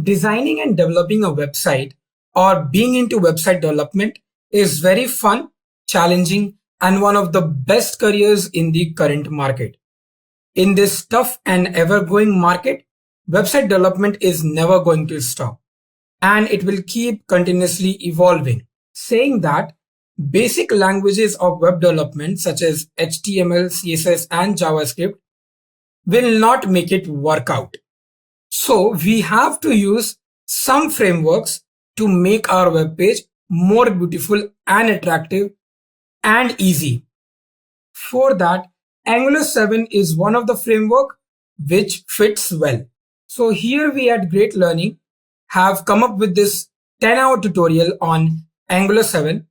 Designing and developing a website or being into website development is very fun, challenging, and one of the best careers in the current market. In this tough and ever-growing market, website development is never going to stop, and it will keep continuously evolving. Saying that, basic languages of web development such as HTML, CSS, and JavaScript will not make it work out. So we have to use some frameworks to make our web page more beautiful and attractive and easy. For that, Angular7 is one of the framework which fits well. So here we at Great Learning have come up with this 10-hour tutorial on Angular7.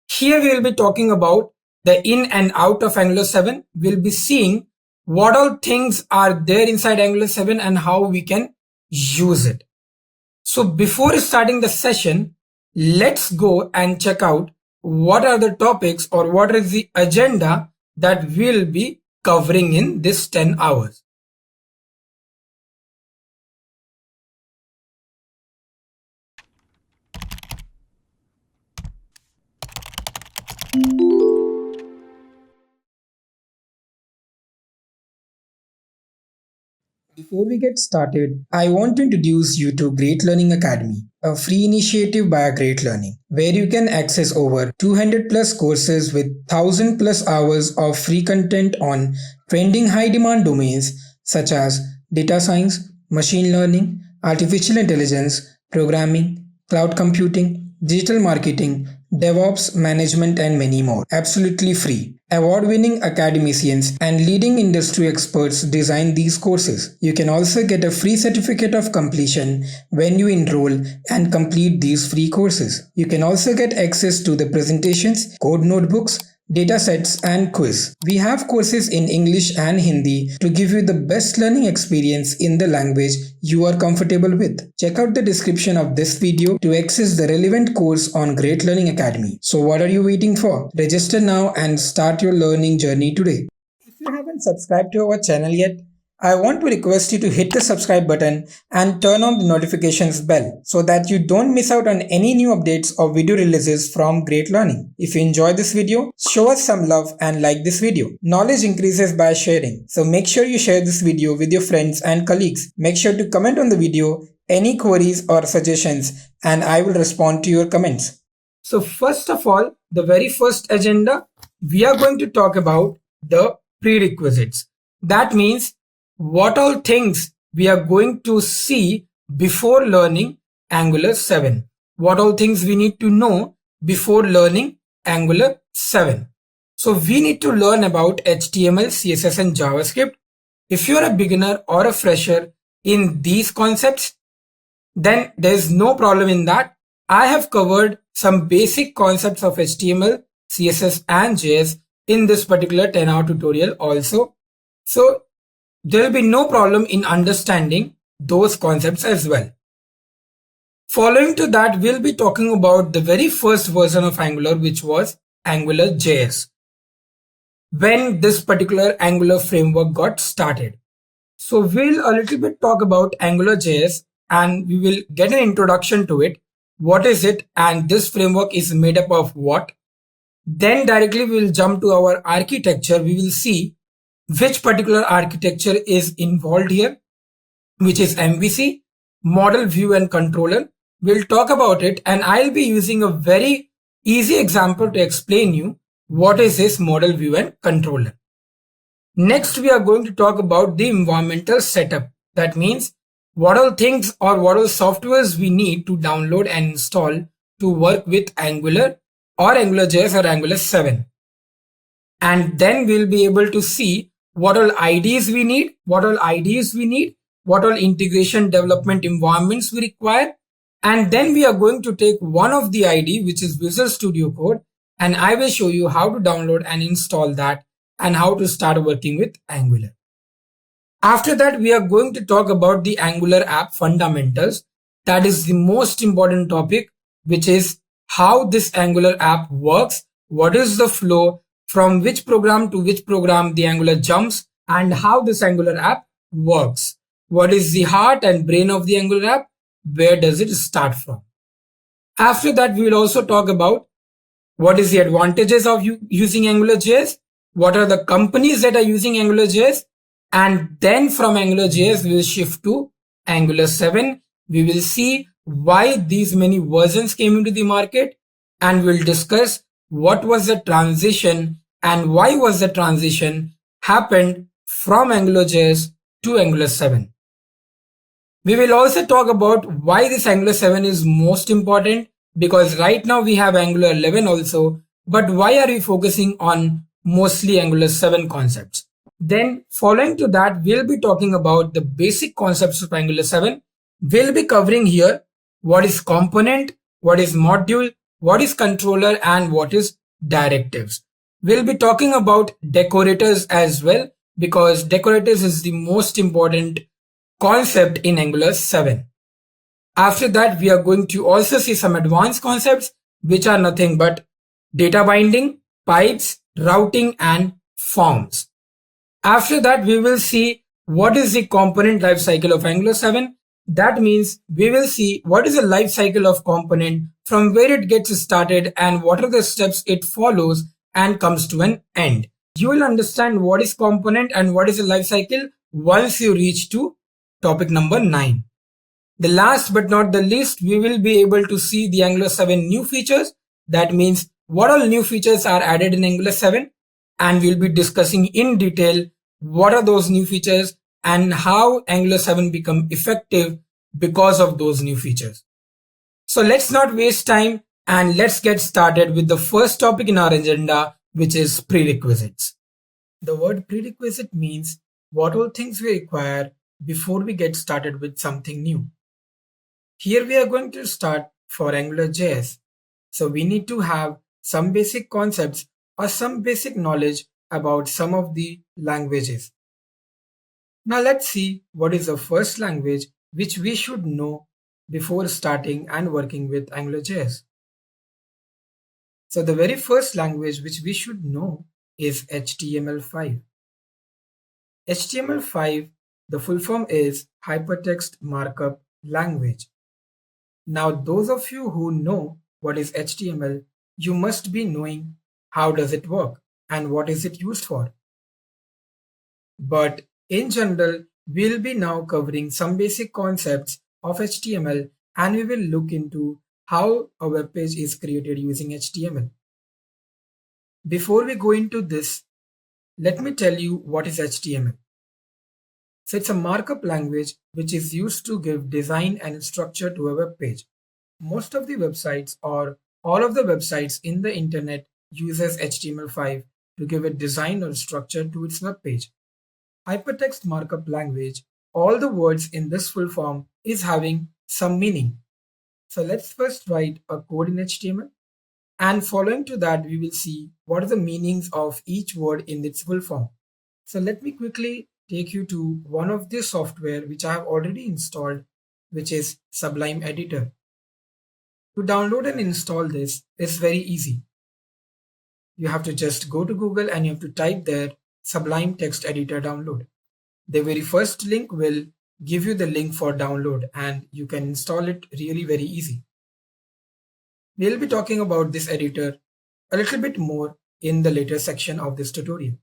Here we will be talking about the in and out of Angular7. We'll be seeing what all things are there inside Angular7 and how we can use it. So before starting the session, let's go and check out what are the topics or what is the agenda that we'll be covering in this 10 hours. Before we get started, I want to introduce you to Great Learning Academy, a free initiative by Great Learning, where you can access over 200 plus courses with 1000 plus hours of free content on trending high demand domains such as data science, machine learning, artificial intelligence, programming, cloud computing, digital marketing, DevOps management, and many more. Absolutely free. Award-winning academicians and leading industry experts design these courses. You can also get a free certificate of completion when you enroll and complete these free courses. You can also get access to the presentations, code notebooks, datasets, and quiz. We have courses in English and Hindi to give you the best learning experience in the language you are comfortable with. Check out the description of this video to access the relevant course on Great Learning Academy. So what are you waiting for? Register now and start your learning journey today. If you haven't subscribed to our channel yet, I want to request you to hit the subscribe button and turn on the notifications bell so that you don't miss out on any new updates or video releases from Great Learning. If you enjoyed this video, show us some love and like this video. Knowledge increases by sharing, so make sure you share this video with your friends and colleagues. Make sure to comment on the video, any queries or suggestions, and I will respond to your comments. So first of all, the very first agenda, we are going to talk about the prerequisites. That means what all things we are going to see before learning Angular 7. What all things we need to know before learning Angular 7. So we need to learn about HTML, CSS, and JavaScript. If you are a beginner or a fresher in these concepts, then there's no problem in that. I have covered some basic concepts of HTML, CSS, and JS in this particular 10-hour tutorial also. So there will be no problem in understanding those concepts as well. Following to that, we'll be talking about the very first version of Angular, which was AngularJS, when this particular Angular framework got started. So we'll a little bit talk about AngularJS and we will get an introduction to it. What is it and this framework is made up of what? Then directly we will jump to our architecture. We will see which particular architecture is involved here, which is MVC, model, view, and controller. We'll talk about it and I'll be using a very easy example to explain you what is this model, view, and controller. Next, we are going to talk about the environmental setup. That means what all things or what all softwares we need to download and install to work with Angular or AngularJS or Angular 7. And then we'll be able to see what all IDs we need, what all integration development environments we require. And then we are going to take one of the ID, which is Visual Studio Code, and I will show you how to download and install that and how to start working with Angular. After that, we are going to talk about the Angular app fundamentals. That is the most important topic, which is how this Angular app works, what is the flow, from which program to which program the Angular jumps, and how this Angular app works. What is the heart and brain of the Angular app, where does it start from. After that, we will also talk about what is the advantages of using AngularJS, what are the companies that are using AngularJS, and then from AngularJS, we will shift to Angular7. We will see why these many versions came into the market, and we'll discuss what was the transition and why was the transition happened from AngularJS to Angular7. We will also talk about why this Angular7 is most important, because right now we have Angular 11 also, but why are we focusing on mostly Angular 7 concepts? Then following to that, we'll be talking about the basic concepts of Angular 7. We'll be covering here what is component, what is module, what is controller, and what is directives. We'll be talking about decorators as well, because decorators is the most important concept in Angular 7. After that, we are going to also see some advanced concepts, which are nothing but data binding, pipes, routing, and forms. After that, we will see what is the component lifecycle of Angular 7. That means we will see what is the life cycle of component, from where it gets started and what are the steps it follows and comes to an end. You will understand what is component and what is the life cycle once you reach to topic number 9. The last but not the least, we will be able to see the Angular7 new features. That means what all new features are added in Angular 7, and we'll be discussing in detail what are those new features and how Angular 7 become effective because of those new features. So let's not waste time and let's get started with the first topic in our agenda, which is prerequisites. The word prerequisite means what all things we require before we get started with something new. Here we are going to start for AngularJS. So we need to have some basic concepts or some basic knowledge about some of the languages. Now let's see what is the first language which we should know before starting and working with AngularJS. So the very first language which we should know is HTML5. HTML5, the full form is Hypertext Markup Language. Now those of you who know what is HTML, you must be knowing how does it work and what is it used for. But in general, we'll be now covering some basic concepts of HTML, and we will look into how a web page is created using HTML. Before we go into this, let me tell you what is HTML. So it's a markup language which is used to give design and structure to a web page. Most of the websites or all of the websites in the internet uses HTML5 to give a design or structure to its web page. Hypertext markup language, all the words in this full form is having some meaning. So let's first write a code in HTML, and following to that we will see what are the meanings of each word in its full form. So let me quickly take you to one of the software which I have already installed, which is Sublime Editor. To download and install this is very easy. You have to just go to Google and you have to type there Sublime Text Editor download. The very first link will give you the link for download and you can install it really very easy. We'll be talking about this editor a little bit more in the later section of this tutorial.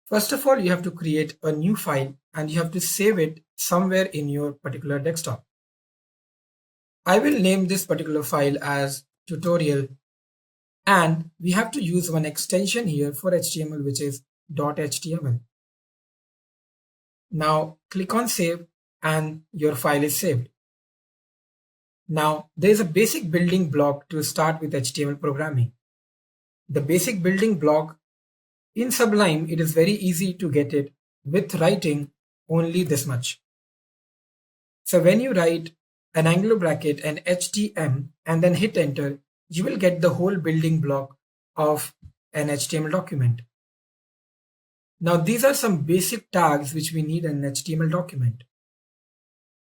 First of all, you have to create a new file and you have to save it somewhere in your particular desktop. I will name this particular file as tutorial, and we have to use one extension here for HTML, which is .html. Now click on save and your file is saved. Now there is a basic building block to start with HTML programming. The basic building block in Sublime, it is very easy to get it with writing only this much. So when you write an angular bracket and HTML and then hit enter, you will get the whole building block of an HTML document. Now these are some basic tags which we need in an HTML document.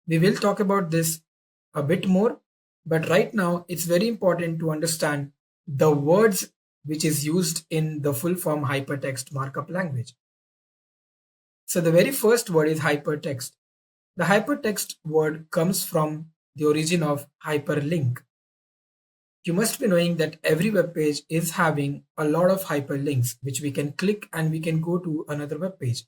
We will talk about this a bit more, but right now it's very important to understand the words which is used in the full form hypertext markup language. So the very first word is hypertext. The hypertext word comes from the origin of hyperlink. You must be knowing that every web page is having a lot of hyperlinks which we can click and we can go to another web page.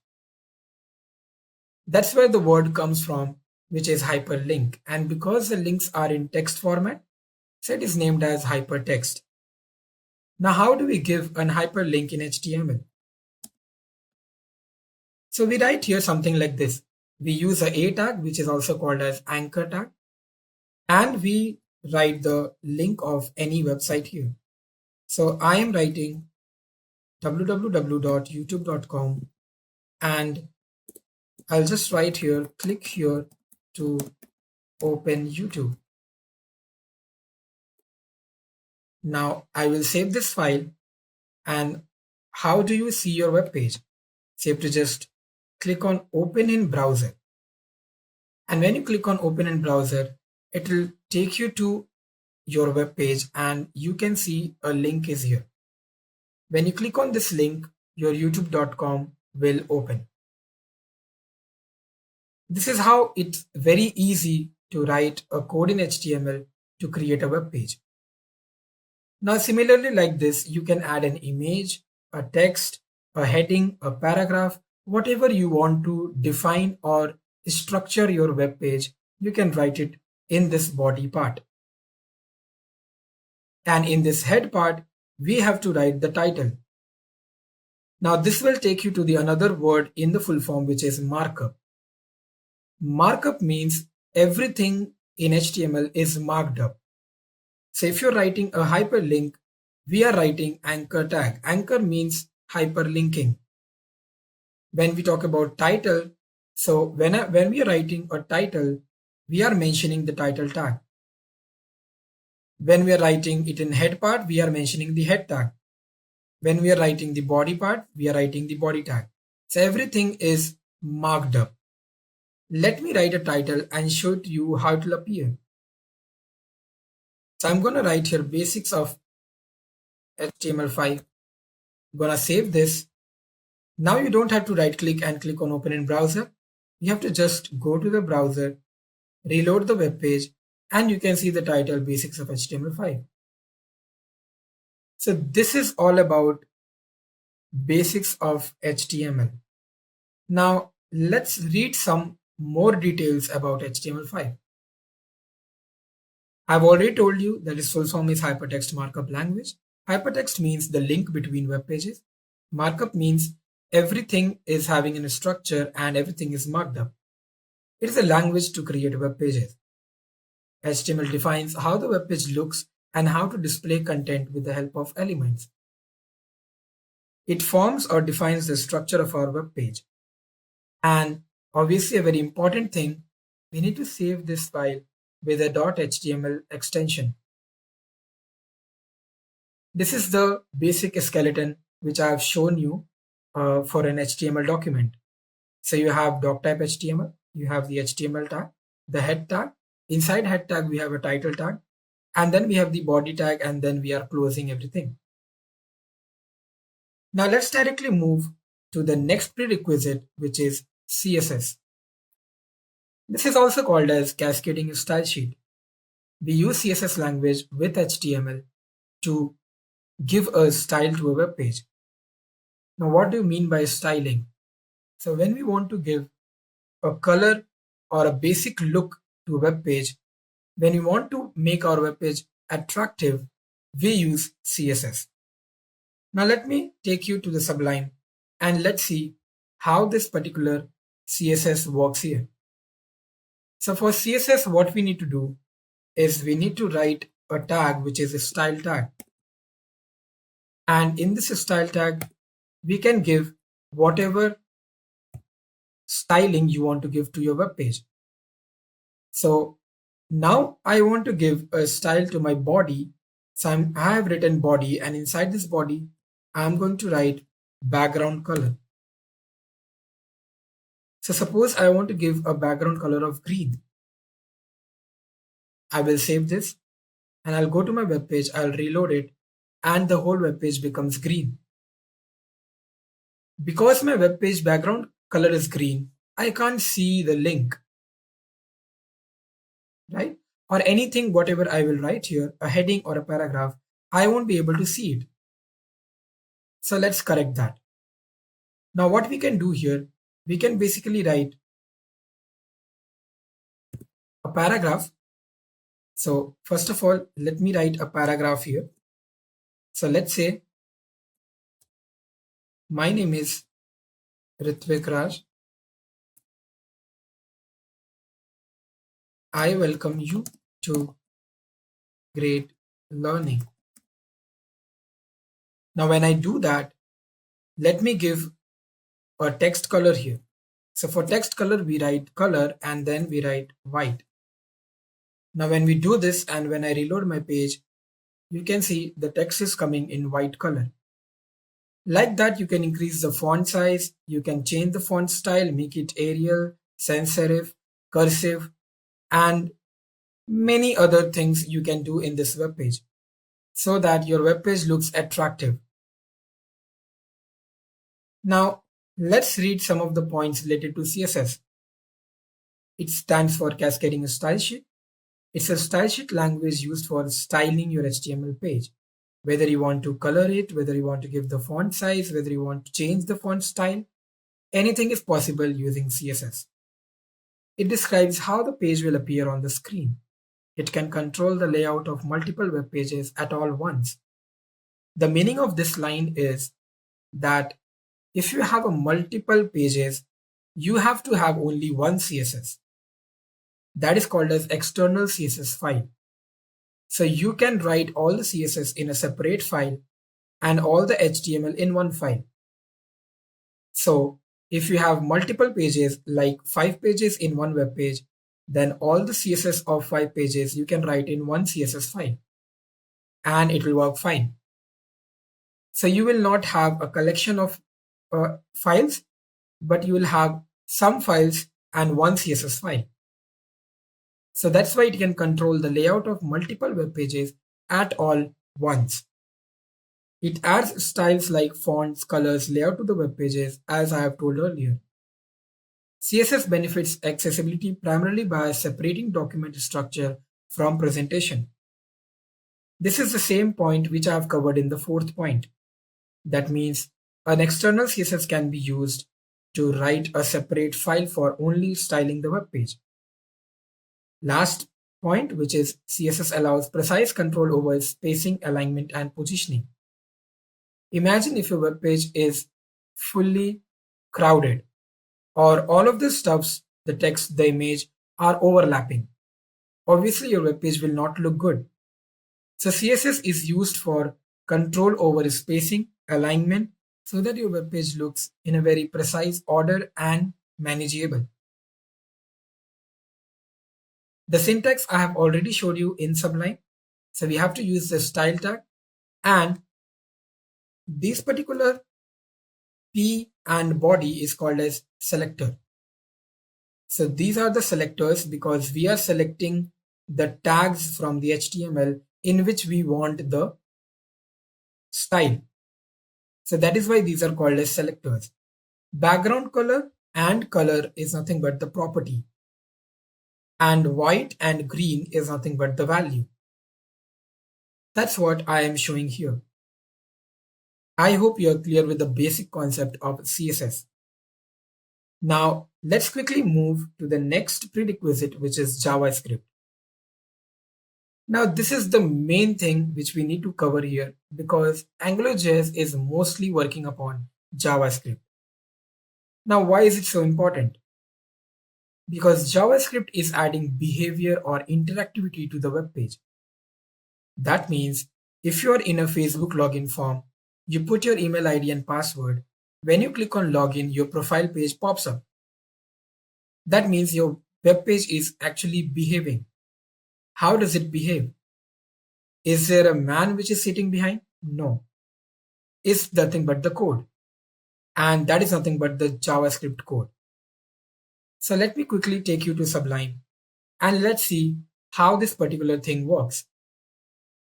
That's where the word comes from, which is hyperlink. And because the links are in text format, so it is named as hypertext. Now, how do we give an hyperlink in HTML? So we write here something like this. We use a tag, which is also called as anchor tag, and we write the link of any website here. So I am writing www.youtube.com and I'll just write here, click here to open YouTube. Now I will save this file. And how do you see your web page? So you have to just click on open in browser. And when you click on open in browser, it will take you to your web page and you can see a link is here. When you click on this link, your youtube.com will open. This is how it's very easy to write a code in HTML to create a web page. Now, similarly like this, you can add an image, a text, a heading, a paragraph, whatever you want to define or structure your web page, you can write it in this body part. And in this head part, we have to write the title. Now this will take you to the another word in the full form, which is markup. Markup means everything in HTML is marked up. So if you're writing a hyperlink, we are writing anchor tag. Anchor means hyperlinking. When we talk about title, so when we are writing a title, we are mentioning the title tag. When we are writing it in head part, we are mentioning the head tag. When we are writing the body part, we are writing the body tag. So everything is marked up. Let me write a title and show to you how it will appear. So I'm going to write here basics of HTML5. I'm going to save this. Now you don't have to right click and click on open in browser. You have to just go to the browser, reload the web page, and you can see the title basics of HTML5. So this is all about basics of HTML. Now let's read some more details about HTML5. I've already told you that its full form is hypertext markup language. Hypertext means the link between web pages. Markup means everything is having a structure and everything is marked up. It is a language to create web pages. HTML defines how the web page looks and how to display content with the help of elements. It forms or defines the structure of our web page. And obviously a very important thing, we need to save this file with a .html extension. This is the basic skeleton which I have shown you for an HTML document. So you have doc type HTML, you have the HTML tag, the head tag. Inside head tag, we have a title tag, and then we have the body tag, and then we are closing everything. Now let's directly move to the next prerequisite, which is CSS. This is also called as cascading style sheet. We use CSS language with HTML to give a style to a web page. Now, what do you mean by styling? So when we want to give a color or a basic look to a web page, when we want to make our web page attractive, we use CSS. Now let me take you to the Sublime and let's see how this particular CSS works here. So for CSS, what we need to do is we need to write a tag which is a style tag. And in this style tag, we can give whatever styling you want to give to your web page. So now I want to give a style to my body. So I have written body, and inside this body, I'm going to write background color. So suppose I want to give a background color of green. I will save this and I'll go to my web page, I'll reload it, and the whole web page becomes green. Because my web page background color is green, I can't see the link. right? Or anything, whatever I will write here, a heading or a paragraph, I won't be able to see it. So let's correct that. Now what we can do here, we can basically write a paragraph. So first of all, let me write a paragraph here. So let's say my name is Ritvik Raj. I welcome you to Great Learning. Now when I do that, let me give a text color here. So for text color, we write color and then we write white. Now when we do this and when I reload my page, you can see the text is coming in white color. Like that, you can increase the font size, you can change the font style, make it Arial, sans serif, cursive, and many other things you can do in this web page so that your web page looks attractive. Now, let's read some of the points related to CSS. It stands for Cascading Style Sheet. It's a style sheet language used for styling your HTML page. Whether you want to color it, whether you want to give the font size, whether you want to change the font style, anything is possible using CSS. It describes how the page will appear on the screen. It can control the layout of multiple web pages at all once. The meaning of this line is that if you have a multiple pages, you have to have only one CSS. That is called as external CSS file. So you can write all the CSS in a separate file and all the HTML in one file. So if you have multiple pages, like 5 pages in one web page, then all the CSS of 5 pages you can write in one CSS file and it will work fine. So you will not have a collection of files, but you will have some files and one CSS file. So that's why it can control the layout of multiple web pages at all once. It adds styles like fonts, colors, layout to the web pages, as I have told earlier. CSS benefits accessibility primarily by separating document structure from presentation. This is the same point which I have covered in the fourth point. That means an external CSS can be used to write a separate file for only styling the web page. Last point, which is CSS allows precise control over spacing, alignment, and positioning. Imagine if your web page is fully crowded, or all of the stuffs, the text, the image are overlapping. Obviously, your web page will not look good. So CSS is used for control over spacing, alignment, so that your web page looks in a very precise order and manageable. The syntax I have already showed you in Sublime. So we have to use the style tag, and this particular P and body is called as selector. So these are the selectors because we are selecting the tags from the HTML in which we want the style. So that is why these are called as selectors. Background color and color is nothing but the property. And white and green is nothing but the value. That's what I am showing here. I hope you are clear with the basic concept of CSS. Now let's quickly move to the next prerequisite, which is JavaScript. Now this is the main thing which we need to cover here because AngularJS is mostly working upon JavaScript. Now why is it so important? Because JavaScript is adding behavior or interactivity to the web page. That means if you are in a Facebook login form, you put your email ID and password. When you click on login, your profile page pops up. That means your web page is actually behaving. How does it behave? Is there a man which is sitting behind? No. It's nothing but the code. And that is nothing but the JavaScript code. So let me quickly take you to Sublime and let's see how this particular thing works.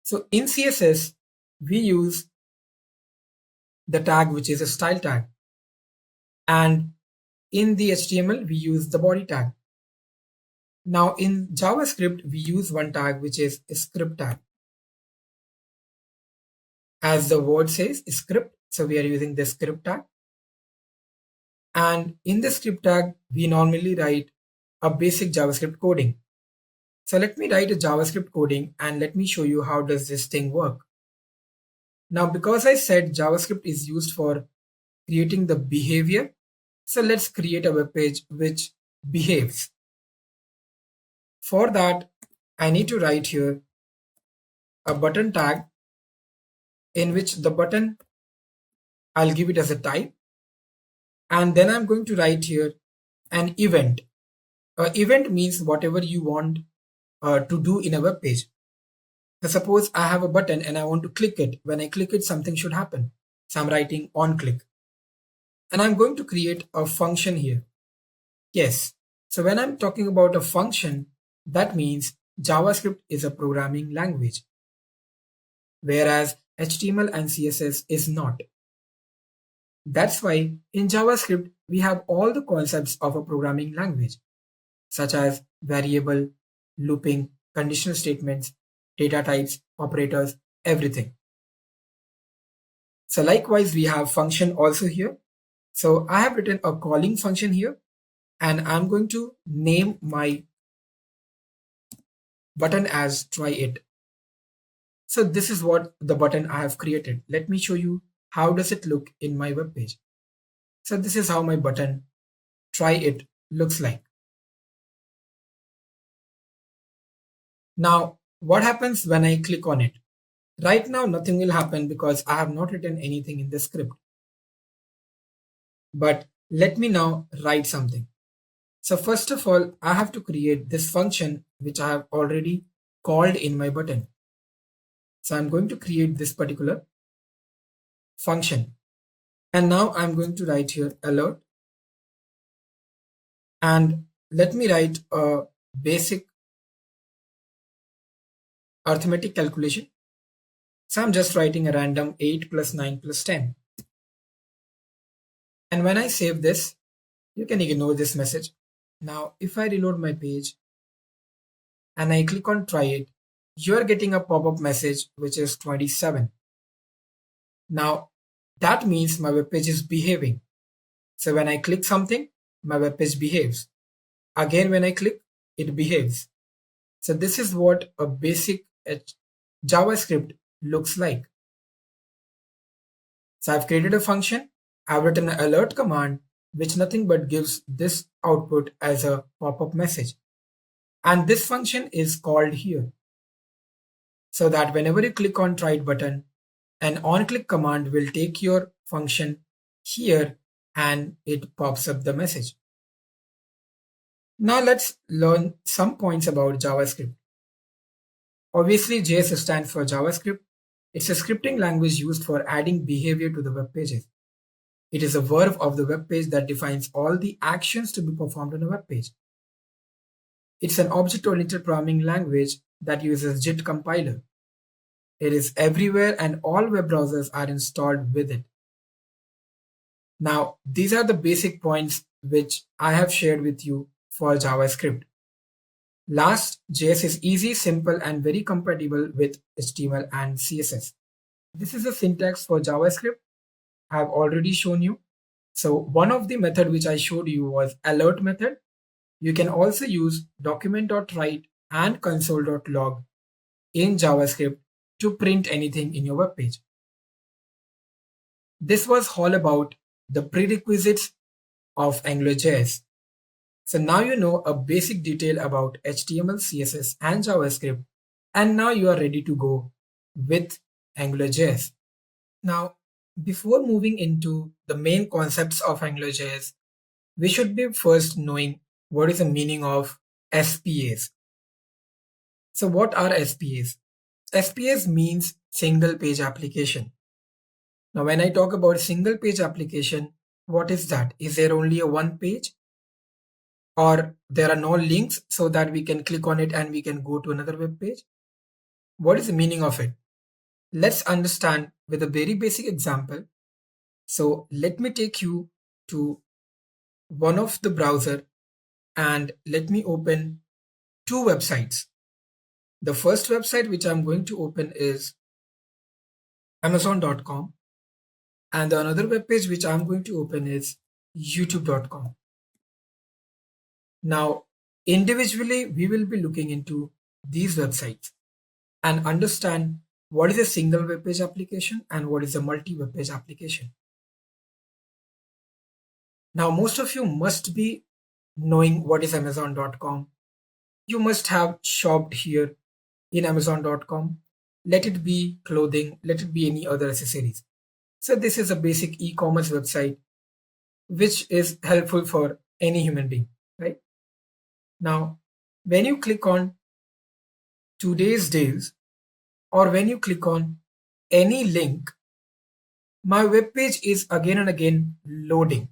So in CSS, we use the tag which is a style tag. And in the HTML, we use the body tag. Now in JavaScript, we use one tag which is script tag. As the word says, script, so we are using the script tag. And in the script tag, we normally write a basic JavaScript coding. So let me write a JavaScript coding and let me show you how does this thing work. Now, because I said JavaScript is used for creating the behavior, so let's create a web page which behaves. For that, I need to write here a button tag in which the button, I'll give it as a type. And then I'm going to write here an event. Event means whatever you want to do in a web page. So suppose I have a button and I want to click it. When I click it, something should happen. So I'm writing on click. And I'm going to create a function here. Yes. So when I'm talking about a function, that means JavaScript is a programming language, whereas HTML and CSS is not. That's why in JavaScript, we have all the concepts of a programming language, such as variable, looping, conditional statements, data types, operators, everything. So likewise, we have function also here. So I have written a calling function here, and I'm going to name my button as try it. So this is what the button I have created. Let me show you how does it look in my web page. So this is how my button try it looks like. Now, what happens when I click on it? Right now, nothing will happen because I have not written anything in the script. But let me now write something. So first of all, I have to create this function which I have already called in my button. So I'm going to create this particular function. And now I'm going to write here alert. And let me write a basic arithmetic calculation. So I'm just writing a random 8 plus 9 plus 10. And when I save this, you can ignore this message. Now, if I reload my page and I click on try it, you're getting a pop-up message which is 27. Now, that means my web page is behaving. So when I click something, my web page behaves. Again, when I click, it behaves. So this is what a basic JavaScript looks like. So I've created a function. I've written an alert command, which nothing but gives this output as a pop-up message. And this function is called here. So that whenever you click on try it button, an on-click command will take your function here and it pops up the message. Now let's learn some points about JavaScript. Obviously, JS stands for JavaScript. It's a scripting language used for adding behavior to the web pages. It is a verb of the web page that defines all the actions to be performed on a web page. It's an object-oriented programming language that uses JIT compiler. It is everywhere and all web browsers are installed with it. Now, these are the basic points which I have shared with you for JavaScript. Last, JS is easy, simple, and very compatible with HTML and CSS. This is the syntax for JavaScript I have already shown you. So one of the method which I showed you was alert method. You can also use document.write and console.log in JavaScript to print anything in your web page. This was all about the prerequisites of AngularJS. So now you know a basic detail about HTML, CSS, and JavaScript, and now you are ready to go with AngularJS. Now, before moving into the main concepts of AngularJS, we should be first knowing what is the meaning of SPAs. So what are SPAs? SPAs means single page application. Now, when I talk about single page application, what is that? Is there only a one page? Or there are no links so that we can click on it and we can go to another web page? What is the meaning of it? Let's understand with a very basic example. So let me take you to one of the browser and let me open two websites. The first website which I'm going to open is Amazon.com, and the another web page which I'm going to open is YouTube.com. Now, individually, we will be looking into these websites and understand what is a single web page application and what is a multi-web page application. Now, most of you must be knowing what is Amazon.com. You must have shopped here in Amazon.com. Let it be clothing, let it be any other accessories. So this is a basic e-commerce website which is helpful for any human being, right? Now, when you click on today's deals or when you click on any link, my web page is again and again loading,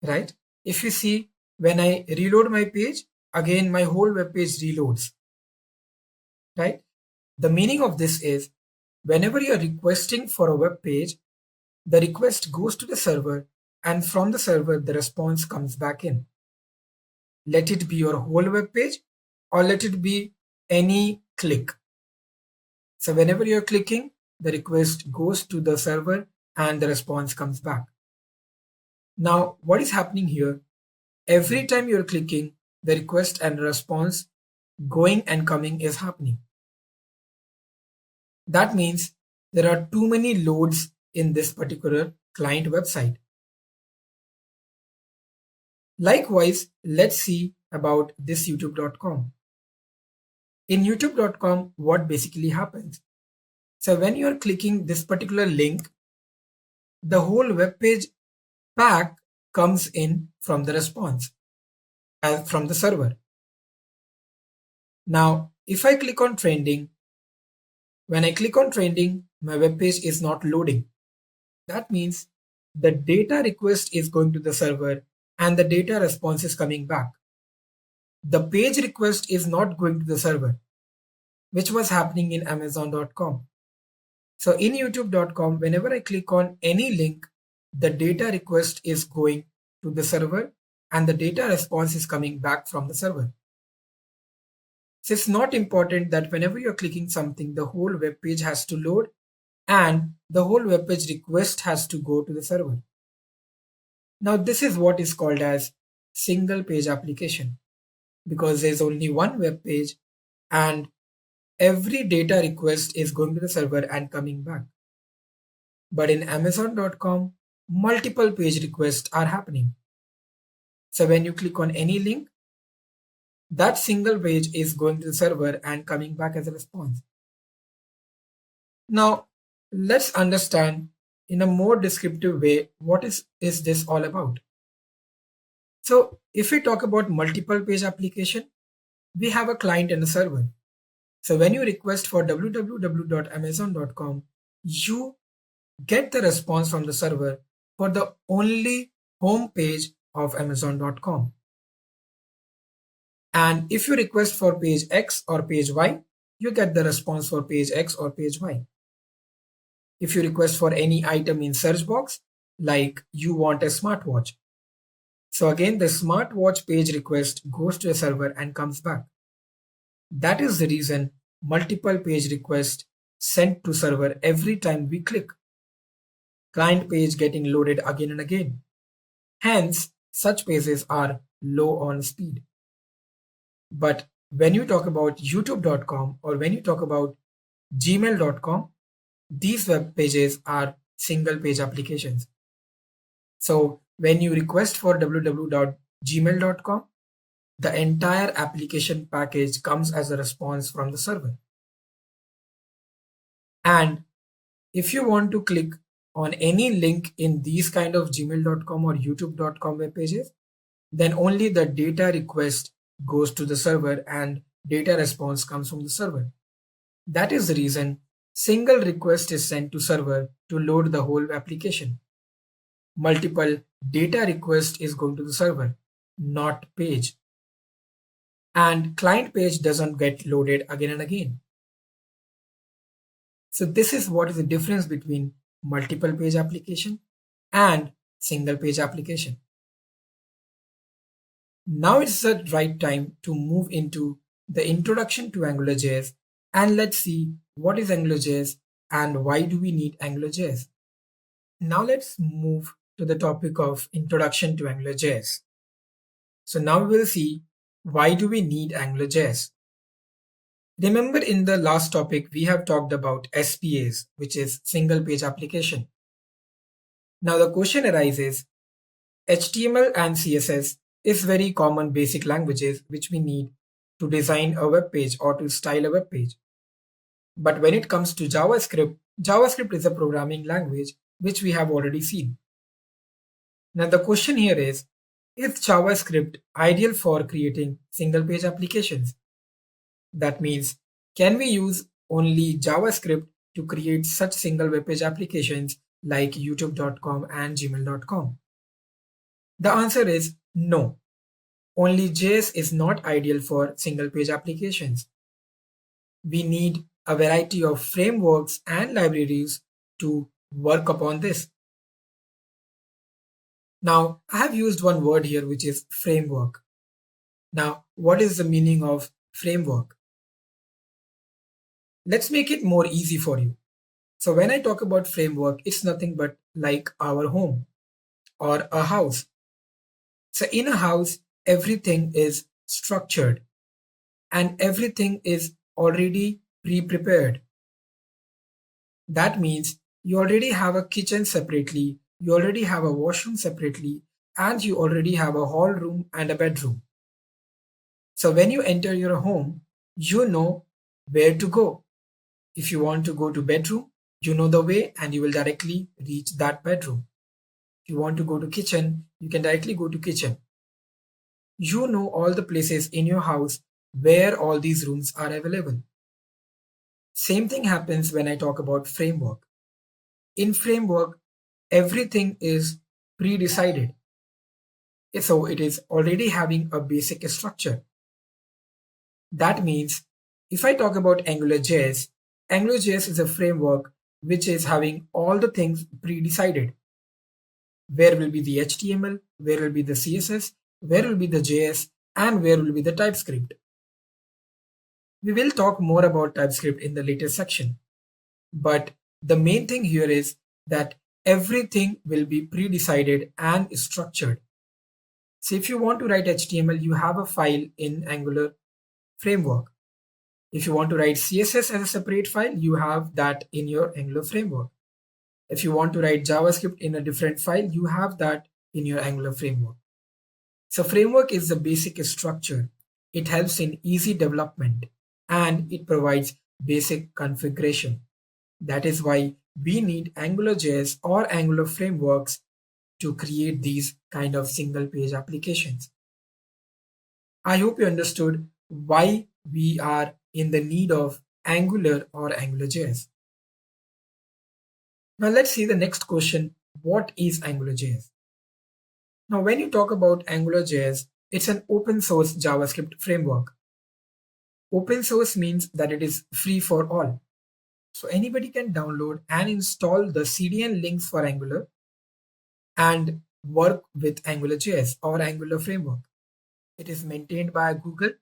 right? If you see, when I reload my page, again my whole web page reloads, right? The meaning of this is whenever you're requesting for a web page, the request goes to the server and from the server the response comes back in. Let it be your whole web page or let it be any click. So whenever you're clicking, the request goes to the server and the response comes back. Now, what is happening here? Every time you're clicking, the request and response going and coming is happening. That means there are too many loads in this particular client website. Likewise, let's see about this youtube.com. In youtube.com, what basically happens? So when you are clicking this particular link, the whole web page pack comes in from the response, from the server. Now, if I click on trending, when I click on trending, my web page is not loading. That means the data request is going to the server and the data response is coming back. The page request is not going to the server, which was happening in Amazon.com. So in YouTube.com, whenever I click on any link, the data request is going to the server and the data response is coming back from the server. So it's not important that whenever you're clicking something, the whole web page has to load and the whole web page request has to go to the server. Now this is what is called as single page application, because there's only one web page and every data request is going to the server and coming back. But in Amazon.com, multiple page requests are happening. So when you click on any link, that single page is going to the server and coming back as a response. Now, let's understand in a more descriptive way what is this all about. So if we talk about multiple page application, we have a client and a server. So when you request for www.amazon.com, you get the response from the server for the only home page of Amazon.com. And if you request for page X or page Y, you get the response for page X or page Y. If you request for any item in search box, like you want a smartwatch. So again, the smartwatch page request goes to a server and comes back. That is the reason multiple page requests sent to server every time we click. Client page getting loaded again and again. Hence, such pages are low on speed. But when you talk about youtube.com or when you talk about gmail.com, these web pages are single page applications. So when you request for www.gmail.com, the entire application package comes as a response from the server. And if you want to click on any link in these kind of gmail.com or youtube.com web pages, then only the data request goes to the server and data response comes from the server. That is the reason single request is sent to server to load the whole application. Multiple data request is going to the server, not page. And client page doesn't get loaded again and again. So this is what is the difference between multiple page application and single page application. Now it's the right time to move into the introduction to AngularJS, and let's see what is AngularJS and why do we need AngularJS. Now let's move to the topic of introduction to AngularJS. So now we'll see why do we need AngularJS. Remember in the last topic we have talked about SPAs, which is single page application. Now the question arises, HTML and CSS is very common basic languages which we need to design a web page or to style a web page. But when it comes to JavaScript, JavaScript is a programming language which we have already seen. Now the question here is JavaScript ideal for creating single page applications? That means, can we use only JavaScript to create such single web page applications like youtube.com and gmail.com? The answer is no. Only JS is not ideal for single page applications. We need a variety of frameworks and libraries to work upon this. Now, I have used one word here which is framework. Now, what is the meaning of framework? Let's make it more easy for you. So when I talk about framework, it's nothing but like our home or a house. So in a house, everything is structured and everything is already pre-prepared. That means you already have a kitchen separately, you already have a washroom separately, and you already have a hall room and a bedroom. So when you enter your home, you know where to go. If you want to go to bedroom, you know the way and you will directly reach that bedroom. If you want to go to kitchen, you can directly go to kitchen. You know all the places in your house where all these rooms are available. Same thing happens when I talk about framework. In framework, everything is pre-decided. So it is already having a basic structure. That means if I talk about AngularJS, AngularJS is a framework which is having all the things pre-decided. Where will be the HTML, where will be the CSS, where will be the JS, and where will be the Typescript. We will talk more about Typescript in the later section. But the main thing here is that everything will be pre-decided and structured. So if you want to write HTML, you have a file in Angular framework. If you want to write CSS as a separate file, you have that in your Angular framework. If you want to write JavaScript in a different file, you have that in your Angular framework. So framework is the basic structure. It helps in easy development and it provides basic configuration. That is why we need AngularJS or Angular frameworks to create these kind of single page applications. I hope you understood why we are in the need of Angular or AngularJS. Now let's see the next question. What is AngularJS? Now when you talk about AngularJS, it's an open source JavaScript framework. Open source means that it is free for all. So anybody can download and install the CDN links for Angular and work with AngularJS or Angular framework. It is maintained by Google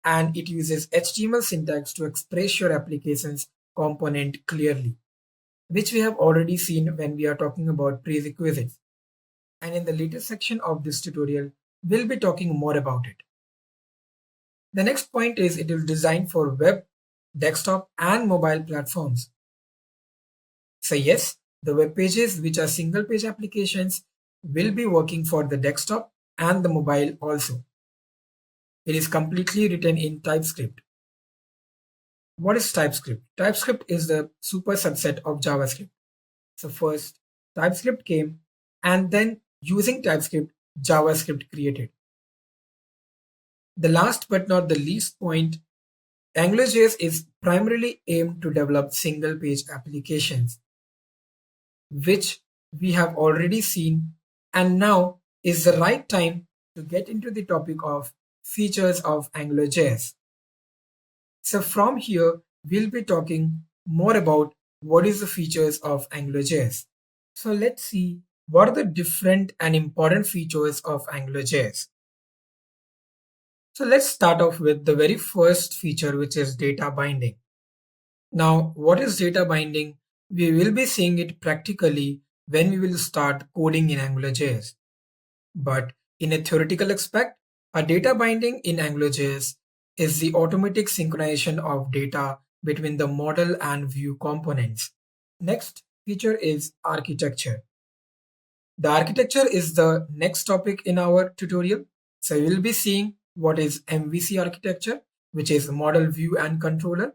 and it uses HTML syntax to express your application's component clearly, which we have already seen when we are talking about prerequisites. And in the later section of this tutorial, we'll be talking more about it. The next point is it is designed for web, desktop, and mobile platforms. So yes, the web pages which are single page applications will be working for the desktop and the mobile also. It is completely written in TypeScript. What is TypeScript? TypeScript is the super subset of JavaScript. So first TypeScript came and then using TypeScript, JavaScript created. The last but not the least point, AngularJS is primarily aimed to develop single page applications, which we have already seen, and now is the right time to get into the topic of features of AngularJS. So from here, we'll be talking more about what is the features of AngularJS. So let's see what are the different and important features of AngularJS. So let's start off with the very first feature, which is data binding. Now, what is data binding? We will be seeing it practically when we will start coding in AngularJS. But in a theoretical aspect, a data binding in AngularJS is the automatic synchronization of data between the model and view components. Next feature is architecture. The architecture is the next topic in our tutorial. So we will be seeing what is MVC architecture, which is model, view, and controller.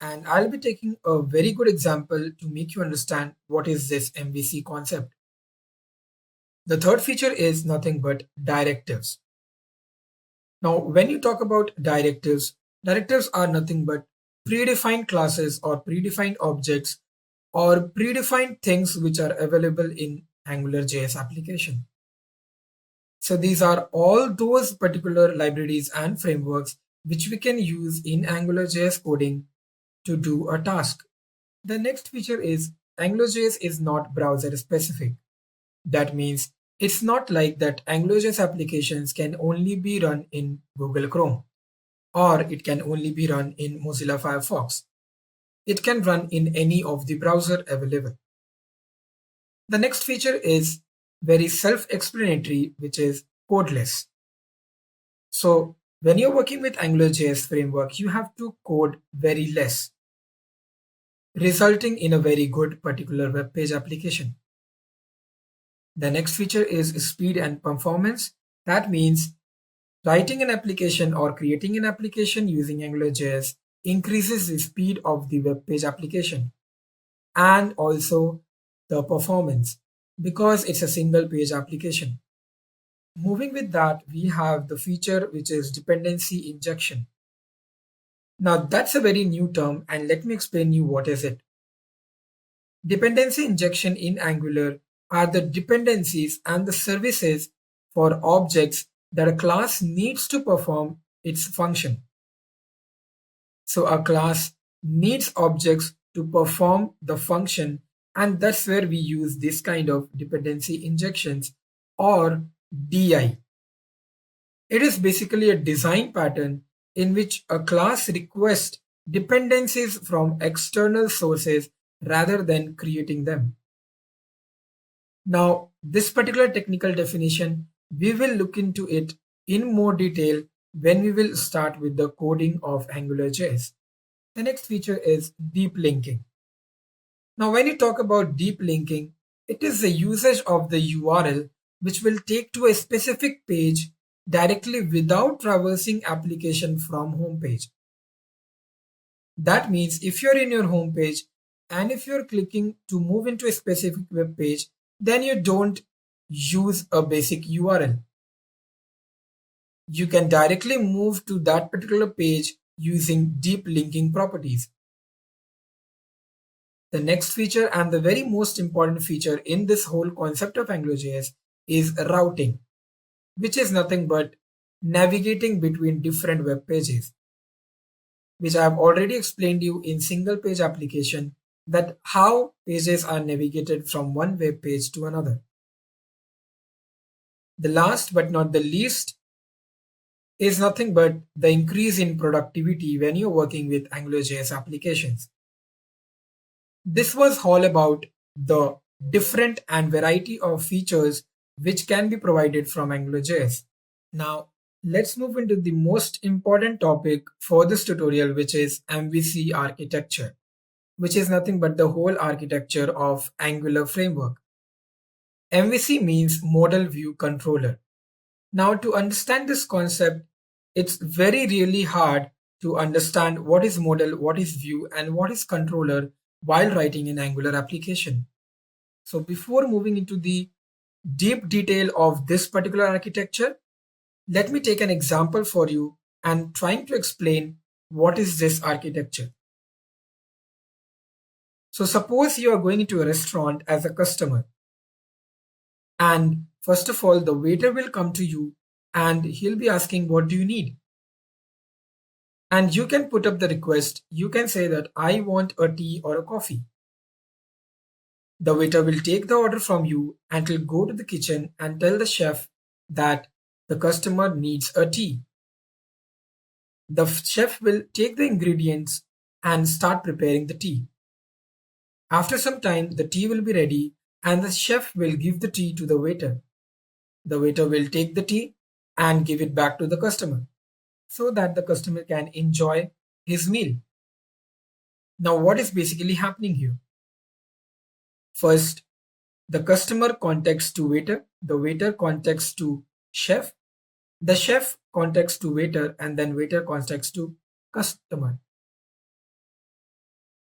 And I'll be taking a very good example to make you understand what is this MVC concept. The third feature is nothing but directives. Now, when you talk about directives, directives are nothing but predefined classes or predefined objects or predefined things which are available in AngularJS application. So these are all those particular libraries and frameworks which we can use in AngularJS coding to do a task. The next feature is AngularJS is not browser specific. That means it's not like that AngularJS applications can only be run in Google Chrome or it can only be run in Mozilla Firefox. It can run in any of the browser available. The next feature is very self-explanatory, which is codeless. So when you're working with AngularJS framework, you have to code very less, resulting in a very good particular web page application. The next feature is speed and performance. That means writing an application or creating an application using AngularJS increases the speed of the web page application and also the performance because it's a single page application. Moving with that, we have the feature which is dependency injection. Now that's a very new term and let me explain you what is it. Dependency injection in Angular are the dependencies and the services for objects that a class needs to perform its function. So a class needs objects to perform the function, and that's where we use this kind of dependency injections or DI. It is basically a design pattern in which a class requests dependencies from external sources rather than creating them. Now, this particular technical definition, we will look into it in more detail when we will start with the coding of AngularJS. The next feature is deep linking. Now, when you talk about deep linking, it is the usage of the URL which will take to a specific page directly without traversing application from home page. That means if you're in your home page and if you're clicking to move into a specific web page, then you don't use a basic URL. You can directly move to that particular page using deep linking properties. The next feature and the very most important feature in this whole concept of AngularJS is routing, which is nothing but navigating between different web pages, which I have already explained you in single page application that how pages are navigated from one web page to another. The last but not the least is nothing but the increase in productivity when you're working with AngularJS applications. This was all about the different and variety of features which can be provided from AngularJS. Now, let's move into the most important topic for this tutorial, which is MVC architecture, which is nothing but the whole architecture of Angular framework. MVC means Model View Controller. Now, to understand this concept, it's very really hard to understand what is model, what is view, and what is controller while writing an Angular application. So before moving into the deep detail of this particular architecture, let me take an example for you and trying to explain what is this architecture. So suppose you are going into a restaurant as a customer, and first of all, the waiter will come to you and he'll be asking, what do you need? And you can put up the request. You can say that I want a tea or a coffee. The waiter will take the order from you and will go to the kitchen and tell the chef that the customer needs a tea. The chef will take the ingredients and start preparing the tea. After some time, the tea will be ready and the chef will give the tea to the waiter. The waiter will take the tea and give it back to the customer so that the customer can enjoy his meal. Now, what is basically happening here? First, the customer contacts to waiter, the waiter contacts to chef, the chef contacts to waiter, and then waiter contacts to customer.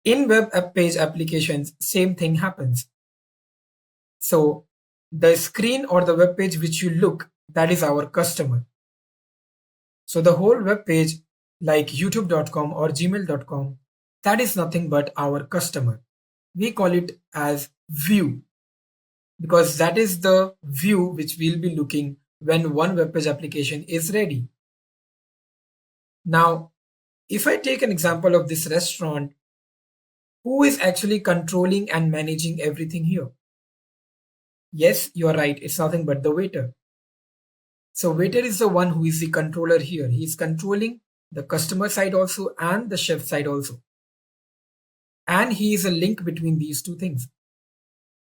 In web page applications, same thing happens. So the screen or the web page which you look, that is our customer. So the whole web page like youtube.com or gmail.com, that is nothing but our customer. We call it as view because that is the view which we'll be looking when one web page application is ready. Now, if I take an example of this restaurant, who is actually controlling and managing everything here? Yes, you are right. It's nothing but the waiter. So waiter is the one who is the controller here. He is controlling the customer side also and the chef side also. And he is a link between these two things.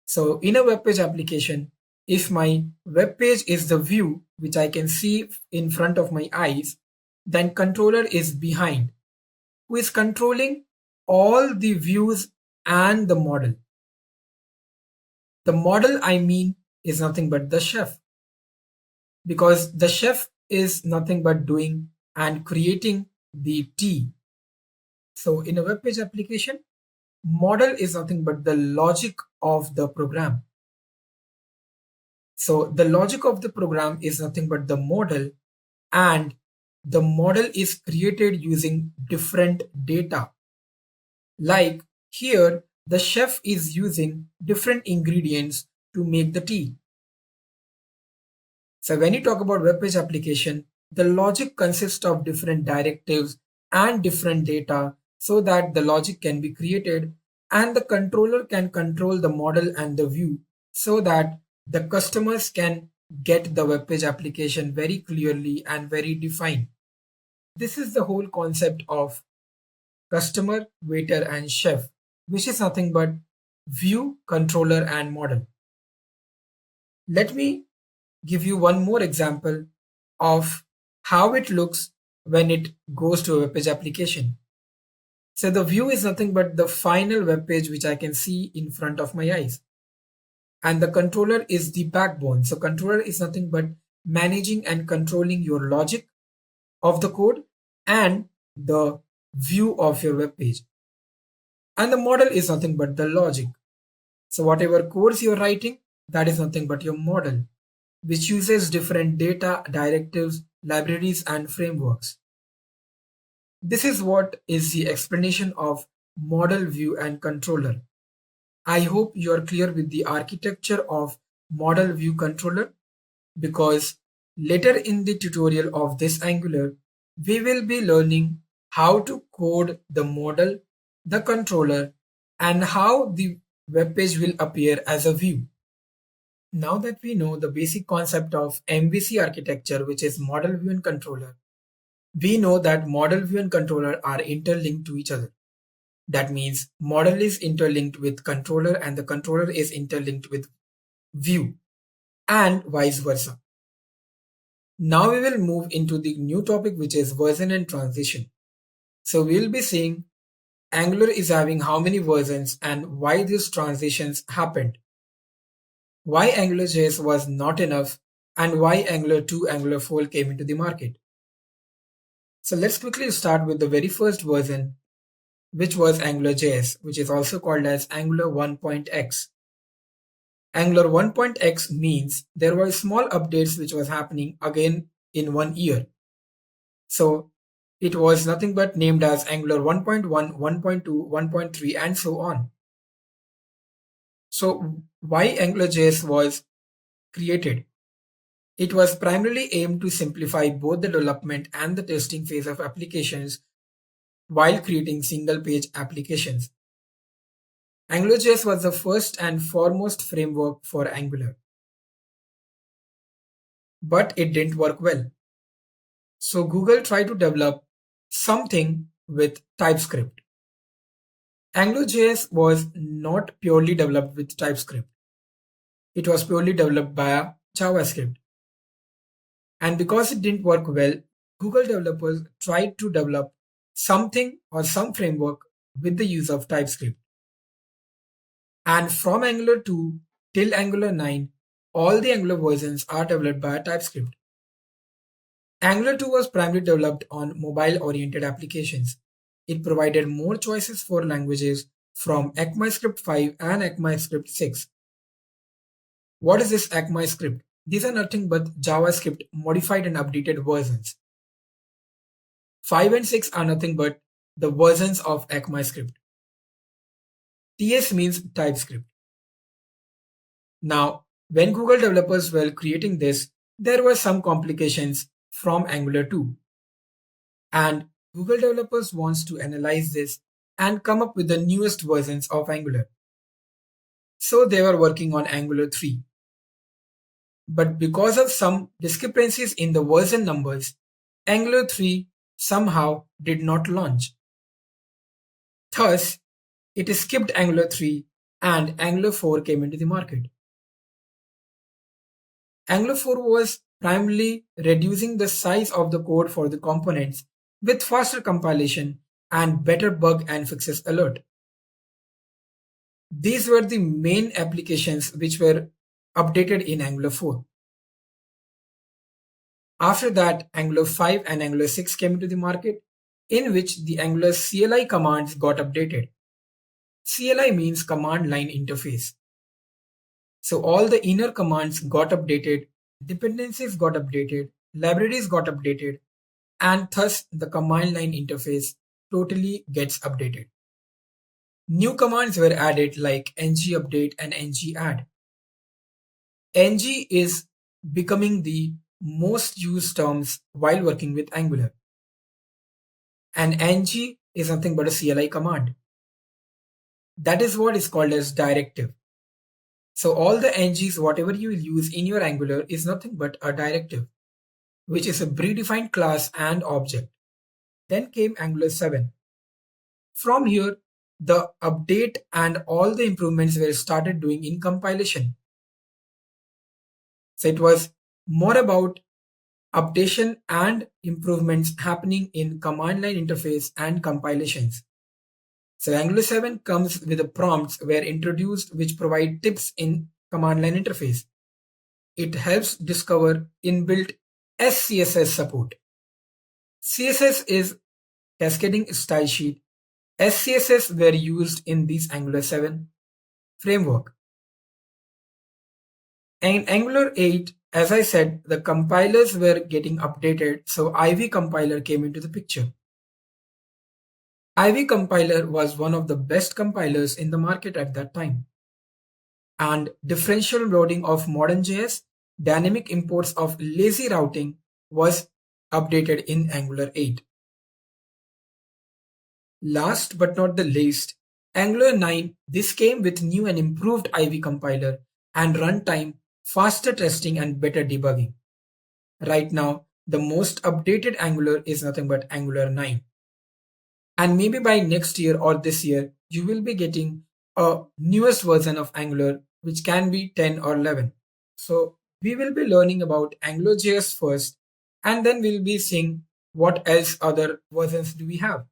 So in a web page application, if my web page is the view which I can see in front of my eyes, then controller is behind, who is controlling all the views and the model. The model I mean is nothing but the chef, because the chef is nothing but doing and creating the tea. So in a web page application, model is nothing but the logic of the program. So the logic of the program is nothing but the model, and the model is created using different data. Like here, the chef is using different ingredients to make the tea. So when you talk about web page application, the logic consists of different directives and different data so that the logic can be created and the controller can control the model and the view so that the customers can get the web page application very clearly and very defined. This is the whole concept of customer, waiter, and chef, which is nothing but view, controller, and model. Let me give you one more example of how it looks when it goes to a web page application. So the view is nothing but the final web page which I can see in front of my eyes. And the controller is the backbone. So controller is nothing but managing and controlling your logic of the code and the view of your web page. And the model is nothing but the logic. So whatever codes you're writing, that is nothing but your model, which uses different data, directives, libraries, and frameworks. This is what is the explanation of model, view, and controller. I hope you are clear with the architecture of model, view, controller, because later in the tutorial of this Angular, we will be learning how to code the model, the controller, and how the web page will appear as a view. Now that we know the basic concept of MVC architecture, which is model, view, and controller, we know that model, view, and controller are interlinked to each other. That means model is interlinked with controller and the controller is interlinked with view and vice versa. Now we will move into the new topic, which is version and transition. So we will be seeing Angular is having how many versions and why these transitions happened. Why AngularJS was not enough and why Angular 2, Angular 4 came into the market. So let's quickly start with the very first version, which was AngularJS, which is also called as Angular 1.x. Angular 1.x means there were small updates which was happening again in 1 year. So it was nothing but named as Angular 1.1, 1.2, 1.3 and so on. So why AngularJS was created? It was primarily aimed to simplify both the development and the testing phase of applications while creating single-page applications. AngularJS was the first and foremost framework for Angular. But it didn't work well. So Google tried to develop something with TypeScript. AngularJS was not purely developed with TypeScript. It was purely developed by JavaScript. And because it didn't work well, Google developers tried to develop something or some framework with the use of TypeScript. And from Angular 2 till Angular 9, all the Angular versions are developed by TypeScript. Angular 2 was primarily developed on mobile-oriented applications. It provided more choices for languages from ECMAScript 5 and ECMAScript 6. What is this ECMAScript? These are nothing but JavaScript modified and updated versions. 5 and 6 are nothing but the versions of ECMAScript. TS means TypeScript. Now, when Google developers were creating this, there were some complications from Angular 2. And Google developers wants to analyze this and come up with the newest versions of Angular. So they were working on Angular 3. But because of some discrepancies in the version numbers, Angular 3 somehow did not launch. Thus, it skipped Angular 3 and Angular 4 came into the market. Angular 4 was primarily reducing the size of the code for the components with faster compilation and better bug and fixes alert. These were the main applications which were updated in Angular 4. After that, Angular 5 and Angular 6 came into the market, in which the Angular CLI commands got updated. CLI means command line interface. So all the inner commands got updated, dependencies got updated, libraries got updated, and thus the command line interface totally gets updated. New commands were added like ngupdate and ngadd. Ng is becoming the most used terms while working with Angular. And ng is nothing but a CLI command. That is what is called as directive. So all the ngs, whatever you will use in your Angular is nothing but a directive, which is a predefined class and object. Then came Angular 7. From here, the update and all the improvements were started doing in compilation. So it was more about updation and improvements happening in command line interface and compilations. So Angular 7 comes with the prompts were introduced which provide tips in command line interface. It helps discover inbuilt SCSS support. CSS is cascading style sheet. SCSS were used in this Angular 7 framework. In Angular 8, as I said, the compilers were getting updated, so Ivy compiler came into the picture. Ivy compiler was one of the best compilers in the market at that time. And differential loading of modern JS, dynamic imports of lazy routing was updated in Angular 8. Last but not the least, Angular 9, this came with new and improved Ivy compiler and runtime, faster testing and better debugging. Right now, the most updated Angular is nothing but Angular 9. And maybe by next year or this year, you will be getting a newest version of Angular, which can be 10 or 11. So we will be learning about AngularJS first, and then we'll be seeing what else other versions do we have.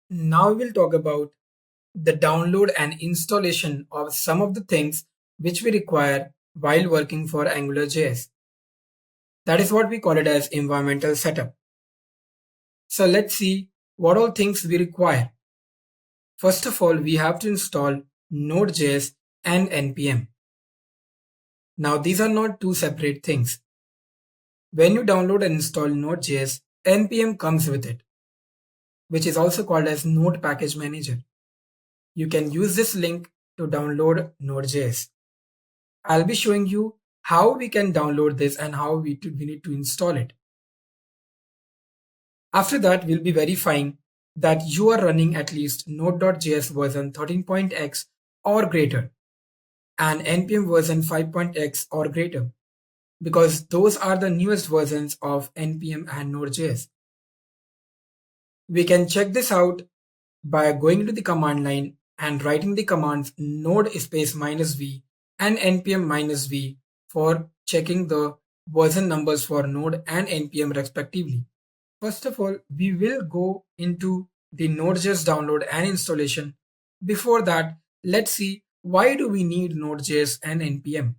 Now we'll talk about the download and installation of some of the things which we require while working for AngularJS. That is what we call it as environmental setup. So let's see what all things we require. First of all, we have to install Node.js and npm. Now these are not two separate things. When you download and install Node.js, npm comes with it, which is also called as Node Package Manager. You can use this link to download Node.js. I'll be showing you how we can download this and how we need to install it. After that, we'll be verifying that you are running at least Node.js version 13.x or greater and npm version 5.x or greater, because those are the newest versions of npm and Node.js. We can check this out by going to the command line and writing the commands node space -v and npm -v for checking the version numbers for node and npm respectively. First of all, we will go into the Node.js download and installation. Before that, let's see why do we need Node.js and npm.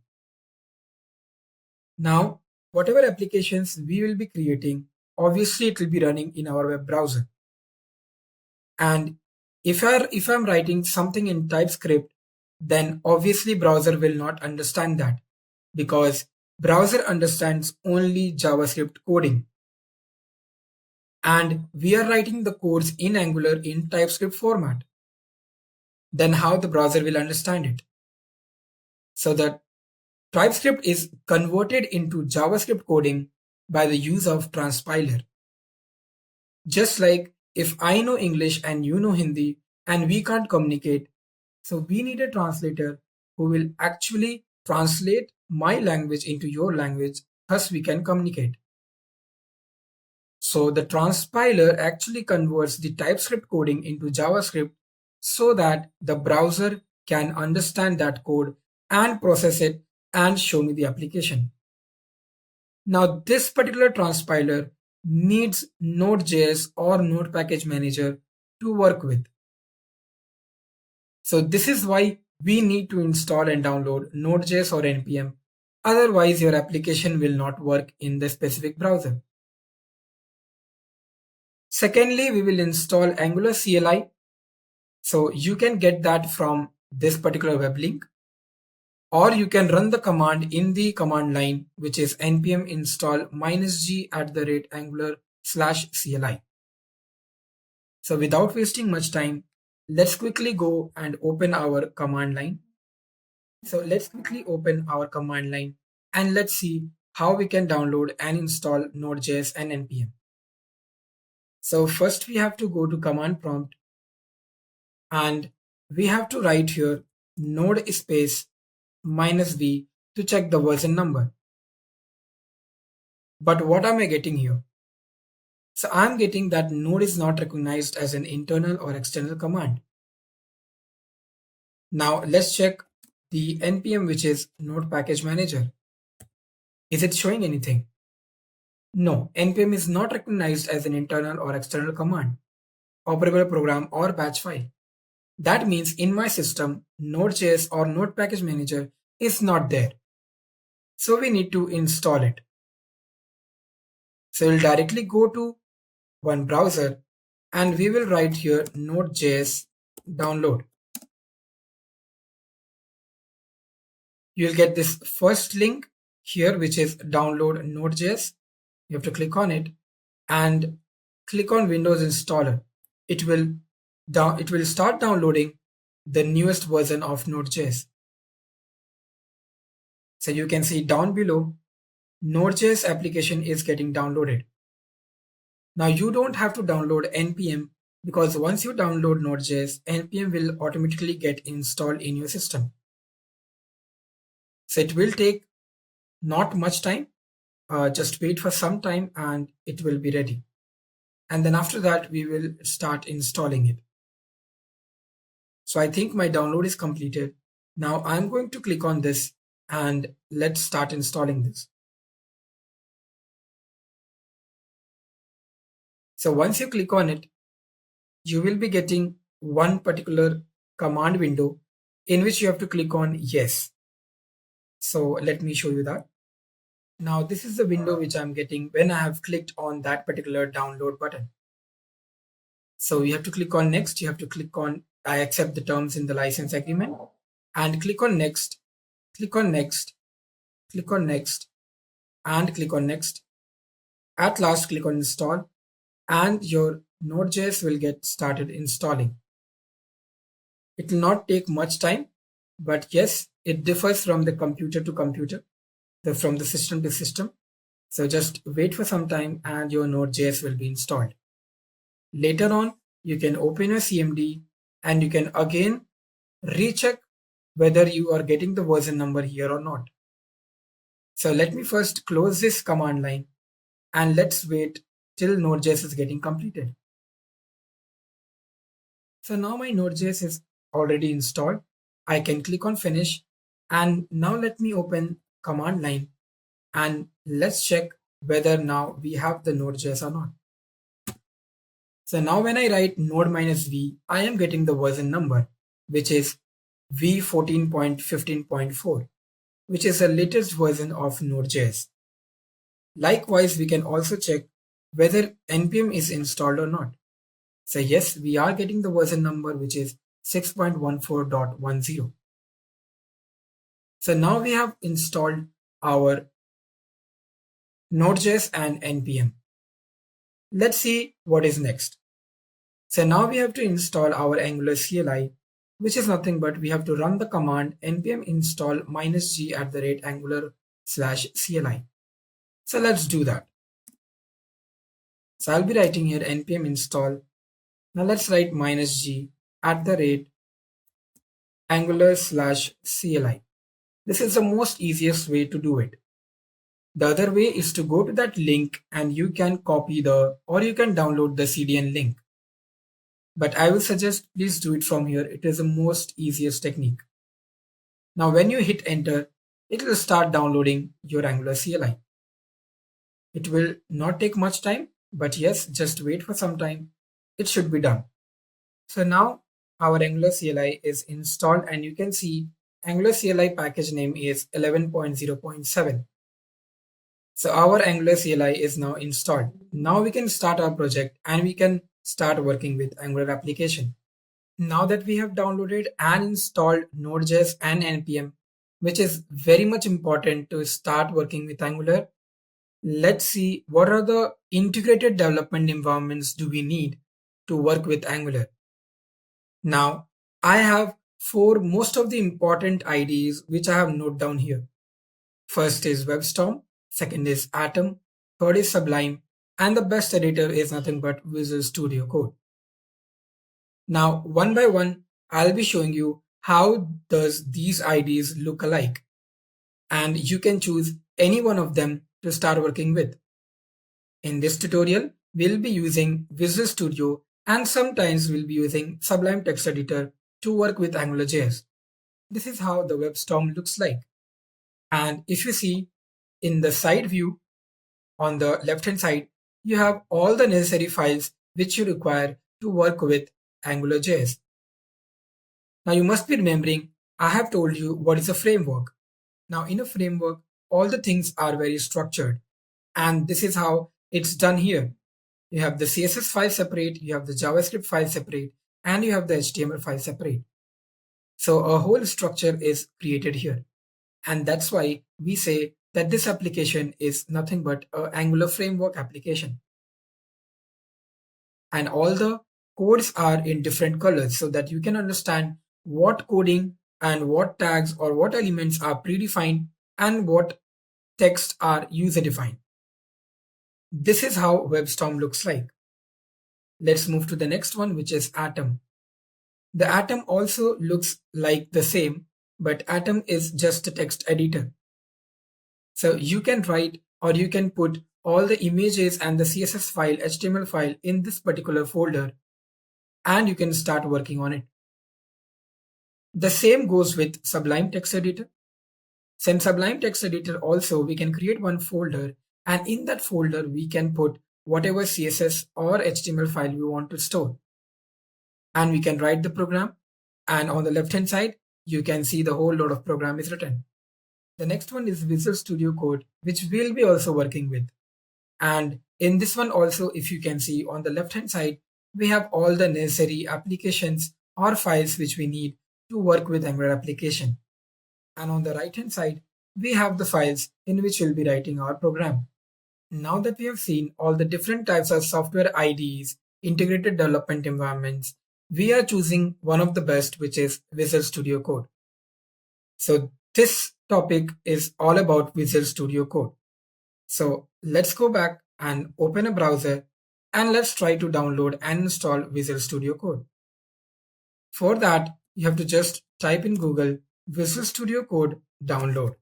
Now, whatever applications we will be creating, obviously it will be running in our web browser. And if I'm writing something in TypeScript, then obviously browser will not understand that because browser understands only JavaScript coding. And we are writing the codes in Angular in TypeScript format. Then how the browser will understand it? So that TypeScript is converted into JavaScript coding by the use of transpiler. Just like if I know English and you know Hindi and we can't communicate, so we need a translator who will actually translate my language into your language, thus we can communicate. So the transpiler actually converts the TypeScript coding into JavaScript so that the browser can understand that code and process it and show me the application. Now this particular transpiler needs Node.js or Node Package Manager to work with. So this is why we need to install and download Node.js or npm. Otherwise your application will not work in the specific browser. Secondly, we will install Angular CLI. So you can get that from this particular web link, or you can run the command in the command line, which is npm install -g @angular/CLI. So without wasting much time, let's quickly go and open our command line. So let's quickly open our command line and let's see how we can download and install Node.js and npm. So first we have to go to command prompt and we have to write here node space -v to check the version number. But what am I getting here? So I'm getting that node is not recognized as an internal or external command. Now let's check the npm, which is Node Package Manager. Is it showing anything? No, npm is not recognized as an internal or external command, operable program or batch file. That means in my system, Node.js or Node Package Manager is not there. So we need to install it. So we'll directly go to one browser and we will write here Node.js download. You'll get this first link here, which is download Node.js. You have to click on it and click on Windows Installer. It will start downloading the newest version of Node.js. So you can see down below, Node.js application is getting downloaded. Now you don't have to download npm because once you download Node.js, npm will automatically get installed in your system. So it will take not much time. Just wait for some time and it will be ready. And then after that, we will start installing it. So I think my download is completed. Now I'm going to click on this and let's start installing this. So once you click on it, you will be getting one particular command window in which you have to click on yes. So let me show you that. Now this is the window which I'm getting when I have clicked on that particular download button. So you have to click on next. You have to click on I accept the terms in the license agreement and click on next, click on next, click on next and click on next. At last click on install and your Node.js will get started installing. It will not take much time, but yes, it differs from the computer to computer, from the system to system. So just wait for some time and your Node.js will be installed. Later on, you can open your CMD and you can again recheck whether you are getting the version number here or not. So let me first close this command line and let's wait till Node.js is getting completed. So now my Node.js is already installed. I can click on finish, and now let me open command line and let's check whether now we have the Node.js or not. So now when I write node -v, I am getting the version number, which is v14.15.4, which is the latest version of Node.js. Likewise, we can also check whether npm is installed or not. So yes, we are getting the version number, which is 6.14.10. So now we have installed our Node.js and npm. Let's see what is next. So now we have to install our Angular CLI, which is nothing but we have to run the command npm install -g @angular/CLI. So let's do that. So I'll be writing here npm install. Now let's write -g @angular/CLI. This is the most easiest way to do it. The other way is to go to that link and you can copy or you can download the CDN link. But I will suggest please do it from here. It is the most easiest technique. Now when you hit enter, it will start downloading your Angular CLI. It will not take much time, but yes, just wait for some time. It should be done. So now our Angular CLI is installed and you can see Angular CLI package name is 11.0.7. So our Angular CLI is now installed. Now we can start our project and we can start working with Angular application. Now that we have downloaded and installed Node.js and npm, which is very much important to start working with Angular, let's see what are the integrated development environments do we need to work with Angular. Now, I have four most of the important IDEs which I have noted down here. First is WebStorm, second is Atom, third is Sublime, and the best editor is nothing but Visual Studio Code. Now, one by one, I'll be showing you how does these IDEs look alike. And you can choose any one of them to start working with. In this tutorial, we'll be using Visual Studio and sometimes we'll be using Sublime Text Editor to work with AngularJS. This is how the WebStorm looks like. And if you see in the side view on the left hand side, you have all the necessary files which you require to work with AngularJS. Now you must be remembering, I have told you what is a framework. Now in a framework, all the things are very structured. And this is how it's done here. You have the CSS file separate, you have the JavaScript file separate, and you have the HTML file separate. So a whole structure is created here. And that's why we say that this application is nothing but an Angular framework application. And all the codes are in different colors so that you can understand what coding and what tags or what elements are predefined and what text are user defined. This is how WebStorm looks like. Let's move to the next one, which is Atom. The Atom also looks like the same, but Atom is just a text editor. So you can write or you can put all the images and the CSS file, HTML file in this particular folder, and you can start working on it. The same goes with Sublime Text Editor. In Sublime Text Editor also, we can create one folder, and in that folder, we can put whatever CSS or HTML file we want to store. And we can write the program, and on the left hand side, you can see the whole load of program is written. The next one is Visual Studio Code, which we'll be also working with. And in this one also, if you can see on the left hand side, we have all the necessary applications or files which we need to work with Angular application. And on the right hand side, we have the files in which we'll be writing our program. Now that we have seen all the different types of software IDEs, integrated development environments, we are choosing one of the best, which is Visual Studio Code. So this topic is all about Visual Studio Code. So let's go back and open a browser and let's try to download and install Visual Studio Code. For that, you have to just type in Google Visual Studio Code download.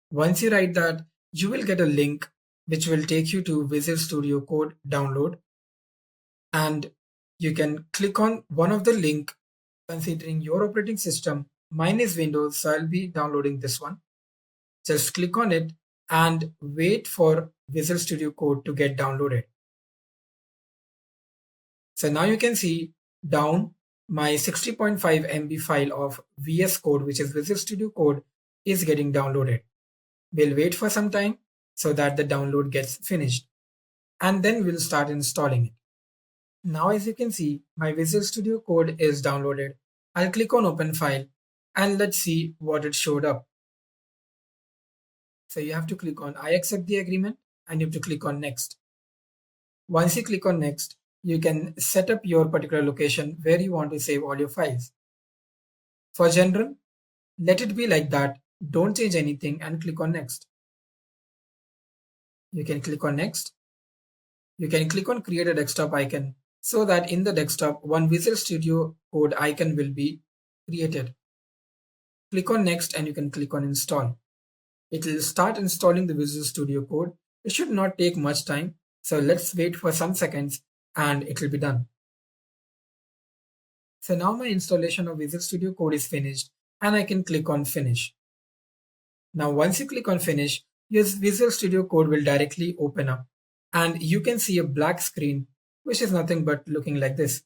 Once you write that, you will get a link which will take you to Visual Studio Code download. And you can click on one of the link considering your operating system. Mine is Windows, so I'll be downloading this one. Just click on it and wait for Visual Studio Code to get downloaded. So now you can see down my 60.5 MB file of VS Code, which is Visual Studio Code, is getting downloaded. We'll wait for some time so that the download gets finished, and then we'll start installing it. Now as you can see, my Visual Studio Code is downloaded. I'll click on Open File and let's see what it showed up. So you have to click on I accept the agreement and you have to click on Next. Once you click on Next, you can set up your particular location where you want to save all your files. For general, let it be like that. Don't change anything and click on Next. You can click on Next. You can click on Create a Desktop icon so that in the desktop, one Visual Studio Code icon will be created. Click on Next and you can click on Install. It will start installing the Visual Studio Code. It should not take much time. So let's wait for some seconds and it will be done. So now my installation of Visual Studio Code is finished and I can click on Finish. Now once you click on Finish, your Visual Studio Code will directly open up and you can see a black screen, which is nothing but looking like this.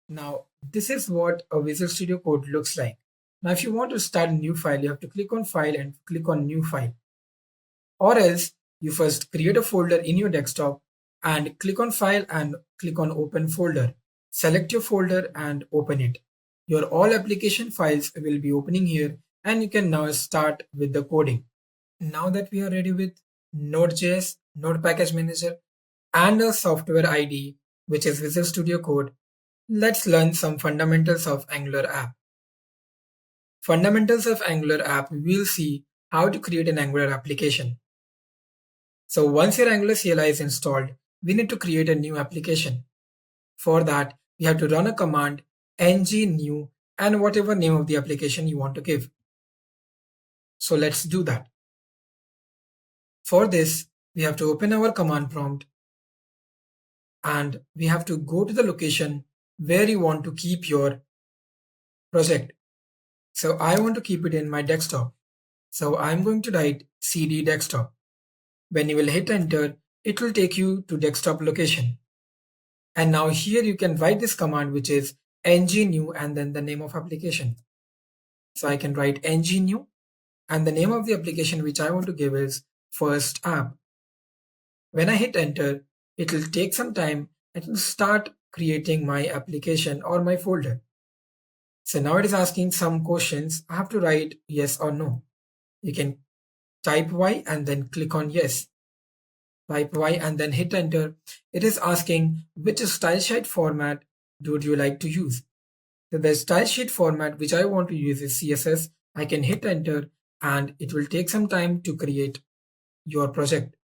Now this is what a Visual Studio Code looks like. Now if you want to start a new file, you have to click on File and click on New File. Or else you first create a folder in your desktop and click on File and click on Open Folder. Select your folder and open it. Your all application files will be opening here and you can now start with the coding. Now that we are ready with Node.js, Node Package Manager, and a software IDE, which is Visual Studio Code, let's learn some fundamentals of Angular app. Fundamentals of Angular app, we'll see how to create an Angular application. So once your Angular CLI is installed, we need to create a new application. For that, we have to run a command ng new and whatever name of the application you want to give. So let's do that. For this, we have to open our command prompt and we have to go to the location where you want to keep your project. So I want to keep it in my desktop. So I'm going to write cd desktop. When you will hit enter, it will take you to desktop location. And now here you can write this command, which is ng new and then the name of application. So I can write ng new and the name of the application which I want to give is first app. When I hit enter, it will take some time and it will start creating my application or my folder. So now it is asking some questions. I have to write yes or no. You can type Y and then click on yes. Type Y and then hit enter. It is asking which style sheet format would you like to use. So the style sheet format which I want to use is CSS. I can hit enter and it will take some time to create your project.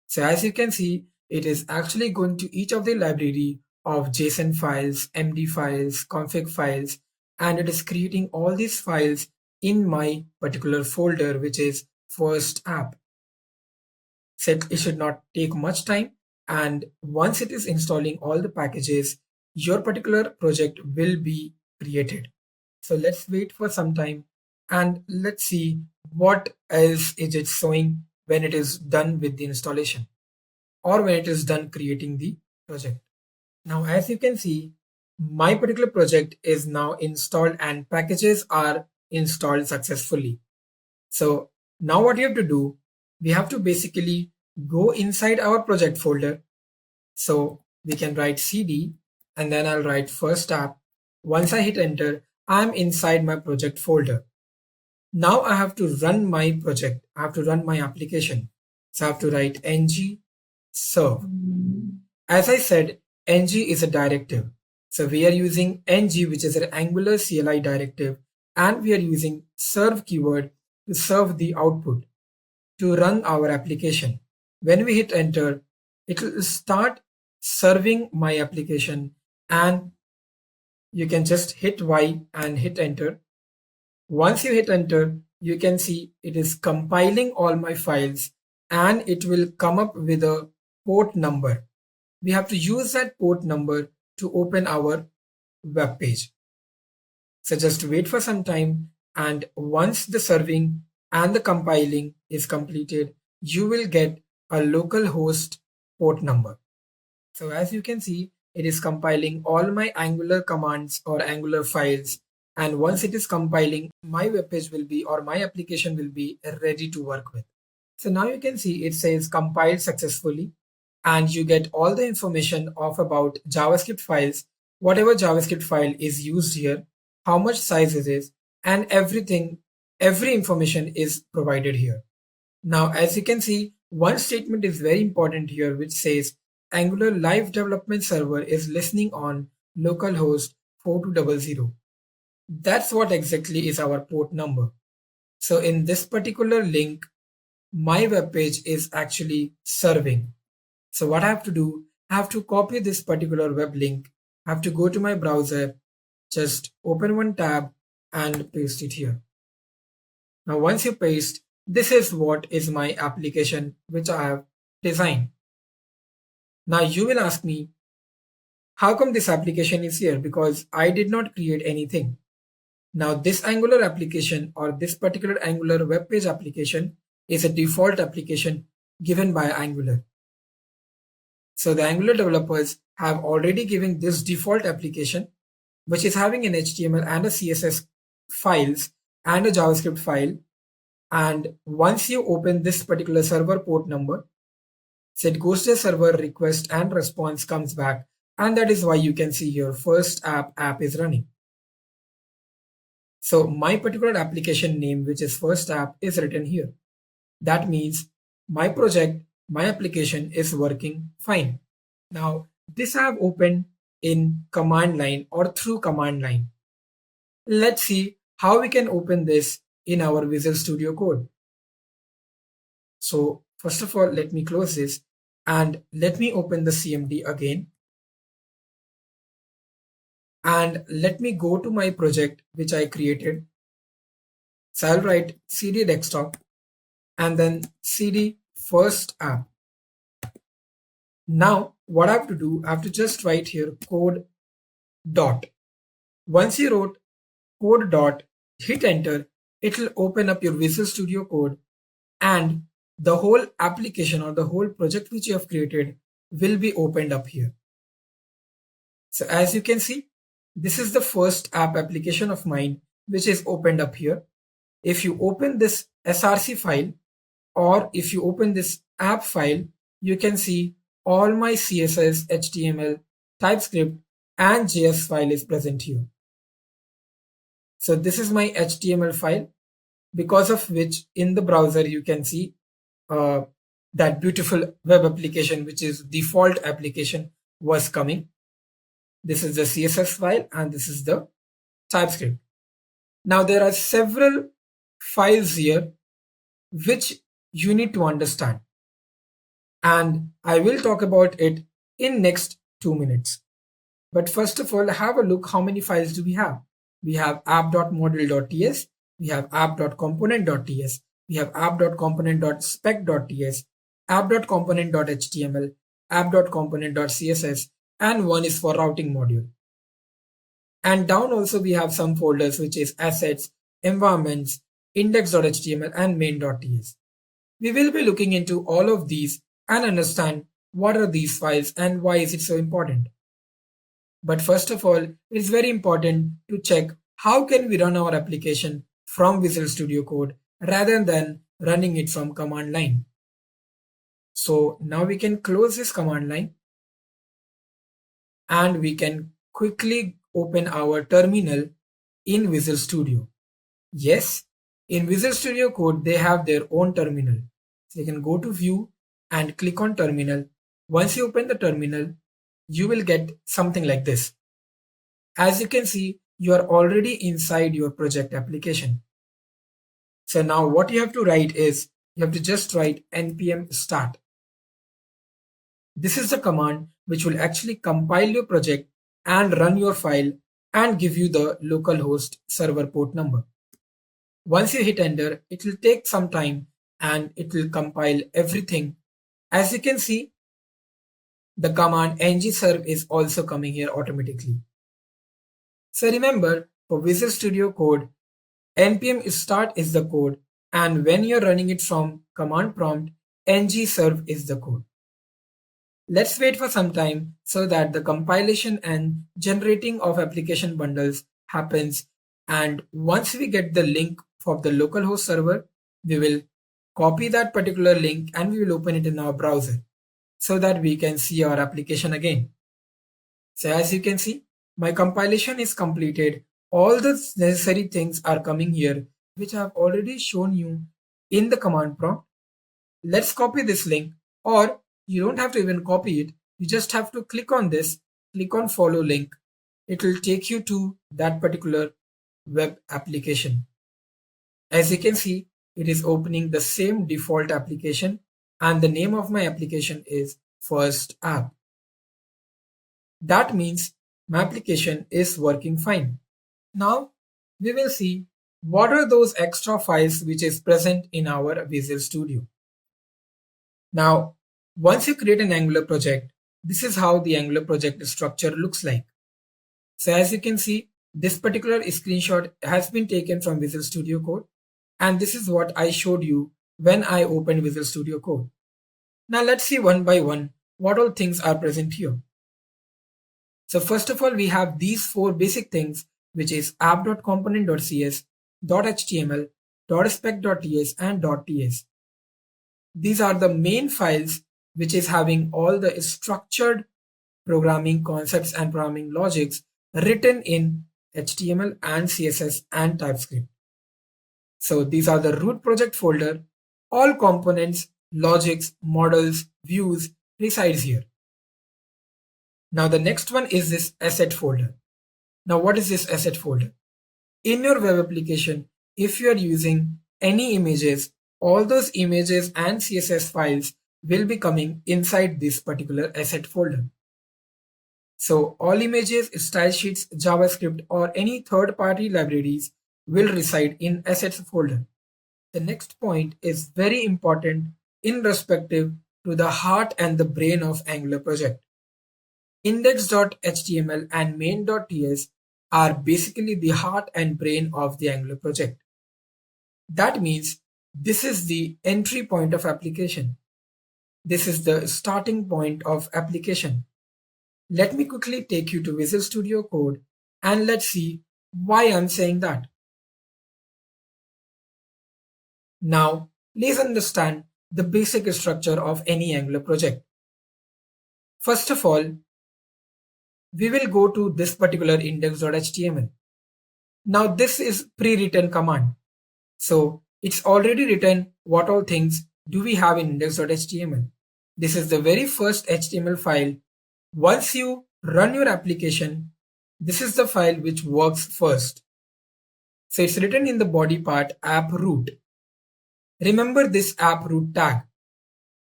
So as you can see, it is actually going to each of the library of JSON files, MD files, config files, and it is creating all these files in my particular folder, which is first app. So it should not take much time. And once it is installing all the packages, your particular project will be created. So let's wait for some time and let's see what else is it showing when it is done with the installation or when it is done creating the project. Now, as you can see, my particular project is now installed and packages are installed successfully. So now what you have to do, we have to basically go inside our project folder. So we can write cd and then I'll write first app. Once I hit enter, I'm inside my project folder. Now I have to run my project. I have to run my application. So I have to write ng serve. As I said, ng is a directive. So we are using ng, which is an Angular CLI directive, and we are using serve keyword to serve the output to run our application. When we hit enter, it will start serving my application and you can just hit Y and hit enter. Once you hit enter, you can see it is compiling all my files and it will come up with a port number. we have to use that port number to open our web page. So just wait for some time, and once the serving and the compiling is completed, you will get a localhost port number. So as you can see, it is compiling all my Angular commands or Angular files. And once it is compiling, my web page will be, or my application will be ready to work with. So now you can see it says compiled successfully, and you get all the information of about JavaScript files, whatever JavaScript file is used here, how much size it is, and everything, every information is provided here. Now, as you can see, one statement is very important here, which says Angular Live Development Server is listening on localhost 4200. That's what exactly is our port number. So in this particular link, my web page is actually serving. So what I have to do, I have to copy this particular web link. I have to go to my browser, just open one tab and paste it here. Now, once you paste, this is what is my application which I have designed. Now you will ask me, how come this application is here? Because I did not create anything. Now this Angular application or this particular Angular web page application is a default application given by Angular. So the Angular developers have already given this default application, which is having an HTML and a CSS files and a JavaScript file. And once you open this particular server port number, so it goes to the server, request and response comes back. And that is why you can see your first app is running. So my particular application name, which is first app, is written here. That means my project, my application is working fine. Now this I have opened in command line or through command line. Let's see how we can open this in our Visual Studio Code. So first of all, let me close this and let me open the CMD again. And let me go to my project which I created. So I'll write cd desktop and then cd first app. Now what I have to do, I have to just write here code dot. Once you wrote code dot, hit enter, it will open up your Visual Studio Code, and the whole application or the whole project which you have created will be opened up here. So as you can see, this is the first app application of mine which is opened up here. If you open this src file or if you open this app file, you can see all my CSS, HTML, TypeScript and JS file is present here. So this is my HTML file, because of which in the browser you can see that beautiful web application which is default application was coming. This is the CSS file and this is the TypeScript. Now there are several files here which you need to understand, and I will talk about it in next 2 minutes. But first of all, have a look how many files do we have. We have app.module.ts, we have app.component.ts, we have app.component.spec.ts, app.component.html, app.component.css, and one is for routing module. And down also we have some folders which is assets, environments, index.html and main.ts. We will be looking into all of these and understand what are these files and why is it so important. But first of all, it's very important to check how can we run our application from Visual Studio Code rather than running it from command line. So now we can close this command line and we can quickly open our terminal in Visual Studio. Yes, in Visual Studio Code, they have their own terminal. So you can go to view and click on terminal. Once you open the terminal, you will get something like this. As you can see, you are already inside your project application. So now what you have to write is, you have to just write npm start. This is the command which will actually compile your project and run your file and give you the localhost server port number. Once you hit enter, it will take some time and it will compile everything. As you can see, the command ngserve is also coming here automatically. So remember, for Visual Studio Code, npm start is the code, and when you're running it from command prompt, ngserve is the code. Let's wait for some time so that the compilation and generating of application bundles happens, and once we get the link for the localhost server, we will copy that particular link and we will open it in our browser so that we can see our application again. So as you can see, my compilation is completed. All the necessary things are coming here, which I have already shown you in the command prompt. Let's copy this link, or you don't have to even copy it. You just have to click on this, click on follow link. It will take you to that particular web application. As you can see, it is opening the same default application, and the name of my application is First App. That means my application is working fine. Now we will see what are those extra files which is present in our Visual Studio. Now, once you create an Angular project, this is how the Angular project structure looks like. So as you can see, this particular screenshot has been taken from Visual Studio Code, and this is what I showed you when I opened Visual Studio Code. Now let's see one by one what all things are present here. So first of all, we have these four basic things, which is app.component.cs, .html, .spec.ts, and .ts. These are the main files which is having all the structured programming concepts and programming logics written in HTML and CSS and TypeScript. So these are the root project folder. All components, logics, models, views resides here. Now the next one is this asset folder. Now what is this asset folder? In your web application, if you are using any images, all those images and CSS files will be coming inside this particular asset folder. So all images, style sheets, JavaScript, or any third-party libraries will reside in assets folder. The next point is very important in respective to the heart and the brain of Angular project. Index.html and main.ts are basically the heart and brain of the Angular project. That means this is the entry point of application. This is the starting point of application. Let me quickly take you to Visual Studio Code and let's see why I'm saying that. Now, please understand the basic structure of any Angular project. First of all, we will go to this particular index.html. Now this is pre-written command. So it's already written what all things do we have in index.html. This is the very first HTML file. Once you run your application, this is the file which works first. So it's written in the body part app root. Remember this app root tag.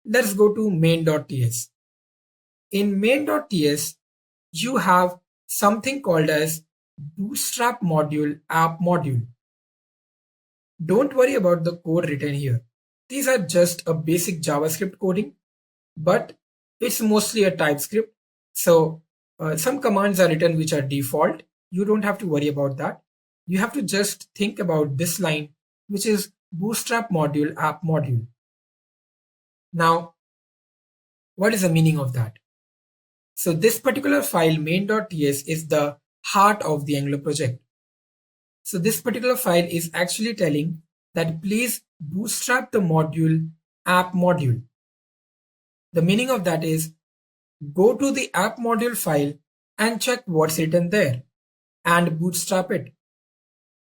Let's go to main.ts. In main.ts, you have something called as bootstrap module app module. Don't worry about the code written here. These are just a basic JavaScript coding, but it's mostly a TypeScript. So some commands are written which are default. You don't have to worry about that. You have to just think about this line, which is bootstrap module app module. Now, what is the meaning of that? So this particular file main.ts is the heart of the Angular project. So this particular file is actually telling that please bootstrap the module app module. The meaning of that is go to the app module file and check what's written there and bootstrap it.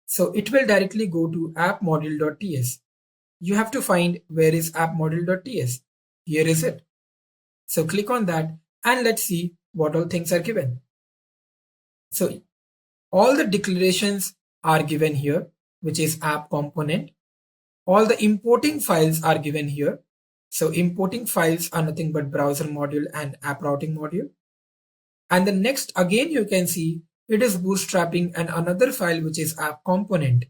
So it will directly go to app module.ts. You have to find where is app module.ts. Here is it. So click on that and let's see what all things are given. So all the declarations are given here, which is app component. All the importing files are given here. So importing files are nothing but browser module and app routing module. And the next, again, you can see it is bootstrapping and another file which is app component.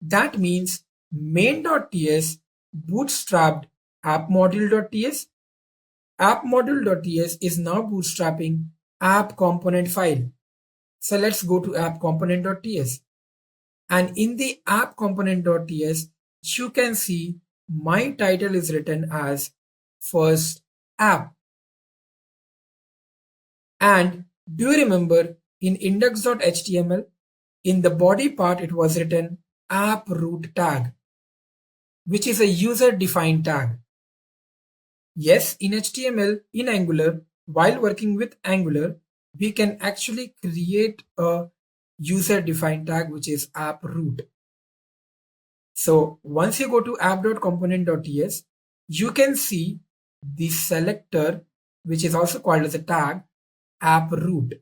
That means main.ts bootstrapped app module.ts app module.ts is now bootstrapping app component file. So let's go to app component.ts. And in the app component.ts, you can see my title is written as first app. And do you remember in index.html, in the body part, it was written app root tag, which is a user defined tag. Yes, in HTML, in Angular, while working with Angular, we can actually create a user defined tag, which is app root. So once you go to app.component.ts, you can see the selector, which is also called as a tag, app root.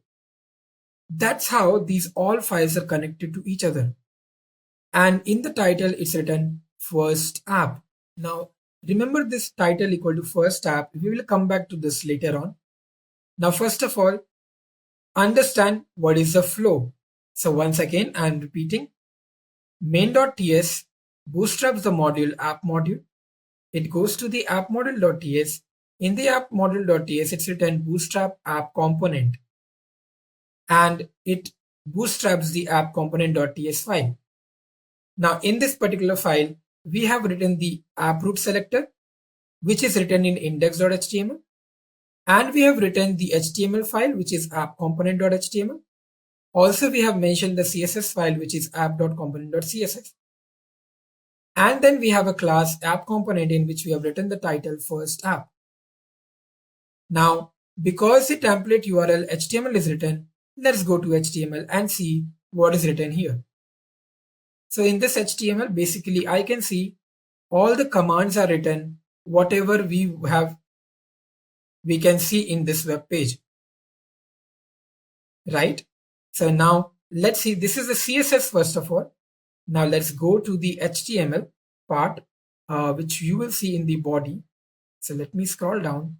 That's how these all files are connected to each other. And in the title, it's written first app. Now, remember this title equal to first app. We will come back to this later on. Now, first of all, understand what is the flow. So once again, I'm repeating. Main.ts bootstraps the module app module. It goes to the app module.ts. In the app module.ts, it's written bootstrap app component. And it bootstraps the app component.ts file. Now, in this particular file, we have written the app root selector, which is written in index.html. And we have written the HTML file, which is app component.html. Also, we have mentioned the CSS file, which is app.component.css. And then we have a class app component in which we have written the title first app. Now, because the template URL HTML is written, let's go to HTML and see what is written here. So in this HTML, basically I can see all the commands are written, whatever we can see in this web page, right? So now let's see, this is the CSS first of all. Now let's go to the HTML part, which you will see in the body. So let me scroll down.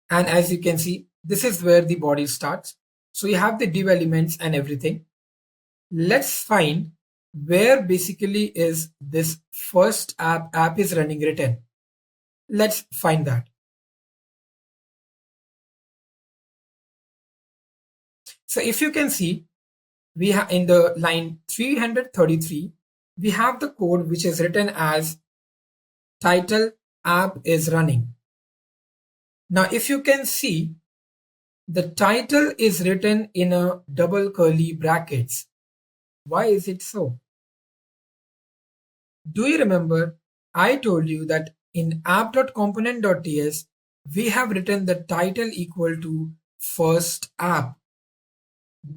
And as you can see, this is where the body starts. So you have the div elements and everything. Let's find where basically is this first app is running written. Let's find that. So if you can see, we have in the line 333, we have the code which is written as title app is running. Now, if you can see, the title is written in a double curly brackets. Why is it so? Do you remember I told you that in app.component.ts, we have written the title equal to first app.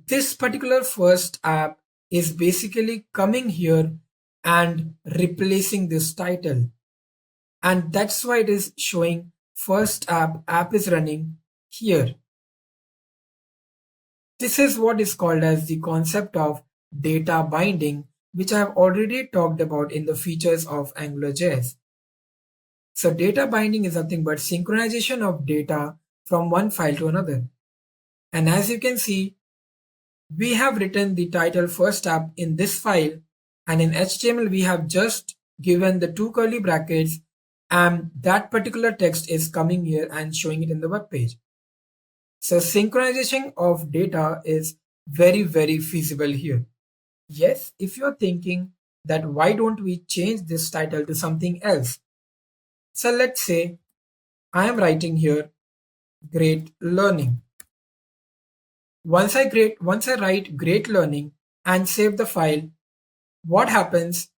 This particular first app is basically coming here and replacing this title. And that's why it is showing first app is running here. This is what is called as the concept of data binding, which I have already talked about in the features of AngularJS. So data binding is nothing but synchronization of data from one file to another. And as you can see, we have written the title first app in this file, and in HTML we have just given the two curly brackets, and that particular text is coming here and showing it in the web page. So synchronization of data is very, very feasible here. Yes, if you're thinking that why don't we change this title to something else? So let's say I am writing here great learning. Once I write great learning and save the file, what happens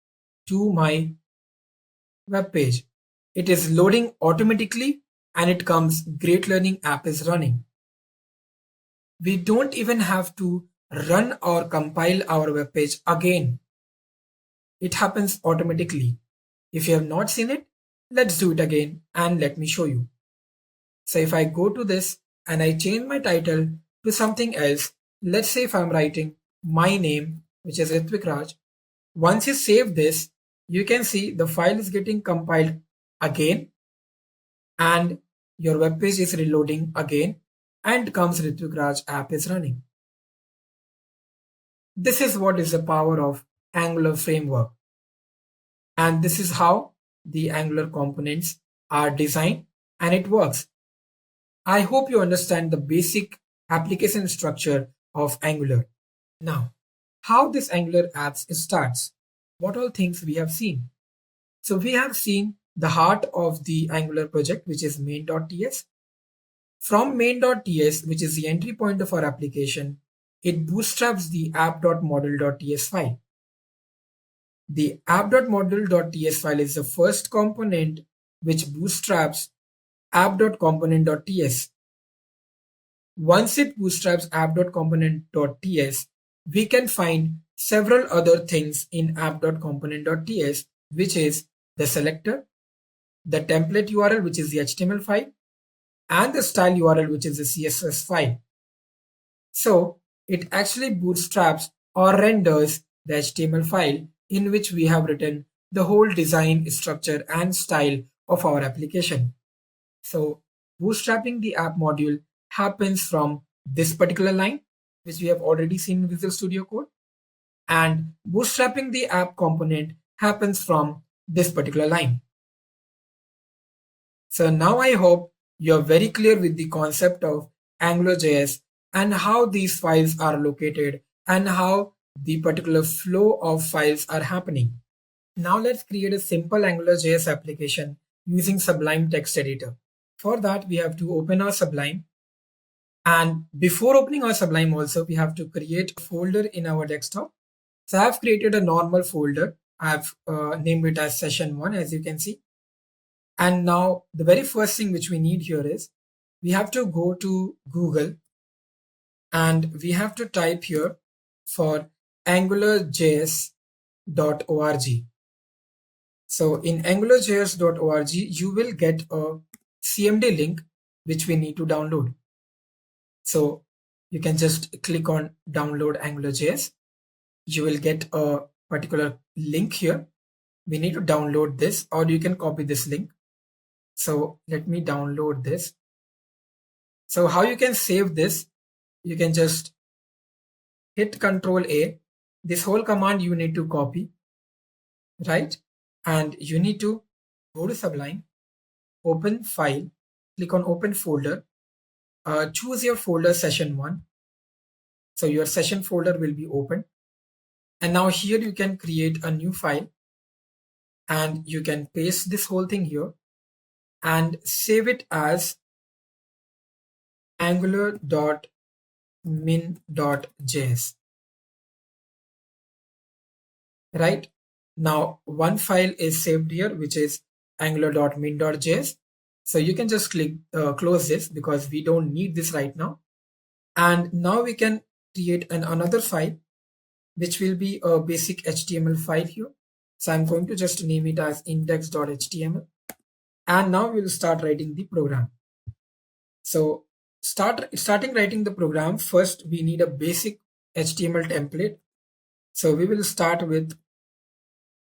to my web page? It is loading automatically and it comes great learning app is running. We don't even have to run or compile our web page again. It happens automatically. If you have not seen it, let's do it again and let me show you. So if I go to this and I change my title to something else, let's say if I'm writing my name, which is Ritvik Raj, once you save this, you can see the file is getting compiled again and your web page is reloading again and comes Ritvik Raj app is running. This is what is the power of Angular framework. And this is how the Angular components are designed and it works. I hope you understand the basic application structure of Angular. Now, how this Angular apps starts? What all things we have seen? So we have seen the heart of the Angular project, which is main.ts. From main.ts, which is the entry point of our application, it bootstraps the app.model.ts file. The app.model.ts file is the first component which bootstraps app.component.ts. Once it bootstraps app.component.ts, we can find several other things in app.component.ts, which is the selector, the template URL, which is the HTML file, and the style URL, which is the CSS file. So it actually bootstraps or renders the HTML file in which we have written the whole design, structure, and style of our application. So bootstrapping the app module happens from this particular line, which we have already seen in Visual Studio Code, and bootstrapping the app component happens from this particular line. So now I hope you're very clear with the concept of AngularJS and how these files are located and how the particular flow of files are happening. Now let's create a simple AngularJS application using Sublime Text Editor. For that, we have to open our Sublime. And before opening our Sublime also, we have to create a folder in our desktop. So I have created a normal folder. I have named it as session1, as you can see. And now the very first thing which we need here is we have to go to Google and we have to type here for AngularJS.org. So in AngularJS.org, you will get a CMD link which we need to download. So you can just click on download AngularJS. You will get a particular link here. We need to download this, or you can copy this link. So let me download this. So how you can save this, you can just hit Control A. This whole command you need to copy, right? And you need to go to Sublime, open file, click on open folder, choose your folder session1. So your session folder will be open. And now here you can create a new file and you can paste this whole thing here and save it as angular.min.js. Right? Now one file is saved here, which is angular.min.js. So you can just click close this because we don't need this right now. And now we can create another file, which will be a basic HTML file here. So I'm going to just name it as index.html. And now we'll start writing the program. So starting writing the program, first we need a basic HTML template. So we will start with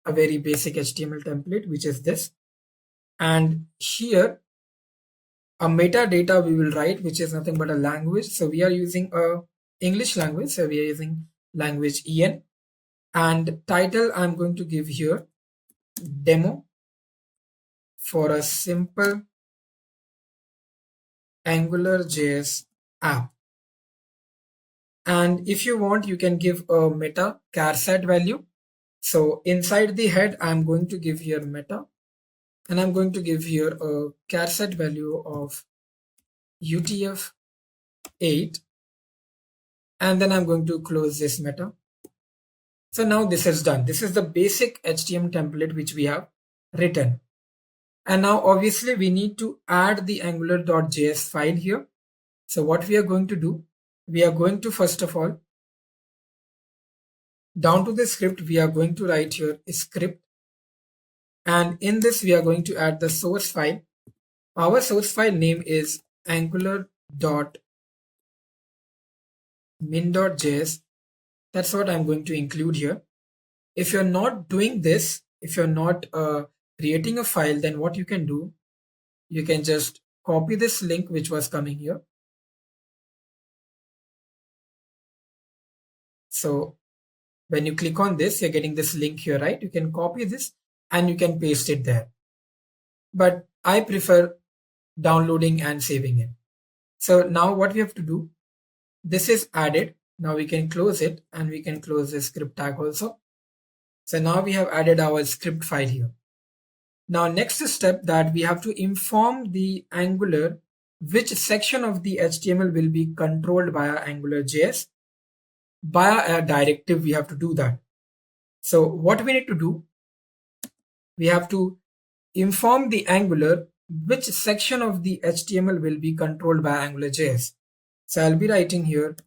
a very basic HTML template, which is this. And here a metadata we will write, which is nothing but a language. So we are using a English language. So we are using language EN. And title I'm going to give here demo for a simple AngularJS app. And if you want, you can give a meta char set value. So inside the head, I'm going to give here meta, and I'm going to give here a char set value of UTF-8, and then I'm going to close this meta. So now this is done. This is the basic HTML template which we have written. And now obviously we need to add the angular.js file here. So what we are going to do, we are going to first of all, down to the script, we are going to write here a script. And in this, we are going to add the source file. Our source file name is angular.min.js. That's what I'm going to include here. If you're not doing this, if you're not creating a file, then what you can do, you can just copy this link which was coming here. So when you click on this, you're getting this link here, right? You can copy this and you can paste it there. But I prefer downloading and saving it. So now what we have to do, this is added. Now we can close it and we can close the script tag also. So now we have added our script file here. Now next step that we have to inform the Angular which section of the HTML will be controlled by AngularJS. Via a directive we have to do that. So what we need to do, we have to inform the Angular which section of the HTML will be controlled by AngularJS. So I'll be writing here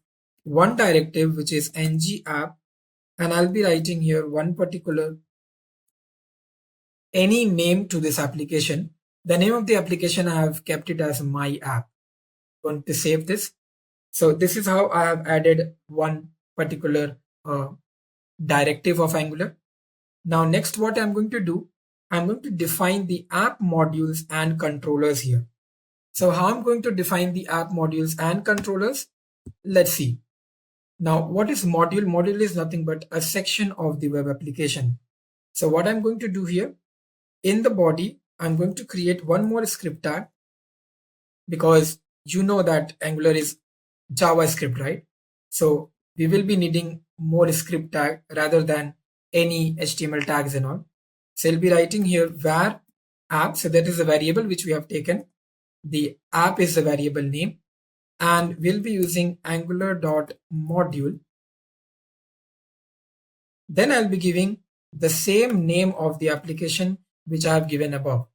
one directive which is ng app, and I'll be writing here one particular any name to this application. The name of the application I have kept it as my app. I'm going to save this. So this is how I have added one particular directive of Angular. Now next what I'm going to do, I'm going to define the app modules and controllers here. So how I'm going to define the app modules and controllers? Let's see. Now what is module? Module is nothing but a section of the web application. So what I'm going to do here, in the body, I'm going to create one more script tag, because you know that Angular is JavaScript, right? So we will be needing more script tag rather than any HTML tags and all. So I'll be writing here var app. So that is a variable which we have taken. The app is the variable name, and we'll be using angular.module. Then I'll be giving the same name of the application which I have given above.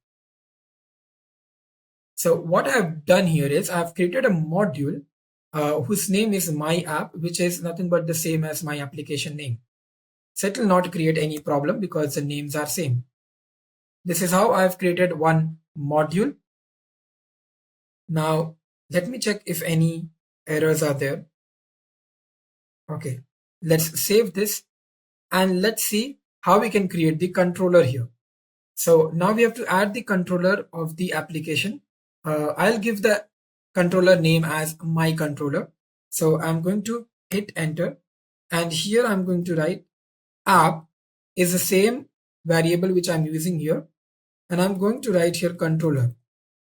So what I've done here is I've created a module whose name is my app, which is nothing but the same as my application name. So it will not create any problem because the names are same. This is how I've created one module. Now let me check if any errors are there. Okay, let's save this and let's see how we can create the controller here. So now we have to add the controller of the application. I'll give the controller name as my controller. So I'm going to hit enter, and here I'm going to write app is the same variable which I'm using here, and I'm going to write here controller.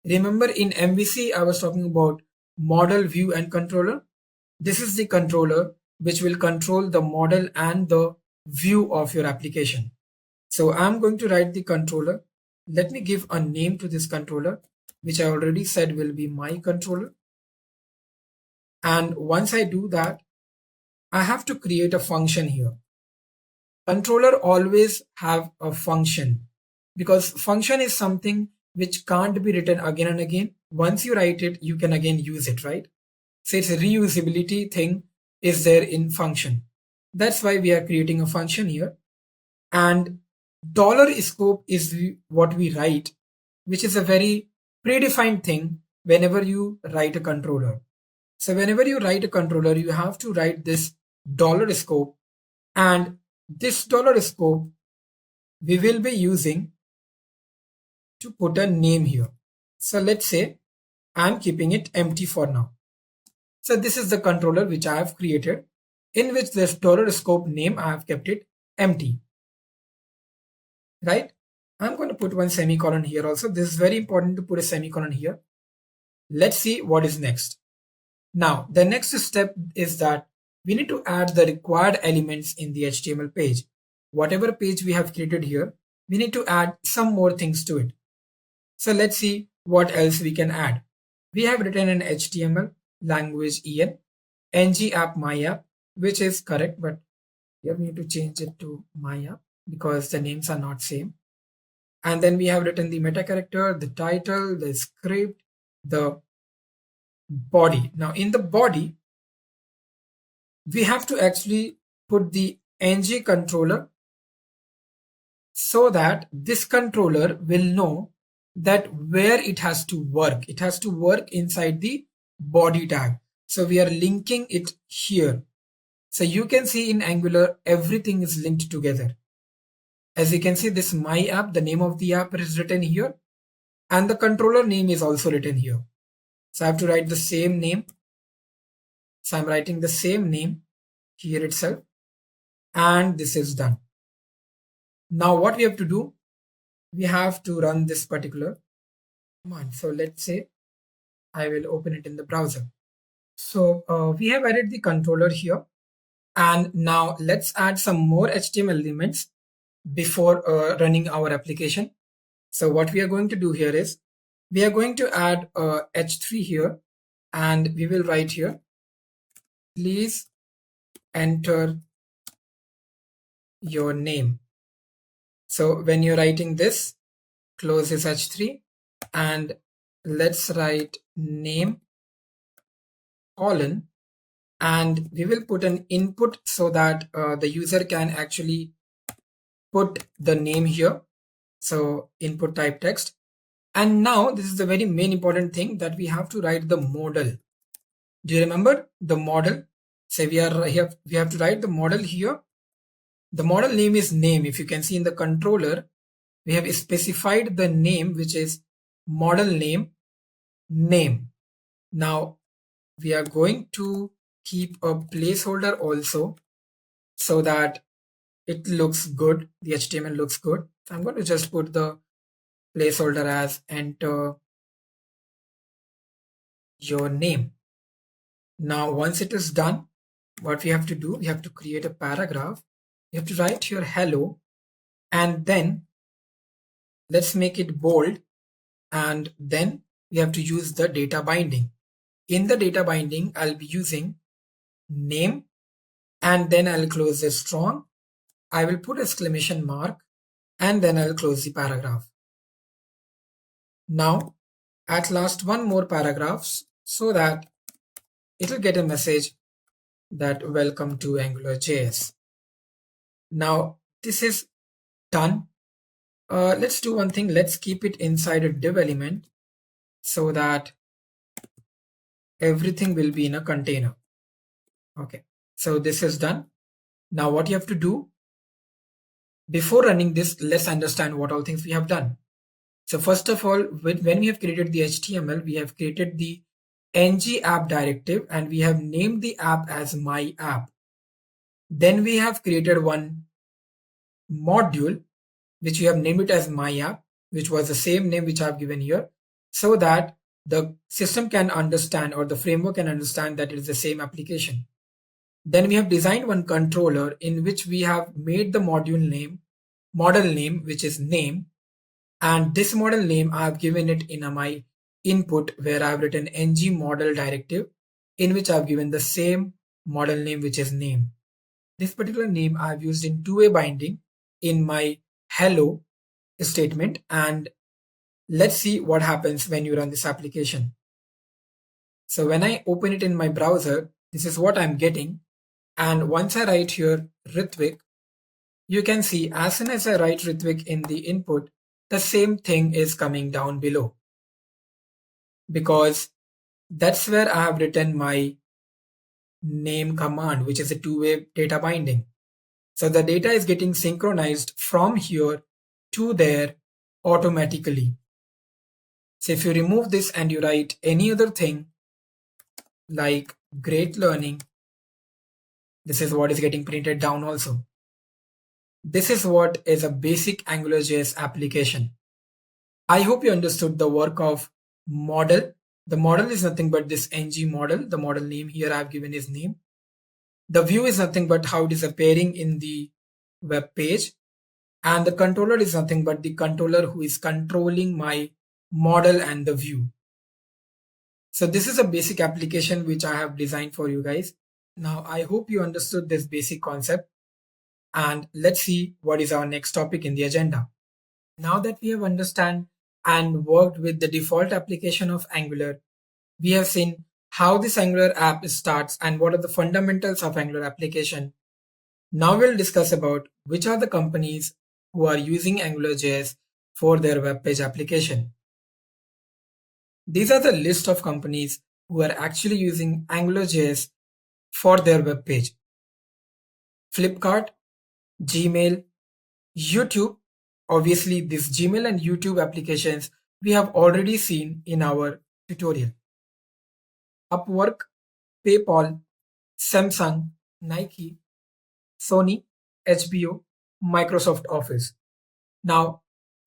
Remember in MVC I was talking about model, view and controller. This is the controller which will control the model and the view of your application. So I'm going to write the controller. Let me give a name to this controller, which I already said will be my controller. And once I do that, I have to create a function here. Controller always have a function, because function is something which can't be written again and again. Once you write it, you can again use it, right? So it's a reusability thing is there in function. That's why we are creating a function here. And $scope is what we write, which is a very predefined thing whenever you write a controller. So whenever you write a controller, you have to write this $scope, and this $scope we will be using to put a name here. So let's say I'm keeping it empty for now. So this is the controller which I have created, in which this $scope name I have kept it empty. Right? I'm going to put one semicolon here also. This is very important to put a semicolon here. Let's see what is next. Now, the next step is that we need to add the required elements in the HTML page. Whatever page we have created here, we need to add some more things to it. So let's see what else we can add. We have written an HTML language en, ng app my app, which is correct, but here we need to change it to my app because the names are not same. And then we have written the meta character, the title, the script, the body. Now in the body, we have to actually put the ng controller so that this controller will know that where it has to work. It has to work inside the body tag. So we are linking it here. So you can see in Angular, everything is linked together. As you can see, this my app, the name of the app is written here, and the controller name is also written here. So I have to write the same name. So I'm writing the same name here itself, and this is done. Now what we have to do, we have to run this particular command. So let's say I will open it in the browser. So we have added the controller here. And now let's add some more HTML elements before running our application. So what we are going to do here is we are going to add h3 here, and we will write here, please enter your name. So when you're writing this, close this h3 and let's write name colon, and we will put an input so that the user can actually put the name here. So input type text. And now this is the very main important thing, that we have to write the model. Do you remember the model? Say we have to write the model here. The model name is name. If you can see in the controller, we have specified the name, which is model name name. Now we are going to keep a placeholder also so that it looks good. The HTML looks good. So I'm going to just put the placeholder as enter your name. Now, once it is done, what we have to do, we have to create a paragraph. You have to write here hello, and then let's make it bold. And then we have to use the data binding. In the data binding, I'll be using name, and then I'll close the strong. I will put exclamation mark, and then I'll close the paragraph. Now, at last, one more paragraph so that it'll get a message that welcome to AngularJS. Now, this is done. Let's do one thing. Let's keep it inside a div element so that everything will be in a container. Okay, so this is done. Now what you have to do before running this, let's understand what all things we have done. So first of all, when we have created the HTML, we have created the ng app directive and we have named the app as my app. Then we have created one module which we have named it as my app, which was the same name which I have given here, so that the system can understand, or the framework can understand, that it is the same application. Then we have designed one controller in which we have made the model name, which is name, and this model name I have given it in my input where I have written ng model directive, in which I have given the same model name, which is name. This particular name I have used in two-way binding in my hello statement, and let's see what happens when you run this application. So when I open it in my browser, this is what I'm getting. And once I write here Ritvik, you can see as soon as I write Ritvik in the input, the same thing is coming down below, because that's where I have written my name command, which is a two-way data binding. So the data is getting synchronized from here to there automatically. So if you remove this and you write any other thing like great learning, this is what is getting printed down also. This is what is a basic AngularJS application. I hope you understood the work of model. The model is nothing but this ng model. The model name here I have given is name. The view is nothing but how it is appearing in the web page. And the controller is nothing but the controller who is controlling my model and the view. So this is a basic application which I have designed for you guys. Now I hope you understood this basic concept, and let's see what is our next topic in the agenda. Now that we have understand and worked with the default application of Angular, we have seen how this Angular app starts and what are the fundamentals of Angular application. Now we'll discuss about which are the companies who are using AngularJS for their web page application. These are the list of companies who are actually using AngularJS for their web page. Flipkart, Gmail, YouTube. Obviously, these Gmail and YouTube applications we have already seen in our tutorial. Upwork, PayPal, Samsung, Nike, Sony, HBO, Microsoft Office. Now,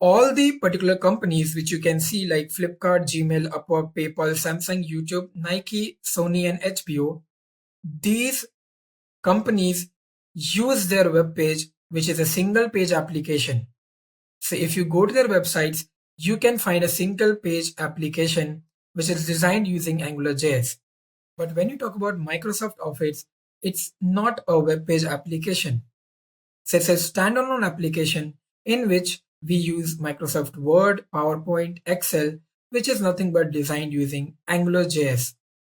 all the particular companies which you can see like Flipkart, Gmail, Upwork, PayPal, Samsung, YouTube, Nike, Sony, and HBO, these companies use their web page, which is a single page application. So if you go to their websites, you can find a single page application which is designed using AngularJS. But when you talk about Microsoft Office, it's not a web page application. So it's a standalone application in which we use Microsoft Word, PowerPoint, Excel, which is nothing but designed using AngularJS.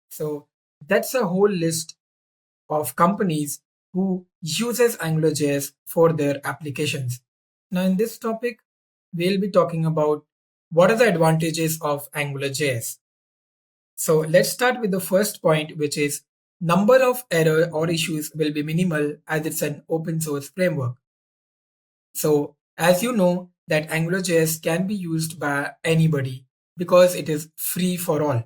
So that's a whole list of companies who uses AngularJS for their applications. Now in this topic, we'll be talking about what are the advantages of AngularJS. So let's start with the first point, which is number of error or issues will be minimal as it's an open source framework. So as you know that AngularJS can be used by anybody because it is free for all.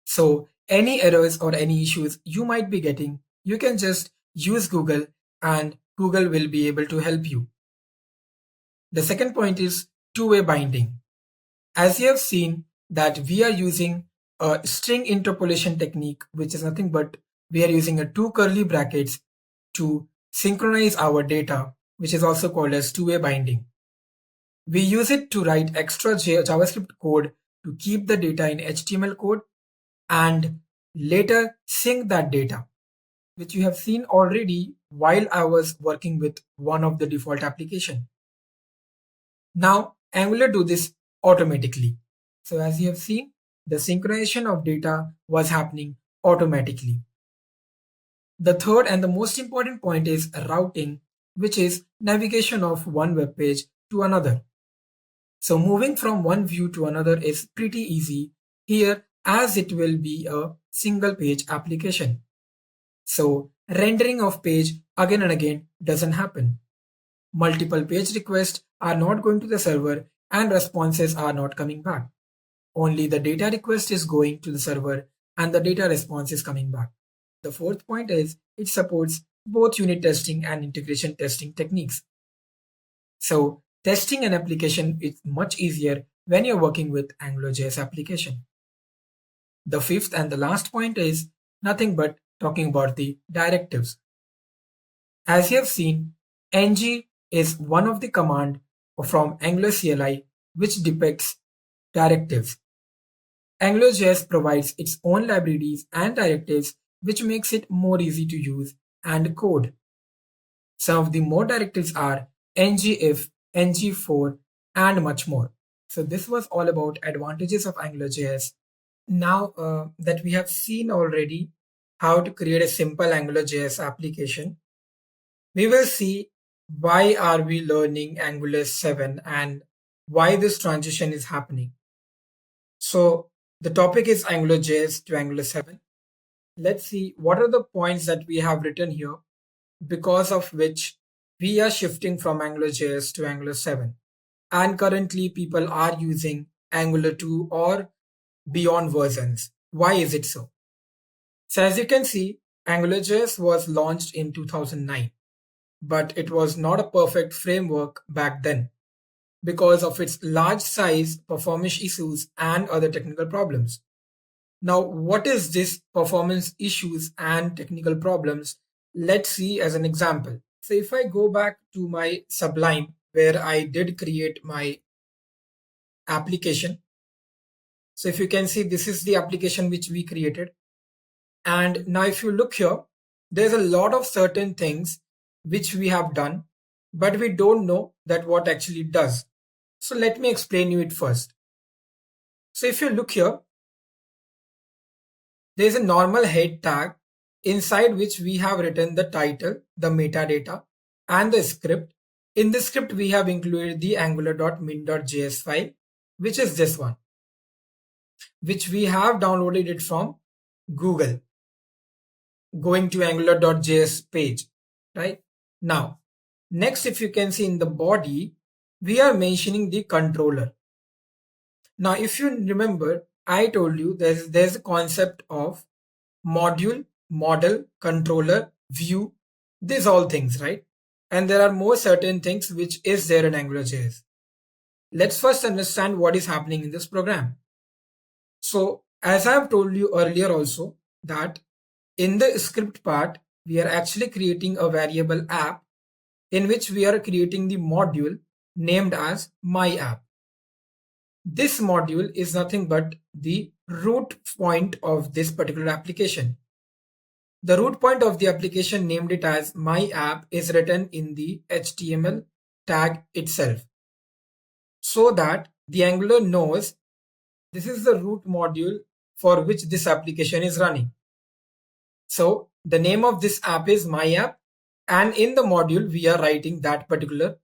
So any errors or any issues you might be getting, you can just use Google and Google will be able to help you. The second point is two-way binding. As you have seen that we are using a string interpolation technique, which is nothing but we are using a two curly brackets to synchronize our data, which is also called as two-way binding. We use it to write extra JavaScript code to keep the data in HTML code and later sync that data, which you have seen already while I was working with one of the default application. Now Angular do this automatically. So as you have seen, the synchronization of data was happening automatically. The third and the most important point is routing, which is navigation of one web page to another. So moving from one view to another is pretty easy here as it will be a single page application. So rendering of page again and again doesn't happen. Multiple page requests are not going to the server and responses are not coming back. Only the data request is going to the server and the data response is coming back. The fourth point is it supports both unit testing and integration testing techniques. So testing an application is much easier when you're working with AngularJS application. The fifth and the last point is nothing but talking about the directives. As you have seen, ng is one of the command from Angular CLI which depicts directives. AngularJS provides its own libraries and directives which makes it more easy to use and code. Some of the more directives are ngIf, ng4 and much more. So this was all about advantages of AngularJS. Now that we have seen already how to create a simple AngularJS application, we will see why are we learning Angular 7 and why this transition is happening. So the topic is AngularJS to Angular 7. Let's see what are the points that we have written here because of which we are shifting from AngularJS to Angular 7. And currently people are using Angular 2 or beyond versions. Why is it so? So as you can see, AngularJS was launched in 2009, but it was not a perfect framework back then because of its large size, performance issues, and other technical problems. Now, what is this performance issues and technical problems? Let's see as an example. So if I go back to my Sublime, where I did create my application. So if you can see, this is the application which we created. And now if you look here, there's a lot of certain things which we have done, but we don't know that what actually does. So let me explain you it first. So if you look here, there's a normal head tag inside which we have written the title, the metadata, and the script. In this script, we have included the angular.min.js file, which is this one, which we have downloaded it from Google, going to angular.js page, right? Now, next, if you can see in the body, we are mentioning the controller. Now, if you remember, I told you there's a concept of module, model, controller, view, these all things, right? And there are more certain things which is there in AngularJS. let's first understand what is happening in this program. So as I have told you earlier also, that in the script part, we are actually creating a variable app in which we are creating the module named as my app. This module is nothing but the root point of this particular application. The root point of the application, named it as my app, is written in the HTML tag itself, so that the Angular knows this is the root module for which this application is running. So the name of this app is my app, and in the module we are writing that particular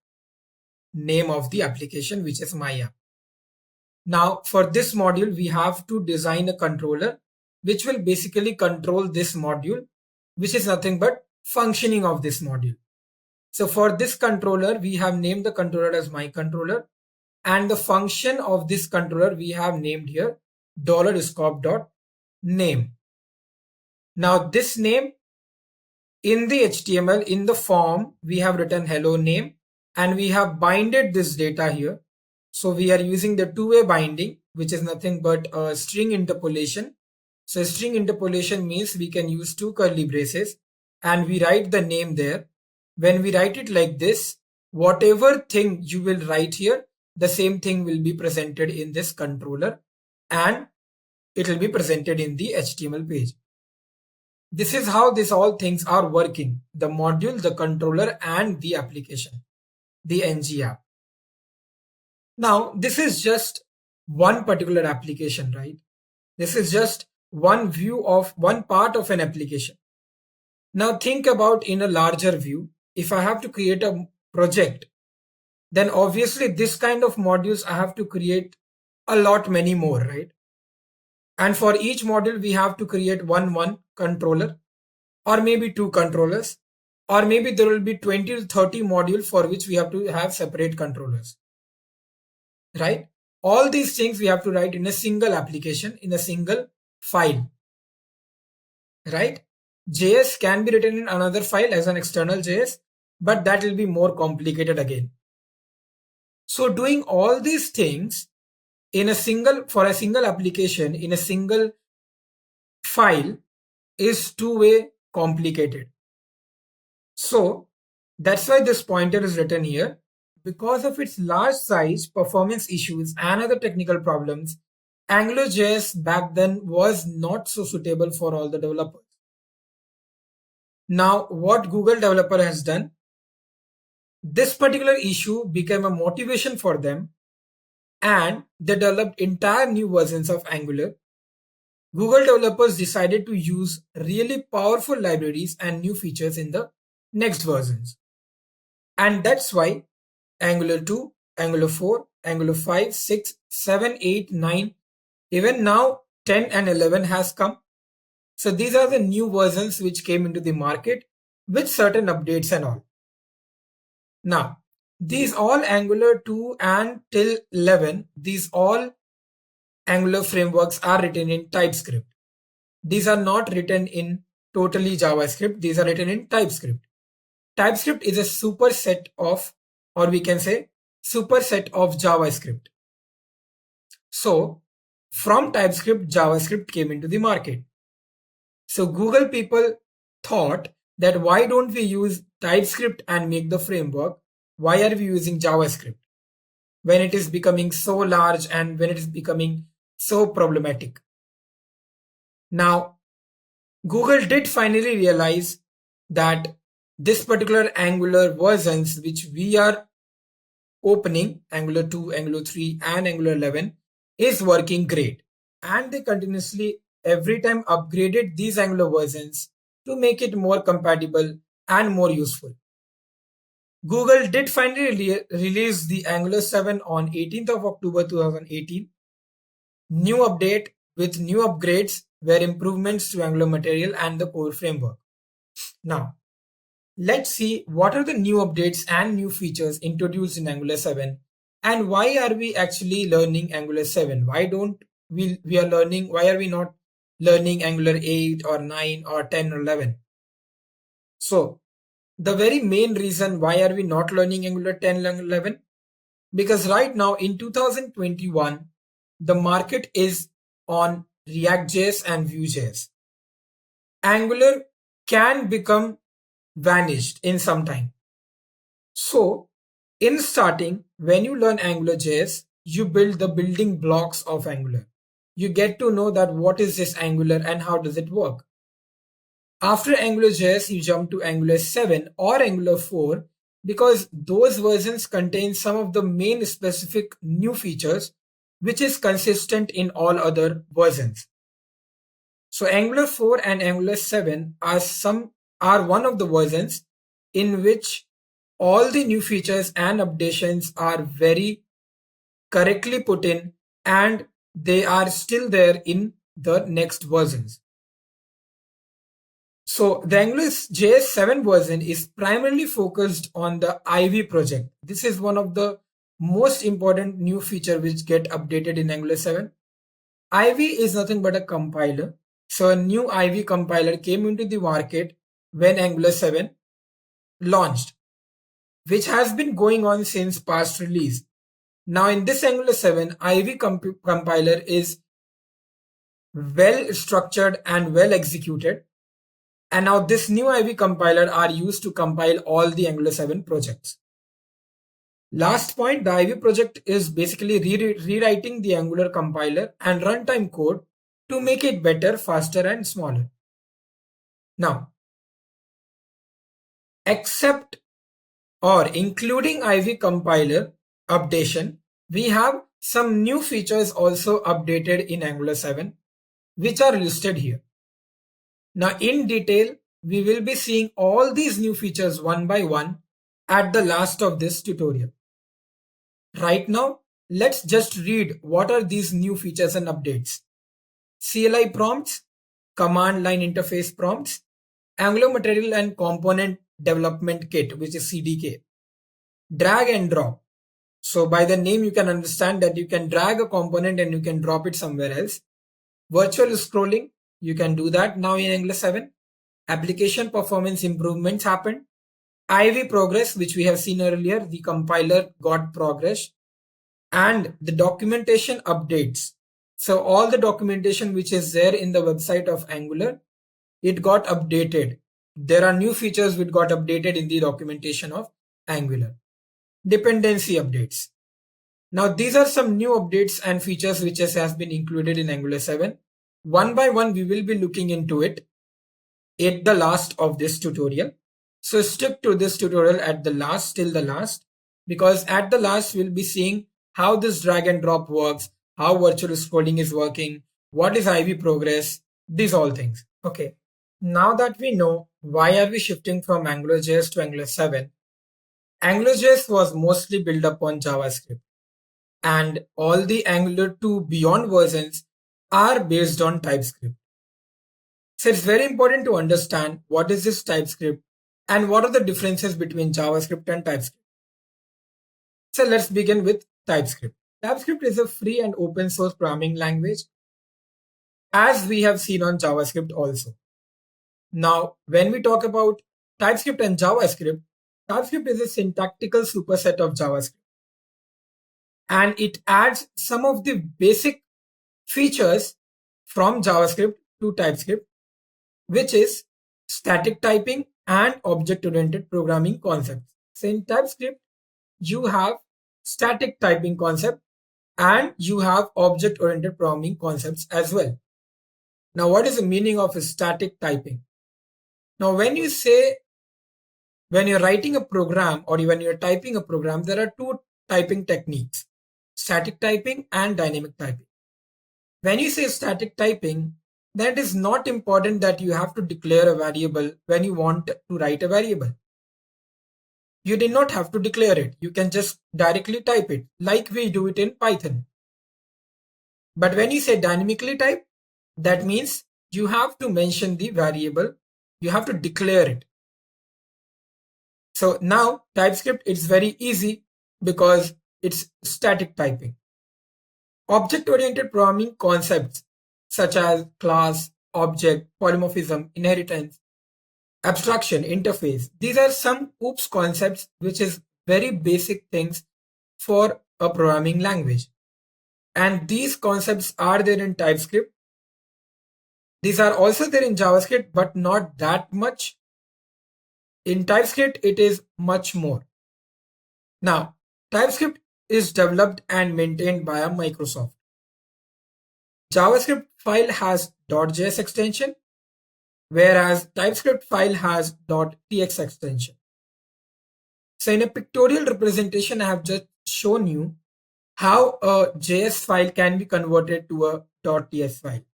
name of the application, which is my app. Now for this module we have to design a controller which will basically control this module, which is nothing but functioning of this module. So for this controller, we have named the controller as my controller, and the function of this controller we have named here $scope.name. Now this name, in the HTML, in the form, we have written hello name, and we have binded this data here. So we are using the two-way binding, which is nothing but a string interpolation. So string interpolation means we can use two curly braces and we write the name there. When we write it like this, whatever thing you will write here, the same thing will be presented in this controller, and it will be presented in the HTML page. This is how these all things are working: the module, the controller, and the application, the NG app. Now, this is just one particular application, right? This is just one view of one part of an application. Now think about in a larger view. If I have to create a project, then obviously this kind of modules I have to create a lot many more, right? And for each module we have to create one controller, or maybe two controllers, or maybe there will be 20 to 30 modules for which we have to have separate controllers, right? All these things we have to write in a single application, in a single file, right? JS can be written in another file as an external JS, but that will be more complicated again. So doing all these things in a single, for a single application in a single file, is two-way complicated. So that's why this pointer is written here. Because of its large size, performance issues, and other technical problems, AngularJS back then was not so suitable for all the developers. Now, what Google developer has done, this particular issue became a motivation for them, and they developed entire new versions of Angular. Google developers decided to use really powerful libraries and new features in the next versions. And that's why Angular 2, Angular 4, Angular 5, 6, 7, 8, 9, even now 10 and 11 has come. So these are the new versions which came into the market with certain updates and all. Now, these all Angular 2 and till 11, these all Angular frameworks are written in Typescript. These are not written in totally JavaScript. These are written in Typescript. Typescript is a superset of, or we can say superset of JavaScript. So from Typescript, JavaScript came into the market. So Google people thought that why don't we use Typescript and make the framework? Why are we using JavaScript when it is becoming so large and when it is becoming so problematic? Now, Google did finally realize that this particular Angular versions which we are opening, Angular 2, Angular 3 and Angular 11, is working great, and they continuously every time upgraded these Angular versions to make it more compatible and more useful. Google did finally release the Angular 7 on 18th of October 2018. New update with new upgrades were improvements to Angular material and the core framework. Now, let's see what are the new updates and new features introduced in Angular 7, and why are we actually learning Angular 7? Why are we not learning Angular 8 or 9 or 10 or 11? So the very main reason why are we not learning Angular 10 and 11? Because right now in 2021, the market is on React.js and Vue.js. Angular can become vanished in some time. So in starting, when you learn AngularJS, you build the building blocks of Angular. You get to know that what is this Angular and how does it work. After AngularJS, you jump to Angular 7 or Angular 4 because those versions contain some of the main specific new features which is consistent in all other versions. So Angular 4 and Angular 7 are one of the versions in which all the new features and updations are very correctly put in and they are still there in the next versions. So the AngularJS 7 version is primarily focused on the Ivy project. This is one of the most important new feature which get updated in Angular 7. Ivy is nothing but a compiler. So a new Ivy compiler came into the market when Angular 7 launched, which has been going on since past release. Now in this Angular 7, Ivy compiler is well structured and well executed. And now this new Ivy compiler are used to compile all the Angular 7 projects. Last point, the Ivy project is basically rewriting the Angular compiler and runtime code to make it better, faster, and smaller. Now, except or including Ivy compiler updation, we have some new features also updated in Angular 7, which are listed here. Now, in detail, we will be seeing all these new features one by one at the last of this tutorial. Right now, let's just read what are these new features and updates. CLI prompts, command line interface prompts, Angular Material and Component Development Kit, which is CDK, drag and drop. So by the name, you can understand that you can drag a component and you can drop it somewhere else. Virtual scrolling, you can do that now in Angular 7. Application performance improvements happened. Ivy progress, which we have seen earlier, the compiler got progress, and the documentation updates. So all the documentation which is there in the website of Angular, it got updated. There are new features which got updated in the documentation of Angular. Dependency updates. Now these are some new updates and features which has been included in Angular 7. One by one we will be looking into it at the last of this tutorial. So stick to this tutorial at the last, till the last, because at the last we'll be seeing how this drag and drop works, how virtual scrolling is working, what is Ivy progress, these all things. Okay. Now that we know why are we shifting from AngularJS to Angular 7, AngularJS was mostly built upon JavaScript, and all the Angular 2 beyond versions are based on Typescript. So it's very important to understand what is this Typescript and what are the differences between JavaScript and Typescript. So let's begin with Typescript. Typescript is a free and open source programming language, as we have seen on JavaScript also. Now, when we talk about TypeScript and JavaScript, TypeScript is a syntactical superset of JavaScript, and it adds some of the basic features from JavaScript to TypeScript, which is static typing and object-oriented programming concepts. So in TypeScript, you have static typing concept and you have object-oriented programming concepts as well. Now, what is the meaning of static typing? Now, when you're writing a program or when you're typing a program, there are two typing techniques, static typing and dynamic typing. When you say static typing, that is not important that you have to declare a variable when you want to write a variable. You did not have to declare it. You can just directly type it like we do it in Python. But when you say dynamically type, that means you have to mention the variable. You have to declare it. So now TypeScript is very easy because it's static typing. Object-oriented programming concepts such as class, object, polymorphism, inheritance, abstraction, interface. These are some OOPS concepts, which is very basic things for a programming language. And these concepts are there in TypeScript. These are also there in JavaScript, but not that much. In TypeScript, it is much more. Now, TypeScript is developed and maintained by Microsoft. JavaScript file has .js extension, whereas TypeScript file has .tx extension. So in a pictorial representation, I have just shown you how a JS file can be converted to a .ts file.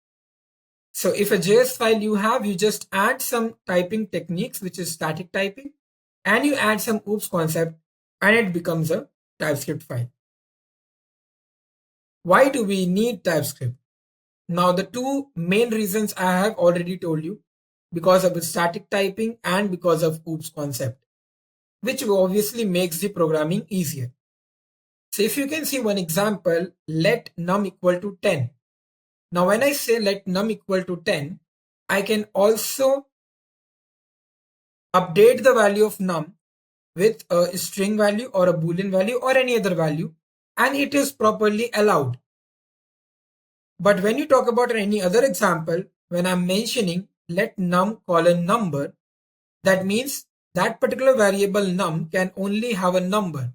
So if a JS file you just add some typing techniques, which is static typing, and you add some oops concept, and it becomes a TypeScript file. Why do we need TypeScript? Now, the two main reasons I have already told you, because of the static typing and because of oops concept, which obviously makes the programming easier. So if you can see one example, let num equal to 10. Now, when I say let num equal to 10, I can also update the value of num with a string value or a boolean value or any other value, and it is properly allowed. But when you talk about any other example, when I'm mentioning let num colon number, that means that particular variable num can only have a number.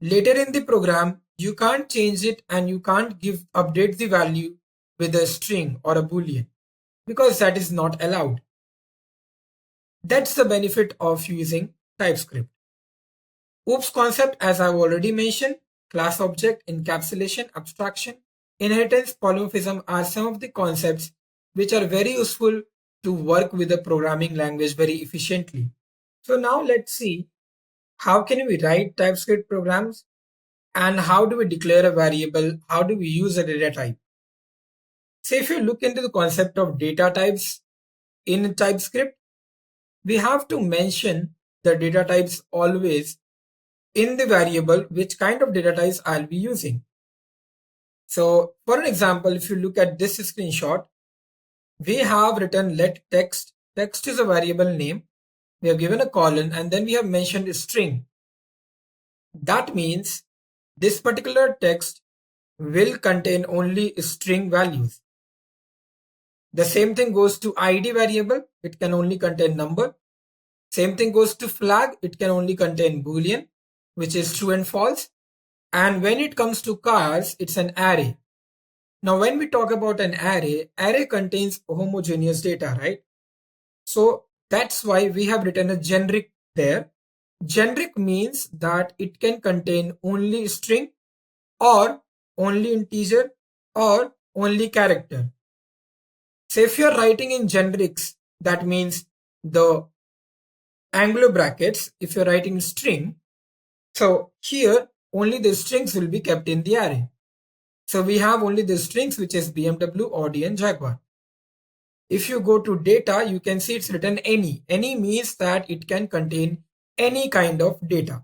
Later in the program, you can't change it and you can't update the value with a string or a boolean, because that is not allowed. That's the benefit of using TypeScript. Oops concept, as I've already mentioned, class object, encapsulation, abstraction, inheritance, polymorphism are some of the concepts which are very useful to work with a programming language very efficiently. So now let's see how can we write TypeScript programs and how do we declare a variable, how do we use a data type. So if you look into the concept of data types in TypeScript, we have to mention the data types always in the variable which kind of data types I'll be using. So for an example, if you look at this screenshot, we have written let text. Text is a variable name. We have given a colon and then we have mentioned a string. That means this particular text will contain only string values. The same thing goes to ID variable. It can only contain number. Same thing goes to flag. It can only contain boolean, which is true and false. And when it comes to cars, it's an array. Now, when we talk about an array contains homogeneous data, right? So that's why we have written a generic there. Generic means that it can contain only string or only integer or only character. So if you're writing in generics, that means the Angular brackets, if you're writing string, so here only the strings will be kept in the array. So we have only the strings, which is BMW, Audi and Jaguar. If you go to data, you can see it's written any. Any means that it can contain any kind of data.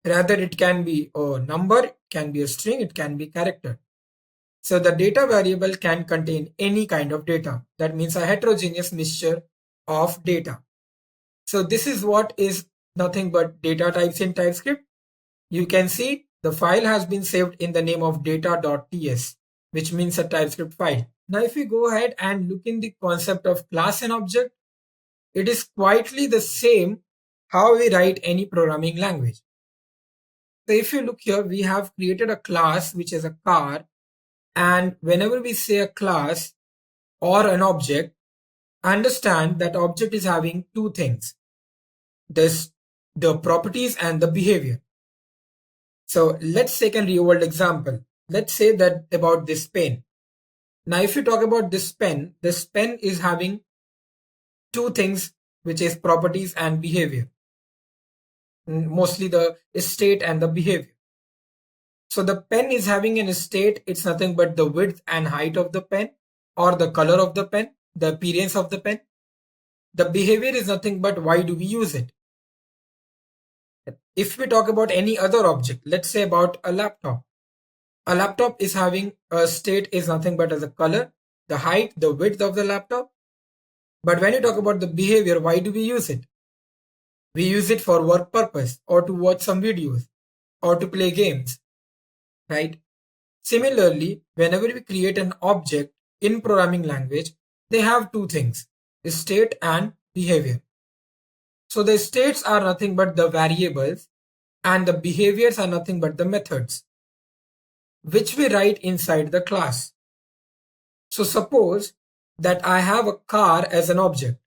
Rather, it can be a number, it can be a string, it can be character. So the data variable can contain any kind of data. That means a heterogeneous mixture of data. So this is what is nothing but data types in TypeScript. You can see the file has been saved in the name of data.ts, which means a TypeScript file. Now, if we go ahead and look in the concept of class and object, it is quietly the same how we write any programming language. So if you look here, we have created a class, which is a car. And whenever we say a class or an object, understand that object is having two things. The properties and the behavior. So let's take a real world example. Let's say that about this pen. Now, if you talk about this pen is having two things, which is properties and behavior. Mostly the state and the behavior. So the pen is having an state. It's nothing but the width and height of the pen or the color of the pen, the appearance of the pen. The behavior is nothing but why do we use it? If we talk about any other object, let's say about a laptop. A laptop is having a state is nothing but as a color, the height, the width of the laptop. But when you talk about the behavior, why do we use it? We use it for work purpose or to watch some videos. or to play games, right? Similarly, whenever we create an object in programming language, they have two things, state and behavior. So the states are nothing but the variables and the behaviors are nothing but the methods, which we write inside the class. So suppose that I have a car as an object.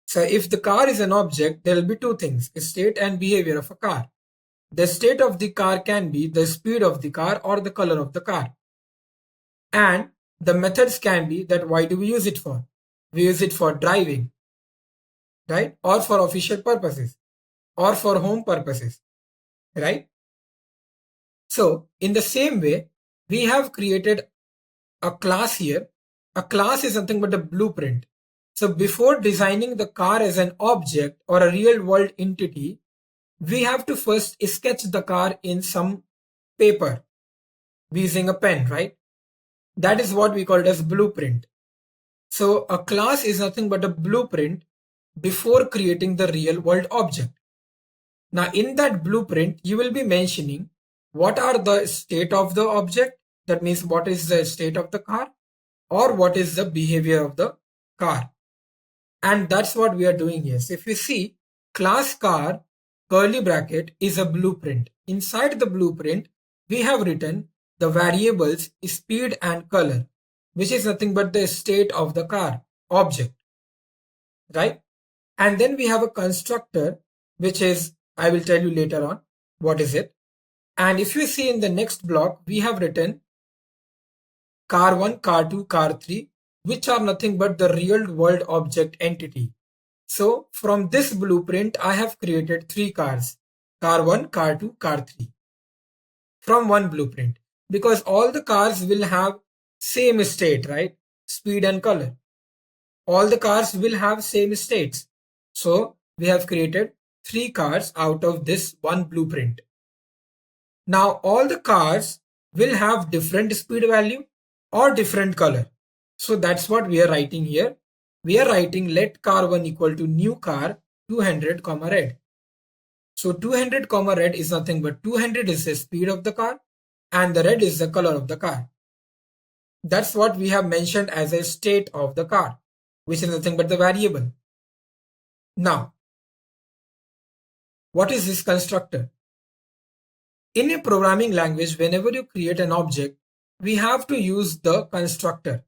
So if the car is an object, there will be two things, state and behavior of a car. The state of the car can be the speed of the car or the color of the car. And the methods can be that why do we use it for? We use it for driving, right? Or for official purposes or for home purposes, right? So in the same way, we have created a class here. A class is nothing but a blueprint. So before designing the car as an object or a real world entity, we have to first sketch the car in some paper using a pen, right? That is what we call it as blueprint. So a class is nothing but a blueprint before creating the real world object. Now in that blueprint, you will be mentioning what are the state of the object. That means what is the state of the car or what is the behavior of the car. And that's what we are doing here. So if you see class car curly bracket is a blueprint. Inside the blueprint, we have written the variables speed and color, which is nothing but the state of the car object, right? And then we have a constructor, which is, I will tell you later on what is it. And if you see in the next block, we have written car1, car2, car3, which are nothing but the real world object entity. So from this blueprint, I have created three cars, car1, car2, car3 from one blueprint, because all the cars will have same state, right? Speed and color. All the cars will have same states. So we have created three cars out of this one blueprint. Now all the cars will have different speed value or different color. So that's what we are writing here. We are writing let car1 equal to new car 200 comma red. So 200 comma red is nothing but 200 is the speed of the car and the red is the color of the car. That's what we have mentioned as a state of the car, which is nothing but the variable. Now, what is this constructor? In a programming language, whenever you create an object, we have to use the constructor.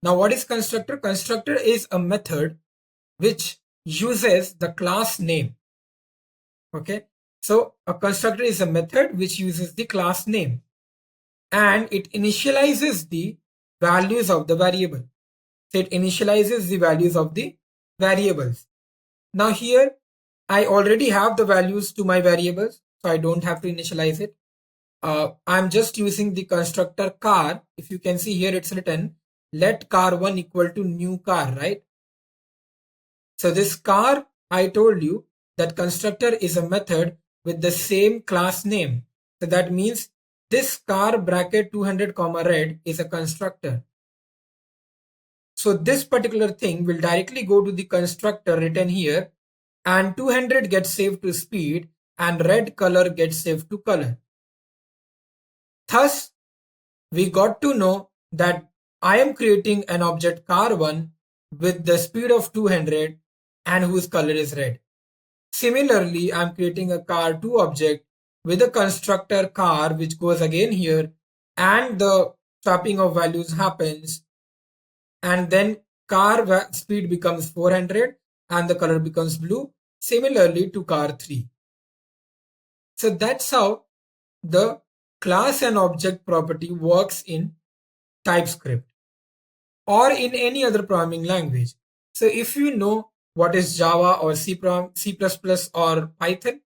Now, what is constructor? Constructor is a method which uses the class name. Okay, so a constructor is a method which uses the class name and it initializes the values of the variable. So it initializes the values of the variables. Now here I already have the values to my variables, so I don't have to initialize it. I'm just using the constructor car. If you can see here, it's written let car1 equal to new car, right? So this car, I told you that constructor is a method with the same class name. So that means this car bracket 200 comma red is a constructor. So this particular thing will directly go to the constructor written here and 200 gets saved to speed and red color gets saved to color. Thus, we got to know that I am creating an object car1 with the speed of 200 and whose color is red. Similarly, I'm creating a car2 object with a constructor car which goes again here and the swapping of values happens and then car speed becomes 400 and the color becomes blue. Similarly to car3. So that's how the class and object property works in Typescript or in any other programming language. So if you know what is Java or C++ or Python,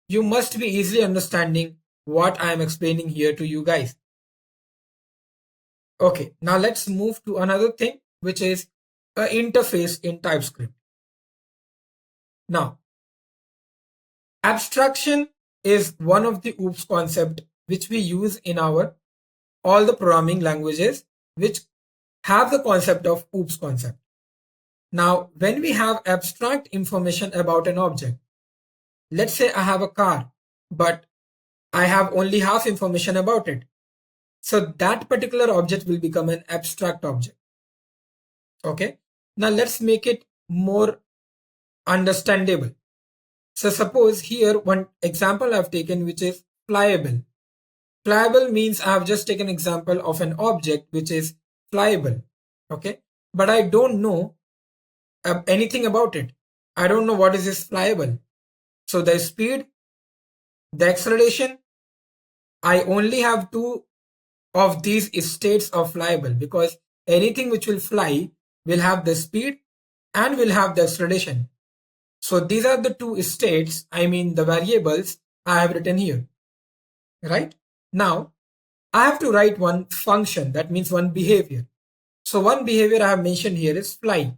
you must be easily understanding what I am explaining here to you guys. Okay, now let's move to another thing, which is an interface in Typescript. Now, abstraction is one of the OOPS concept which we use in all the programming languages which have the concept of OOPS concept. Now, when we have abstract information about an object, let's say I have a car, but I have only half information about it. So that particular object will become an abstract object. Okay. Now let's make it more understandable. So suppose here one example I've taken, which is flyable. Flyable means I have just taken example of an object which is flyable. Okay. But I don't know anything about it. I don't know what is this flyable. So the speed, the acceleration, I only have two of these states of flyable, because anything which will fly will have the speed and will have the acceleration. So these are the two states, I mean the variables I have written here, right? Now I have to write one function, that means one behavior. So one behavior I have mentioned here is fly.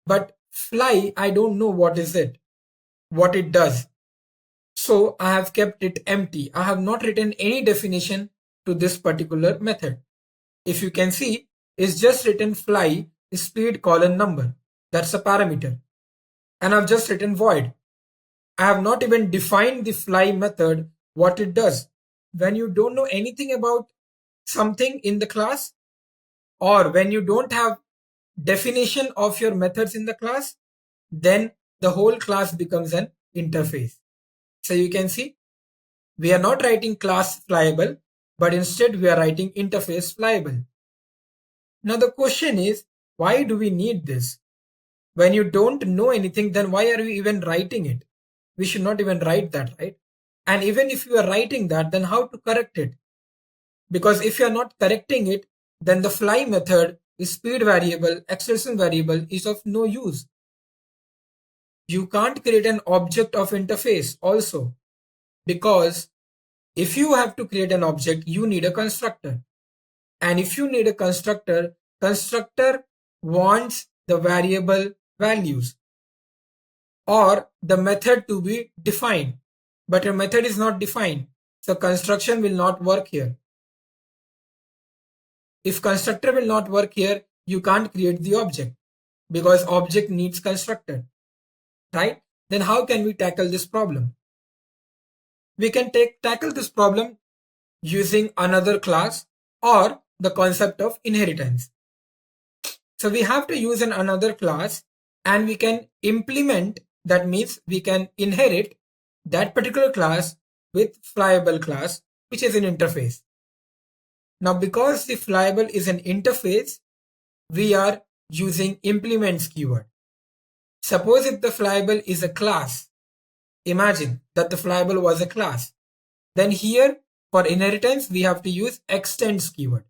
But fly, I don't know what is it, what it does. So I have kept it empty. I have not written any definition to this particular method. If you can see, it's just written fly speed colon number. That's a parameter. And I've just written void. I have not even defined the fly method, what it does. When you don't know anything about something in the class, or when you don't have definition of your methods in the class, then the whole class becomes an interface. So you can see, we are not writing class flyable, but instead we are writing interface flyable. Now the question is, why do we need this? When you don't know anything, then why are we even writing it? We should not even write that, right? And even if you are writing that, then how to correct it? Because if you are not correcting it, then the fly method, the speed variable, acceleration variable is of no use. You can't create an object of interface also, because if you have to create an object, you need a constructor. And if you need a constructor, constructor wants the variable values or the method to be defined. But your method is not defined, so construction will not work here. If constructor will not work here, you can't create the object, because object needs constructor, right? Then how can we tackle this problem? We can tackle this problem using another class or the concept of inheritance. So we have to use another class, and we can implement, that means we can inherit that particular class with flyable class, which is an interface. Now because the flyable is an interface, we are using implements keyword. Suppose if the flyable is a class, imagine that the flyable was a class, then here for inheritance we have to use extends keyword.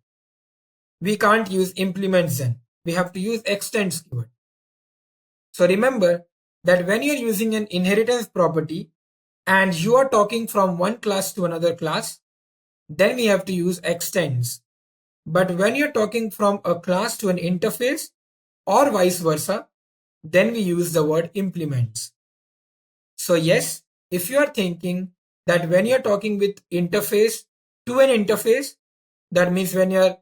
We can't use implements then. We have to use extends keyword. So remember that when you're using an inheritance property and you are talking from one class to another class, then we have to use extends. But when you're talking from a class to an interface or vice versa, then we use the word implements. So yes, if you are thinking that when you're talking with interface to an interface, that means when you're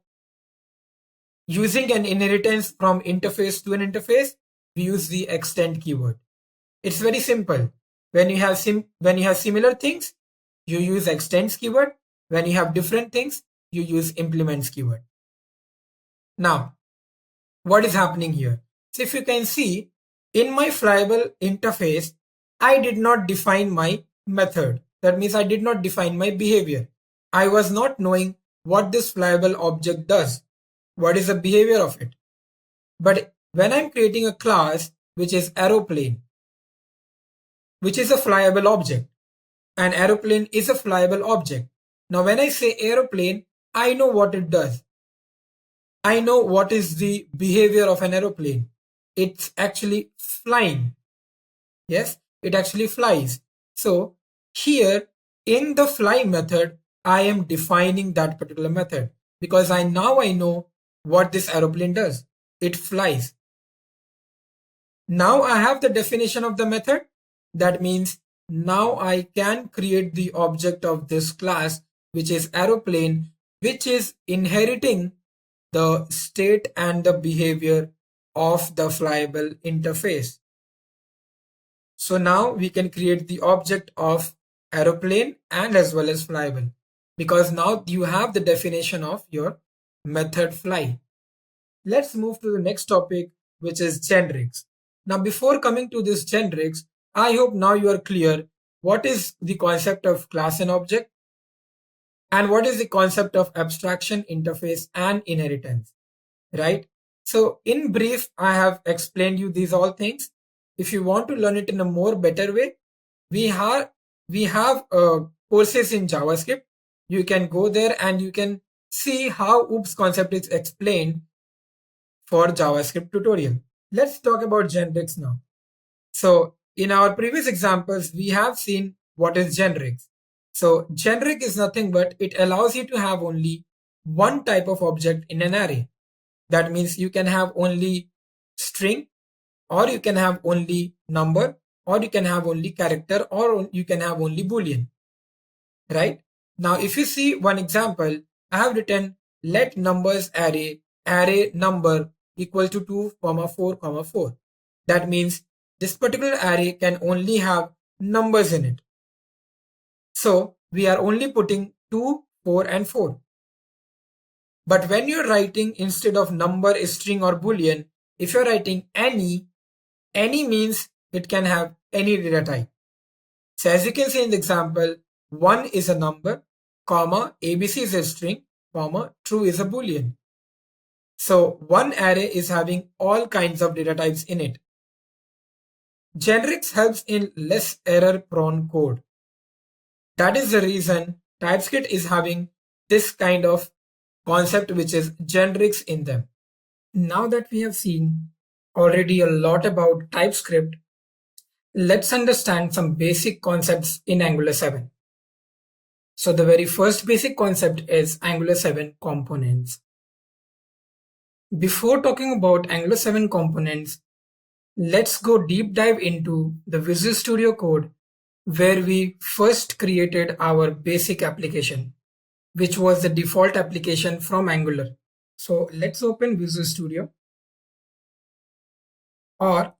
using an inheritance from interface to an interface, we use the extend keyword. It's very simple. When you have similar things, you use extends keyword. When you have different things, you use implements keyword. Now, what is happening here? So if you can see, in my flyable interface, I did not define my method. That means I did not define my behavior. I was not knowing what this flyable object does. What is the behavior of it? But when I'm creating a class which is aeroplane, which is a flyable object, and aeroplane is a flyable object. Now when I say aeroplane, I know what it does. I know what is the behavior of an aeroplane. It's actually flying. Yes, it actually flies. So here in the fly method, I am defining that particular method, because now I know what this aeroplane does. It flies. Now I have the definition of the method. That means now I can create the object of this class, which is aeroplane, which is inheriting the state and the behavior of the flyable interface. So now we can create the object of aeroplane, and as well as flyable, because now you have the definition of your method fly. Let's move to the next topic, which is generics. Now, before coming to this generics, I hope now you are clear what is the concept of class and object and what is the concept of abstraction, interface, and inheritance, right? So in brief, I have explained you these all things. If you want to learn it in a more better way, we have courses in JavaScript. You can go there and you can see how OOPS concept is explained for JavaScript tutorial. Let's talk about generics now. So in our previous examples, we have seen what is generics. So generic is nothing but it allows you to have only one type of object in an array. That means you can have only string, or you can have only number, or you can have only character, or you can have only boolean, right? Now if you see one example, I have written let numbers array number equal to 2, 4, 4. That means this particular array can only have numbers in it. So we are only putting 2, 4 and 4. But when you're writing instead of number, string or boolean, if you're writing any means it can have any data type. So as you can see in the example, 1 is a number, comma, ABC is a string, comma, true is a boolean. So one array is having all kinds of data types in it. Generics helps in less error prone code. That is the reason Typescript is having this kind of concept, which is generics in them. Now that we have seen already a lot about Typescript, let's understand some basic concepts in Angular 7. So the very first basic concept is Angular7 Components. Before talking about Angular7 Components, let's go deep dive into the Visual Studio Code, where we first created our basic application, which was the default application from Angular. So let's open Visual Studio, or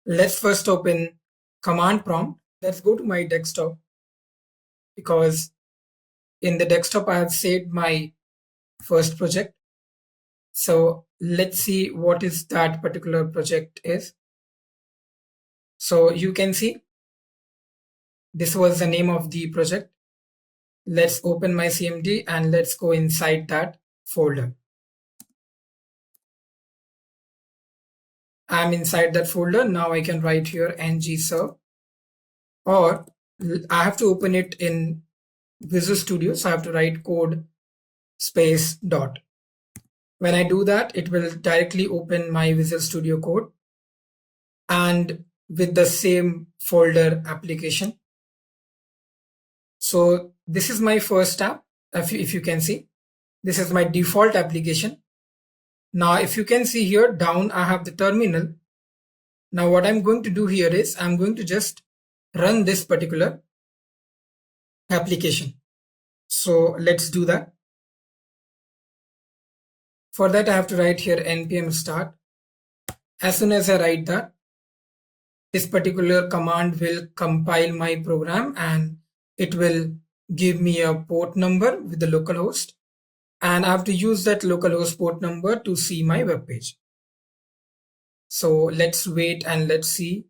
let's first open command prompt. Let's go to my desktop, because in the desktop I have saved my first project. So let's see what is that particular project is. So you can see this was the name of the project. Let's open my CMD and let's go inside that folder. I'm inside that folder. Now I can write here ngserve, or I have to open it in Visual Studio. So I have to write code space dot. When I do that, it will directly open my Visual Studio Code and with the same folder application. So this is my first app. If you can see, this is my default application. Now, if you can see here down, I have the terminal. Now what I'm going to do here is I'm going to just run this particular application. So let's do that. For that, I have to write here npm start. As soon as I write that, this particular command will compile my program and it will give me a port number with the localhost, and I have to use that localhost port number to see my web page. So let's wait and let's see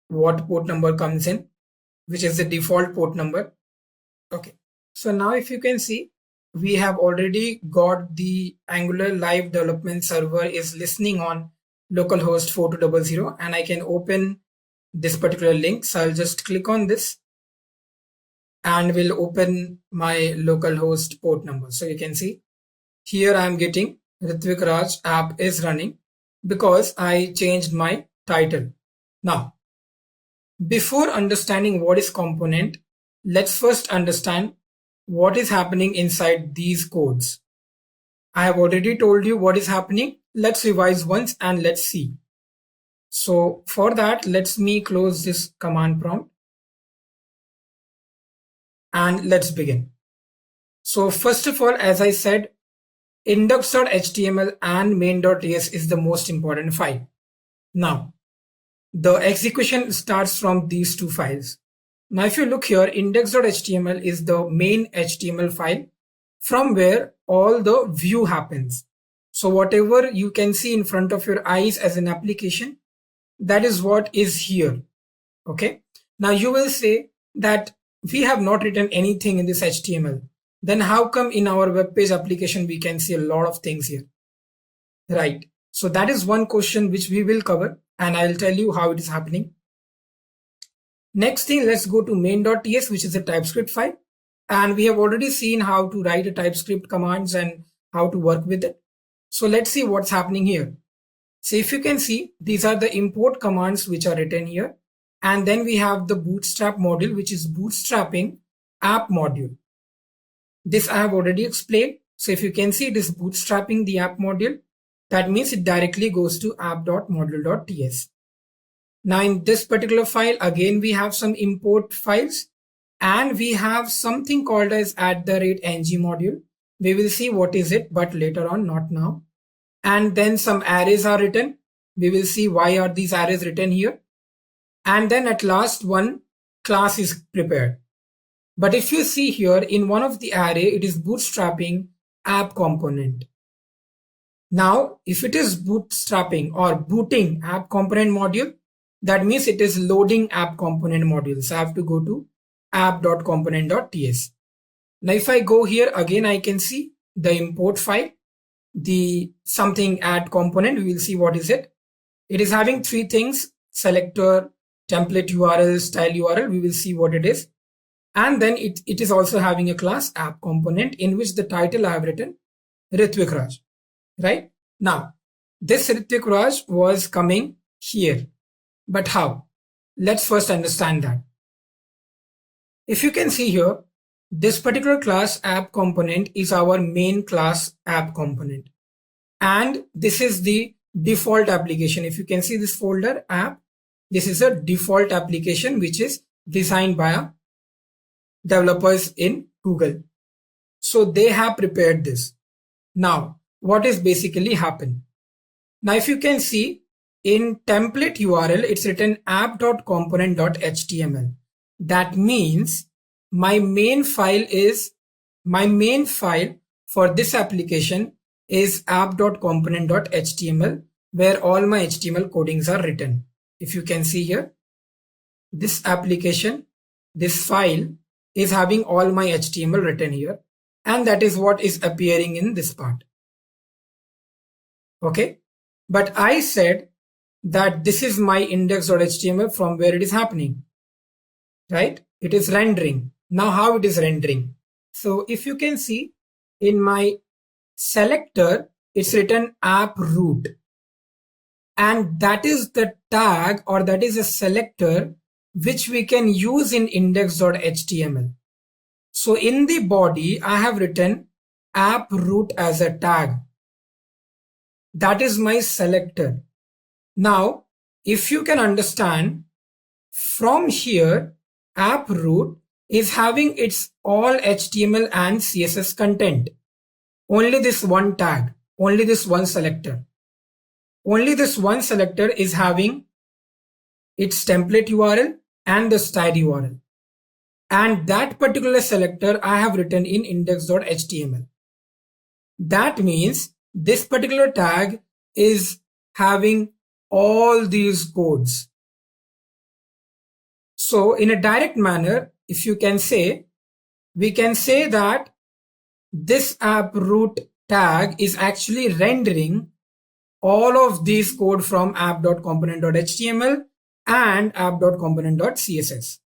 what port number comes in, which is the default port number. Okay, so now if you can see, we have already got the Angular live development server is listening on localhost 4200, and I can open this particular link. So I'll just click on this and will open my localhost port number. So you can see here I'm getting Ritvik Raj app is running because I changed my title. Now, before understanding what is component, let's first understand what is happening inside these codes. I have already told you what is happening. Let's revise once and let's see. So for that, let's me close this command prompt and let's begin. So first of all, as I said, index.html and main.js is the most important file. Now, the execution starts from these two files. Now, if you look here, index.html is the main HTML file from where all the view happens. So whatever you can see in front of your eyes as an application, that is what is here. Okay. Now you will say that we have not written anything in this HTML. Then how come in our web page application we can see a lot of things here? Right. So that is one question which we will cover, and I'll tell you how it is happening. Next thing, let's go to main.ts, which is a TypeScript file. And we have already seen how to write a TypeScript commands and how to work with it. So let's see what's happening here. So if you can see, these are the import commands which are written here. And then we have the bootstrap module, which is bootstrapping app module. This I have already explained. So if you can see, it is bootstrapping the app module. That means it directly goes to app.module.ts. Now in this particular file, again, we have some import files and we have something called as @ng module. We will see what is it, but later on, not now. And then some arrays are written. We will see why are these arrays written here. And then at last, one class is prepared. But if you see here in one of the array, it is bootstrapping app component. Now, if it is bootstrapping or booting app component module, that means it is loading app component module. So I have to go to app.component.ts. Now, if I go here again, I can see the import file, the something add component. We will see what is it. It is having three things: selector, template URL, style URL. We will see what it is. And then it is also having a class app component in which the title I have written Ritvik Raj. Right? Now, this Ritvik Raj was coming here. But how? Let's first understand that. If you can see here, this particular class app component is our main class app component. And this is the default application. If you can see this folder app, this is a default application which is designed by developers in Google. So they have prepared this. Now, what is basically happened? Now, if you can see in template URL, it's written app.component.html. That means my main file for this application is app.component.html, where all my HTML codings are written. If you can see here, this application, this file is having all my HTML written here, and that is what is appearing in this part. Okay, but I said that this is my index.html from where it is happening, right? It is rendering. Now how it is rendering? So if you can see in my selector, it's written app root. And that is the tag, or that is a selector which we can use in index.html. So in the body, I have written app root as a tag. That is my selector. Now, if you can understand, from here, app root is having its all HTML and CSS content. Only this one tag, only this one selector. Only this one selector is having its template URL and the style URL. And that particular selector I have written in index.html. That means this particular tag is having all these codes. So in a direct manner, if you can say, we can say that this app root tag is actually rendering all of these code from app.component.html and app.component.css.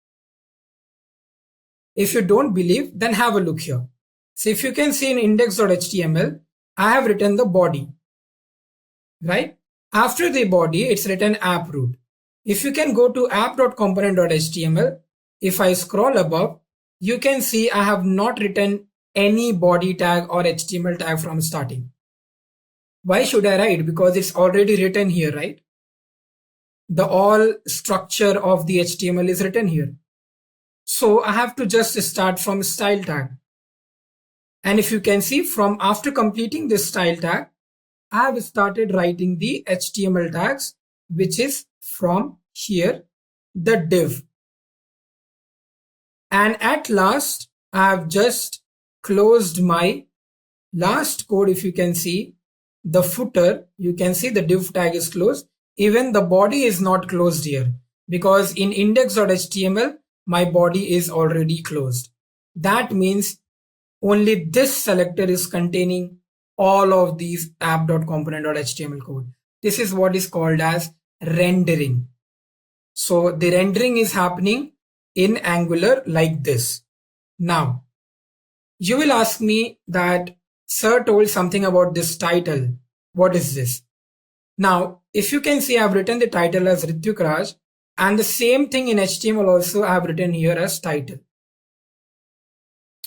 If you don't believe, then have a look here. So if you can see in index.html, I have written the body, right? After the body, it's written app root. If you can go to app.component.html, if I scroll above, you can see I have not written any body tag or HTML tag from starting. Why should I write? Because it's already written here, right? The all structure of the HTML is written here. So I have to just start from style tag. And if you can see, from after completing this style tag, I have started writing the HTML tags, which is from here, the div. And at last, I have just closed my last code. If you can see the footer, you can see the div tag is closed. Even the body is not closed here because in index.html, my body is already closed. That means only this selector is containing all of these app.component.html code. This is what is called as rendering. So the rendering is happening in Angular like this. Now, you will ask me that Sir told something about this title. What is this? Now, if you can see, I've written the title as Ritvik Raj, and the same thing in HTML also I've written here as title.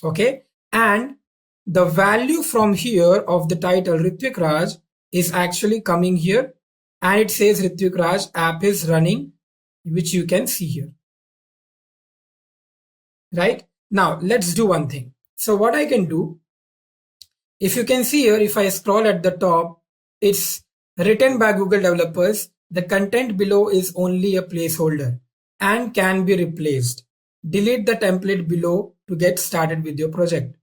Okay, and the value from here of the title Ritvik Raj is actually coming here, and it says Ritvik Raj app is running, which you can see here. Right? Now, let's do one thing. So what I can do, if you can see here, if I scroll at the top, it's written by Google developers. The content below is only a placeholder and can be replaced. Delete the template below to get started with your project.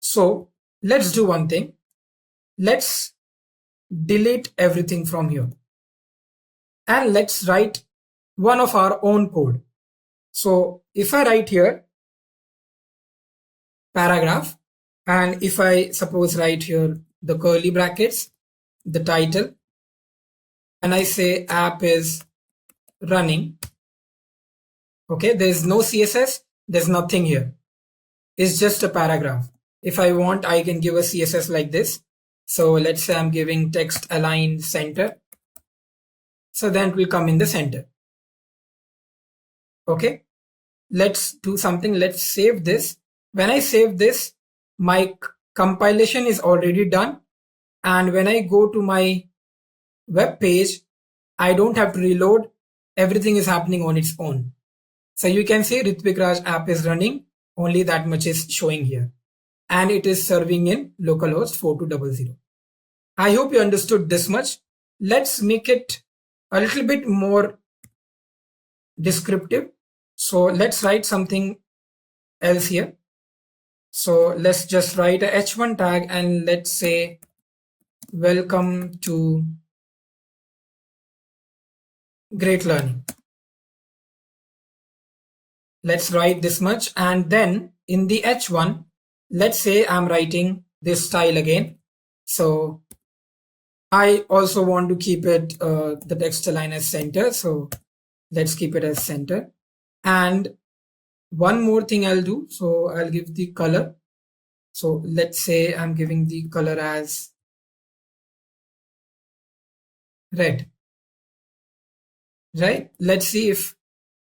So let's do one thing. Let's delete everything from here. And let's write one of our own code. So if I write here paragraph, and if I suppose write here the curly brackets, the title, and I say app is running. Okay, there's no CSS, there's nothing here. It's just a paragraph. If I want, I can give a CSS like this. So let's say I'm giving text align center. So then it will come in the center. Okay, let's do something. Let's save this. When I save this, my compilation is already done. And when I go to my web page, I don't have to reload. Everything is happening on its own. So you can see Ritvik Raj app is running. Only that much is showing here. And it is serving in localhost 4200. I hope you understood this much. Let's make it a little bit more descriptive. So let's write something else here. So let's just write a h1 tag and let's say welcome to great learning. Let's write this much, and then in the h1, let's say I'm writing this style again. So I also want to keep it the text align as center. So let's keep it as center. And one more thing I'll do. So I'll give the color. So let's say I'm giving the color as red. Right? Let's see if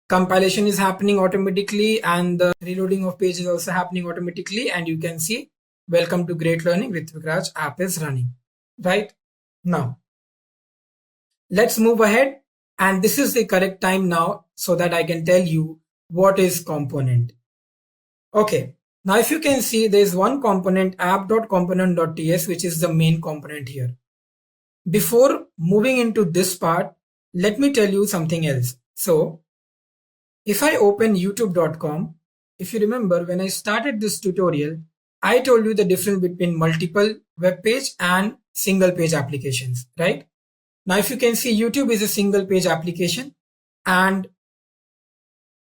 compilation is happening automatically and the reloading of page is also happening automatically. And you can see welcome to great learning with Ritvik Raj app is running. Right? Now, let's move ahead. And this is the correct time now so that I can tell you what is component. Okay. Now, if you can see, there is one component app.component.ts, which is the main component here. Before moving into this part, let me tell you something else. So if I open youtube.com, if you remember when I started this tutorial, I told you the difference between multiple web page and single page applications, right? Now, if you can see, YouTube is a single page application. And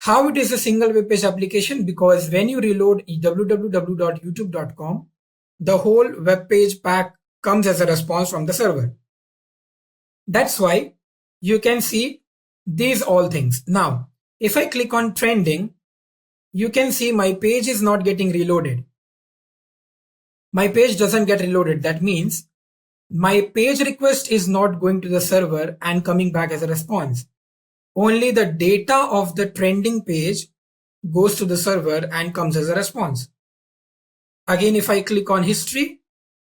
how it is a single web page application? Because when you reload www.youtube.com, the whole web page pack comes as a response from the server. That's why you can see these all things. Now, if I click on trending, you can see my page is not getting reloaded. My page doesn't get reloaded. That means my page request is not going to the server and coming back as a response. Only the data of the trending page goes to the server and comes as a response. Again, if I click on history,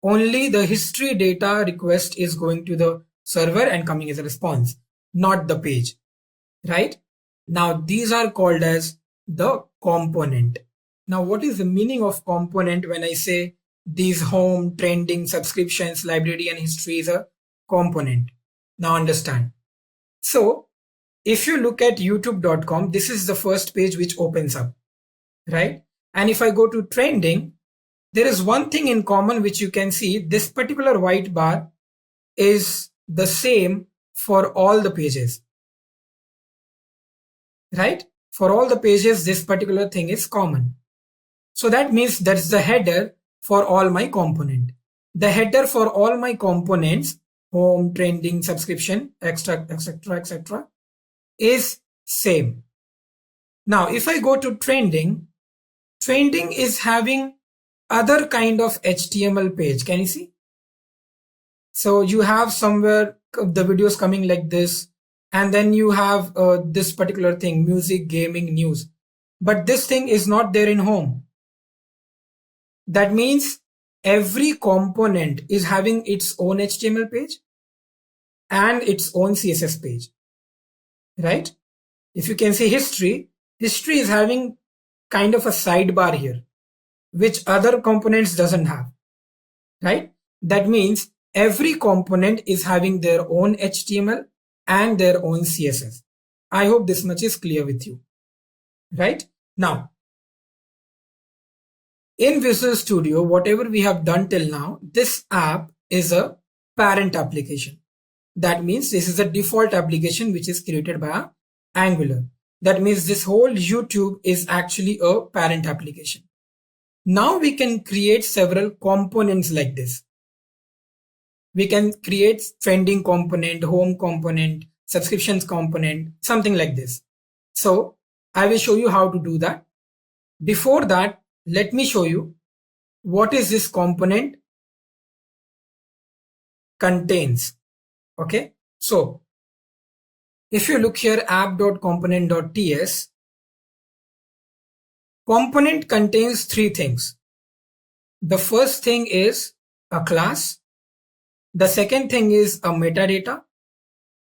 only the history data request is going to the server and coming as a response, not the page, right? Now, these are called as the component. Now, what is the meaning of component when I say these home, trending, subscriptions, library, and history is a component? Now understand. So if you look at youtube.com, this is the first page which opens up. right? And if I go to trending, there is one thing in common which you can see. This particular white bar is the same for all the pages, right? For all the pages, this particular thing is common. So that means that's the header for all my component. The header for all my components, home, trending, subscription, etc., etc., etc., is same. Now, if I go to trending, trending is having other kind of HTML page. Can you see? So you have somewhere the videos coming like this, and then you have this particular thing, music, gaming, news. But this thing is not there in home. That means every component is having its own HTML page and its own CSS page, right? If you can see history is having kind of a sidebar here, which other components doesn't have, right? That means every component is having their own HTML and their own CSS. I hope this much is clear with you, right? Now, in Visual Studio, whatever we have done till now, this app is a parent application. That means this is a default application which is created by Angular. That means this whole YouTube is actually a parent application. Now we can create several components like this. We can create trending component, home component, subscriptions component, something like this. So I will show you how to do that. Before that, let me show you what is this component contains. Okay, so if you look here, app.component.ts, component contains three things. The first thing is a class. The second thing is a metadata.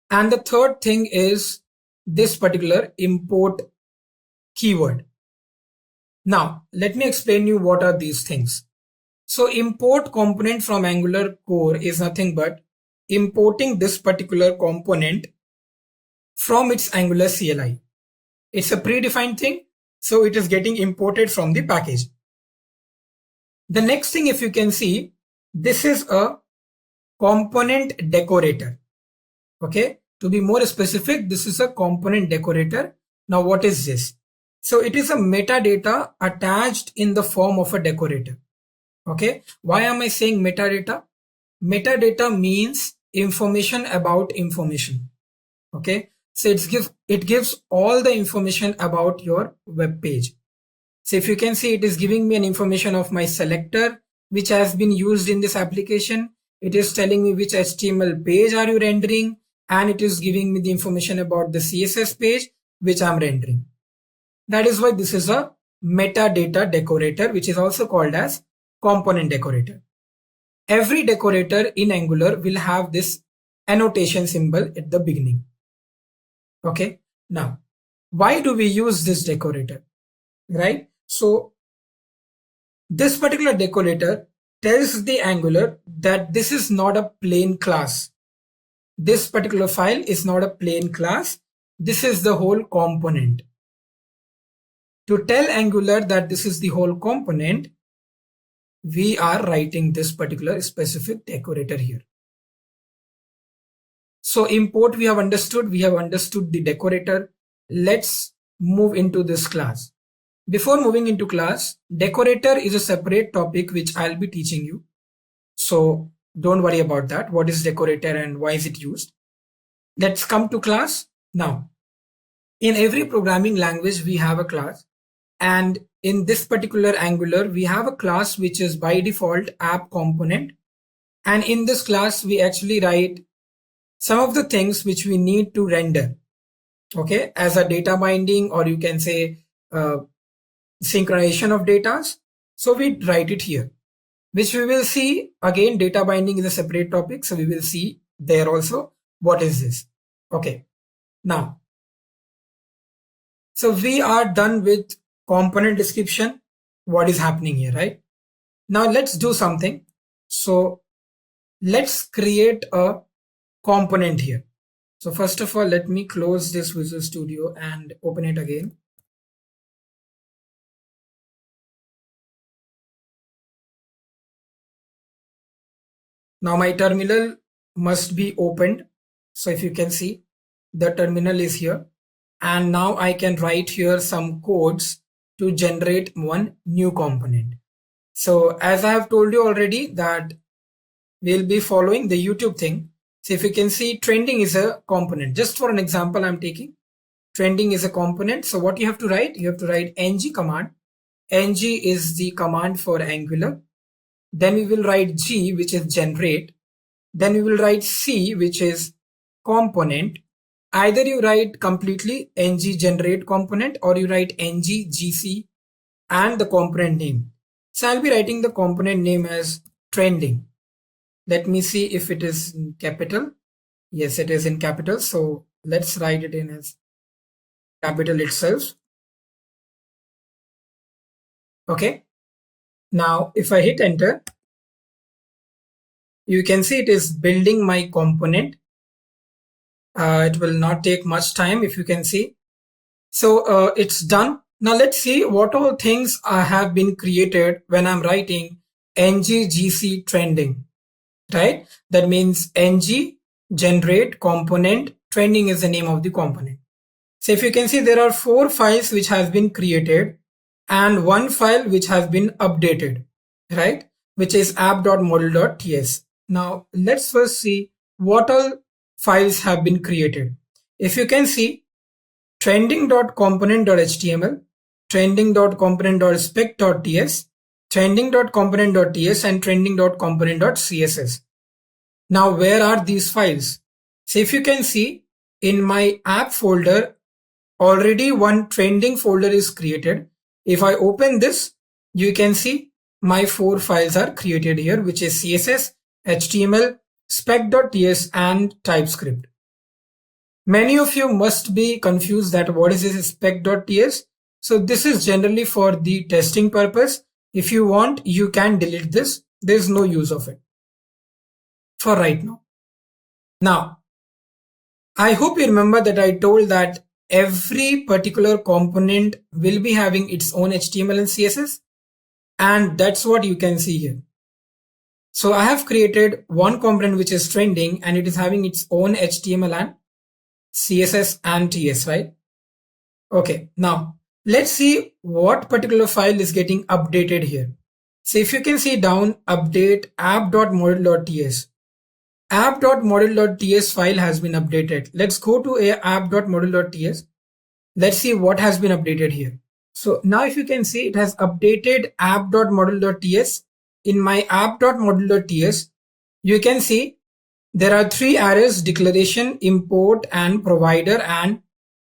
And the third thing is this particular import keyword. Now, let me explain you what are these things. So import component from Angular core is nothing but importing this particular component from its Angular CLI. It's a predefined thing, so it is getting imported from the package. The next thing, if you can see, this is a component decorator. Okay, to be more specific, this is a component decorator. Now, what is this? So it is a metadata attached in the form of a decorator. Okay, why am I saying metadata? Metadata means information about information. Okay, so it gives all the information about your web page. So if you can see, it is giving me an information of my selector which has been used in this application. It is telling me which HTML page are you rendering, and it is giving me the information about the CSS page which I'm rendering. That is why this is a metadata decorator, which is also called as component decorator. Every decorator in Angular will have this annotation symbol at the beginning. Okay, now why do we use this decorator, right? So this particular decorator tells the Angular that this is not a plain class. This particular file is not a plain class. This is the whole component. To tell Angular that this is the whole component, we are writing this particular specific decorator here. So import we have understood the decorator. Let's move into this class. Before moving into class, decorator is a separate topic which I'll be teaching you. So don't worry about that. What is decorator and why is it used? Let's come to class. Now, in every programming language, we have a class. And in this particular Angular, we have a class which is by default app component. And in this class, we actually write some of the things which we need to render, okay, as a data binding, or you can say synchronization of data. So we write it here, which we will see. Again, data binding is a separate topic, so we will see there also what is this. Okay, now, so we are done with component description, what is happening here, right? Now let's do something. So let's create a component here. So first of all, let me close this Visual Studio and open it again. Now my terminal must be opened. So if you can see, the terminal is here. And now I can write here some codes to generate one new component. So as I have told you already that we'll be following the YouTube thing. So if you can see, trending is a component. Just for an example, I'm taking trending is a component. So what you have to write? You have to write ng command. Ng is the command for Angular. Then we will write G, which is generate. Then we will write C, which is component. Either you write completely ng generate component or you write ng gc and the component name. So I'll be writing the component name as trending. Let me see if it is in capital. Yes, it is in capital. So let's write it in as capital itself. Okay. Now, if I hit enter, you can see it is building my component. It will not take much time if you can see. So it's done. Now let's see what all things have been created when I'm writing ng-gc trending, right? That means ng generate component, trending is the name of the component. So if you can see, there are 4 files which has been created and 1 file which has been updated, right? Which is app.module.ts. Now let's first see what all files have been created. If you can see, trending.component.html, trending.component.spec.ts, trending.component.ts and trending.component.css. Now where are these files? So if you can see, in my app folder, already one trending folder is created. If I open this, you can see my 4 files are created here, which is CSS, HTML, spec.ts and Typescript. Many of you must be confused that what is this spec.ts. So this is generally for the testing purpose. If you want, you can delete this. There's no use of it for right now. Now, I hope you remember that I told that every particular component will be having its own HTML and CSS. And that's what you can see here. So I have created one component which is trending and it is having its own HTML and CSS and TS, right? Okay, now let's see what particular file is getting updated here. So if you can see down, update app.module.ts. App.module.ts file has been updated. Let's go to app.module.ts. Let's see what has been updated here. So now if you can see, it has updated app.module.ts. In my app.module.ts, you can see there are 3 arrays: declaration, import and provider and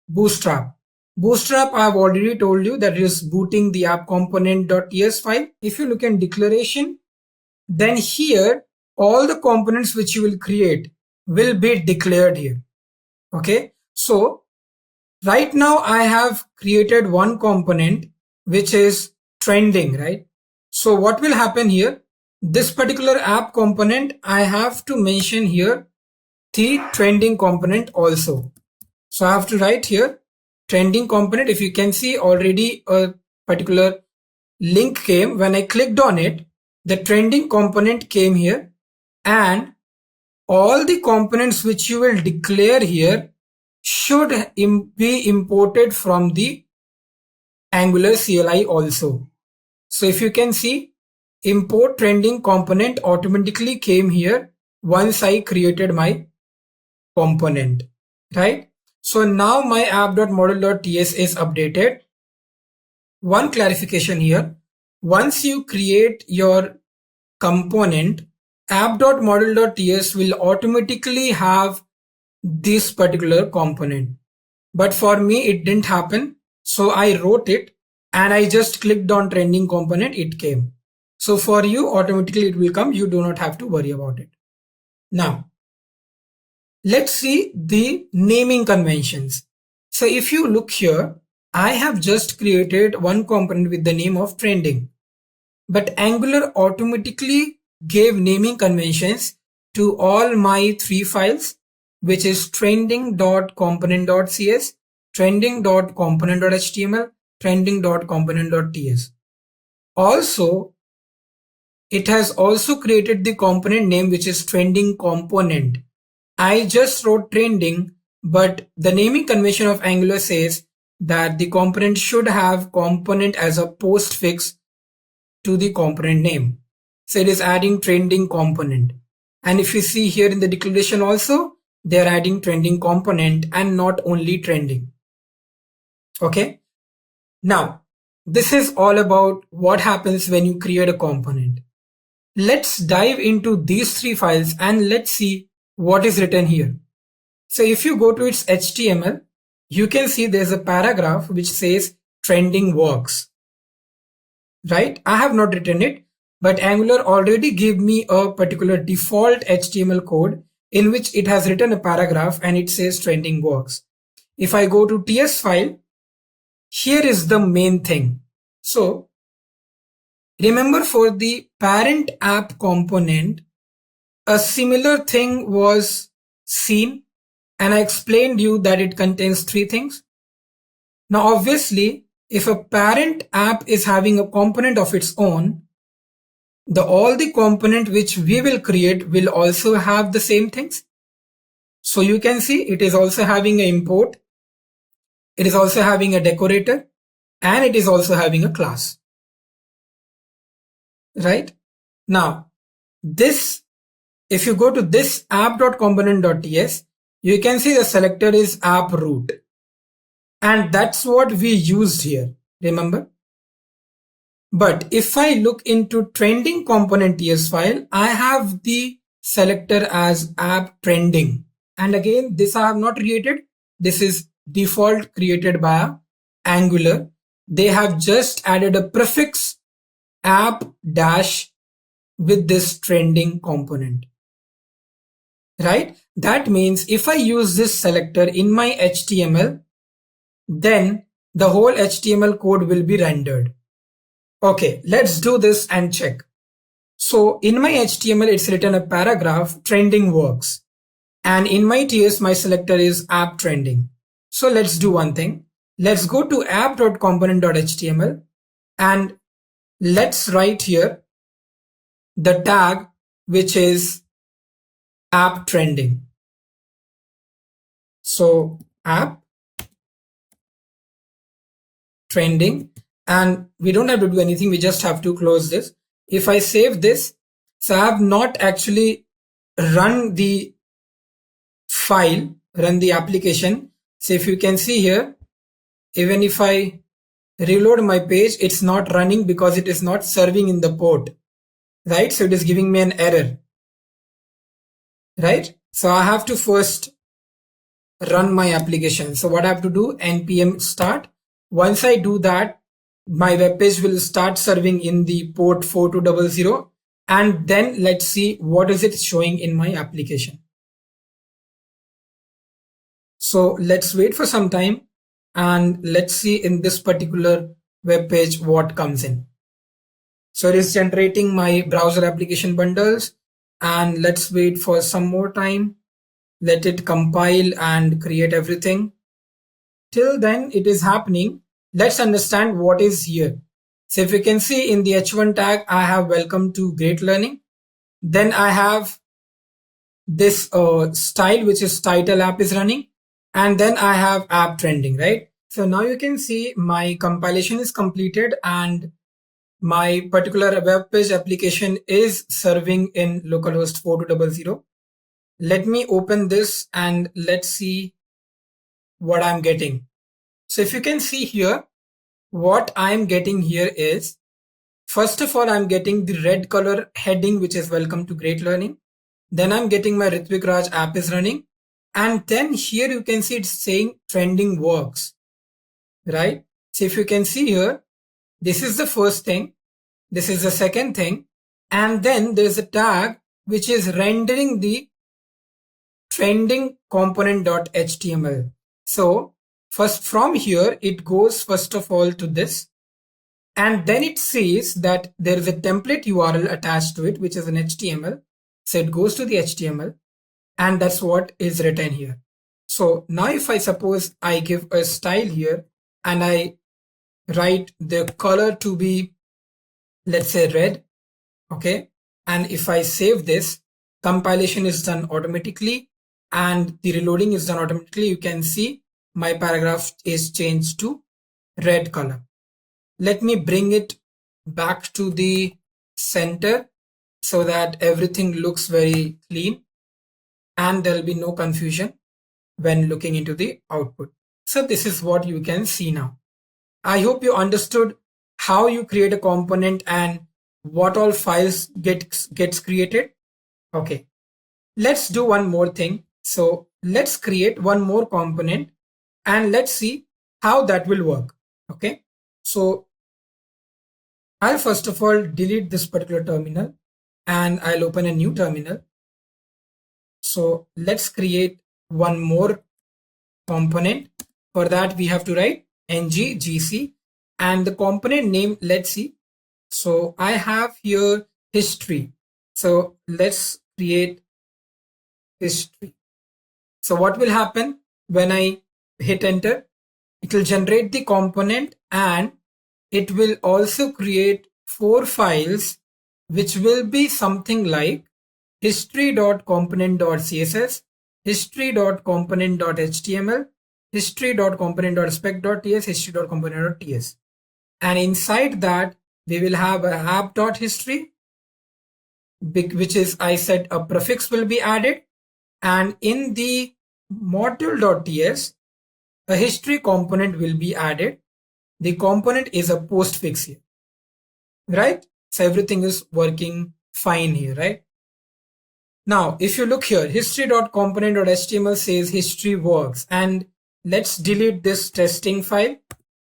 bootstrap. Bootstrap, I have already told you that it is booting the app component.ts file. If you look in declaration, then here all the components which you will create will be declared here. Okay, so right now I have created one component which is trending, right? So what will happen here? This particular app component, I have to mention here the trending component also. So I have to write here trending component. If you can see, already a particular link came. When I clicked on it, the trending component came here, and all the components which you will declare here should be imported from the Angular CLI also. So if you can see, import trending component automatically came here once I created my component, right? So now my app.module.ts is updated. One clarification here: once you create your component, app.module.ts will automatically have this particular component. But for me, it didn't happen. So I wrote it and I just clicked on trending component, it came. So for you, automatically it will come. You do not have to worry about it. Now, let's see the naming conventions. So if you look here, I have just created one component with the name of trending, but Angular automatically gave naming conventions to all my 3 files, which is trending.component.cs, trending.component.html, trending.component.ts. Also, it has also created the component name, which is trending component. I just wrote trending, but the naming convention of Angular says that the component should have component as a postfix to the component name. So it is adding trending component. And if you see here in the declaration also, they are adding trending component and not only trending. Okay. Now, this is all about what happens when you create a component. Let's dive into these three files and let's see what is written here. So if you go to its HTML, you can see there's a paragraph which says trending works. Right? I have not written it, but Angular already gave me a particular default HTML code in which it has written a paragraph and it says trending works. If I go to TS file, here is the main thing. So remember, for the parent app component, a similar thing was seen, and I explained you that it contains three things. Now, obviously, if a parent app is having a component of its own, all the component which we will create will also have the same things. So you can see it is also having an import, it is also having a decorator, and it is also having a class. Right? Now, this, if you go to this app.component.ts, you can see the selector is app root. And that's what we used here, remember? But if I look into trending component TS file, I have the selector as app trending. And again, this I have not created. This is default created by Angular. They have just added a prefix app dash with this trending component. Right? That means if I use this selector in my HTML, then the whole HTML code will be rendered. Okay, let's do this and check. So in my HTML, it's written a paragraph, trending works. And in my TS, my selector is app trending. So let's do one thing. Let's go to app.component.html and let's write here the tag, which is app trending. So app trending, and we don't have to do anything. We just have to close this. If I save this, so I have not actually run the file, run the application. So if you can see here, even if I reload my page, it's not running because it is not serving in the port, right? So it is giving me an error, right? So I have to first run my application. So what I have to do, npm start. Once I do that, my web page will start serving in the port 4200, and then let's see what is it showing in my application. So let's wait for some time and let's see in this particular web page what comes in. So it is generating my browser application bundles, and let's wait for some more time. Let it compile and create everything. Till then it is happening. Let's understand what is here. So if you can see in the h1 tag, I have welcome to great learning. Then I have this style, which is title app is running. And then I have app trending, right? So now you can see my compilation is completed and my particular web page application is serving in localhost 4200. Let me open this and let's see what I'm getting. So if you can see here, what I'm getting here is, first of all, I'm getting the red color heading, which is welcome to great learning. Then I'm getting my Ritvik Raj app is running. And then here you can see it's saying trending works, right? So if you can see here, this is the first thing. This is the second thing. And then there's a tag which is rendering the trending component.html. So first from here, it goes first of all to this. And then it says that there is a template URL attached to it, which is an HTML. So it goes to the HTML. And that's what is written here. So now if I suppose I give a style here and I write the color to be, let's say red, Okay. And if I save this, compilation is done automatically and the reloading is done automatically. You can see my paragraph is changed to red color. Let me bring it back to the center so that everything looks very clean and there'll be no confusion when looking into the output. So this is what you can see now. I hope you understood how you create a component and what all files gets created. Okay, let's do one more thing. So let's create one more component and let's see how that will work. Okay, so I'll first of all delete this particular terminal and I'll open a new terminal. So let's create one more component. For that we have to write ng-gc and the component name, let's see. So I have here history. So let's create history. So what will happen when I hit enter? It will generate the component and it will also create 4 files which will be something like history.component.css, history.component.html, history.component.spec.ts, history.component.ts. And inside that we will have a app.history, which is I said a prefix will be added, and in the module.ts a history component will be added. The component is a postfix here, right? So everything is working fine here, right? Now, if you look here, history.component.html says history works, and let's delete this testing file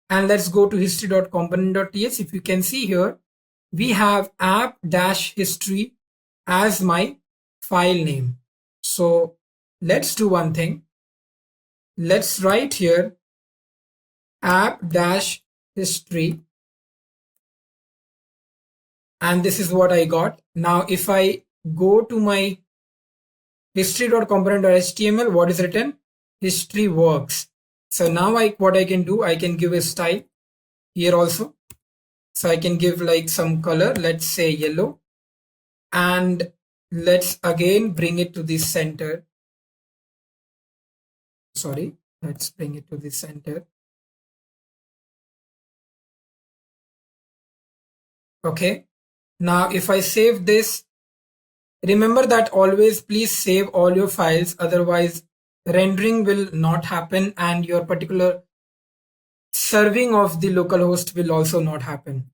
and let's go to history.component.ts. If you can see here, we have app-history as my file name. So let's do one thing. Let's write here app-history, and this is what I got. Now if I go to my history.component.html, what is written? History works. So now what I can do, I can give a style here also. So I can give like some color, let's say yellow, and let's again bring it to the center. Sorry, let's bring it to the center. Okay, now if I save this, remember that always please save all your files, otherwise rendering will not happen and your particular serving of the localhost will also not happen.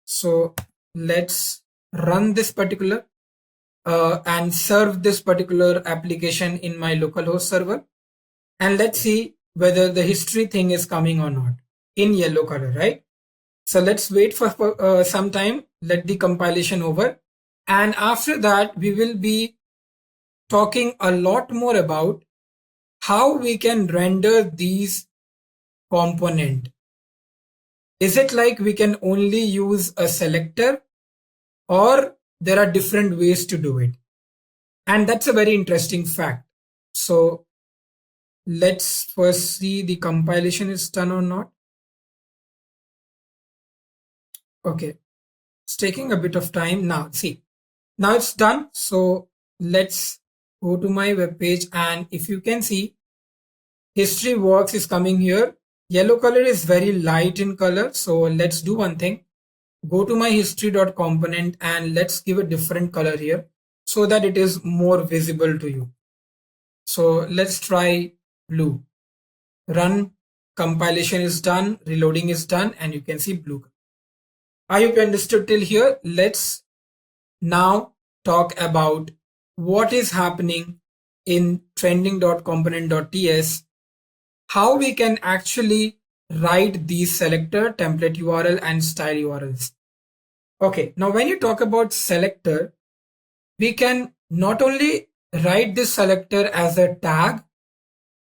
So let's run this particular and serve this particular application in my localhost server, and let's see whether the history thing is coming or not in yellow color, right? So let's wait for some time, let the compilation over, and after that we will be talking a lot more about how we can render these component. Is it like we can only use a selector, or there are different ways to do it? And that's a very interesting fact. So let's first see the compilation is done or not. Okay, it's taking a bit of time now. See, now it's done. So let's go to my web page, and if you can see, history works is coming here. Yellow color is very light in color. So let's do one thing. Go to my history.component and let's give a different color here so that it is more visible to you. So let's try blue. Run, compilation is done, reloading is done, and you can see blue. I hope you understood till here. Let's now talk about what is happening in trending.component.ts, how we can actually write these selector, template URL, and style URLs. Okay, now when you talk about selector, we can not only write this selector as a tag,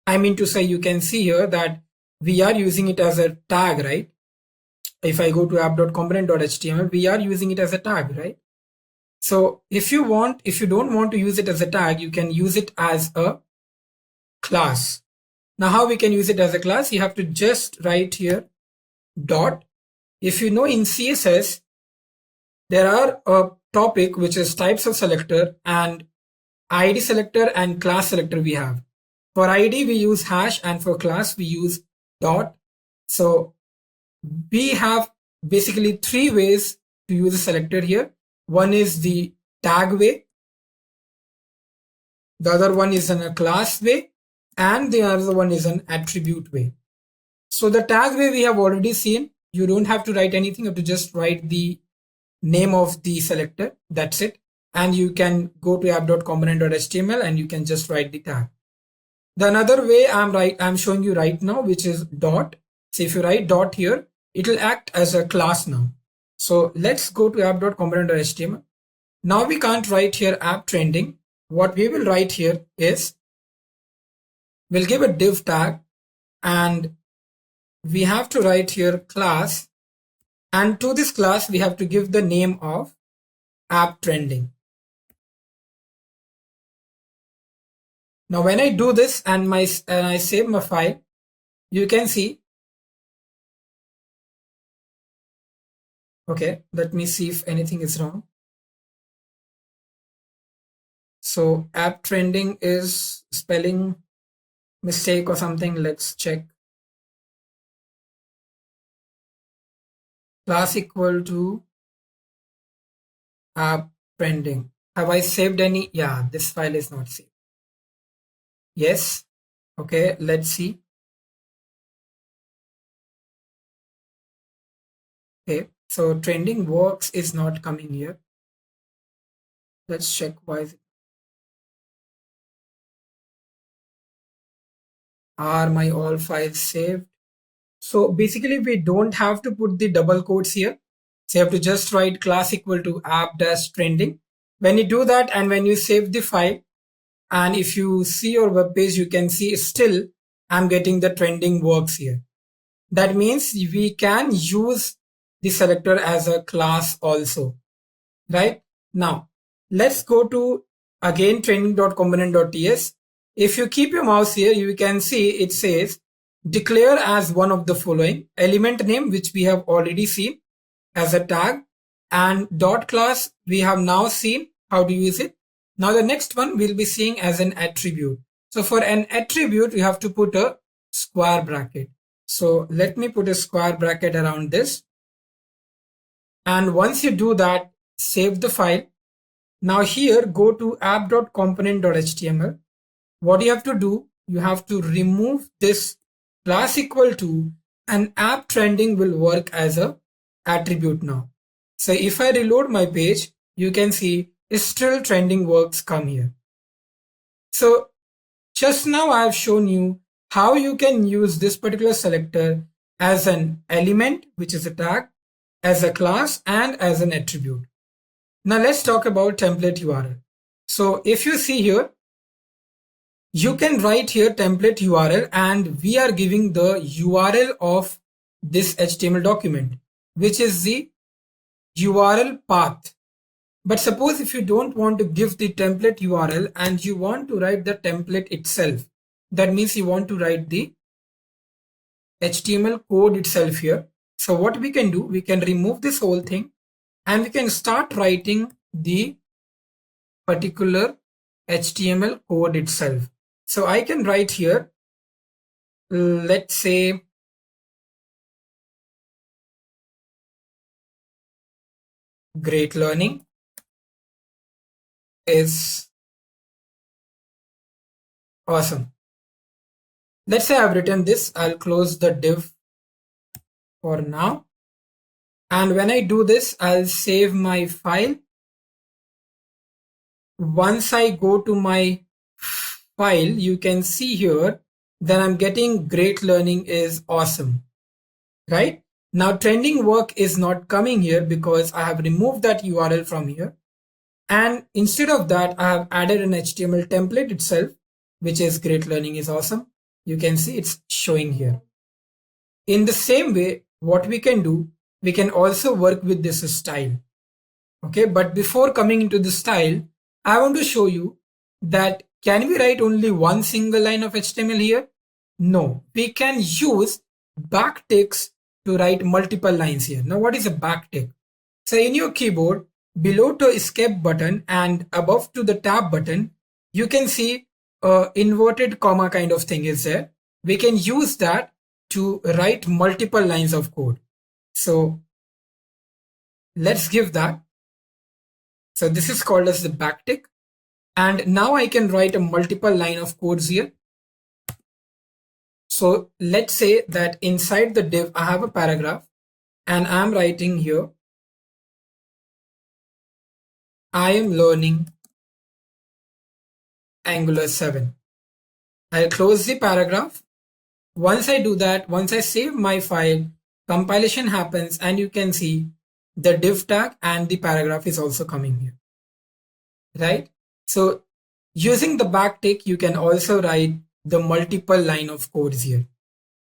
I mean to say, you can see here that we are using it as a tag, right? If I go to app.component.html, we are using it as a tag, right? So if you don't want to use it as a tag, you can use it as a class. Now how we can use it as a class? You have to just write here dot. If you know in CSS, there are a topic which is types of selector and ID selector and class selector we have. For ID we use hash and for class we use dot. So we have basically three ways to use a selector here. One is the tag way, the other one is in a class way, and the other one is an attribute way. So the tag way we have already seen. You don't have to write anything, you have to just write the name of the selector, that's it. And you can go to app.component.html and you can just write the tag. The another way I'm showing you right now, which is dot. So if you write dot here, it will act as a class now. So let's go to app.component.html. Now we can't write here app trending. What we will write here is, we'll give a div tag and we have to write here class, and to this class we have to give the name of app trending. Now when I do this and I save my file, you can see, okay, let me see if anything is wrong. So app trending is spelling mistake or something. Let's check. Class equal to app trending. Have I saved any? Yeah, this file is not saved. Yes. Okay, let's see. Okay, so trending works is not coming here. Let's check why is it. Are my all files saved? So basically we don't have to put the double quotes here. So you have to just write class equal to app-trending. When you do that and when you save the file, and if you see your web page, you can see still I'm getting the trending works here. That means we can use the selector as a class also, right? Now let's go to again trending.component.ts. If you keep your mouse here, you can see it says declare as one of the following: element name, which we have already seen as a tag, and dot class we have now seen how to use it. Now the next one we'll be seeing as an attribute. So for an attribute, you have to put a square bracket. So let me put a square bracket around this. And once you do that, save the file. Now here, go to app.component.html. What you have to do, you have to remove this class equal to, and app trending will work as a attribute now. So if I reload my page, you can see still trending works come here. So just now I have shown you how you can use this particular selector as an element, which is a tag, as a class, and as an attribute. Now let's talk about template URL. So if you see here, you can write here template URL, and we are giving the URL of this HTML document, which is the URL path. But suppose if you don't want to give the template URL and you want to write the template itself, that means you want to write the HTML code itself here. So what we can do, we can remove this whole thing and we can start writing the particular HTML code itself. So I can write here, let's say great learning is awesome. Let's say I've written this. I'll close the div for now. And when I do this, I'll save my file. Once I go to my file, you can see here that I'm getting great learning is awesome, right? Now trending work is not coming here because I have removed that URL from here. And instead of that, I have added an HTML template itself, which is great learning is awesome. You can see it's showing here. In the same way, what we can do, we can also work with this style. Okay, but before coming into the style, I want to show you that can we write only one single line of HTML here? No, we can use backticks to write multiple lines here. Now, what is a backtick? So in your keyboard, below to escape button and above to the tab button, you can see a inverted comma kind of thing is there. We can use that to write multiple lines of code. So let's give that. So this is called as the backtick. And now I can write a multiple line of codes here. So let's say that inside the div, I have a paragraph and I'm writing here, I am learning Angular 7. I'll close the paragraph. Once I do that, once I save my file, compilation happens and you can see the div tag and the paragraph is also coming here, right? So using the backtick, you can also write the multiple line of codes here.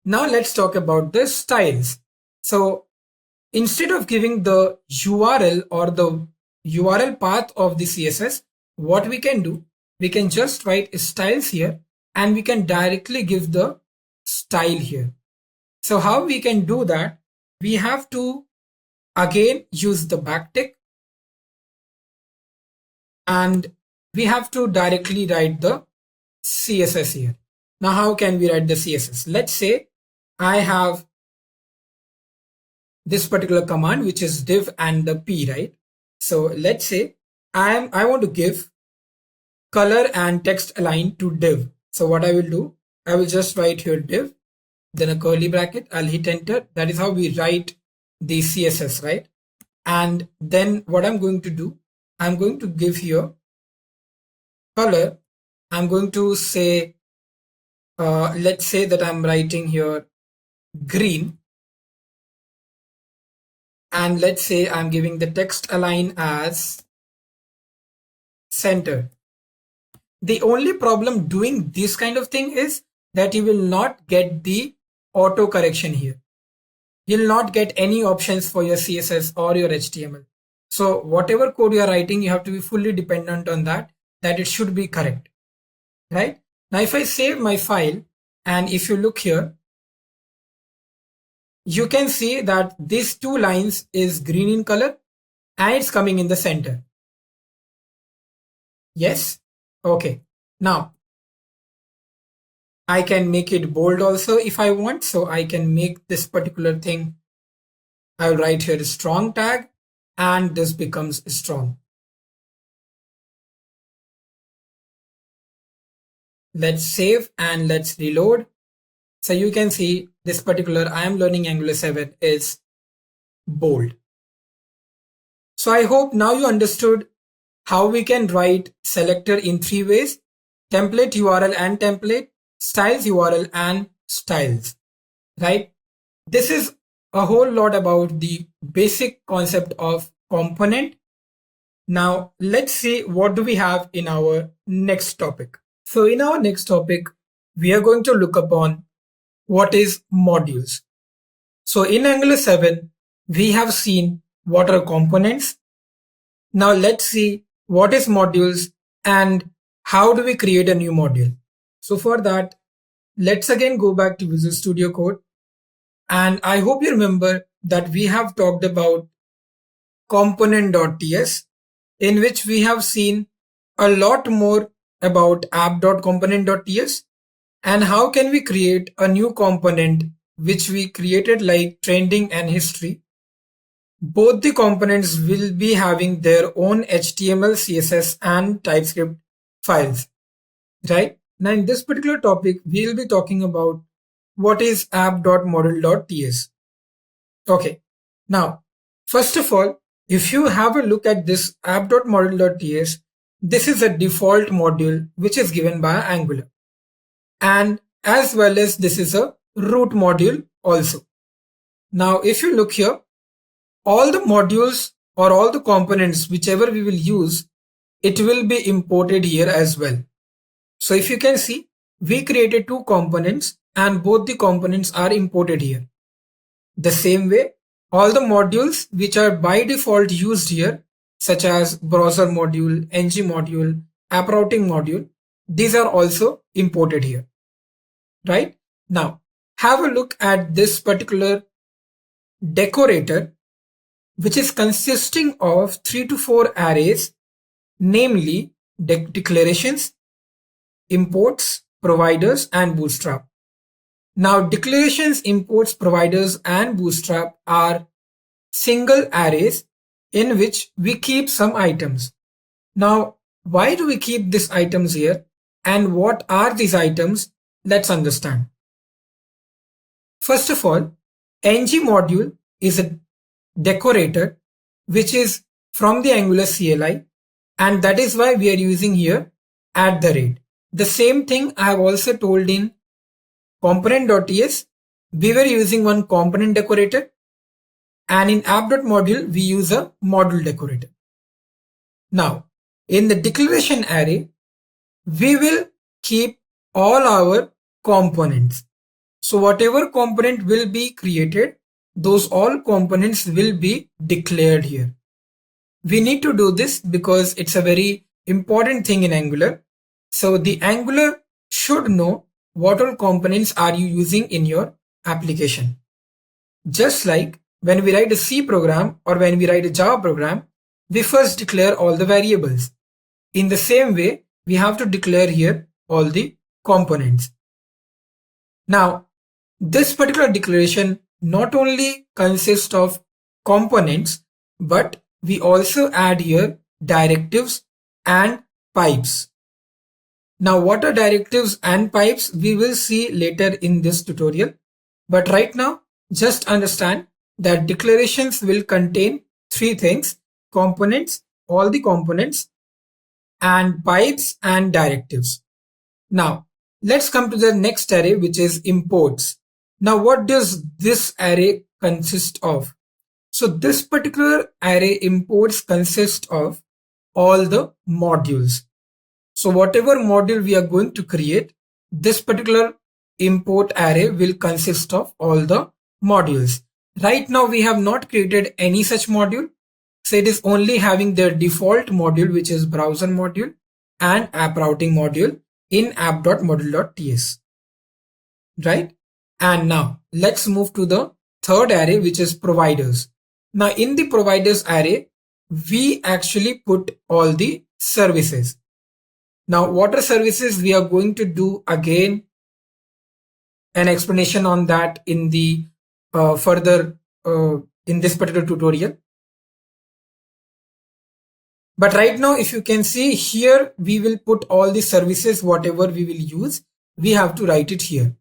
Now let's talk about the styles. So instead of giving the URL or the URL path of the CSS, what we can do, we can just write styles here and we can directly give the style here. So how we can do that? We have to again use the backtick and we have to directly write the CSS here. Now how can we write the CSS? Let's say I have this particular command which is div and the p, right? So let's say I want to give color and text align to div. So what I will do, I will just write here div, then a curly bracket, I'll hit enter. That is how we write the CSS, right? And then what I'm going to do, I'm going to give here color. I'm going to say, let's say that I'm writing here green. And let's say I'm giving the text align as center. The only problem doing this kind of thing is that you will not get the auto correction here. You'll not get any options for your CSS or your HTML. So whatever code you are writing, you have to be fully dependent on that it should be correct, right? Now if I save my file and if you look here, you can see that these two lines is green in color and it's coming in the center. Yes. Okay. Now I can make it bold also if I want. So I can make this particular thing. I'll write here a strong tag and this becomes strong. Let's save and let's reload. So you can see this particular I am learning Angular 7 is bold. So I hope now you understood how we can write selector in three ways: template URL and template, styles URL and styles, right? This is a whole lot about the basic concept of component. Now let's see what do we have in our next topic. So in our next topic, we are going to look upon what is modules. So in Angular 7, we have seen what are components. Now let's see what is modules and how do we create a new module. So for that, let's again go back to Visual Studio Code. And I hope you remember that we have talked about component.ts, in which we have seen a lot more about app.component.ts and how can we create a new component which we created like trending and history. Both the components will be having their own HTML, CSS and Typescript files, right? Now in this particular topic, we'll be talking about what is app.module.ts. Okay, now first of all, if you have a look at this app.module.ts, this is a default module which is given by Angular, and as well as this is a root module also. Now if you look here, all the modules or all the components whichever we will use, it will be imported here as well. So if you can see, we created two components and both the components are imported here. The same way, all the modules which are by default used here, such as browser module, ng module, app routing module, these are also imported here, right? Now have a look at this particular decorator. which is consisting of 3 to 4 arrays, namely declarations, imports, providers, and bootstrap. Now, declarations, imports, providers, and bootstrap are single arrays in which we keep some items. Now, why do we keep these items here, and what are these items? Let's understand. First of all, ng module is a decorator which is from the Angular CLI, and that is why we are using here @. The same thing I have also told in component.ts. We were using one component decorator, and in app.module we use a module decorator. Now, in the declaration array, we will keep all our components. So whatever component will be created, those all components will be declared here. We need to do this because it's a very important thing in Angular. So the Angular should know what all components are you using in your application. Just like when we write a C program or when we write a Java program, we first declare all the variables. In the same way, we have to declare here all the components. Now, this particular declaration not only consists of components, but we also add here directives and pipes. Now, what are directives and pipes? We will see later in this tutorial. But right now, just understand that declarations will contain three things: components, all the components, and pipes and directives. Now, let's come to the next array, which is imports. Now, what does this array consist of? So this particular array imports consist of all the modules. So whatever module we are going to create, this particular import array will consist of all the modules. Right now we have not created any such module. So it is only having their default module, which is browser module and app routing module in app.module.ts. Right? And now let's move to the third array, which is providers. Now in the providers array, we actually put all the services. Now what are services? We are going to do again an explanation on that in the further in this particular tutorial. But right now, if you can see here, we will put all the services, whatever we will use, we have to write it here.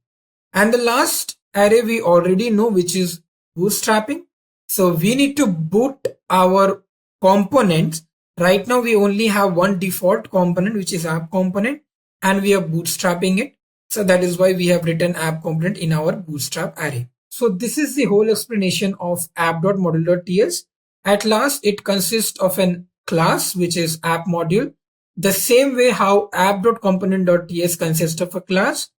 And the last array we already know, which is bootstrapping. So we need to boot our components. Right now, we only have one default component, which is app component, and we are bootstrapping it. So that is why we have written app component in our bootstrap array. So this is the whole explanation of app.module.ts. At last, it consists of an class, which is app module. The same way how app.component.ts consists of a class,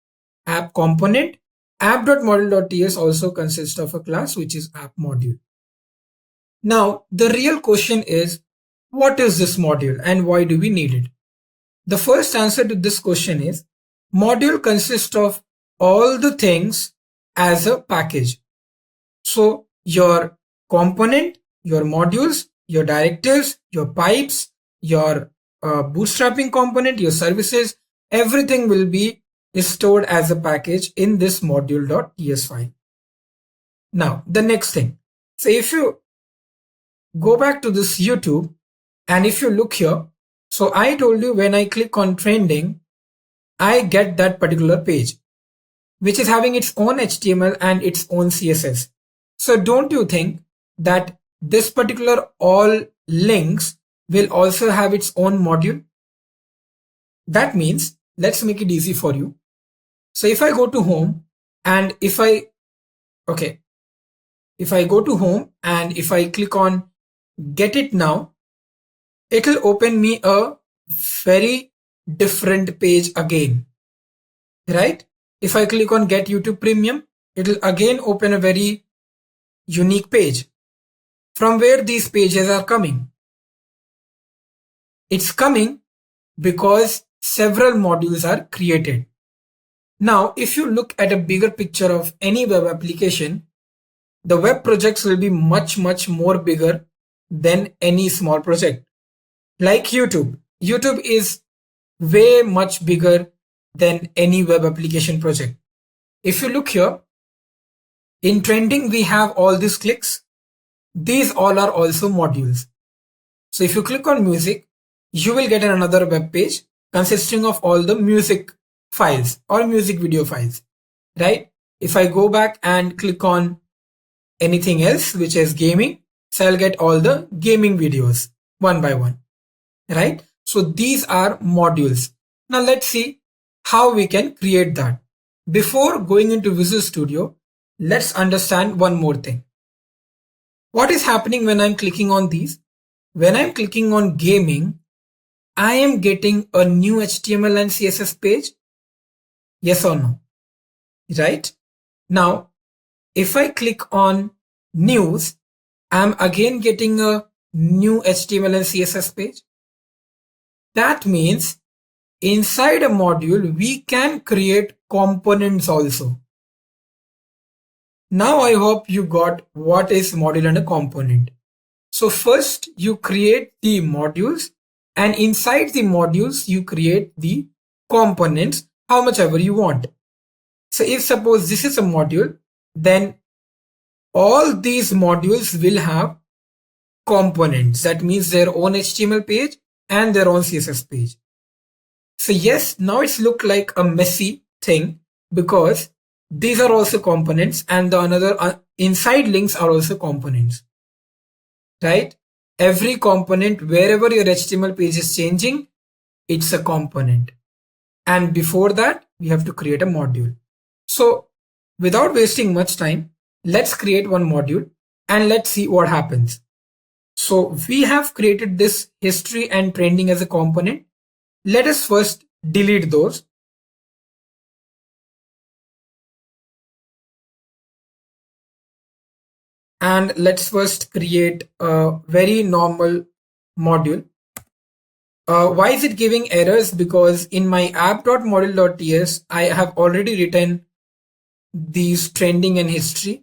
app component, app.module.ts also consists of a class, which is app module. Now, the real question is, what is this module and why do we need it? The first answer to this question is, module consists of all the things as a package. So your component, your modules, your directives, your pipes, your bootstrapping component, your services, everything will be stored as a package in this module.ts file. Now, the next thing. So if you go back to this YouTube and if you look here, so I told you when I click on trending, I get that particular page, which is having its own HTML and its own CSS. So don't you think that this particular all links will also have its own module? That means, let's make it easy for you. So if I go to home and if I go to home and if I click on get it now, it will open me a very different page again, right? If I click on get YouTube premium, it will again open a very unique page. From where these pages are coming? It's coming because several modules are created. Now, if you look at a bigger picture of any web application, the web projects will be much more bigger than any small project. Like YouTube. YouTube is way much bigger than any web application project. If you look here, in trending, we have all these clicks. These all are also modules. So if you click on music, you will get another web page consisting of all the music files or music video files, right? If I go back and click on anything else, which is gaming, so I'll get all the gaming videos one by one, right? So these are modules. Now let's see how we can create that. Before going into Visual Studio, let's understand one more thing. What is happening when I'm clicking on these? When I'm clicking on gaming, I am getting a new HTML and CSS page. Yes or no? Right? Now, if I click on news, I'm again getting a new HTML and CSS page. That means inside a module, we can create components also. Now I hope you got what is module and a component. So first you create the modules, and inside the modules you create the components, how much ever you want. So if suppose this is a module, then all these modules will have components. That means their own HTML page and their own CSS page. So yes, now it's look like a messy thing because these are also components and the another inside links are also components, right? Every component, wherever your HTML page is changing, it's a component. And before that, we have to create a module. So without wasting much time, let's create one module and let's see what happens. So we have created this history and trending as a component. Let us first delete those. And let's first create a very normal module. Why is it giving errors? Because in my app.module.ts, I have already written these trending and history.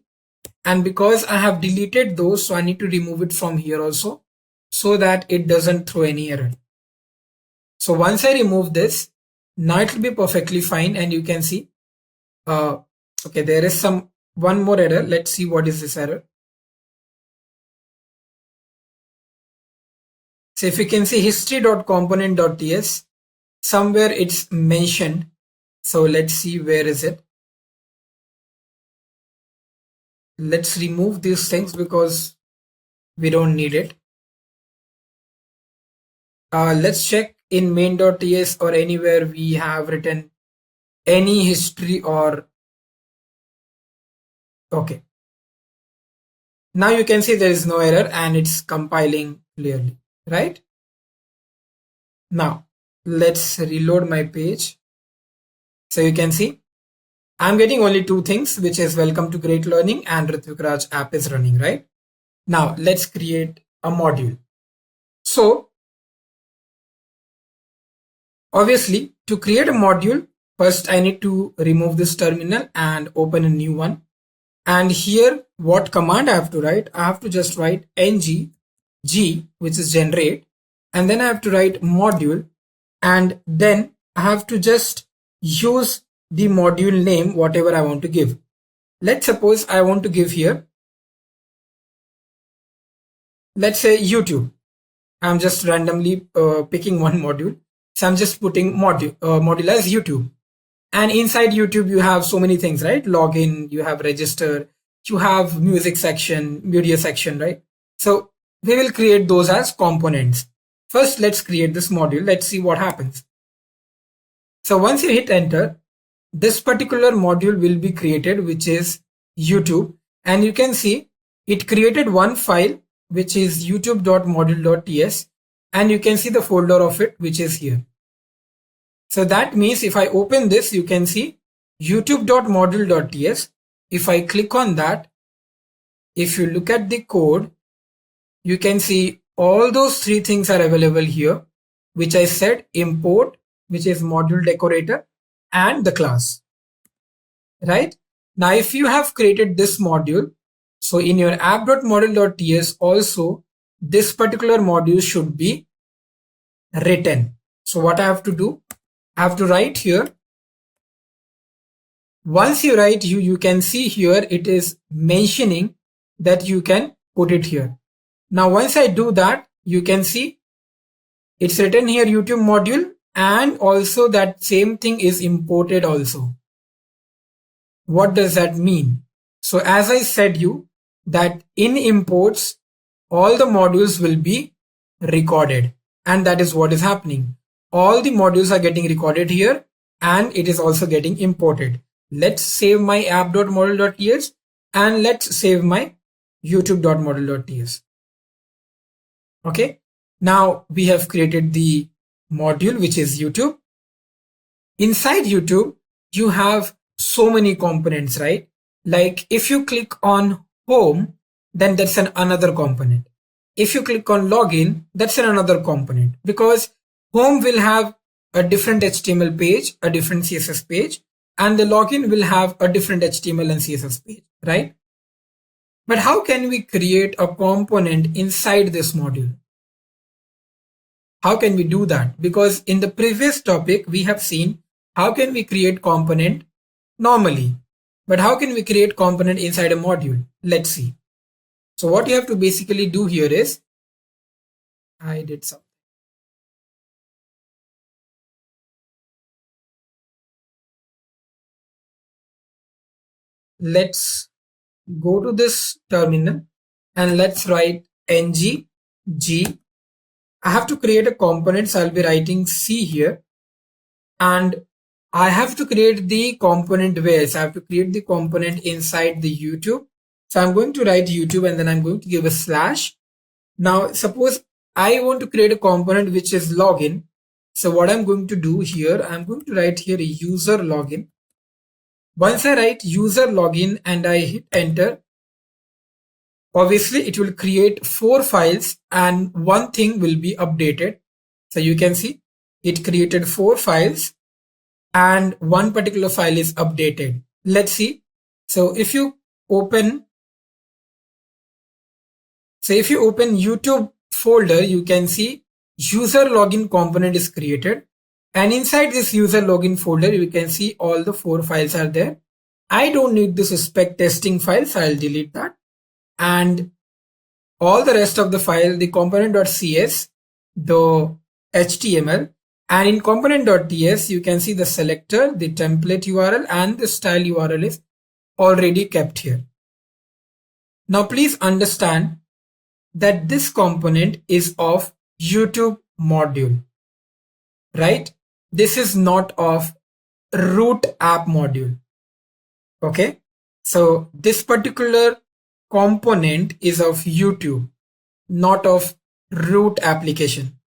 And because I have deleted those, so I need to remove it from here also so that it doesn't throw any error. So once I remove this, now it will be perfectly fine. And you can see, okay, there is one more error. Let's see what is this error. So if you can see history.component.ts, somewhere it's mentioned. So let's see, where is it? Let's remove these things because we don't need it. Let's check in main.ts or anywhere we have written any history or okay. Now you can see there is no error and it's compiling clearly, right? Now let's reload my page. So you can see I'm getting only two things, which is welcome to great learning and Ritvik Raj app is running, right? Now let's create a module. So obviously to create a module, first I need to remove this terminal and open a new one. And here what command I have to write? I have to just write ng g, which is generate, and then I have to write module, and then I have to just use the module name, whatever I want to give. Let's suppose I want to give here, let's say YouTube. I'm just randomly picking one module. So I'm just putting module as YouTube. And inside YouTube, you have so many things, right? Login, you have register, you have music section, media section, right? So we will create those as components. First, let's create this module. Let's see what happens. So once you hit enter, this particular module will be created, which is YouTube. And you can see it created one file, which is youtube.module.ts. And you can see the folder of it, which is here. So that means if I open this, you can see youtube.module.ts. If I click on that, if you look at the code, you can see all those three things are available here, which I said import, which is module decorator, and the class, right? Now, if you have created this module, So in your app.model.ts also, this particular module should be written. So what I have to do, I have to write here. Once you write, you can see here it is mentioning that you can put it here. Now once I do that, you can see it's written here YouTube module, and also that same thing is imported also. What does that mean? So as I said you that in imports, all the modules will be recorded, and that is what is happening. All the modules are getting recorded here, and it is also getting imported. Let's save my app.model.ts and let's save my youtube.model.ts. Okay. Now we have created the module, which is YouTube. Inside YouTube, you have so many components, right? Like if you click on home, then that's another component. If you click on login, that's another component, because home will have a different HTML page, a different CSS page, and the login will have a different HTML and CSS page, right? But how can we create a component inside this module? How can we do that? Because in the previous topic, we have seen how can we create component normally, but how can we create component inside a module? Let's see. So what you have to basically do here is, I did something. Let's go to this terminal and let's write ng g. I have to create a component, so I'll be writing C here, and I have to create the component where? So I have to create the component inside the YouTube. So I'm going to write YouTube and then I'm going to give a slash. Now suppose I want to create a component which is login. So what I'm going to do here, I'm going to write here user login. Once I write user login and I hit enter, obviously it will create 4 files and one thing will be updated. So you can see it created 4 files and one particular file is updated. Let's see. So if you open YouTube folder, you can see user login component is created. And inside this user login folder, you can see all the 4 files are there. I don't need this spec testing file, so I'll delete that. And all the rest of the file, the component.cs, the HTML, and in component.ts, you can see the selector, the template URL, and the style URL is already kept here. Now please understand that this component is of YouTube module, right? This is not of root app module. Okay. So this particular component is of YouTube, not of root application,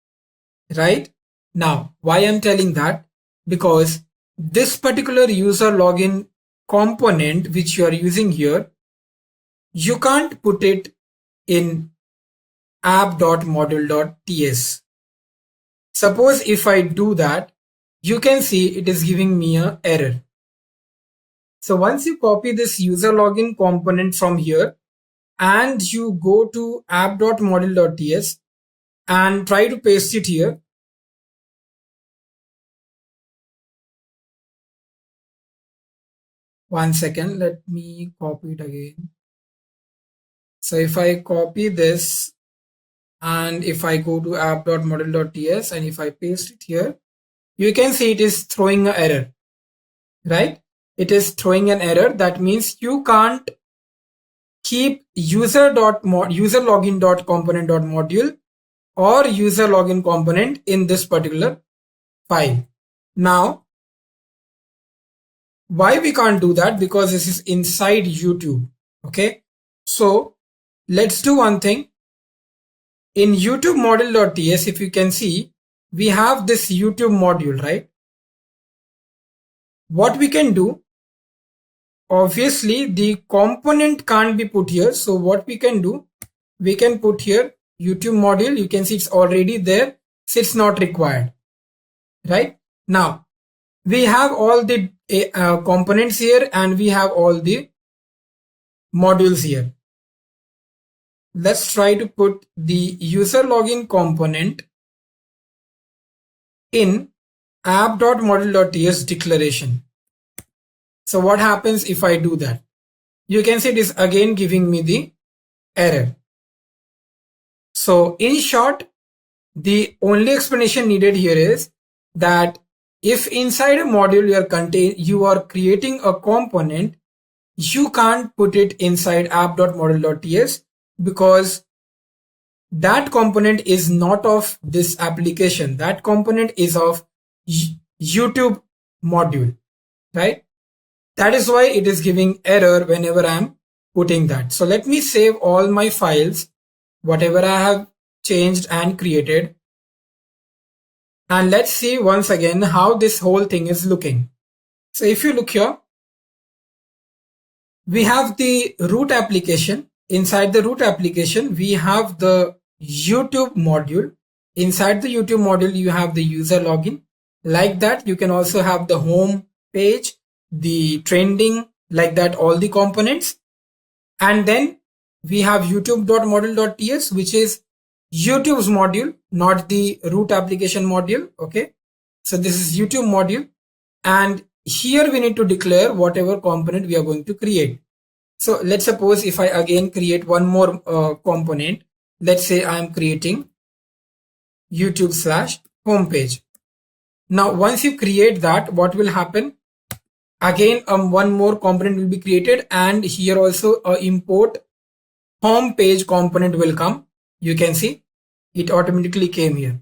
right? Now, why I'm telling that? Because this particular user login component which you are using here, you can't put it in app.module.ts. Suppose if I do that, you can see it is giving me an error. So once you copy this user login component from here and you go to app.module.ts and try to paste it here, one second, let me copy it again. So if I copy this and if I go to app.module.ts and if I paste it here, you can see it is throwing an error, right? It is throwing an error. That means you can't keep user.login.component.module or user login component in this particular file. Now, why we can't do that? Because this is inside YouTube. Okay. So let's do one thing. In YouTube module.ts, if you can see, we have this YouTube module, right? What we can do, obviously the component can't be put here. So what we can do, we can put here YouTube module. You can see it's already there. So it's not required, right? Now we have all the components here and we have all the modules here. let's try to put the user login component in app.module.ts declaration. So what happens if I do that? You can see it is again giving me the error. So in short, the only explanation needed here is that if inside a module you are creating a component, you can't put it inside app.module.ts because that component is not of this application. That component is of YouTube module, right? That is why it is giving error whenever I'm putting that. So let me save all my files, whatever I have changed and created. And let's see once again how this whole thing is looking. So if you look here, we have the root application. Inside the root application, we have the YouTube module. Inside the YouTube module, you have the user login. Like that, you can also have the home page, the trending, like that, all the components. And then we have youtube.module.ts, which is YouTube's module, not the root application module. Okay. So this is YouTube module. And here we need to declare whatever component we are going to create. So let's suppose if I again create one more component, let's say I'm creating YouTube/homepage. Now, once you create that, what will happen? Again, one more component will be created, and here also a import homepage component will come. You can see it automatically came here.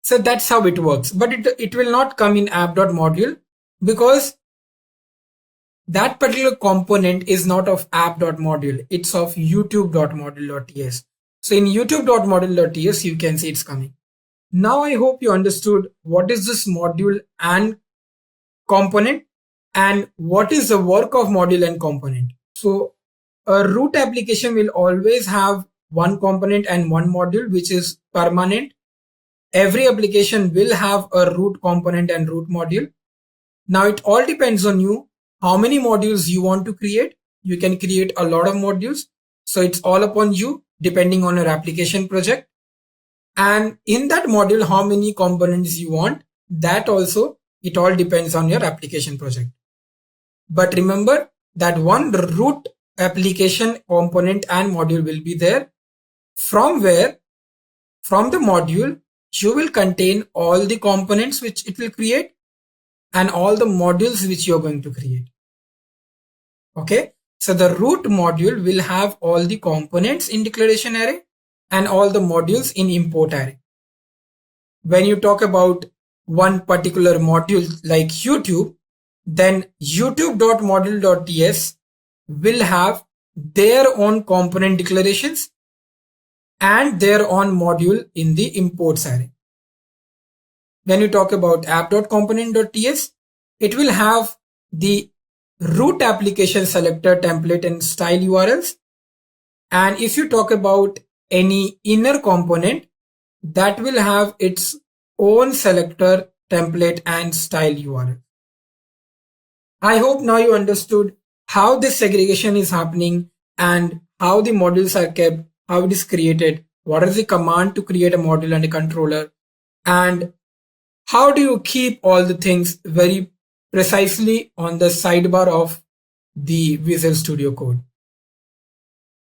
So that's how it works, but it will not come in app.module because that particular component is not of app.module. It's of youtube.module.ts. So in youtube.module.ts, you can see it's coming. Now I hope you understood what is this module and component and what is the work of module and component. So a root application will always have one component and one module, which is permanent. Every application will have a root component and root module. Now it all depends on you how many modules you want to create. You can create a lot of modules. So it's all upon you depending on your application project. And in that module, how many components you want, that also, it all depends on your application project. But remember that one root application component and module will be there, from where, from the module, you will contain all the components which it will create and all the modules which you're going to create. Okay, so the root module will have all the components in declaration array and all the modules in import array. When you talk about one particular module like YouTube, then youtube.module.ts will have their own component declarations and their own module in the imports array. When you talk about app.component.ts, it will have the root application selector, template and style URLs. And if you talk about any inner component, that will have its own selector, template and style URL. I hope now you understood how this segregation is happening and how the modules are kept, how it is created, what is the command to create a module and a controller, and how do you keep all the things very precisely on the sidebar of the Visual Studio Code.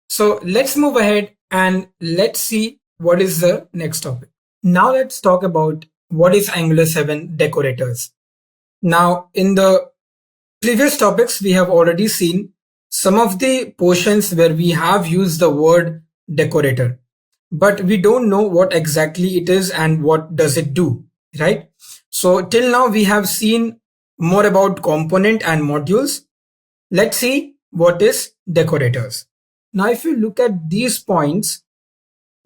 So let's move ahead and let's see what is the next topic. Now let's talk about what is Angular7 Decorators. Now in the previous topics, we have already seen some of the portions where we have used the word decorator, but we don't know what exactly it is and what does it do, right? So till now we have seen more about component and modules. Let's see what is decorators. Now if you look at these points,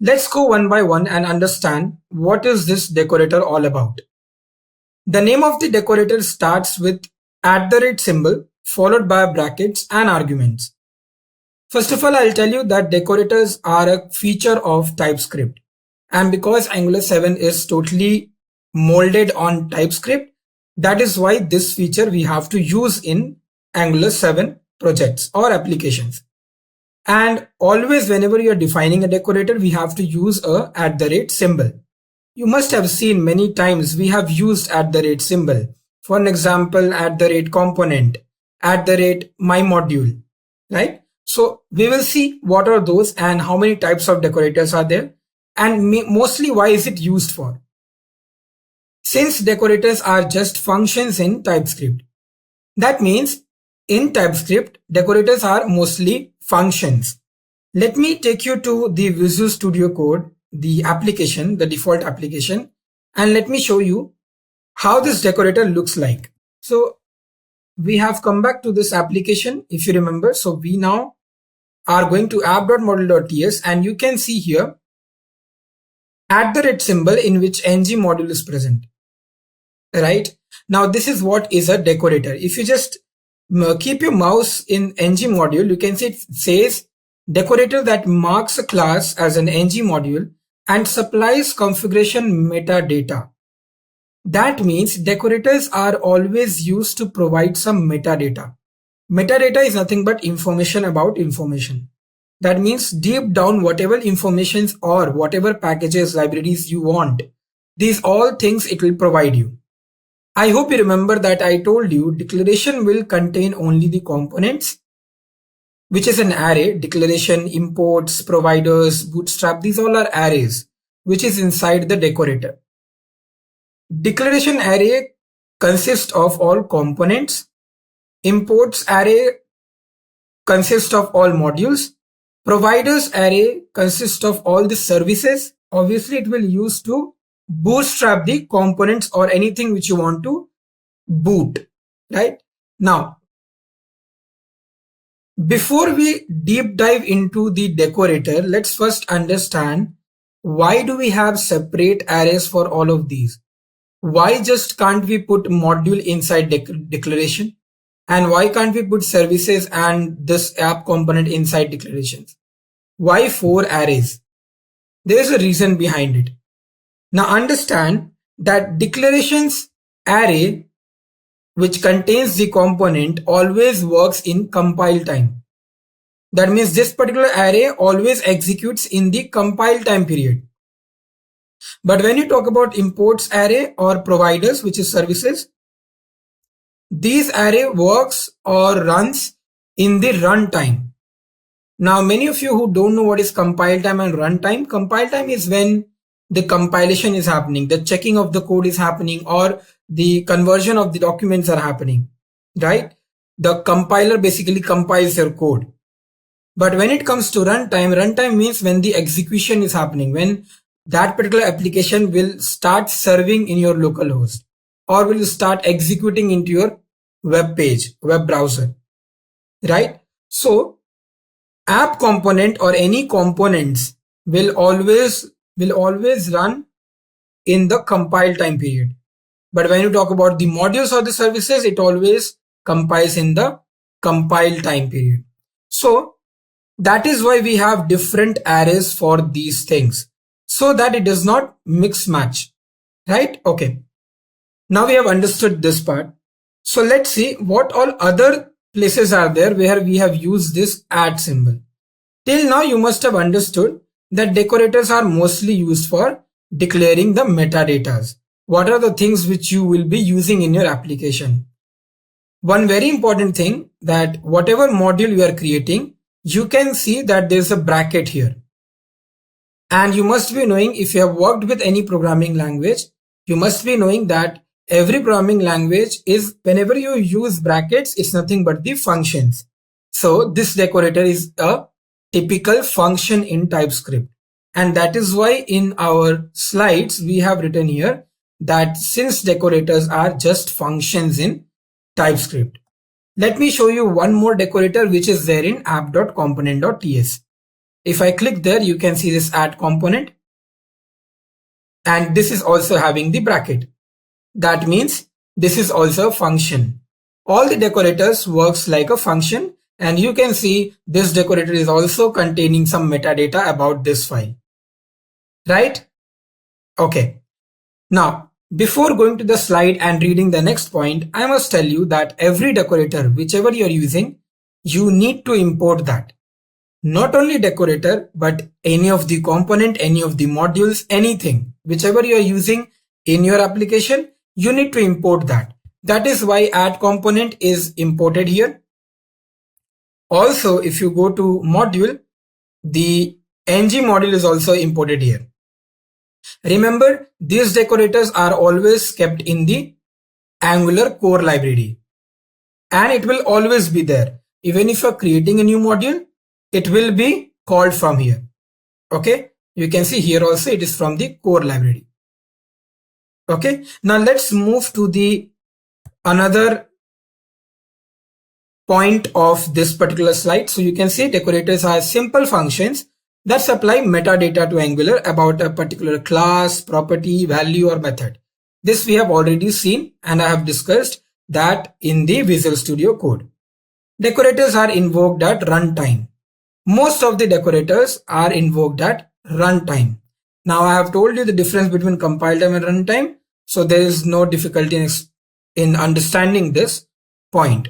let's go one by one and understand what is this decorator all about. The name of the decorator starts with @ symbol followed by brackets and arguments. First of all, I'll tell you that decorators are a feature of Typescript. And because Angular7 is totally molded on Typescript, that is why this feature we have to use in Angular7 projects or applications. And always whenever you are defining a decorator, we have to use a @ symbol. You must have seen many times we have used @ symbol. For an example, @component, @my module, right? So we will see what are those and how many types of decorators are there, and mostly why is it used for. Since decorators are just functions in TypeScript, that means in TypeScript, decorators are mostly functions. Let me take you to the Visual Studio Code, the application, the default application, and let me show you how this decorator looks like. So we have come back to this application, if you remember. So we now are going to app.module.ts, and you can see here @ symbol in which ng module is present. Right now, this is what is a decorator. If you just keep your mouse in ng module, you can see it says decorator that marks a class as an ng module and supplies configuration metadata. That means decorators are always used to provide some metadata. Metadata is nothing but information about information. That means deep down whatever informations or whatever packages, libraries you want, these all things it will provide you. I hope you remember that I told you declaration will contain only the components, which is an array. Declaration, imports, providers, bootstrap, these all are arrays, which is inside the decorator. Declaration array consists of all components. Imports array consists of all modules. Providers array consists of all the services. Obviously, it will use to bootstrap the components or anything which you want to boot, right? Now, before we deep dive into the decorator, let's first understand why do we have separate arrays for all of these? Why just can't we put module inside declaration? And why can't we put services and this app component inside declarations? Why 4 arrays? There is a reason behind it. Now understand that declarations array which contains the component always works in compile time. That means this particular array always executes in the compile time period. But when you talk about imports array or providers, which is services, these array works or runs in the runtime. Now many of you who don't know what is compile time and runtime, compile time is when the compilation is happening, the checking of the code is happening, or the conversion of the documents are happening, right? The compiler basically compiles your code. But when it comes to runtime, runtime means when the execution is happening, when that particular application will start serving in your local host or will start executing into your web page, web browser, right? So app component or any components will always run in the compile time period. But when you talk about the modules or the services, it always compiles in the compile time period. So that is why we have different arrays for these things, so that it does not mix match, right? Okay. Now we have understood this part. So let's see what all other places are there where we have used this @ symbol. Till now you must have understood that decorators are mostly used for declaring the metadatas. What are the things which you will be using in your application? One very important thing, that whatever module you are creating, you can see that there's a bracket here. And you must be knowing, if you have worked with any programming language, you must be knowing that every programming language is, whenever you use brackets, it's nothing but the functions. So this decorator is a typical function in TypeScript. And that is why in our slides, we have written here that since decorators are just functions in TypeScript. Let me show you one more decorator which is there in app.component.ts. If I click there, you can see this add component. And this is also having the bracket. That means this is also a function. All the decorators works like a function, and you can see this decorator is also containing some metadata about this file. Right? Okay. Now, before going to the slide and reading the next point, I must tell you that every decorator, whichever you are using, you need to import that. not only decorator, but any of the component, any of the modules, anything, whichever you are using in your application, you need to import that. That is why add component is imported here. Also, if you go to module, the ng module is also imported here. Remember, these decorators are always kept in the Angular core library, and it will always be there. Even if you're creating a new module, it will be called from here. Okay, you can see here also it is from the core library. Okay, now let's move to the another point of this particular slide. So you can see decorators are simple functions that supply metadata to Angular about a particular class, property, value, or method. This we have already seen, and I have discussed that in the Visual Studio Code. Decorators are invoked at runtime. Most of the decorators are invoked at runtime. Now I have told you the difference between compile time and runtime, so there is no difficulty in understanding this point.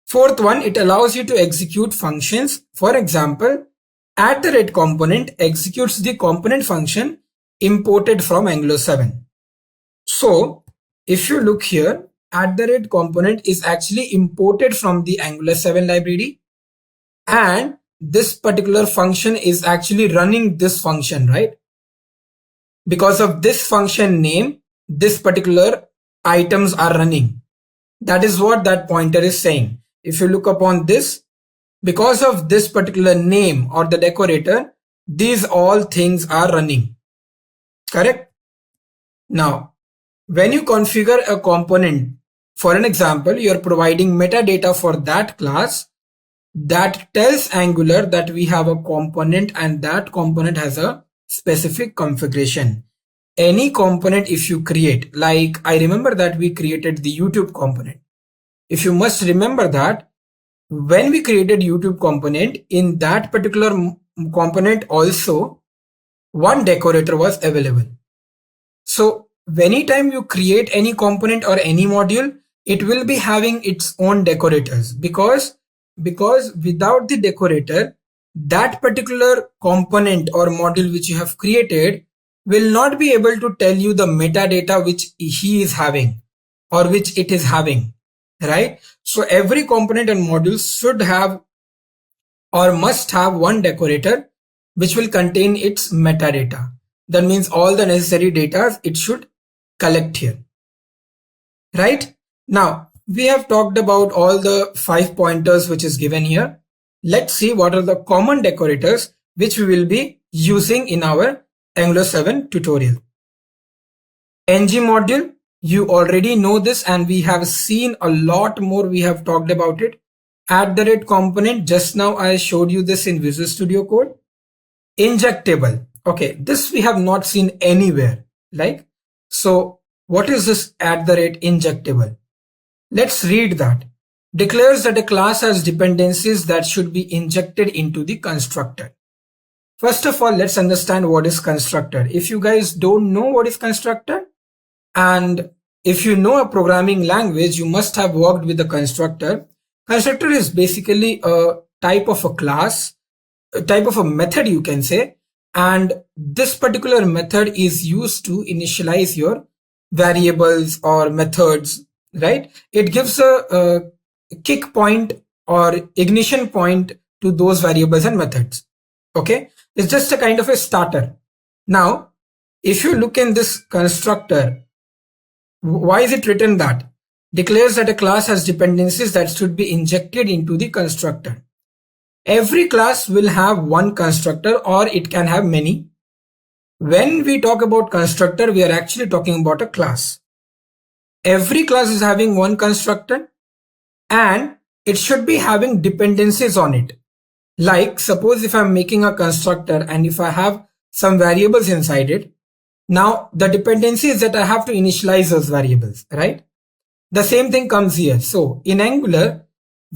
Fourth one, it allows you to execute functions. For example, @component executes the component function imported from Angular7. So if you look here, @component is actually imported from the Angular7 library, and this particular function is actually running this function, right? Because of this function name, this particular items are running. That is what that pointer is saying. If you look upon this, because of this particular name or the decorator, these all things are running. Correct? Now, when you configure a component, for an example, you are providing metadata for that class that tells Angular that we have a component and that component has a specific configuration. Any component if you create, like I remember that we created the YouTube component. If you must remember that when we created YouTube component, in that particular component also one decorator was available. So anytime you create any component or any module, it will be having its own decorators, because without the decorator, that particular component or module which you have created will not be able to tell you the metadata which he is having or which it is having, right? So every component and module should have or must have one decorator which will contain its metadata. That means all the necessary data it should collect here, right? Now we have talked about all the 5 pointers which is given here. Let's see what are the common decorators which we will be using in our Angular7 tutorial. ng module, you already know this and we have seen a lot more. We have talked about it. @component, just now I showed you this in Visual Studio Code. Injectable, okay, this we have not seen anywhere. Like, so what is this @injectable? Let's read that. Declares that a class has dependencies that should be injected into the constructor. First of all, let's understand what is constructor. If you guys don't know what is constructor, and if you know a programming language, you must have worked with the constructor. Constructor is basically a type of a class, a type of a method you can say, and this particular method is used to initialize your variables or methods, right? It gives a kick point or ignition point to those variables and methods. Okay, it's just a kind of a starter. Now, if you look in this constructor, why is it written that? Declares that a class has dependencies that should be injected into the constructor. Every class will have one constructor or it can have many. When we talk about constructor, we are actually talking about a class. Every class is having one constructor and it should be having dependencies on it. Like suppose if I'm making a constructor and if I have some variables inside it, now the dependency is that I have to initialize those variables, right? The same thing comes here. So in Angular,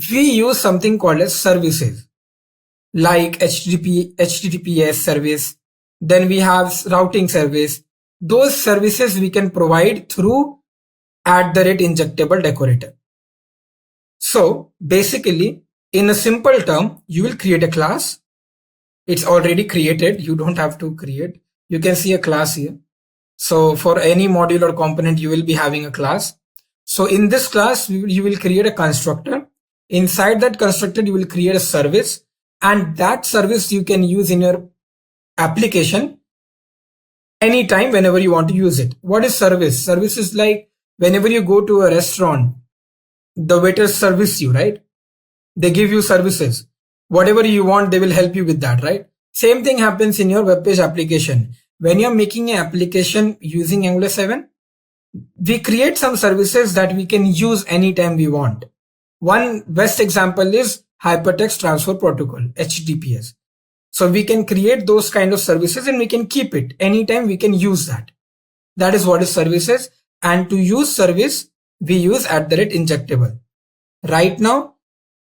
we use something called as services, like HTTPS service. Then we have routing service. Those services we can provide through @injectable decorator. So basically, in a simple term, you will create a class It's already created. You don't have to create. You can see a class here. So for any module or component, you will be having a class. So in this class, you will create a constructor. Inside that constructor, you will create a service, and that service you can use in your application anytime whenever you want to use it. What is service? Service is like whenever you go to a restaurant, the waiters service you, right? They give you services. Whatever you want, they will help you with that, right? Same thing happens in your web page application. When you're making an application using Angular 7, we create some services that we can use anytime we want. One best example is Hypertext Transfer Protocol, HTTPS. So we can create those kind of services and we can keep it anytime we can use that. That is what is services. And to use service, we use @injectable. Right now,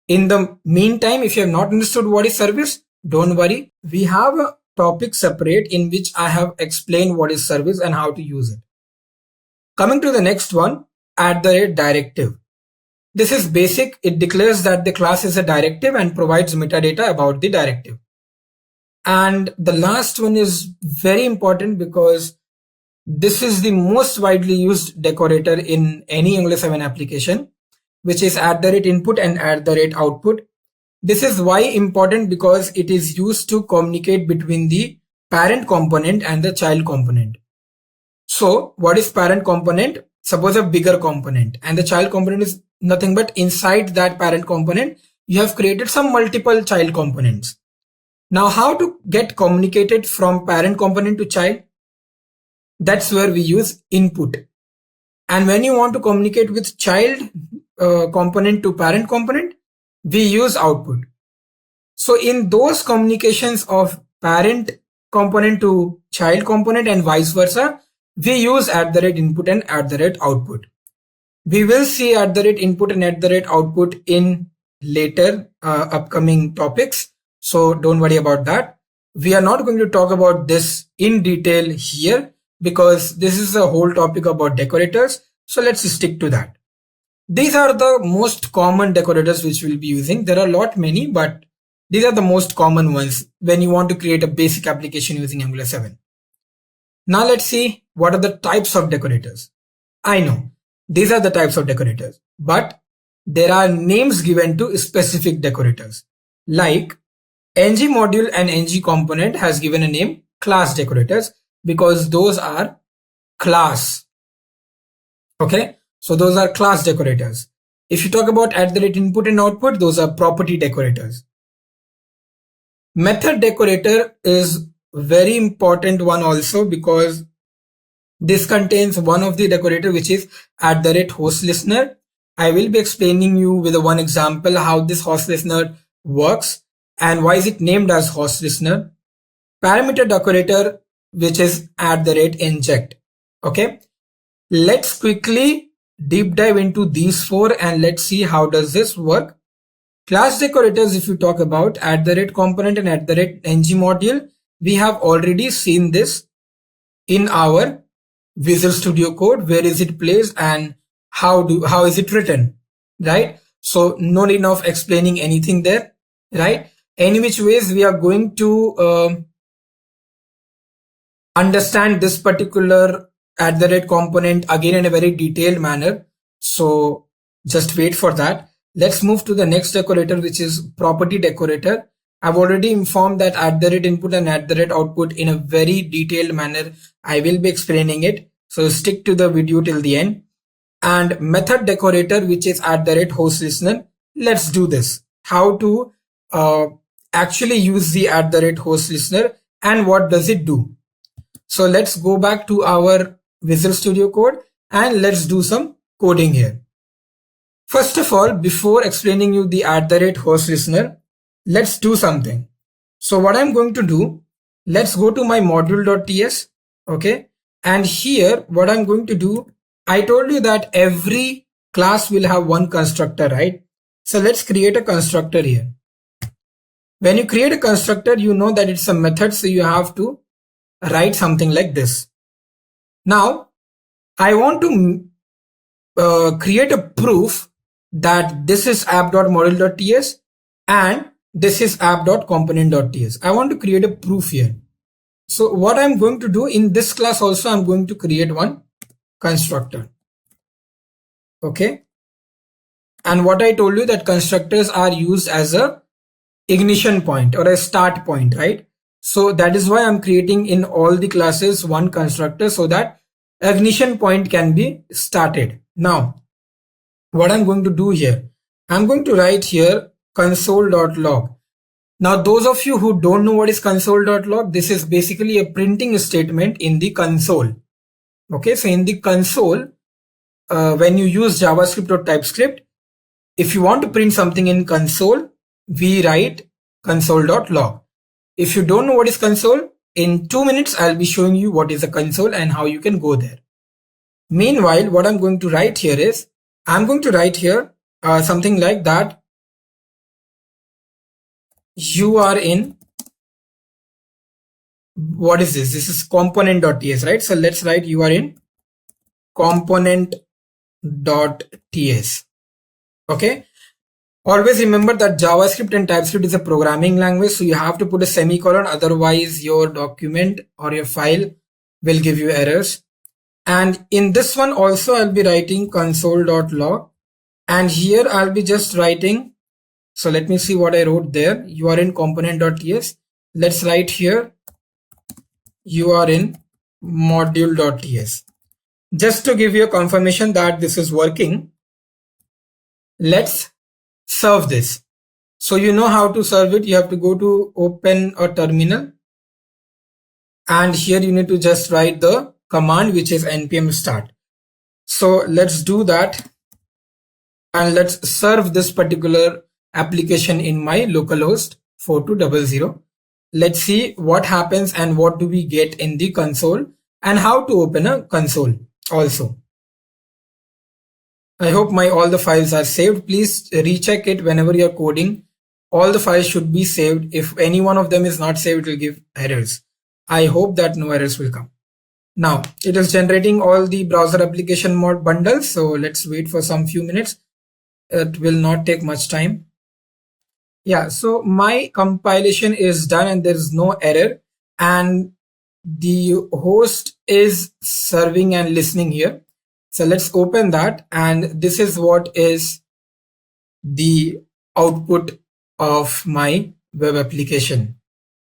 in the meantime, if you have not understood what is service, don't worry. We have a topic separate in which I have explained what is service and how to use it. Coming to the next one, @directive. This is basic. It declares that the class is a directive and provides metadata about the directive. And the last one is very important because this is the most widely used decorator in any Angular 7 application, which is @input and @output. This is why important because it is used to communicate between the parent component and the child component. So what is parent component? Suppose a bigger component, and the child component is nothing but inside that parent component, you have created some multiple child components. Now how to get communicated from parent component to child? That's where we use input. And when you want to communicate with child component to parent component, we use output. So in those communications of parent component to child component and vice versa, we use @input and @output. We will see @input and @output in later upcoming topics. So don't worry about that. We are not going to talk about this in detail here because this is a whole topic about decorators. So let's stick to that. These are the most common decorators which we'll be using. There are a lot many, but these are the most common ones when you want to create a basic application using Angular 7. Now let's see what are the types of decorators. I know these are the types of decorators, but there are names given to specific decorators. Like ng module and ng component has given a name class decorators because those are class. Okay, so those are class decorators. If you talk about @input and output, those are property decorators. Method decorator is very important one also because this contains one of the decorator which is @hostListener. I will be explaining you with one example how this hostListener works and why is it named as hostListener. Parameter decorator which is @inject. Okay, let's quickly deep dive into these four and let's see how does this work. Class decorators, if you talk about @component and @ng module, we have already seen this in our Visual Studio Code. Where is it placed and how is it written, right? So no need of explaining anything there, right? Any which ways we are going to understand this particular component again in a very detailed manner. So just wait for that. Let's move to the next decorator, which is property decorator. I've already informed that @input and @output in a very detailed manner. I will be explaining it. So stick to the video till the end. And method decorator, which is @hostListener. Let's do this. How to actually use the @hostListener and what does it do? So let's go back to our Visual Studio Code and let's do some coding here. First of all, before explaining you the @hostListener, let's do something. So what I'm going to do, let's go to my module.ts. Okay. And here, what I'm going to do, I told you that every class will have one constructor, right? So let's create a constructor here. When you create a constructor, you know that it's a method. So you have to write something like this. Now, I want to create a proof that this is app.module.ts and this is app.component.ts. I want to create a proof here. So what I'm going to do in this class also, I'm going to create one constructor. Okay. And what I told you that constructors are used as a ignition point or a start point, right? So that is why I'm creating in all the classes one constructor so that ignition point can be started. Now, what I'm going to do here, I'm going to write here console.log. Now, those of you who don't know what is console.log, this is basically a printing statement in the console. Okay, so in the console, when you use JavaScript or Typescript, if you want to print something in console, we write console.log. If you don't know what is console, in 2 minutes, I'll be showing you what is a console and how you can go there. Meanwhile, what I'm going to write here is, I'm going to write here something like that. You are in, what is this? This is component.ts, right? So let's write you are in component.ts. Okay. Always remember that JavaScript and TypeScript is a programming language. So you have to put a semicolon. Otherwise your document or your file will give you errors. And in this one also, I'll be writing console.log. And here I'll be just writing. So let me see what I wrote there. You are in component.ts. Let's write here. You are in module.ts. Just to give you a confirmation that this is working. Let's serve this. So you know how to serve it. You have to go to open a terminal. And here you need to just write the command, which is npm start. So let's do that. And let's serve this particular application in my localhost 4200. Let's see what happens and what do we get in the console and how to open a console also. I hope all the files are saved. Please recheck it whenever you're coding. All the files should be saved. If any one of them is not saved, it will give errors. I hope that no errors will come. Now it is generating all the browser application mod bundles. So let's wait for some few minutes. It will not take much time. Yeah, so my compilation is done and there is no error. And the host is serving and listening here. So let's open that, and this is what is the output of my web application.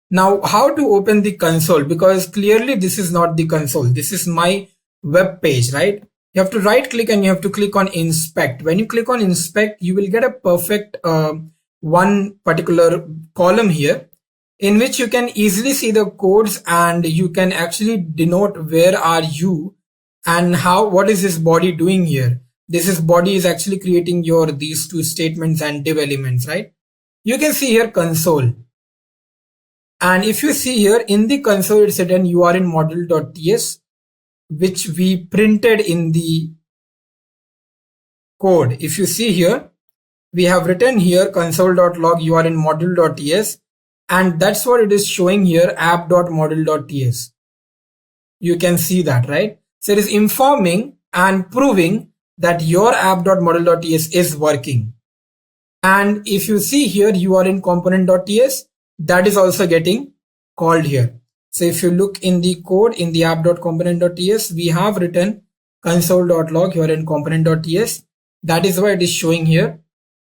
Now, how to open the console? Because clearly this is not the console. This is my web page, right? You have to right click and you have to click on inspect. When you click on inspect, you will get a perfect one particular column here in which you can easily see the codes and you can actually denote where are you and what is this body doing here. This body is actually creating these two statements and div elements, right? You can see here console. And if you see here in the console, it's written you are in module.ts, which we printed in the code. If you see here, we have written here console.log you are in module.ts, and that's what it is showing here, app.module.ts. You can see that, right? So it is informing and proving that your app.module.ts is working. And if you see here, you are in component.ts, that is also getting called here. So if you look in the code in the app.component.ts, we have written console.log you are in component.ts. That is why it is showing here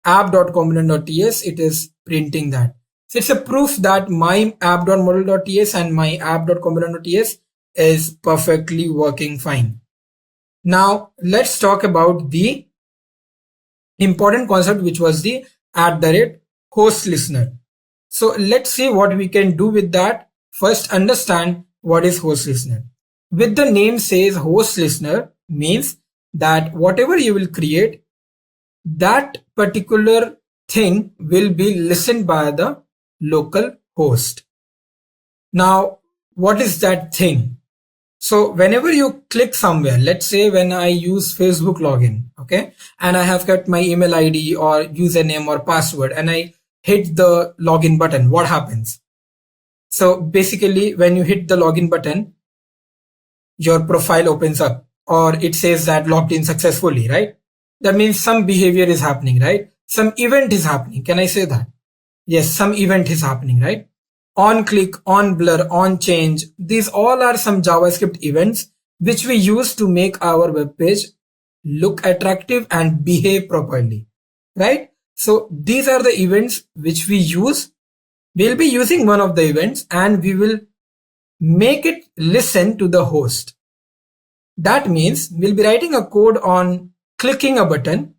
app.component.ts. It is printing that. So it's a proof that my app.module.ts and my app.component.ts is perfectly working fine. Now let's talk about the important concept, which was the @host listener. So let's see what we can do with that. First, understand what is host listener. With the name says host listener means that whatever you will create, that particular thing will be listened by the local host. Now, what is that thing? So whenever you click somewhere, let's say when I use Facebook login, okay, and I have got my email ID or username or password and I hit the login button, what happens? So basically when you hit the login button, your profile opens up or it says that logged in successfully, right? That means some behavior is happening, right? Some event is happening. Can I say that? Yes, some event is happening, right? On click, on blur, on change. These all are some JavaScript events which we use to make our web page look attractive and behave properly, right? So these are the events which we use. We'll be using one of the events and we will make it listen to the host. That means we'll be writing a code on clicking a button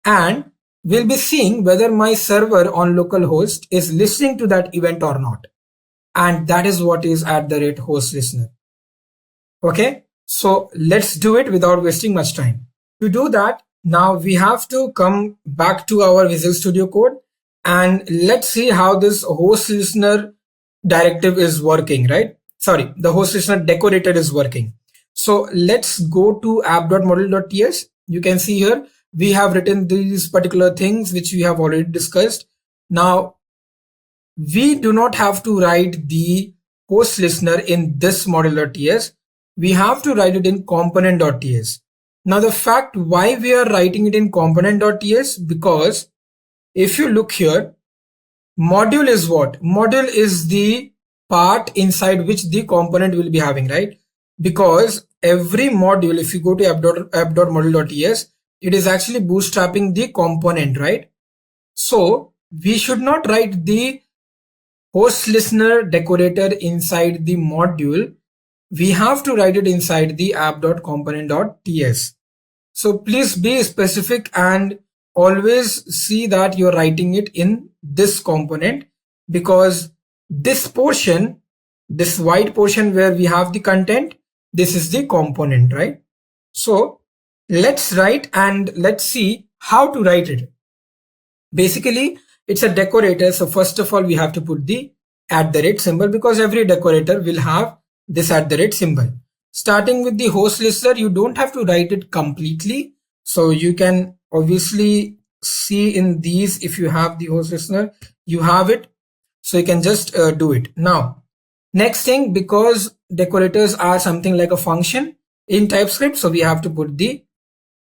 and we'll be seeing whether my server on localhost is listening to that event or not. And that is what is @host listener. Okay, so let's do it without wasting much time. To do that, now we have to come back to our Visual Studio Code and let's see how this host listener directive is working, right? Sorry, the host listener decorator is working. So let's go to app.module.ts. You can see here we have written these particular things which we have already discussed. Now we do not have to write the host listener in this module.ts. We have to write it in component.ts. Now the fact why we are writing it in component.ts, because if you look here, module is what? Module is the part inside which the component will be having, right? Because every module, if you go to app.module.ts, it is actually bootstrapping the component, right? So we should not write the host listener decorator inside the module. We have to write it inside the app.component.ts. So please be specific and always see that you're writing it in this component, because this portion, this white portion where we have the content, this is the component, right? So let's write and let's see how to write it. Basically, it's a decorator. So first of all, we have to put the @ symbol, because every decorator will have this @ symbol. Starting with the host listener, you don't have to write it completely. So you can obviously see in these, if you have the host listener, you have it. So you can just do it. Now, next thing, because decorators are something like a function in TypeScript, so we have to put the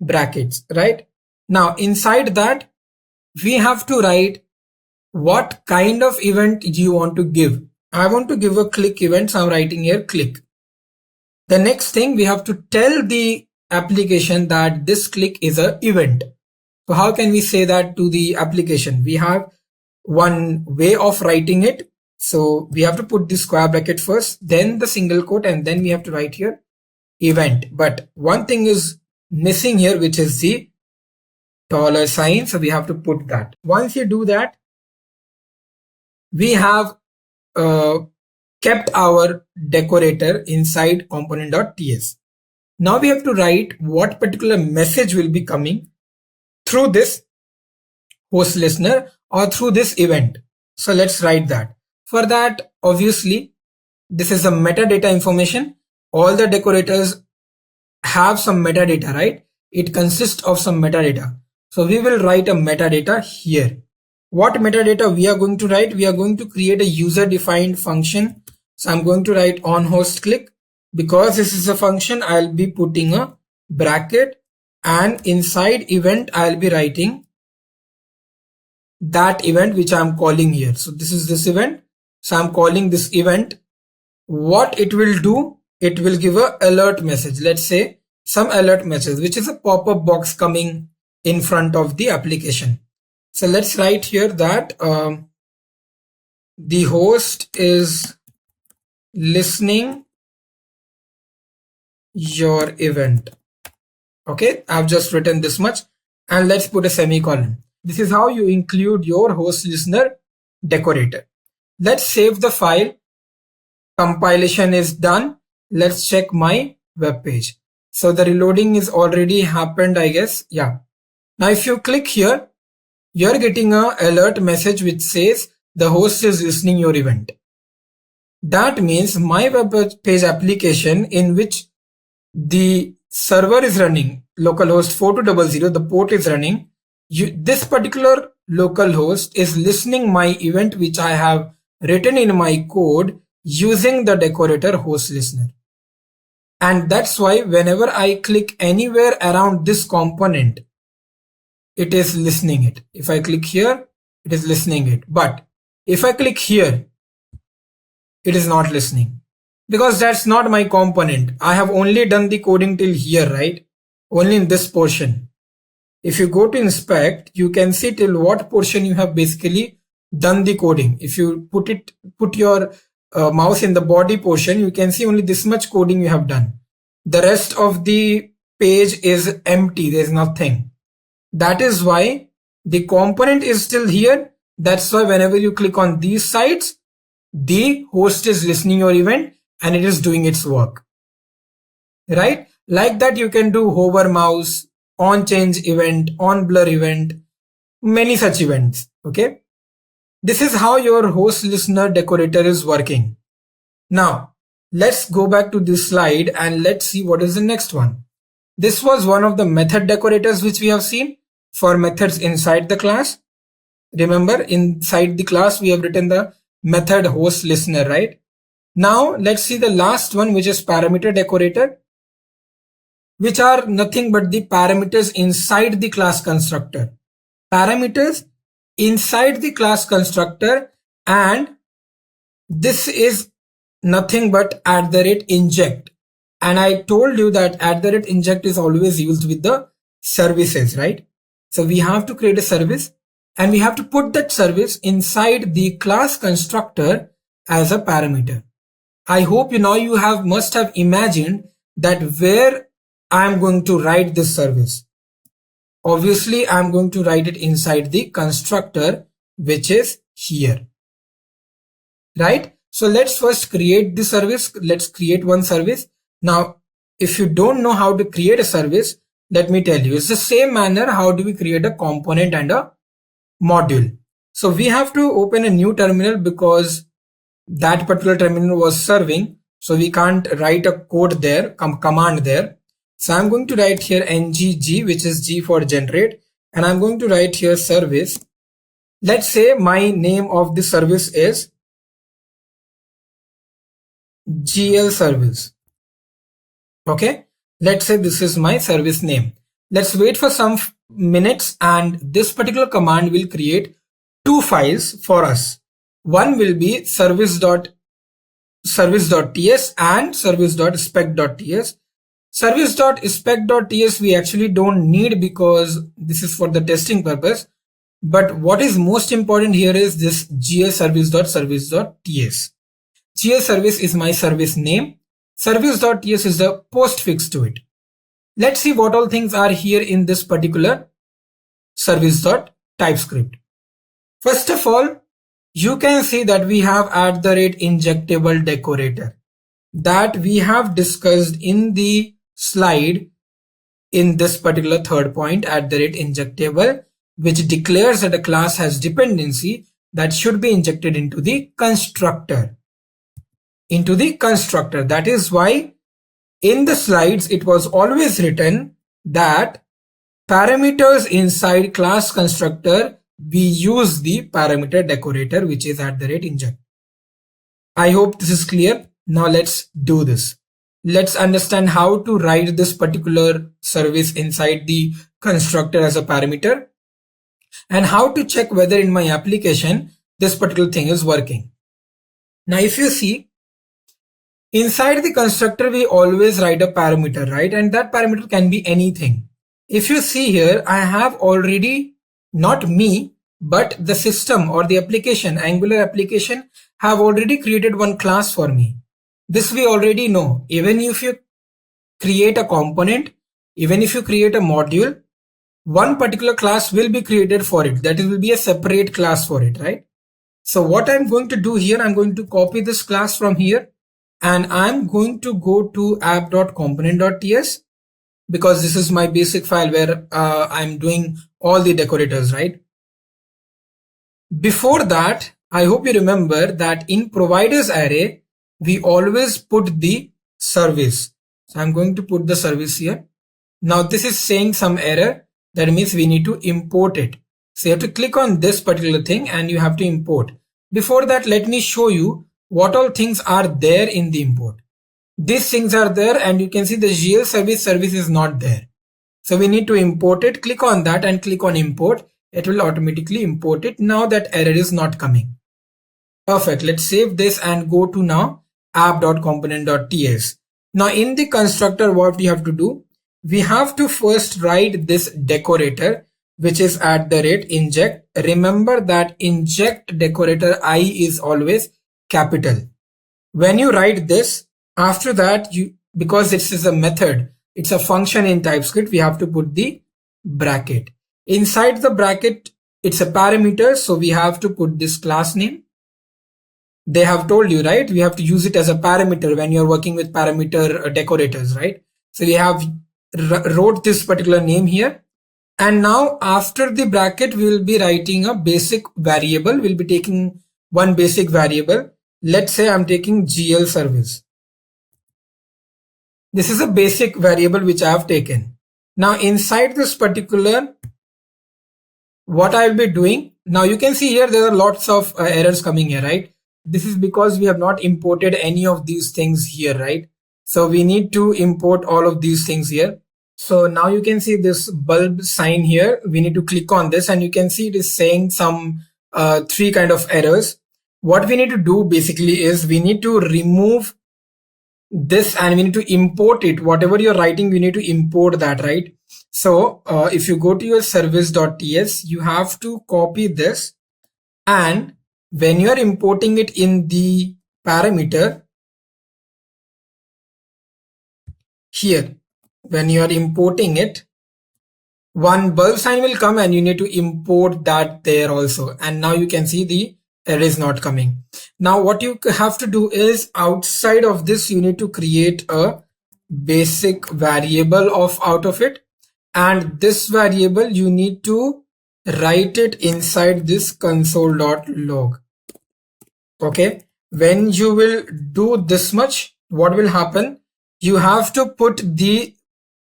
brackets, right? Now, inside that, we have to write what kind of event do you want to give. I want to give a click event, so I'm writing here click. The next thing, we have to tell the application that this click is an event. So how can we say that to the application? We have one way of writing it. So we have to put the square bracket first, then the single quote, and then we have to write here event. But one thing is missing here, which is the $sign. So we have to put that. Once you do that, we have kept our decorator inside component.ts. Now we have to write what particular message will be coming through this host listener or through this event. So let's write that. For that, obviously, this is a metadata information. All the decorators have some metadata, right? It consists of some metadata. So we will write a metadata here. What metadata we are going to write? We are going to create a user-defined function. So I'm going to write on host click. Because this is a function, I'll be putting a bracket, and inside event, I'll be writing that event which I'm calling here. So this is this event. So I'm calling this event. What it will do, it will give a alert message. Let's say some alert message, which is a pop-up box coming in front of the application. So let's write here that the host is listening your event. Okay, I've just written this much, and let's put a semicolon. This is how you include your host listener decorator. Let's save the file. Compilation is done. Let's check my web page. So the reloading is already happened, I guess. Yeah. Now if you click here, you're getting an alert message which says the host is listening your event. That means my web page application in which the server is running, localhost 4200, the port is running. This particular localhost is listening my event which I have written in my code using the decorator host listener. And that's why whenever I click anywhere around this component, it is listening it. If I click here, it is listening it. But If I click here, it is not listening because that's not my component. I have only done the coding till here, right? Only in this portion. If you go to inspect, you can see till what portion you have basically done the coding. If you put your mouse in the body portion, you can see only this much coding you have done. The rest of the page is empty. There is nothing. That is why the component is still here. That's why whenever you click on these sites, the host is listening your event and it is doing its work, right? Like that, you can do hover mouse, on change event, on blur event, many such events. Okay. This is how your host listener decorator is working. Now let's go back to this slide and let's see what is the next one. This was one of the method decorators which we have seen for methods inside the class. Remember, inside the class, we have written the method host listener, right? Now let's see the last one, which is parameter decorator, which are nothing but the parameters inside the class constructor. Parameters inside the class constructor, and this is nothing but @inject. And I told you that @inject is always used with the services, right? So we have to create a service and we have to put that service inside the class constructor as a parameter. I hope you must have imagined that where I'm going to write this service. Obviously, I'm going to write it inside the constructor, which is here, right? So let's first create the service. Let's create one service. Now, if you don't know how to create a service, let me tell you, it's the same manner. How do we create a component and a module? So we have to open a new terminal because that particular terminal was serving. So we can't write a code there, command there. So I'm going to write here ngg, which is G for generate. And I'm going to write here service. Let's say my name of the service is GL service. Okay. Let's say this is my service name. Let's wait for some minutes and this particular command will create two files for us. One will be service.ts and service.spec.ts. Service.spec.ts we actually don't need because this is for the testing purpose. But what is most important here is this GL service.service.ts. GL service is my service name. Service.ts is the postfix to it. Let's see what all things are here in this particular service.typescript. First of all, you can see that we have @injectable decorator that we have discussed in the slide in this particular third point, @injectable, which declares that a class has dependency that should be injected into the constructor. That is why in the slides it was always written that parameters inside class constructor, we use the parameter decorator, which is @inject. I hope this is clear. Now let's do this. Let's understand how to write this particular service inside the constructor as a parameter and how to check whether in my application this particular thing is working. Now if you see, inside the constructor we always write a parameter, right? And that parameter can be anything. If you see here, I have already, not me, but the system or the application, Angular application, have already created one class for me. This we already know. Even if you create a component, even if you create a module, one particular class will be created for it. That will be a separate class for it, right? So what I'm going to do here, I'm going to copy this class from here and I'm going to go to app.component.ts because this is my basic file where I'm doing all the decorators, right? Before that, I hope you remember that in providers array, we always put the service. So I'm going to put the service here. Now this is saying some error. That means we need to import it. So you have to click on this particular thing and you have to import. Before that, let me show you what all things are there in the import. These things are there and you can see the GL service is not there. So we need to import it. Click on that and click on import. It will automatically import it. Now that error is not coming. Perfect. Let's save this and go to now app.component.ts. Now in the constructor, what we have to do, we have to first write this decorator, which is at the rate inject. Remember that inject decorator I is always capital. When you write this, after that, because this is a method, it's a function in TypeScript, we have to put the bracket. Inside the bracket, it's a parameter, so we have to put this class name. They have told you, right? We have to use it as a parameter when you're working with parameter decorators, right? So we have wrote this particular name here. And now after the bracket, we will be writing a basic variable. We'll be taking one basic variable. Let's say I'm taking GL service. This is a basic variable which I have taken. Now inside this particular, what I will be doing, now you can see here there are lots of errors coming here, right? This is because we have not imported any of these things here, right? So we need to import all of these things here. So now you can see this bulb sign here. We need to click on this and you can see it is saying some three kind of errors. What we need to do basically is we need to remove this and we need to import it. Whatever you're writing, we need to import that, right? So if you go to your service.ts, you have to copy this, and when you are importing it in the parameter here, when you are importing it, one bulb sign will come and you need to import that there also. And now you can see the error is not coming. Now what you have to do is outside of this, you need to create a basic variable out of it. And this variable, you need to write it inside this console.log. Okay. When you will do this much, what will happen? You have to put the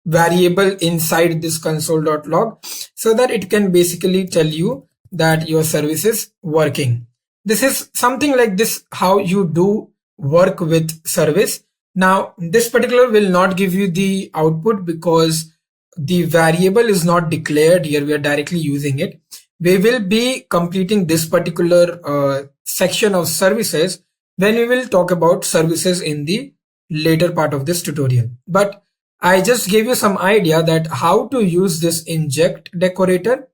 variable inside this console.log so that it can basically tell you that your service is working. This is something like this, how you do work with service. Now, this particular will not give you the output because the variable is not declared here. We are directly using it. We will be completing this particular section of services when we will talk about services in the later part of this tutorial. But I just gave you some idea that how to use this inject decorator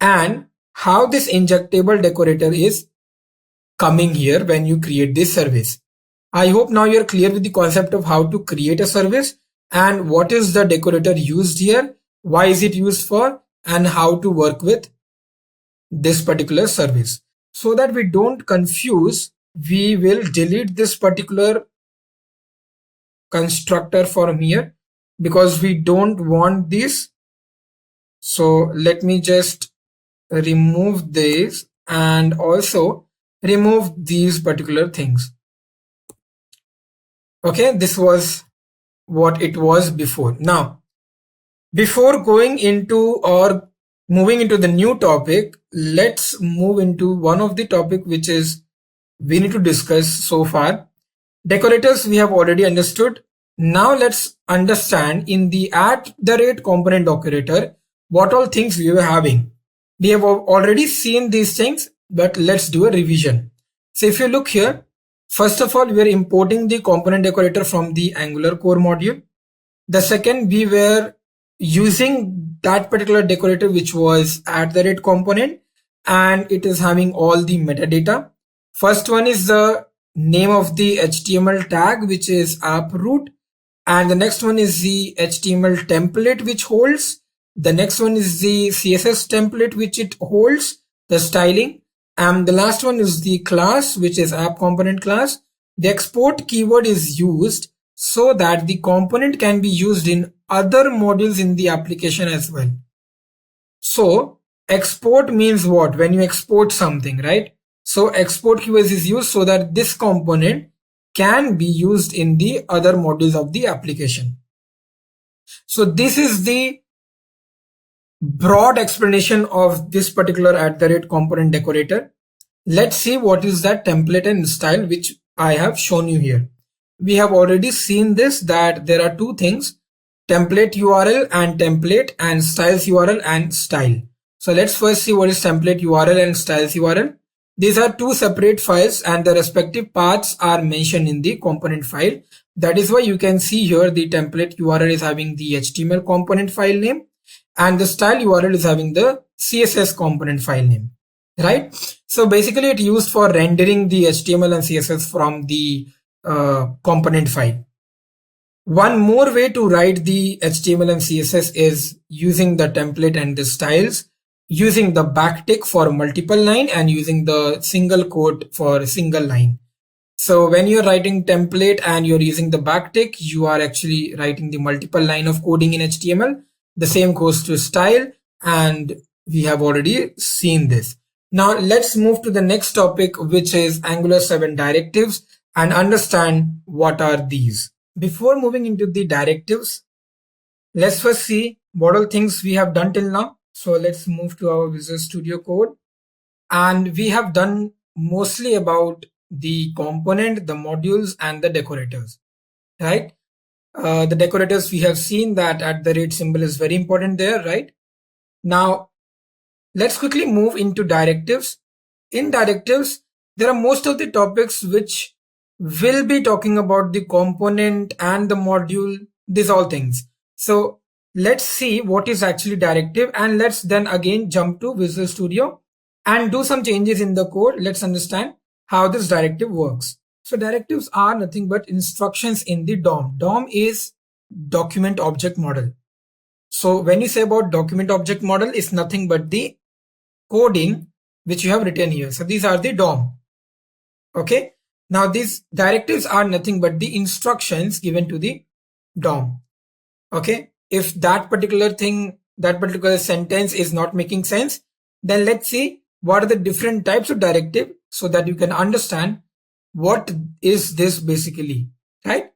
and how this injectable decorator is coming here when you create this service. I hope now you're clear with the concept of how to create a service and what is the decorator used here, why is it used for, and how to work with this particular service. So that we don't confuse, we will delete this particular constructor from here because we don't want this. So let me just remove this and also remove these particular things. Okay, this was what it was before. Now, before going into or moving into the new topic, let's move into one of the topic which is we need to discuss so far. Decorators we have already understood. Now let's understand in the @component decorator what all things we were having. We have already seen these things, but let's do a revision. So if you look here, first of all, we are importing the component decorator from the Angular core module. The second, we were using that particular decorator which was @component and it is having all the metadata. First one is the name of the HTML tag which is app root, and the next one is the HTML template which holds. The next one is the CSS template which it holds, the styling, and the last one is the class which is app component class. The export keyword is used so that the component can be used in other modules in the application as well. So export means what? When you export something, right? So export keyword is used so that this component can be used in the other modules of the application. So this is the broad explanation of this particular @component decorator. Let's see what is that template and style which I have shown you here. We have already seen this, that there are two things, template URL and styles URL and style. So let's first see what is template URL and styles URL. These are two separate files and the respective paths are mentioned in the component file. That is why you can see here the template URL is having the HTML component file name and the style URL is having the CSS component file name, right? So basically it used for rendering the HTML and CSS from the component file. One more way to write the HTML and CSS is using the template and the styles, using the backtick for multiple line and using the single quote for a single line. So when you're writing template and you're using the backtick, you are actually writing the multiple line of coding in HTML. The same goes to style, and we have already seen this. Now let's move to the next topic, which is Angular7 directives, and understand what are these. Before moving into the directives, let's first see what all things we have done till now. So let's move to our Visual Studio Code, and we have done mostly about the component, the modules, and the decorators, right? The decorators, we have seen that @ symbol is very important there, right? Now let's quickly move into directives. In directives, there are most of the topics which will be talking about the component and the module, these all things. So let's see what is actually directive, and let's then again jump to Visual Studio and do some changes in the code. Let's understand how this directive works. So directives are nothing but instructions in the DOM. DOM is document object model. So when you say about document object model, it's nothing but the coding which you have written here. So these are the DOM. Okay. Now these directives are nothing but the instructions given to the DOM. Okay. If that particular thing, that particular sentence is not making sense, then let's see what are the different types of directive so that you can understand what is this basically, right?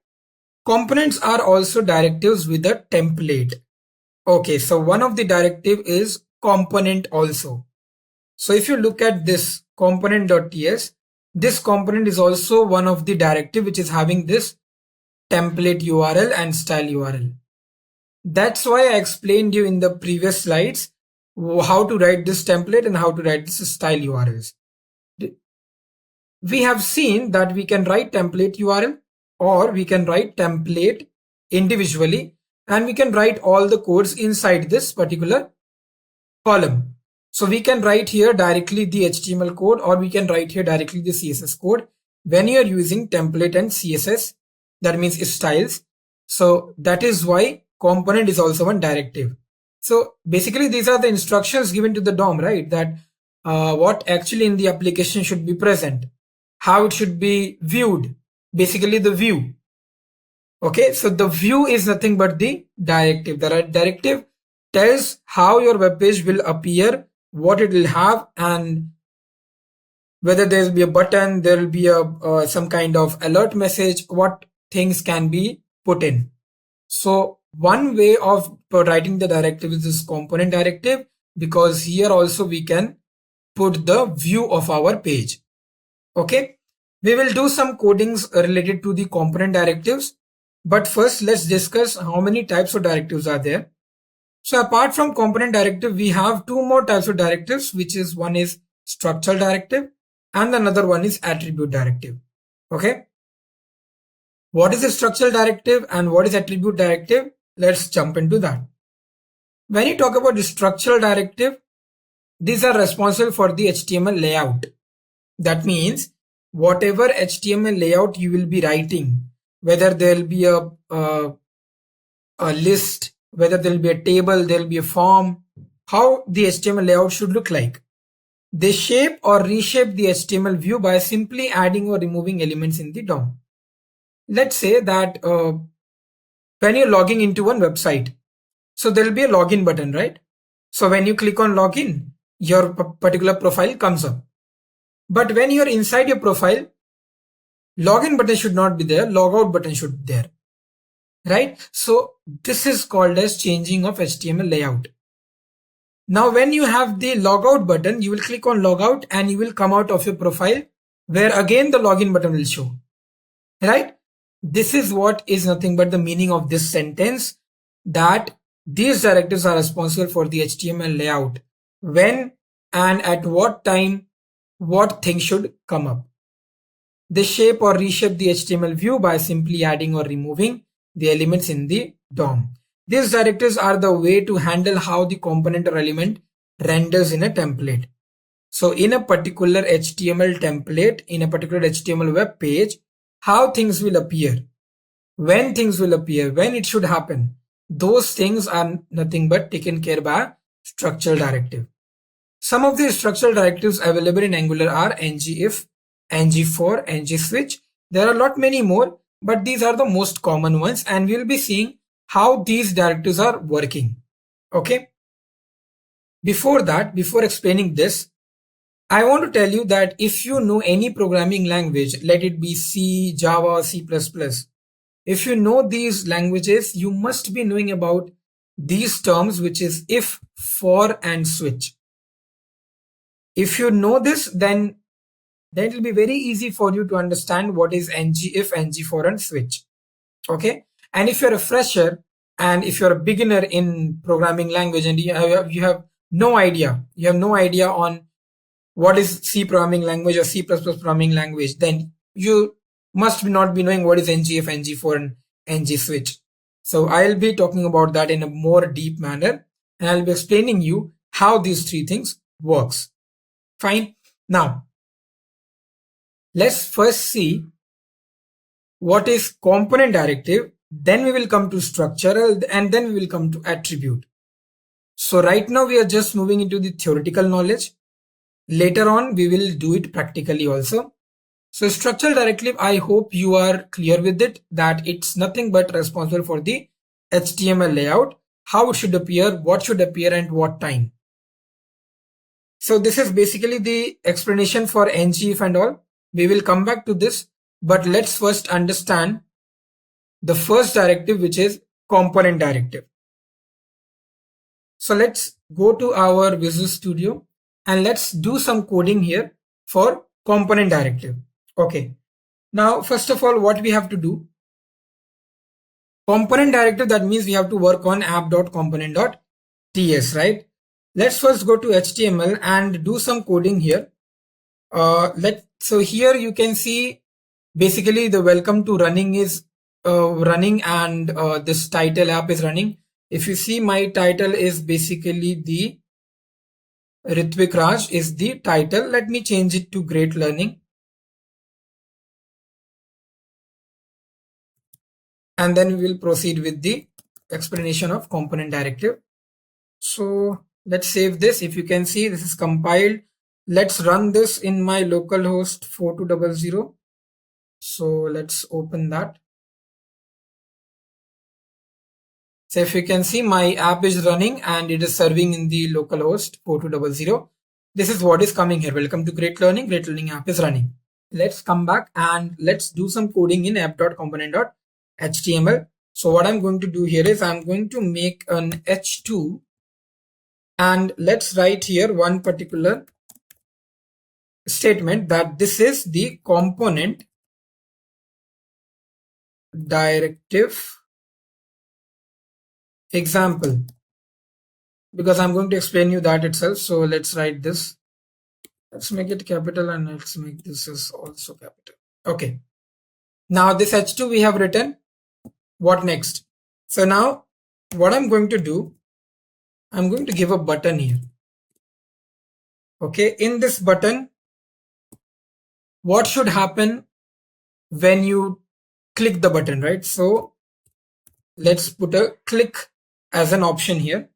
Components are also directives with a template. Okay, so one of the directive is component also. So if you look at this component.ts, this component is also one of the directive which is having this template URL and style URL. That's why I explained you in the previous slides how to write this template and how to write this style URLs. We have seen that we can write template URL or we can write template individually, and we can write all the codes inside this particular column. So we can write here directly the HTML code or we can write here directly the CSS code when you are using template and CSS, that means styles. So that is why component is also one directive. So basically these are the instructions given to the DOM, right? That what actually in the application should be present, how it should be viewed, basically the view. Okay, so the view is nothing but the directive. The directive tells how your web page will appear, what it will have, and whether there will be a button, there will be a some kind of alert message, what things can be put in. So one way of writing the directive is this component directive, because here also we can put the view of our page. Okay, we will do some codings related to the component directives, but first let's discuss how many types of directives are there. So apart from component directive, we have two more types of directives, which is one is structural directive and another one is attribute directive. Okay, what is a structural directive and what is attribute directive? Let's jump into that. When you talk about the structural directive, these are responsible for the HTML layout. That means whatever HTML layout you will be writing, whether there will be a list, whether there will be a table, there will be a form, how the HTML layout should look like. They shape or reshape the HTML view by simply adding or removing elements in the DOM. Let's say that when you're logging into one website, so there will be a login button, right? So when you click on login, your particular profile comes up. But when you're inside your profile, login button should not be there, logout button should be there, right? So this is called as changing of HTML layout. Now when you have the logout button, you will click on logout and you will come out of your profile, where again the login button will show, right? This is what is nothing but the meaning of this sentence, that these directives are responsible for the HTML layout. When and at what time what thing should come up. They shape or reshape the HTML view by simply adding or removing the elements in the DOM. These directives are the way to handle how the component or element renders in a template. So in a particular HTML template, in a particular HTML web page, how things will appear, when things will appear, when it should happen, those things are nothing but taken care by structural directive. Some of the structural directives available in Angular are ngIf, ngFor, ngSwitch. There are a lot many more, but these are the most common ones, and we'll be seeing how these directives are working. Okay. Before that, before explaining this, I want to tell you that if you know any programming language, let it be C, Java, or C++, if you know these languages, you must be knowing about these terms, which is if, for, and switch. If you know this, then it will be very easy for you to understand what is ngIf, ngFor, and switch. Okay. And if you're a fresher and if you're a beginner in programming language and you have no idea, on what is C programming language or C++ programming language, then you must not be knowing what is ngIf, ngFor, and ngSwitch. So I'll be talking about that in a more deep manner, and I'll be explaining you how these three things works. Fine. Now, let's first see what is component directive, then we will come to structural, and then we will come to attribute. So right now we are just moving into the theoretical knowledge. Later on, we will do it practically also. So structural directive, I hope you are clear with it, that it's nothing but responsible for the HTML layout, how it should appear, what should appear, and what time. So this is basically the explanation for ngIf and all. We will come back to this, but let's first understand the first directive, which is component directive. So let's go to our Visual Studio and let's do some coding here for component directive. Okay. Now, first of all, what we have to do? Component directive, that means we have to work on app.component.ts, right? Let's first go to HTML and do some coding here. So here you can see basically the welcome to running is running, and this title app is running. If you see, my title is basically the Ritvik Raj is the title. Let me change it to Great Learning. And then we will proceed with the explanation of component directive. So let's save this. If you can see, this is compiled. Let's run this in my localhost 4200. So let's open that. So if you can see, my app is running and it is serving in the localhost 4200. This is what is coming here. Welcome to Great Learning. Great Learning app is running. Let's come back and let's do some coding in app.component.html. So what I'm going to do here is I'm going to make an h2, and let's write here one particular statement that this is the component directive example, because I'm going to explain you that itself. So let's write this. Let's make it capital and let's make this as also capital. Okay. Now this h2 we have written. What next? So now what I'm going to do, I'm going to give a button here. Okay. In this button, what should happen when you click the button, right? So let's put a click as an option here.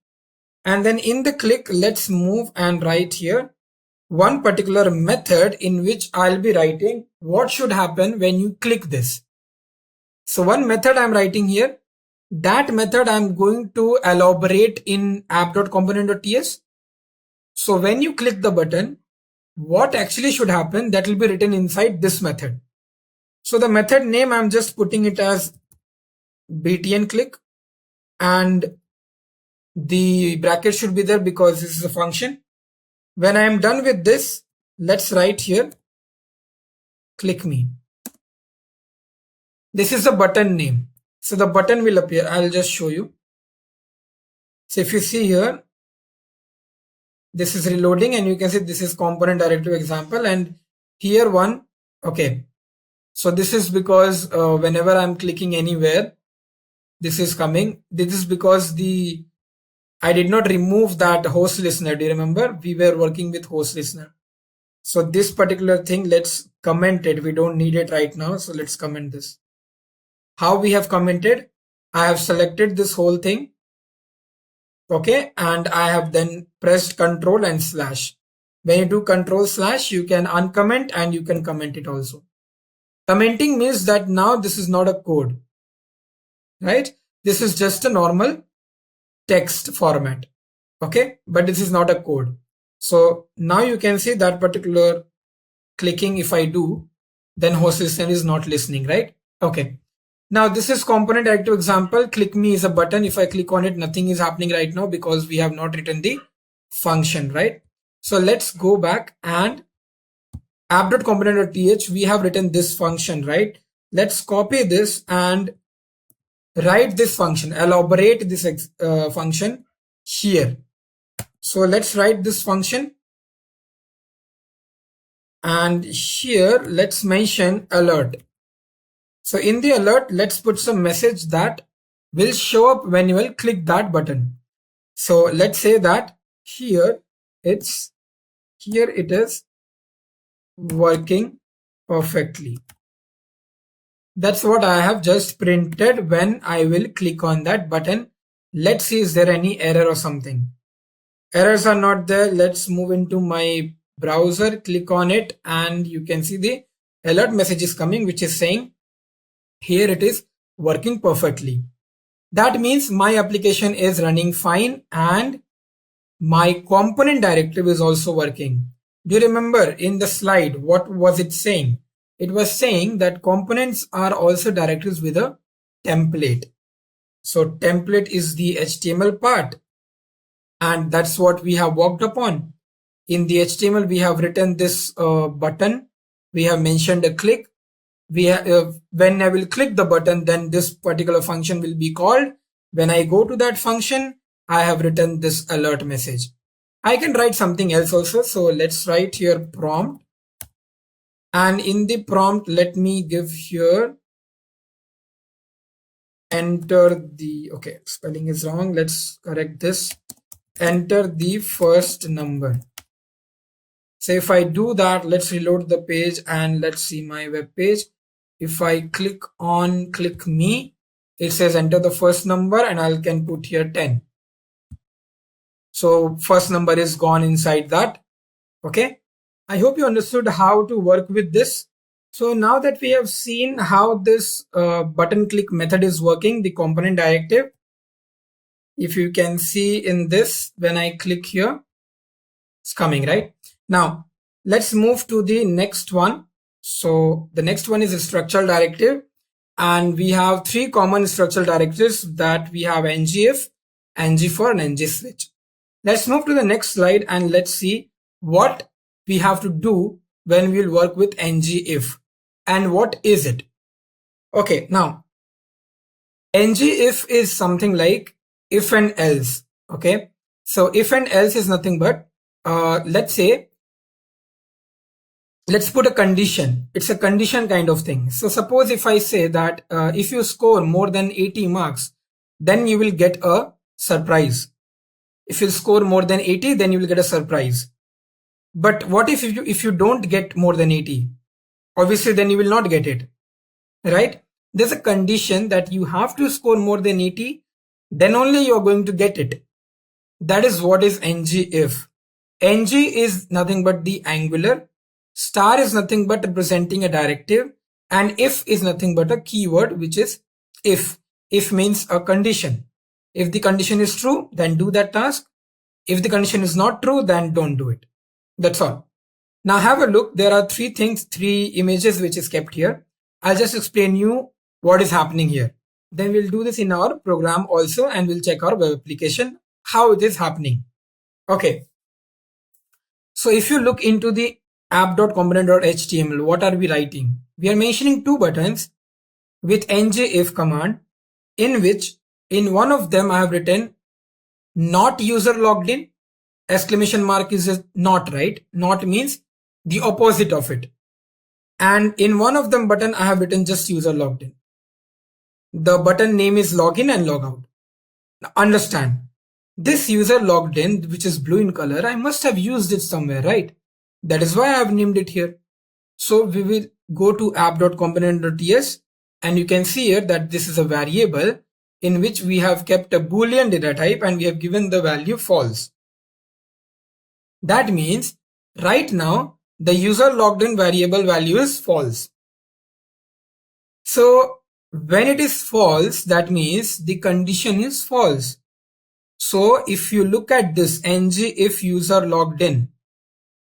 And then in the click, let's move and write here one particular method in which I'll be writing what should happen when you click this. So one method I'm writing here, that method I'm going to elaborate in app.component.ts. So when you click the button, what actually should happen, that will be written inside this method. So the method name, I'm just putting it as btn click, and the bracket should be there because this is a function. When I am done with this, let's write here click me. This is the button name. So the button will appear. I'll just show you. So if you see here, This is reloading, and you can see this is component directive example, and here one. Okay, so this is because whenever I'm clicking anywhere, this is coming. This is because I did not remove that host listener. Do you remember? We were working with host listener. So this particular thing, let's comment it. We don't need it right now. So let's comment this. How we have commented, I have selected this whole thing. Okay. And I have then pressed Control and slash. When you do Control slash, you can uncomment and you can comment it also. Commenting means that now this is not a code, right? This is just a normal text format. Okay. But this is not a code. So now you can see that particular clicking, if I do, then host listener is not listening, right? Okay. Now this is component directive example. Click me is a button. If I click on it, nothing is happening right now because we have not written the function, right? So let's go back and app.component.th, we have written this function, right? Let's copy this and write this function, elaborate this function here. So let's write this function, and here let's mention alert. So in the alert, let's put some message that will show up when you will click that button. So let's say that here it is working perfectly. That's what I have just printed when I will click on that button. Let's see, is there any error or something? Errors are not there. Let's move into my browser, click on it, and you can see the alert message is coming, which is saying here it is working perfectly. That means my application is running fine and my component directive is also working. Do you remember in the slide, what was it saying? It was saying that components are also directives with a template. So template is the HTML part, and that's what we have worked upon. In the HTML, we have written this button. We have mentioned a click. When I will click the button, then this particular function will be called. When I go to that function, I have written this alert message. I can write something else also. So let's write here prompt. And in the prompt, let me give here enter the, okay, spelling is wrong. Let's correct this. Enter the first number. So if I do that, let's reload the page and let's see my web page. If I click on click me, it says enter the first number, and I can put here 10. So first number is gone inside that. Okay. I hope you understood how to work with this. So now that we have seen how this button click method is working, the component directive, if you can see in this, when I click here, it's coming, right? Now let's move to the next one. So the next one is a structural directive, and we have three common structural directives that we have: ngIf, ngFor, and ngSwitch. Let's move to the next slide and let's see what we have to do when we'll work with ngIf and what is it. Okay, now ngIf is something like if and else. Okay, so if and else is nothing but let's say, let's put a condition. It's a condition kind of thing. So suppose if I say that if you score more than 80 marks, then you will get a surprise. If you score more than 80, then you will get a surprise. But what if you don't get more than 80? Obviously, then you will not get it, right? There's a condition that you have to score more than 80, then only you're going to get it. That is what is ngIf. Ng is nothing but the Angular. Star is nothing but representing a directive, and if is nothing but a keyword, which is if. If means a condition. If the condition is true, then do that task. If the condition is not true, then don't do it. That's all. Now have a look. There are three things, three images which is kept here. I'll just explain you what is happening here. Then we'll do this in our program also, and we'll check our web application, how it is happening. Okay. So if you look into the app.component.html, what are we writing? We are mentioning two buttons with ngIf command, in which in one of them I have written not user logged in, exclamation mark is a not, right? Not means the opposite of it. And in one of them button, I have written just user logged in. The button name is login and logout. Now understand, this user logged in, which is blue in color, I must have used it somewhere, right? That is why I have named it here. So we will go to app.component.ts, and you can see here that this is a variable in which we have kept a Boolean data type and we have given the value false. That means right now the user logged in variable value is false. So when it is false, that means the condition is false. So if you look at this ng if user logged in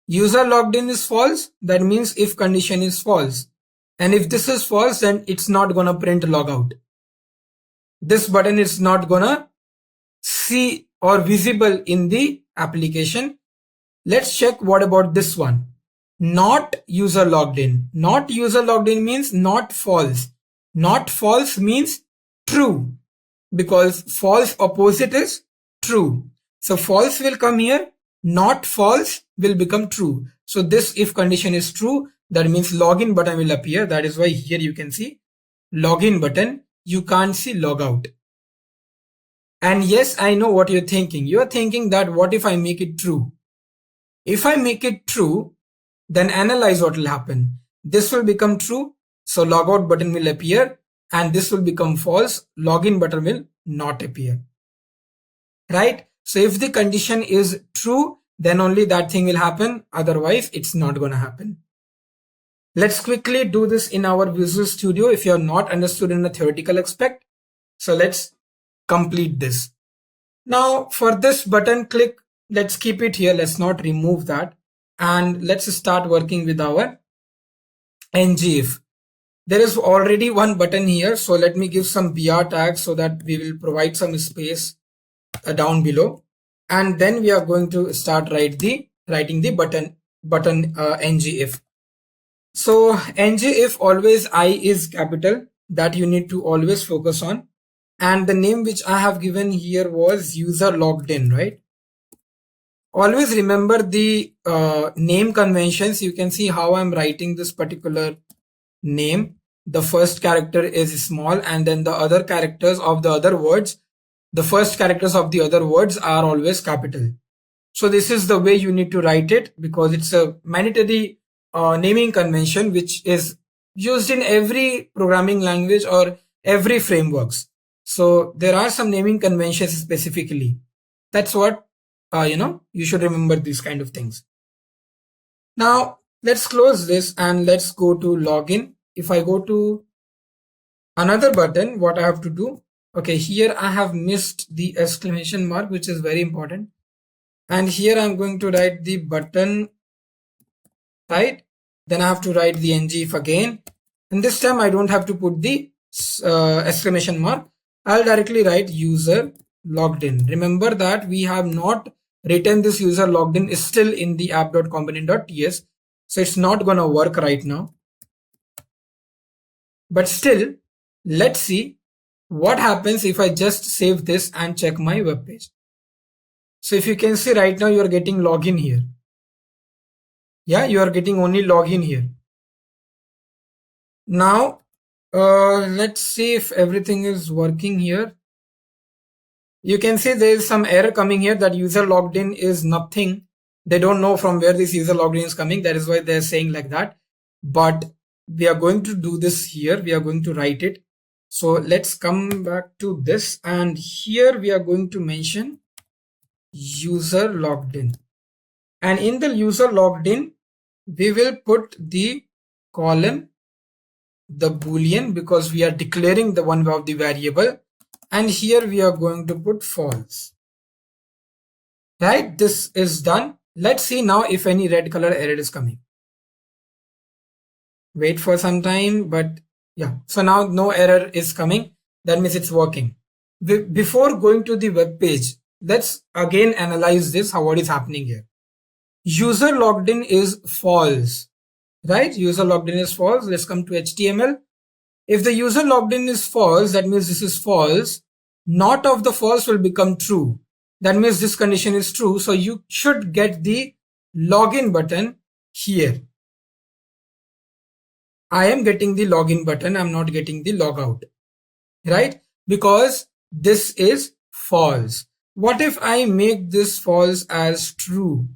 is false, that means if condition is false. And if this is false, then it's not gonna print logout. This button is not gonna see or visible in the application. Let's check what about this one. Not user logged in. Not user logged in means not false. Not false means true, because false opposite is true. So false will come here, not false will become true. So this if condition is true, that means login button will appear. That is why here you can see login button. You can't see logout. And yes, I know what you're thinking. You're thinking that what if I make it true? If I make it true, then analyze what will happen. This will become true, so logout button will appear, and this will become false, login button will not appear. Right? So if the condition is true, then only that thing will happen. Otherwise, it's not going to happen. Let's quickly do this in our Visual Studio if you have not understood in a theoretical aspect. So let's complete this. Now for this button click, let's keep it here. Let's not remove that. And let's start working with our ngIf. There is already one button here. So let me give some br tags so that we will provide some space down below. And then we are going to start writing the button ngIf. So ngIf always I is capital, that you need to always focus on. And the name which I have given here was user logged in, right? Always remember the name conventions. You can see how I'm writing this particular name. The first character is small, and then the other characters of the other words, the first characters of the other words are always capital. So this is the way you need to write it, because it's a mandatory naming convention which is used in every programming language or every frameworks. So there are some naming conventions specifically. That's what you should remember these kind of things. Now let's close this and let's go to login. If I go to another button, what I have to do? Okay, here I have missed the exclamation mark, which is very important. And here I'm going to write the button, right? Then I have to write the ngIf again. And this time I don't have to put the exclamation mark. I'll directly write user logged in. Remember that we have not written this user logged in is still in the app.component.ts. So it's not going to work right now. But still, let's see what happens if I just save this and check my web page. So if you can see right now, you are getting login here. Yeah, you are getting only login here. Now, let's see if everything is working here. You can see there is some error coming here that user logged in is nothing. They don't know from where this user logged in is coming. That is why they're saying like that. But we are going to do this here. We are going to write it. So let's come back to this. And here we are going to mention user logged in. And in the user logged in, we will put the column, the Boolean, because we are declaring the one of the variable. And here we are going to put false. Right, this is done. Let's see now if any red color error is coming. Wait for some time, but yeah. So now no error is coming. That means it's working. Before going to the web page, let's again analyze this, what is happening here. User logged in is false, right? User logged in is false. Let's come to HTML. If the user logged in is false, that means this is false. Not of the false will become true. That means this condition is true. So you should get the login button here. I am getting the login button. I'm not getting the logout, right? Because this is false. What if I make this false as true?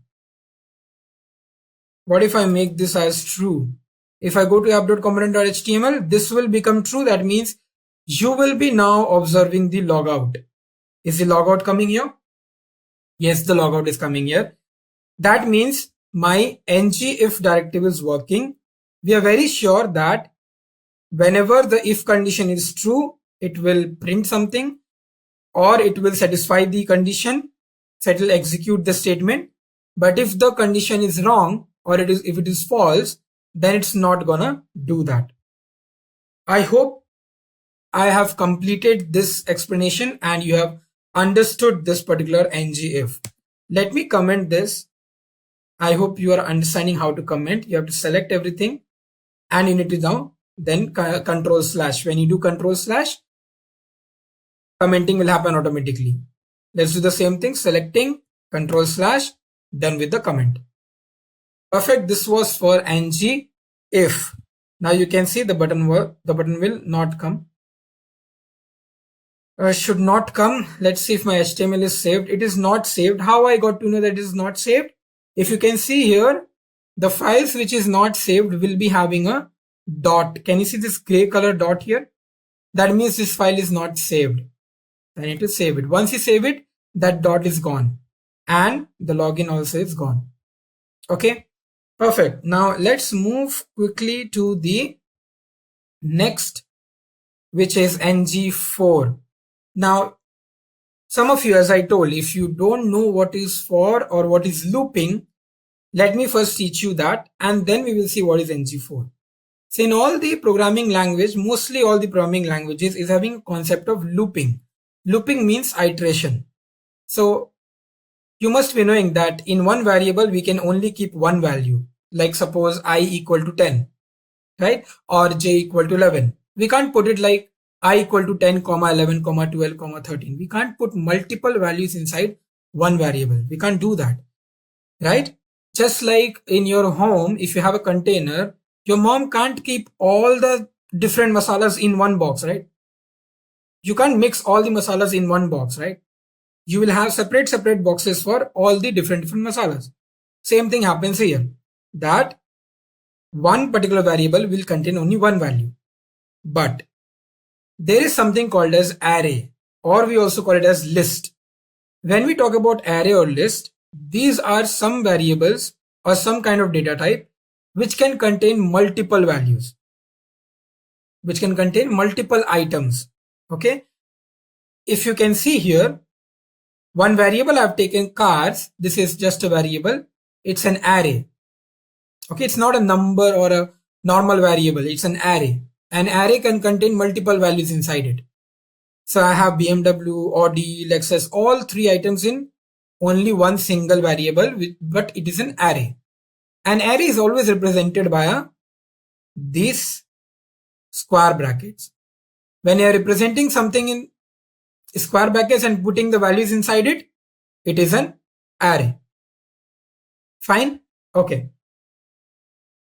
What if I make this as true? If I go to app.component.html, this will become true. That means you will be now observing the logout. Is the logout coming here? Yes, the logout is coming here. That means my ngIf directive is working. We are very sure that whenever the if condition is true, it will print something, or it will satisfy the condition, so it will execute the statement. But if the condition is wrong, or if it is false, then it's not gonna do that. I hope I have completed this explanation and you have understood this particular ngIf. Let me comment this. I hope you are understanding how to comment. You have to select everything and you need to now then control slash. When you do control slash, commenting will happen automatically. Let's do the same thing, selecting, control slash, done with the comment. Perfect. This was for ngIf. Now you can see the button will not come. Should not come. Let's see if my HTML is saved. It is not saved. How I got to know that it is not saved? If you can see here, the files which is not saved will be having a dot. Can you see this gray color dot here? That means this file is not saved. I need to save it. Once you save it, that dot is gone and the login also is gone. Okay, perfect. Now let's move quickly to the next, which is ng4. Now, some of you, as I told, if you don't know what is for or what is looping, let me first teach you that and then we will see what is ng4. So in all the programming language, mostly all the programming languages is having a concept of looping. Looping means iteration. So you must be knowing that in one variable, we can only keep one value. Like suppose I equal to 10, right? Or j equal to 11. We can't put it like I equal to 10, 11, 12, 13. We can't put multiple values inside one variable. We can't do that, right? Just like in your home, if you have a container, your mom can't keep all the different masalas in one box, right? You can't mix all the masalas in one box, right? You will have separate boxes for all the different masalas. Same thing happens here, that one particular variable will contain only one value. But there is something called as array, or we also call it as list. When we talk about array or list, these are some variables or some kind of data type which can contain multiple values, which can contain multiple items. Okay, if you can see here, one variable I've taken cars. This is just a variable. It's an array. Okay, it's not a number or a normal variable. It's an array. An array can contain multiple values inside it. So I have BMW, Audi, Lexus, all three items in only one single variable, but it is an array. An array is always represented by these square brackets. When you are representing something in square brackets and putting the values inside it, it is an array. Fine? Okay.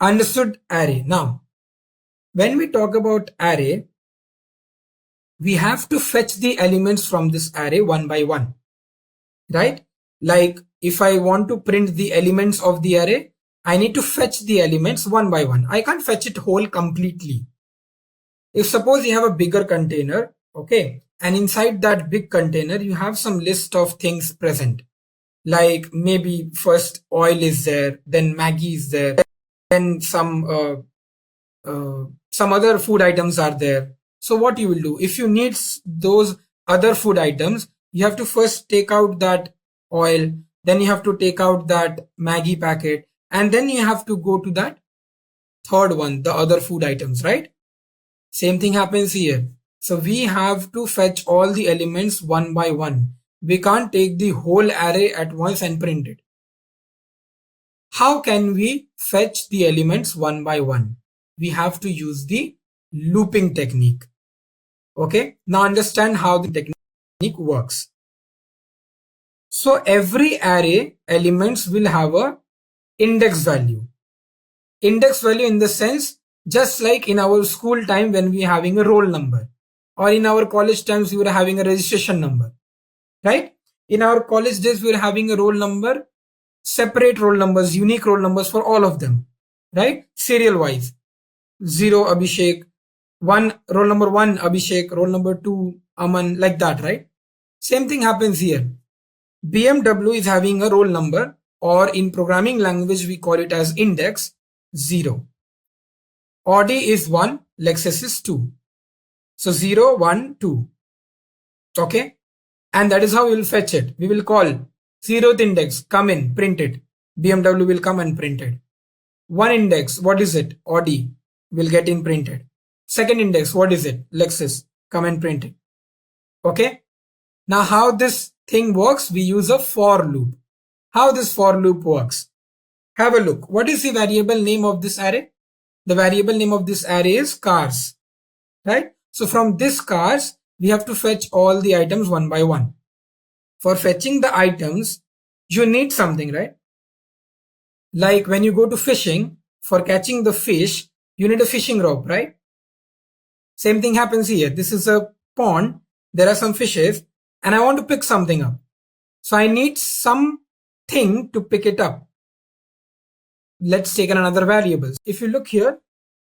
Understood array. Now, when we talk about array, we have to fetch the elements from this array one by one, right? Like if I want to print the elements of the array, I need to fetch the elements one by one. I can't fetch it whole completely. If suppose you have a bigger container, okay, and inside that big container, you have some list of things present. Like maybe first oil is there, then Maggi is there, then some other food items are there. So what you will do, if you need those other food items, you have to first take out that oil, then you have to take out that Maggi packet, and then you have to go to that third one, the other food items, right? Same thing happens here. So we have to fetch all the elements one by one. We can't take the whole array at once and print it. How can we fetch the elements one by one? We have to use the looping technique. Okay, now understand how the technique works. So every array elements will have a index value. Index value in the sense, just like in our school time when we are having a roll number, or in our college times we were having a registration number, right? In our college days we were having a roll number, separate roll numbers, unique roll numbers for all of them, right? Serial wise. 0 Abhishek, 1 roll number 1 Abhishek, roll number 2 Aman, like that, right? Same thing happens here. BMW is having a roll number, or in programming language we call it as index 0. Audi is 1, Lexus is 2. So 0, 1, 2. Okay. And that is how we will fetch it. We will call 0th index, come in, print it. BMW will come and print it. 1 index, what is it? Audi will get in printed. 2nd index, what is it? Lexus, come and print it. Okay. Now how this thing works, we use a for loop. How this for loop works? Have a look. What is the variable name of this array? The variable name of this array is cars, right? So from this cars, we have to fetch all the items one by one. For fetching the items, you need something, right? Like when you go to fishing, for catching the fish, you need a fishing rope, right? Same thing happens here. This is a pond. There are some fishes and I want to pick something up. So I need something to pick it up. Let's take another variable. If you look here,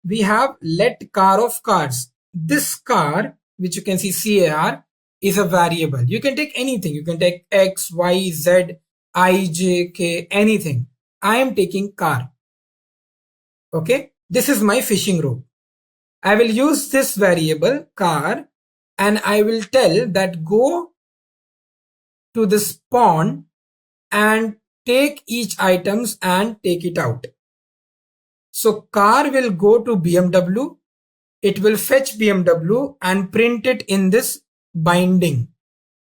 we have let car of cars. This car, which you can see car, is a variable. You can take anything. You can take X, Y, Z, I, J, K, anything. I am taking car. Okay. This is my fishing rope. I will use this variable car and I will tell that go to this pond and take each items and take it out. So car will go to BMW. It will fetch BMW and print it in this binding,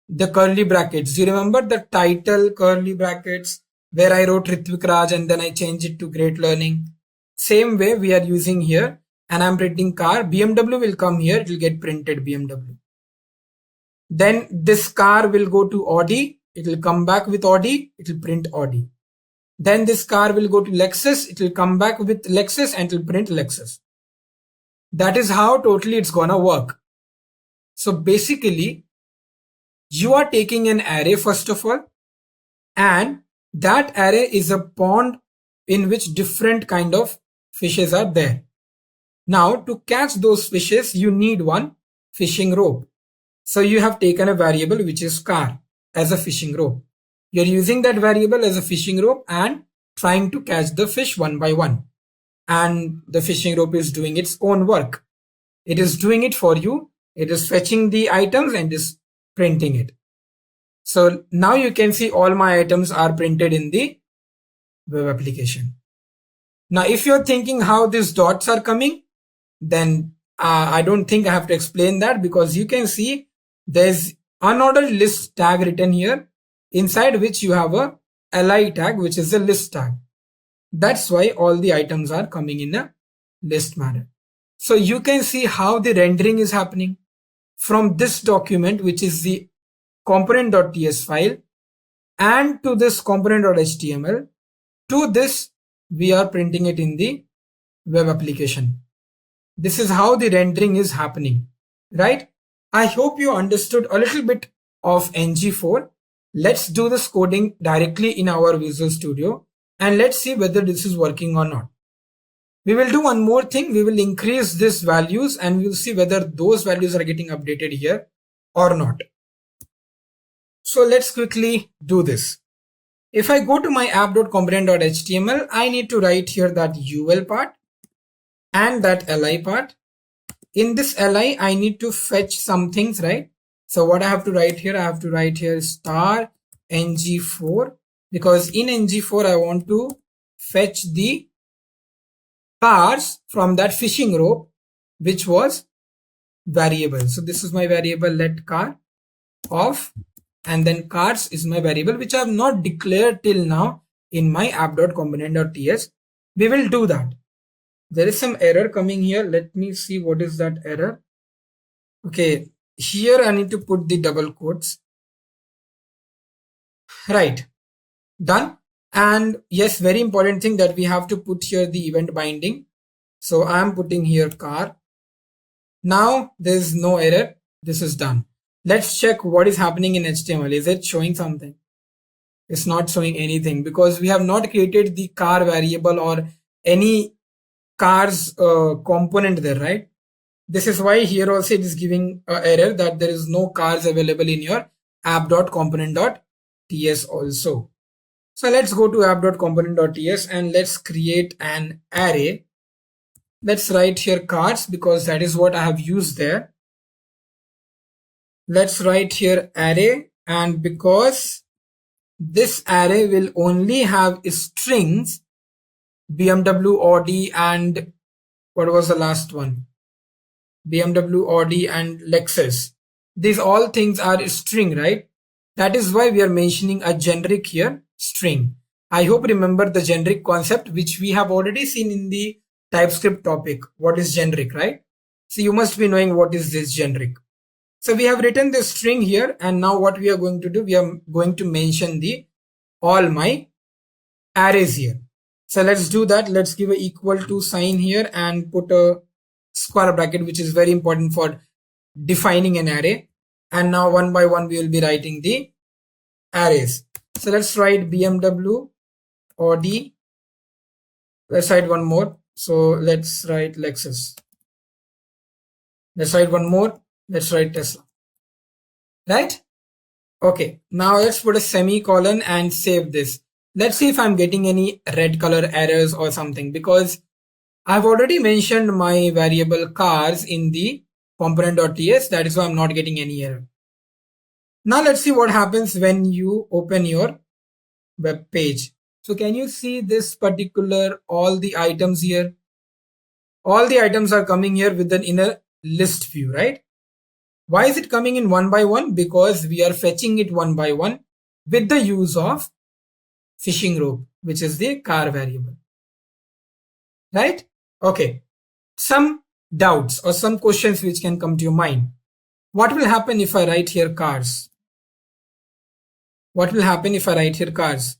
the curly brackets. Do you remember the title curly brackets where I wrote Ritvik Raj and then I changed it to Great Learning? Same way we are using here, and I'm printing car. BMW will come here. It will get printed BMW. Then this car will go to Audi. It will come back with Audi. It will print Audi. Then this car will go to Lexus. It will come back with Lexus and it will print Lexus. That is how totally it's gonna work. So basically, you are taking an array first of all, and that array is a pond in which different kind of fishes are there. Now to catch those fishes, you need one fishing rope. So you have taken a variable which is car as a fishing rope. You're using that variable as a fishing rope and trying to catch the fish one by one. And the fishing rope is doing its own work. It is doing it for you. It is fetching the items and is printing it. So now you can see all my items are printed in the web application. Now, if you're thinking how these dots are coming, then I don't think I have to explain that, because you can see there's unordered list tag written here, inside which you have a li tag, which is a list tag. That's why all the items are coming in a list manner. So you can see how the rendering is happening from this document, which is the component.ts file, and to this component.html. To this, we are printing it in the web application. This is how the rendering is happening, right? I hope you understood a little bit of NG4. Let's do this coding directly in our Visual Studio and let's see whether this is working or not. We will do one more thing. We will increase these values and we'll see whether those values are getting updated here or not. So let's quickly do this. If I go to my app.component.html, I need to write here that UL part and that li part. In this li, I need to fetch some things, right? So what I have to write here, I have to write here star ng4, because in ng4 I want to fetch the cars from that fishing rope, which was variable. So this is my variable let car of, and then cars is my variable which I have not declared till now in my app.component.ts. We will do that. There is some error coming here. Let me see what is that error. Okay, here I need to put the double quotes. Right, done. And yes, very important thing that we have to put here the event binding. So I'm putting here car. Now there's no error. This is done. Let's check what is happening in HTML. Is it showing something? It's not showing anything because we have not created the car variable or any cars component there, right? This is why here also it is giving an error that there is no cars available in your app.component.ts also. So let's go to app.component.ts and let's create an array. Let's write here cars because that is what I have used there. Let's write here array, and because this array will only have strings, BMW, Audi, and what was the last one? BMW, Audi, and Lexus. These all things are string, right? That is why we are mentioning a generic here, string. I hope remember the generic concept which we have already seen in the Typescript topic. What is generic, right? So you must be knowing what is this generic. So we have written this string here, and now what we are going to do, we are going to mention the all my arrays here. So let's do that. Let's give a equal to sign here and put a square bracket, which is very important for defining an array. And now one by one we will be writing the arrays. So let's write BMW, Audi. Let's write one more. So let's write Lexus. Let's write one more. Let's write Tesla. Right? Okay. Now let's put a semicolon and save this. Let's see if I'm getting any red color errors or something, because I've already mentioned my variable cars in the component.ts. That is why I'm not getting any error. Now let's see what happens when you open your web page. So can you see this particular, all the items here? All the items are coming here with an inner list view, right? Why is it coming in one by one? Because we are fetching it one by one with the use of fishing rope, which is the car variable. Right? Okay. Some doubts or some questions which can come to your mind. What will happen if I write here cars? What will happen if I write here cars?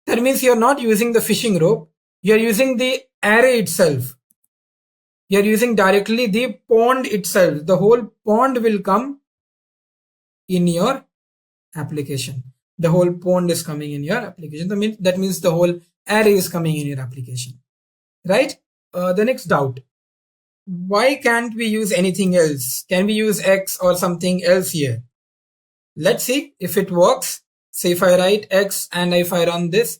That means you're not using the fishing rope. You're using the array itself. You're using directly the pond itself. The whole pond will come in your application. The whole pond is coming in your application. That means the whole array is coming in your application. Right? The next doubt. Why can't we use anything else? Can we use X or something else here? Let's see if it works. Say if I write X and if I run this,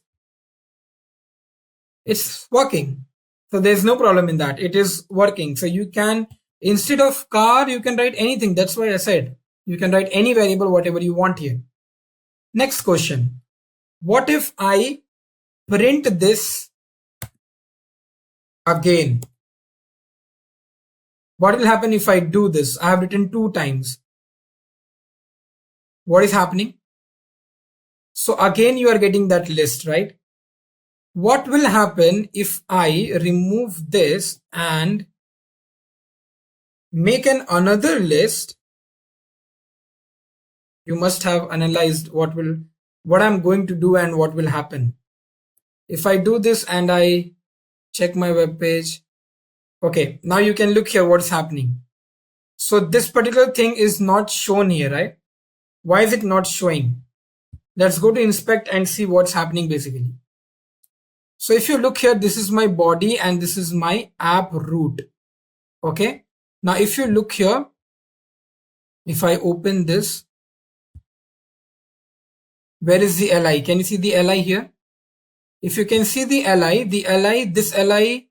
it's working. So there's no problem in that. It is working. So you can, instead of car, you can write anything. That's why I said you can write any variable, whatever you want here. Next question. What if I print this again? What will happen if I do this? I have written 2 times. What is happening? So again, you are getting that list, right? What will happen if I remove this and make another list? You must have analyzed what I'm going to do and what will happen. If I do this and I check my web page, okay, now you can look here what's happening. So this particular thing is not shown here, right? Why is it not showing? Let's go to inspect and see what's happening basically. So if you look here, this is my body and this is my app root. Okay. Now if you look here, if I open this, where is the li? Can you see the li here? If you can see the li, this li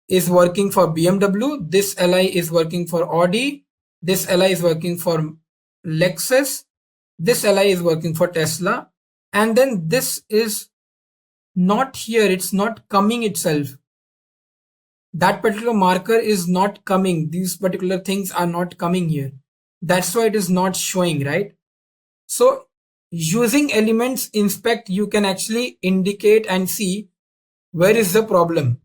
is working for BMW. This li is working for Audi. This li is working for Lexus. This li is working for Tesla. And then this is not here. It's not coming itself. That particular marker is not coming. These particular things are not coming here. That's why it is not showing, right? So using elements inspect, you can actually indicate and see where is the problem,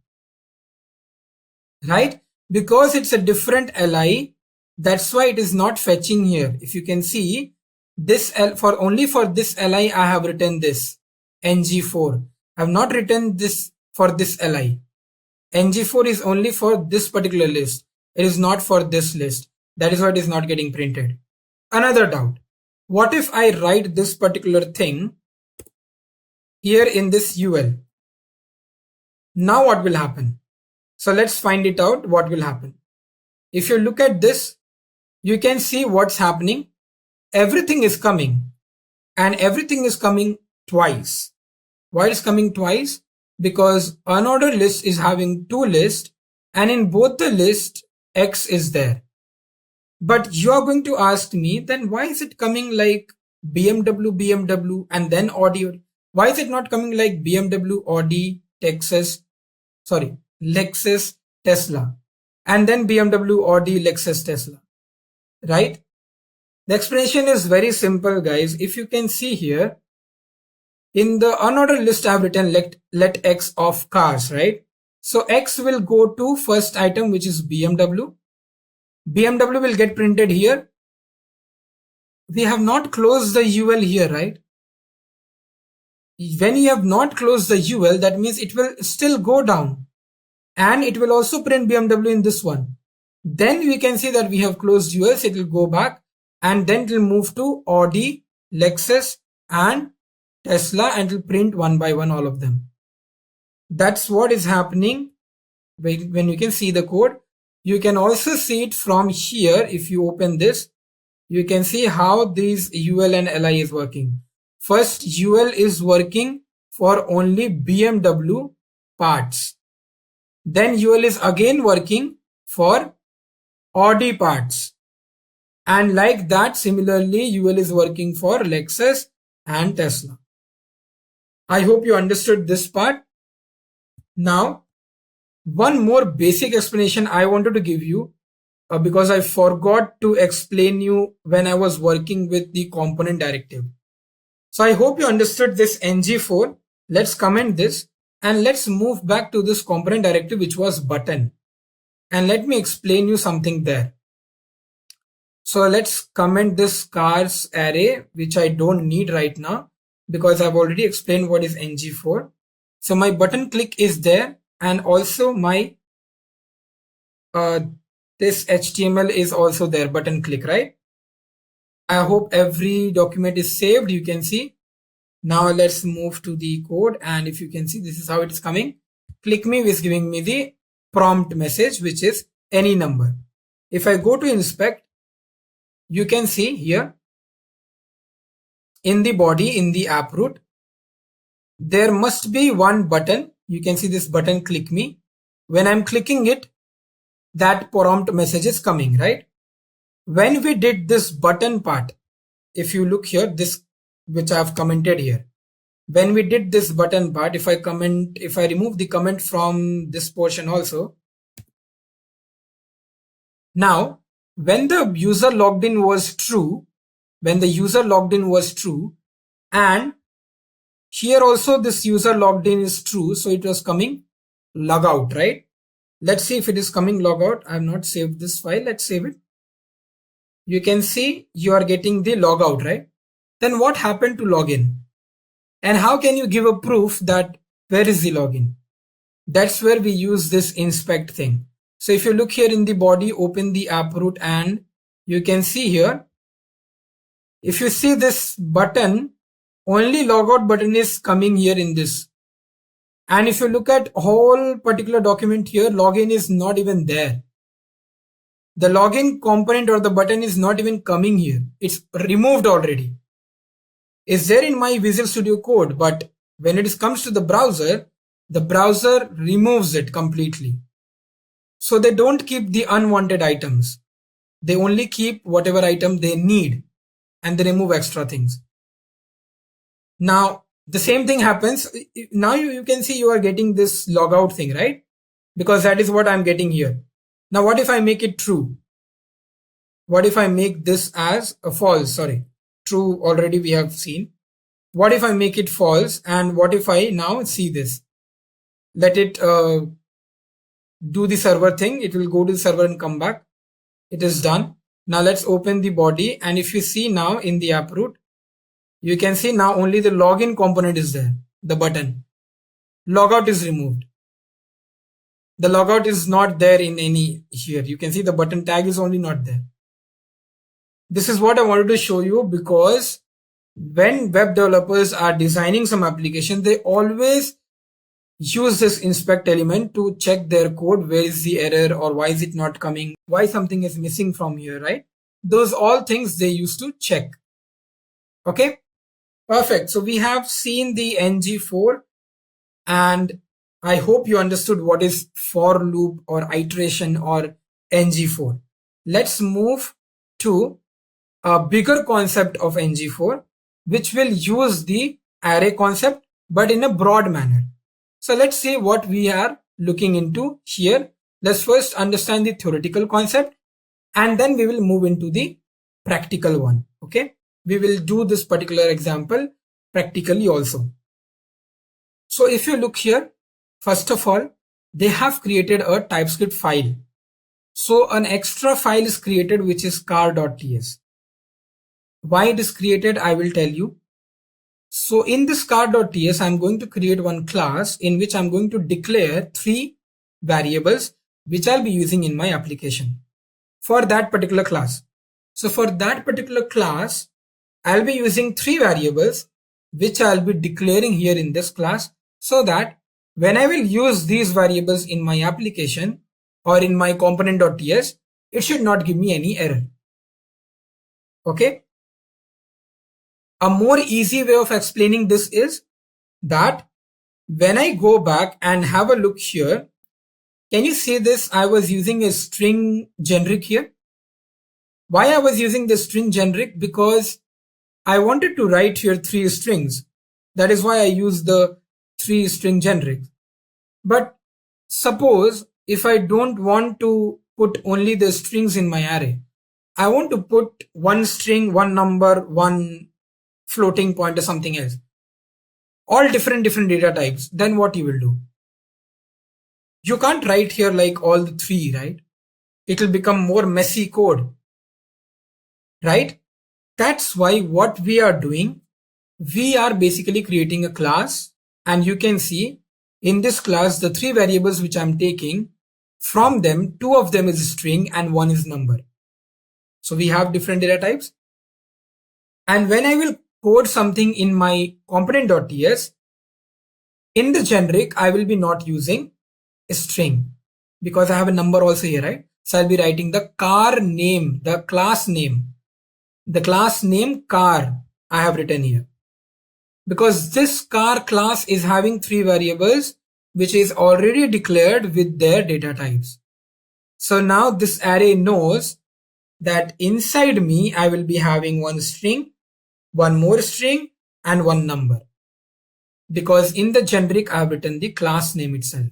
right? Because it's a different li, that's why it is not fetching here. If you can see, this only for this li I have written this ng4. I have not written this for this li. ng4 is only for this particular list. It is not for this list. That is why it is not getting printed. Another doubt. What if I write this particular thing here in this UL? Now what will happen? So let's find it out what will happen. If you look at this, you can see what's happening. Everything is coming, and everything is coming twice. Why is coming twice? Because unordered list is having two lists, and in both the list X is there. But you are going to ask me, then why is it coming like BMW and then Audi? Why is it not coming like BMW, Audi, Lexus, Tesla, and then BMW, Audi, Lexus, Tesla, right? The explanation is very simple, guys. If you can see here, in the unordered list I have written let X of cars, right? So X will go to first item, which is BMW. BMW will get printed here. We have not closed the UL here, right? When you have not closed the UL, that means it will still go down, and it will also print BMW in this one. Then we can see that we have closed ULs. It will go back, and then it will move to Audi, Lexus, and Tesla, and it will print one by one all of them. That's what is happening when you can see the code. You can also see it from here. If you open this, you can see how these UL and LI is working. First, UL is working for only BMW parts. Then UL is again working for Audi parts. And like that, similarly, UL is working for Lexus and Tesla. I hope you understood this part. Now, one more basic explanation I wanted to give you because I forgot to explain you when I was working with the component directive. So I hope you understood this ng4. Let's comment this and let's move back to this component directive, which was button. And let me explain you something there. So let's comment this cars array, which I don't need right now because I've already explained what is ng4. So my button click is there, and also my this HTML is also there, button click, right? I hope every document is saved. You can see. Now let's move to the code, and if you can see, this is how it is coming. Click me is giving me the prompt message, which is any number. If I go to inspect, you can see here in the body, in the app root, there must be one button. You can see this button, click me. When I'm clicking it, that prompt message is coming, right? When we did this button part, if you look here, this which I have commented here, when we did this button part, if I remove the comment from this portion also, now when the user logged in was true, and here also this user logged in is true, so it was coming logout, right? Let's see if it is coming logout. I have not saved this file. Let's save it. You can see you are getting the logout, right? Then what happened to login? And how can you give a proof that where is the login? That's where we use this inspect thing. So if you look here in the body, open the app root, and you can see here, if you see this button, only logout button is coming here in this. And if you look at whole particular document here, login is not even there. The login component or the button is not even coming here. It's removed already. It's there in my Visual Studio Code, but when it comes to the browser removes it completely. So they don't keep the unwanted items. They only keep whatever item they need, and they remove extra things. Now, the same thing happens. Now you can see you are getting this logout thing, right? Because that is what I'm getting here. Now, what if I make it true? What if I make this as a false? Sorry, true already we have seen. What if I make it false? And what if I now see this? Let it do the server thing. It will go to the server and come back. It is done. Now let's open the body, and if you see now in the app root, you can see now only the login component is there, the button. Logout is removed. The logout is not there in any here. You can see the button tag is only not there. This is what I wanted to show you, because when web developers are designing some application, they always use this inspect element to check their code. Where is the error, or why is it not coming? Why something is missing from here, right? Those all things they used to check. Okay, perfect. So we have seen the ng4, and I hope you understood what is for loop or iteration or ng4. Let's move to a bigger concept of ng4, which will use the array concept, but in a broad manner. So let's see what we are looking into here. Let's first understand the theoretical concept, and then we will move into the practical one. Okay, we will do this particular example practically also. So if you look here, first of all, they have created a TypeScript file. So an extra file is created, which is car.ts. Why it is created, I will tell you. So in this car.ts, I'm going to create one class in which I'm going to declare 3 variables which I'll be using in my application for that particular class. So for that particular class, I'll be using 3 variables which I'll be declaring here in this class, so that when I will use these variables in my application or in my component.ts, it should not give me any error. Okay. A more easy way of explaining this is that when I go back and have a look here, can you see this? I was using a string generic here. Why I was using the string generic? Because I wanted to write here 3 strings. That is why I used the 3 string generic. But suppose if I don't want to put only the strings in my array, I want to put 1 string, 1 number, 1 floating point or something else, all different data types, then what you will do? You can't write here like all the 3, right? It will become more messy code, right? That's why what we are doing, we are basically creating a class, and you can see in this class, the 3 variables which I'm taking, from them, 2 of them is string and 1 is number. So we have different data types. And when I will code something in my component.ts, in the generic, I will be not using a string because I have a number also here, right? So I'll be writing the car name, the class name car I have written here, because this car class is having 3 variables which is already declared with their data types. So now this array knows that inside me I will be having 1 string, 1 more string, and 1 number, because in the generic I have written the class name itself.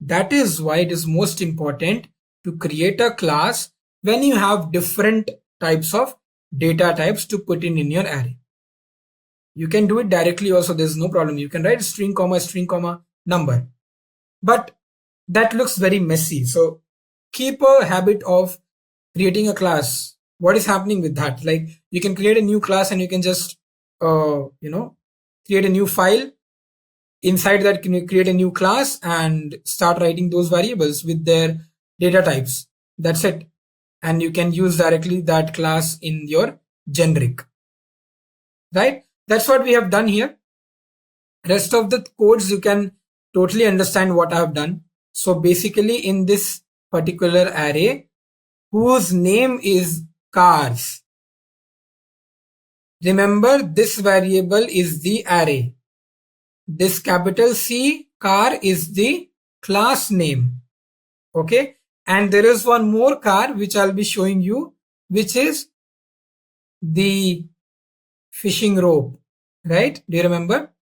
That is why it is most important to create a class when you have different types of data types to put in your array. You can do it directly also, there's no problem. You can write string comma number, but that looks very messy. So keep a habit of creating a class. What is happening with that? Like, you can create a new class and you can just create a new file. Inside that, can you create a new class and start writing those variables with their data types. That's it. And you can use directly that class in your generic, right? That's what we have done here. Rest of the codes you can totally understand what I have done. So basically in this particular array, whose name is cars, remember this variable is the array. This capital C car is the class name. Okay. And there is one more car which I'll be showing you, which is the fishing rope, right? Do you remember?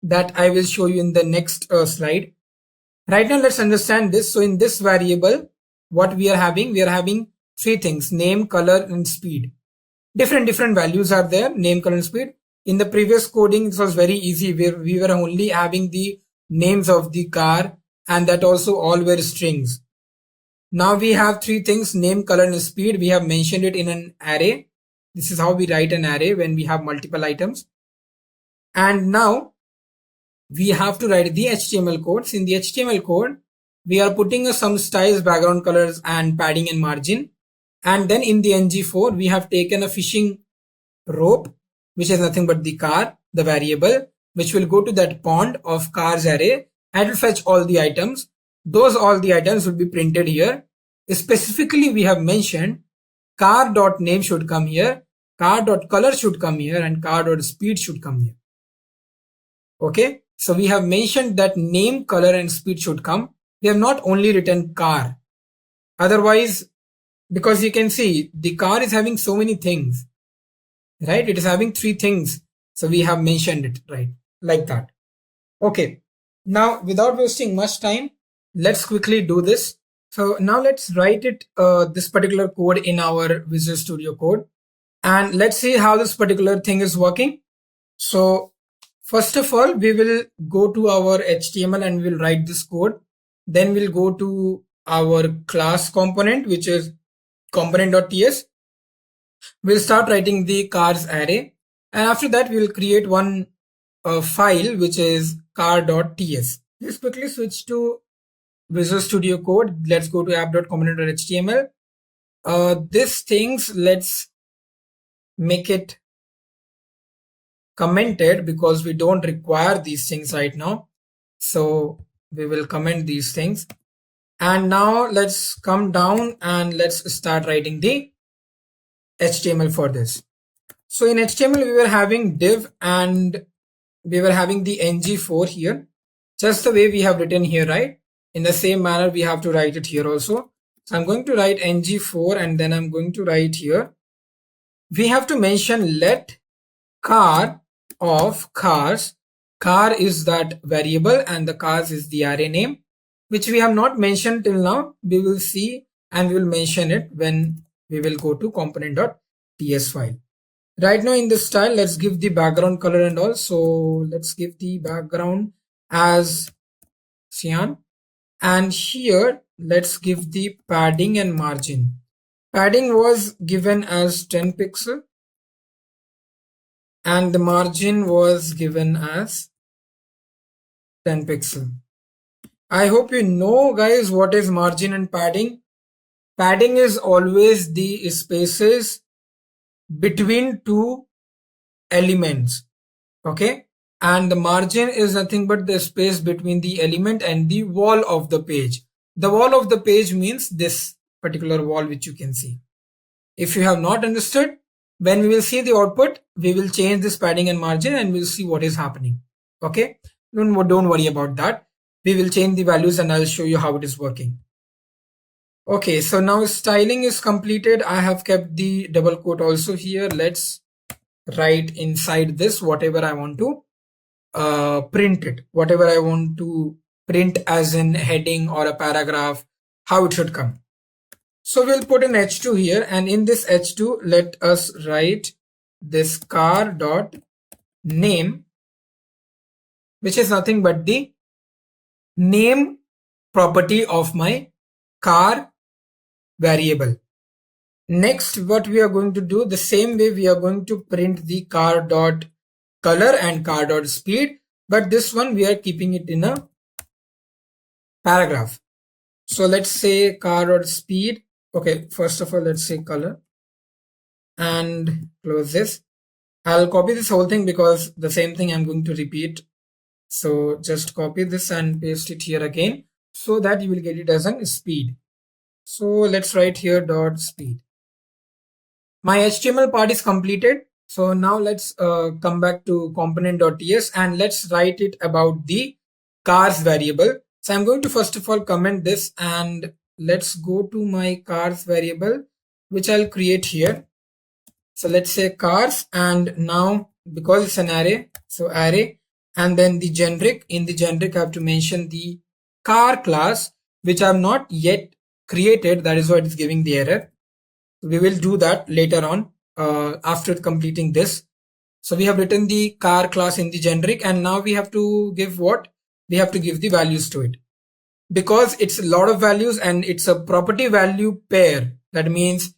That I will show you in the next slide. Right now, let's understand this. So in this variable, what we are having 3 things: name, color, and speed. Different values are there, name, color, and speed. In the previous coding, it was very easy, where we were only having the names of the car, and that also all were strings. Now we have three things: name, color, and speed. We have mentioned it in an array. This is how we write an array when we have multiple items. And now we have to write the HTML codes. In the HTML code, we are putting some styles, background colors, and padding and margin. And then in the ng4, we have taken a fishing rope, which is nothing but the car, the variable, which will go to that pond of cars array and will fetch all the items. Those all the items will be printed here. Specifically, we have mentioned car.name should come here, car.color should come here, and car.speed should come here. Okay, so we have mentioned that name, color, and speed should come. We have not only written car. Otherwise, because you can see the car is having so many things, right? It is having three things. So we have mentioned it, right? Like that. Okay. Now, without wasting much time, let's quickly do this. So now let's write it, this particular code in our Visual Studio Code. And let's see how this particular thing is working. So first of all, we will go to our HTML and we'll write this code. Then we'll go to our class component, which is component.ts. We'll start writing the cars array. And after that, we will create one file, which is car.ts. Let's quickly switch to Visual Studio Code. Let's go to app.component.html. These things, let's make it commented because we don't require these things right now. So we will comment these things. And now let's come down and let's start writing the HTML for this. So in HTML, we were having div and we were having the ng4 here, just the way we have written here, right? In the same manner, we have to write it here also. So I'm going to write ng4 and then I'm going to write here. We have to mention let car of cars. Car is that variable and the cars is the array name, which we have not mentioned till now. We will see and we will mention it when we will go to component.ts file. Right now in this style, let's give the background color and all. So let's give the background as cyan. And here, let's give the padding and margin. Padding was given as 10 pixel. And the margin was given as 10 pixel. I hope you know, guys, what is margin and padding. Padding is always the spaces between two elements. Okay. And the margin is nothing but the space between the element and the wall of the page. The wall of the page means this particular wall which you can see. If you have not understood, when we will see the output, we will change this padding and margin and we'll see what is happening. Okay. Don't worry about that. We will change the values and I'll show you how it is working. Okay, so now styling is completed. I have kept the double quote also here. Let's write inside this whatever I want to print it, whatever I want to print as in heading or a paragraph, how it should come. So we'll put an h2 here, and in this h2 let us write this car dot name, which is nothing but the name property of my car variable. Next, what we are going to do, the same way we are going to print the car dot color and car dot speed, but this one we are keeping it in a paragraph. So let's say car dot speed. Okay, first of all, let's say color and close this. I'll copy this whole thing because the same thing I'm going to repeat. So just copy this and paste it here again so that you will get it as a speed. So let's write here dot speed. My HTML part is completed. So now let's come back to component.ts and let's write it about the cars variable. So I'm going to first of all comment this and let's go to my cars variable, which I'll create here. So let's say cars, and now because it's an array, so array, and then the generic. In the generic, I have to mention the car class, which I have not yet created. That is why it is giving the error. We will do that later on after completing this. So we have written the car class in the generic, and now we have to give what? We have to give the values to it. because it's a lot of values and it's a property value pair. That means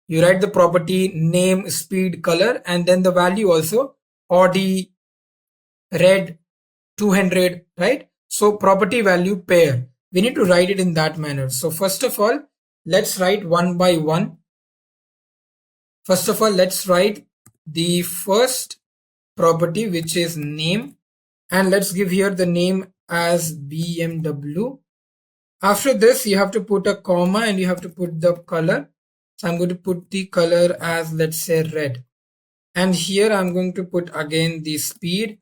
you write the property name, speed, color, and then the value also Audi, red, 200, right? So property value pair. We need to write it in that manner. So first of all, let's write one by one. First of all, let's write the first property, which is name, and let's give here the name as BMW. After this, you have to put a comma and you have to put the color. So I'm going to put the color as, let's say, red. And here I'm going to put again the speed.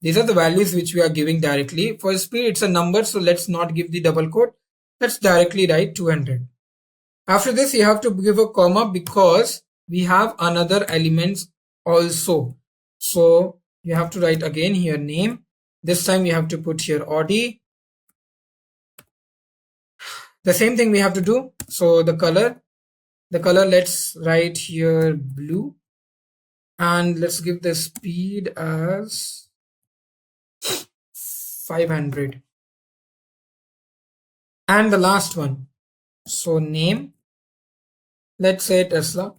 These are the values which we are giving directly. For speed, it's a number, so let's not give the double quote. Let's directly write 200. After this, you have to give a comma because we have another elements also. So you have to write again here name. This time you have to put here Audi. The same thing we have to do. So the color, let's write here blue, and let's give the speed as 500. And the last one, so name, let's say Tesla.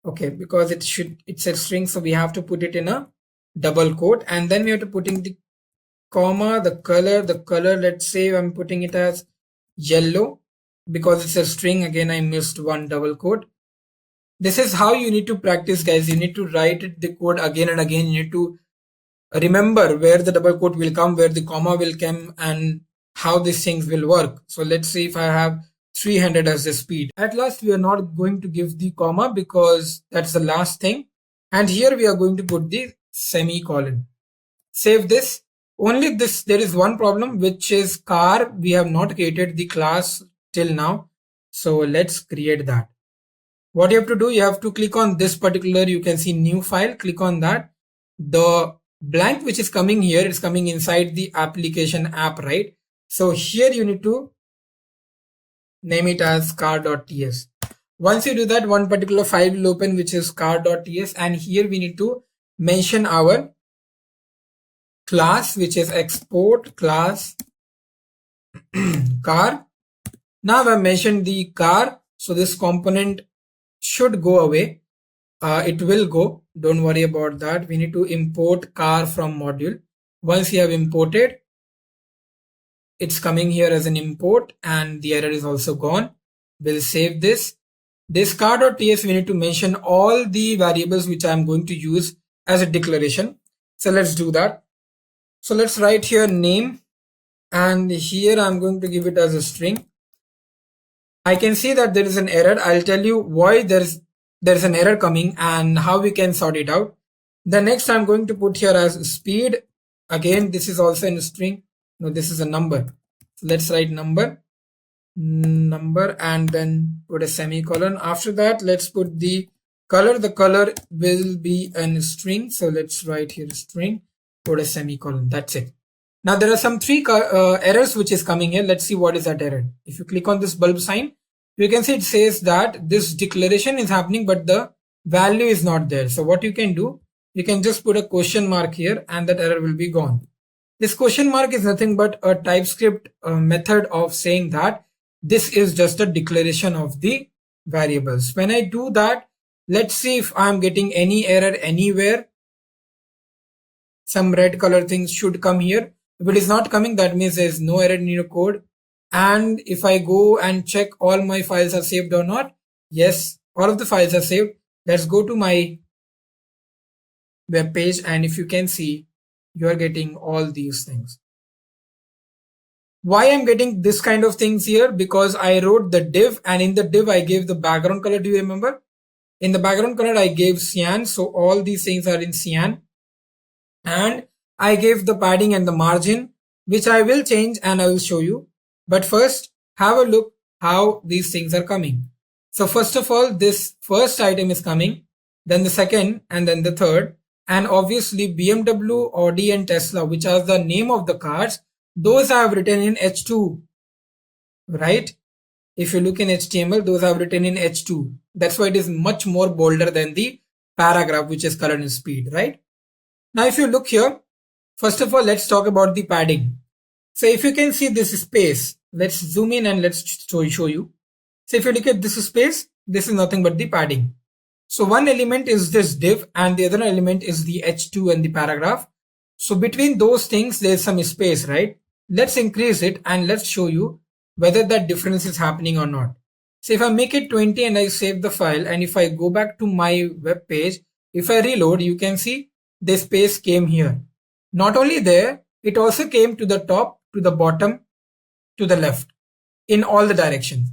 Okay, because it's a string, so we have to put it in a double quote, and then we have to put in the comma, the color, let's say I'm putting it as yellow because it's a string. Again, I missed one double quote. This is how you need to practice, guys. You need to write the code again and again. You need to remember where the double quote will come, where the comma will come, and how these things will work. So let's see if I have 300 as the speed. At last, we are not going to give the comma because that's the last thing. And here we are going to put the semicolon. Save this. Only this, there is one problem, which is car. We have not created the class till now. So let's create that. What you have to do, you have to click on this particular, you can see new file, click on that. The blank which is coming here is coming inside the application app, right? So here you need to name it as car.ts. Once you do that, one particular file will open, which is car.ts, and here we need to mention our class, which is export class car. Now I mentioned the car, so this component should go away. It will go, don't worry about that. We need to import car from module. Once you have imported, it's coming here as an import and the error is also gone. We'll save this. This car.ts, we need to mention all the variables which I'm going to use as a declaration. So let's do that. So let's write here name, and here I'm going to give it as a string. I can see that there is an error. I'll tell you why there's an error coming and how we can sort it out. The next I'm going to put here as speed. Again, this is also in a string. No, this is a number. So let's write number, and then put a semicolon. After that, let's put the color. The color will be a string. So let's write here string, put a semicolon. That's it. Now there are some three errors which is coming here. Let's see what is that error. If you click on this bulb sign, you can see it says that this declaration is happening, but the value is not there. So what you can do, you can just put a question mark here and that error will be gone. This question mark is nothing but a Typescript method of saying that this is just a declaration of the variables. When I do that, let's see if I'm getting any error anywhere. Some red color things should come here. If it is not coming, that means there is no error in your code. And if I go and check all my files are saved or not, yes, all of the files are saved. Let's go to my web page, and if you can see, you are getting all these things. Why I'm getting this kind of things here? Because I wrote the div, and in the div I gave the background color. Do you remember? In the background color I gave cyan, so all these things are in cyan. And I gave the padding and the margin, which I will change and I will show you. But first, have a look how these things are coming. So first of all, this first item is coming, then the second, and then the third. And obviously BMW, Audi and Tesla, which are the name of the cars, those I have written in H2, right? If you look in HTML, those I have written in H2. That's why it is much more bolder than the paragraph, which is colored in speed, right? Now, if you look here, first of all, let's talk about the padding. So if you can see this space, let's zoom in and let's show you. So if you look at this space, this is nothing but the padding. So one element is this div and the other element is the h2 and the paragraph. So between those things, there's some space, right? Let's increase it and let's show you whether that difference is happening or not. So if I make it 20 and I save the file, and if I go back to my web page, if I reload, you can see the space came here. Not only there, it also came to the top, to the bottom, to the left, in all the directions,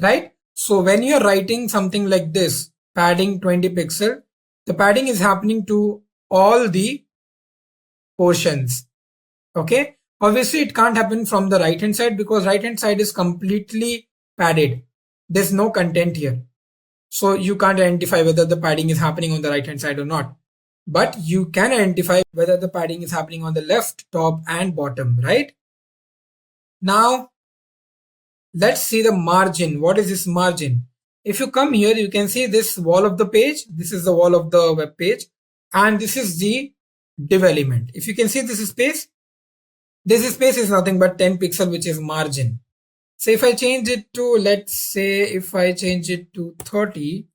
right? So when you're writing something like this, padding 20 pixel, the padding is happening to all the portions. Okay. Obviously it can't happen from the right hand side because right hand side is completely padded. There's no content here. So you can't identify whether the padding is happening on the right hand side or not. But you can identify whether the padding is happening on the left, top and bottom, right? Now, let's see the margin. What is this margin? If you come here, you can see this wall of the page. This is the wall of the web page. And this is the div element. If you can see this space is nothing but 10 pixel, which is margin. So if I change it to, let's say, if I change it to 30,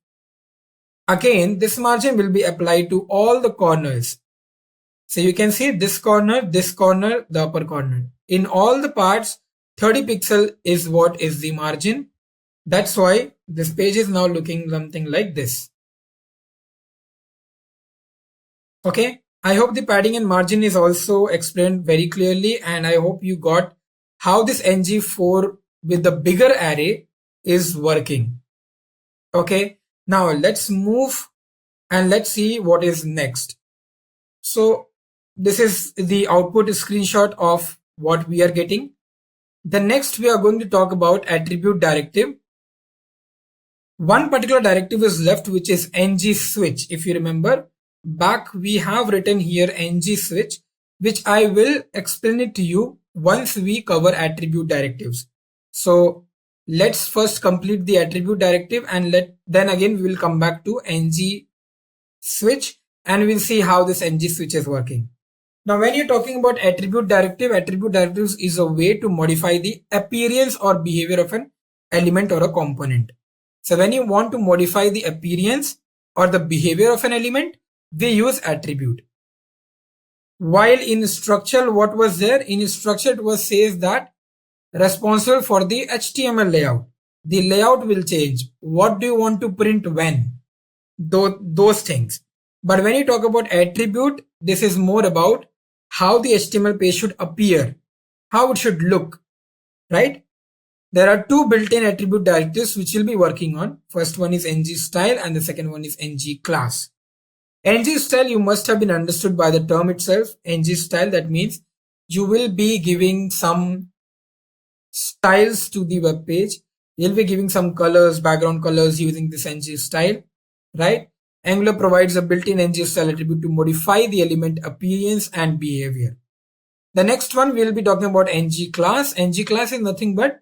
again, this margin will be applied to all the corners. So you can see this corner, the upper corner. In all the parts, 30 pixel is what is the margin. That's why this page is now looking something like this. Okay. I hope the padding and margin is also explained very clearly, and I hope you got how this ng4 with the bigger array is working. Okay. Now let's move and let's see what is next. So this is the output screenshot of what we are getting. The next we are going to talk about attribute directive. One particular directive is left, which is ng switch. If you remember back, we have written here ng switch, which I will explain it to you once we cover attribute directives. So let's first complete the attribute directive, and then again we will come back to ng switch and we'll see how this ng switch is working. Now when you're talking about attribute directives is a way to modify the appearance or behavior of an element or a component. So when you want to modify the appearance or the behavior of an element, we use attribute. While in structure, what was there? In structure, it was says that responsible for the HTML layout. The layout will change. What do you want to print when? Those things. But when you talk about attribute, this is more about how the HTML page should appear, how it should look, right? There are two built-in attribute directives which we'll be working on. First one is ng style and the second one is ng class. ng style you must have been understood by the term itself. ng style, that means you will be giving some styles to the web page. You'll be giving some colors, background colors using this ng style, right? Angular provides a built-in ng style attribute to modify the element appearance and behavior. The next one we'll be talking about ng class. ng class is nothing but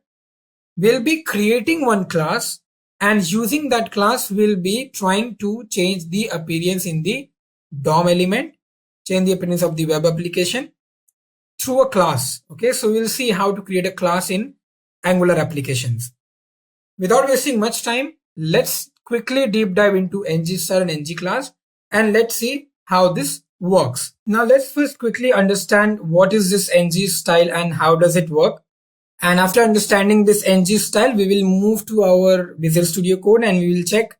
we'll be creating one class, and using that class we'll be trying to change the appearance in the DOM element, change the appearance of the web application through a class. Okay, so we'll see how to create a class in Angular applications. Without wasting much time, let's quickly deep dive into ng style and ng class, and let's see how this works. Now let's first quickly understand what is this ng style and how does it work. And after understanding this ng style, we will move to our Visual Studio Code and we will check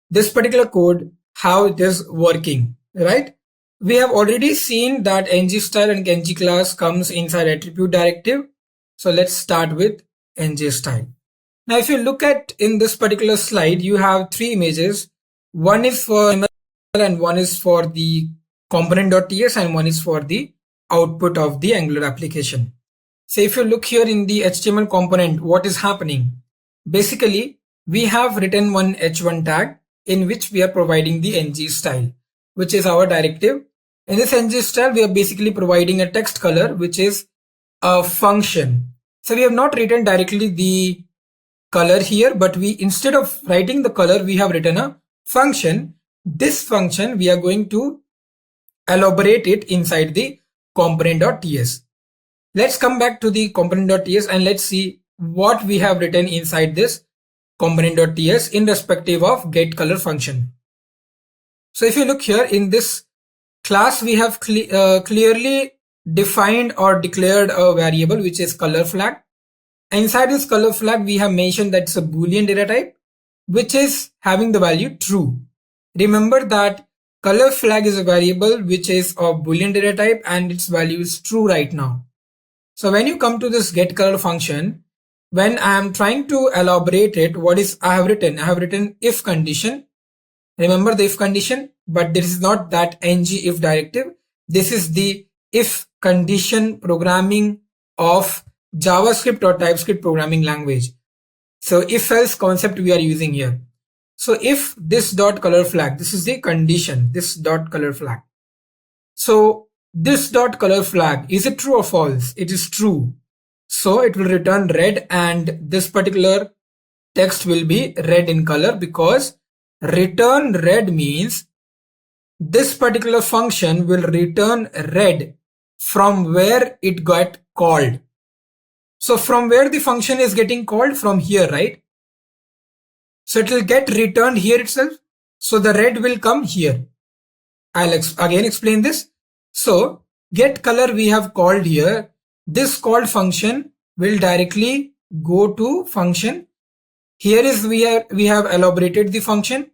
this particular code, how it is working, right? We have already seen that ng style and ng class comes inside attribute directive. So let's start with ng style. Now, if you look at in this particular slide, you have three images. One is for HTML and one is for the component.ts and one is for the output of the Angular application. So if you look here in the HTML component, what is happening? Basically, we have written one h1 tag in which we are providing the ng style, which is our directive. In this ng style, we are basically providing a text color, which is a function. So we have not written directly the color here, but we, instead of writing the color, we have written a function. This function, we are going to elaborate it inside the component.ts. Let's come back to the component.ts and let's see what we have written inside this component.ts in respective of getColor function. So if you look here in this class, we have clearly defined or declared a variable which is color flag. Inside this color flag, we have mentioned that it's a Boolean data type which is having the value true. Remember that color flag is a variable which is of Boolean data type and its value is true right now. So when you come to this getColor function, when I am trying to elaborate it, I have written if condition. Remember the if condition, but this is not that ng if directive. This is the if condition programming of JavaScript or TypeScript programming language. So if else concept we are using here. So if this dot color flag, this is the condition, this dot color flag. So this dot color flag, is it true or false? It is true. So it will return red and this particular text will be red in color because return red means this particular function will return red from where it got called. So from where the function is getting called, from here, right? So it will get returned here itself. So the red will come here. I'll again explain this. So getColor we have called here. This called function will directly go to function. Here is we have elaborated the function,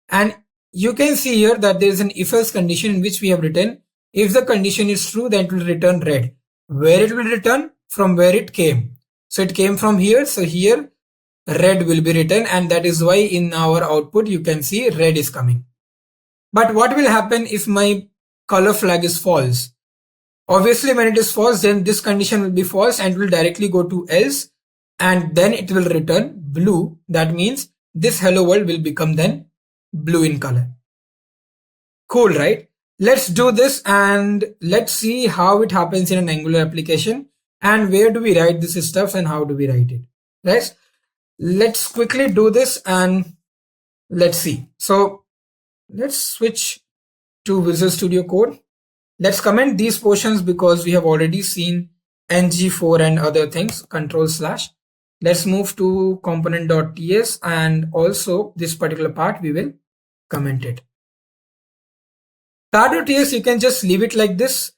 and you can see here that there is an if else condition in which we have written if the condition is true, then it will return red. Where it will return? From where it came. So it came from here. So here red will be written, and that is why in our output you can see red is coming. But what will happen if my color flag is false? Obviously when it is false, then this condition will be false and will directly go to else, and then it will return blue. That means this hello world will become then blue in color. Cool, right? Let's do this and let's see how it happens in an Angular application and where do we write this stuff and how do we write it. Right? Let's quickly do this and let's see. So let's switch to Visual Studio Code. Let's comment these portions because we have already seen ng4 and other things. Control /. Let's move to component.ts and also this particular part we will comment it. Car.ts you can just leave it like this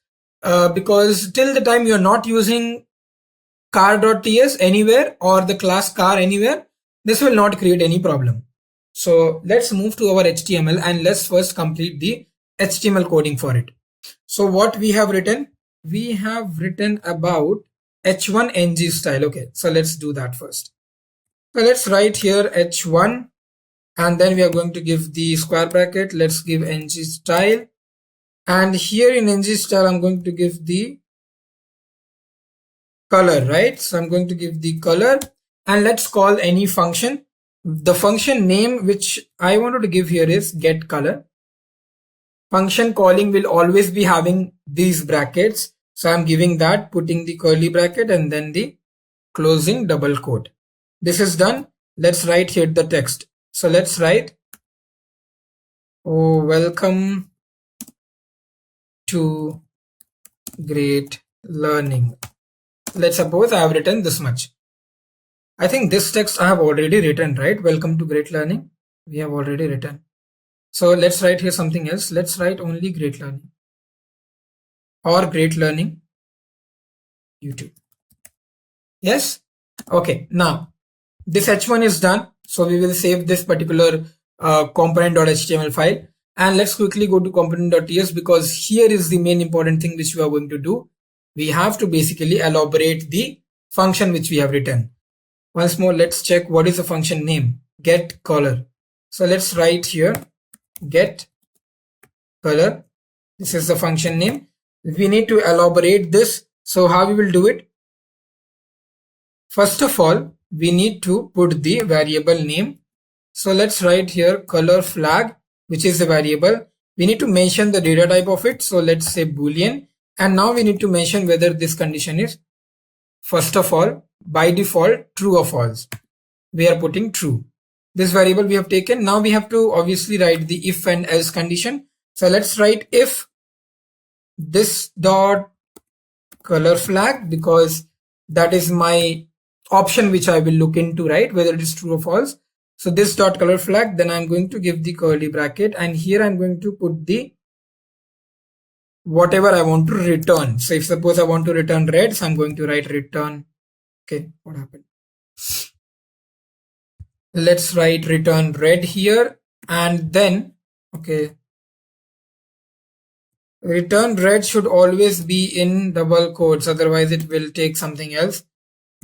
because till the time you're not using car.ts anywhere or the class car anywhere, this will not create any problem. So let's move to our HTML and let's first complete the HTML coding for it. So what we have written? We have written about h1 ng style. Okay, so let's do that first. So let's write here h1 and then we are going to give the square bracket. Let's give ng style. And here in ng style, I'm going to give the color, right? So I'm going to give the color and let's call any function. The function name which I wanted to give here is getColor. Function calling will always be having these brackets. So I'm giving that, putting the curly bracket and then the closing double quote. This is done. Let's write here the text. So let's write, oh, welcome to great learning. Let's suppose I have written this much. I think this text I have already written, right? Welcome to great learning. We have already written. So let's write here something else. Let's write only great learning or great learning YouTube. Yes. Okay. Now this h1 is done. So we will save this particular component.html file. And let's quickly go to component.ts because here is the main important thing which we are going to do. We have to basically elaborate the function which we have written. Once more, let's check what is the function name. getColor. So let's write here getColor. This is the function name. We need to elaborate this. So how we will do it? First of all, we need to put the variable name. So let's write here color flag, which is the variable. We need to mention the data type of it. So let's say Boolean. And now we need to mention whether this condition is, first of all, by default, true or false. We are putting true. This variable we have taken. Now we have to obviously write the if and else condition. So let's write if this dot color flag, because that is my option which I will look into, right, whether it is true or false. So this dot color flag, then I'm going to give the curly bracket, and here I'm going to put the whatever I want to return. So if suppose I want to return red, so I'm going to write return. Okay, what happened? Let's write return red here, and then, okay, return red should always be in double quotes, otherwise it will take something else.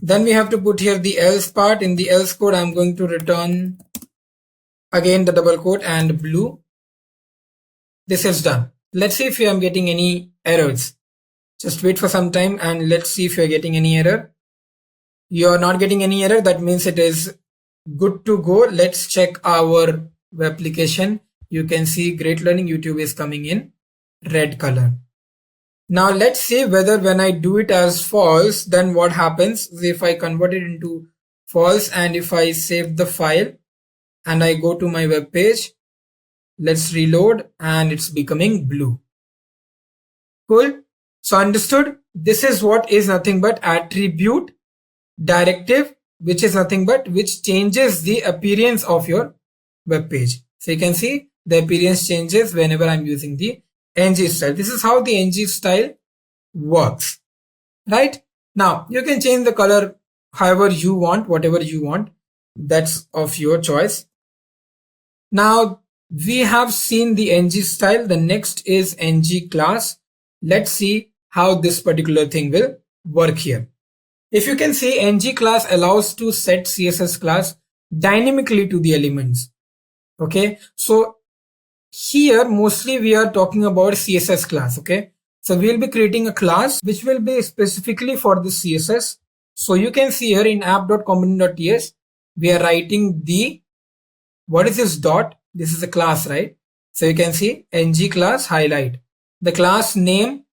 Then we have to put here the else part. In the else code, I'm going to return again the double quote and blue. This is done. Let's see if I am getting any errors. Just wait for some time and let's see if you're getting any error. You're not getting any error. That means it is good to go. Let's check our web application. You can see Great Learning YouTube is coming in red color. Now let's see whether when I do it as false, then what happens. If I convert it into false and if I save the file and I go to my web page, let's reload and it's becoming blue. Cool. So understood. This is what is nothing but attribute directive, which is nothing but which changes the appearance of your web page. So you can see the appearance changes whenever I'm using the ng style. This is how the ng style works, right? Now you can change the color however you want, whatever you want, that's of your choice. Now we have seen the ng style. The next is ng class. Let's see how this particular thing will work here. If you can see, ng class allows to set CSS class dynamically to the elements. Okay, so here mostly we are talking about CSS class. Okay, so we'll be creating a class which will be specifically for the CSS. So you can see here in app.component.ts we are writing the, what is this dot? This is a class, right? So you can see ng class highlight. The class name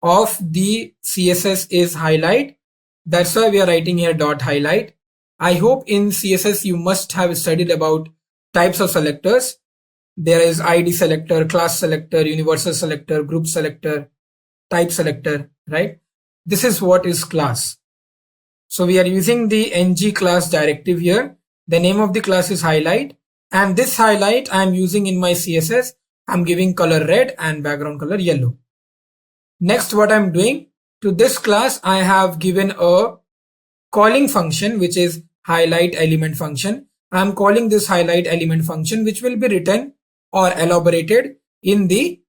of the CSS is highlight. That's why we are writing here dot highlight. I hope in CSS you must have studied about types of selectors. There is ID selector, class selector, universal selector, group selector, type selector, right? This is what is class. So we are using the ng class directive here. The name of the class is highlight, and this highlight I am using in my CSS. I'm giving color red and background color yellow. Next, what I'm doing to this class, I have given a calling function which is highlight element function. I'm calling this highlight element function which will be written or elaborated in the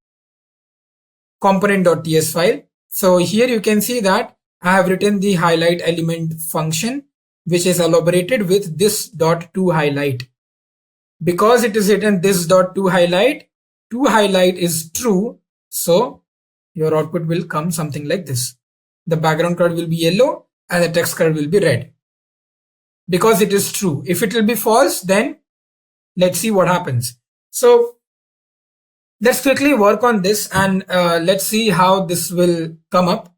component.ts file. So here you can see that I have written the highlight element function which is elaborated with this dot to highlight. Because it is written this dot to highlight is true, so your output will come something like this. The background color will be yellow and the text color will be red, because it is true. If it will be false, then let's see what happens. So let's quickly work on this and let's see how this will come up.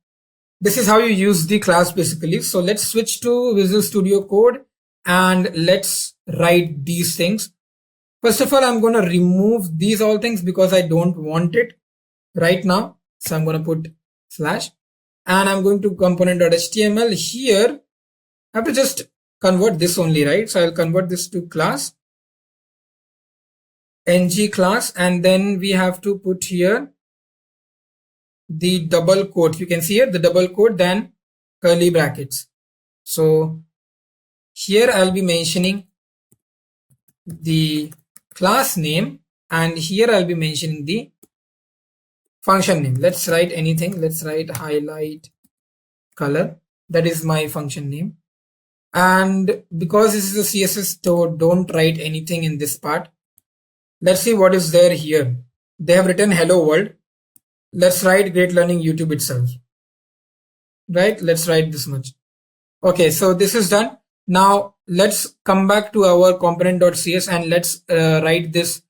This is how you use the class basically. So let's switch to Visual Studio Code and let's write these things. First of all, I'm going to remove these all things because I don't want it right now. So I'm going to put slash and I'm going to component.html. Here I have to just convert this only, right? So I'll convert this to class, ng class, and then we have to put here the double quote. You can see here the double quote, then curly brackets. So here I'll be mentioning the class name and here I'll be mentioning the function name. Let's write anything. Let's write highlight color. That is my function name. And because this is a CSS, so don't write anything in this part. Let's see what is there here. They have written hello world. Let's write Great Learning YouTube itself. Right? Let's write this much. Okay, so this is done. Now let's come back to our component.cs and let's write this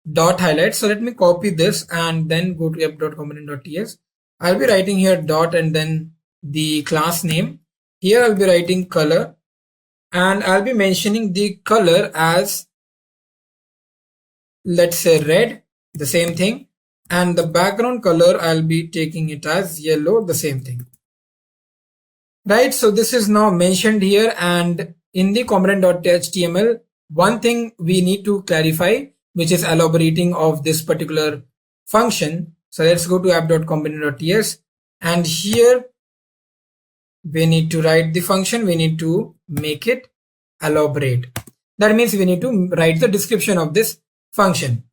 dot highlight. So let me copy this and then go to app.component.ts. I'll be writing here dot and then the class name. Here I'll be writing color and I'll be mentioning the color as, let's say, red, the same thing, and the background color I'll be taking it as yellow, the same thing. right? So this is now mentioned here, and in the component.html, one thing we need to clarify, which is elaborating of this particular function. So let's go to app.component.ts, and here we need to write the function. We need to make it elaborate. That means we need to write the description of this function.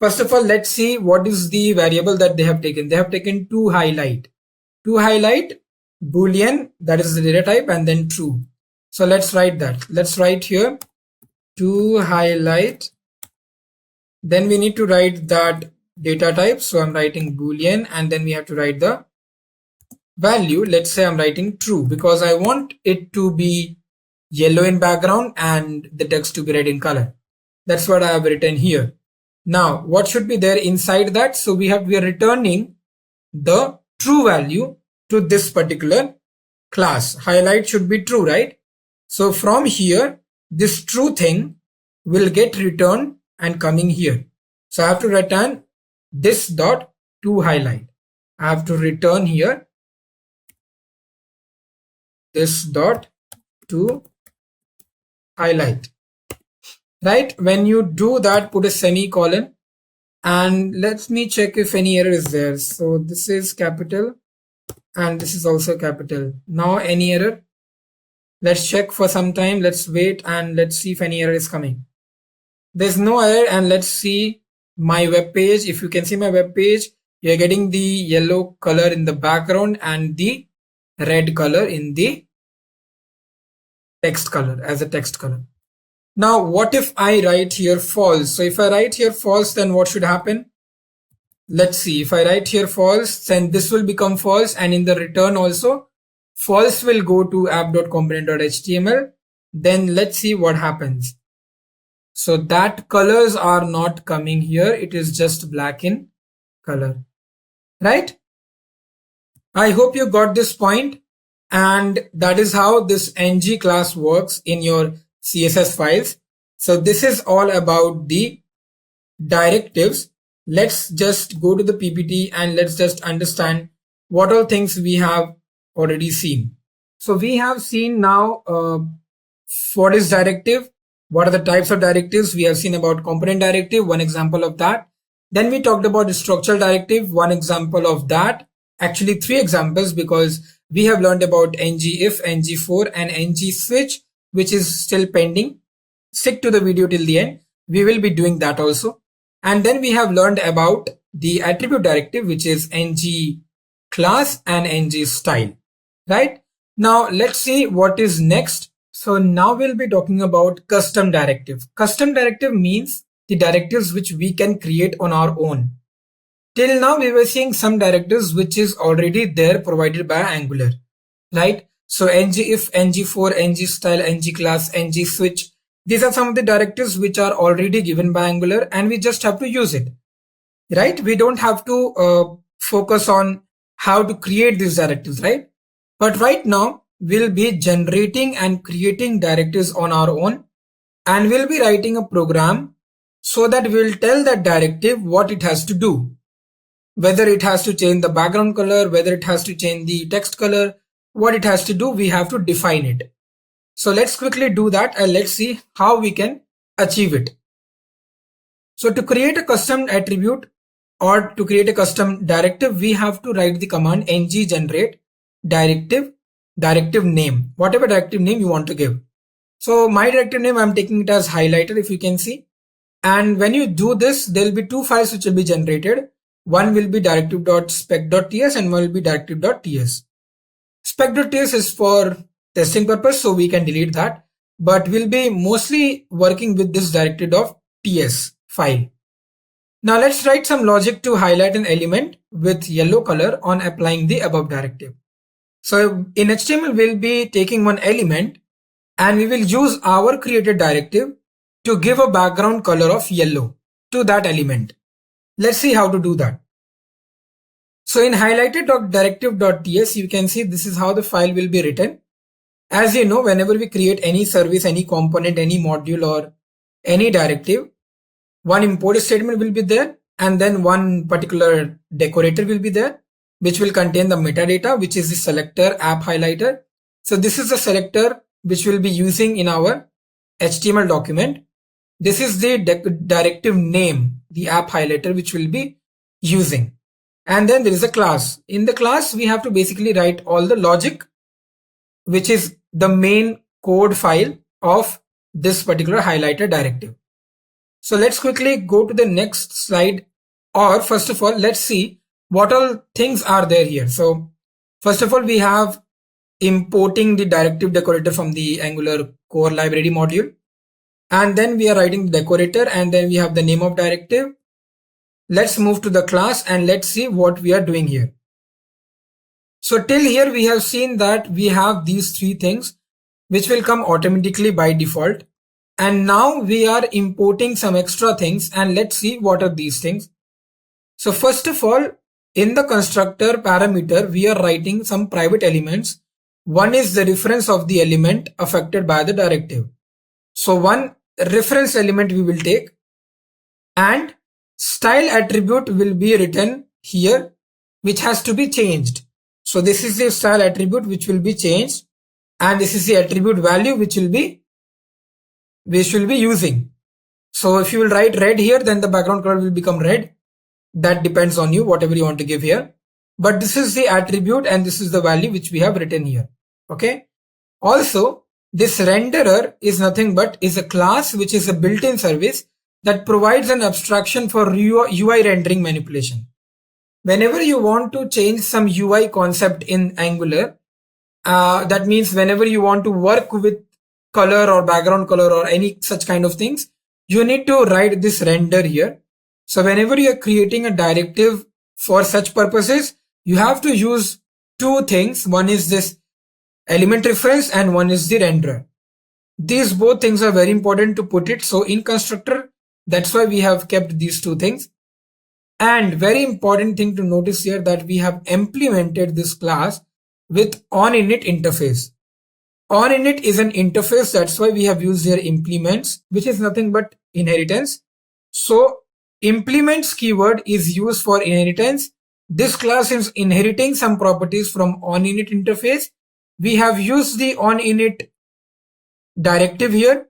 First of all, let's see what is the variable that they have taken. They have taken to highlight boolean, that is the data type, and then true. So let's write that. Let's write here to highlight. Then we need to write that data type. So I'm writing boolean, and then we have to write the value. Let's say I'm writing true because I want it to be yellow in background and the text to be red in color. That's what I have written here. Now what should be there inside that? So we are returning the true value to this particular class. Highlight should be true, right? So from here, this true thing will get returned and coming here. So I have to return this dot to highlight. I have to return here this dot to highlight, right? When you do that, put a semicolon, and let me check if any error is there. So this is capital and this is also capital. Now any error? Let's check for some time. Let's wait and let's see if any error is coming. There's no error, and let's see my web page. If you can see my web page, you're getting the yellow color in the background and the red color in the text color as a text color. Now what if I write here false? So if I write here false, then what should happen? Let's see. If I write here false, then this will become false, and in the return also false will go to app.component.html. Then let's see what happens. So that colors are not coming here. It is just black in color, right? I hope you got this point, and that is how this ng class works in your CSS files. So this is all about the directives. Let's just go to the PPT and let's just understand what all things we have already seen. So we have seen now what is directive, what are the types of directives. We have seen about component directive, one example of that. Then we talked about the structural directive, one example of that. Actually 3 examples, because we have learned about ngIf, ngFor, and ngSwitch, which is still pending. Stick to the video till the end. We will be doing that also. And then we have learned about the attribute directive, which is ngClass and ngStyle, right? Now let's see what is next. So now we'll be talking about custom directive. Custom directive means the directives which we can create on our own. Till now we were seeing some directives which is already there provided by Angular, right? So ngIf, ngFor, ngStyle, ngClass, ngSwitch. These are some of the directives which are already given by Angular, and we just have to use it, right? We don't have to focus on how to create these directives, right? But right now we'll be generating and creating directives on our own, and we'll be writing a program so that we'll tell that directive what it has to do. Whether it has to change the background color, whether it has to change the text color, what it has to do, we have to define it. So let's quickly do that and let's see how we can achieve it. So to create a custom attribute or to create a custom directive, we have to write the command ng generate directive name, whatever directive name you want to give. So my directive name, I'm taking it as highlighted, if you can see. And when you do this, there will be 2 files which will be generated. One will be directive.spec.ts and one will be directive.ts. Spec.ts is for testing purpose, so we can delete that, but we'll be mostly working with this directive.ts file. Now let's write some logic to highlight an element with yellow color on applying the above directive. So in HTML, we'll be taking one element and we will use our created directive to give a background color of yellow to that element. Let's see how to do that. So in highlighted.directive.ts, you can see this is how the file will be written. As you know, whenever we create any service, any component, any module or any directive, one import statement will be there, and then one particular decorator will be there, which will contain the metadata, which is the selector, app highlighter, So this is the selector which we'll be using in our HTML document. This is the directive name, the app highlighter, which we'll be using. And then there is a class. In the class, we have to basically write all the logic, which is the main code file of this particular highlighter directive. So let's quickly go to the next slide. Or first of all, let's see what all things are there here. So first of all, we have importing the directive decorator from the Angular core library module. And then we are writing the decorator, and then we have the name of directive. Let's move to the class and let's see what we are doing here. So till here we have seen that we have these three things which will come automatically by default. And now we are importing some extra things, and let's see what are these things. So first of all, in the constructor parameter, we are writing some private elements. One is the reference of the element affected by the directive. So one reference element we will take, and style attribute will be written here, which has to be changed. So this is the style attribute which will be changed, and this is the attribute value which will be using. So if you will write red here, then the background color will become red. That depends on you, whatever you want to give here. But this is the attribute and this is the value which we have written here. Okay. Also, this renderer is nothing but is a class which is a built-in service that provides an abstraction for UI rendering manipulation. Whenever you want to change some UI concept in Angular, that means whenever you want to work with color or background color or any such kind of things, you need to write this render here. So whenever you are creating a directive for such purposes, you have to use two things. One is this element reference and one is the renderer. These both things are very important to put it. So in constructor, that's why we have kept these two things. And very important thing to notice here that we have implemented this class with onInit interface. OnInit is an interface, that's why we have used here implements, which is nothing but inheritance. So implements keyword is used for inheritance. This class is inheriting some properties from onInit interface. We have used the onInit directive here.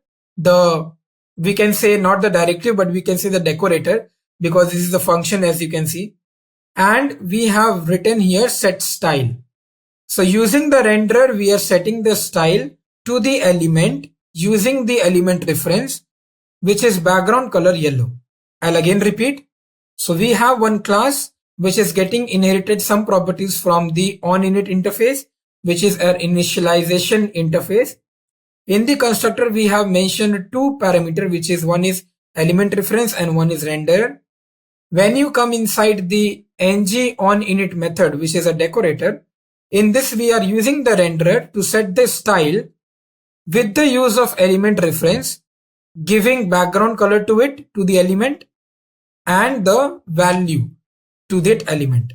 We can say not the directive, but we can say the decorator, because this is the function, as you can see. And we have written here set style. So using the renderer, we are setting the style to the element using the element reference, which is background color yellow. I'll again repeat. So we have one class which is getting inherited some properties from the onInit interface, which is our initialization interface. In the constructor, we have mentioned two parameters, which is one is element reference and one is renderer. When you come inside the ng onInit method, which is a decorator, in this we are using the renderer to set the style with the use of element reference, giving background color to it, to the element, and the value to that element.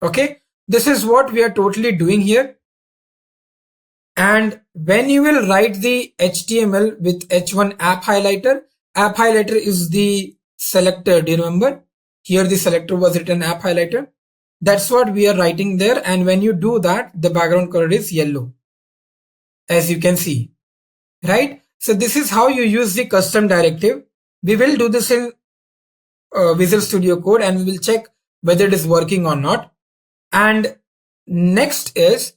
Okay, this is what we are totally doing here. And when you will write the HTML with H1 app highlighter is the selector. Do you remember? Here the selector was written app highlighter. That's what we are writing there. And when you do that, the background color is yellow, as you can see, right? So this is how you use the custom directive. We will do this in Visual Studio Code and we will check whether it is working or not. And next is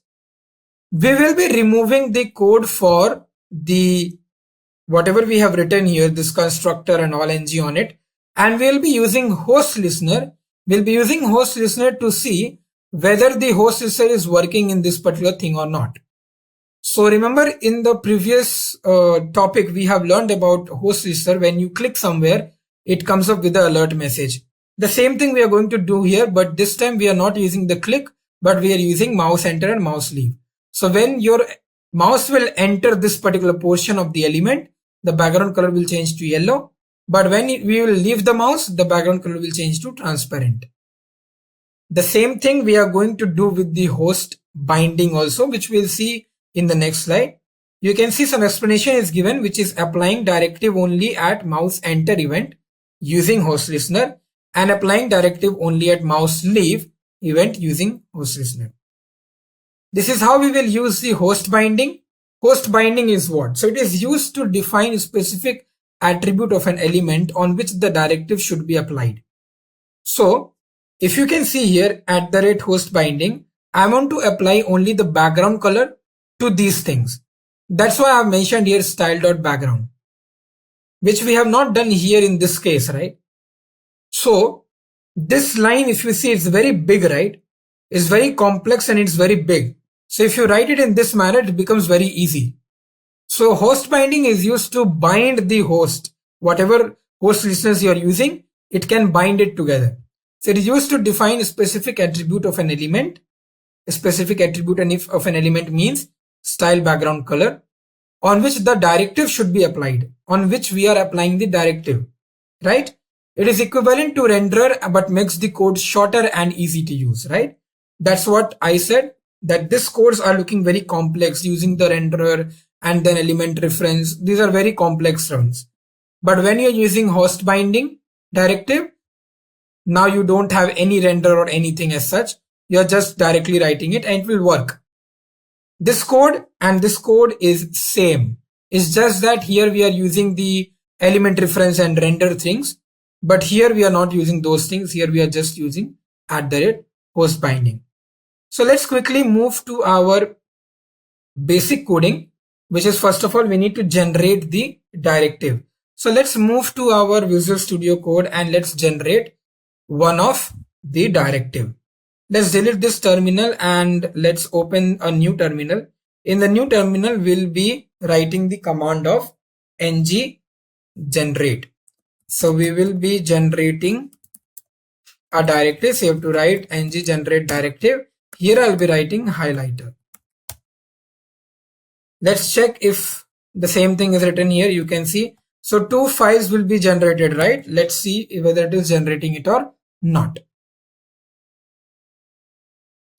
we will be removing the code for the whatever we have written here, this constructor and all ng on it. And we'll be using host listener. We'll be using host listener to see whether the host listener is working in this particular thing or not. So remember in the previous topic, we have learned about host listener. When you click somewhere, it comes up with the alert message. The same thing we are going to do here, but this time we are not using the click, but we are using mouse enter and mouse leave. So when your mouse will enter this particular portion of the element, the background color will change to yellow. But when we will leave the mouse, the background color will change to transparent. The same thing we are going to do with the host binding also, which we'll see in the next slide. You can see some explanation is given, which is applying directive only at mouse enter event using host listener and applying directive only at mouse leave event using host listener. This is how we will use the host binding. Host binding is what? So it is used to define a specific attribute of an element on which the directive should be applied. So if you can see here at the rate host binding, I want to apply only the background color to these things. That's why I've mentioned here style.background, which we have not done here in this case, right? So this line, if you see, it's very big, right? It's very complex and it's very big. So if you write it in this manner, it becomes very easy. So host binding is used to bind the host. Whatever host listeners you are using, it can bind it together. So it is used to define a specific attribute of an element. A specific attribute of an element means style background color on which the directive should be applied, on which we are applying the directive, right? It is equivalent to renderer but makes the code shorter and easy to use, right? That's what I said, that these codes are looking very complex using the renderer and then element reference. These are very complex terms. But when you're using host binding directive, now you don't have any render or anything as such. You're just directly writing it and it will work. This code and this code is same. It's just that here we are using the element reference and render things. But here we are not using those things. Here we are just using @host binding. So let's quickly move to our basic coding, which is first of all, we need to generate the directive. So let's move to our Visual Studio Code and let's generate one of the directive. Let's delete this terminal and let's open a new terminal. In the new terminal, we'll be writing the command of ng generate. So we will be generating a directive. So you have to write ng generate directive. Here I'll be writing highlighter. Let's check if the same thing is written here. You can see. So 2 files will be generated, right? Let's see whether it is generating it or not.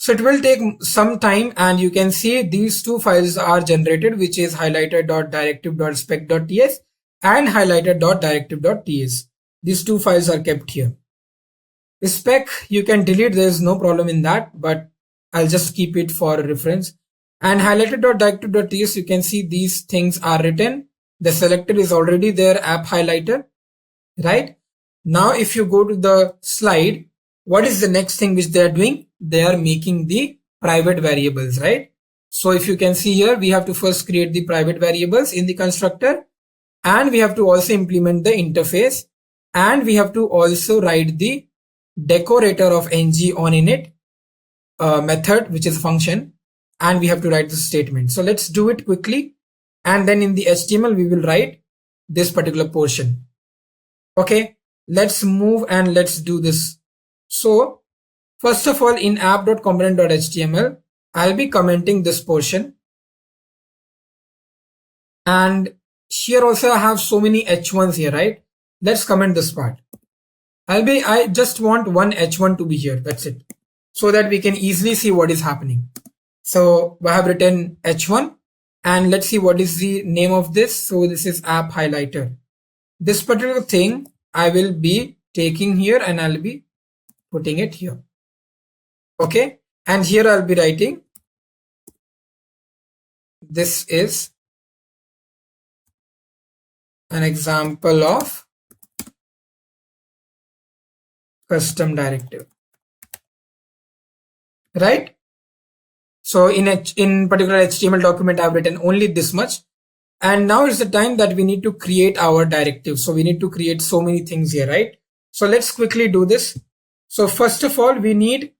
So it will take some time and you can see these 2 files are generated, which is highlighter.directive.spec.ts and highlighter.directive.ts. These 2 files are kept here. The spec you can delete, there is no problem in that, but I'll just keep it for reference. And highlighter.directive.ts, you can see these things are written. The selector is already there, app highlighter, right? Now if you go to the slide, what is the next thing which they are doing? They are making the private variables, right? So if you can see here, we have to first create the private variables in the constructor, and we have to also implement the interface, and we have to also write the decorator of ng on init method, which is a function, and we have to write the statement. So let's do it quickly. And then in the HTML, we will write this particular portion. Okay, let's move and let's do this. So first of all, in app.component.html, I'll be commenting this portion. And here also I have so many h1s here, right? Let's comment this part. I just want one h1 to be here. That's it. So that we can easily see what is happening. So I have written h1 and let's see what is the name of this. So this is app highlighter. This particular thing I will be taking here and I'll be putting it here. Okay. And here I'll be writing, this is an example of custom directive, right? So in particular HTML document, I've written only this much. And now is the time that we need to create our directive. So we need to create so many things here, right? So let's quickly do this. So first of all, we need,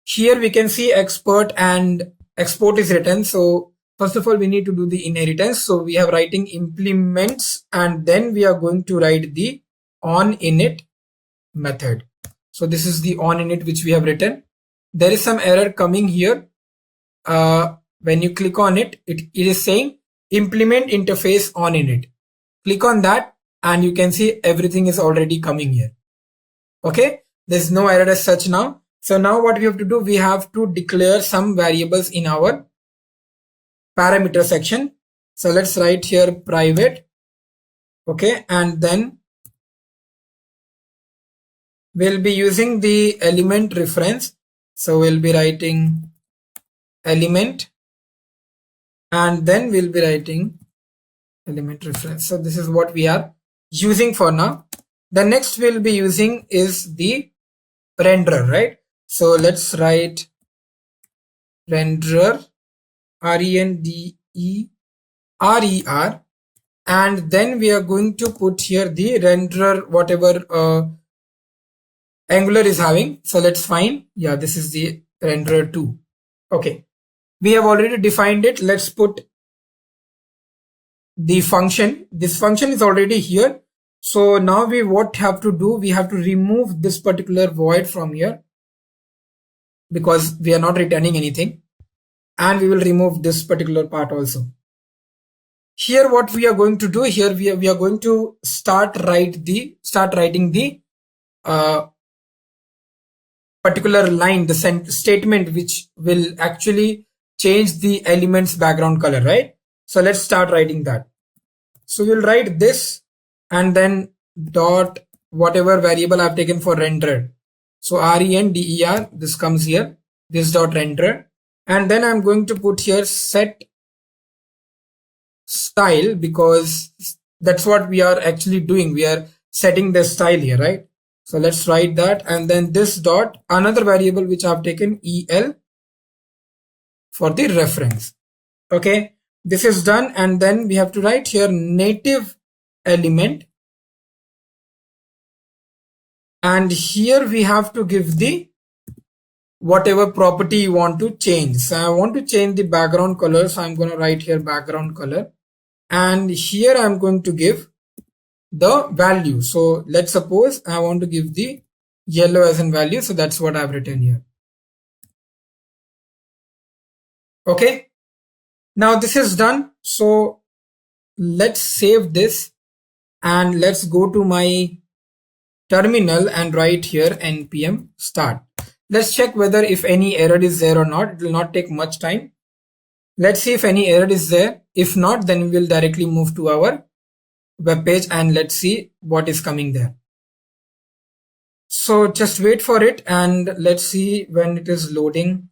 here we can see export and export is written. So first of all, we need to do the inheritance. So we have writing implements and then we are going to write the onInit method. So this is the onInit which we have written. There is some error coming here. When you click on it, it is saying implement interface onInit. Click on that and you can see everything is already coming here. Okay, there's no error as such now. So now what we have to do, we have to declare some variables in our parameter section. So let's write here private. Okay, and then we'll be using the element reference. So we'll be writing element, and then we'll be writing element reference. So this is what we are using for now. The next we'll be using is the renderer, right? So let's write renderer, renderer, and then we are going to put here the renderer whatever Angular is having. So let's find, yeah, this is the renderer 2. Okay, we have already defined it. Let's put the function. This function is already here. So now we what have to do, we have to remove this particular void from here because we are not returning anything, and we will remove this particular part also. Here what we are going to do here, we are going to start writing the particular line, the statement which will actually change the element's background color, right? So let's start writing that. So we'll write this and then dot whatever variable I've taken for rendered. So render, this comes here, this dot render, and then I'm going to put here set style because that's what we are actually doing. We are setting the style here, right? So let's write that, and then this dot another variable which I've taken el for the reference. Okay, this is done, and then we have to write here native element, and here we have to give the whatever property you want to change. So I want to change the background color, so I'm going to write here background color, and here I'm going to give the value. So let's suppose I want to give the yellow as in value, so that's what I've written here. Okay, now this is done. So let's save this and let's go to my terminal and write here npm start. Let's check whether if any error is there or not. It will not take much time. Let's see if any error is there. If not, then we will directly move to our web page and let's see what is coming there. So just wait for it and let's see when it is loading.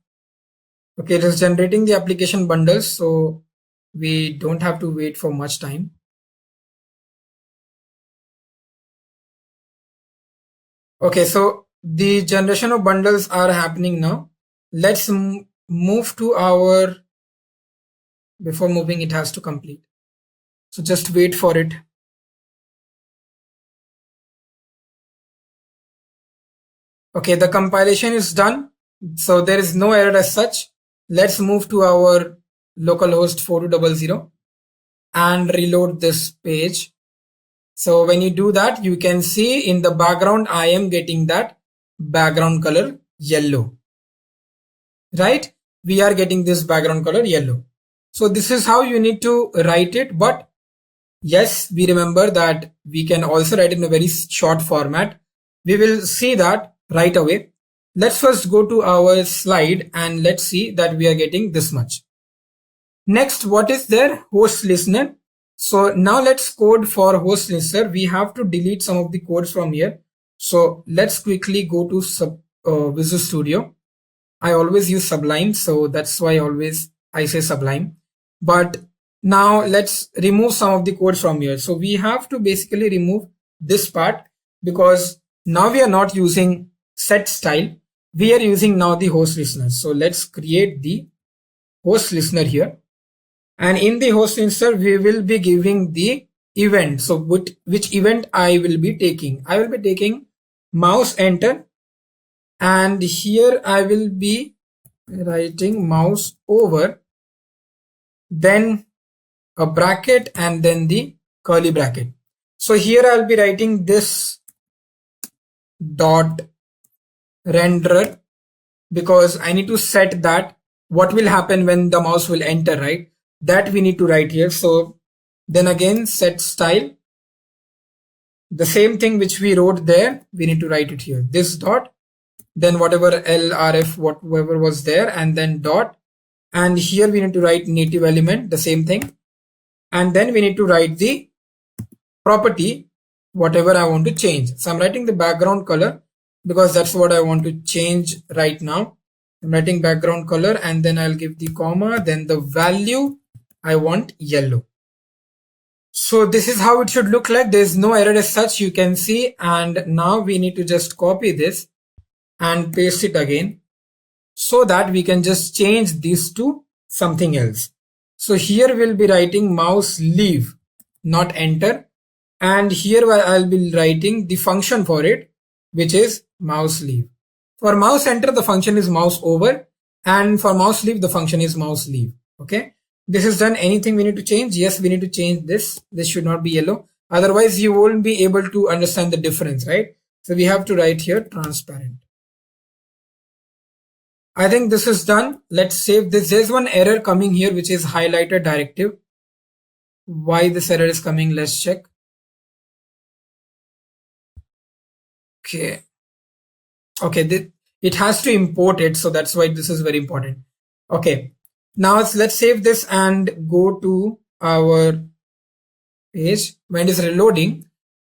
Okay, it is generating the application bundles, so we don't have to wait for much time. Okay, so the generation of bundles are happening now. Let's move to our, before moving it has to complete. So just wait for it. Okay, the compilation is done. So there is no error as such. Let's move to our localhost 4200 and reload this page. So when you do that, you can see in the background, I am getting that background color yellow, right? We are getting this background color yellow. So this is how you need to write it. But yes, we remember that we can also write in a very short format. We will see that right away. Let's first go to our slide and let's see that we are getting this much. Next, what is there? Host listener. So now let's code for host listener. We have to delete some of the codes from here. So let's quickly go to Visual Studio. I always use Sublime, so that's why I say Sublime. But now let's remove some of the codes from here. So we have to basically remove this part because now we are not using set style. We are using now the host listener. So let's create the host listener here. And in the host listener, we will be giving the event. So which event I will be taking? I will be taking mouse enter. And here I will be writing mouse over, then a bracket and then the curly bracket. So here I'll be writing this dot renderer because I need to set that what will happen when the mouse will enter, right? That we need to write here. So then again set style, the same thing which we wrote there, we need to write it here. This dot, then whatever lrf whatever was there, and then dot, and here we need to write native element, the same thing, and then we need to write the property whatever I want to change. So I'm writing the background color because that's what I want to change right now. I'm writing background color, and then I'll give the comma, then the value I want yellow. So this is how it should look like. There's no error as such, you can see. And now we need to just copy this and paste it again so that we can just change this to something else. So here we'll be writing mouse leave, not enter. And here I'll be writing the function for it, which is mouse leave. For mouse enter, the function is mouse over, and for mouse leave, the function is mouse leave. Okay. This is done. Anything we need to change? Yes, we need to change this. This should not be yellow. Otherwise, you won't be able to understand the difference, right? So we have to write here transparent. I think this is done. Let's save this. There's one error coming here, which is highlighted directive. Why this error is coming? Let's check. Okay. Okay. It has to import it. So that's why this is very important. Okay. Now let's save this and go to our page. When it is reloading,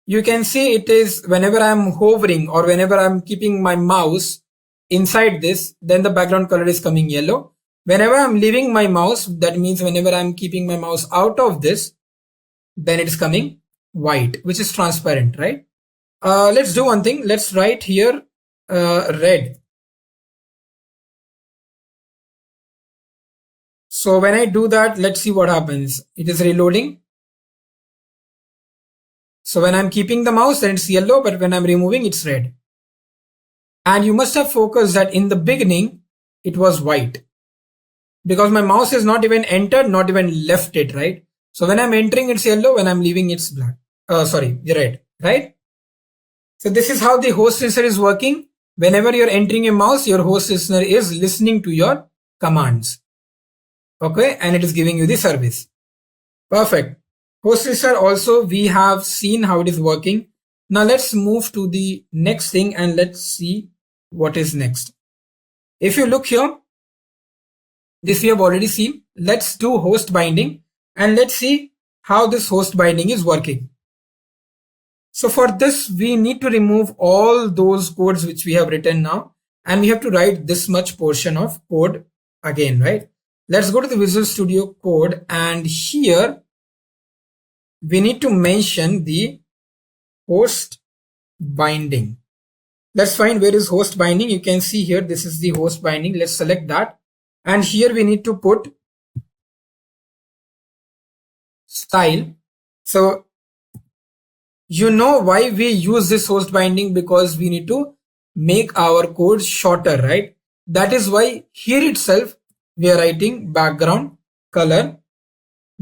you can see it is whenever I'm hovering or whenever I'm keeping my mouse inside this, then the background color is coming yellow. Whenever I'm leaving my mouse, that means whenever I'm keeping my mouse out of this, then it is coming white, which is transparent, right? Let's do one thing. Let's write here red. So when I do that, let's see what happens. It is reloading. So when I'm keeping the mouse, then it's yellow, but when I'm removing, it's red. And you must have focused that in the beginning, it was white. Because my mouse is not even entered, not even left it, right? So when I'm entering, it's yellow. When I'm leaving, it's black. Red, right? So this is how the host listener is working. Whenever you're entering a mouse, your host listener is listening to your commands. Okay, and it is giving you the service. Perfect. Host listener also, we have seen how it is working. Now let's move to the next thing and let's see what is next. If you look here, this we have already seen. Let's do host binding and let's see how this host binding is working. So for this, we need to remove all those codes which we have written now, and we have to write this much portion of code again, right? Let's go to the Visual Studio Code, and here we need to mention the host binding. Let's find where is host binding. You can see here, this is the host binding. Let's select that. And here we need to put style. So you know why we use this host binding, because we need to make our code shorter, right? That is why here itself we are writing background color,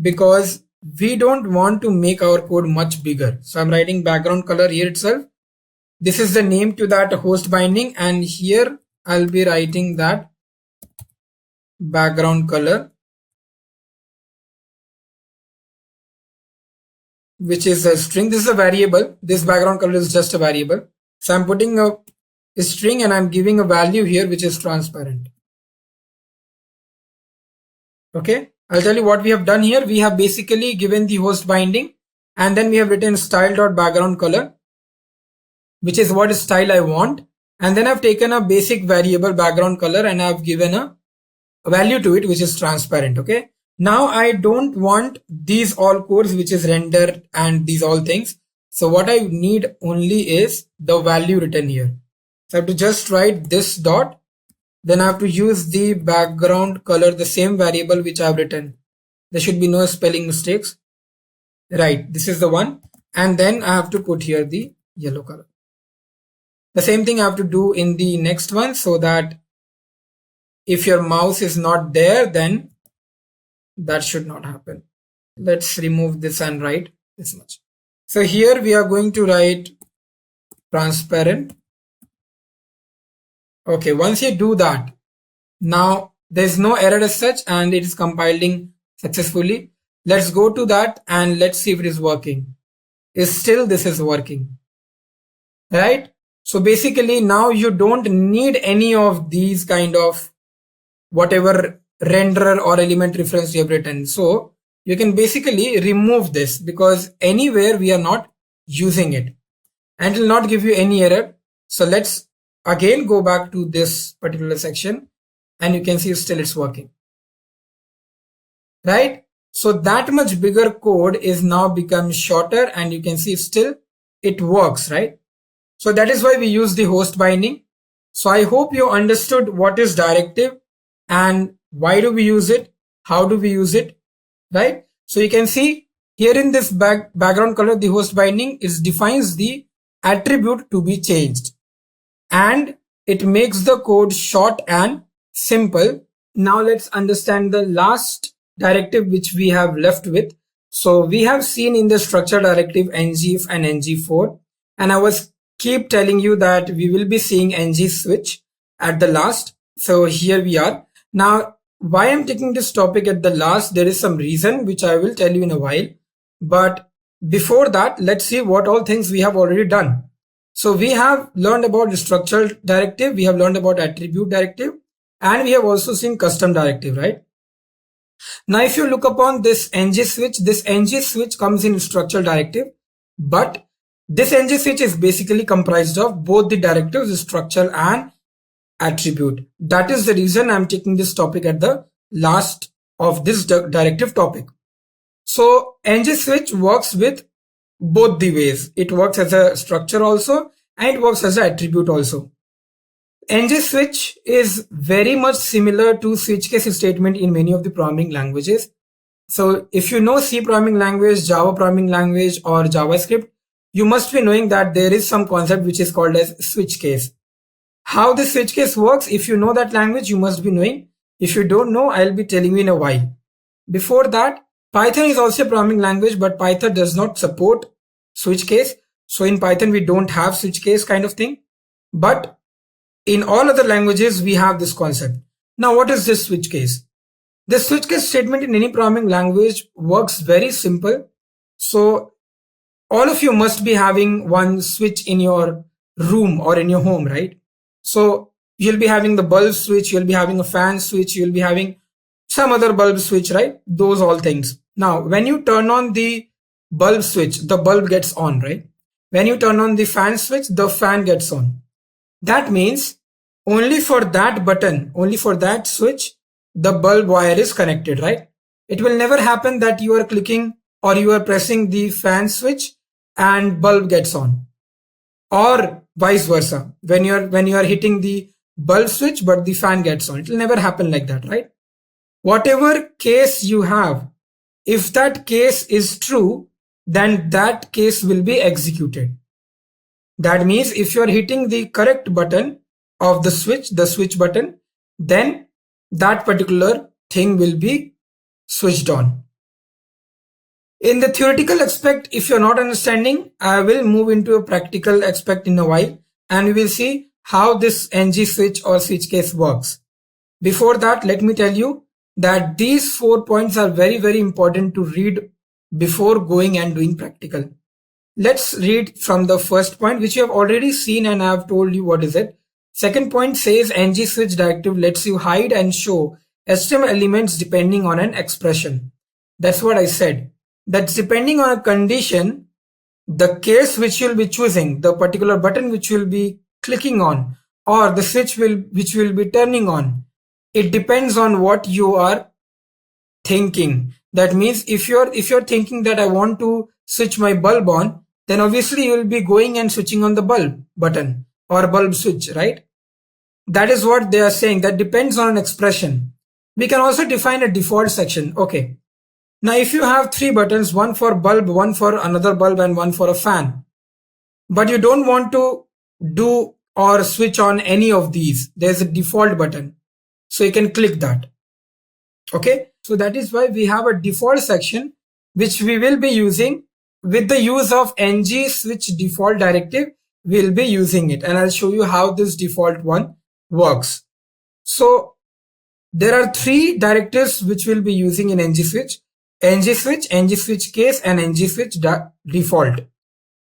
because we don't want to make our code much bigger. So I'm writing background color here itself. This is the name to that host binding, and here I'll be writing that background color, which is a string. This is a variable. This background color is just a variable. So I'm putting a string and I'm giving a value here, which is transparent. Okay, I'll tell you what we have done here. We have basically given the host binding, and then we have written style.background color, which is what style I want. And then I've taken a basic variable background color and I've given a value to it, which is transparent. Okay. Now I don't want these all codes, which is rendered and these all things. So what I need only is the value written here. So I have to just write this dot. Then I have to use the background color, the same variable which I have written. There should be no spelling mistakes. Right, this is the one. And then I have to put here the yellow color. The same thing I have to do in the next one, so that if your mouse is not there, then that should not happen. Let's remove this and write this much. So here we are going to write transparent. Okay, once you do that, now there's no error as such and it is compiling successfully. Let's go to that and let's see if it is working. Still this is working, right? So basically now you don't need any of these kind of whatever renderer or element reference you have written. So you can basically remove this, because anywhere we are not using it and it will not give you any error. So let's again go back to this particular section and you can see still it's working, right? So that much bigger code is now become shorter, and you can see still it works, right? So that is why we use the host binding. So I hope you understood what is directive and why do we use it, how do we use it, right? So you can see here in this background color, the host binding defines the attribute to be changed, and it makes the code short and simple. Now let's understand the last directive which we have left with. So we have seen in the structure directive ngIf and ngFor, and I was keep telling you that we will be seeing ngSwitch at the last. So here we are. Now why I'm taking this topic at the last, there is some reason which I will tell you in a while. But before that, let's see what all things we have already done. So we have learned about the structural directive, we have learned about attribute directive, and we have also seen custom directive, right? Now if you look upon this ngSwitch, this ngSwitch comes in structural directive, but this ngSwitch is basically comprised of both the directives, structure and attribute. That is the reason I'm taking this topic at the last of this directive topic. So ngSwitch works with both the ways. It works as a structure also, and it works as an attribute also. ngSwitch is very much similar to switch case statement in many of the programming languages. So if you know C programming language, Java programming language, or JavaScript, you must be knowing that there is some concept which is called as switch case. How the switch case works, if you know that language, you must be knowing. If you don't know, I'll be telling you in a while. Before that, Python is also a programming language, but Python does not support switch case. So in Python, we don't have switch case kind of thing. But in all other languages, we have this concept. Now, what is this switch case? The switch case statement in any programming language works very simple. So all of you must be having one switch in your room or in your home, right? So you'll be having the bulb switch, you'll be having a fan switch, you'll be having some other bulb switch, right? Those all things. Now, when you turn on the bulb switch, the bulb gets on, right? When you turn on the fan switch, the fan gets on. That means only for that button, only for that switch, the bulb wire is connected, right? It will never happen that you are clicking or you are pressing the fan switch and bulb gets on, or vice versa. When you are hitting the bulb switch but the fan gets on, it will never happen like that, right? Whatever case you have, if that case is true, then that case will be executed. That means if you are hitting the correct button of the switch button, then that particular thing will be switched on. In the theoretical aspect, if you're not understanding, I will move into a practical aspect in a while, and we will see how this ngSwitch or switch case works. Before that, let me tell you that these 4 points are very, very important to read before going and doing practical. Let's read from the first point, which you have already seen and I have told you what is it. Second point says ngSwitch directive lets you hide and show HTML elements depending on an expression. That's what I said. That's depending on a condition, the case which you'll be choosing, the particular button which you'll be clicking on, or the switch which will be turning on. It depends on what you are thinking. That means if you're thinking that I want to switch my bulb on, then obviously you will be going and switching on the bulb button or bulb switch, right? That is what they are saying. That depends on an expression. We can also define a default section. Okay. Now, if you have 3 buttons, one for bulb, one for another bulb, and one for a fan, but you don't want to do or switch on any of these, there's a default button. So you can click that. Okay. So that is why we have a default section, which we will be using with the use of ngSwitch default directive. We'll be using it, and I'll show you how this default one works. So there are 3 directives which we'll be using in ngSwitch: ngSwitch case, and ngSwitch default.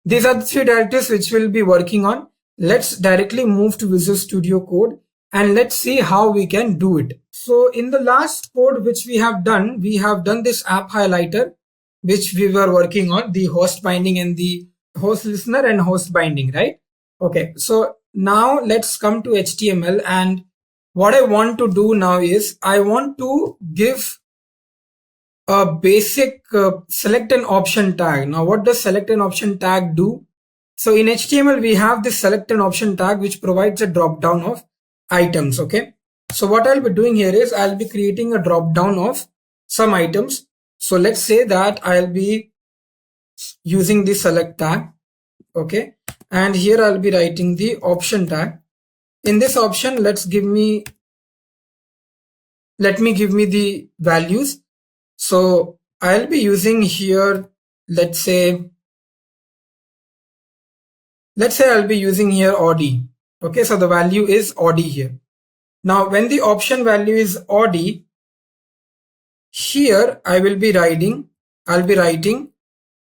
These are the 3 directives which we'll be working on. Let's directly move to Visual Studio Code and let's see how we can do it. So in the last code which we have done this app highlighter, which we were working on, the host binding and the host listener and host binding, right? Okay, so now let's come to HTML, and what I want to do now is I want to give a basic select an option tag. Now what does select an option tag do? So in HTML we have this select an option tag which provides a drop down of items. Okay, so what I'll be doing here is I'll be creating a drop down of some items. So let's say that I'll be using the select tag. Okay, and here I'll be writing the option tag. In this option, let me give me the values. So I'll be using here, let's say I'll be using here odd. Okay, so the value is odd here. Now when the option value is odd, here I'll be writing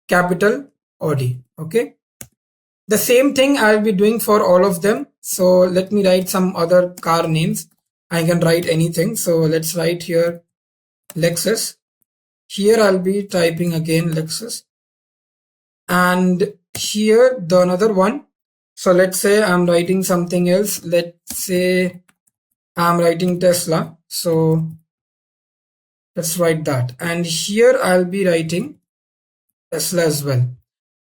capital odd. Okay, the same thing I'll be doing for all of them. So let me write some other car names. I can write anything. So let's write here Lexus. Here I'll be typing again Lexus. And here the another one. So let's say I'm writing something else. Let's say I'm writing Tesla. So let's write that. And here I'll be writing Tesla as well.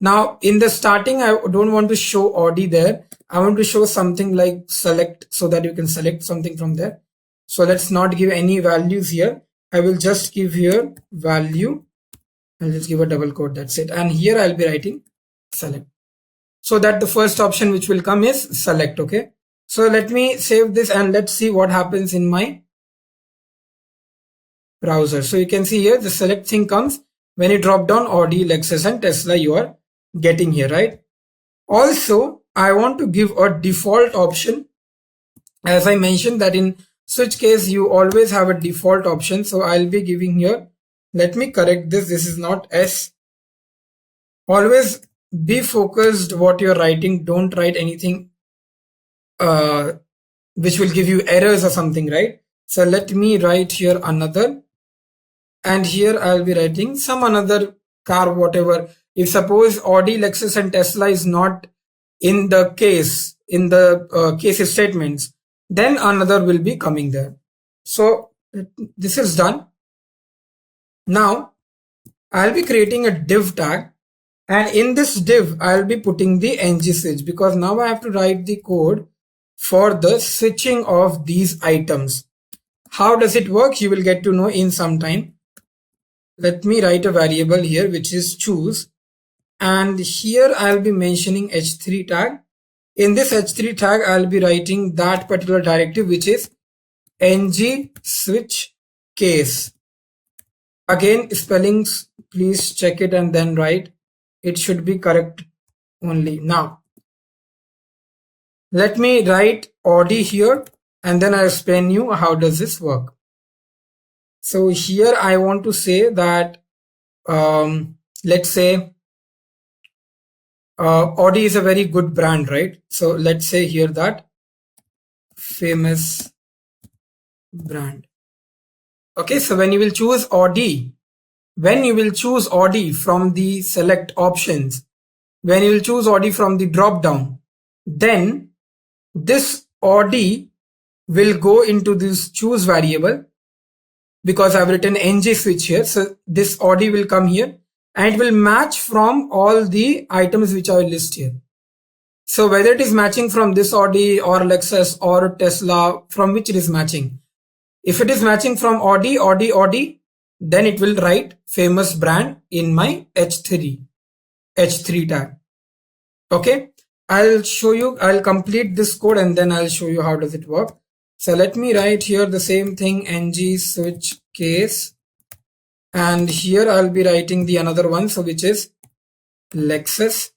Now in the starting, I don't want to show odd there. I want to show something like select so that you can select something from there. So let's not give any values here. I will just give here value. I'll just give a double quote, that's it. And here I'll be writing select. So that the first option which will come is select. Okay. So let me save this and let's see what happens in my browser. So you can see here the select thing comes when you drop down Audi, Lexus and Tesla you are getting here, right? Also, I want to give a default option. As I mentioned that in switch case, you always have a default option. So I'll be giving here, let me correct this. This is not S. Always be focused what you're writing. Don't write anything which will give you errors or something, right? So let me write here another. And here I'll be writing some another car, whatever. If suppose Audi, Lexus and Tesla is not in the case, case statements, then another will be coming there. So this is done. Now I'll be creating a div tag. And in this div, I'll be putting the ng switch because now I have to write the code for the switching of these items. How does it work? You will get to know in some time. Let me write a variable here, which is choose. And here I'll be mentioning h3 tag. In this h3 tag, I'll be writing that particular directive, which is ng switch case. Again, spellings, please check it and then write. It should be correct only. Now, let me write odd here and then I'll explain you how does this work. So here I want to say that, let's say, Audi is a very good brand, right? So let's say here that famous brand. Okay, so when you will choose Audi, from the select options, when you will choose Audi from the drop down, then this Audi will go into this choose variable because I've written ng switch here. So this Audi will come here and it will match from all the items which I will list here. So whether it is matching from this Audi or Lexus or Tesla, from which it is matching. If it is matching from Audi, then it will write famous brand in my h3 tag. Okay, I'll show you, I'll complete this code and then I'll show you how does it work. So let me write here the same thing, ng switch case, and here I'll be writing the another one, so which is Lexus.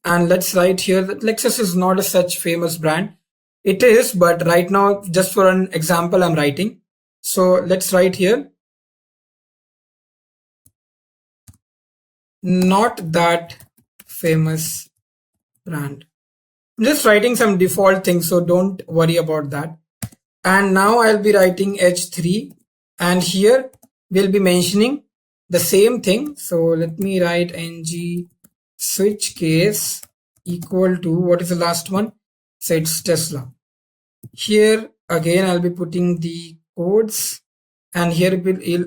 And let's write here that Lexus is not a such famous brand. It is, but right now, just for an example, I'm writing. So let's write here, not that famous brand. I'm just writing some default things, so don't worry about that. And now I'll be writing h3, and here we'll be mentioning the same thing. So let me write ng switch case equal to, what is the last one? So it's Tesla. Here again I'll be putting the codes, and here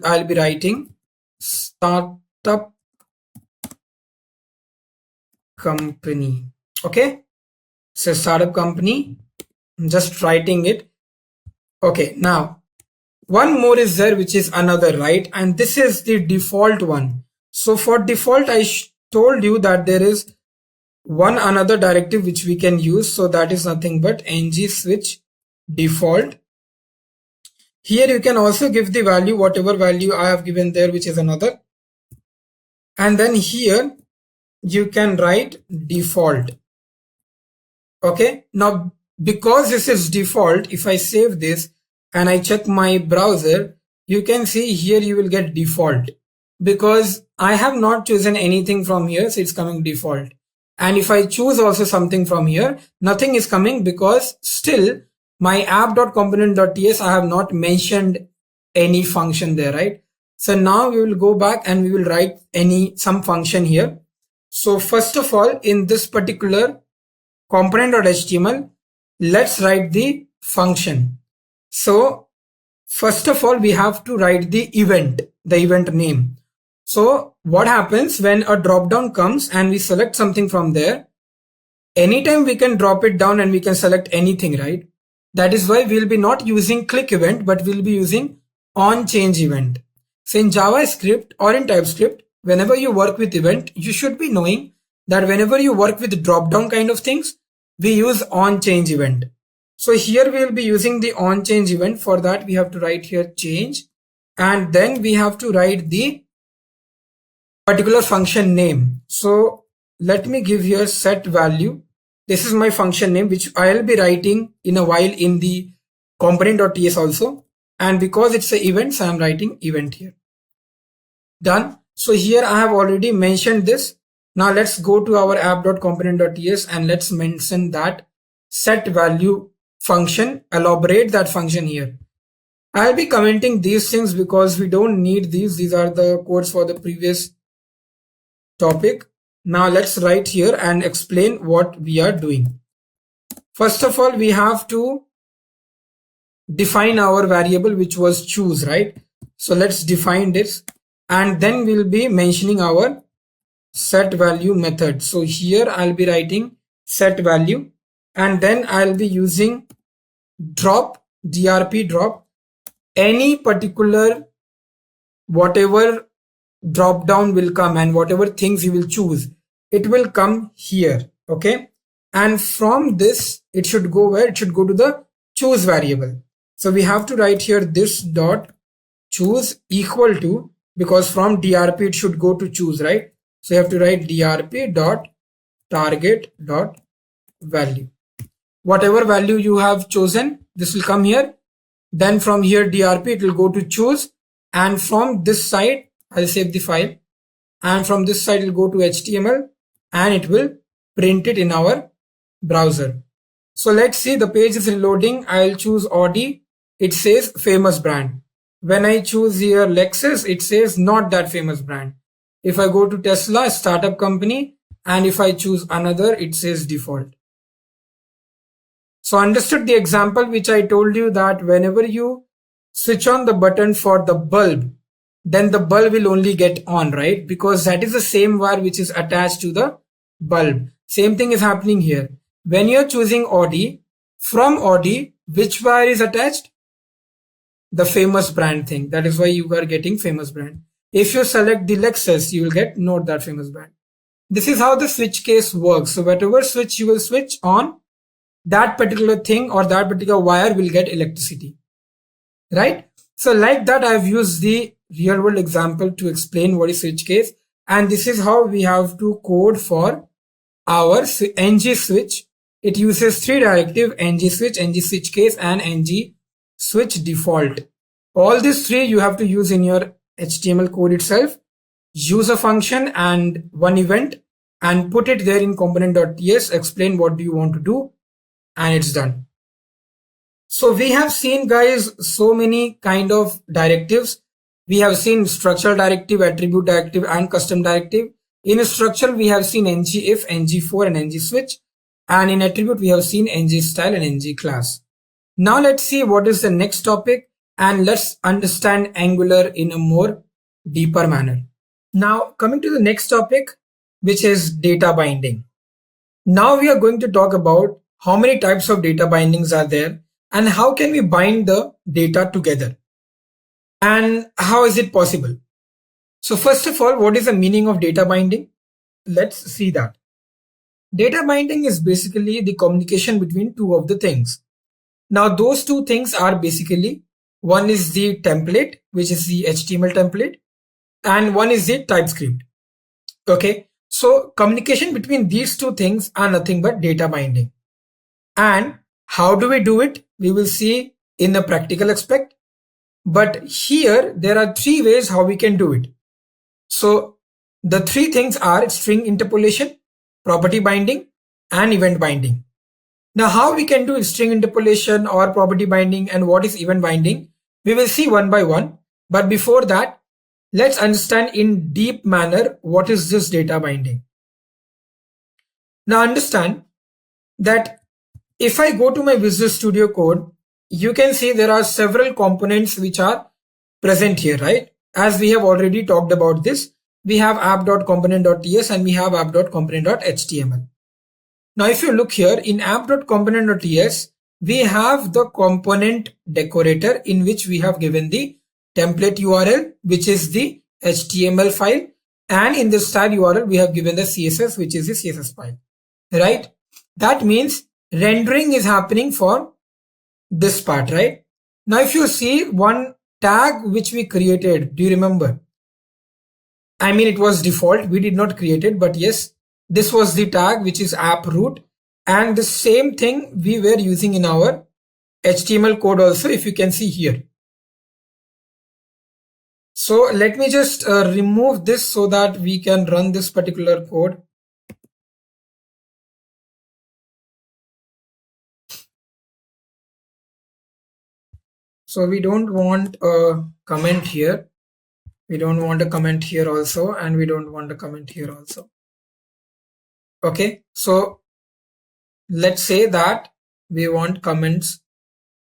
I'll be writing startup company. Okay, so startup company, I'm just writing it. Okay, now one more is there, which is another, right? And this is the default one. So for default, I told you that there is one another directive which we can use. So that is nothing but ng switch default. Here you can also give the value, whatever value I have given there, which is another. And then here you can write default. Okay, now because this is default, if I save this and I check my browser, you can see here you will get default, because I have not chosen anything from here, so it's coming default. And if I choose also something from here, nothing is coming, because still my app.component.ts, I have not mentioned any function there, right? So now we will go back and we will write some function here. So first of all, in this particular component.html, let's write the function. So first of all, we have to write the event name. So what happens when a drop down comes and we select something from there, anytime we can drop it down and we can select anything, right? That is why we'll be not using click event, but we'll be using on change event. So in JavaScript or in Typescript, whenever you work with event, you should be knowing that whenever you work with drop down kind of things, we use on change event. So here we will be using the on change event. For that, we have to write here change, and then we have to write the particular function name. So let me give here set value. This is my function name, which I'll be writing in a while in the component.ts also. And because it's an event, so I'm writing event here. Done. So here I have already mentioned this. Now let's go to our app.component.ts and let's mention that set value function, elaborate that function here. I'll be commenting these things because we don't need these. These are the codes for the previous topic. Now let's write here and explain what we are doing. First of all, we have to define our variable, which was choose, right? So let's define this, and then we'll be mentioning our set value method. So here I'll be writing set value, and then I'll be using drop, drp drop, any particular whatever drop down will come and whatever things you will choose, it will come here. Okay, and from this it should go where? It should go to the choose variable. So we have to write here this dot choose equal to, because from drp it should go to choose, right? So you have to write drp dot target dot value. Whatever value you have chosen, this will come here. Then from here drp it will go to choose, and from this side I'll save the file, and from this side it will go to HTML and it will print it in our browser. So let's see, the page is reloading. I'll choose Audi. It says famous brand. When I choose here Lexus, it says not that famous brand. If I go to Tesla, startup company, and if I choose another, it says default. So understood the example which I told you, that whenever you switch on the button for the bulb, then the bulb will only get on, right? Because that is the same wire which is attached to the bulb. Same thing is happening here. When you're choosing Audi, from Audi, which wire is attached? The famous brand thing. That is why you are getting famous brand. If you select the Lexus, you will get not that famous brand. This is how the switch case works. So whatever switch you will switch on, that particular thing or that particular wire will get electricity, right? So like that, I've used the real world example to explain what is switch case, and this is how we have to code for our ng switch. It uses three directives: ng switch case, and ng switch default. All these three you have to use in your HTML code itself. Use a function and one event and put it there in component.ts, explain what do you want to do, and it's done. So we have seen, guys, so many kind of directives. We have seen structural directive, attribute directive, and custom directive. In structural, we have seen ngIf, ngFor, and ngSwitch. And in attribute, we have seen ngStyle and ngClass. Now let's see what is the next topic, and let's understand Angular in a more deeper manner. Now coming to the next topic, which is data binding. Now we are going to talk about how many types of data bindings are there and how can we bind the data together and how is it possible. So first of all, what is the meaning of data binding? Let's see that. Data binding is basically the communication between two of the things. Now those two things are basically, one is the template, which is the HTML template, and one is the TypeScript. Okay, so communication between these two things are nothing but data binding. And how do we do it? We will see in the practical aspect. But here there are three ways how we can do it. So the three things are string interpolation, property binding, and event binding. Now how we can do string interpolation or property binding and what is event binding, we will see one by one. But before that, let's understand in deep manner what is this data binding. Now understand that if I go to my Visual Studio Code, you can see there are several components which are present here, right? As we have already talked about this, we have app.component.ts and we have app.component.html. Now if you look here in app.component.ts, we have the component decorator in which we have given the template URL, which is the HTML file, and in the style URL we have given the CSS, which is the CSS file, right? That means rendering is happening for this part, right? Now if you see one tag which we created, do you remember? I mean, it was default, we did not create it, but yes, this was the tag which is app root, and the same thing we were using in our HTML code also, if you can see here. So let me just remove this so that we can run this particular code. So we don't want a comment here. We don't want a comment here also, and we don't want a comment here also. Okay, so let's say that we want comments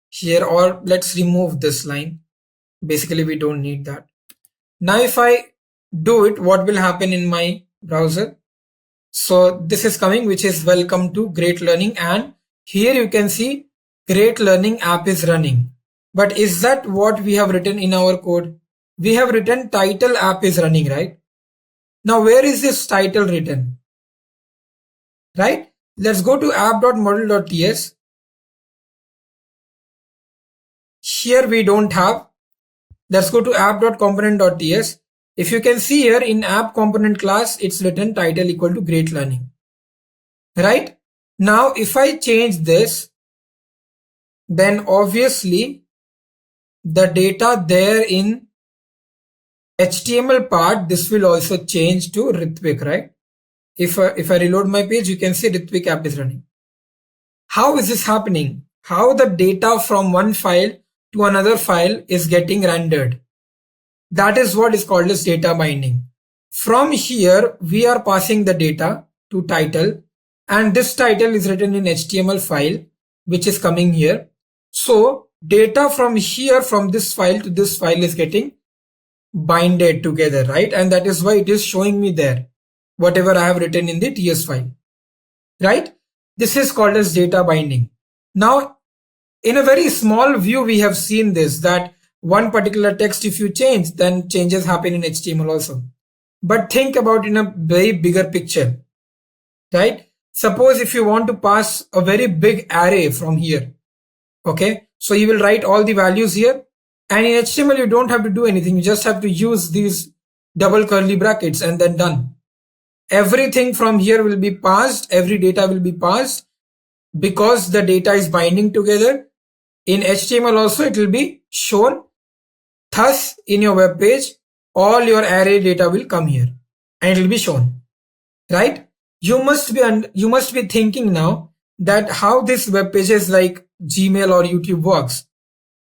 here, or let's remove this line. Basically, we don't need that. Now, if I do it, what will happen in my browser? So this is coming, which is welcome to Great Learning, and here you can see Great Learning app is running. But is that what we have written in our code? We have written title app is running, right? Now, where is this title written? Right? Let's go to app.module.ts. Here we don't have. Let's go to app.component.ts. If you can see here in app component class, it's written title equal to Great Learning. Right? Now, if I change this, then obviously the data there in HTML part, this will also change to Ritvik, right? If I reload my page, you can see Ritvik app is running. How is this happening? How the data from one file to another file is getting rendered? That is what is called as data binding. From here, we are passing the data to title, and this title is written in HTML file, which is coming here. So data from here, from this file to this file is getting binded together, right? And that is why it is showing me there, whatever I have written in the TS file, right? This is called as data binding. Now, in a very small view, we have seen this, that one particular text, if you change, then changes happen in HTML also. But think about in a very bigger picture, right? Suppose if you want to pass a very big array from here, okay? So you will write all the values here, and in HTML, you don't have to do anything. You just have to use these double curly brackets and then done. Everything from here will be passed. Every data will be passed because the data is binding together. In HTML also, it will be shown. Thus, in your web page, all your array data will come here and it will be shown, right? You must be thinking now that how this web pages like Gmail or YouTube works.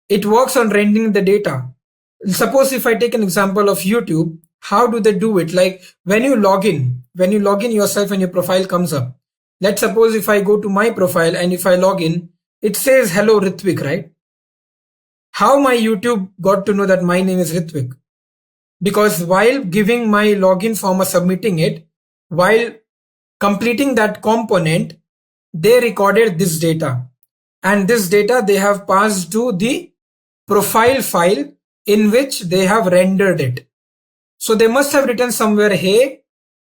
It works on rendering the data. Suppose if I take an example of YouTube, how do they do it? Like when you log in yourself and your profile comes up. Let's suppose if I go to my profile and if I log in, it says hello Ritvik, right? How my YouTube got to know that my name is Ritvik? Because while giving my login form or submitting it, while completing that component, they recorded this data, and this data they have passed to the profile file in which they have rendered it. So they must have written somewhere hey,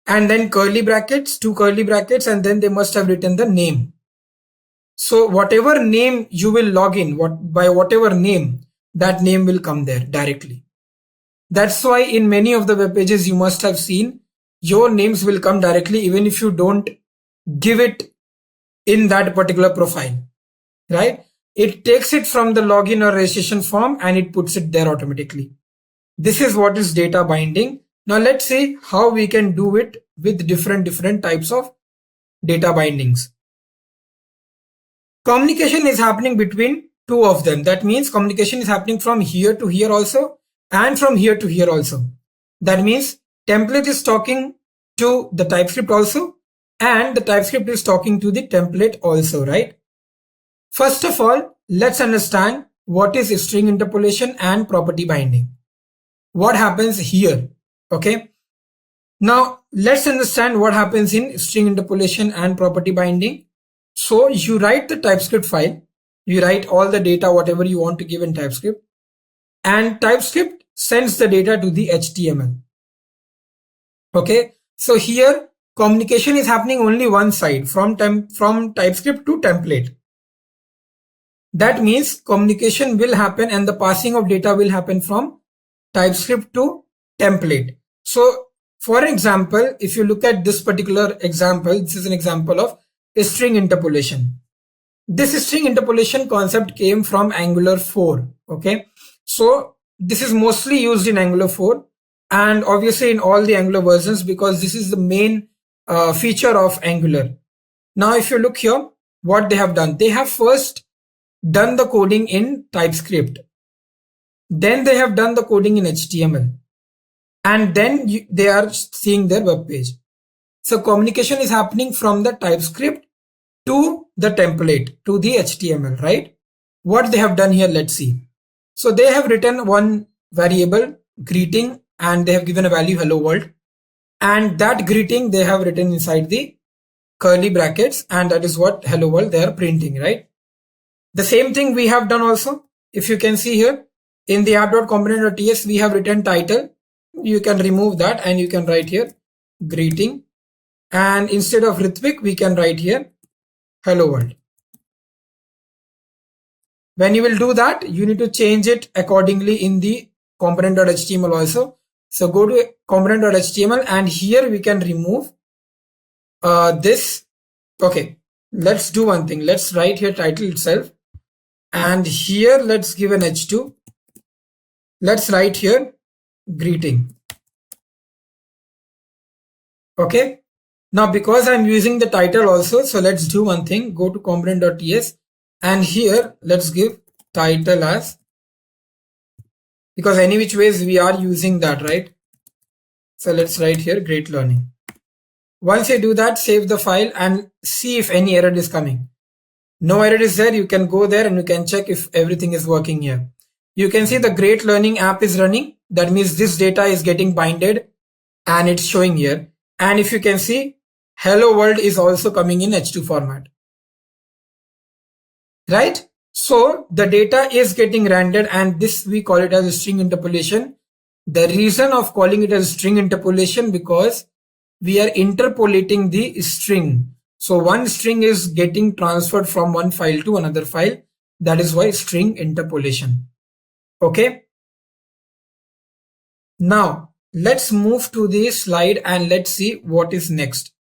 and then curly brackets, 2 curly brackets, and then they must have written the name. So whatever name you will log in, by whatever name, that name will come there directly. That's why in many of the web pages you must have seen your names will come directly even if you don't give it in that particular profile, right? It takes it from the login or registration form and it puts it there automatically. This is what is data binding. Now let's see how we can do it with different types of data bindings. Communication is happening between two of them. That means communication is happening from here to here also and from here to here also. That means template is talking to the TypeScript also and the TypeScript is talking to the template also, right? First of all, let's understand what is string interpolation and property binding. What happens here? Okay. Now let's understand what happens in string interpolation and property binding. So you write the TypeScript file, you write all the data, whatever you want to give in TypeScript, and TypeScript sends the data to the HTML. Okay. So here communication is happening only one side from TypeScript to template. That means communication will happen and the passing of data will happen from TypeScript to template. So for example, if you look at this particular example, this is an example of string interpolation. This string interpolation concept came from Angular 4. Okay. So this is mostly used in Angular 4 and obviously in all the Angular versions because this is the main feature of Angular. Now if you look here, what they have done, they have first done the coding in TypeScript. Then they have done the coding in HTML. And then they are seeing their web page. So communication is happening from the TypeScript to the template, to the HTML, right? What they have done here, let's see. So they have written one variable greeting and they have given a value hello world. And that greeting they have written inside the curly brackets and that is what hello world they are printing, right? The same thing we have done also. If you can see here in the app.component.ts, we have written title. You can remove that and you can write here greeting. And instead of Ritvik, we can write here hello world. When you will do that, you need to change it accordingly in the component.html also. So go to component.html and here we can remove this. Okay, let's do one thing. Let's write here title itself. And here let's give an h2. Let's write here greeting. Okay. Now because I'm using the title also, so let's do one thing. Go to component.ts and here let's give title as, because any which ways we are using that, right? So let's write here great learning. Once you do that, save the file and see if any error is coming. No error is there. You can go there and you can check if everything is working here. You can see the great learning app is running. That means this data is getting binded and it's showing here. And if you can see, hello world is also coming in H2 format. Right? So the data is getting rendered and this we call it as a string interpolation. The reason of calling it as string interpolation because we are interpolating the string. So one string is getting transferred from one file to another file. That is why string interpolation. Okay. Now let's move to the slide and let's see what is next.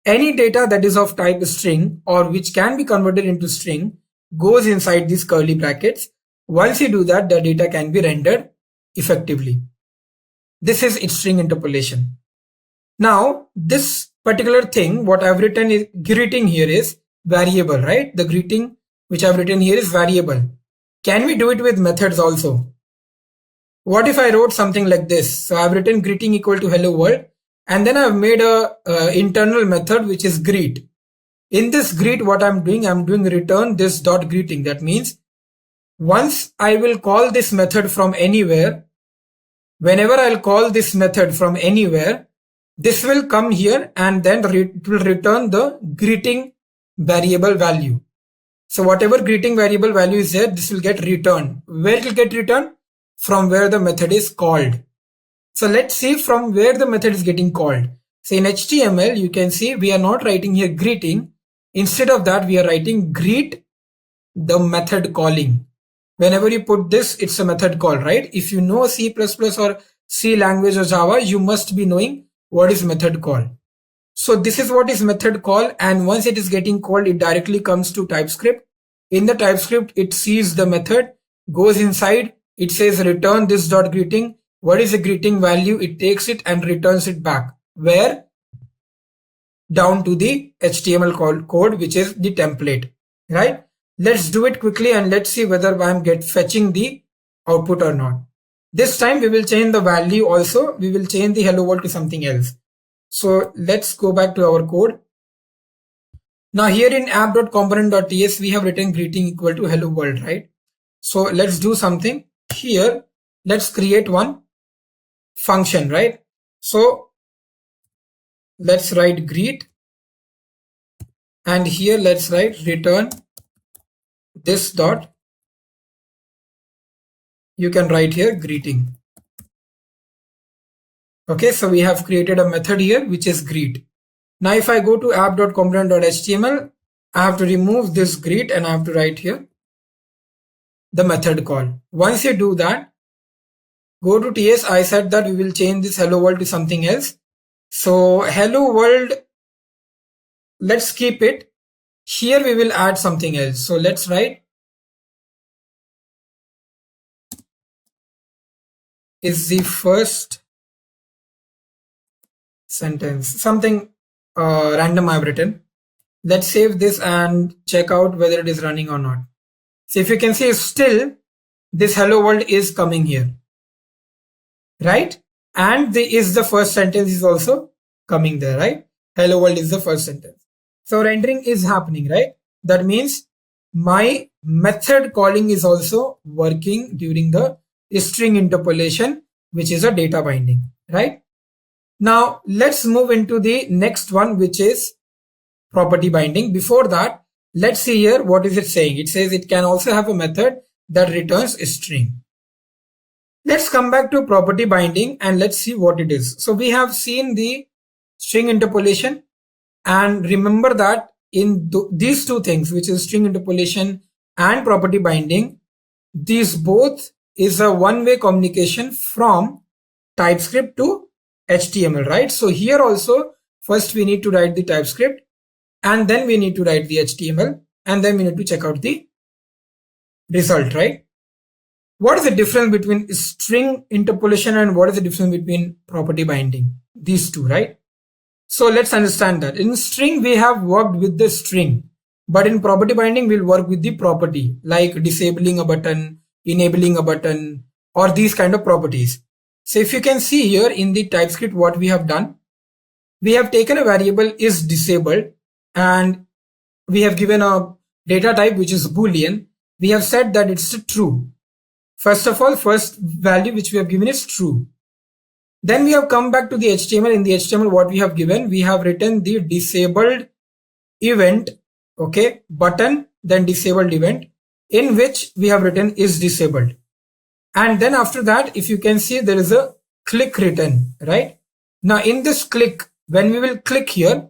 Any data that is of type string or which can be converted into string goes inside these curly brackets. Once you do that, the data can be rendered effectively. This is its string interpolation. Now this particular thing, what I've written is greeting here is variable, right? The greeting which I've written here is variable. Can we do it with methods also? What if I wrote something like this? So I've written greeting equal to hello world and then I've made a internal method which is greet. In this greet, what I'm doing return this dot greeting. That means once I will call this method from anywhere, whenever I'll call this method from anywhere, this will come here and then it will return the greeting variable value. So whatever greeting variable value is there, this will get returned. Where it will get returned? From where the method is called. So let's see from where the method is getting called. So in HTML, you can see we are not writing here greeting. Instead of that, we are writing greet the method calling. Whenever you put this, it's a method call, right? If you know C++ or C language or Java, you must be knowing what is method call. So this is what is method call, and once it is getting called, it directly comes to Typescript. In the Typescript, it sees the method, goes inside, it says return this dot greeting. What is the greeting value? It takes it and returns it back. Where? Down to the HTML code, which is the template, right? Let's do it quickly and let's see whether I'm fetching the output or not. This time we will change the value also. We will change the hello world to something else. So let's go back to our code. Now here in app.component.ts, we have written greeting equal to hello world, right? So let's do something here. Let's create one function, right? So let's write greet, and here let's write return this dot. You can write here greeting. Okay, so we have created a method here which is greet. Now if I go to app.component.html, I have to remove this greet and I have to write here the method call. Once you do that, go to TS. I said that we will change this hello world to something else. So hello world, let's keep it. Here we will add something else. So let's write is the first sentence, something random I've written. Let's save this and check out whether it is running or not. So if you can see, still this hello world is coming here, right? And the first sentence is also coming there, right? Hello world is the first sentence. So rendering is happening, right? That means my method calling is also working during the string interpolation, which is a data binding, right? Now let's move into the next one, which is property binding. Before that, let's see here what is it saying. It says it can also have a method that returns a string. Let's come back to property binding and let's see what it is. So we have seen the string interpolation, and remember that in these two things, which is string interpolation and property binding, these both is a one-way communication from TypeScript to HTML, right? So here also, first we need to write the TypeScript, and then we need to write the HTML, and then we need to check out the result, right? What is the difference between string interpolation and what is the difference between property binding? These two, right? So let's understand that. In string, we have worked with the string, but in property binding, we'll work with the property, like disabling a button, enabling a button, or these kind of properties. So if you can see here in the TypeScript, what we have done, we have taken a variable is disabled, and we have given a data type which is Boolean. We have said that it's true. First of all, first value which we have given is true. Then we have come back to the HTML. In the HTML, what we have given, we have written the disabled event, okay, button, then disabled event, in which we have written is disabled. And then after that, if you can see, there is a click written, right? Now in this click, when we will click here,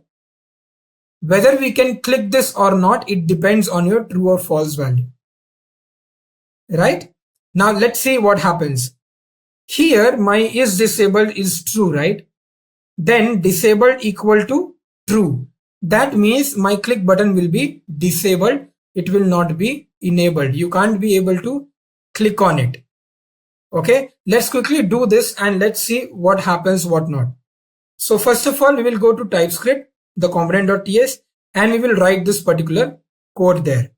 whether we can click this or not, it depends on your true or false value, right? Now let's see what happens. Here my is disabled is true, right? Then disabled equal to true. That means my click button will be disabled. It will not be enabled. You can't be able to click on it. Okay, let's quickly do this and let's see what happens, what not. So first of all, we will go to TypeScript, the component.ts, and we will write this particular code there.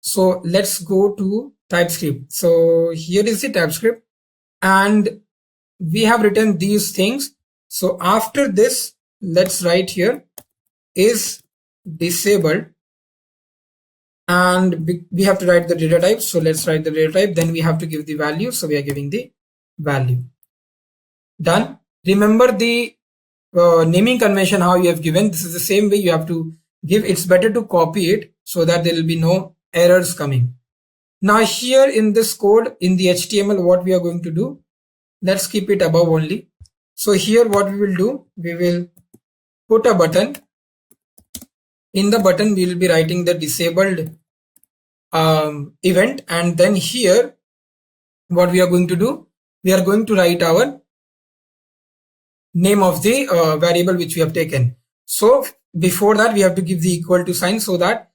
So let's go to TypeScript. So here is the TypeScript, and we have written these things. So after this, let's write here is disabled, and we have to write the data type. So let's write the data type. Then we have to give the value. So we are giving the value. Done. Remember the naming convention how you have given. This is the same way you have to give. It's better to copy it so that there will be no errors coming. Now here in this code, in the HTML, what we are going to do, let's keep it above only. So here what we will do, we will put a button. In the button, we will be writing the disabled event, and then here what we are going to do, we are going to write our name of the variable which we have taken. So before that, we have to give the equal to sign so that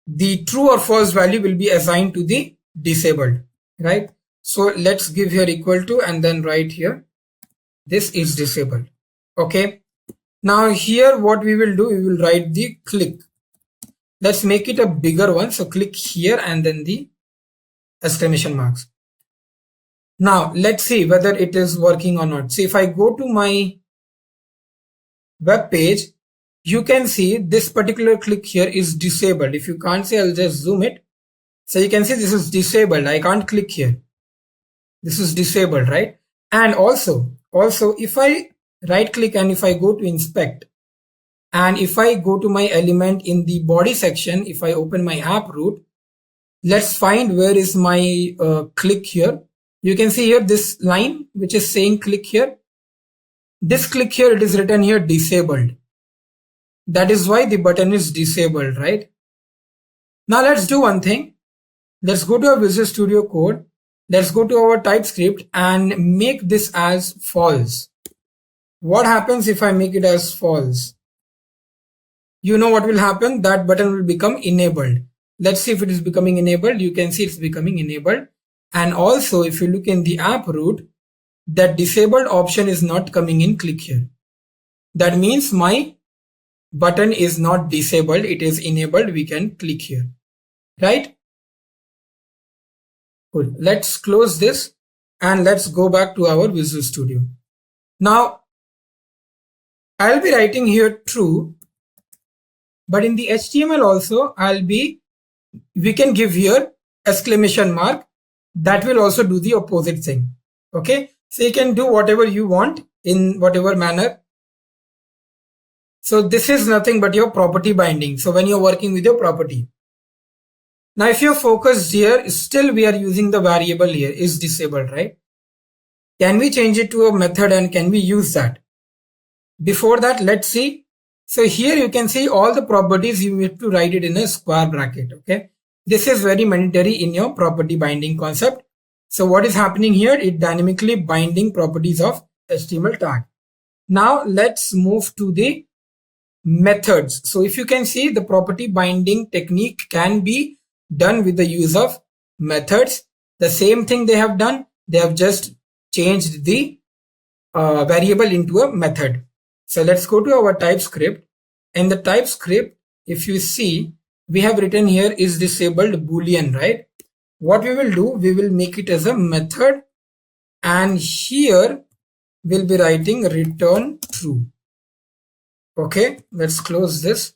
the true or false value will be assigned to the disabled, right? So let's give here equal to and then write here this is disabled. Okay. Now here what we will do, we will write the click. Let's make it a bigger one. So click here and then the exclamation marks. Now let's see whether it is working or not. So if I go to my web page, you can see this particular click here is disabled. If you can't see, I'll just zoom it. So you can see this is disabled. I can't click here. This is disabled, right? And also if I right click and if I go to inspect, and if I go to my element in the body section, if I open my app root, let's find where is my click here. You can see here this line which is saying click here. This click here, it is written here disabled. That is why the button is disabled, right? Now let's do one thing. Let's go to our Visual Studio Code. Let's go to our Typescript and make this as false. What happens if I make it as false? You know what will happen? That button will become enabled. Let's see if it is becoming enabled. You can see it's becoming enabled. And also if you look in the app root, that disabled option is not coming in click here. That means my button is not disabled, it is enabled. We can click here, right? Cool. Let's close this and let's go back to our Visual Studio. Now I'll be writing here true, but in the HTML also we can give here exclamation mark. That will also do the opposite thing. Okay, so you can do whatever you want in whatever manner. So this is nothing but your property binding. So when you're working with your property. Now if you're focused here, still we are using the variable here is disabled, right? Can we change it to a method and can we use that? Before that, let's see. So here you can see all the properties, you have to write it in a square bracket. Okay. This is very mandatory in your property binding concept. So what is happening here? It dynamically binding properties of HTML tag. Now let's move to the methods. So if you can see, the property binding technique can be done with the use of methods. The same thing they have done. They have just changed the variable into a method. So let's go to our Typescript. In the Typescript, if you see, we have written here is disabled boolean, right? What we will do, we will make it as a method, and here we'll be writing return true. Okay, let's close this.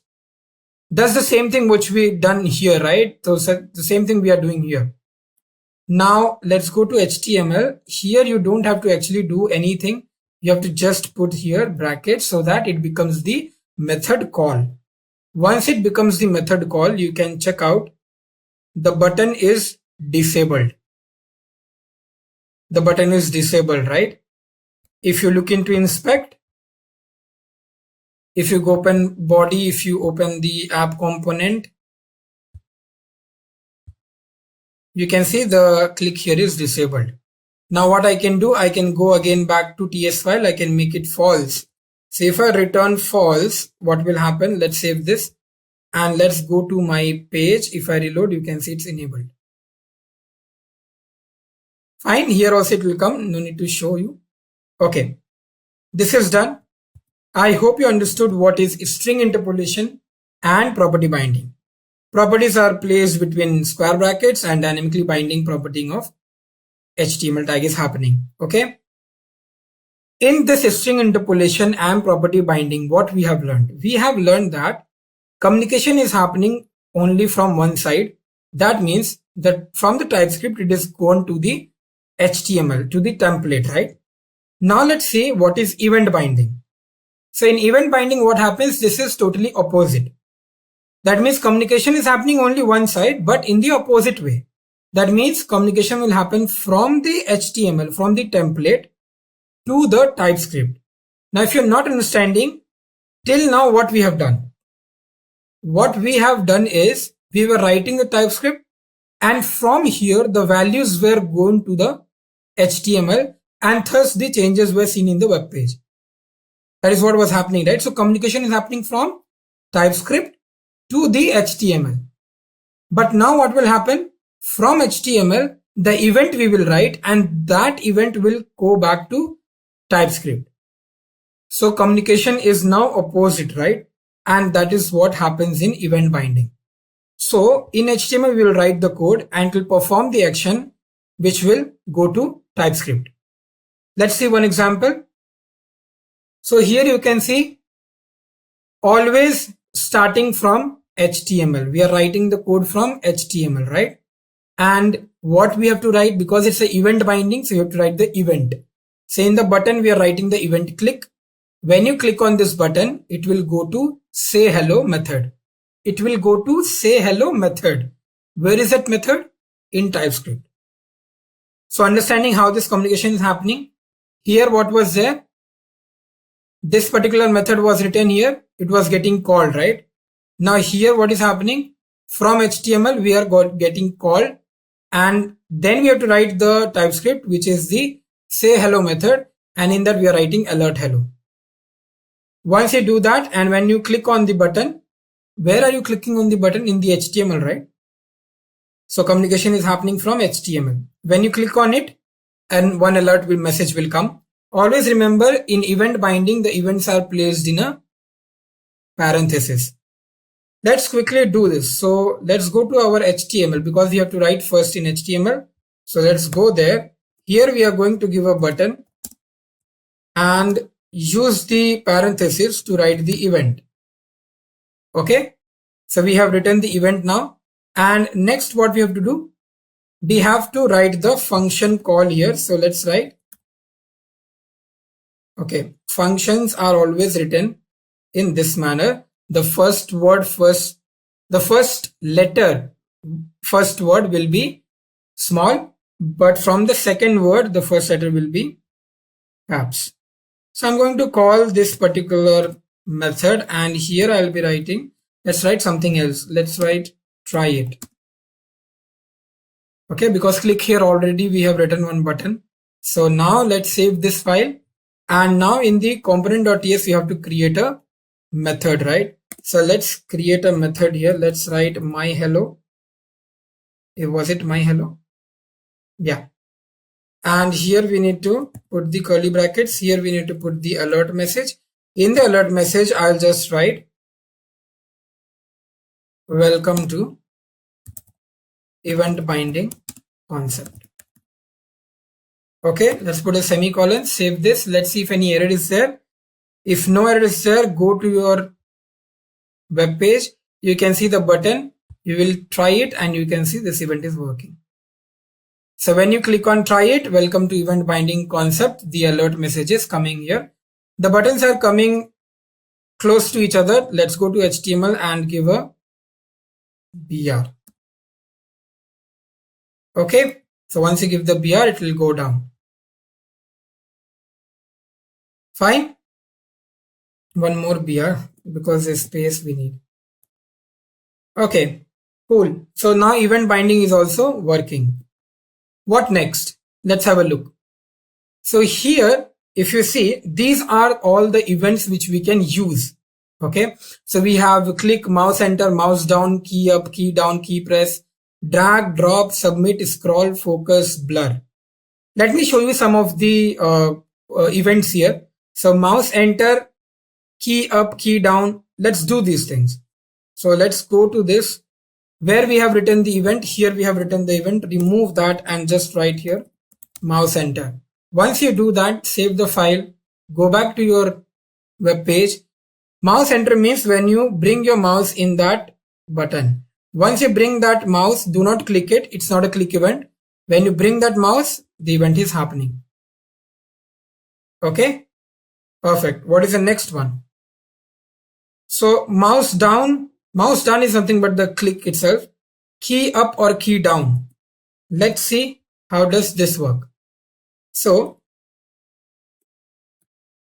That's the same thing which we done here, right? So the same thing we are doing here. Now let's go to HTML. Here you don't have to actually do anything. You have to just put here brackets so that it becomes the method call. Once it becomes the method call, you can check out the button is disabled. The button is disabled, right? If you look into inspect, if you go open body, if you open the app component, you can see the click here is disabled. Now what I can do, I can go again back to TS file. I can make it false. So if I return false, what will happen? Let's save this and let's go to my page. If I reload, you can see it's enabled. Fine. Here also it will come. No need to show you. Okay. This is done. I hope you understood what is string interpolation and property binding. Properties are placed between square brackets and dynamically binding property of HTML tag is happening. Okay. In this string interpolation and property binding, what we have learned? We have learned that communication is happening only from one side. That means that from the TypeScript, it is gone to the HTML, to the template, right? Now let's see what is event binding. So in event binding, what happens? This is totally opposite. That means communication is happening only one side, but in the opposite way. That means communication will happen from the HTML, from the template to the TypeScript. Now, if you're not understanding, till now what we have done? What we have done is we were writing the TypeScript, and from here the values were going to the HTML, and thus the changes were seen in the web page. That is what was happening, right? So communication is happening from TypeScript to the HTML. But now what will happen? From HTML, the event we will write, and that event will go back to TypeScript. So communication is now opposite, right? And that is what happens in event binding. So in HTML, we will write the code and it will perform the action which will go to TypeScript. Let's see one example. So here you can see always starting from HTML. We are writing the code from HTML, right? And what we have to write, because it's an event binding, so you have to write the event. Say in the button, we are writing the event click. When you click on this button, it will go to say hello method. It will go to say hello method. Where is that method? In TypeScript. So understanding how this communication is happening. Here what was there? This particular method was written here. It was getting called, right? Now here what is happening? From HTML we are getting called, and then we have to write the TypeScript, which is the say hello method, and in that we are writing alert hello. Once you do that, and when you click on the button, where are you clicking on the button? In the HTML, right? So communication is happening from HTML. When you click on it, and one alert message will come. Always remember, in event binding, the events are placed in a parenthesis. Let's quickly do this. So let's go to our HTML, because we have to write first in HTML. So let's go there. Here we are going to give a button and use the parenthesis to write the event. Okay. So we have written the event now. And next what we have to do? We have to write the function call here. So let's write. Okay. Functions are always written in this manner. The first word first, the first letter, first word will be small, but from the second word, the first letter will be caps. So I'm going to call this particular method, and here I'll be writing, let's write something else. Let's write try it. Okay, because click here already we have written one button. So now let's save this file, and now in the component.ts we have to create a method, right? So let's create a method here. Let's write my hello. Was it my hello? Yeah. And here we need to put the curly brackets. Here we need to put the alert message. In the alert message, I'll just write welcome to event binding concept. Okay, let's put a semicolon, save this. Let's see if any error is there. If no error is there, go to your web page. You can see the button. You will try it and you can see this event is working. So when you click on try it, welcome to event binding concept, the alert message is coming here. The buttons are coming close to each other. Let's go to HTML and give a BR. Okay. So once you give the BR, it will go down. Fine. One more BR because the space we need. Okay, cool. So now event binding is also working. What next? Let's have a look. So here, if you see, these are all the events which we can use. Okay. So we have click, mouse enter, mouse down, key up, key down, key press, drag, drop, submit, scroll, focus, blur. Let me show you some of the events here. So mouse enter, key up, key down. Let's do these things. So let's go to this where we have written the event. Here we have written the event. Remove that and just write here mouse enter. Once you do that, save the file, go back to your web page, Mouse enter means when you bring your mouse in that button. Once you bring that mouse, do not click it. It's not a click event. When you bring that mouse, the event is happening. Okay, perfect. What is the next one? So mouse down is nothing but the click itself. Key up or key down. Let's see how does this work. So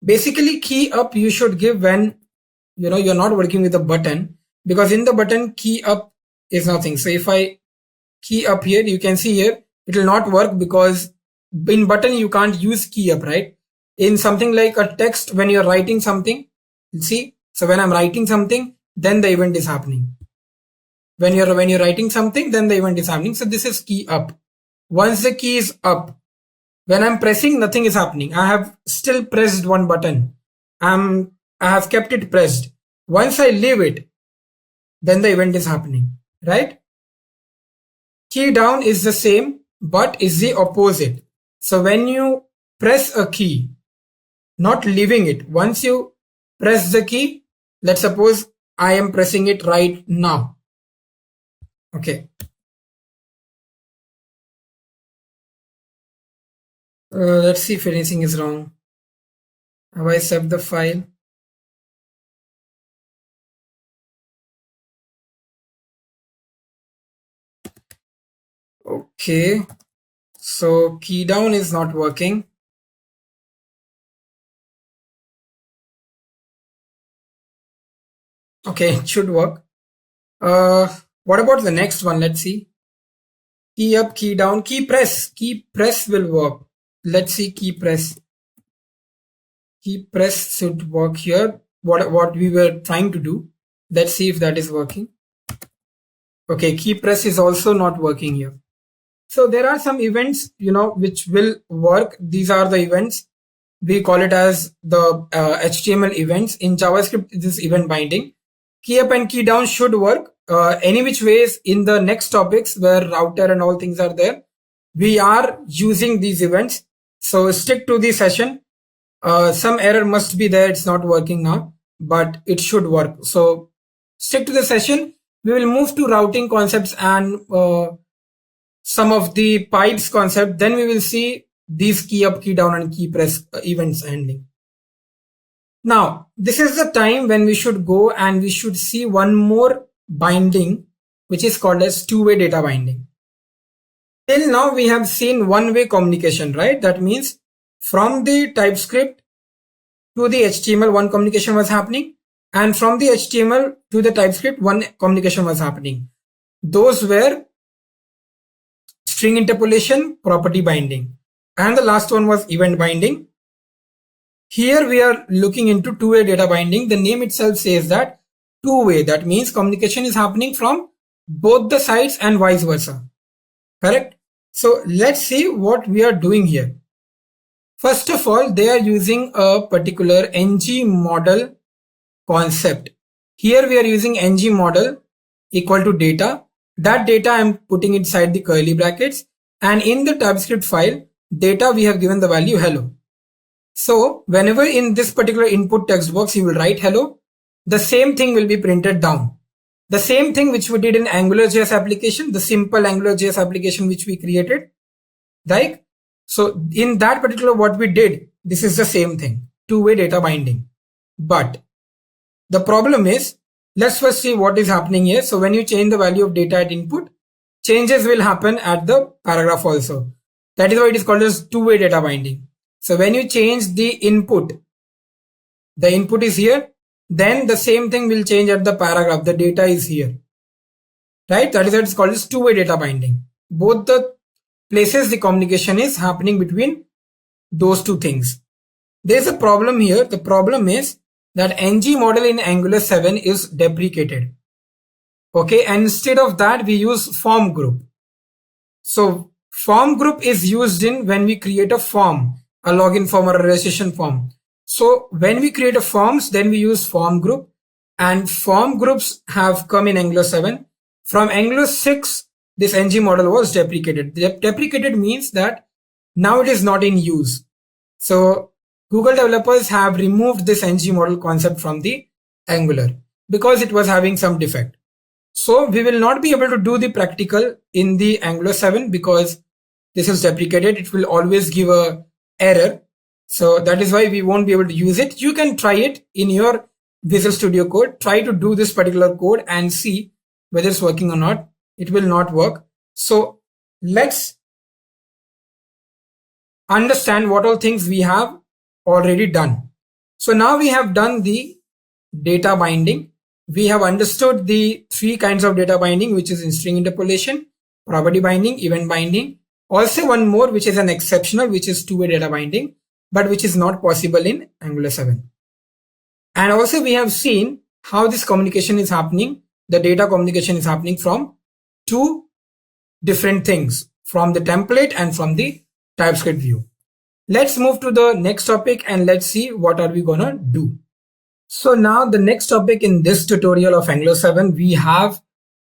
basically key up you should give when you're not working with a button, because in the button key up is nothing. So if I key up here, you can see here it will not work because in button you can't use key up, right? In something like a text, when you're writing something, see, so when I'm writing something, then the event is happening. When you're writing something, then the event is happening. So this is key up. Once the key is up, when I'm pressing, nothing is happening. I have still pressed one button. I have kept it pressed. Once I leave it, then the event is happening, right? Key down is the same, but is the opposite. So when you press a key, not leaving it, once you press the key, let's suppose I am pressing it right now. Okay. Let's see if anything is wrong. Have I saved the file? Okay, so key down is not working. Okay, it should work. What about the next one? Let's see. Key up, key down, key press. Key press will work. Let's see key press. Key press should work here. What we were trying to do. Let's see if that is working. Okay, key press is also not working here. So there are some events, which will work. These are the events. We call it as the HTML events. In JavaScript, this is event binding. Key up and key down should work. Any which ways in the next topics where router and all things are there, we are using these events. So stick to the session. Some error must be there. It's not working now, but it should work. So stick to the session. We will move to routing concepts and some of the pipes concept. Then we will see these key up, key down and key press events handling. Now, this is the time when we should go and we should see one more binding, which is called as two-way data binding. Till now, we have seen one-way communication, right? That means from the TypeScript to the HTML, one communication was happening, and from the HTML to the TypeScript, one communication was happening. Those were string interpolation, property binding, and the last one was event binding. Here we are looking into two-way data binding. The name itself says that two-way, that means communication is happening from both the sides and vice versa. Correct? So let's see what we are doing here. First of all, they are using a particular ng model concept. Here we are using ng model equal to data. That data I'm putting inside the curly brackets, and in the TypeScript file, data we have given the value hello. So whenever in this particular input text box you will write hello, the same thing will be printed down. The same thing which we did in AngularJS application, the simple AngularJS application which we created, right? So in that particular what we did, this is the same thing, two-way data binding. But the problem is, let's first see what is happening here. So when you change the value of data at input, changes will happen at the paragraph also. That is why it is called as two-way data binding. So when you change the input is here, then the same thing will change at the paragraph. The data is here, right? That is why it's called as two-way data binding. Both the places the communication is happening between those two things. There's a problem here. The problem is that ng model in Angular 7 is deprecated. Okay, and instead of that we use form group. So form group is used in when we create a form, a login form or a registration form. So when we create a forms, then we use form group, and form groups have come in Angular 7. From Angular 6, this ng model was deprecated. Deprecated means that now it is not in use. So Google developers have removed this ng model concept from the Angular because it was having some defect. So we will not be able to do the practical in the Angular 7 because this is deprecated. It will always give a error. So that is why we won't be able to use it. You can try it in your Visual Studio Code. Try to do this particular code and see whether it's working or not. It will not work. So let's understand what all things we have already done. So now we have done the data binding. We have understood the three kinds of data binding, which is in string interpolation, property binding, event binding. Also one more, which is an exceptional, which is two-way data binding, but which is not possible in Angular 7. And also we have seen how this communication is happening. The data communication is happening from two different things, from the template and from the TypeScript view. Let's move to the next topic and let's see what are we gonna do. So now the next topic in this tutorial of Angular 7, we have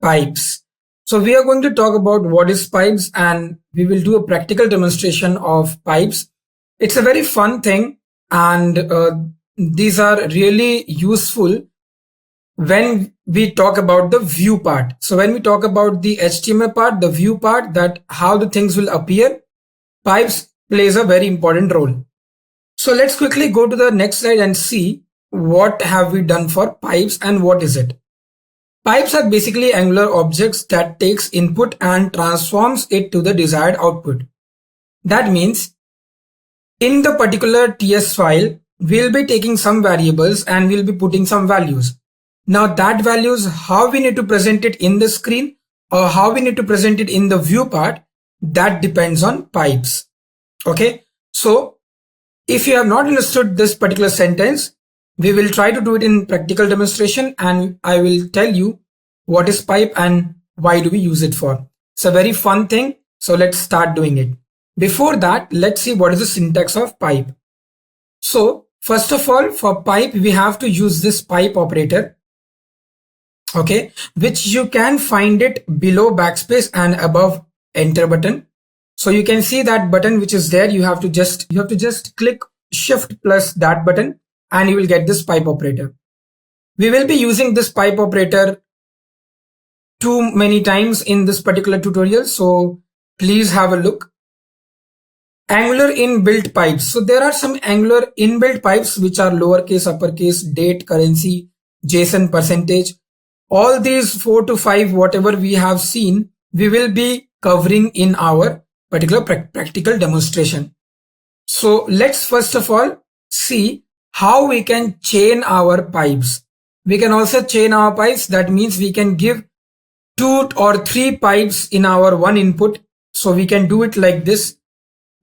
pipes. So we are going to talk about what is pipes and we will do a practical demonstration of pipes. It's a very fun thing and these are really useful when we talk about the view part. So when we talk about the HTML part, the view part, that how the things will appear, pipes plays a very important role. So let's quickly go to the next slide and see what have we done for pipes and what is it. Pipes are basically Angular objects that takes input and transforms it to the desired output. That means in the particular TS file, we'll be taking some variables and we'll be putting some values. Now that values, how we need to present it in the screen or how we need to present it in the view part, that depends on pipes. Okay. So if you have not understood this particular sentence, we will try to do it in practical demonstration and I will tell you what is pipe and why do we use it for. It's a very fun thing. So let's start doing it. Before that, let's see what is the syntax of pipe. So first of all, for pipe, we have to use this pipe operator. Okay, which you can find it below backspace and above enter button. So you can see that button which is there. You have to just click shift plus that button and you will get this pipe operator. We will be using this pipe operator too many times in this particular tutorial. So please have a look. Angular inbuilt pipes. So there are some Angular inbuilt pipes which are lowercase, uppercase, date, currency, JSON, percentage. All these 4 to 5, whatever we have seen, we will be covering in our particular practical demonstration. So let's first of all see how we can chain our pipes. We can also chain our pipes. That means we can give 2 or 3 pipes in our one input. So we can do it like this.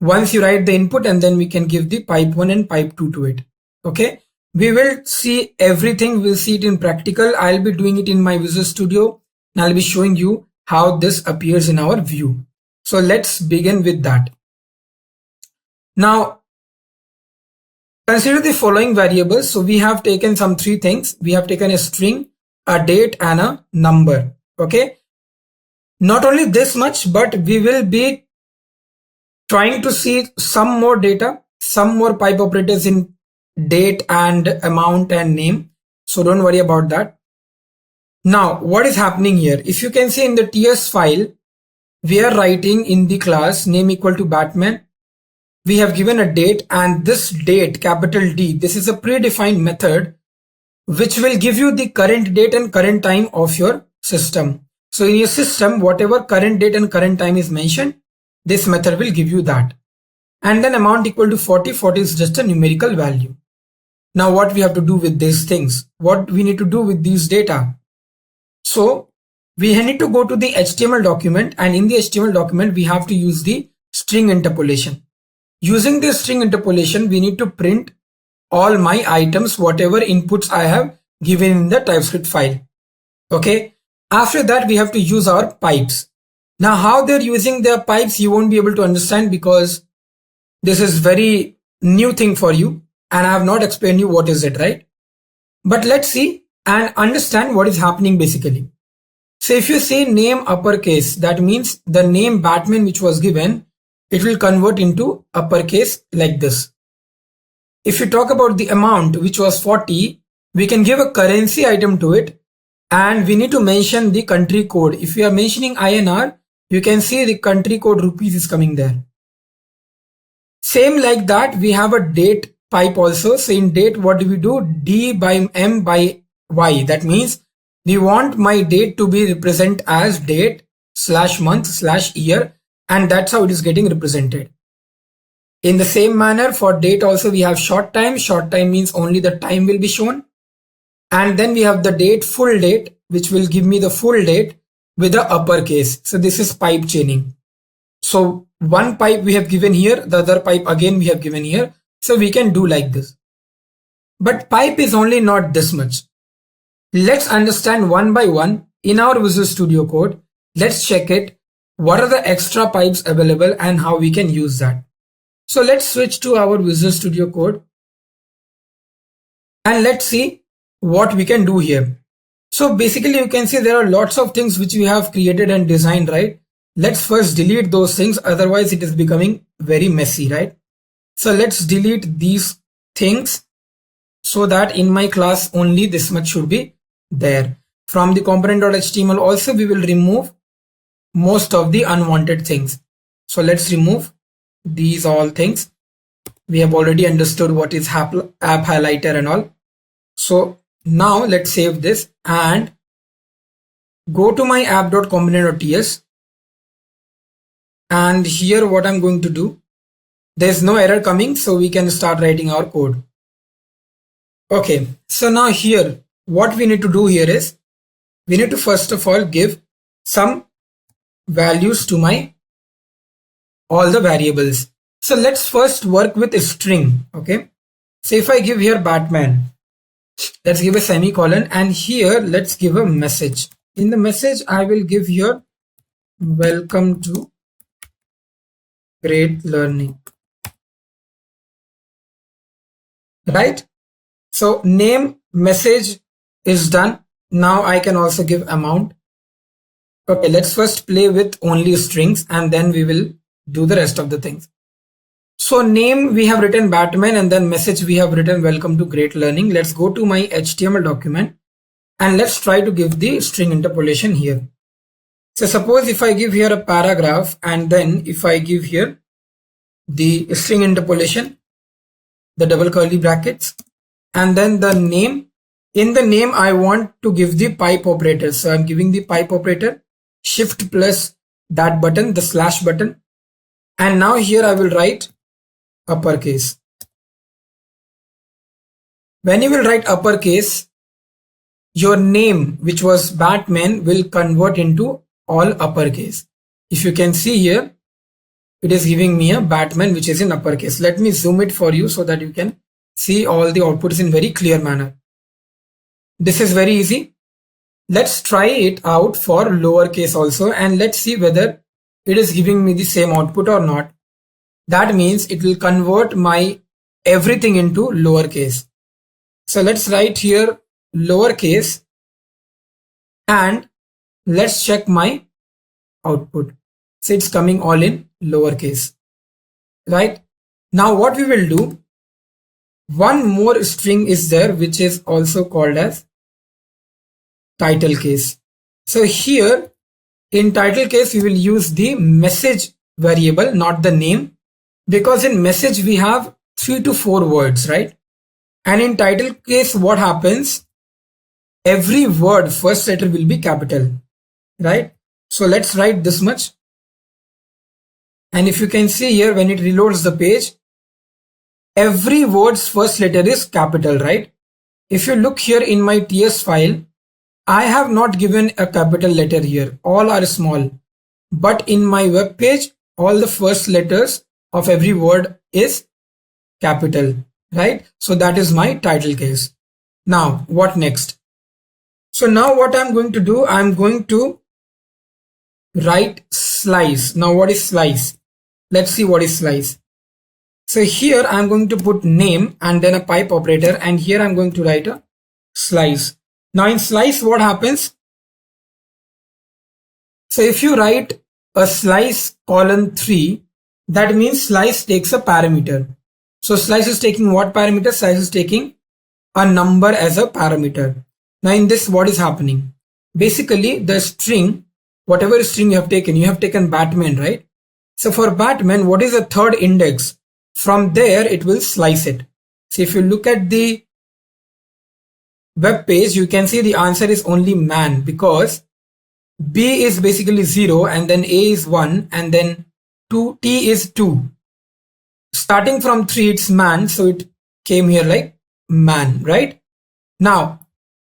Once you write the input and then we can give the pipe 1 and pipe 2 to it. Okay. We will see everything. We'll see it in practical. I'll be doing it in my Visual Studio and I'll be showing you how this appears in our view. So let's begin with that. Now, consider the following variables. So we have taken some 3 things. We have taken a string, a date and a number. Okay. Not only this much, but we will be trying to see some more data, some more pipe operators in date and amount and name. So don't worry about that. Now, what is happening here? If you can see in the TS file, we are writing in the class name equal to Batman. We have given a date and this date, capital D, this is a predefined method which will give you the current date and current time of your system. So in your system, whatever current date and current time is mentioned, this method will give you that. And then amount equal to 40. 40 is just a numerical value. Now what we have to do with these things? What we need to do with these data? So we need to go to the HTML document and in the HTML document, we have to use the string interpolation. Using this string interpolation, we need to print all my items, whatever inputs I have given in the TypeScript file. Okay. After that, we have to use our pipes. Now how they're using their pipes, you won't be able to understand because this is very new thing for you. And I have not explained you what is it, right? But let's see and understand what is happening basically. So if you say name uppercase, that means the name Batman which was given, it will convert into uppercase like this. If you talk about the amount which was 40, we can give a currency item to it, and we need to mention the country code. If we are mentioning INR, you can see the country code rupees is coming there. Same like that, we have a date pipe also. So in date, what do we do? D by M by Y. That means we want my date to be represent as date / month / year, and that's how it is getting represented. In the same manner, for date also we have short time. Short time means only the time will be shown. And then we have the date, full date, which will give me the full date with the uppercase. So this is pipe chaining. So one pipe we have given here, the other pipe again we have given here. So we can do like this. But pipe is only not this much. Let's understand one by one in our Visual Studio Code. Let's check it. What are the extra pipes available and how we can use that. So let's switch to our Visual Studio Code and let's see what we can do here. So basically you can see there are lots of things which we have created and designed, right? Let's first delete those things, otherwise it is becoming very messy, right? So let's delete these things so that in my class only this much should be there. From the component.html also we will remove most of the unwanted things. So let's remove these all things. We have already understood what is app highlighter and all. So now let's save this and go to my app.component.ts. And here what I'm going to do, there's no error coming, so we can start writing our code. Okay, so now here what we need to do here is we need to first of all give some values to my all the variables. So let's first work with a string. Okay, so if I give here Batman, let's give a semicolon, and here let's give a message. In the message I will give here welcome to great learning, right? So name, message is done. Now I can also give amount. Okay, let's first play with only strings and then we will do the rest of the things. So name we have written Batman, and then message we have written welcome to great learning. Let's go to my HTML document and let's try to give the string interpolation here. So suppose if I give here a paragraph and then if I give here the string interpolation, the double curly brackets, and then the name. In the name I want to give the pipe operator. So I'm giving the pipe operator, shift plus that button, the slash button. And now here I will write uppercase. When you will write uppercase, your name, which was Batman, will convert into all uppercase. If you can see here, it is giving me a Batman which is in uppercase. Let me zoom it for you so that you can see all the outputs in very clear manner. This is very easy. Let's try it out for lowercase also, and let's see whether it is giving me the same output or not. That means it will convert my everything into lowercase. So let's write here lowercase and let's check my output. So it's coming all in lowercase, right? Now what we will do, one more string is there which is also called as title case. So here in title case we will use the message variable, not the name, because in message we have 3 to 4 words, right? And in title case what happens, every word first letter will be capital, right? So let's write this much, and if you can see here when it reloads the page, every word's first letter is capital, right? If you look here in my TS file, I have not given a capital letter here, all are small, but in my web page all the first letters of every word is capital, right? So that is my title case. Now what next? So now what I'm going to do, I'm going to write slice. Now what is slice? Let's see what is slice. So here I'm going to put name and then a pipe operator, and here I'm going to write a slice. Now in slice what happens? So if you write a slice colon 3, that means slice takes a parameter. So slice is taking what parameter? Slice is taking a number as a parameter. Now in this, what is happening? Basically the string, whatever string you have taken Batman, right? So for Batman, what is the third index? From there, it will slice it. So if you look at the web page, you can see the answer is only man, because B is basically 0 and then A is 1 and then T is 2. Starting from 3, it's man, so it came here like man, right? Now,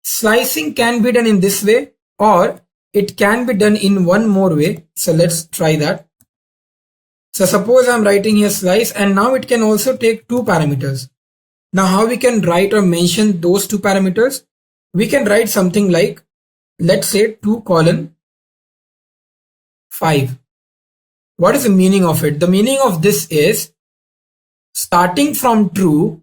slicing can be done in this way, or it can be done in one more way. So let's try that. So suppose I'm writing here slice, and now it can also take 2 parameters. Now how we can write or mention those 2 parameters? We can write something like, let's say 2:5. What is the meaning of it? The meaning of this is, starting from 2,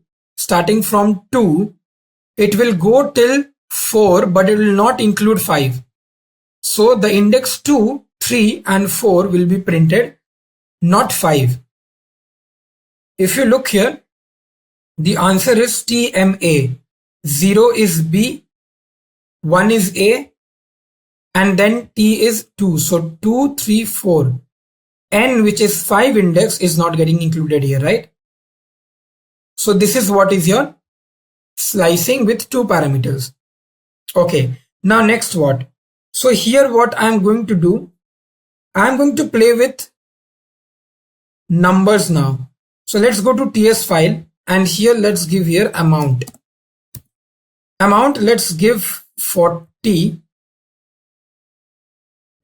it will go till 4, but it will not include 5. So the index 2, 3 and 4 will be printed, not 5. If you look here, the answer is TMA. 0 is B, 1 is A, and then T is 2. So 2, 3, 4. N, which is 5 index, is not getting included here, right? So this is what is your slicing with 2 parameters. Okay, now next what? So here what I'm going to do, I'm going to play with numbers now. So let's go to TS file, and here let's give here amount. Let's give 40.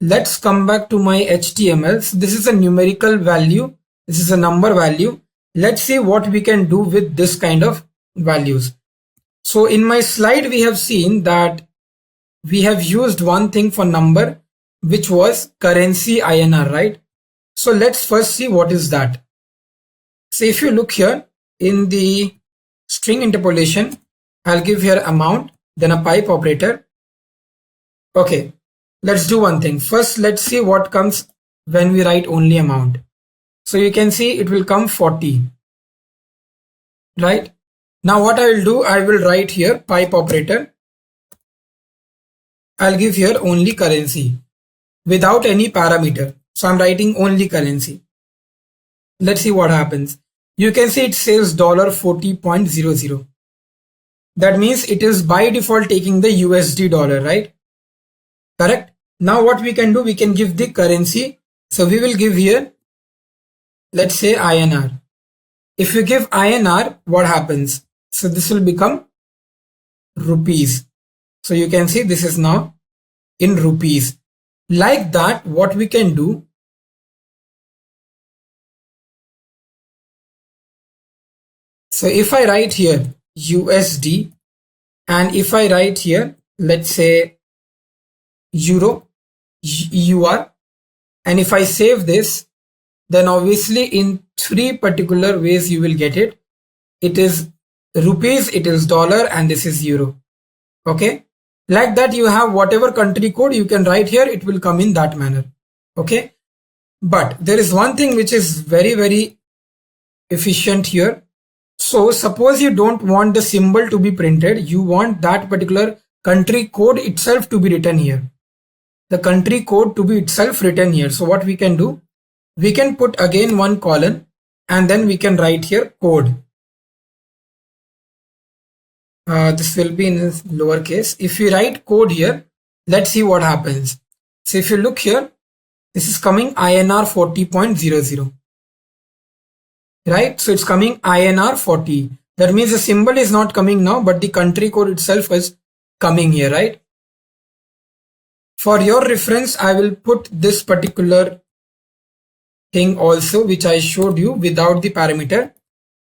Let's come back to my HTML. So this is a numerical value. This is a number value. Let's see what we can do with this kind of values. So in my slide, we have seen that we have used one thing for number, which was currency INR, right? So let's first see what is that. So if you look here in the string interpolation, I'll give here amount, then a pipe operator. Okay, let's do one thing. First, let's see what comes when we write only amount. So you can see it will come 40, right? Now what I will do, I will write here pipe operator. I'll give here only currency without any parameter. So I'm writing only currency. Let's see what happens. You can see it says $40.00. That means it is by default taking the USD dollar, right? Correct. Now what we can do, we can give the currency. So we will give here, let's say INR. If you give INR, what happens? So this will become rupees. So you can see this is now in rupees. Like that, what we can do, so if I write here USD, and if I write here, let's say Euro, EUR, and if I save this, then obviously in 3 particular ways you will get it. It is rupees, it is dollar, and this is euro. Okay, like that you have whatever country code you can write here, it will come in that manner. Okay, but there is one thing which is very, very efficient here. So suppose you don't want the symbol to be printed, you want that particular country code itself to be written here. The country code to be itself written here. So what we can do, we can put again one colon, and then we can write here code. This will be in lowercase. If we write code here, let's see what happens. So if you look here, this is coming INR 40.00. Right? So it's coming INR 40. That means the symbol is not coming now, but the country code itself is coming here, right? For your reference, I will put this particular thing also, which I showed you without the parameter,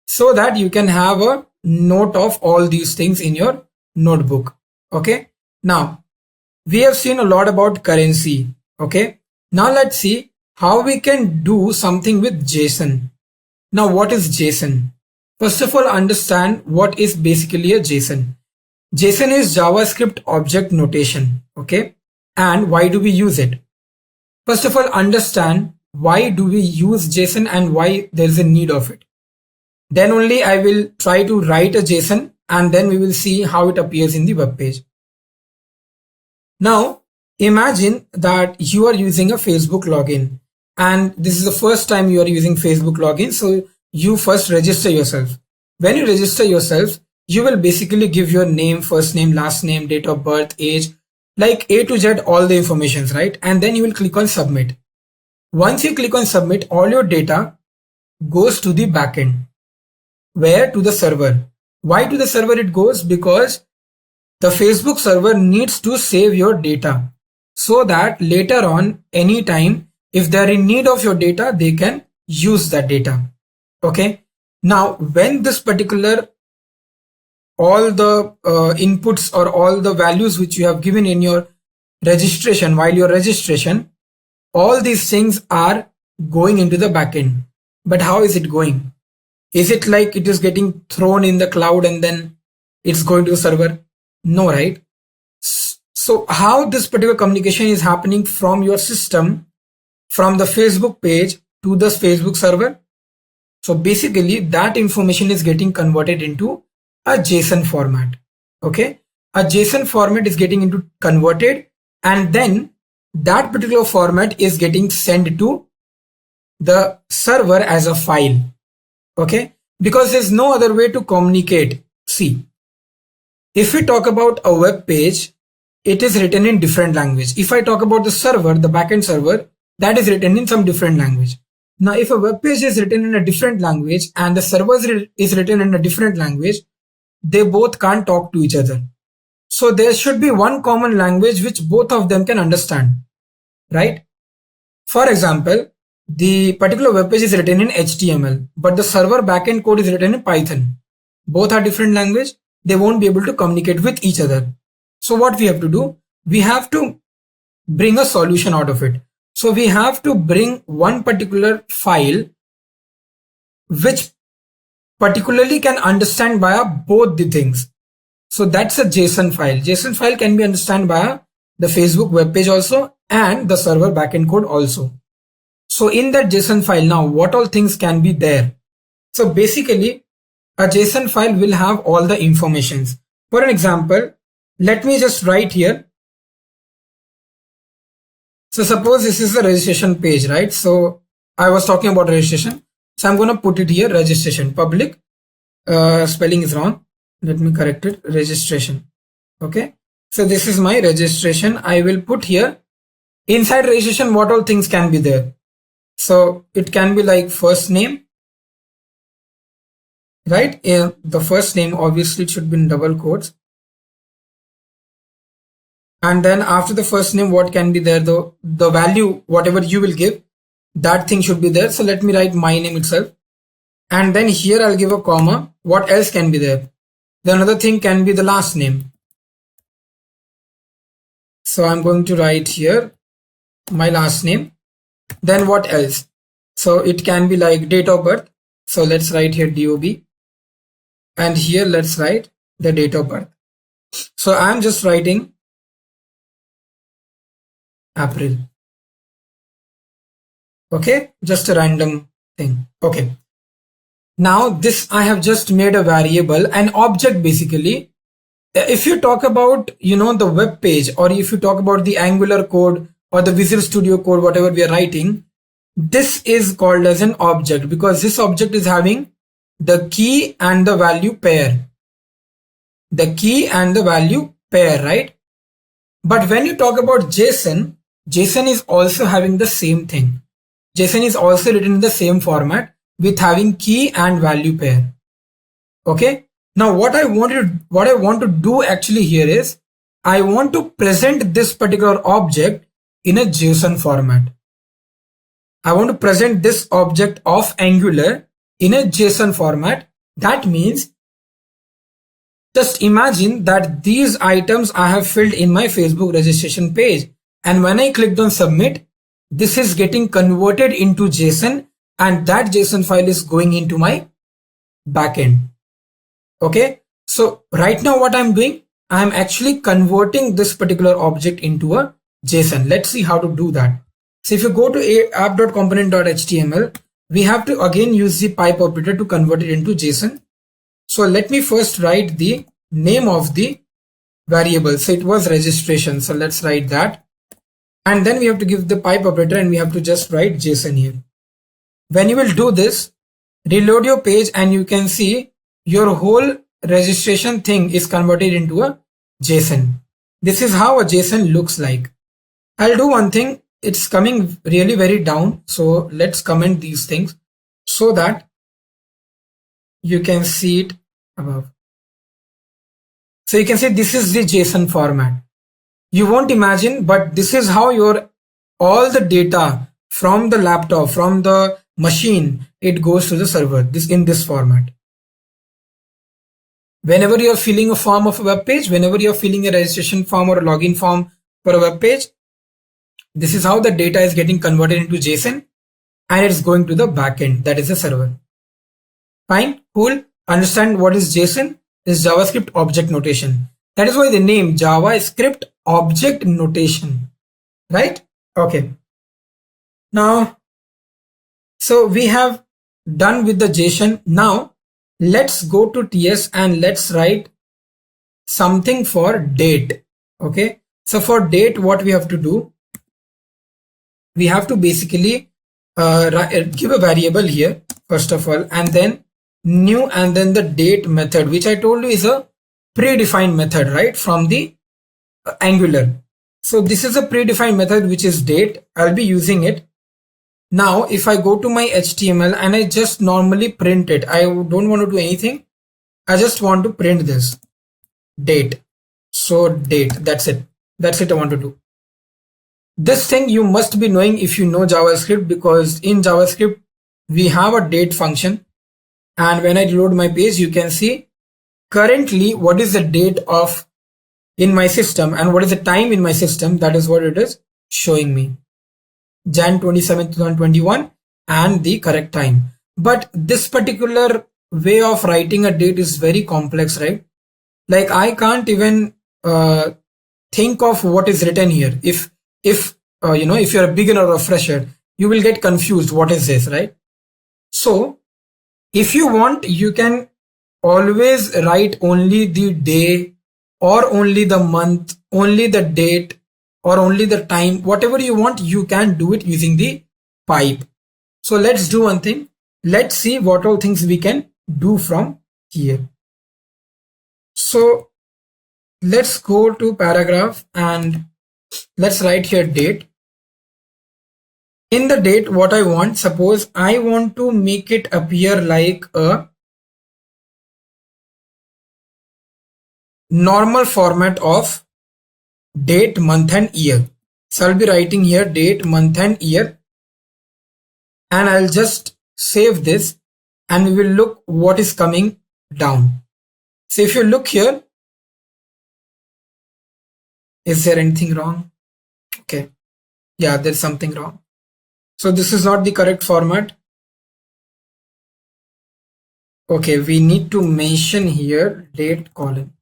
so that you can have a note of all these things in your notebook. Okay. Now we have seen a lot about currency. Okay. Now let's see how we can do something with JSON. Now what is JSON? First of all, understand what is basically a JSON. JSON is JavaScript object notation. Okay. And why do we use it? First of all, understand why do we use JSON and why there is a need of it. Then only I will try to write a JSON and then we will see how it appears in the web page. Now, imagine that you are using a Facebook login, and this is the first time you are using Facebook login. So you first register yourself. When you register yourself, you will basically give your name, first name, last name, date of birth, age, like A to Z, all the informations, right? And then you will click on submit. Once you click on submit, all your data goes to the backend. Where? To the server. Why to the server it goes? Because the Facebook server needs to save your data so that later on, anytime, if they're in need of your data, they can use that data. Okay. Now, when this particular, all the inputs or all the values which you have given in your registration, while your registration, all these things are going into the backend. But how is it going? Is it like it is getting thrown in the cloud and then it's going to the server? No, right? So how this particular communication is happening from your system, from the Facebook page to the Facebook server? So basically that information is getting converted into a JSON format. Okay. A JSON format is getting converted, and then that particular format is getting sent to the server as a file. Okay. Because there's no other way to communicate. See, if we talk about a web page, it is written in different language. If I talk about the server, the backend server, that is written in some different language. Now, if a web page is written in a different language and the server is written in a different language, they both can't talk to each other. So there should be one common language which both of them can understand, right? For example, the particular web page is written in HTML, but the server backend code is written in Python. Both are different language. They won't be able to communicate with each other. So what we have to do, we have to bring a solution out of it. So we have to bring one particular file which particularly can understand via both the things. So that's a JSON file. JSON file can be understood via the Facebook web page also and the server backend code also. So in that JSON file, now what all things can be there? So basically a JSON file will have all the informations. For an example, let me just write here. So suppose this is the registration page, right? So I was talking about registration. So I'm going to put it here, registration, public, spelling is wrong. Let me correct it, registration. Okay. So this is my registration. I will put here inside registration, what all things can be there. So it can be like first name, right? The first name, obviously it should be in double quotes. And then after the first name, what can be there? The value, whatever you will give, that thing should be there. So let me write my name itself. And then here I'll give a comma. What else can be there? The another thing can be the last name. So I'm going to write here my last name. Then what else? So it can be like date of birth. So let's write here DOB. And here let's write the date of birth. So I'm just writing April. Okay, just a random thing. Okay. Now this I have just made a variable, an object basically. If you talk about, the web page, or if you talk about the Angular code or the Visual Studio code, whatever we are writing, this is called as an object because this object is having the key and the value pair. The key and the value pair, right? But when you talk about JSON, JSON is also having the same thing. JSON is also written in the same format with having key and value pair. Okay. Now what I want to do actually here is I want to present this particular object in a JSON format. I want to present this object of Angular in a JSON format. That means just imagine that these items I have filled in my Facebook registration page. And when I clicked on submit, this is getting converted into JSON and that JSON file is going into my backend. Okay. So right now what I'm doing, I'm actually converting this particular object into a JSON. Let's see how to do that. So if you go to app.component.html, we have to again use the pipe operator to convert it into JSON. So let me first write the name of the variable. So it was registration. So let's write that. And then we have to give the pipe operator and we have to just write JSON here. When you will do this, reload your page and you can see your whole registration thing is converted into a JSON. This is how a JSON looks like. I'll do one thing. It's coming really very down. So let's comment these things so that you can see it above. So you can see this is the JSON format. You won't imagine, but this is how your all the data from the laptop, from the machine, it goes to the server, this in this format. Whenever you're filling a form of a web page, whenever you're filling a registration form or a login form for a web page, this is how the data is getting converted into JSON and it's going to the backend, that is the server. Fine, cool. Understand what is JSON? Is JavaScript object notation. That is why the name JavaScript object notation, right? Okay. Now, so we have done with the JSON. Now let's go to TS and let's write something for date. Okay. So for date, what we have to do, we have to basically give a variable here, first of all, and then new, and then the date method, which I told you is a predefined method, right, from the Angular. So this is a predefined method, which is date. I'll be using it. Now, if I go to my HTML and I just normally print it, I don't want to do anything. I just want to print this date. So date, that's it. That's it I want to do. This thing you must be knowing if you know JavaScript, because in JavaScript, we have a date function. And when I reload my page, you can see currently what is the date of in my system and what is the time in my system. That is what it is showing me. Jan 27, 2021 and the correct time. But this particular way of writing a date is very complex, right? Like I can't even think of what is written here. If you're a beginner or a fresher, you will get confused. What is this, right? So if you want, you can always write only the day or only the month, only the date or only the time, whatever you want, you can do it using the pipe. So let's do one thing. Let's see what all things we can do from here. So let's go to paragraph and let's write here date. In the date, what I want, suppose I want to make it appear like a normal format of date, month and year. So I'll be writing here date, month and year, and I'll just save this and we will look what is coming down. So if you look here, is there anything wrong? Okay. Yeah, there's something wrong. So this is not the correct format. Okay, we need to mention here date colon,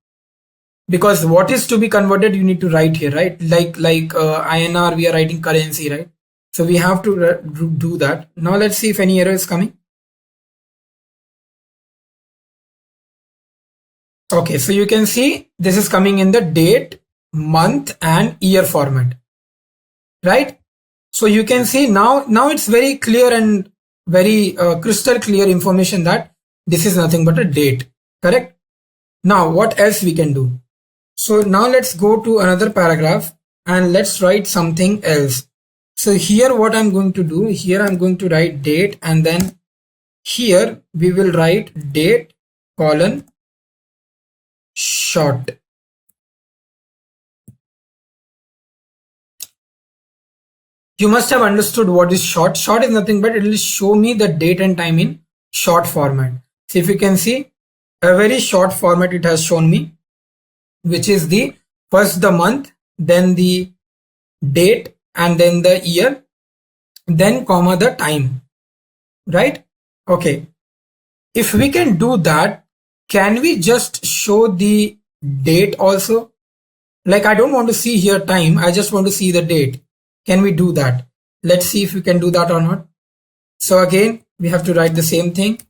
because what is to be converted you need to write here, right? Like INR, we are writing currency, right? So we have to do that. Now let's see if any error is coming. Okay, so you can see this is coming in the date, month and year format, right? So you can see now it's very clear and very crystal clear information that this is nothing but a date, correct? Now what else we can do? So now let's go to another paragraph and let's write something else. So here what I'm going to do, here I'm going to write date, and then here we will write date colon short. You must have understood what is short. Short is nothing but it will show me the date and time in short format. So if you can see, a very short format it has shown me, which is the first the month, then the date, and then the year, then comma the time, right? Okay. If we can do that, can we just show the date also? Like I don't want to see here time, I just want to see the date. Can we do that? Let's see if we can do that or not. So again, we have to write the same thing.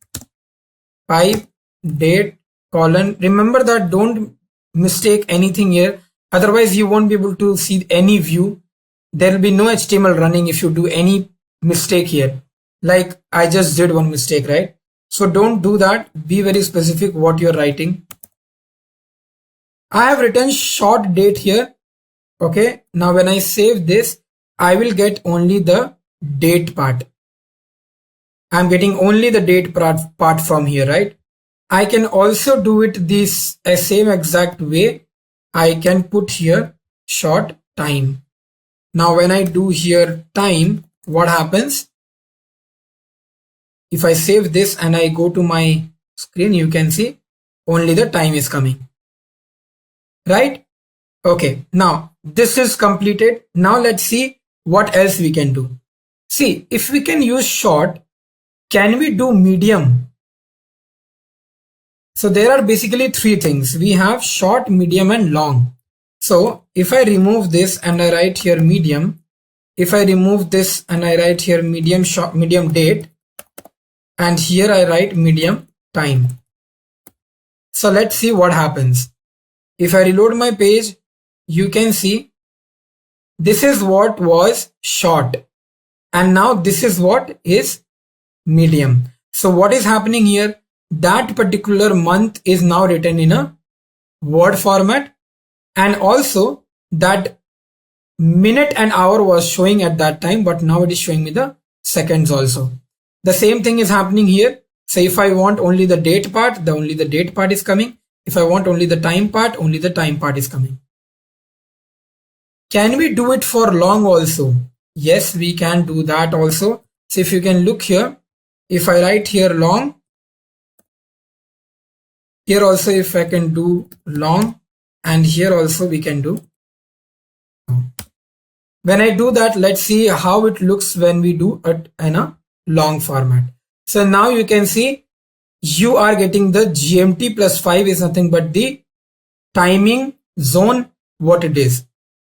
Pipe date colon. Remember that don't mistake anything here. Otherwise you won't be able to see any view. There will be no HTML running if you do any mistake here. Like I just did one mistake, right? So don't do that. Be very specific what you're writing. I have written short date here. Okay. Now when I save this, I will get only the date part. I'm getting only the date part from here, right? I can also do it this same exact way. I can put here short time. Now when I do here time, what happens? If I save this and I go to my screen, you can see only the time is coming, right? Okay, now this is completed. Now let's see what else we can do. See, if we can use short, can we do medium? So there are basically three things. We have short, medium and long. So if I remove this and I write here medium, if I remove this and I write here medium short, medium date, and here I write medium time. So let's see what happens. If I reload my page, you can see this is what was short and now this is what is medium. So what is happening here? That particular month is now written in a word format, and also that minute and hour was showing at that time, but now it is showing me the seconds also. The same thing is happening here. So if I want only the date part, only the date part is coming. If I want only the time part, only the time part is coming. Can we do it for long also? Yes, we can do that also. So if you can look here, if I write here long, here also if I can do long, and here also we can do. When I do that, let's see how it looks when we do it in a long format. So now you can see you are getting the GMT plus 5 is nothing but the timing zone what it is.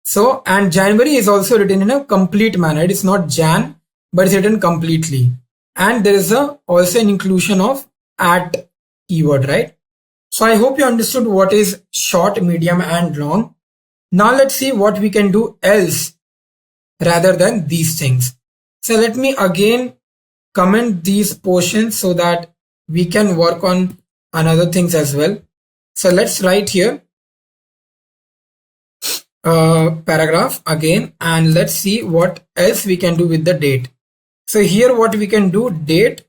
So, and January is also written in a complete manner. It is not Jan, but it's written completely. And there is also an inclusion of at keyword, right? So I hope you understood what is short, medium and long. Now let's see what we can do else rather than these things. So let me again comment these portions so that we can work on another things as well. So let's write here paragraph again, and let's see what else we can do with the date. So here what we can do, date,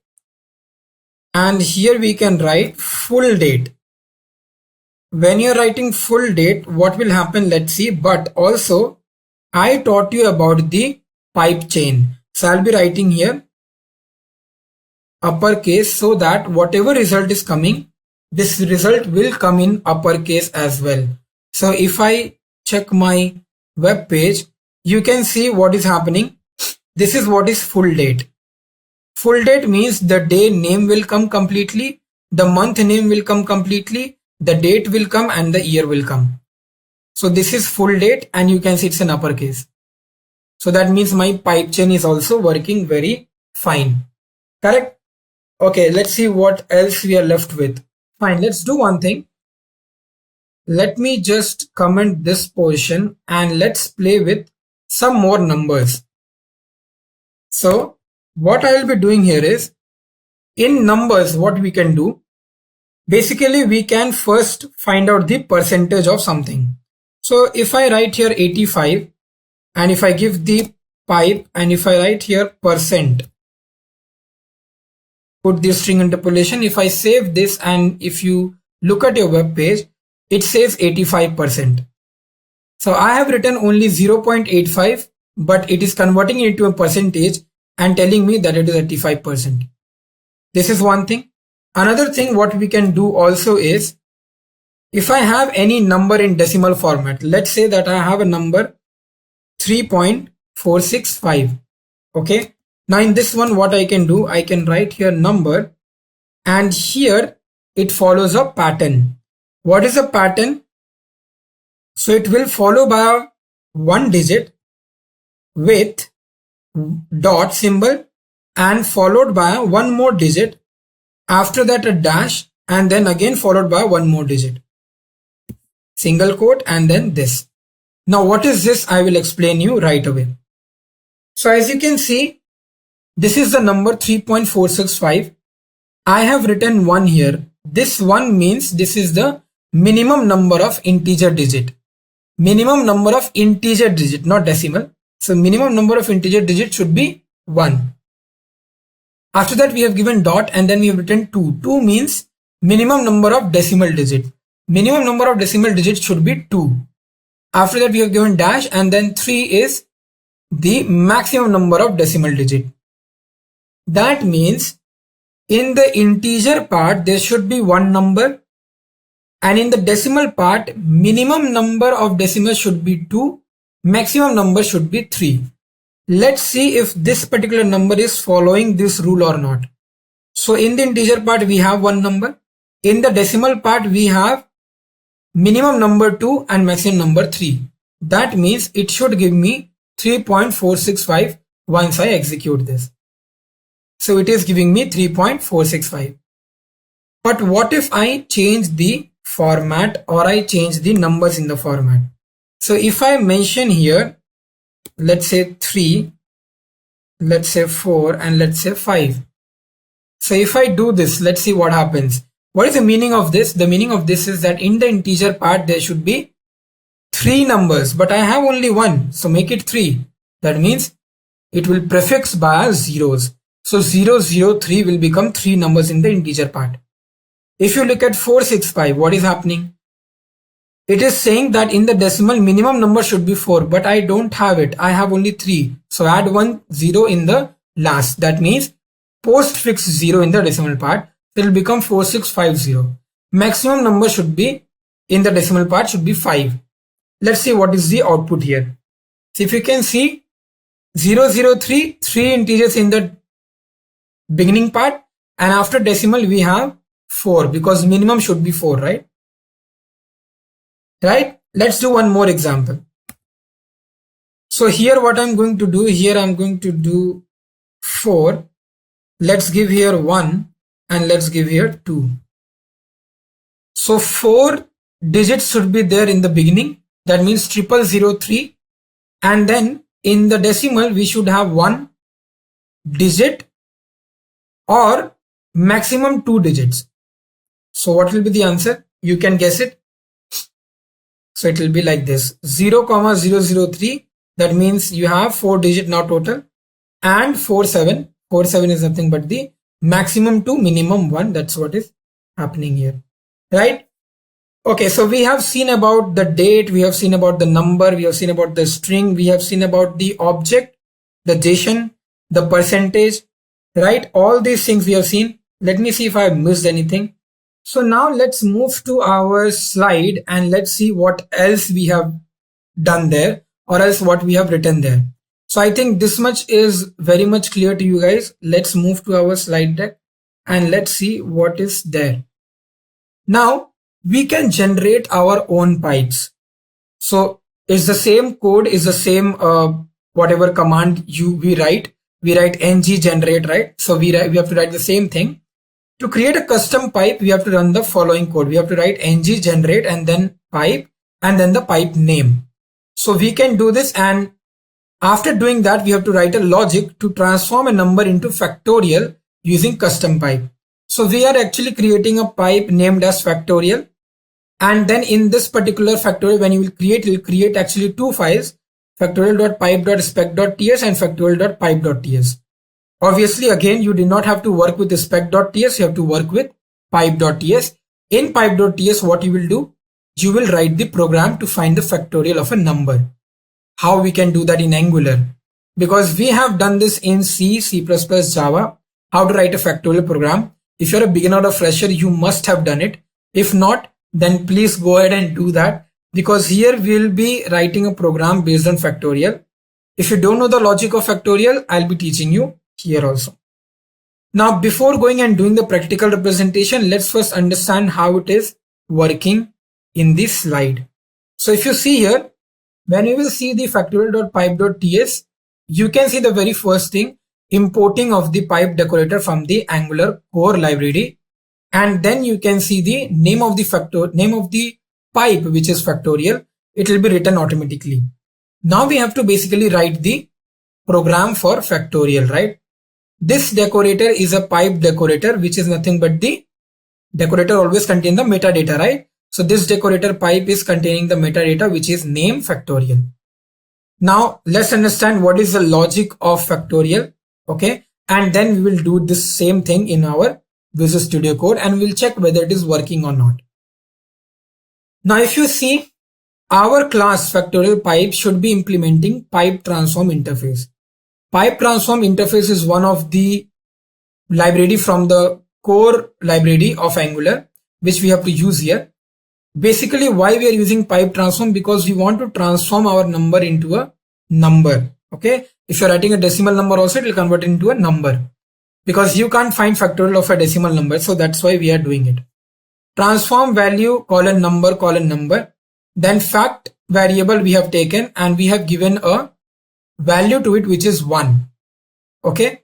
and here we can write full date. When you're writing full date, what will happen? Let's see. But also I taught you about the pipe chain. So I'll be writing here uppercase so that whatever result is coming, this result will come in uppercase as well. So if I check my web page, you can see what is happening. This is what is full date. Full date means the day name will come completely, the month name will come completely, the date will come and the year will come. So this is full date and you can see it's an uppercase. So that means my pipe chain is also working very fine. Correct? Okay, let's see what else we are left with. Fine, let's do one thing. Let me just comment this portion and let's play with some more numbers. So what I will be doing here is, in numbers what we can do, basically we can first find out the percentage of something. So if I write here 85 and if I give the pipe and if I write here percent, put this string interpolation, if I save this and if you look at your web page, it says 85%. So I have written only 0.85, but it is converting it into a percentage and telling me that it is 85%. This is one thing. Another thing what we can do also is, if I have any number in decimal format, let's say that I have a number 3.465. Okay. Now in this one, what I can do, I can write here number, and here it follows a pattern. What is a pattern? So it will follow by one digit with dot symbol and followed by one more digit. After that a dash and then again followed by one more digit, single quote, and then this. Now what is this? I will explain you right away. So as you can see, this is the number 3.465. I have written 1 here. This 1 means this is the minimum number of integer digit. Minimum number of integer digit, not decimal. So minimum number of integer digit should be 1. After that we have given dot and then we have written 2. 2 means minimum number of decimal digit. Minimum number of decimal digit should be 2. After that we have given dash and then 3 is the maximum number of decimal digit. That means in the integer part there should be one number, and in the decimal part minimum number of decimals should be 2, maximum number should be 3. Let's see if this particular number is following this rule or not. So in the integer part we have one number, in the decimal part we have minimum number 2 and maximum number 3. That means it should give me 3.465 once I execute this. So it is giving me 3.465. But what if I change the format or I change the numbers in the format? So if I mention here, let's say 3, let's say 4, and let's say 5. So if I do this, let's see what happens. What is the meaning of this? The meaning of this is that in the integer part there should be 3 numbers, but I have only 1, so make it 3. That means it will prefix by zeros. So 0, 0, 3 will become 3 numbers in the integer part. If you look at 465, what is happening? It is saying that in the decimal minimum number should be 4, but I don't have it. I have only 3. So add 1 0 in the last. That means postfix 0 in the decimal part. It will become 4650. Maximum number should be in the decimal part should be 5. Let's see what is the output here. So if you can see 003, 3 integers in the beginning part, and after decimal we have 4 because minimum should be 4, right? Right? Let's do one more example. So here what I'm going to do, here I'm going to do 4. Let's give here 1 and let's give here 2. So 4 digits should be there in the beginning. That means 0003, and then in the decimal we should have 1 digit or maximum 2 digits. So what will be the answer? You can guess it. So it will be like this: 0,003. That means you have 4 digit now total, and 47. 47 is nothing but the maximum 2, minimum 1. That's what is happening here, right? Okay, so we have seen about the date, we have seen about the number, we have seen about the string, we have seen about the object, the JSON, the percentage, right? All these things we have seen. Let me see if I have missed anything. So now let's move to our slide and let's see what else we have done there, or else what we have written there. So I think this much is very much clear to you guys. Let's move to our slide deck and let's see what is there. Now we can generate our own pipes. So it's the same code, is the same whatever command we write ng generate, right? So we have to write the same thing. To create a custom pipe, we have to run the following code. We have to write ng generate and then pipe and then the pipe name. So we can do this, and after doing that we have to write a logic to transform a number into factorial using custom pipe. So we are actually creating a pipe named as factorial, and then in this particular factorial when you will create actually 2 files, factorial.pipe.spec.ts and factorial.pipe.ts. Obviously again you do not have to work with the spec.ts, you have to work with pipe.ts. In pipe.ts what you will do, you will write the program to find the factorial of a number. How we can do that in Angular? Because we have done this in C, C++, Java, how to write a factorial program. If you're a beginner or fresher, you must have done it. If not, then please go ahead and do that, because here we'll be writing a program based on factorial. If you don't know the logic of factorial, I'll be teaching you here also. Now, before going and doing the practical representation, let's first understand how it is working in this slide. So if you see here, when you will see the factorial.pipe.ts, you can see the very first thing, importing of the pipe decorator from the Angular core library. and then you can see the name of the pipe, which is factorial. It will be written automatically. Now we have to basically write the program for factorial, right? This decorator is a pipe decorator, which is nothing but the decorator always contain the metadata, right? So this decorator pipe is containing the metadata, which is name factorial. Now let's understand what is the logic of factorial, okay? And then we will do this same thing in our Visual Studio Code and we'll check whether it is working or not. Now if you see, our class factorial pipe should be implementing pipe transform interface. Pipe transform interface is one of the library from the core library of Angular, which we have to use here. Basically, why we are using pipe transform? Because we want to transform our number into a number. Okay. If you're writing a decimal number also, it will convert into a number, because you can't find factorial of a decimal number. So that's why we are doing it. Transform value colon number. Then fact variable we have taken and we have given a value to it, which is 1. Okay.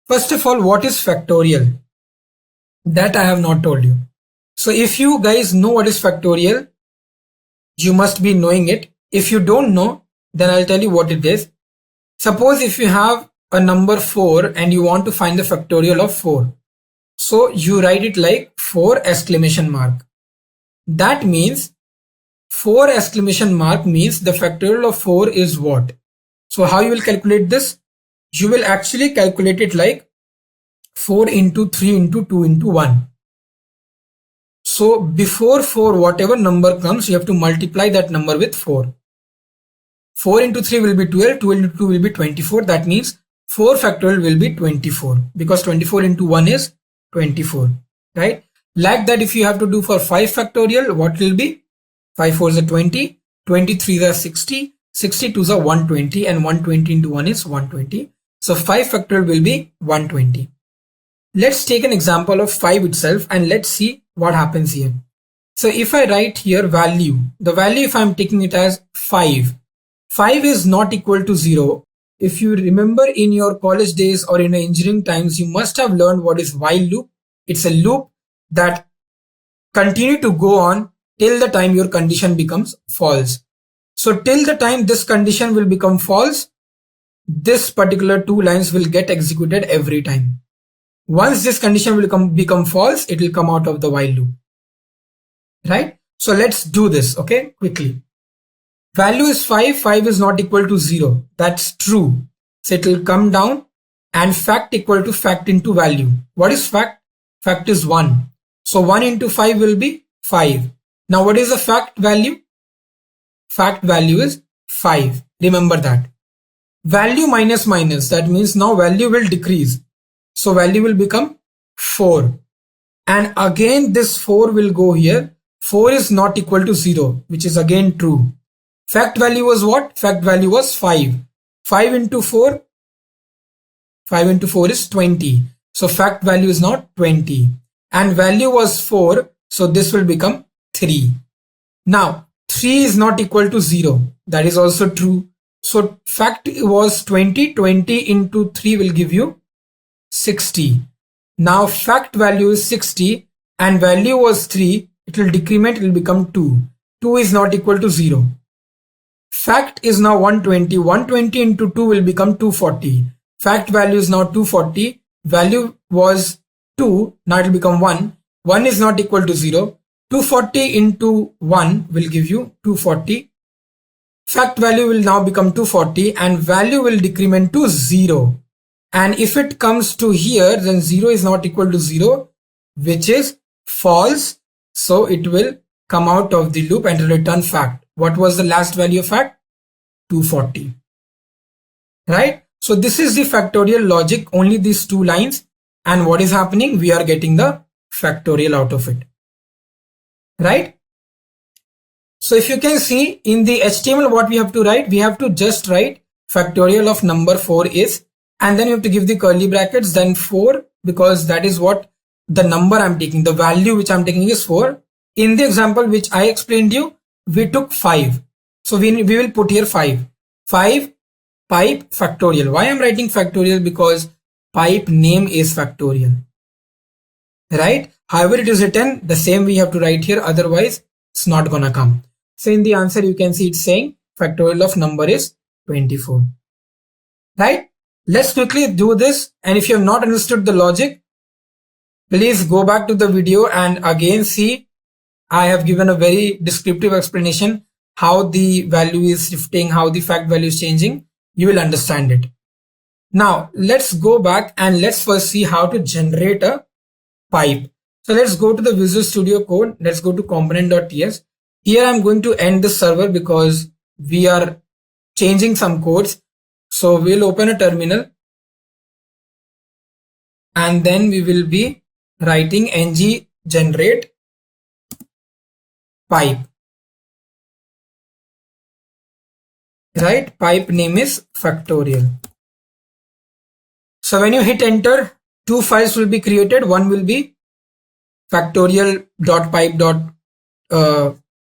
First of all, what is factorial? That I have not told you. So if you guys know what is factorial, you must be knowing it. If you don't know, then I'll tell you what it is. Suppose if you have a number 4 and you want to find the factorial of 4. So you write it like 4 exclamation mark. That means 4 exclamation mark means the factorial of 4 is what? So how you will calculate this? You will actually calculate it like 4 into 3 into 2 into 1. So before 4, whatever number comes, you have to multiply that number with 4. 4 into 3 will be 12, 12 into 2 will be 24. That means 4 factorial will be 24, because 24 into 1 is 24, right? Like that, if you have to do for 5 factorial, what will be? 5 4s are 20, 23s are 60, 62s are 120, and 120 into 1 is 120. So 5 factorial will be 120. Let's take an example of 5 itself and let's see what happens here. So if I write here value, the value, if I'm taking it as 5 is not equal to 0. If you remember in your college days or in your engineering times, you must have learned what is while loop. It's a loop that continue to go on till the time your condition becomes false. So till the time this condition will become false, this particular 2 lines will get executed every time. Once this condition will become false, it will come out of the while loop, right? So let's do this, okay, quickly. Value is 5, 5 is not equal to 0. That's true. So it will come down and fact equal to fact into value. What is fact? Fact is 1. So 1 into 5 will be 5. Now what is the fact value? Fact value is 5. Remember that. Value minus minus, that means now value will decrease. So value will become 4. And again this 4 will go here. 4 is not equal to 0, which is again true. Fact value was what? Fact value was 5. 5 into 4. 5 into 4 is 20. So fact value is not 20. And value was 4. So this will become 3. Now 3 is not equal to 0. That is also true. So fact was 20. 20 into 3 will give you 60. Now fact value is 60 and value was 3. It will decrement, it will become 2. 2 is not equal to 0. Fact is now 120. 120 into 2 will become 240. Fact value is now 240. Value was 2. Now it will become 1. 1 is not equal to 0. 240 into 1 will give you 240. Fact value will now become 240 and value will decrement to 0. And if it comes to here, then 0 is not equal to 0, which is false. So it will come out of the loop and return fact. What was the last value of fact? 240. Right? So this is the factorial logic, only these 2 lines. And what is happening? We are getting the factorial out of it. Right? So if you can see in the HTML, what we have to write, we have to just write factorial of number 4 is, and then you have to give the curly brackets, then 4, because that is what the number I'm taking, the value which I'm taking is 4. In the example which I explained you, we took 5. So we will put here 5. 5 pipe factorial. Why I'm writing factorial? Because pipe name is factorial. right? However it is written, the same we have to write here, otherwise it's not gonna come. So in the answer you can see it's saying factorial of number is 24, right? Let's quickly do this, and if you have not understood the logic, please go back to the video and again see. I have given a very descriptive explanation how the value is shifting, how the fact value is changing. You will understand it. Now let's go back and let's first see how to generate a pipe. So let's go to the Visual Studio Code. Let's go to component.ts. Here I'm going to end the server because we are changing some codes. So we'll open a terminal and then we will be writing ng generate pipe, right? Pipe name is factorial. So when you hit enter, two files will be created. One will be factorial.pipe.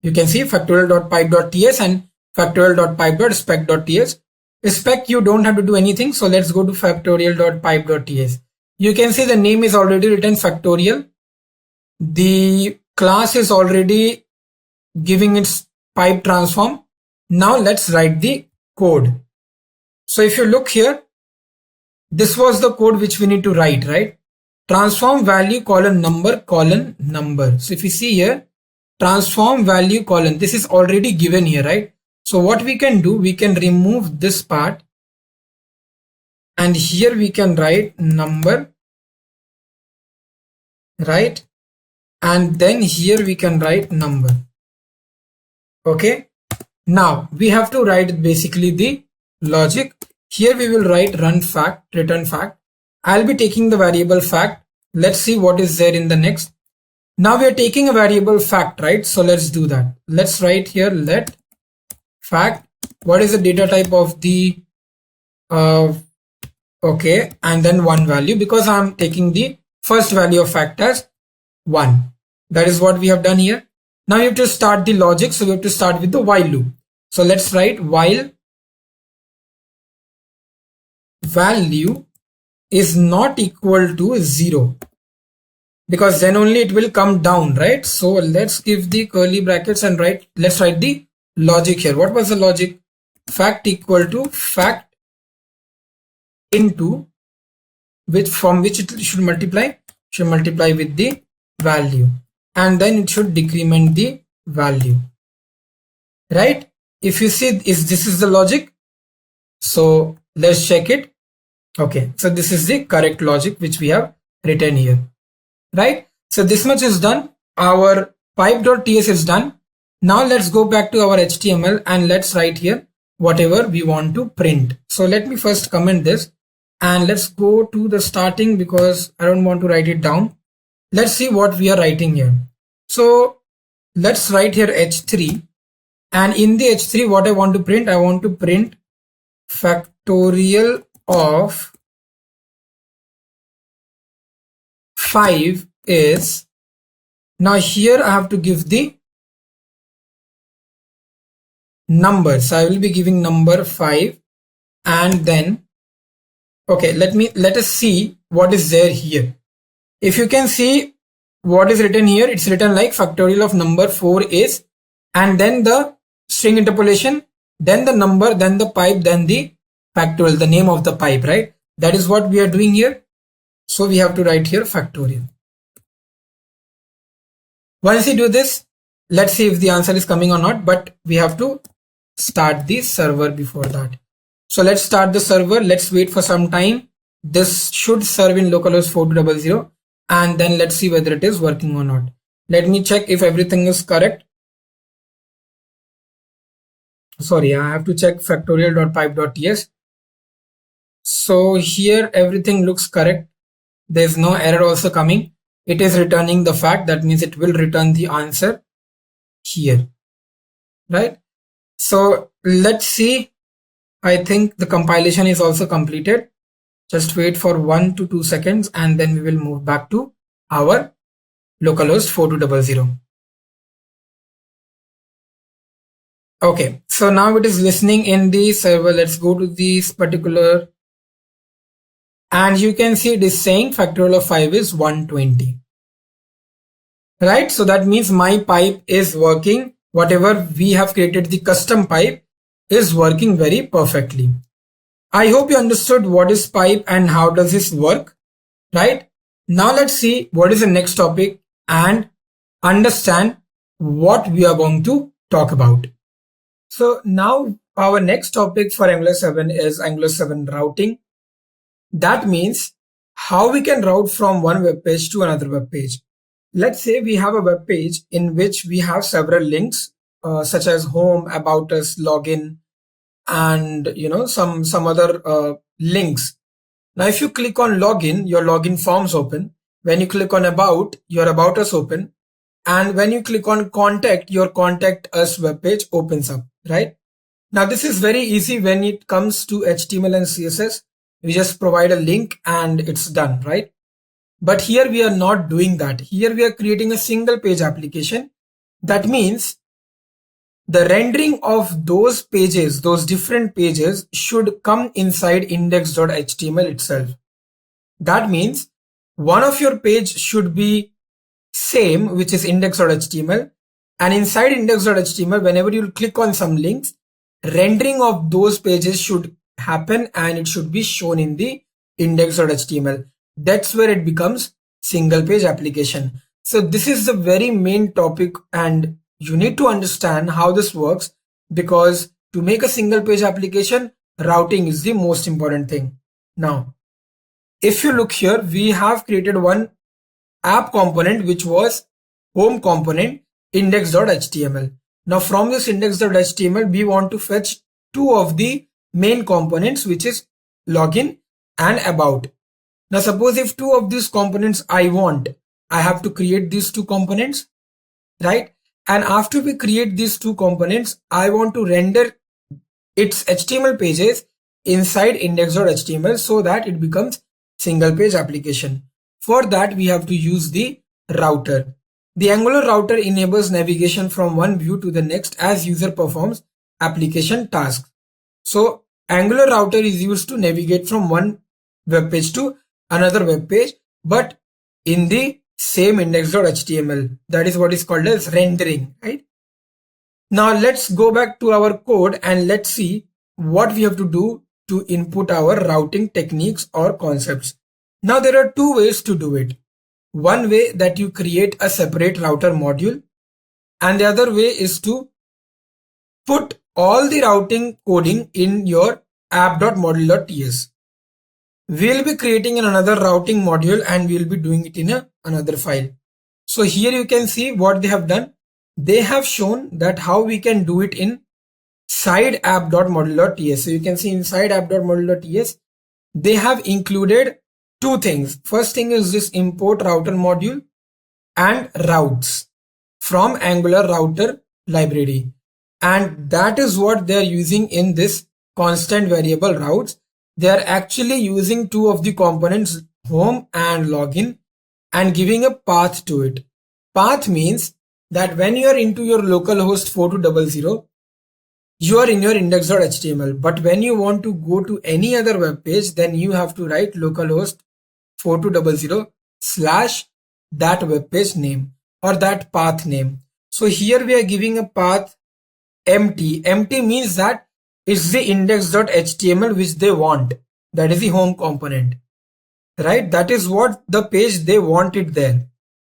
You can see factorial.pipe.ts and factorial.pipe.spec.ts. Spec you don't have to do anything. So let's go to factorial.pipe.ts. You can see the name is already written factorial. The class is already giving its pipe transform. Now let's write the code. So if you look here, this was the code which we need to write, right? Transform value colon number. So if you see here, transform value colon, this is already given here, right? So what we can do, we can remove this part and here we can write number, right? And then here we can write number. Okay. Now we have to write basically the logic. Here we will write run fact, return fact. I'll be taking the variable fact. Let's see what is there in the next. Now we are taking a variable fact, right? So let's do that. Let's write here let fact. What is the data type of the okay, and then one value, because I'm taking the first value of fact as 1. That is what we have done here. Now you have to start the logic. So we have to start with the while loop. So let's write while value is not equal to 0, because then only it will come down, right? So let's give the curly brackets and let's write the logic here. What was the logic? Fact equal to fact into from which it should multiply with the value, and then it should decrement the value, right? If you see this is the logic, so let's check it. Okay, so this is the correct logic which we have written here, right? So this much is done. Our pipe.ts is done. Now let's go back to our HTML and let's write here whatever we want to print. So let me first comment this and let's go to the starting because I don't want to write it down. Let's see what we are writing here. So let's write here h3, and in the h3 what I want to print, I want to print factorial of 5 is, now here I have to give the number. So I will be giving number 5, and then okay, let us see what is there here. If you can see what is written here, it's written like factorial of number 4 is, and then the string interpolation, then the number, then the pipe, then the factorial, the name of the pipe, right? That is what we are doing here. So we have to write here factorial. Once you do this, let's see if the answer is coming or not, but we have to start the server before that. So let's start the server. Let's wait for some time. This should serve in localhost 4200, and then let's see whether it is working or not. Let me check if everything is correct. Sorry, I have to check factorial.pipe.ts. So here everything looks correct. There's no error also coming. It is returning the fact. That means it will return the answer here, right? So let's see. I think the compilation is also completed. Just wait for 1 to 2 seconds and then we will move back to our localhost 4200. Okay, so now it is listening in the server. Let's go to this particular, and you can see it is saying factorial of 5 is 120. right? So that means my pipe is working. Whatever we have created, the custom pipe is working very perfectly. I hope you understood what is pipe and how does this work, right? Now let's see what is the next topic and understand what we are going to talk about. So now our next topic for Angular 7 is Angular 7 routing. That means how we can route from one web page to another web page. Let's say we have a web page in which we have several links such as home, about us, login, and some other links. Now if you click on login, your login forms open. When you click on about, your about us open. And when you click on contact, your contact us web page opens up, right? Now this is very easy when it comes to HTML and CSS. We just provide a link and it's done, right? But here we are not doing that. Here we are creating a single page application. That means the rendering of those pages, those different pages should come inside index.html itself. That means one of your page should be same, which is index.html, and inside index.html, whenever you click on some links, rendering of those pages should happen and it should be shown in the index.html. That's where it becomes single page application. So this is the very main topic and you need to understand how this works, because to make a single page application, routing is the most important thing. Now, if you look here, we have created one app component which was home component index.html. Now from this index.html, we want to fetch two of the main components, which is login and about. Now suppose if two of these components I want, I have to create these two components, right? And after we create these two components, I want to render its HTML pages inside index.html so that it becomes single page application. For that, we have to use the router. The Angular router enables navigation from one view to the next as user performs application tasks. So Angular router is used to navigate from one web page to another web page, but in the same index.html. That is what is called as rendering, right? Now let's go back to our code and let's see what we have to do to input our routing techniques or concepts. Now there are two ways to do it. One way that you create a separate router module, and the other way is to put all the routing coding in your app.module.ts. We'll be creating another routing module and we'll be doing it in another file. So here you can see what they have done. They have shown that how we can do it in side app.module.ts. So you can see inside app.module.ts, they have included two things. First thing is this import router module and routes from Angular router library. And that is what they are using in this constant variable routes. They are actually using two of the components, home and login, and giving a path to it. Path means that when you are into your localhost 4200, you are in your index.html. But when you want to go to any other web page, then you have to write localhost 4200 / that web page name or that path name. So here we are giving a path empty. Empty means that it's the index.html which they want. That is the home component, right? That is what the page they want it there.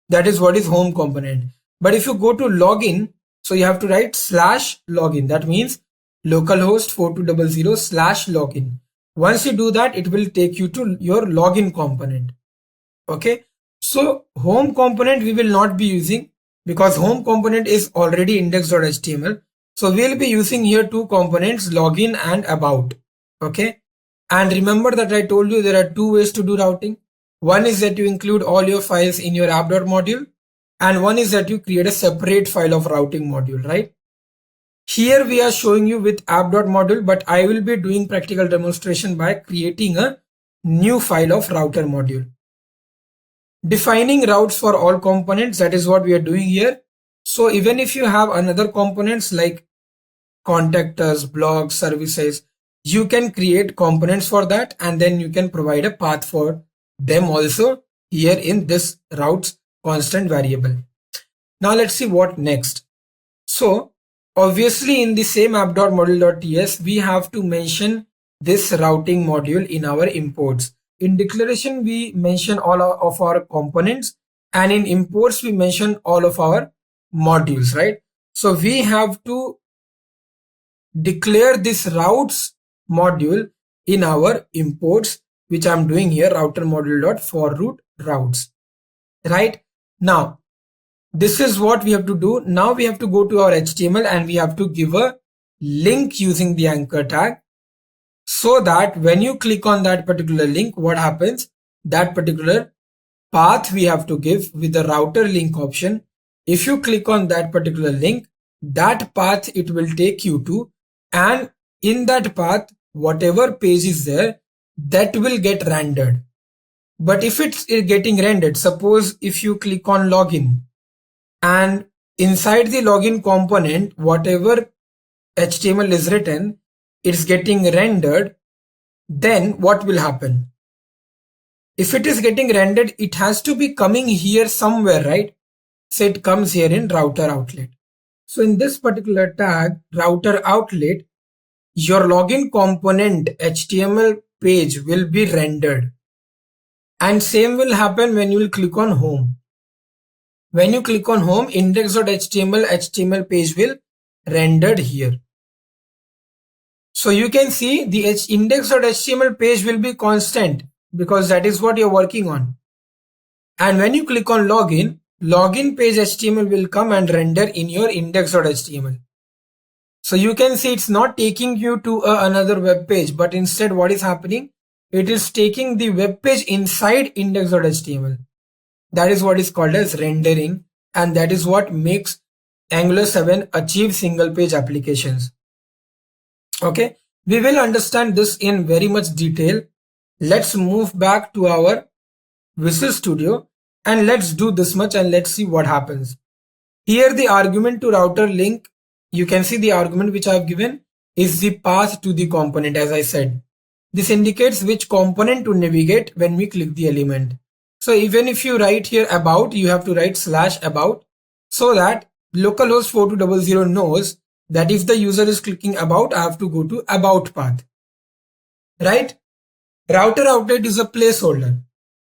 That is what is home component. But if you go to login, so you have to write /login. That means localhost 4200 / login. Once you do that, it will take you to your login component. Okay. So home component we will not be using because home component is already index.html. So we'll be using here two components, login and about. Okay. And remember that I told you there are two ways to do routing. One is that you include all your files in your app.module, and one is that you create a separate file of routing module, right? Here we are showing you with app.module, but I will be doing practical demonstration by creating a new file of router module. Defining routes for all components, that is what we are doing here. So even if you have another components like contactors, blogs, services, you can create components for that, and then you can provide a path for them also here in this routes constant variable. Now let's see what next. So obviously in the same app.module.ts, we have to mention this routing module in our imports. In declaration, we mention all of our components, and in imports, we mention all of our modules, right? So we have to declare this routes module in our imports, which I'm doing here, router module.forRoute routes, right? Now, this is what we have to do. Now we have to go to our HTML and we have to give a link using the anchor tag, so that when you click on that particular link, what happens? That particular path we have to give with the router link option. If you click on that particular link, that path it will take you to, and in that path, whatever page is there, that will get rendered. But if it's getting rendered, suppose if you click on login, and inside the login component, whatever HTML is written, it's getting rendered, then what will happen? If it is getting rendered, it has to be coming here somewhere, right? So it comes here in router outlet. So in this particular tag, router outlet, your login component HTML page will be rendered. And same will happen when you will click on home. When you click on home, index.html HTML page will rendered here. So you can see the index.html page will be constant because that is what you're working on. And when you click on login, login page HTML will come and render in your index.html. So you can see it's not taking you to another web page, but instead what is happening? It is taking the web page inside index.html. That is what is called as rendering, and that is what makes Angular 7 achieve single page applications. Okay, we will understand this in very much detail. Let's move back to our Visual Studio and let's do this much and let's see what happens. Here the argument to router link, you can see the argument which I have given is the path to the component. As I said, this indicates which component to navigate when we click the element. So even if you write here about, you have to write /about, so that localhost 4200 knows that if the user is clicking about, I have to go to about path, right? Router outlet is a placeholder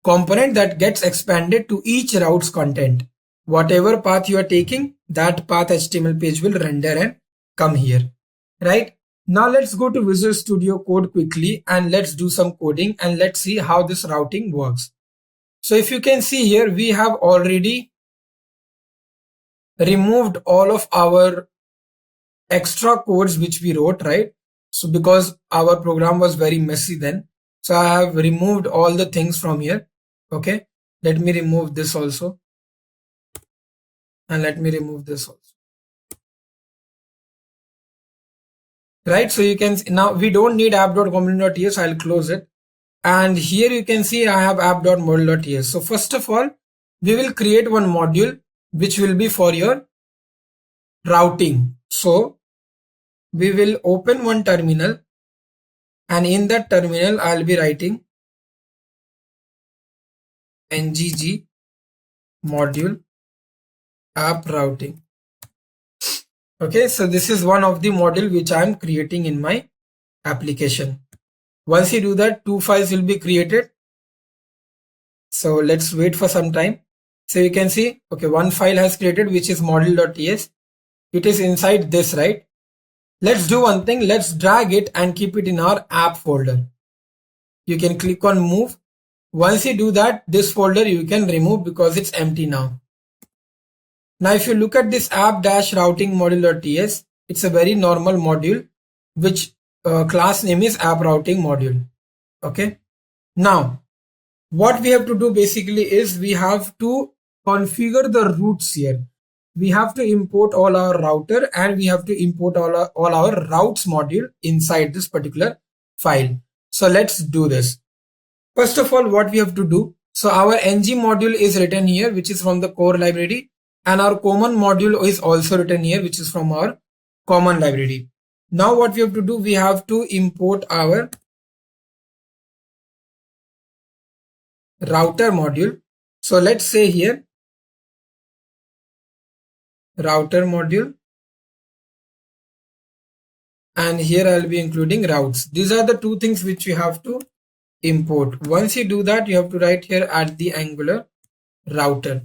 component that gets expanded to each route's content. Whatever path you are taking, that path HTML page will render and come here, right? Now let's go to Visual Studio Code quickly and let's do some coding and let's see how this routing works. So if you can see here, we have already removed all of our extra codes which we wrote, right? So because our program was very messy then, so I have removed all the things from here. Okay, let me remove this also, and let me remove this also, right? So you can now we don't need app.component.ts. I'll close it, and here you can see I have app.module.ts. So first of all, we will create one module which will be for your routing. So we will open one terminal, and in that terminal I'll be writing ngg module app routing. Okay, so this is one of the module which I am creating in my application. Once you do that, 2 files will be created. So let's wait for some time. So you can see, okay, one file has created, which is module.ts. It is inside this, right? Let's do one thing. Let's drag it and keep it in our app folder. You can click on move. Once you do that, this folder you can remove because it's empty now. Now, if you look at this app-routing module.ts, it's a very normal module, which class name is app routing module. Okay. Now, what we have to do basically is we have to configure the routes here. We have to import all our router and we have to import all our routes module inside this particular file. So let's do this. First of all, what we have to do, so our ng module is written here, which is from the core library, and our common module is also written here, which is from our common library. Now what we have to do, we have to import our router module. So let's say here router module, and here I'll be including routes. These are the two things which you have to import. Once you do that, you have to write here at the Angular router.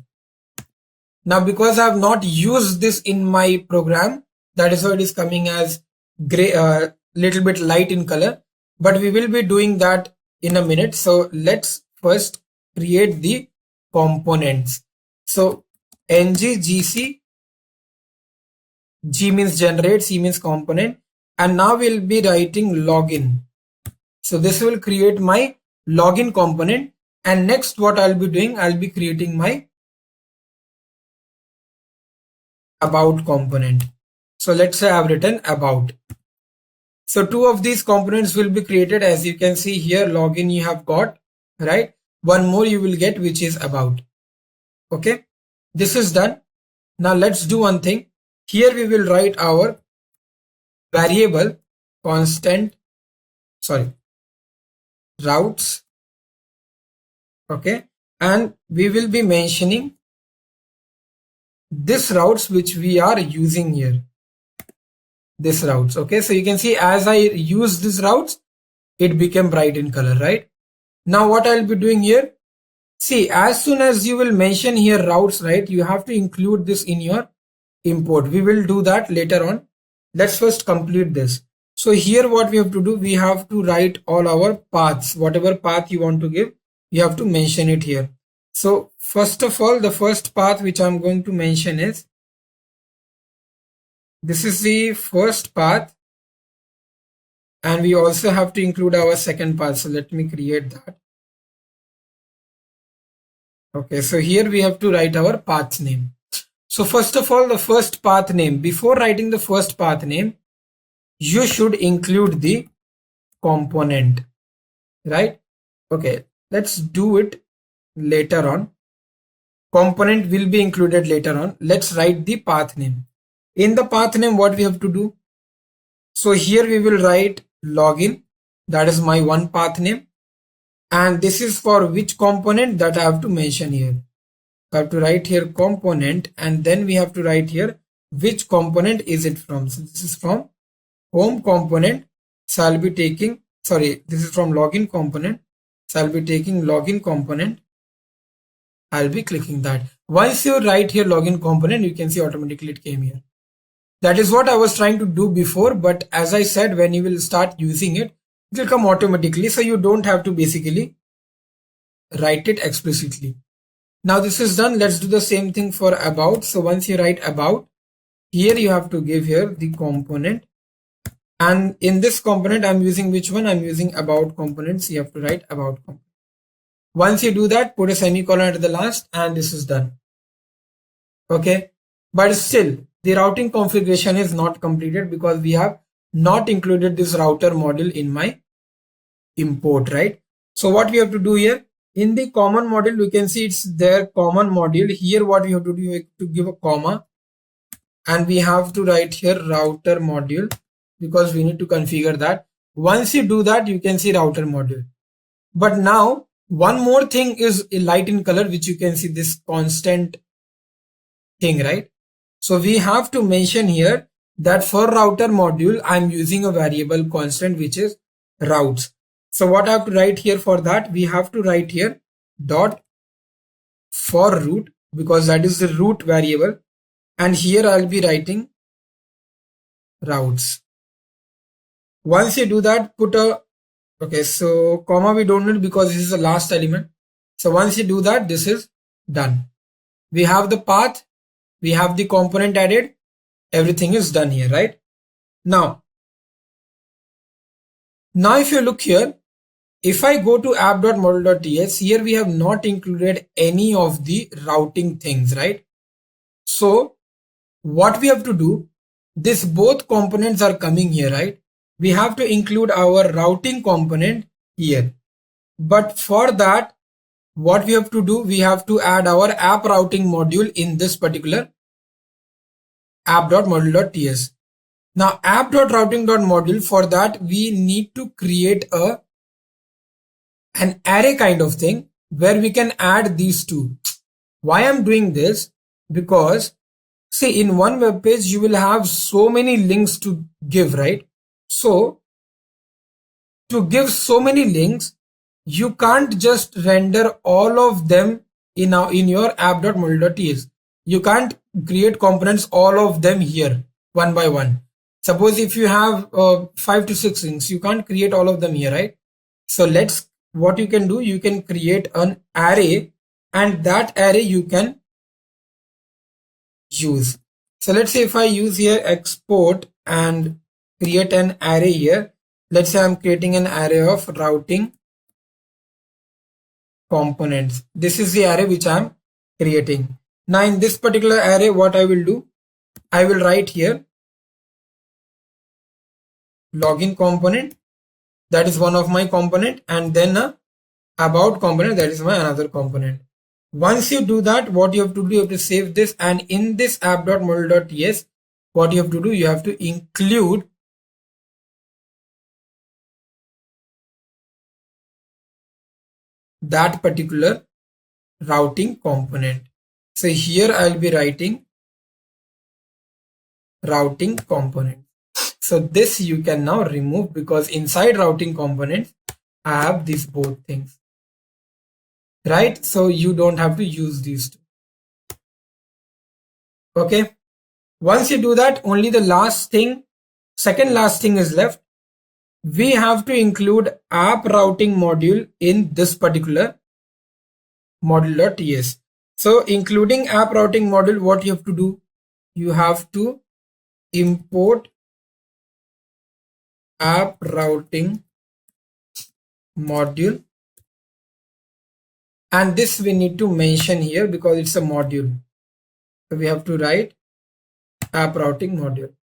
Now because I have not used this in my program, that is why it is coming as gray, little bit light in color, but we will be doing that in a minute. So let's first create the components. So ngGC, G means generate, C means component, and now we'll be writing login. So this will create my login component, and next what I'll be doing, I'll be creating my about component. So let's say I've written about. So two of these components will be created. As you can see here, login you have got, right? One more you will get, which is about. Okay, this is done. Now let's do one thing. Here we will write our variable routes. Okay, and we will be mentioning this routes which we are using here. This routes. Okay, so you can see as I use this routes, it became bright in color, right? Now what I'll be doing here, see, as soon as you will mention here routes, right, you have to include this in your import. We will do that later on. Let's first complete this. So here what we have to do, we have to write all our paths. Whatever path you want to give, you have to mention it here. So first of all, the first path which I'm going to mention is, this is the first path, and we also have to include our second path. So let me create that. Okay, so here we have to write our path name. So first of all, the first path name, before writing the first path name, you should include the component, right? Okay, let's do it later on. Component will be included later on. Let's write the path name. In the path name, what we have to do? So here we will write login. That is my one path name. And this is for which component, that I have to mention here. I have to write here component, and then we have to write here which component is it from. So this is from home component. So I'll be taking, this is from login component. So I'll be taking login component. I'll be clicking that. Once you write here login component, you can see automatically it came here. That is what I was trying to do before, but as I said, when you will start using it, it will come automatically. So you don't have to basically write it explicitly. Now this is done. Let's do the same thing for about. So once you write about, here you have to give here the component. And in this component, I'm using which one? I'm using about components. You have to write about component. Once you do that, put a semicolon at the last, and this is done. Okay, but still the routing configuration is not completed because we have not included this router module in my import, right? So what we have to do here, in the common module, we can see it's their common module. Here what we have to do, we have to give a comma, and we have to write here router module, because we need to configure that. Once you do that, you can see router module. But now one more thing is light in color, which you can see this constant thing, right? So we have to mention here that for router module, I'm using a variable constant, which is routes. So what I have to write here for that, we have to write here dot for root, because that is the root variable. And here I'll be writing routes. Once you do that, put a, okay, so comma we don't need because this is the last element. So once you do that, this is done. We have the path, we have the component added, everything is done here, right? Now if you look here, if I go to app.module.ts, here we have not included any of the routing things, right? So what we have to do, this both components are coming here, right? We have to include our routing component here. But for that, what we have to do, we have to add our app routing module in this particular app.module.ts. Now app.routing.module, for that we need to create an array kind of thing where we can add these two. Why I'm doing this? Because See, in one web page, you will have so many links to give, right? So to give so many links, you can't just render all of them in your app.module.ts. You can't create components all of them here one by one. Suppose if you have 5 to 6 links, you can't create all of them here, right? So what you can do, you can create an array, and that array you can use. So let's say if I use here export and create an array here. Let's say I'm creating an array of routing components. This is the array which I'm creating. Now in this particular array, what I will do, I will write here login component, that is one of my component, and then a about component, that is my another component. Once you do that, what you have to do, you have to save this, and in this app.module.ts, what you have to do, you have to include that particular routing component. So here I'll be writing routing component. So this you can now remove, because inside routing components I have these both things, right? So you don't have to use these two. Okay, once you do that, only the second last thing is left. We have to include app routing module in this particular module.ts. So including app routing module, what you have to do, you have to import app routing module, and this we need to mention here because it's a module. So we have to write app routing module.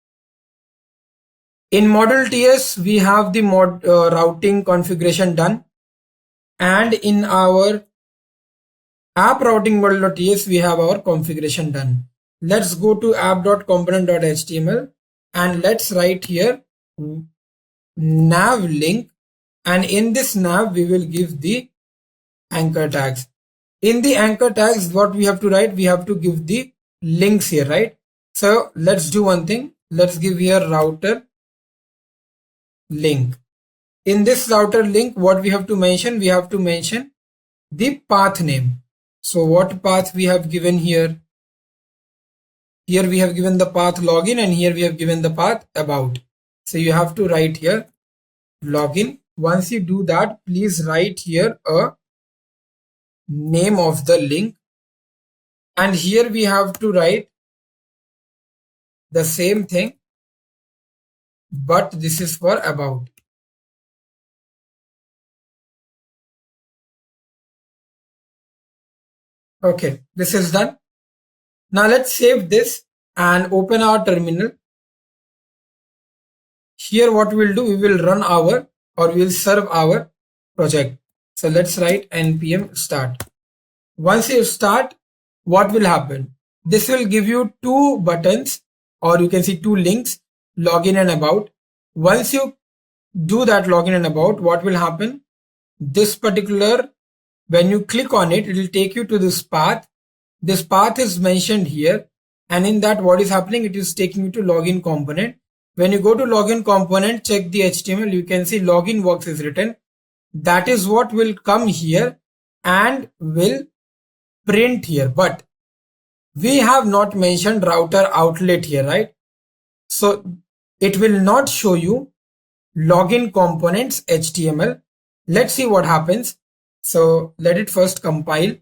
In module TS, we have the routing configuration done, and in our app routing module.ts, we have our configuration done. Let's go to app.component.html and let's write here nav link, and in this nav we will give the anchor tags. In the anchor tags, what we have to write, we have to give the links here, right? So let's do one thing. Let's give here router link. In this router link, what we have to mention, we have to mention the path name. So what path we have given here? Here we have given the path login, and here we have given the path about. So you have to write here login. Once you do that, please write here a name of the link, and here we have to write the same thing, but this is for about. Okay, this is done. Now let's save this and open our terminal. Here what we'll do, we will run our, or we will serve our project. So let's write npm start. Once you start, what will happen? This will give you two buttons, or you can see two links, login and about. Once you do that login and about, what will happen? This particular, when you click on it, it will take you to this path. This path is mentioned here, and in that what is happening, it is taking you to login component. When you go to login component, check the HTML, you can see login works is written. That is what will come here and will print here, but we have not mentioned router outlet here, right? So it will not show you login components HTML. Let's see what happens. So let it first compile,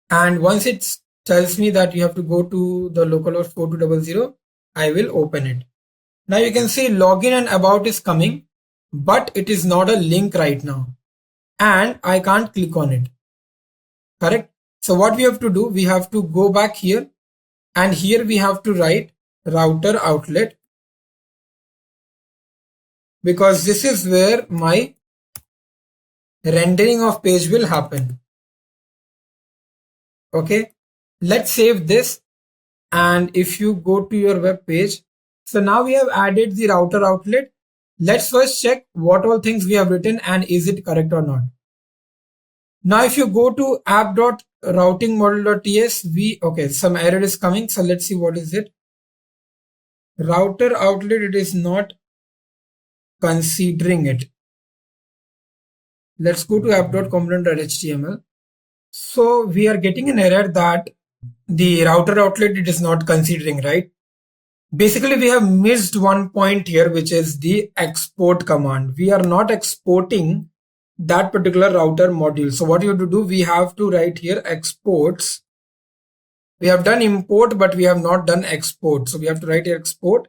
and once it tells me that you have to go to the localhost 4200, I will open it. Now you can see login and about is coming, but it is not a link right now, and I can't click on it. Correct? So what we have to do, we have to go back here, and here we have to write router outlet, because this is where my rendering of page will happen. Okay, let's save this, and if you go to your web page, so now we have added the router outlet. Let's first check what all things we have written and is it correct or not. Now if you go to routing model.ts, okay, some error is coming. So let's see what is it. Router outlet, it is not considering it. Let's go to app.component.html. So we are getting an error that the router outlet, it is not considering, right? Basically, we have missed one point here, which is the export command. We are not exporting that particular router module. So what you have to do, we have to write here exports. We have done import, but we have not done export. So we have to write here export.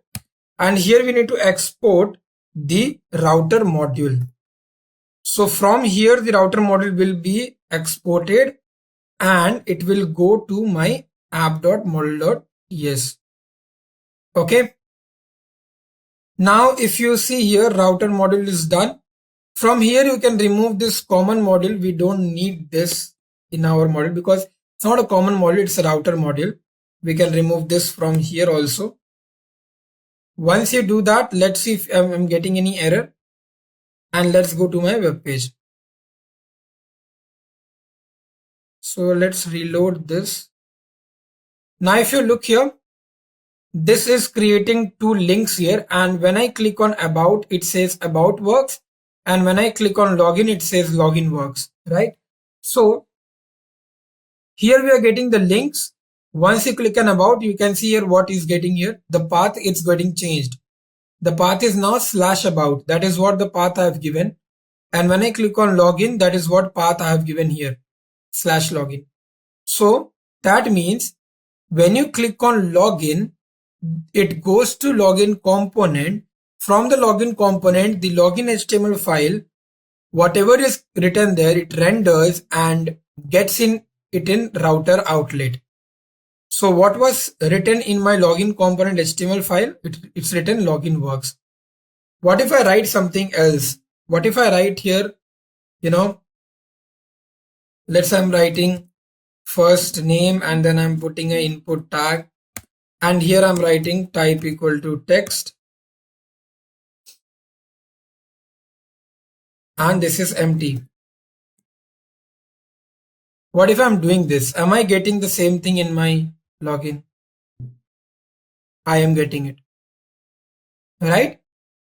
And here we need to export the router module. So from here, the router module will be exported and it will go to my app.model.ts. Okay. Now, if you see here, router module is done. From here, you can remove this common module. We don't need this in our module because it's not a common module, it's a router module. We can remove this from here also. Once you do that, let's see if I'm getting any error. And let's go to my web page. So let's reload this. Now, if you look here, this is creating two links here. And when I click on about, it says about works. And when I click on login, it says login works, right? So here we are getting the links. Once you click on about, you can see here what is getting here. The path it's getting changed. The path is now /about. That is what the path I have given. And when I click on login, that is what path I have given here, /login. So that means when you click on login, it goes to login component. From the login component, the login HTML file, whatever is written there, it renders and gets it in router outlet. So what was written in my login component HTML file? It's written login works. What if I write something else? What if I write here, let's say I'm writing first name and then I'm putting an input tag. And here I'm writing type equal to text. And this is empty. What if I'm doing this? Am I getting the same thing in my login? I am getting it, right?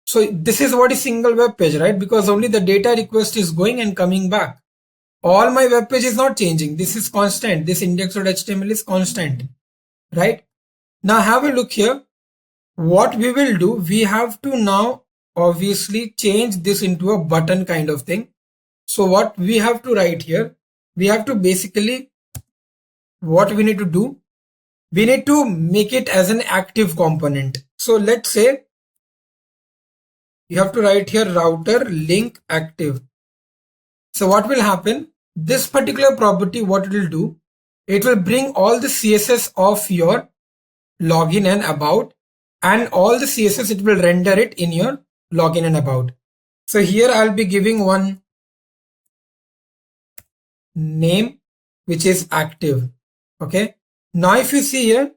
So this is what is single web page, right? Because only the data request is going and coming back. All my web page is not changing. This is constant. This index.html is constant, right? Now have a look here. What we will do, we have to now obviously change this into a button kind of thing. So what we have to write here, we have to basically, what we need to do, we need to make it as an active component. So let's say you have to write here router link active. So what will happen? This particular property, what it will do, it will bring all the CSS of your login and about, and all the CSS, it will render it in your login and about. So here I'll be giving one name, which is active. Okay. Now if you see here,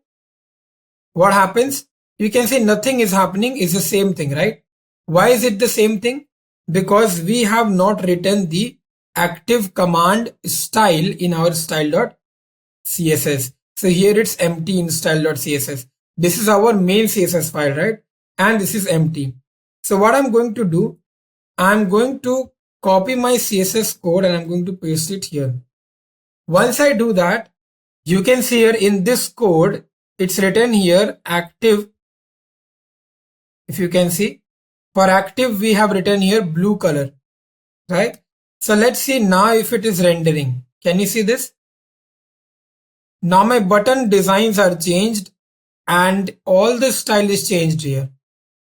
what happens? You can see nothing is happening. It's the same thing, right? Why is it the same thing? Because we have not written the active command style in our style.css. So here it's empty in style.css. This is our main CSS file, right? And this is empty. So what I'm going to do, I'm going to copy my CSS code and I'm going to paste it here. Once I do that, you can see here in this code, it's written here active. If you can see, for active, we have written here blue color, right? So let's see now if it is rendering. Can you see this? Now my button designs are changed and all the style is changed here.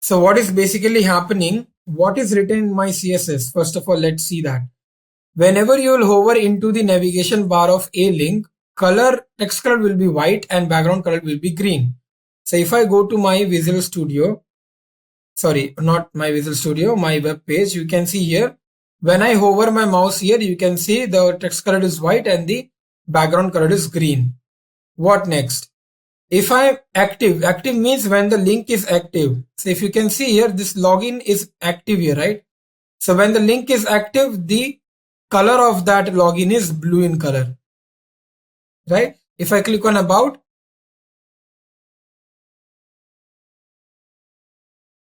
So what is basically happening? What is written in my CSS? First of all, let's see that. Whenever you will hover into the navigation bar of a link, text color will be white and background color will be green. So if I go to my Visual Studio, sorry, not my Visual Studio, my web page, you can see here, when I hover my mouse here, you can see the text color is white and the background color is green. What next? If I'm active means when the link is active. So if you can see here, this login is active here, right? So when the link is active, the color of that login is blue in color. right? If I click on about,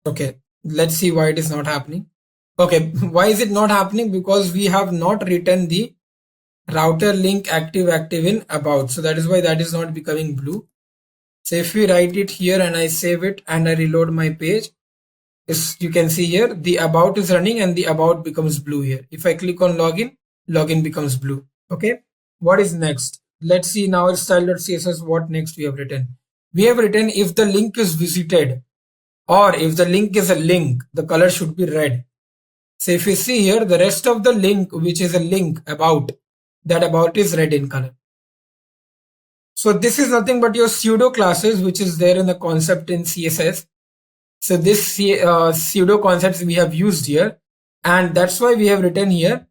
okay, let's see why it is not happening. Okay, why is it not happening? Because we have not written the router link active in about. So that is why that is not becoming blue. So if we write it here and I save it and I reload my page, you can see here the about is running and the about becomes blue here. If I click on login, login becomes blue. Okay, what is next? Let's see in our style.css what next we have written. We have written if the link is visited or if the link is a link, the color should be red. So if you see here, the rest of the link, which is a link about, that about is red in color. So this is nothing but your pseudo classes, which is there in the concept in CSS. So this pseudo concepts we have used here, and that's why we have written here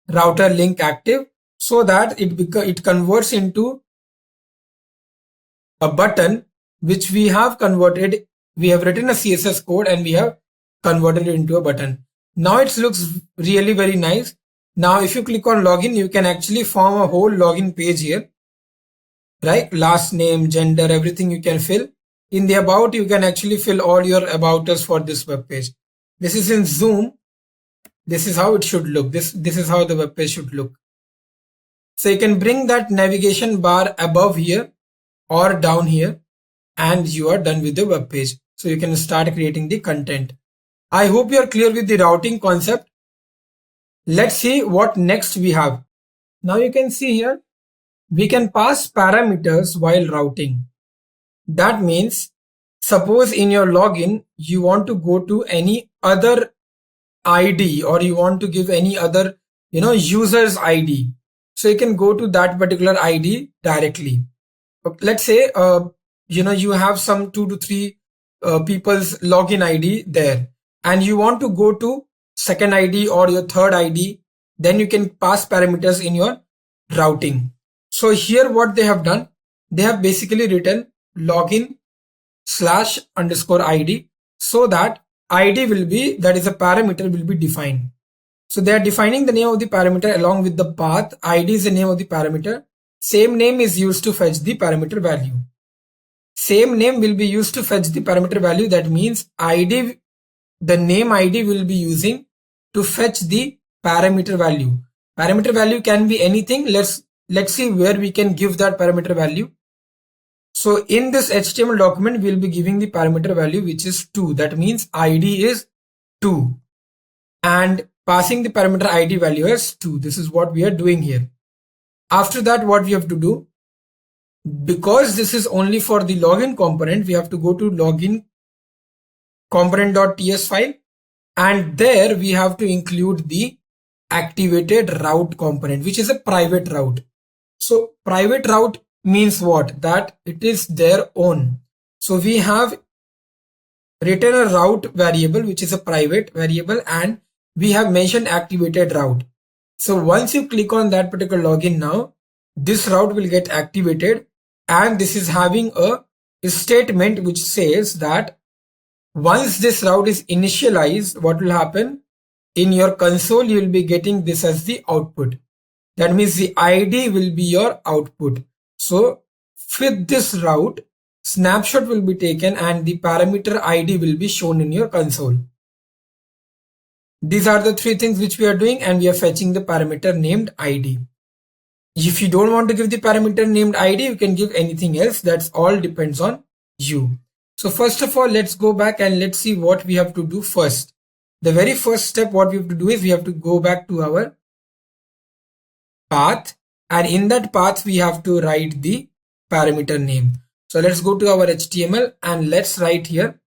router link active, so that it converts into a button which we have converted. We have written a CSS code and we have converted it into a button. Now it looks really very nice. Now if you click on login, you can actually form a whole login page here, right? Last name, gender, everything you can fill. In the about, you can actually fill all your about us for this web page. This is in Zoom. This is how it should look. This is how the web page should look. So you can bring that navigation bar above here or down here, and you are done with the web page. So you can start creating the content. I hope you are clear with the routing concept. Let's see what next we have. Now you can see here, we can pass parameters while routing. That means, suppose in your login, you want to go to any other ID or you want to give any other, user's ID. So you can go to that particular ID directly. Let's say, you have some 2 to 3 people's login ID there, and you want to go to second ID or your third ID, then you can pass parameters in your routing. So here what they have done, they have basically written login /_ID, so that ID will be, that is a parameter will be defined. So they are defining the name of the parameter along with the path. ID is the name of the parameter. Same name is used to fetch the parameter value. Same name will be used to fetch the parameter value. That means ID, the name ID will be using to fetch the parameter value. Parameter value can be anything. Let's see where we can give that parameter value. So in this HTML document, we'll be giving the parameter value, which is 2. That means ID is 2 and passing the parameter ID value as 2. This is what we are doing here. After that, what we have to do, because this is only for the login component, we have to go to login component.ts file, and there we have to include the activated route component, which is a private route. So private route means what? That it is their own. So we have written a route variable, which is a private variable, and we have mentioned activated route. So once you click on that particular login now, this route will get activated, and this is having a statement which says that once this route is initialized, what will happen? In your console, you will be getting this as the output. That means the ID will be your output. So with this route, snapshot will be taken and the parameter ID will be shown in your console. These are the 3 things which we are doing, and we are fetching the parameter named ID. If you don't want to give the parameter named ID, you can give anything else. That's all depends on you. So first of all, let's go back and let's see what we have to do first. The very first step what we have to do is we have to go back to our path, and in that path we have to write the parameter name. So let's go to our HTML and let's write here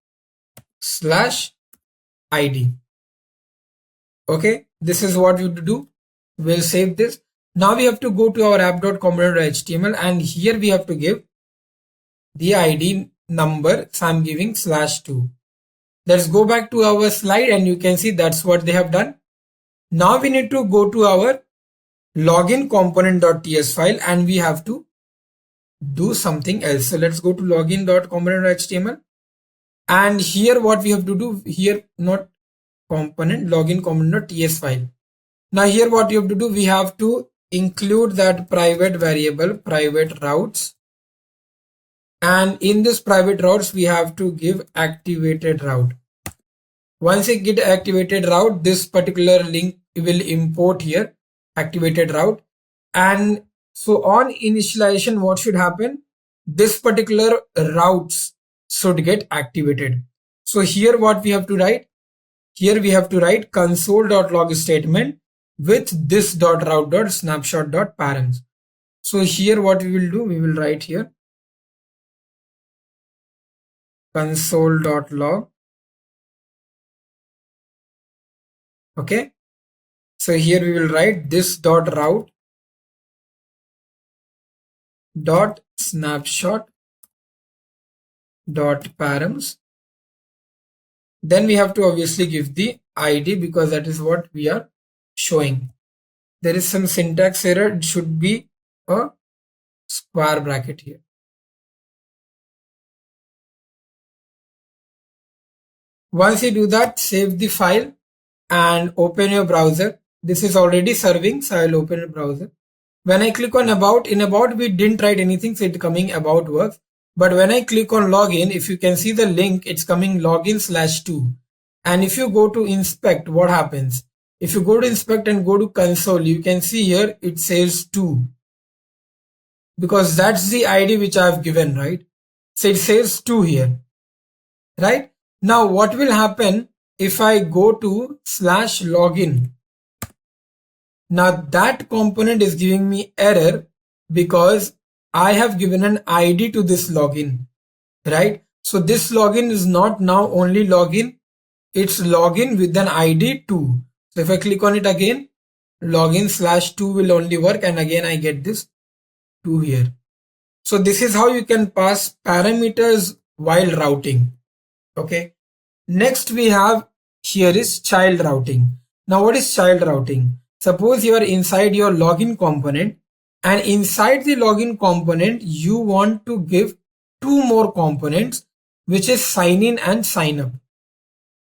/ID. Okay, this is what we have to do. We'll save this. Now we have to go to our app.component.html, and here we have to give the ID number. So I'm giving /2. Let's go back to our slide, and you can see that's what they have done. Now we need to go to our login component.ts file, and we have to do something else. So let's go to login.component.html, and here what we have to do here, not component, login component.ts file. Now here what you have to do, we have to include that private variable private routes, and in this private routes we have to give activated route. Once you get activated route, this particular link will import here activated route. And so on initialization, what should happen? This particular routes should get activated. So here what we have to write? Here we have to write console.log statement with this.route.snapshot.params. So here what we will do, we will write here console.log. Okay. So here we will write this.route dot snapshot dot params. Then we have to obviously give the ID because that is what we are showing. There is some syntax error. It should be a square bracket here. Once you do that, save the file and open your browser. This is already serving, so I will open a browser. When I click on about, in about we didn't write anything, so it's coming about works. But when I click on login, if you can see the link, it's coming login/2. And if you go to inspect, what happens? If you go to inspect and go to console, you can see here it says 2. Because that's the ID which I have given, right? So it says 2 here, right? Now what will happen if I go to /login? Now that component is giving me error because I have given an ID to this login, right? So this login is not now only login, it's login with an ID 2. So if I click on it again, login/2 will only work, and again I get this 2 here. So this is how you can pass parameters while routing. Okay. Next we have here is child routing. Now what is child routing? Suppose you are inside your login component, and inside the login component you want to give 2 more components, which is sign in and sign up.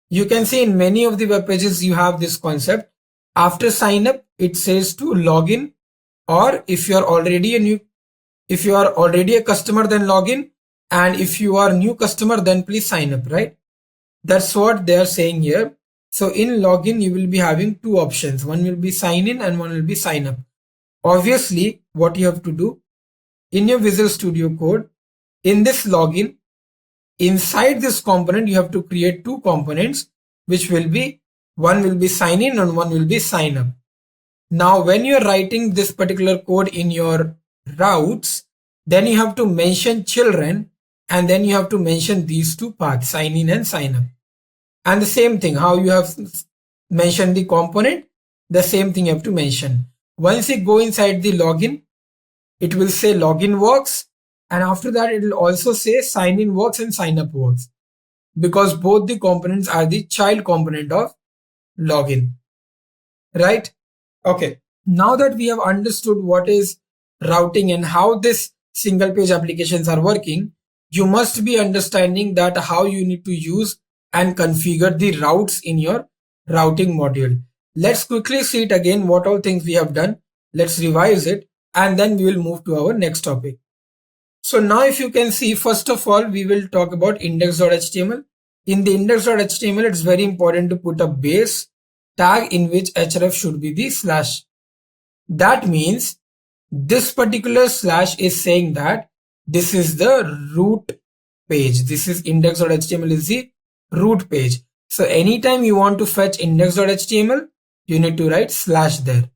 You can see in many of the web pages you have this concept. After sign up it says to login, or if you are already a customer then login, and if you are a new customer then please sign up, right? That's what they are saying here. So in login you will be having 2 options. One will be sign in and one will be sign up. Obviously what you have to do in your Visual Studio Code, in this login, inside this component you have to create 2 components, which will be, one will be sign in and one will be sign up. Now when you are writing this particular code in your routes, then you have to mention children, and then you have to mention these 2 paths, sign in and sign up. And the same thing, how you have mentioned the component, the same thing you have to mention. Once you go inside the login, it will say login works, and after that it will also say sign in works and sign up works, because both the components are the child component of login, right? Okay, now that we have understood what is routing and how this single page applications are working, you must be understanding that how you need to use and configure the routes in your routing module. Let's quickly see it again, what all things we have done. Let's revise it, and then we will move to our next topic. So now if you can see, first of all, we will talk about index.html. In the index.html, it's very important to put a base tag in which href should be the slash. That means this particular slash is saying that this is the root page. This is index.html is the root page. So anytime you want to fetch index.html, you need to write slash there.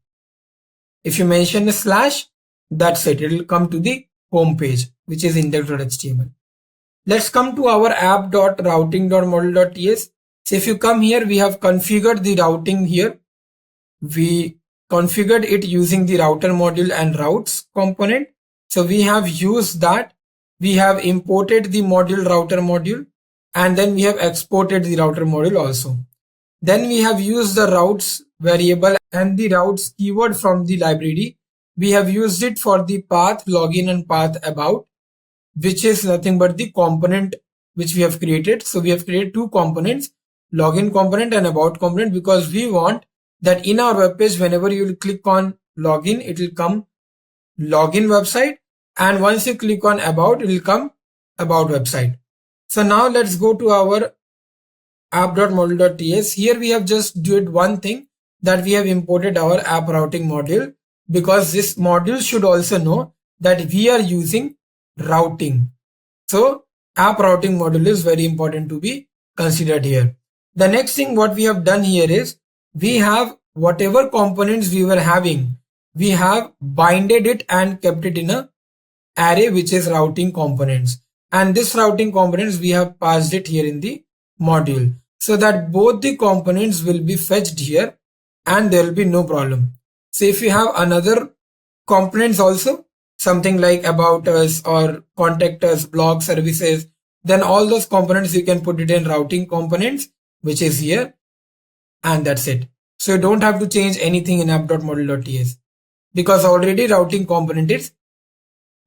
If you mention a slash, that's it. It will come to the home page, which is index.html. Let's come to our app.routing.module.ts. So if you come here, we have configured the routing here. We configured it using the router module and routes component. So we have used that. We have imported the module router module, and then we have exported the router module also. Then we have used the routes variable and the routes keyword from the library. We have used it for the path login and path about, which is nothing but the component which we have created. So we have created 2 components, login component and about component, because we want that in our web page, whenever you will click on login, it will come login website, and once you click on about, it will come about website. So now let's go to our app.module.ts. Here we have just did one thing, that we have imported our app routing module, because this module should also know that we are using routing. So app routing module is very important to be considered here. The next thing what we have done here is, we have whatever components we were having, we have binded it and kept it in a array which is routing components, and this routing components we have passed it here in the module, so that both the components will be fetched here and there will be no problem. So if you have another components also, something like about us or contact us, blog services, then all those components you can put it in routing components, which is here, and that's it. So you don't have to change anything in app.module.ts, because already routing component is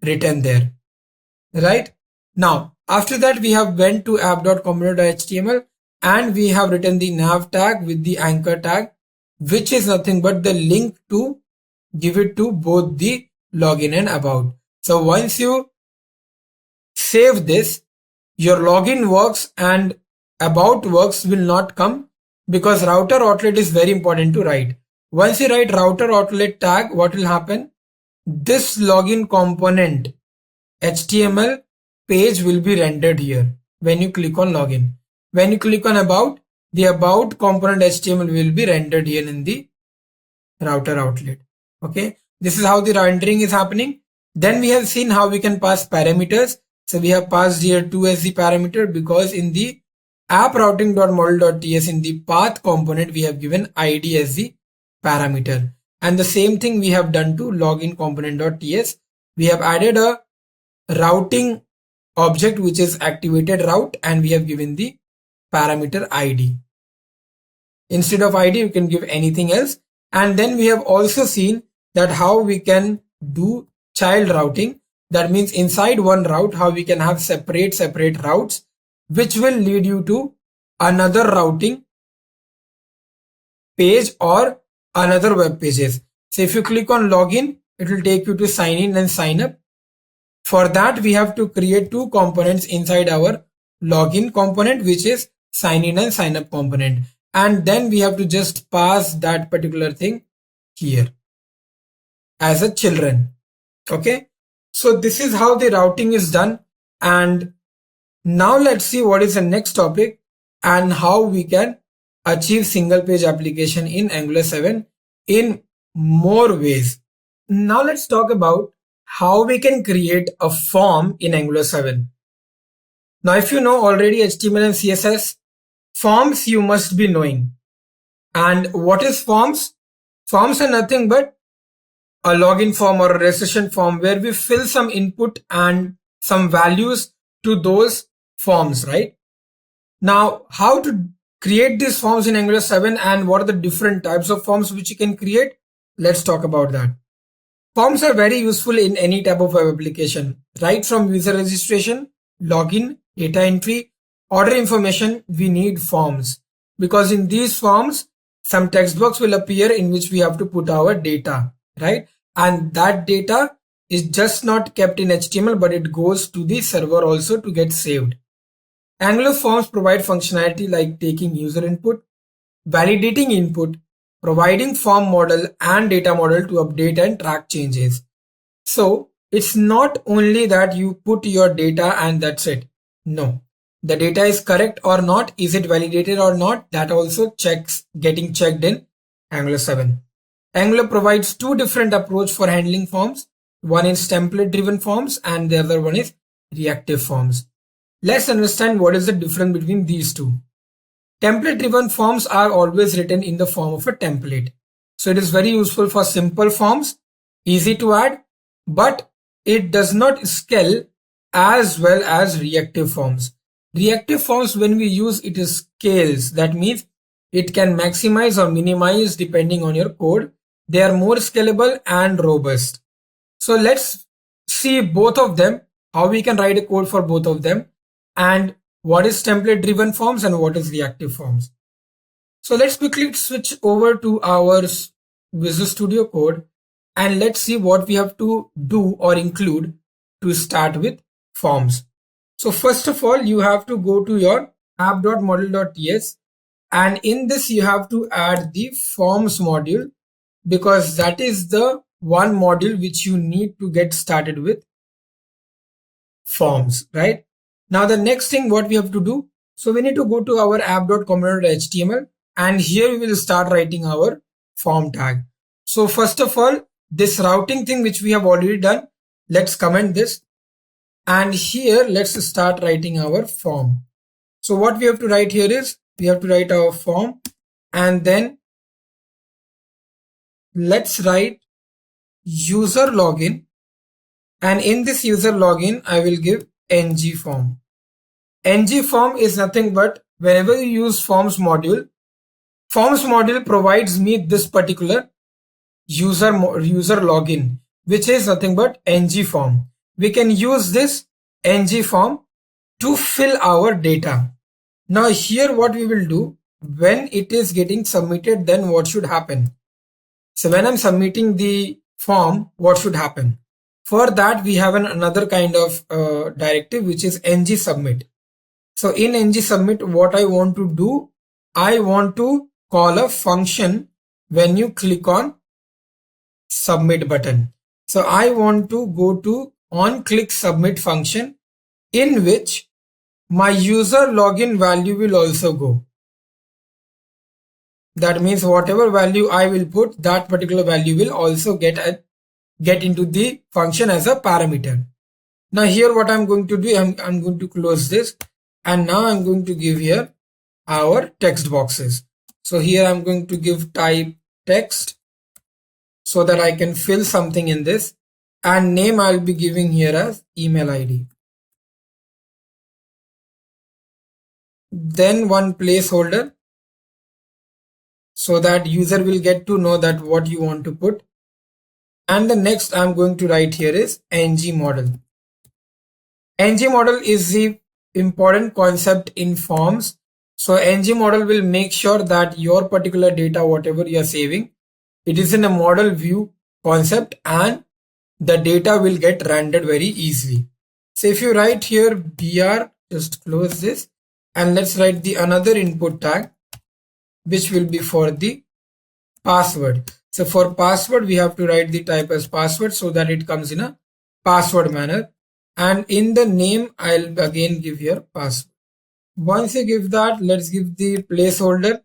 written there, right? Now after that we have went to app.component.html and we have written the nav tag with the anchor tag, which is nothing but the link to give it to both the login and about. So once you save this, your login works and about works will not come, because router outlet is very important to write. Once you write router outlet tag, what will happen? This login component HTML page will be rendered here when you click on login. When you click on about, the about component HTML will be rendered here in the router outlet. Okay, this is how the rendering is happening. Then we have seen how we can pass parameters. So we have passed here 2 as the parameter, because in the app routing.module.ts in the path component we have given ID as the parameter, and the same thing we have done to login component.ts. We have added a routing object which is activated route, and we have given the parameter ID. Instead of ID you can give anything else. And then we have also seen that how we can do child routing. That means inside one route how we can have separate routes, which will lead you to another routing page or another web pages. So if you click on login, it will take you to sign in and sign up. For that we have to create two components inside our login component, which is sign in and sign up component, and then we have to just pass that particular thing here as a children. Okay, so this is how the routing is done. And now let's see what is the next topic and how we can achieve single page application in Angular 7 in more ways. Now let's talk about how we can create a form in Angular 7. Now if you know already HTML and CSS, forms you must be knowing. And what is forms? Forms are nothing but a login form or a registration form where we fill some input and some values to those forms, right? Now how to create these forms in Angular 7 and what are the different types of forms which you can create? Let's talk about that. Forms are very useful in any type of web application, right from user registration, login, data entry, order information. We need forms, because in these forms some text box will appear in which we have to put our data, right? And that data is just not kept in HTML, but it goes to the server also to get saved. Angular forms provide functionality like taking user input, validating input, providing form model and data model to update and track changes. So it's not only that you put your data and that's it. No, the data is correct or not, is it validated or not, that also getting checked in Angular 7. Angular provides two different approach for handling forms. One is template driven forms and the other one is reactive forms. Let's understand what is the difference between these two. Template driven forms are always written in the form of a template. So it is very useful for simple forms, easy to add, but it does not scale as well as reactive forms. Reactive forms, when we use it, scales. That means it can maximize or minimize depending on your code. They are more scalable and robust. So let's see both of them, how we can write a code for both of them, and what is template driven forms and what is reactive forms. So let's quickly switch over to our Visual Studio Code and let's see what we have to do or include to start with forms. So first of all, you have to go to your app.module.ts, and in this you have to add the forms module, because that is the one module which you need to get started with forms, right? Now the next thing what we have to do, so we need to go to our app.component.html, and here we will start writing our form tag. So first of all, this routing thing which we have already done, let's comment this, and here let's start writing our form. So what we have to write here is, we have to write our form, and then let's write user login, and in this user login I will give ng form. Ng form is nothing but, whenever you use forms module provides me this particular user login, which is nothing but ng form. We can use this ng form to fill our data. Now here what we will do, when it is getting submitted, then what should happen? So when I'm submitting the form, what should happen? For that we have another kind of directive, which is ng submit. So in ng submit, what I want to do, I want to call a function when you click on submit button. So I want to go to on click submit function, in which my user login value will also go. That means whatever value I will put, that particular value will also get into the function as a parameter. Now here what I'm going to do, I'm going to close this, and now I'm going to give here our text boxes. So here I'm going to give type text so that I can fill something in this, and name I'll be giving here as email ID. Then one placeholder, so that user will get to know that what you want to put. And the next I'm going to write here is ng model. ng model is the important concept in forms. So ng model will make sure that your particular data, whatever you are saving, it is in a model view concept, and the data will get rendered very easily. So if you write here br, just close this, and let's write the another input tag, which will be for the password. So for password, we have to write the type as password, so that it comes in a password manner. And in the name, I'll again give here password. Once you give that, let's give the placeholder.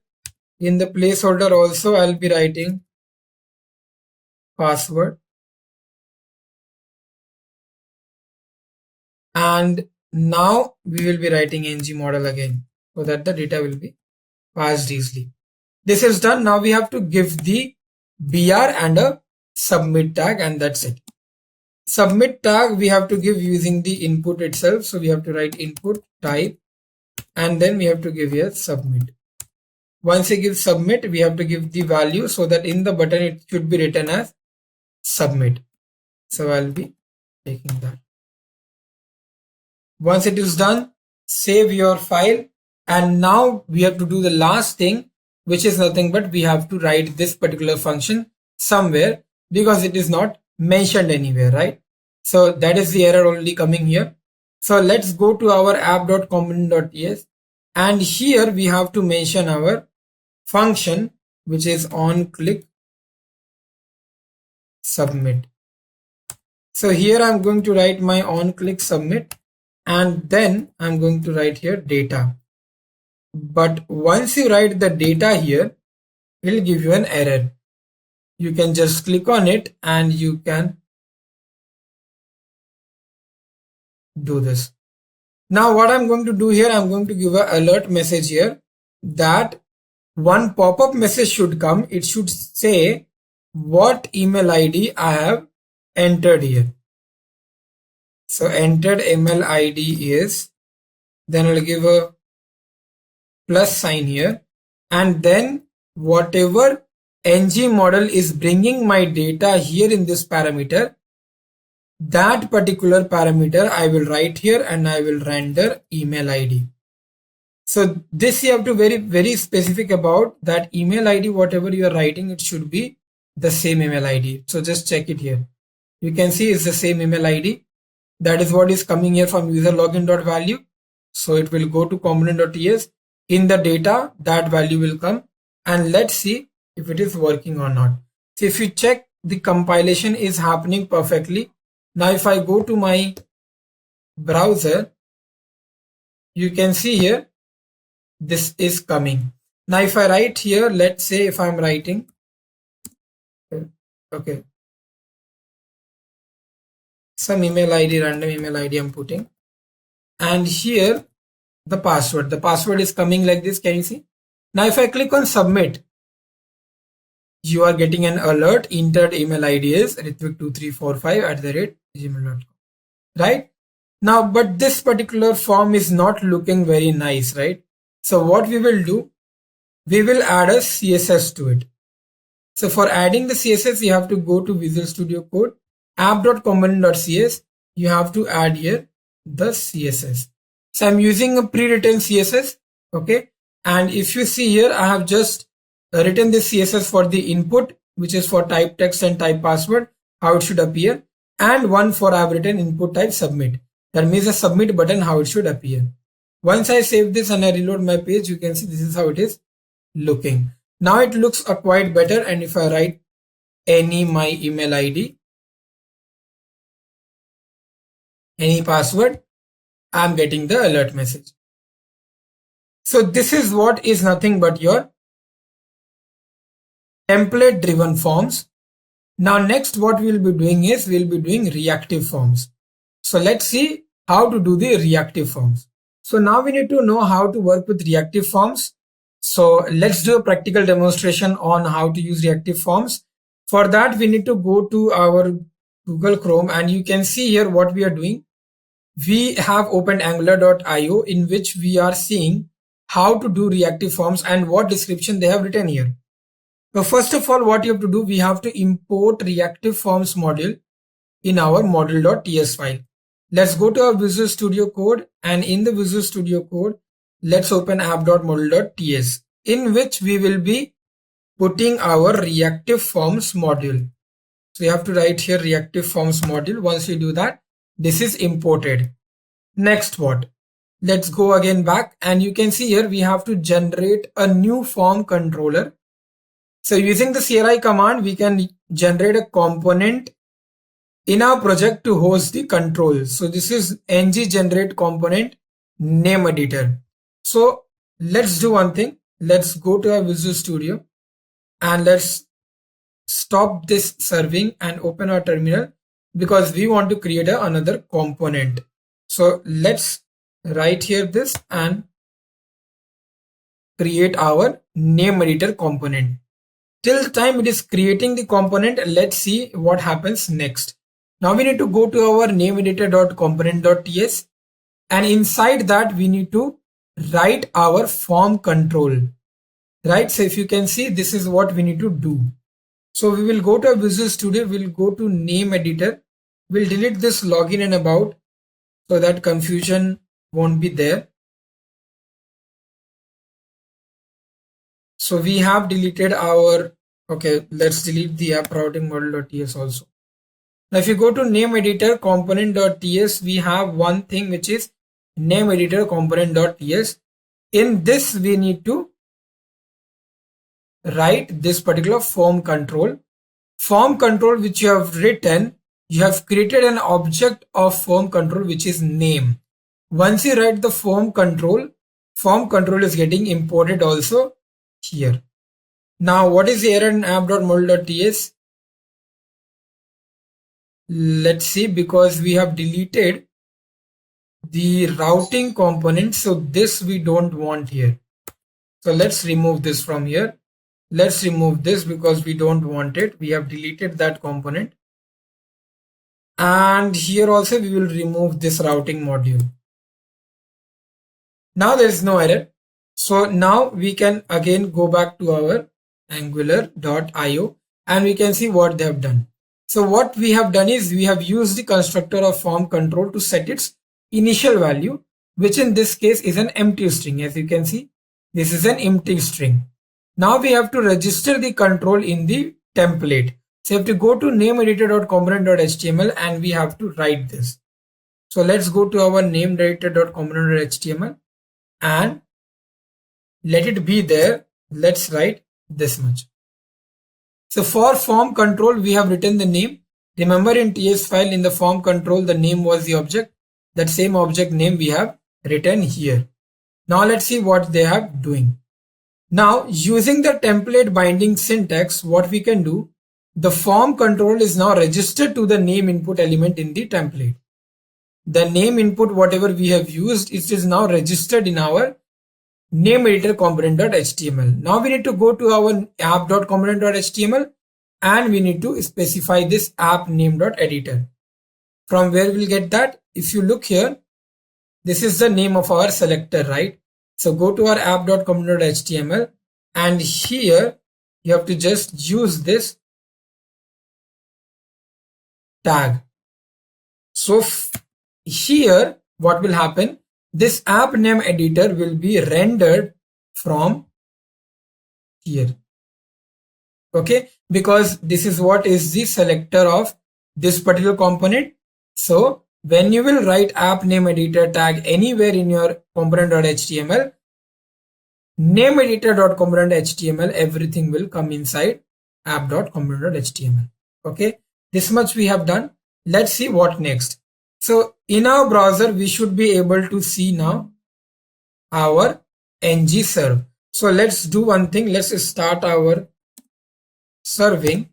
In the placeholder also, I'll be writing password. And now we will be writing ng model again, so that the data will be passed easily. This is done. Now we have to give the br and a submit tag, and that's it. Submit tag we have to give using the input itself. So we have to write input type, and then we have to give here submit. Once you give submit, we have to give the value, so that in the button it should be written as submit. So I'll be taking that. Once it is done, save your file, and now we have to do the last thing, which is nothing but we have to write this particular function somewhere, because it is not mentioned anywhere, right? So that is the error only coming here. So let's go to our app.component.ts, and here we have to mention our function, which is on click submit. So here I'm going to write my on click submit, and then I'm going to write here data. But once you write the data here, it will give you an error. You can just click on it and you can do this. Now what I'm going to do here, I'm going to give an alert message here, that one pop-up message should come. It should say what email ID I have entered here. So entered email ID is, then I'll give a plus sign here, and then whatever ng model is bringing my data here in this parameter, that particular parameter I will write here, and I will render email ID. So this you have to very specific about that email ID, whatever you are writing, it should be the same email ID. So just check it here. You can see it's the same email ID. That is what is coming here from user login.value. So it will go to component.ts. In the data, that value will come, and let's see if it is working or not. So if you check, the compilation is happening perfectly. Now if I go to my browser, you can see here this is coming. Now if I write here, let's say if I'm writing, okay, some email ID, random email ID I'm putting, and here the password is coming like this. Can you see? Now if I click on submit, you are getting an alert. Entered email ID is ritvik2345@gmail.com, right? Now, but this particular form is not looking very nice, right? So what we will do, we will add a CSS to it. So for adding the CSS, you have to go to Visual Studio Code, app.component.cs. You have to add here the CSS. So I'm using a pre-written CSS, okay? And if you see here, I have just written this CSS for the input, which is for type text and type password, how it should appear, and one for I've written input type submit. That means the submit button, how it should appear. Once I save this and I reload my page, you can see this is how it is looking. Now it looks quite better, and if I write any my email ID, any password, I'm getting the alert message. So this is what is nothing but your template driven forms. Now next what we'll be doing is we'll be doing reactive forms. So let's see how to do the reactive forms. So now we need to know how to work with reactive forms. So let's do a practical demonstration on how to use reactive forms. For that, we need to go to our Google Chrome, and you can see here what we are doing. We have opened angular.io, in which we are seeing how to do reactive forms and what description they have written here. So first of all, what you have to do, we have to import reactive forms module in our module.ts file. Let's go to our Visual Studio Code, and in the Visual Studio Code, let's open app.module.ts, in which we will be putting our reactive forms module. So you have to write here reactive forms module. Once you do that, this is imported. Next what? Let's go again back, and you can see here we have to generate a new form controller. So using the CLI command, we can generate a component in our project to host the controls. So this is ng generate component name editor. So let's do one thing. Let's go to our Visual Studio and let's stop this serving and open our terminal, because we want to create another component. So let's write here this and create our name editor component. Till the time it is creating the component, let's see what happens next. Now we need to go to our name editor.component.ts, and inside that we need to write our form control, right? So if you can see, this is what we need to do. So we will go to our Visual Studio, we'll go to name editor, we'll delete this login and about so that confusion won't be there. So we have deleted our, okay, let's delete the app routing model.ts also. Now if you go to name editor component.ts, we have one thing which is name editor component.ts. In this we need to write this particular form control. Form control which you have written, you have created an object of form control which is name. Once you write the form control is getting imported also here. Now what is the error in app.module.ts? Let's see, because we have deleted the routing component, so this we don't want here. So let's remove this from here. Let's remove this because we don't want it. We have deleted that component. And here also we will remove this routing module. Now there is no error. So now we can again go back to our angular.io and we can see what they have done. So what we have done is we have used the constructor of form control to set its initial value, which in this case is an empty string. As you can see, this is an empty string. Now we have to register the control in the template. So you have to go to nameeditor.component.html and we have to write this. So let's go to our nameeditor.component.html and let it be there. Let's write this much. So for form control, we have written the name. Remember in TS file in the form control, the name was the object. That same object name we have written here. Now let's see what they are doing. Now using the template binding syntax, what we can do, the form control is now registered to the name input element in the template. The name input, whatever we have used, it is now registered in our name editor component.html. Now we need to go to our app.component.html and we need to specify this app name.editor. From where we'll get that? If you look here, this is the name of our selector, right? So go to our app.component.html and here you have to just use this tag. So here what will happen? This app name editor will be rendered from here. Okay, because this is what is the selector of this particular component. So when you will write app name editor tag anywhere in your component.html, name editor.component.html, everything will come inside app.component.html. Okay, this much we have done. Let's see what next. So in our browser, we should be able to see now our ng serve. So let's do one thing. Let's start our serving.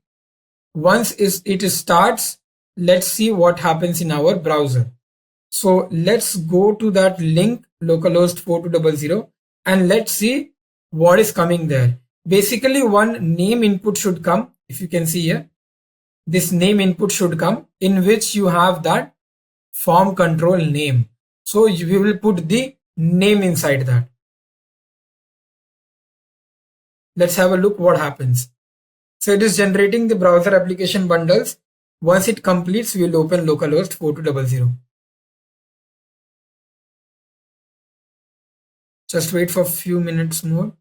Once it starts, let's see what happens in our browser. So let's go to that link localhost 4200 and let's see what is coming there. Basically one name input should come. If you can see here, this name input should come in which you have that form control name. So we will put the name inside that. Let's have a look what happens. So it is generating the browser application bundles. Once it completes, we will open localhost 4200. Just wait for a few minutes more.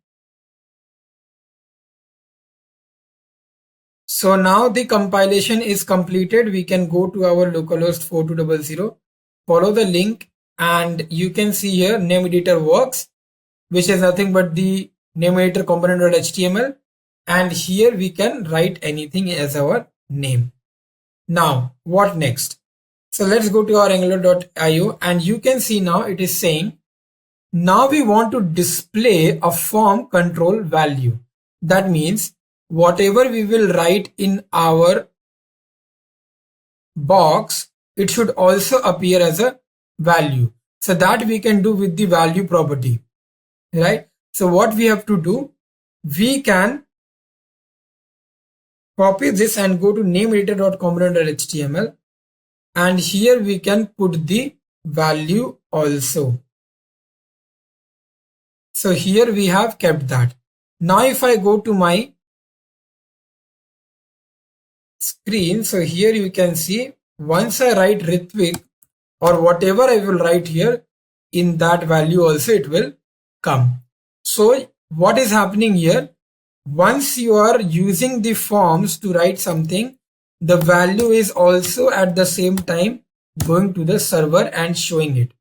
So now the compilation is completed. We can go to our localhost 4200, follow the link, and you can see here name editor works, which is nothing but the name editor component.html, and here we can write anything as our name. Now what next? So let's go to our angular.io and you can see now it is saying now we want to display a form control value. That means whatever we will write in our box, it should also appear as a value. So that we can do with the value property, right? So what we have to do, we can copy this and go to nameeditor.component.html and here we can put the value also. So here we have kept that. Now if I go to my screen, so here you can see once I write Ritvik or whatever I will write here, in that value also it will come. So what is happening here? Once you are using the forms to write something, the value is also at the same time going to the server and showing it,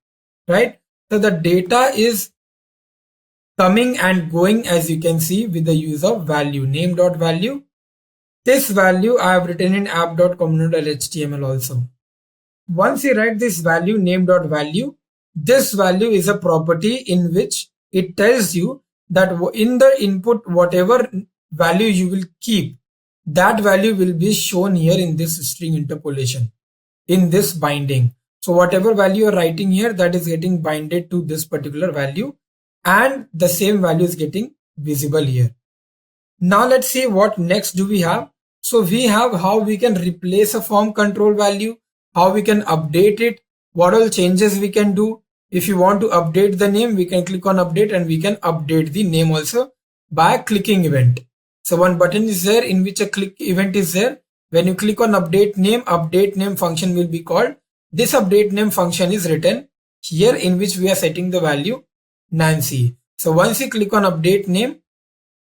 right? So the data is coming and going, as you can see, with the use of value, name.value. This value I have written in app.component.html also. Once you write this value, name.value, this value is a property in which it tells you that in the input, whatever value you will keep, that value will be shown here in this string interpolation, in this binding. So whatever value you are writing here, that is getting binded to this particular value, and the same value is getting visible here. Now let's see what next do we have. So we have how we can replace a form control value, how we can update it, what all changes we can do. If you want to update the name, we can click on update and we can update the name also by clicking event. So one button is there in which a click event is there. When you click on update name function will be called. This update name function is written here in which we are setting the value Nancy. So once you click on update name,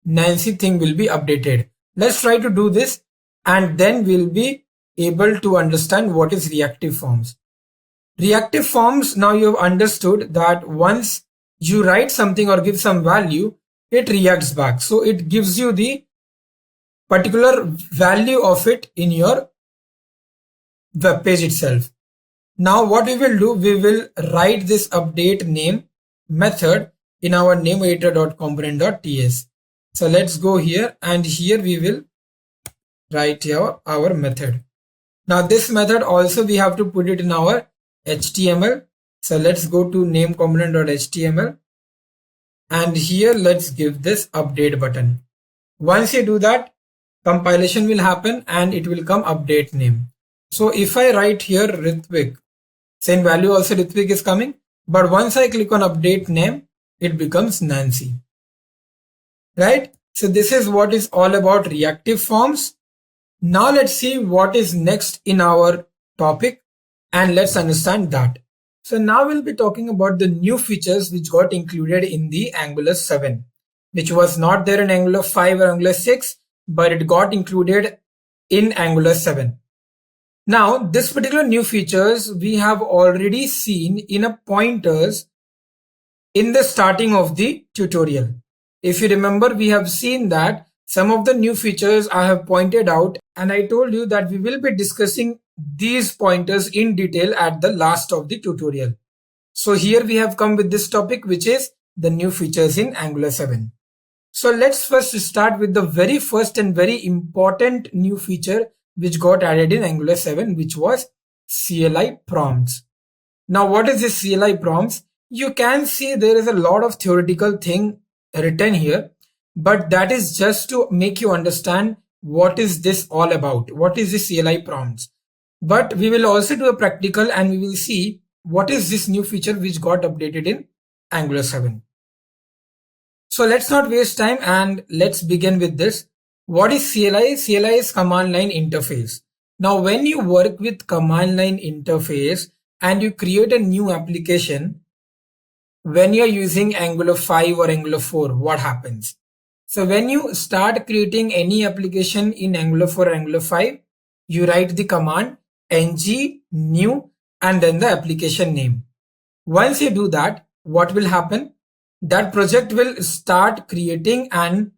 Nancy thing will be updated. Let's try to do this. and then we'll be able to understand what is reactive forms. Reactive forms, now you have understood that once you write something or give some value, it reacts back. So it gives you the particular value of it in your web page itself. Now what we will do, we will write this update name method in our name editor.component.ts. So let's go here, and here we will write here our method. Now this method also we have to put it in our HTML. So let's go to name component.html, and here let's give this update button. Once you do that, compilation will happen and it will come update name. So if I write here Ritvik, same value also Ritvik is coming, but once I click on update name, it becomes Nancy, right? So this is what is all about reactive forms. Now let's see what is next in our topic, and let's understand that. So now we'll be talking about the new features which got included in the Angular 7, which was not there in Angular 5 or Angular 6, but it got included in Angular 7. Now this particular new features we have already seen in a pointers in the starting of the tutorial. If you remember, we have seen that some of the new features I have pointed out, and I told you that we will be discussing these pointers in detail at the last of the tutorial. So here we have come with this topic, which is the new features in Angular 7. So let's first start with the very first and very important new feature which got added in Angular 7, which was CLI prompts. Now what is this CLI prompts? You can see there is a lot of theoretical thing written here, but that is just to make you understand what is this all about. What is this CLI prompts? But we will also do a practical and we will see what is this new feature which got updated in Angular 7. So let's not waste time and let's begin with this. What is CLI? CLI is command line interface. Now when you work with command line interface and you create a new application, when you're using Angular 5 or Angular 4, what happens? So when you start creating any application in Angular 4 or Angular 5, you write the command ng new and then the application name. Once you do that, what will happen? That project will start creating, and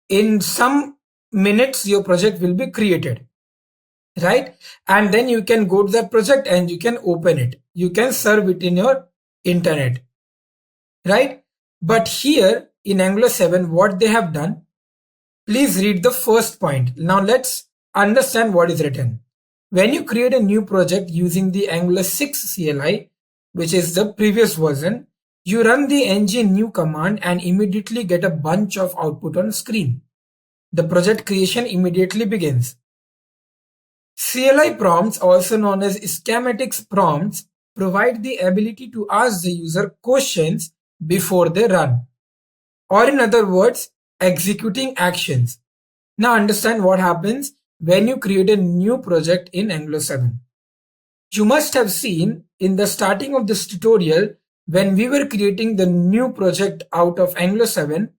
in some minutes your project will be created, right? And then you can go to that project and you can open it. You can serve it in your internet, right? But here in Angular 7, what they have done, please read the first point. Now let's understand what is written. When you create a new project using the Angular 6 CLI, which is the previous version, you run the ng new command and immediately get a bunch of output on screen. The project creation immediately begins. CLI prompts, also known as schematics prompts, provide the ability to ask the user questions before they run, or in other words, executing actions. Now understand what happens when you create a new project in Angular 7. You must have seen in the starting of this tutorial, when we were creating the new project out of Angular 7,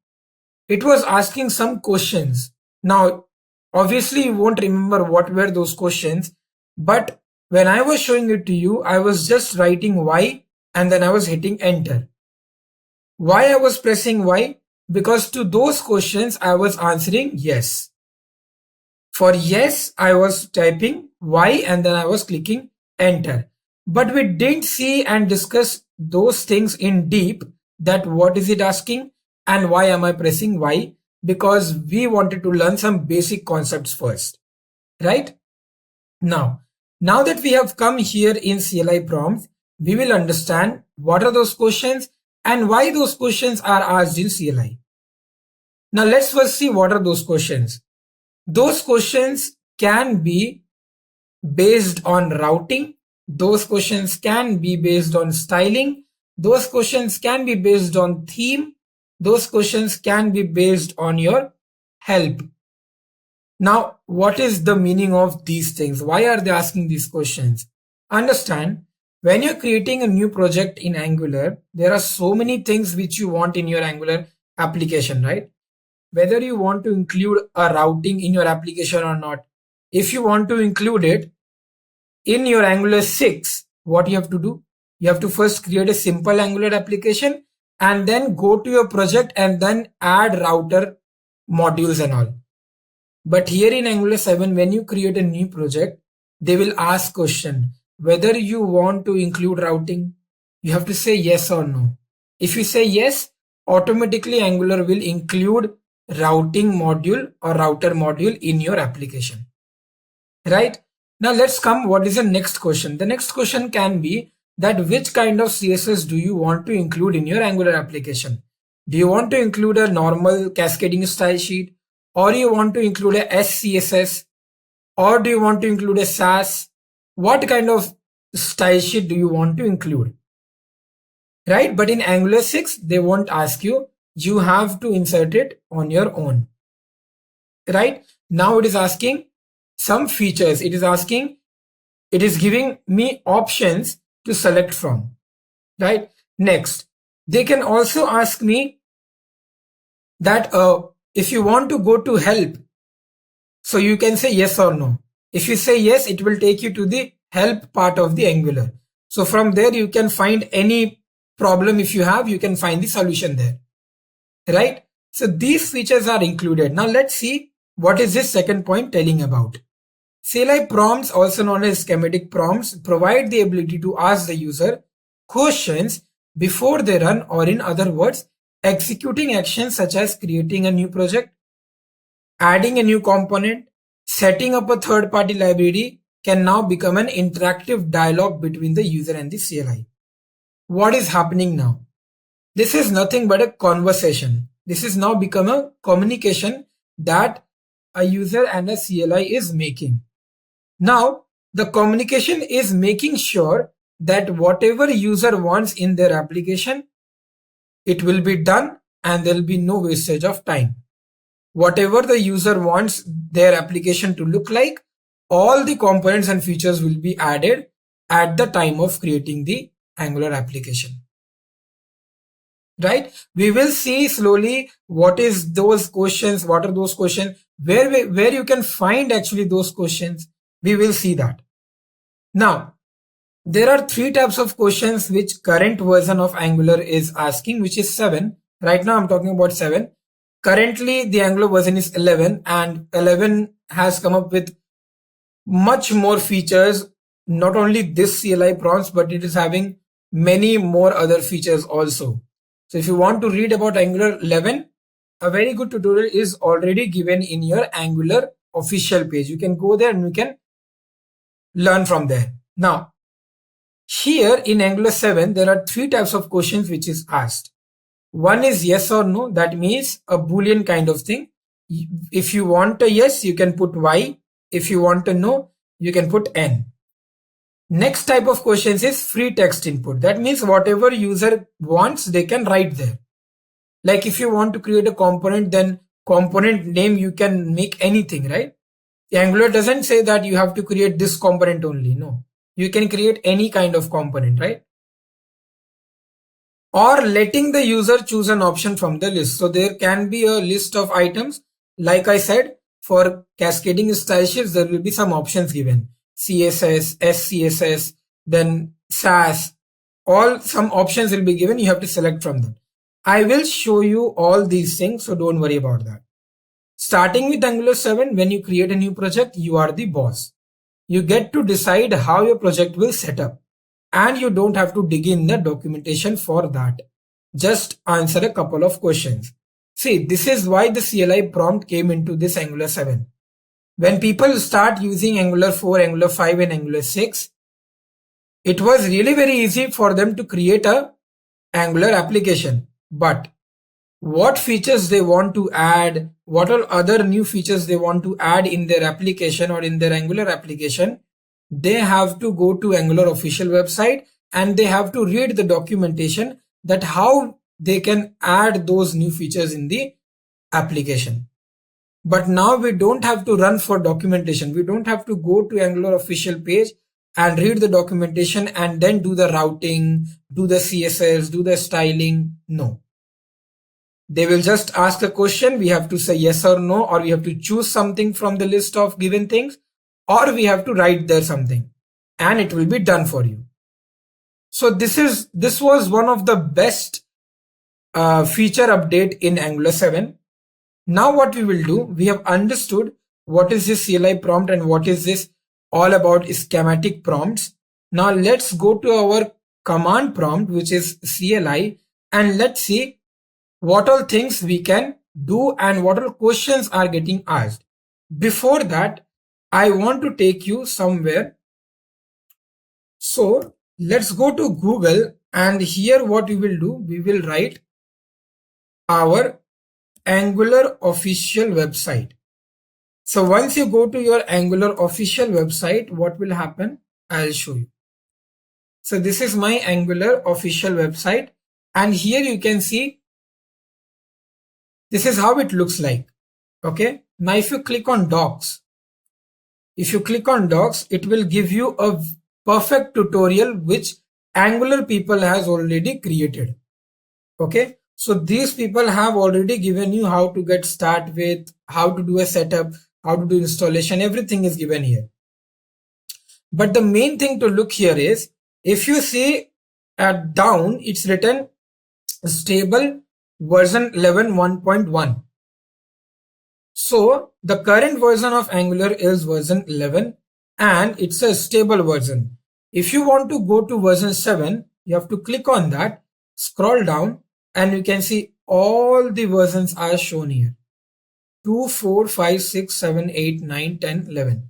it was asking some questions. Now, obviously you won't remember what were those questions, but when I was showing it to you, I was just writing Y and then I was hitting enter. Why I was pressing Y? Because to those questions I was answering yes. For yes, I was typing Y and then I was clicking enter. But we didn't see and discuss those things in deep, that what is it asking and why am I pressing Y, because we wanted to learn some basic concepts first, right? Now that we have come here in CLI prompts, we will understand what are those questions and why those questions are asked in CLI. Now let's first see what are those questions. Those questions can be based on routing. Those questions can be based on styling. Those questions can be based on theme. Those questions can be based on your help. Now, what is the meaning of these things? Why are they asking these questions? Understand, when you're creating a new project in Angular, there are so many things which you want in your Angular application, right? Whether you want to include a routing in your application or not, if you want to include it in your Angular 6, what you have to do? You have to first create a simple Angular application and then go to your project and then add router modules and all. But here in Angular 7, when you create a new project, they will ask question whether you want to include routing. You have to say yes or no. If you say yes, automatically Angular will include routing module or router module in your application. Right? Now let's come, what is the next question? The next question can be that which kind of CSS do you want to include in your Angular application? Do you want to include a normal cascading style sheet, or you want to include a SCSS, or do you want to include a SAS? What kind of style sheet do you want to include? Right? But in Angular 6, they won't ask you. You have to insert it on your own. Right? Now it is asking some features. It is giving me options to select from. Right? Next, they can also ask me that if you want to go to help, so you can say yes or no. If you say yes, it will take you to the help part of the Angular. So from there, you can find any problem. If you have, you can find the solution there. Right? So these features are included. Now let's see what is this second point telling about. CLI prompts, also known as schematic prompts, provide the ability to ask the user questions before they run, or in other words, executing actions such as creating a new project, adding a new component, setting up a third-party library can now become an interactive dialogue between the user and the CLI. What is happening now? This is nothing but a conversation. This is now become a communication that a user and a CLI is making. Now, the communication is making sure that whatever user wants in their application, it will be done and there will be no wastage of time. Whatever the user wants their application to look like, all the components and features will be added at the time of creating the Angular application. Right? We will see slowly what is those questions, what are those questions, where you can find actually those questions. We will see that. Now, there are three types of questions which current version of Angular is asking, which is 7. Right now I'm talking about 7. Currently the Angular version is 11, and 11 has come up with much more features. Not only this CLI prompts, but it is having many more other features also. So if you want to read about Angular 11, a very good tutorial is already given in your Angular official page. You can go there and you can learn from there. Now, here in Angular 7, there are three types of questions which is asked. One is yes or no. That means a Boolean kind of thing. If you want a yes, you can put Y. If you want a no, you can put N. Next type of questions is free text input. That means whatever user wants, they can write there. Like if you want to create a component, then component name, you can make anything, right? Angular doesn't say that you have to create this component only. No, you can create any kind of component, right? Or letting the user choose an option from the list. So there can be a list of items. Like I said, for cascading style sheets, there will be some options given. CSS, SCSS, then SAS, some options will be given. You have to select from them. I will show you all these things, so don't worry about that. Starting with Angular 7, when you create a new project, you are the boss. You get to decide how your project will set up, and you don't have to dig in the documentation for that. Just answer a couple of questions. See, this is why the CLI prompt came into this Angular 7. When people start using Angular 4, Angular 5 and Angular 6, it was really very easy for them to create a Angular application. But what features they want to add, what are other new features they want to add in their application or in their Angular application, they have to go to Angular official website and they have to read the documentation that how they can add those new features in the application. But now we don't have to run for documentation. We don't have to go to Angular official page and read the documentation and then do the routing, do the CSS, do the styling. No. They will just ask a question. We have to say yes or no, or we have to choose something from the list of given things, or we have to write there something and it will be done for you. So this was one of the best feature update in Angular 7. Now what we will do, we have understood what is this CLI prompt and what is this all about schematic prompts. Now let's go to our command prompt, which is CLI, and let's see what all things we can do and what all questions are getting asked. Before that, I want to take you somewhere. So let's go to Google, and here what we will do, we will write our Angular official website. So once you go to your Angular official website, what will happen? I'll show you. So this is my Angular official website, and here you can see this is how it looks like. Okay. Now if you click on docs, it will give you a perfect tutorial which Angular people has already created. Okay. So these people have already given you how to get started with, how to do a setup, how to do installation, everything is given here. But the main thing to look here is, if you see at down, it's written stable version 11.1.1. So the current version of Angular is version 11 and it's a stable version. If you want to go to version 7, you have to click on that, scroll down, and you can see all the versions are shown here. 2, 4, 5, 6, 7, 8, 9, 10, 11.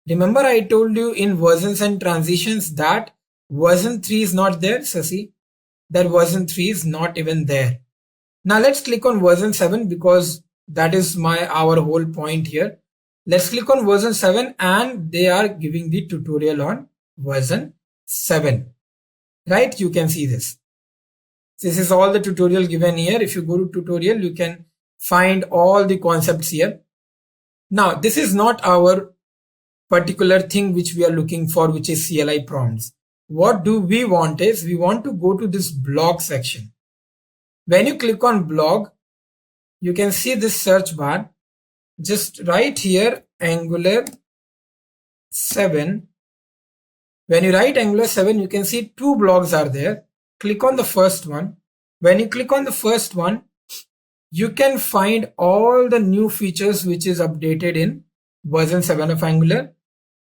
Remember I told you in versions and transitions that version 3 is not there. So see that version 3 is not even there. Now let's click on version 7 because that is our whole point here. Let's click on version 7 and they are giving the tutorial on version 7. Right? You can see this. This is all the tutorial given here. If you go to tutorial, you can find all the concepts here. Now, this is not our particular thing which we are looking for, which is CLI prompts. What do we want is, we want to go to this blog section. When you click on blog, you can see this search bar. Just right here, Angular 7. When you write Angular 7, you can see 2 blogs are there. Click on the first one. When you click on the first one, you can find all the new features which is updated in version 7 of Angular.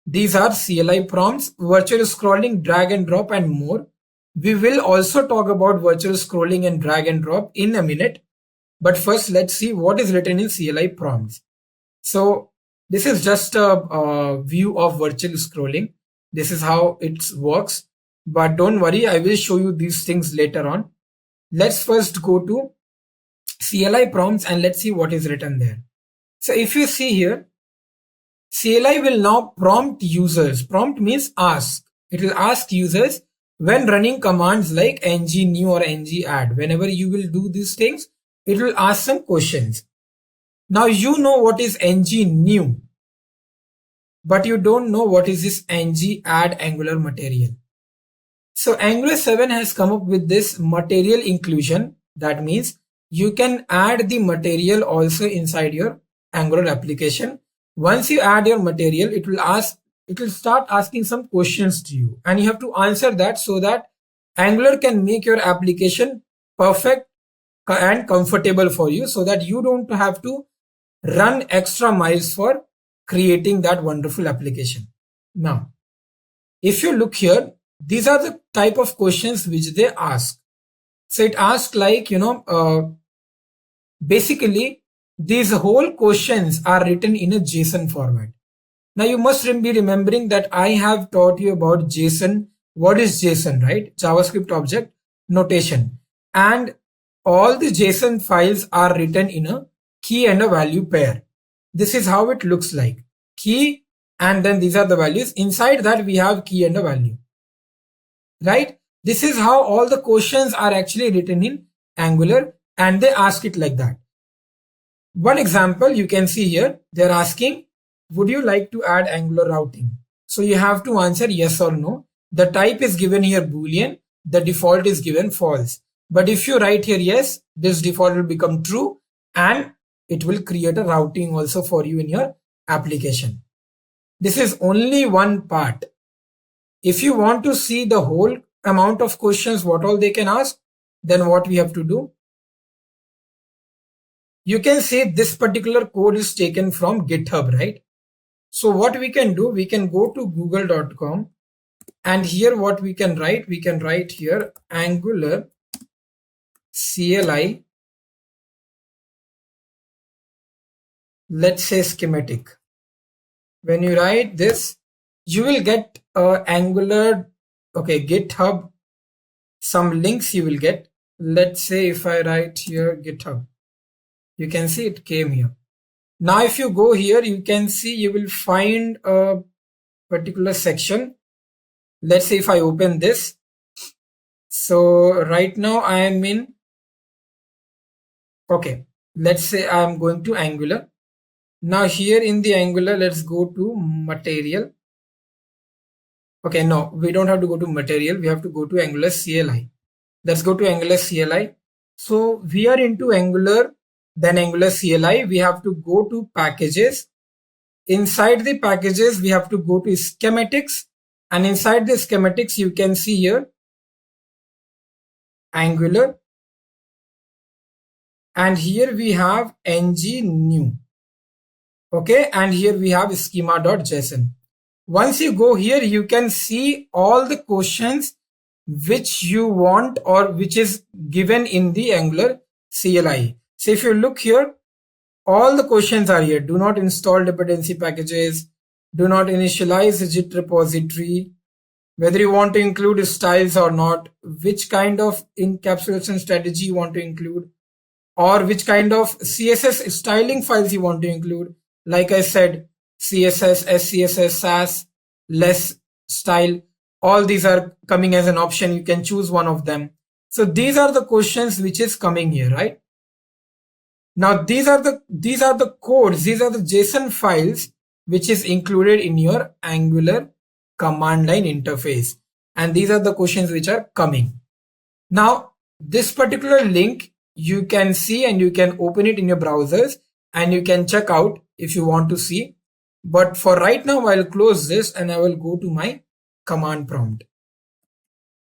These are CLI prompts, virtual scrolling, drag and drop, and more. We will also talk about virtual scrolling and drag and drop in a minute. But first, let's see what is written in CLI prompts. So this is just a view of virtual scrolling. This is how it works. But don't worry, I will show you these things later on. Let's first go to CLI prompts and let's see what is written there. So if you see here, CLI will now prompt users. Prompt means ask. It will ask users when running commands like ng new or ng add. Whenever you will do these things, it will ask some questions. Now you know what is ng new, but you don't know what is this ng add Angular material. So Angular 7 has come up with this material inclusion. That means you can add the material also inside your Angular application. Once you add your material, it will start asking some questions to you and you have to answer that so that Angular can make your application perfect and comfortable for you, so that you don't have to run extra miles for creating that wonderful application. Now, if you look here, these are the type of questions which they ask. So it asks like, basically these whole questions are written in a JSON format. Now you must be remembering that I have taught you about JSON. What is JSON, right? JavaScript object notation. And all the JSON files are written in a key and a value pair. This is how it looks like. Key, and then these are the values. Inside that we have key and a value. Right? This is how all the questions are actually written in Angular, and they ask it like that. One example you can see here, they're asking, would you like to add Angular routing? So you have to answer yes or no. The type is given here Boolean, the default is given false. But if you write here yes, this default will become true and it will create a routing also for you in your application. This is only one part. If you want to see the whole amount of questions, what all they can ask, then what we have to do? You can say this particular code is taken from GitHub, right? So what we can do, we can go to google.com, and here what we can write here Angular CLI, let's say schematic. When you write this, you will get Angular, okay, GitHub, some links you will get. Let's say if I write here GitHub, you can see it came here. Now if you go here, you can see you will find a particular section. Let's say if I open this, so right now I am in, okay, let's say I am going to Angular. Now here in the Angular, let's go to material. Okay, no, we don't have to go to material. We have to go to Angular CLI. Let's go to Angular CLI. So we are into Angular, then Angular CLI. We have to go to packages. Inside the packages, we have to go to schematics. And inside the schematics, you can see here Angular. And here we have ng new. Okay, and here we have schema.json. Once you go here, you can see all the questions which you want or which is given in the Angular CLI. So if you look here, all the questions are here. Do not install dependency packages. Do not initialize a Git repository. Whether you want to include styles or not. Which kind of encapsulation strategy you want to include. Or which kind of CSS styling files you want to include. Like I said, CSS, SCSS, SAS, less style. All these are coming as an option. You can choose one of them. So these are the questions which is coming here, right? Now these are the codes, these are the JSON files which is included in your Angular command line interface. And these are the questions which are coming. Now this particular link you can see and you can open it in your browsers and you can check out if you want to see. But for right now, I'll close this and I will go to my command prompt.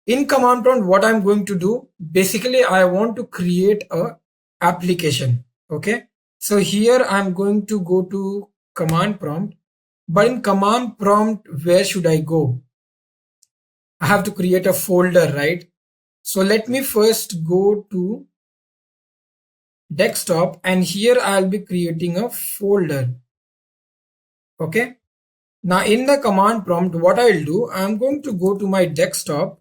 In command prompt, what I'm going to do, basically I want to create a application. Okay, so here I'm going to go to command prompt, but in command prompt, where should I go? I have to create a folder, right? So let me first go to desktop, and here I'll be creating a folder. Okay, now in the command prompt, what I'll do, I'm going to go to my desktop.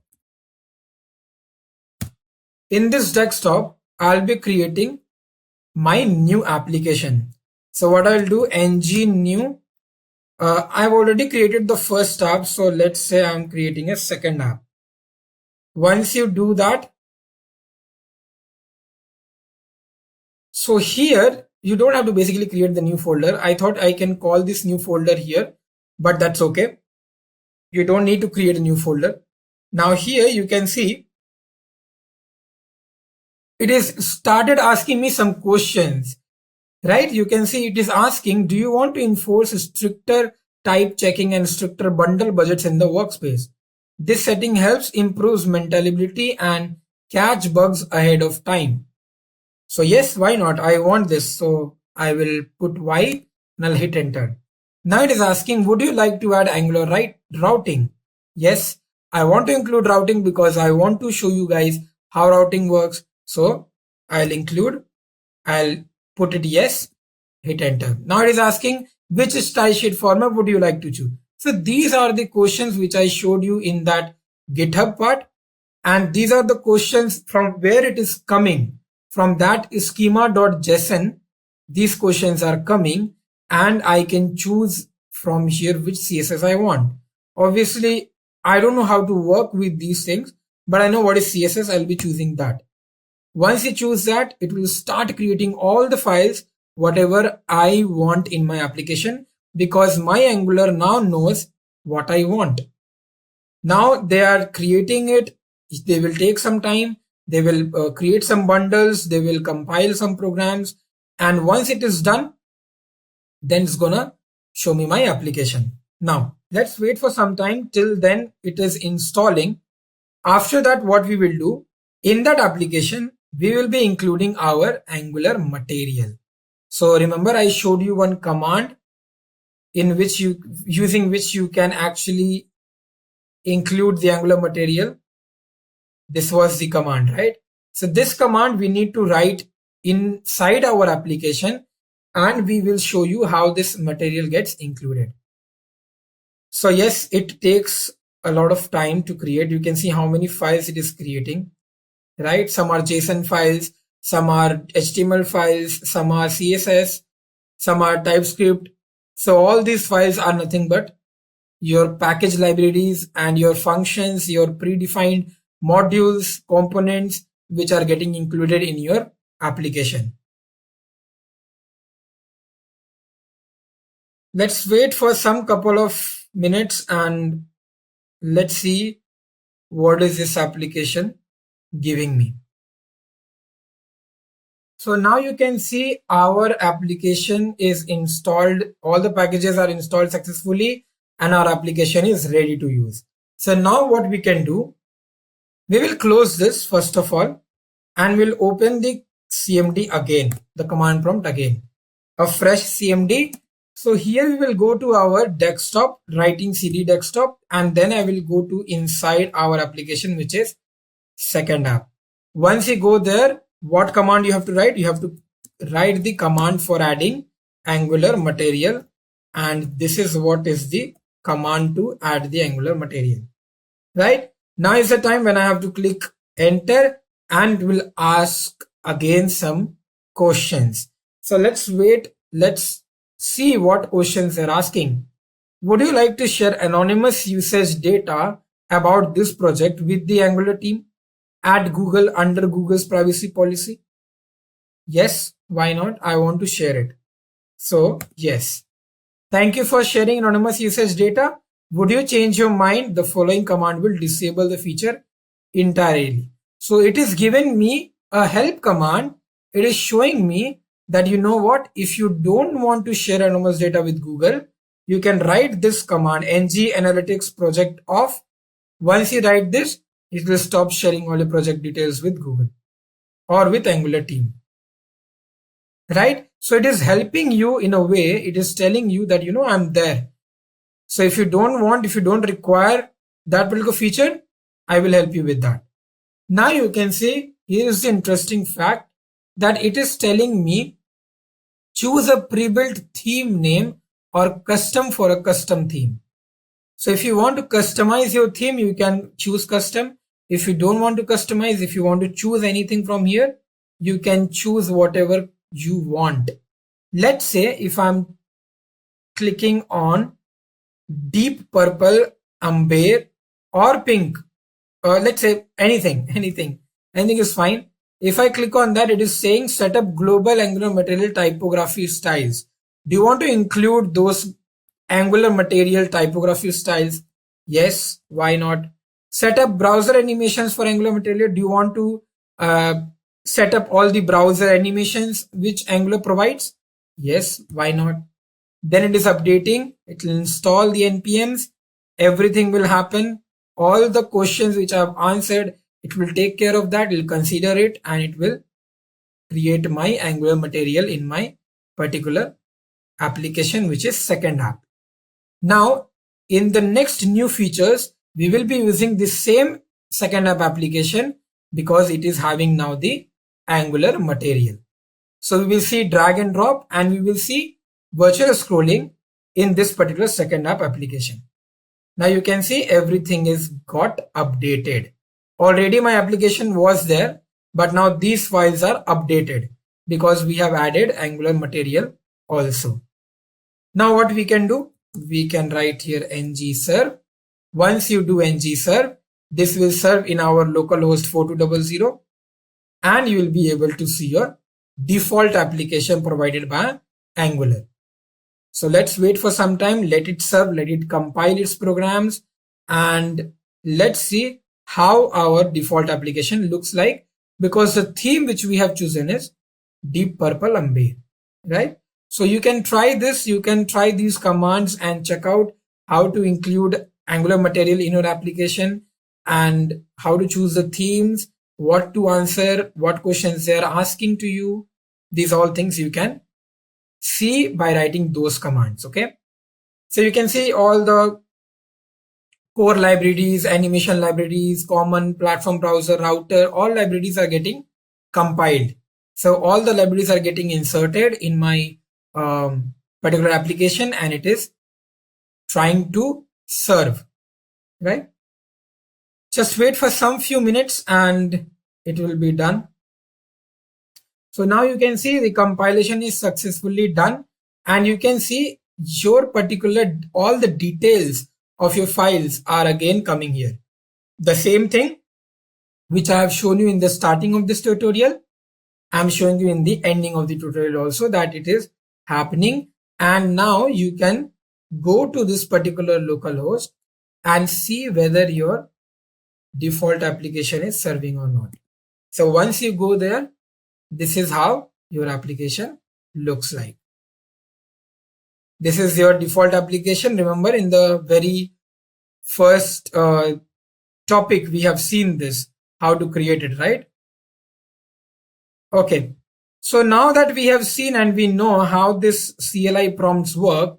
In this desktop, I'll be creating my new application. So what I'll do, ng new. I've already created the first app, so let's say I'm creating a second app. Once you do that, so here you don't have to basically create the new folder. I thought I can call this new folder here, but that's okay. You don't need to create a new folder. Now here you can see it is started asking me some questions, right? You can see it is asking, do you want to enforce stricter type checking and stricter bundle budgets in the workspace? This setting helps improves maintainability and catch bugs ahead of time. So yes, why not? I want this. So I will put Y and I'll hit enter. Now it is asking, would you like to add Angular routing? Yes, I want to include routing because I want to show you guys how routing works. So I'll put it yes, hit enter. Now it is asking, which style sheet format would you like to choose? So these are the questions which I showed you in that GitHub part. And these are the questions from where it is coming. From that schema.json, these questions are coming, and I can choose from here which CSS I want. Obviously, I don't know how to work with these things, but I know what is CSS. I'll be choosing that. Once you choose that, it will start creating all the files, whatever I want in my application, because my Angular now knows what I want. Now they are creating it. They will take some time. They will create some bundles. They will compile some programs. And once it is done, then it's gonna show me my application. Now let's wait for some time till then it is installing. After that, what we will do in that application, we will be including our Angular material. So remember I showed you one command in which using which you can actually include the Angular material. This was the command, right? So this command we need to write inside our application, and we will show you how this material gets included. So yes, it takes a lot of time to create. You can see how many files it is creating, right? Some are JSON files, some are HTML files, some are CSS, some are Typescript. So all these files are nothing but your package libraries and your functions, your predefined modules, components, which are getting included in your application. Let's wait for some couple of minutes and let's see what is this application giving me. So now you can see our application is installed. All the packages are installed successfully and our application is ready to use. So now what we can do, we will close this first of all and we'll open the CMD again, the command prompt again, a fresh CMD. So here we will go to our desktop, writing CD desktop, and then I will go to inside our application, which is second app. Once you go there, what command you have to write? You have to write the command for adding Angular material, and this is what is the command to add the Angular material. Right now is the time when I have to click enter and will ask again some questions. So let's wait. Let's see what questions they're asking. Would you like to share anonymous usage data about this project with the Angular team at Google under Google's privacy policy? Yes, why not? I want to share it. So yes. Thank you for sharing anonymous usage data. Would you change your mind? The following command will disable the feature entirely. So it is giving me a help command. It is showing me that, you know what, if you don't want to share anonymous data with Google, you can write this command, ng analytics project off. Once you write this, it will stop sharing all your project details with Google or with Angular team. Right? So it is helping you in a way. It is telling you that, you know, I'm there. So if you don't require that particular feature, I will help you with that. Now you can see, here is the interesting fact that it is telling me choose a pre-built theme name or custom for a custom theme. So if you want to customize your theme, you can choose custom. If you don't want to customize, if you want to choose anything from here, you can choose whatever you want. Let's say if I'm clicking on deep purple, amber or pink, or let's say anything is fine. If I click on that, it is saying set up global Angular material typography styles. Do you want to include those Angular material typography styles? Yes, why not? Set up browser animations for Angular material. Do you want to set up all the browser animations which Angular provides? Yes, why not? Then it is updating. It will install the npms. Everything will happen. All the questions which I have answered, it will take care of that. It will consider it and it will create my Angular material in my particular application, which is second app. Now, in the next new features, we will be using the same second app application because it is having now the Angular material. So we will see drag and drop and we will see virtual scrolling in this particular second app application. Now you can see everything is got updated. Already my application was there, but now these files are updated because we have added Angular material also. Now what we can do? We can write here ng serve. Once you do ng serve, this will serve in our localhost 4200 and you will be able to see your default application provided by Angular. So let's wait for some time, let it serve, let it compile its programs, and let's see how our default application looks like, because the theme which we have chosen is deep purple amber, right? So you can try this, you can try these commands and check out how to include Angular material in your application, and how to choose the themes, what to answer, what questions they are asking to you. These all things you can see by writing those commands. Okay, so you can see all the core libraries, animation libraries, common platform browser, router, all libraries are getting compiled. So all the libraries are getting inserted in my particular application, and it is trying to serve, right? Just wait for some few minutes and it will be done. So now you can see the compilation is successfully done, and you can see your particular, all the details of your files are again coming here. The same thing which I have shown you in the starting of this tutorial, I'm showing you in the ending of the tutorial also, that it is happening. And now you can go to this particular localhost and see whether your default application is serving or not. So once you go there, this is how your application looks like. This is your default application. Remember, in the very first topic, we have seen this, how to create it, right? Okay. So now that we have seen and we know how this CLI prompts work,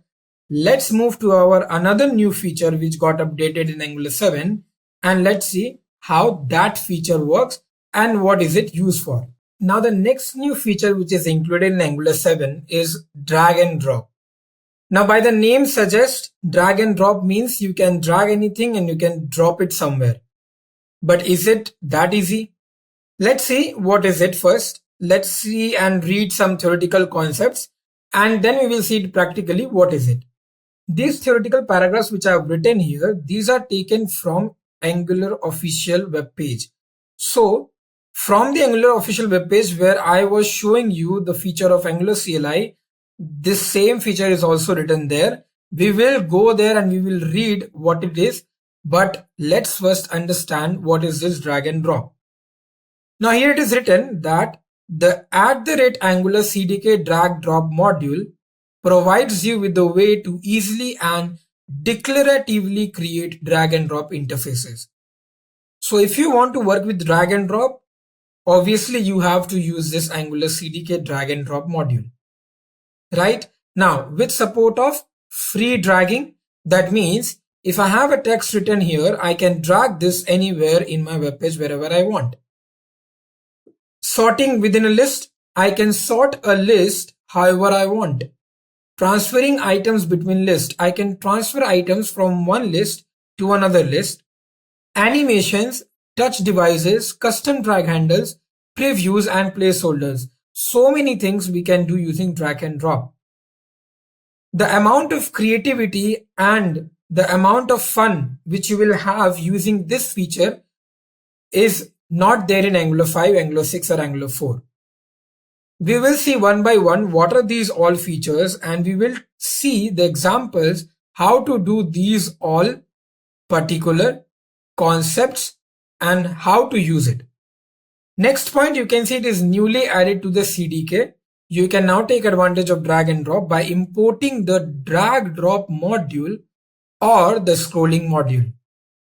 let's move to our another new feature which got updated in Angular 7, and let's see how that feature works and what is it used for. Now the next new feature which is included in Angular 7 is drag and drop. Now by the name suggests, drag and drop means you can drag anything and you can drop it somewhere. But is it that easy? Let's see what is it first. Let's see and read some theoretical concepts, and then we will see it practically what is it. These theoretical paragraphs which I have written here, these are taken from Angular official web page. So from the Angular official web page where I was showing you the feature of Angular CLI, this same feature is also written there. We will go there and we will read what it is, but let's first understand what is this drag and drop. Now here it is written that the @Angular CDK drag drop module provides you with the way to easily and declaratively create drag and drop interfaces. So if you want to work with drag and drop, obviously you have to use this Angular CDK drag and drop module. Right? Now with support of free dragging, that means if I have a text written here, I can drag this anywhere in my web page wherever I want. Sorting within a list, I can sort a list however I want. Transferring items between lists, I can transfer items from one list to another list. Animations, touch devices, custom drag handles, previews and placeholders. So many things we can do using drag and drop. The amount of creativity and the amount of fun which you will have using this feature is not there in Angular 5, Angular 6 or Angular 4. We will see one by one what are these all features, and we will see the examples how to do these all particular concepts and how to use it. Next point, you can see it is newly added to the CDK. You can now take advantage of drag and drop by importing the drag drop module or the scrolling module.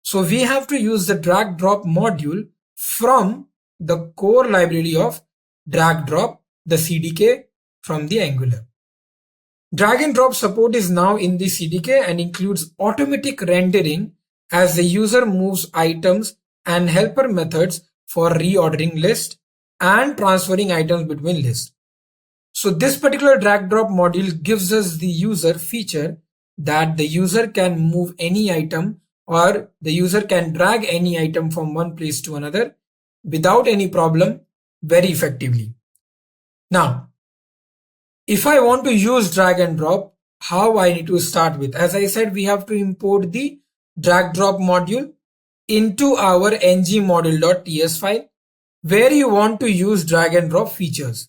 So we have to use the drag drop module from the core library of drag drop, the CDK from the Angular. Drag and drop support is now in the CDK and includes automatic rendering as the user moves items and helper methods for reordering list and transferring items between lists. So this particular drag drop module gives us the user feature that the user can move any item or the user can drag any item from one place to another without any problem very effectively. Now, if I want to use drag and drop, how I need to start with? As I said, we have to import the drag drop module into our ngmodule.ts file where you want to use drag and drop features.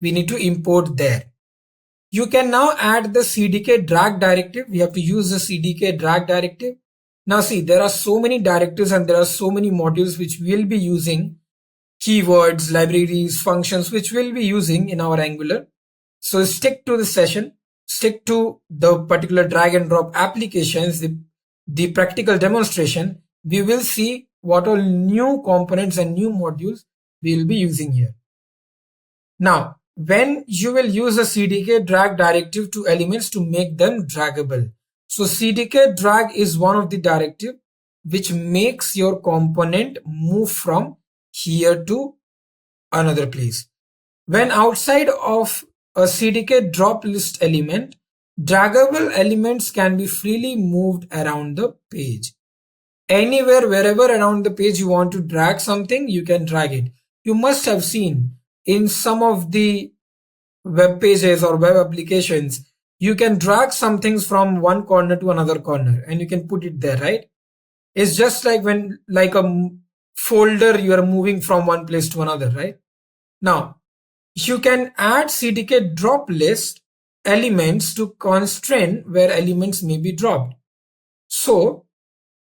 We need to import there. You can now add the CDK drag directive. We have to use the CDK drag directive. Now see, there are so many directives and there are so many modules which we'll be using, keywords, libraries, functions, which we'll be using in our Angular. So stick to the session stick to the particular drag and drop applications, the practical demonstration, we will see what all new components and new modules we will be using here. Now, when you will use a CDK drag directive to elements to make them draggable. So CDK drag is one of the directive which makes your component move from here to another place. When outside of a CDK drop list element, draggable elements can be freely moved around the page. Anywhere, wherever around the page you want to drag something, you can drag it. You must have seen in some of the web pages or web applications, you can drag some things from one corner to another corner and you can put it there, right? It's just like when, like a folder, you are moving from one place to another, right? Now, you can add CDK drop list elements to constrain where elements may be dropped. So,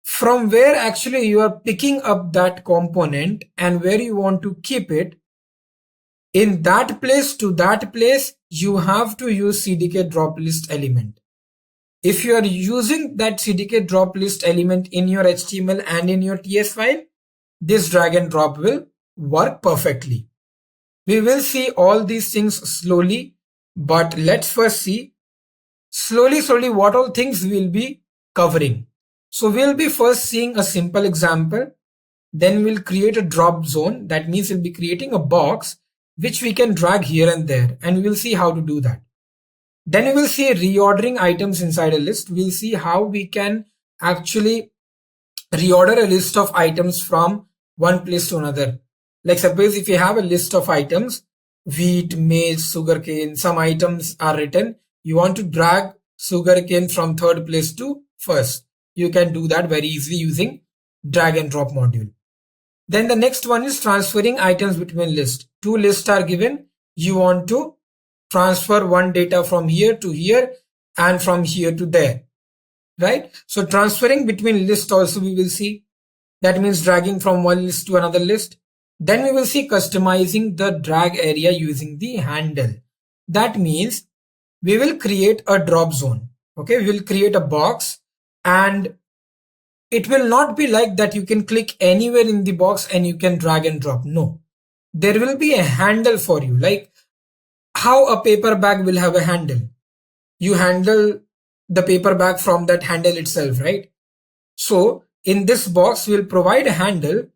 from where actually you are picking up that component and where you want to keep it, in that place to that place, you have to use CDK drop list element. If you are using that CDK drop list element in your HTML and in your TS file, this drag and drop will work perfectly. We will see all these things slowly, but let's first see slowly what all things we will be covering. So we'll be first seeing a simple example, then we'll create a drop zone. That means we'll be creating a box which we can drag here and there, and we'll see how to do that. Then we will see reordering items inside a list. We'll see how we can actually reorder a list of items from one place to another. Like suppose if you have a list of items, wheat, maize, sugarcane, some items are written. You want to drag sugarcane from third place to first. You can do that very easily using drag and drop module. Then the next one is transferring items between lists. Two lists are given. You want to transfer one data from here to here and from here to there, right? So transferring between lists also we will see. That means dragging from one list to another list. Then we will see customizing the drag area using the handle. That means we will create a drop zone. Okay, we will create a box and it will not be like that you can click anywhere in the box and you can drag and drop. No, there will be a handle for you, like how a paper bag will have a handle. You handle the paper bag from that handle itself, right? So in this box, we'll provide a handle.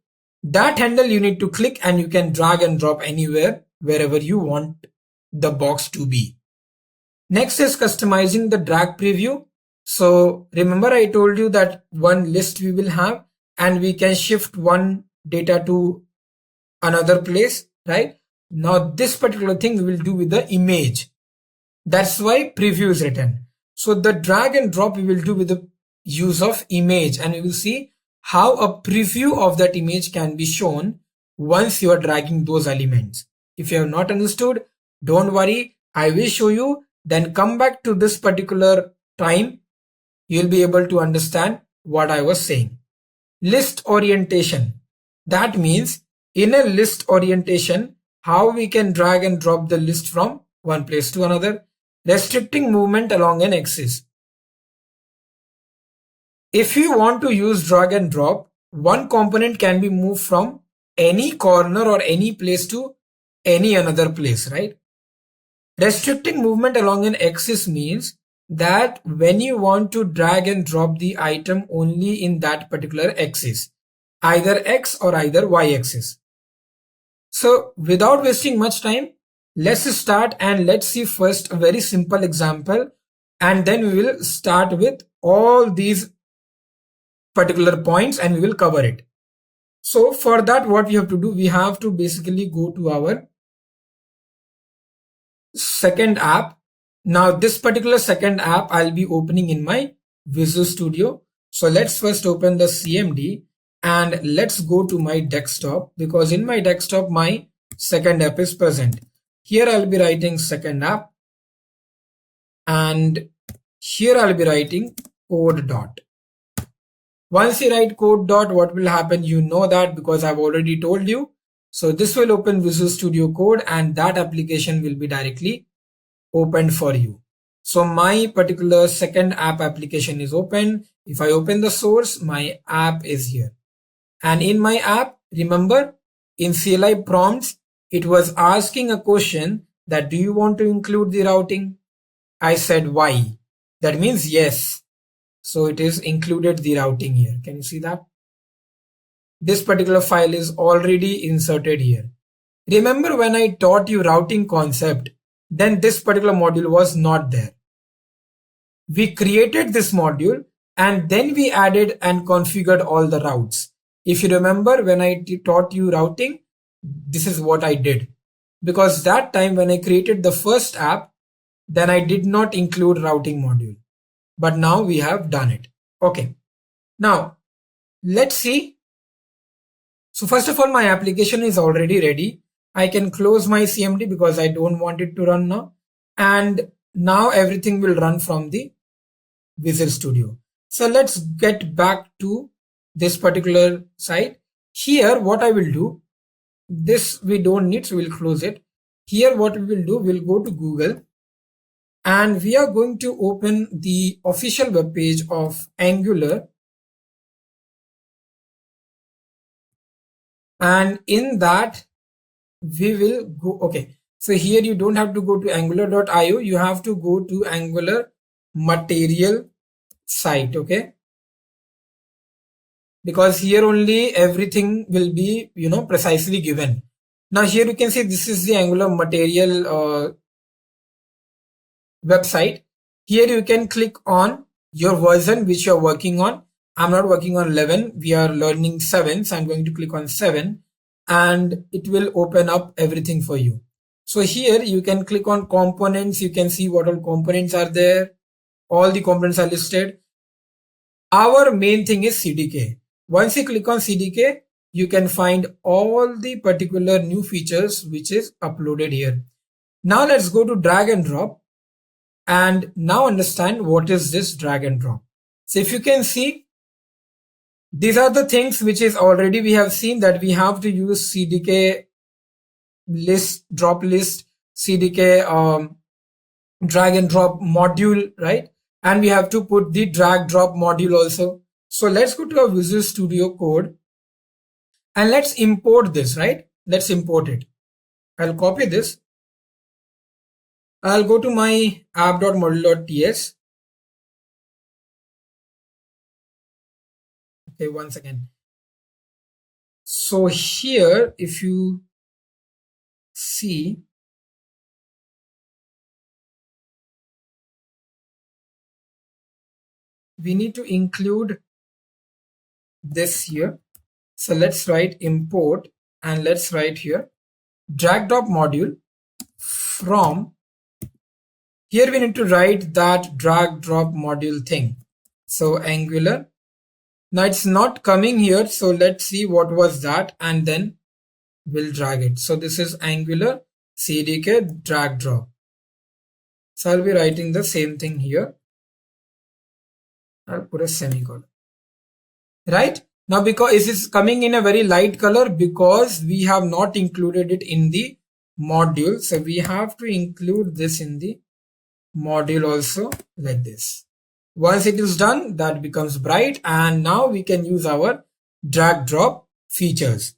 That handle you need to click and you can drag and drop anywhere, wherever you want the box to be. Next is customizing the drag preview. So remember I told you that one list we will have and we can shift one data to another place, right? Now this particular thing we will do with the image. That's why preview is written. So the drag and drop we will do with the use of image, and we will see how a preview of that image can be shown once you are dragging those elements. If you have not understood, don't worry, I will show you, then come back to this particular time. You'll be able to understand what I was saying. List orientation. That means in a list orientation, how we can drag and drop the list from one place to another. Restricting movement along an axis. If you want to use drag and drop, one component can be moved from any corner or any place to any another place, right? Restricting movement along an axis means that when you want to drag and drop the item only in that particular axis, either X or either Y axis. So without wasting much time, let's start and let's see first a very simple example, and then we will start with all these particular points and we will cover it. So for that, what we have to do, we have to basically go to our second app. Now this particular second app I'll be opening in my Visual Studio. So let's first open the CMD and let's go to my desktop, because in my desktop my second app is present. Here I'll be writing second app and here I'll be writing code dot. Once you write code dot, what will happen? You know that because I've already told you. So this will open Visual Studio Code and that application will be directly opened for you. So my particular second app application is open. If I open the source, my app is here. And in my app, remember in CLI prompts, it was asking a question that do you want to include the routing? I said why. That means yes. So it is included the routing here. Can you see that? This particular file is already inserted here. Remember when I taught you routing concept, then this particular module was not there. We created this module and then we added and configured all the routes. If you remember when I taught you routing, this is what I did. Because that time when I created the first app, then I did not include routing module. But now we have done it. Okay. Now, let's see. So first of all, my application is already ready. I can close my CMD because I don't want it to run now. And now everything will run from the Visual Studio. So let's get back to this particular site. Here, what I will do, this we don't need, so we'll close it. Here, what we will do, we'll go to Google and we are going to open the official web page of Angular. And in that, we will go, okay. So here you don't have to go to angular.io, you have to go to Angular material site, okay? Because here only everything will be, precisely given. Now here you can see this is the Angular material website. Here you can click on your version which you're working on. I'm not working on 11, we are learning 7, so I'm going to click on 7 and it will open up everything for you. So here you can click on components, you can see what all components are there. All the components are listed. Our main thing is CDK. Once you click on CDK, you can find all the particular new features which is uploaded here. Now let's go to drag and drop and now understand what is this drag and drop. So if you can see, these are the things which is already we have seen that we have to use CDK list, drop list, CDK drag and drop module, right? And we have to put the drag drop module also. So let's go to our Visual Studio Code and let's import this, right? Let's import it. I'll copy this. I'll go to my app.module.ts. Okay, once again. So here, if you see, we need to include this here. So let's write import and let's write here drag drop module from. Here we need to write that drag drop module thing. So Angular. Now it's not coming here. So let's see what was that and then we'll drag it. So this is Angular CDK drag drop. So I'll be writing the same thing here. I'll put a semicolon. Right? Now because it is coming in a very light color because we have not included it in the module. So we have to include this in the module also like this. Once it is done, that becomes bright and now we can use our drag drop features.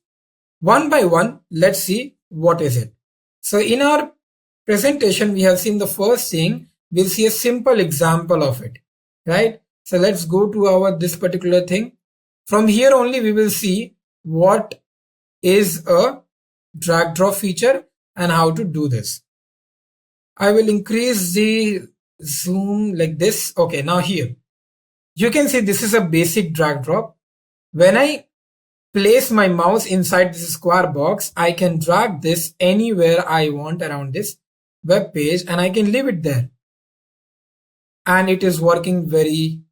One by one, let's see what is it. So in our presentation, we have seen the first thing, we'll see a simple example of it, right? So let's go to this particular thing. From here only we will see what is a drag drop feature and how to do this. I will increase the zoom like this. Okay, now here you can see this is a basic drag drop. When I place my mouse inside this square box, I can drag this anywhere I want around this web page and I can leave it there. And it is working very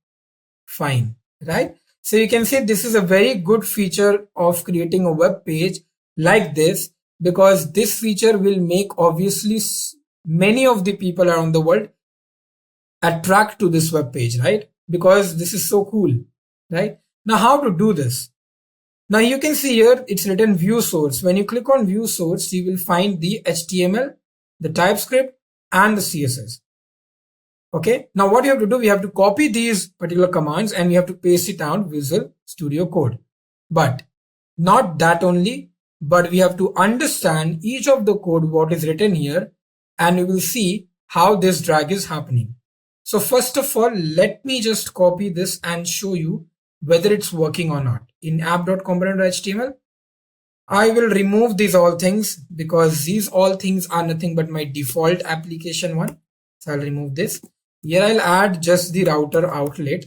fine, right? So you can see this is a very good feature of creating a web page like this, because this feature will make obviously many of the people around the world attract to this web page, right? Because this is so cool, right? Now how to do this? Now you can see here it's written view source. When you click on view source, you will find the HTML, the TypeScript and the CSS. Okay, now what you have to do, we have to copy these particular commands and we have to paste it out Visual Studio Code. But not that only, but we have to understand each of the code what is written here, and we will see how this drag is happening. So first of all, let me just copy this and show you whether it's working or not. In app.component.html, I will remove these all things because these all things are nothing but my default application one. So I'll remove this. Here I'll add just the router outlet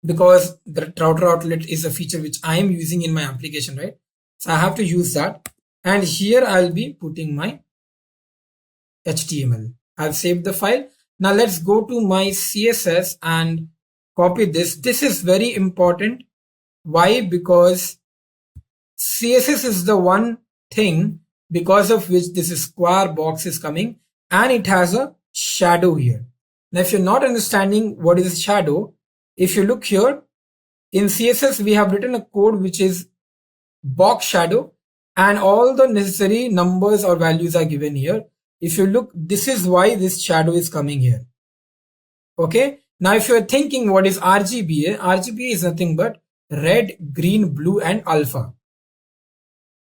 because the router outlet is a feature which I am using in my application, right? So I have to use that. And here I'll be putting my HTML. I've saved the file. Now let's go to my CSS and copy this. This is very important. Why? Because CSS is the one thing because of which this square box is coming, and it has a shadow here. Now if you're not understanding what is shadow, if you look here in CSS, we have written a code which is box shadow, and all the necessary numbers or values are given here. If you look, this is why this shadow is coming here. Okay, now if you are thinking what is RGBA, RGBA is nothing but red, green, blue and alpha.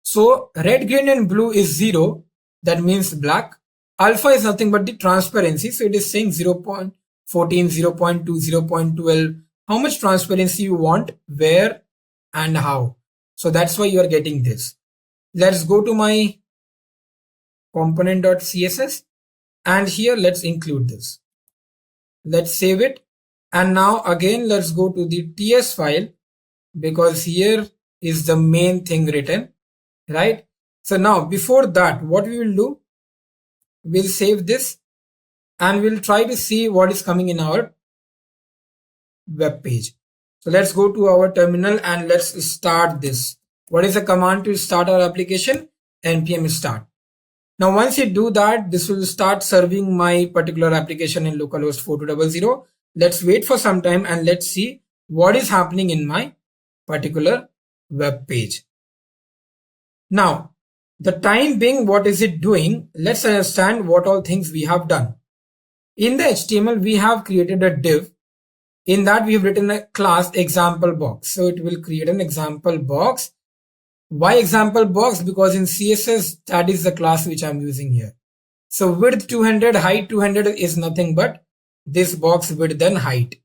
So red, green and blue is 0, that means black. Alpha is nothing but the transparency, so it is saying 0.14, 0.2, 0.12, how much transparency you want, where and how. So that's why you are getting this. Let's go to my component.css and here let's include this. Let's save it, and now again let's go to the TS file because here is the main thing written, right? So now before that, what we will do, we'll save this and we'll try to see what is coming in our web page. So let's go to our terminal and let's start this. What is the command to start our application? npm start. Now once you do that, this will start serving my particular application in localhost 4200. Let's wait for some time and let's see what is happening in my particular web page. Now the time being, what is it doing? Let's understand what all things we have done. In the HTML, we have created a div. In that we have written a class example box. So it will create an example box. Why example box? Because in CSS, that is the class which I'm using here. So width 200, height 200 is nothing but this box width and height.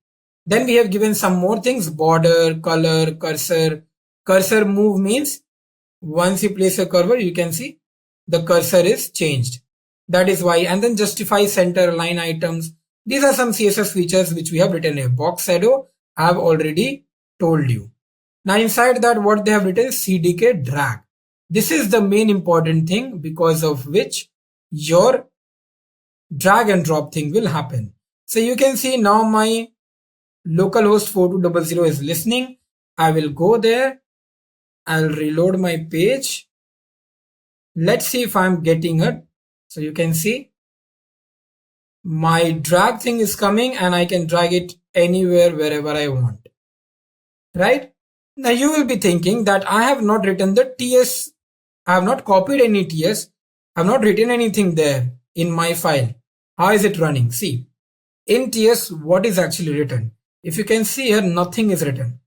Then we have given some more things: border, color, cursor. Cursor move means once you place a curve, you can see the cursor is changed. That is why. And then justify, center, line items. These are some CSS features which we have written here. Box shadow, I have already told you. Now inside that, what they have written is CDK drag. This is the main important thing because of which your drag and drop thing will happen. So you can see now my localhost 4200 is listening. I will go there. I'll reload my page. Let's see if I'm getting it. So you can see my drag thing is coming and I can drag it anywhere, wherever I want. Right? Now you will be thinking that I have not written the TS. I have not copied any TS. I have not written anything there in my file. How is it running? See, in TS, what is actually written? If you can see here, nothing is written.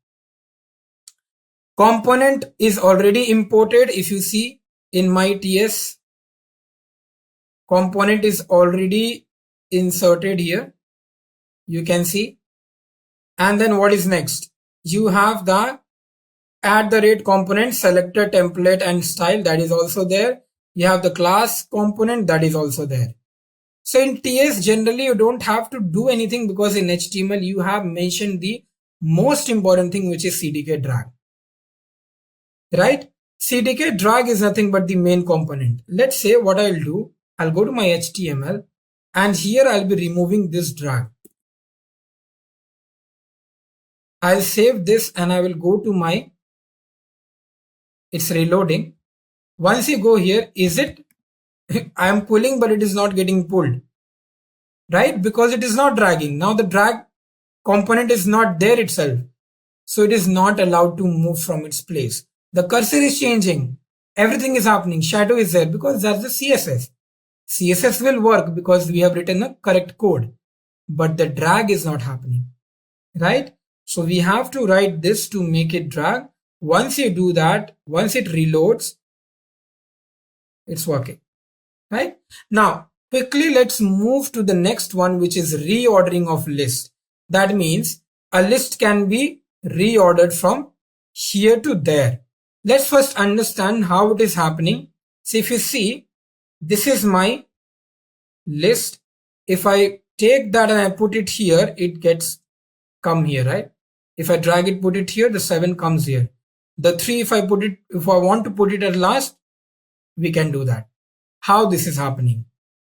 Component is already imported. If you see in my TS, component is already inserted here. You can see. And then what is next? You have the @component selector template and style, that is also there. You have the class component, that is also there. So in TS, generally you don't have to do anything because in HTML you have mentioned the most important thing, which is CDK drag. Right? CDK drag is nothing but the main component. Let's say what I'll do, I'll go to my HTML and here I'll be removing this drag. I'll save this and I will go to my, it's reloading. Once you go here, is it, I am pulling but it is not getting pulled, right? Because it is not dragging. Now the drag component is not there itself. So it is not allowed to move from its place. The cursor is changing. Everything is happening. Shadow is there because that's the CSS. CSS will work because we have written a correct code, but the drag is not happening, right? So we have to write this to make it drag. Once you do that, once it reloads, it's working, right? Now, quickly let's move to the next one, which is reordering of list. That means a list can be reordered from here to there. Let's first understand how it is happening. So if you see, this is my list. If I take that and I put it here, it gets come here, right? If I drag it, put it here, the 7 comes here. The 3, if I want to put it at last, we can do that. How this is happening?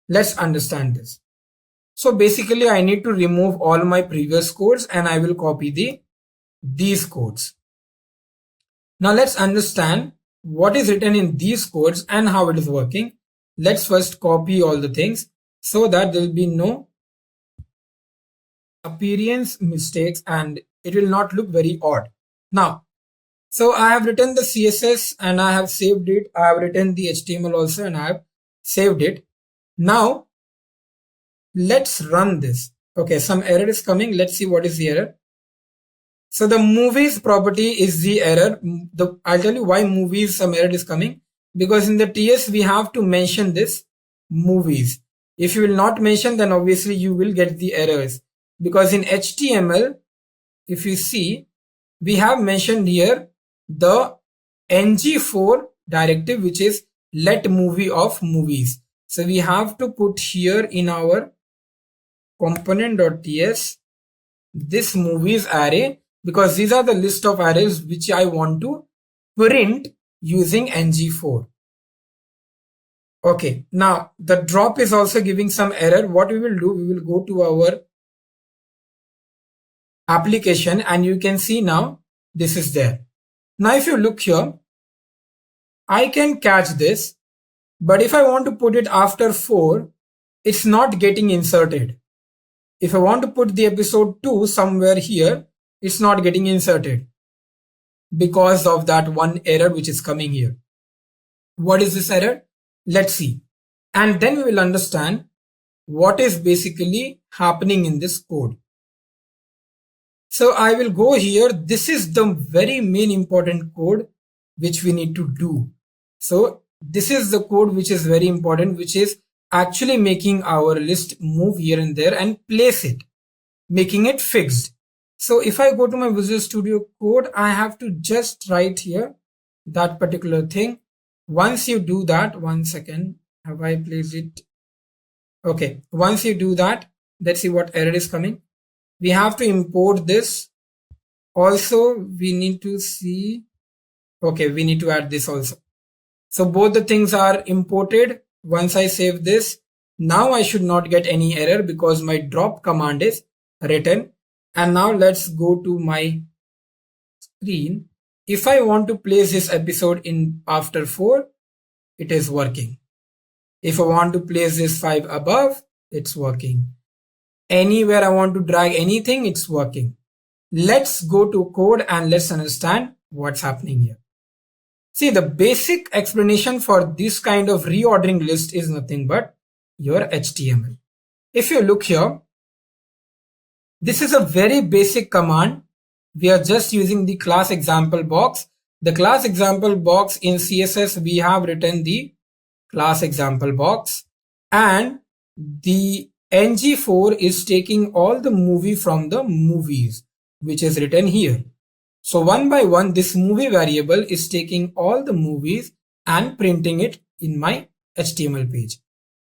Let's understand this. So basically I need to remove all my previous codes and I will copy these codes. Now let's understand what is written in these codes and how it is working. Let's first copy all the things so that there will be no appearance mistakes and it will not look very odd. Now, so I have written the CSS and I have saved it. I have written the HTML also and I have saved it. Now, let's run this. Okay, some error is coming. Let's see what is the error. So the movies property is the error. I'll tell you why movies some error is coming. Because in the TS we have to mention this movies. If you will not mention, then obviously you will get the errors. Because in HTML, if you see, we have mentioned here the ng4 directive, which is let movie of movies. So we have to put here in our component.ts this movies array, because these are the list of arrays which I want to print using ng4. Okay, now the drop is also giving some error. What we will do, we will go to our application and you can see now this is there. Now if you look here, I can catch this, but if I want to put it after 4, it's not getting inserted. If I want to put the episode 2 somewhere here, it's not getting inserted because of that one error which is coming here. What is this error? Let's see. And then we will understand what is basically happening in this code. So I will go here. This is the very main important code which we need to do. So this is the code which is very important, which is actually making our list move here and there and place it, making it fixed. So if I go to my Visual Studio Code, I have to just write here that particular thing. Once you do that, one second, have I placed it? Okay, once you do that, let's see what error is coming. We have to import this. Also, we need to see, okay, we need to add this also. So both the things are imported. Once I save this, now I should not get any error because my drop command is written. And now let's go to my screen. If I want to place this episode in after 4, it is working. If I want to place this 5 above, it's working. Anywhere I want to drag anything, it's working. Let's go to code and let's understand what's happening here. See, the basic explanation for this kind of reordering list is nothing but your HTML. If you look here, this is a very basic command. We are just using the class example box. The class example box in CSS, we have written the class example box, and the ng4 is taking all the movie from the movies, which is written here. So one by one, this movie variable is taking all the movies and printing it in my HTML page.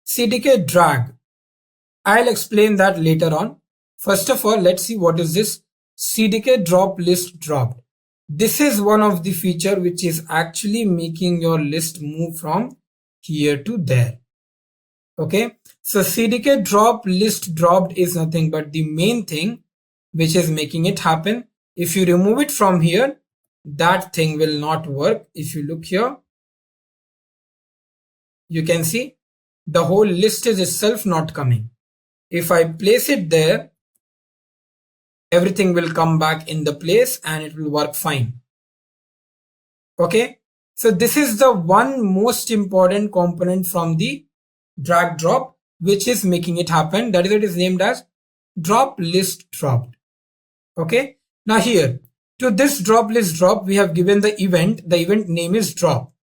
CDK drag. I'll explain that later on. First of all, let's see what is this CDK drop list dropped. This is one of the feature which is actually making your list move from here to there. Okay, so CDK drop list dropped is nothing but the main thing which is making it happen. If you remove it from here, that thing will not work. If you look here, you can see the whole list is itself not coming. If I place it there, everything will come back in the place and it will work fine. Okay, so this is the one most important component from the drag drop, which is making it happen. That is, it is named as drop list dropped. Okay. Now here, to this drop list drop, we have given the event name is drop.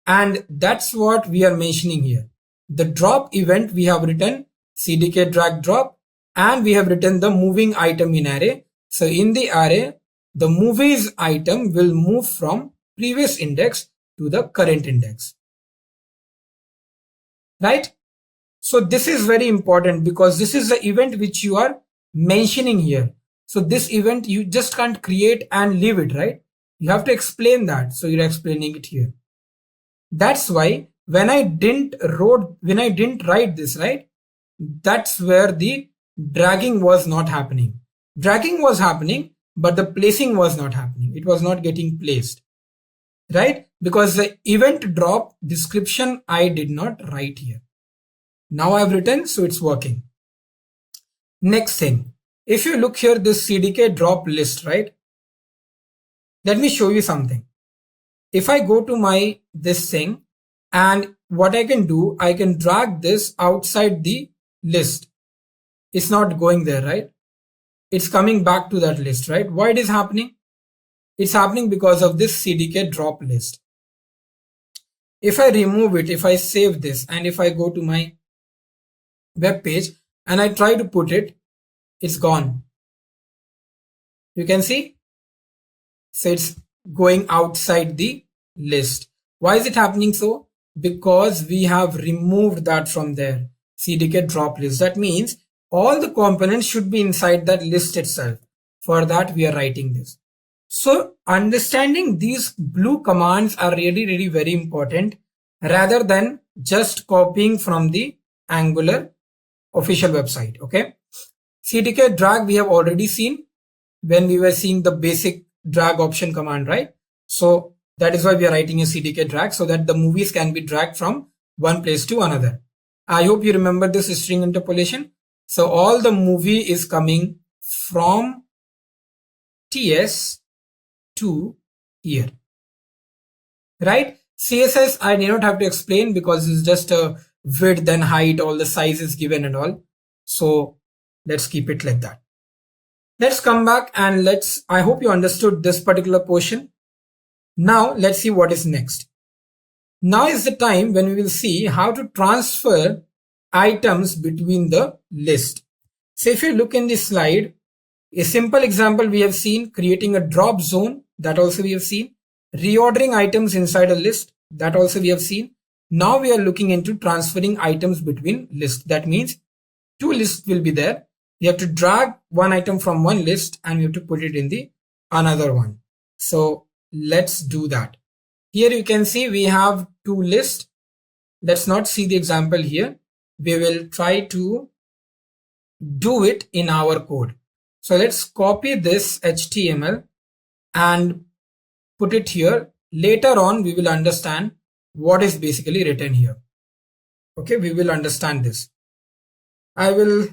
And that's what we are mentioning here. The drop event, we have written CDK drag drop, and we have written the moving item in array. So in the array, the movies item will move from previous index to the current index. Right? So this is very important because this is the event which you are mentioning here. So this event you just can't create and leave it, right? You have to explain that. So you're explaining it here. That's why when I didn't write this, right? That's where the dragging was not happening. Dragging was happening, but the placing was not happening. It was not getting placed, right? Because the event drop description I did not write here. Now I've written, so it's working. Next thing, if you look here, this CDK drop list, right? Let me show you something. If I go to this thing, and what I can do, I can drag this outside the list. It's not going there, right? It's coming back to that list, right? Why it is happening? It's happening because of this CDK drop list. If I remove it, if I save this, and if I go to my web page and I try to put it, it's gone. You can see? So it's going outside the list. Why is it happening so? Because we have removed that from there. CDK drop list. That means all the components should be inside that list itself. For that, we are writing this. So understanding these blue commands are really very important rather than just copying from the Angular official website. Okay. CDK drag we have already seen when we were seeing the basic drag option command, right? So that is why we are writing a CDK drag so that the movies can be dragged from one place to another. I hope you remember this string interpolation. So all the movie is coming from TS to here, right? CSS I do not have to explain because it's just a width and height, all the size is given and all. So let's keep it like that. Let's come back and I hope you understood this particular portion. Now let's see what is next. Now is the time when we will see how to transfer items between the list. So if you look in this slide, a simple example we have seen, creating a drop zone, that also we have seen, reordering items inside a list, that also we have seen. Now we are looking into transferring items between lists. That means two lists will be there. You have to drag one item from one list and you have to put it in the another one. So let's do that. Here you can see we have two lists. Let's not see the example here. We will try to do it in our code. So let's copy this HTML and put it here. Later on, we will understand what is basically written here. Okay, we will understand this. I will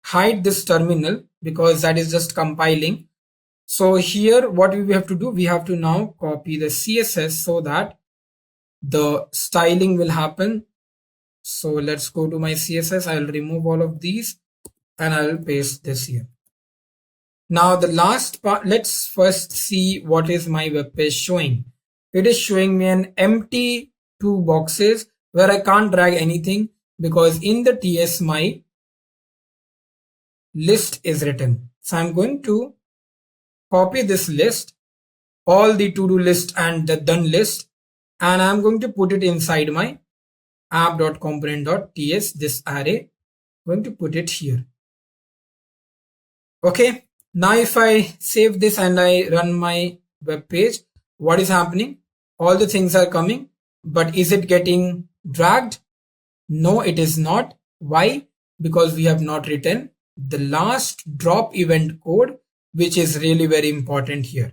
hide this terminal because that is just compiling. So here what we have to do, we have to now copy the CSS so that the styling will happen. So let's go to my CSS. I'll remove all of these and I'll paste this here. Now the last part, let's first see what is my web page showing. It is showing me an empty two boxes where I can't drag anything because in the TS my list is written. So I'm going to copy this list, all the to-do list and the done list, and I'm going to put it inside my app.component.ts, this array. I'm going to put it here. Okay. Now if I save this and I run my web page, what is happening? All the things are coming, but is it getting dragged? No, it is not. Why? Because we have not written the last drop event code, which is really very important here.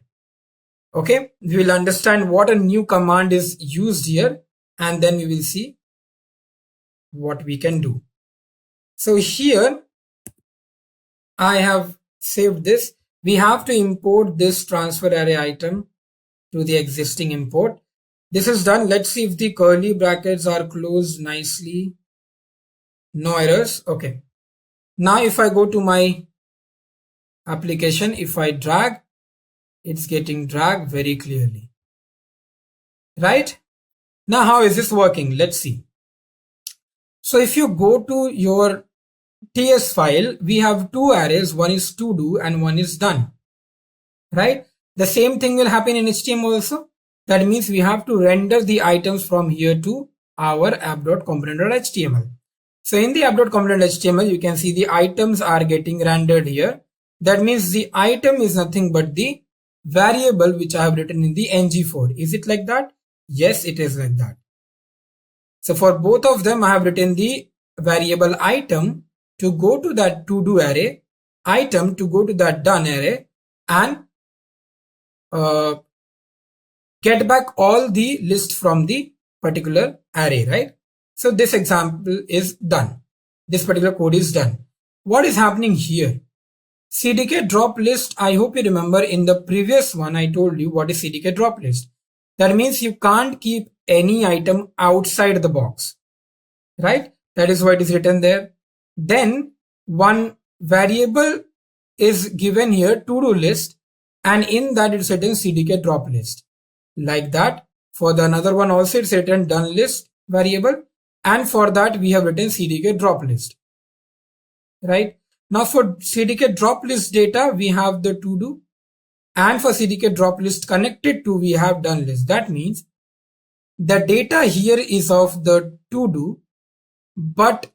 Okay, we will understand what a new command is used here, and then we will see what we can do. So here I have saved this. We have to import this transfer array item to the existing import. This is done. Let's see if the curly brackets are closed nicely. No errors. Okay. Now if I go to my application, if I drag, it's getting dragged very clearly. Right? Now how is this working? Let's see. So if you go to your TS file, we have two arrays. One is to do and one is done. Right? The same thing will happen in HTML also. That means we have to render the items from here to our app.component.html. So in the app.component.html, you can see the items are getting rendered here. That means the item is nothing but the variable which I have written in the ng4. Is it like that? Yes, it is like that. So for both of them, I have written the variable item to go to that to do array, item to go to that done array, and get back all the list from the particular array, right? So this example is done. This particular code is done. What is happening here? CDK drop list. I hope you remember in the previous one, I told you what is CDK drop list. That means you can't keep any item outside the box, right? That is why it is written there. Then one variable is given here, to-do list, and in that it's written CDK drop list. Like that. For the another one also it's written done list variable, and for that we have written CDK drop list. Right? Now for CDK drop list data, we have the to do, and for CDK drop list connected to, we have done list. That means the data here is of the to do, but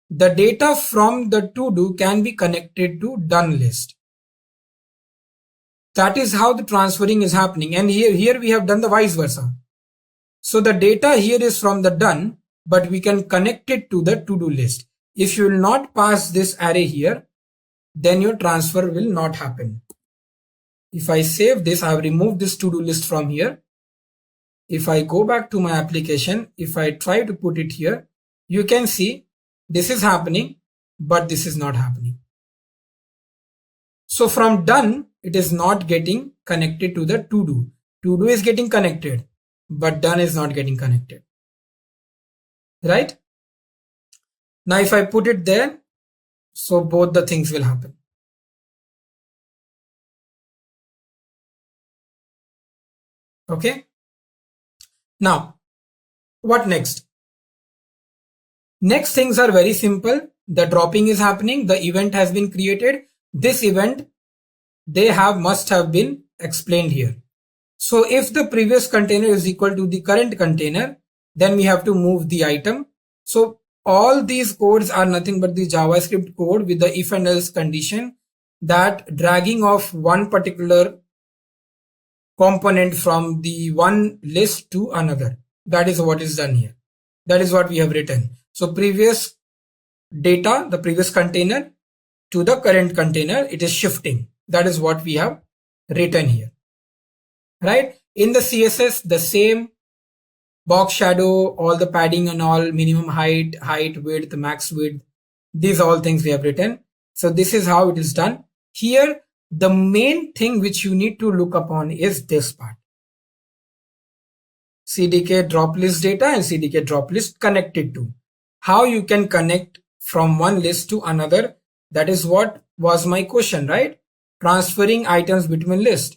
the data from the to do can be connected to done list. That is how the transferring is happening. And here we have done the vice versa. So the data here is from the done, but we can connect it to the to-do list. If you will not pass this array here, then your transfer will not happen. If I save this, I have removed this to-do list from here. If I go back to my application, if I try to put it here, you can see this is happening, but this is not happening. So from done, it is not getting connected to the to do. To do is getting connected, but done is not getting connected. Right? Now if I put it there, so both the things will happen. Okay. Now, what next? Next things are very simple. The dropping is happening. The event has been created. This event, must have been explained here. So if the previous container is equal to the current container, then we have to move the item. So all these codes are nothing but the JavaScript code with the if and else condition, that dragging of one particular component from the one list to another. That is what is done here. That is what we have written. So previous data, the previous container to the current container, it is shifting. That is what we have written here. Right? In the CSS, the same box shadow, all the padding and all, minimum height, width, max width, these all things we have written. So this is how it is done. Here, the main thing which you need to look upon is this part. CDK drop list data and CDK drop list connected to. How you can connect from one list to another. That is what was my question, right? Transferring items between lists.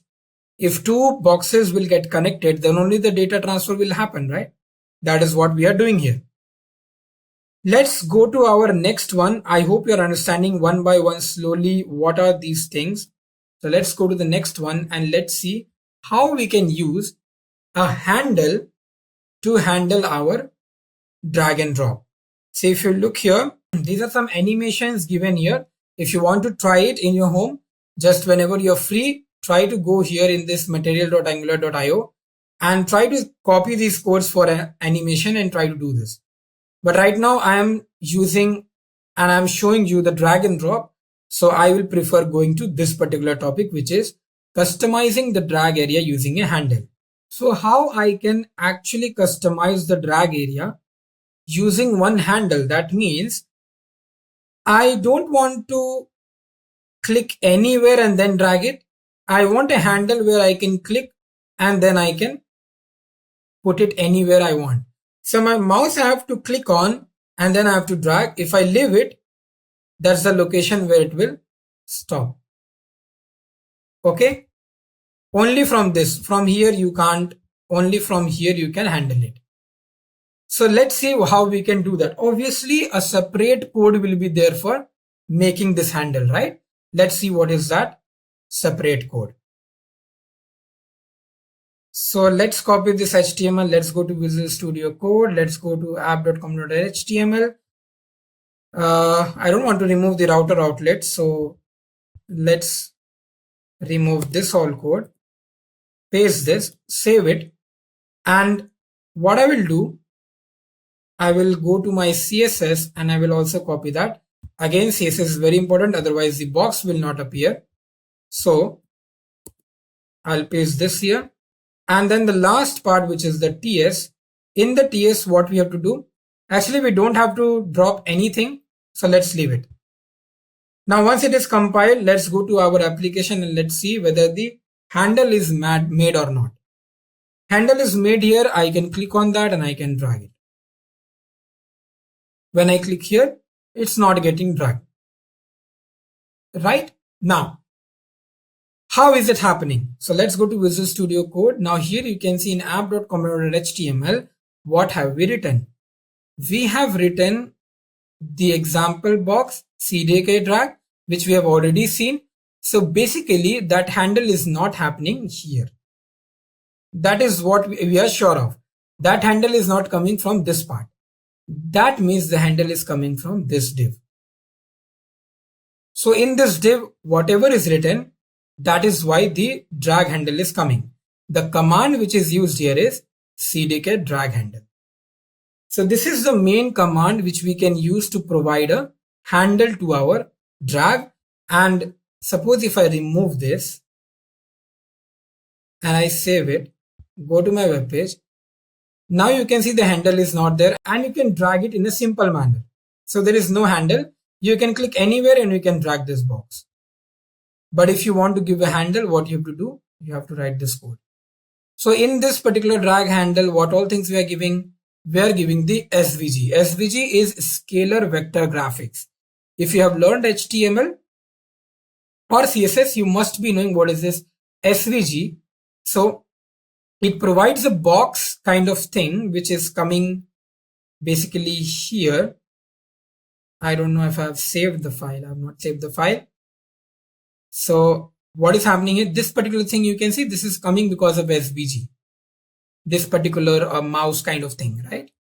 If two boxes will get connected, then only the data transfer will happen, right? That is what we are doing here. Let's go to our next one. I hope you're understanding one by one slowly what are these things. So let's go to the next one and let's see how we can use a handle to handle our drag and drop. So if you look here, these are some animations given here. If you want to try it in your home, just whenever you're free, try to go here in this material.angular.io and try to copy these codes for an animation and try to do this. But right now I am using and I'm showing you the drag and drop. So I will prefer going to this particular topic, which is customizing the drag area using a handle. So how I can actually customize the drag area using one handle? That means I don't want to click anywhere and then drag it. I want a handle where I can click and then I can put it anywhere I want. So my mouse I have to click on and then I have to drag. If I leave it, that's the location where it will stop. Okay. Only from here you can't, only from here you can handle it. So let's see how we can do that. Obviously a separate code will be there for making this handle, right? Let's see what is that separate code. So let's copy this HTML. Let's go to Visual Studio Code. Let's go to app.com.html. I don't want to remove the router outlet. So let's remove this whole code, paste this, save it. And what I will do, I will go to my CSS and I will also copy that. Again, CSS is very important. Otherwise the box will not appear. So I'll paste this here. And then the last part, which is the TS. In the TS, what we have to do, actually we don't have to drop anything. So let's leave it. Now, once it is compiled, let's go to our application and let's see whether the handle is made or not. Handle is made here. I can click on that and I can drag it. When I click here, it's not getting dragged. Right? Now, how is it happening? So let's go to Visual Studio Code. Now here you can see in app.com.html, what have we written? We have written the example box CDK drag, which we have already seen. So basically that handle is not happening here. That is what we are sure of. That handle is not coming from this part. That means the handle is coming from this div. So in this div, whatever is written, that is why the drag handle is coming. The command which is used here is CDK drag handle. So this is the main command which we can use to provide a handle to our drag. And suppose if I remove this and I save it, go to my web page. Now you can see the handle is not there and you can drag it in a simple manner. So there is no handle. You can click anywhere and you can drag this box. But if you want to give a handle, what you have to do, you have to write this code. So in this particular drag handle, what all things we are giving? We are giving the SVG. SVG is scalar vector graphics. If you have learned HTML or CSS, you must be knowing what is this SVG. So it provides a box kind of thing, which is coming basically here. I don't know if I have saved the file. I have not saved the file. So what is happening here? This particular thing you can see, this is coming because of SVG. This particular mouse kind of thing, right?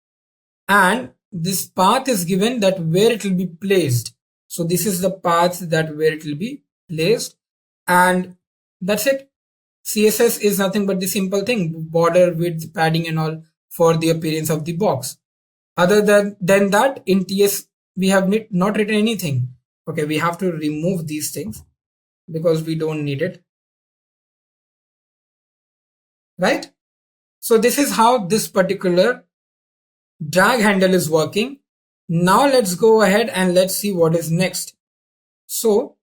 And this path is given that where it will be placed. So this is the path that where it will be placed. And that's it. CSS is nothing but the simple thing, border, width, padding and all for the appearance of the box. Other than that, in TS, we have not written anything. Okay, we have to remove these things because we don't need it. Right? So this is how this particular drag handle is working. Now let's go ahead and let's see what is next. So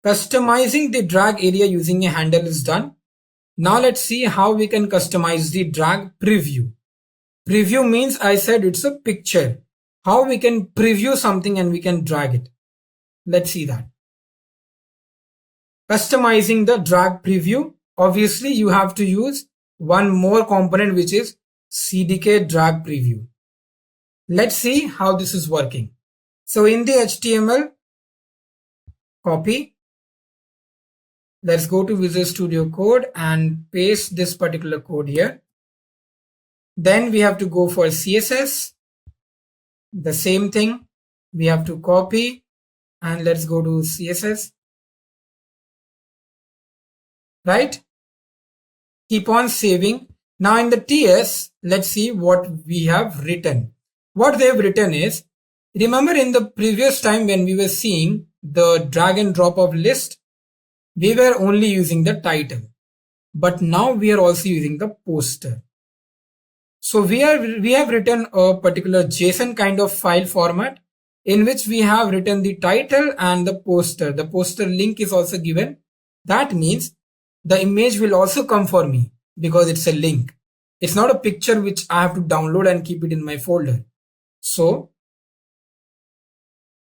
customizing the drag area using a handle is done. Now let's see how we can customize the drag preview. Preview means I said it's a picture. How we can preview something and we can drag it. Let's see that. Customizing the drag preview. Obviously you have to use one more component, which is CDK drag preview. Let's see how this is working. So in the HTML, copy. Let's go to Visual Studio Code and paste this particular code here. Then we have to go for CSS. The same thing. We have to copy and let's go to CSS. Right? Keep on saving. Now in the TS, let's see what we have written. What they have written is, remember in the previous time when we were seeing the drag and drop of list, we were only using the title, but now we are also using the poster. So we have written a particular JSON kind of file format in which we have written the title and the poster. The poster link is also given. That means the image will also come for me because it's a link. It's not a picture which I have to download and keep it in my folder. So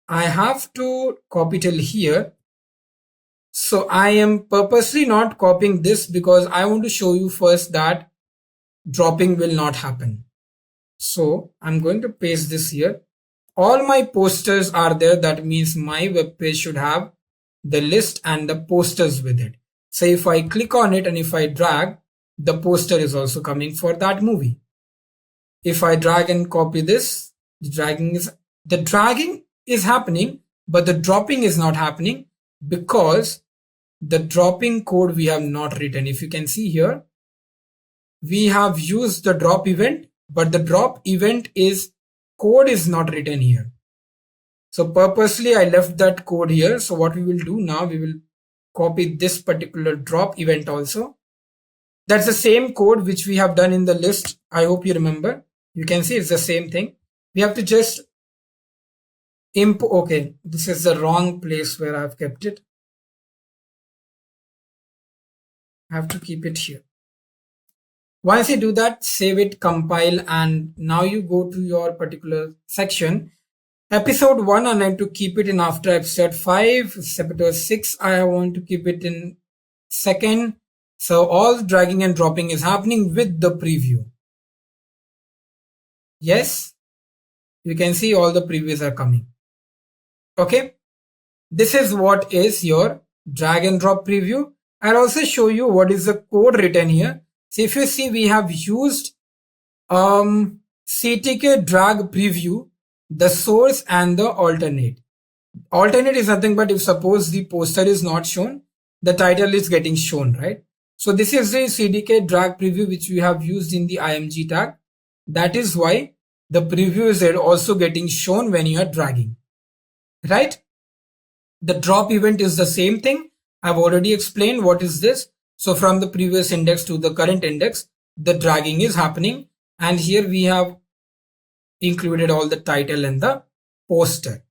I have to copy till here. So I am purposely not copying this because I want to show you first that dropping will not happen. So I'm going to paste this here. All my posters are there. That means my web page should have the list and the posters with it. So if I click on it and if I drag, the poster is also coming for that movie. If I drag and copy this, the dragging is happening, but the dropping is not happening because the dropping code we have not written. If you can see here, we have used the drop event, but the drop event is code is not written here. So purposely I left that code here. So what we will do now, we will copy this particular drop event also. That's the same code which we have done in the list. I hope you remember. You can see it's the same thing. We have to just import. Okay, this is the wrong place where I've kept it. I have to keep it here. Once you do that, save it, compile, and now you go to your particular section. Episode 1, I need to keep it in after episode 5. Episode 6, I want to keep it in second. So all dragging and dropping is happening with the preview. Yes, you can see all the previews are coming. Okay, this is what is your drag and drop preview. I'll also show you what is the code written here. So if you see, we have used CTK drag preview, the source and the alternate. Alternate is nothing but if suppose the poster is not shown, the title is getting shown, right? So this is the CDK drag preview which we have used in the IMG tag. That is why the preview is also getting shown when you are dragging, right? The drop event is the same thing. I've already explained what is this. So from the previous index to the current index, the dragging is happening. And here we have included all the title and the poster.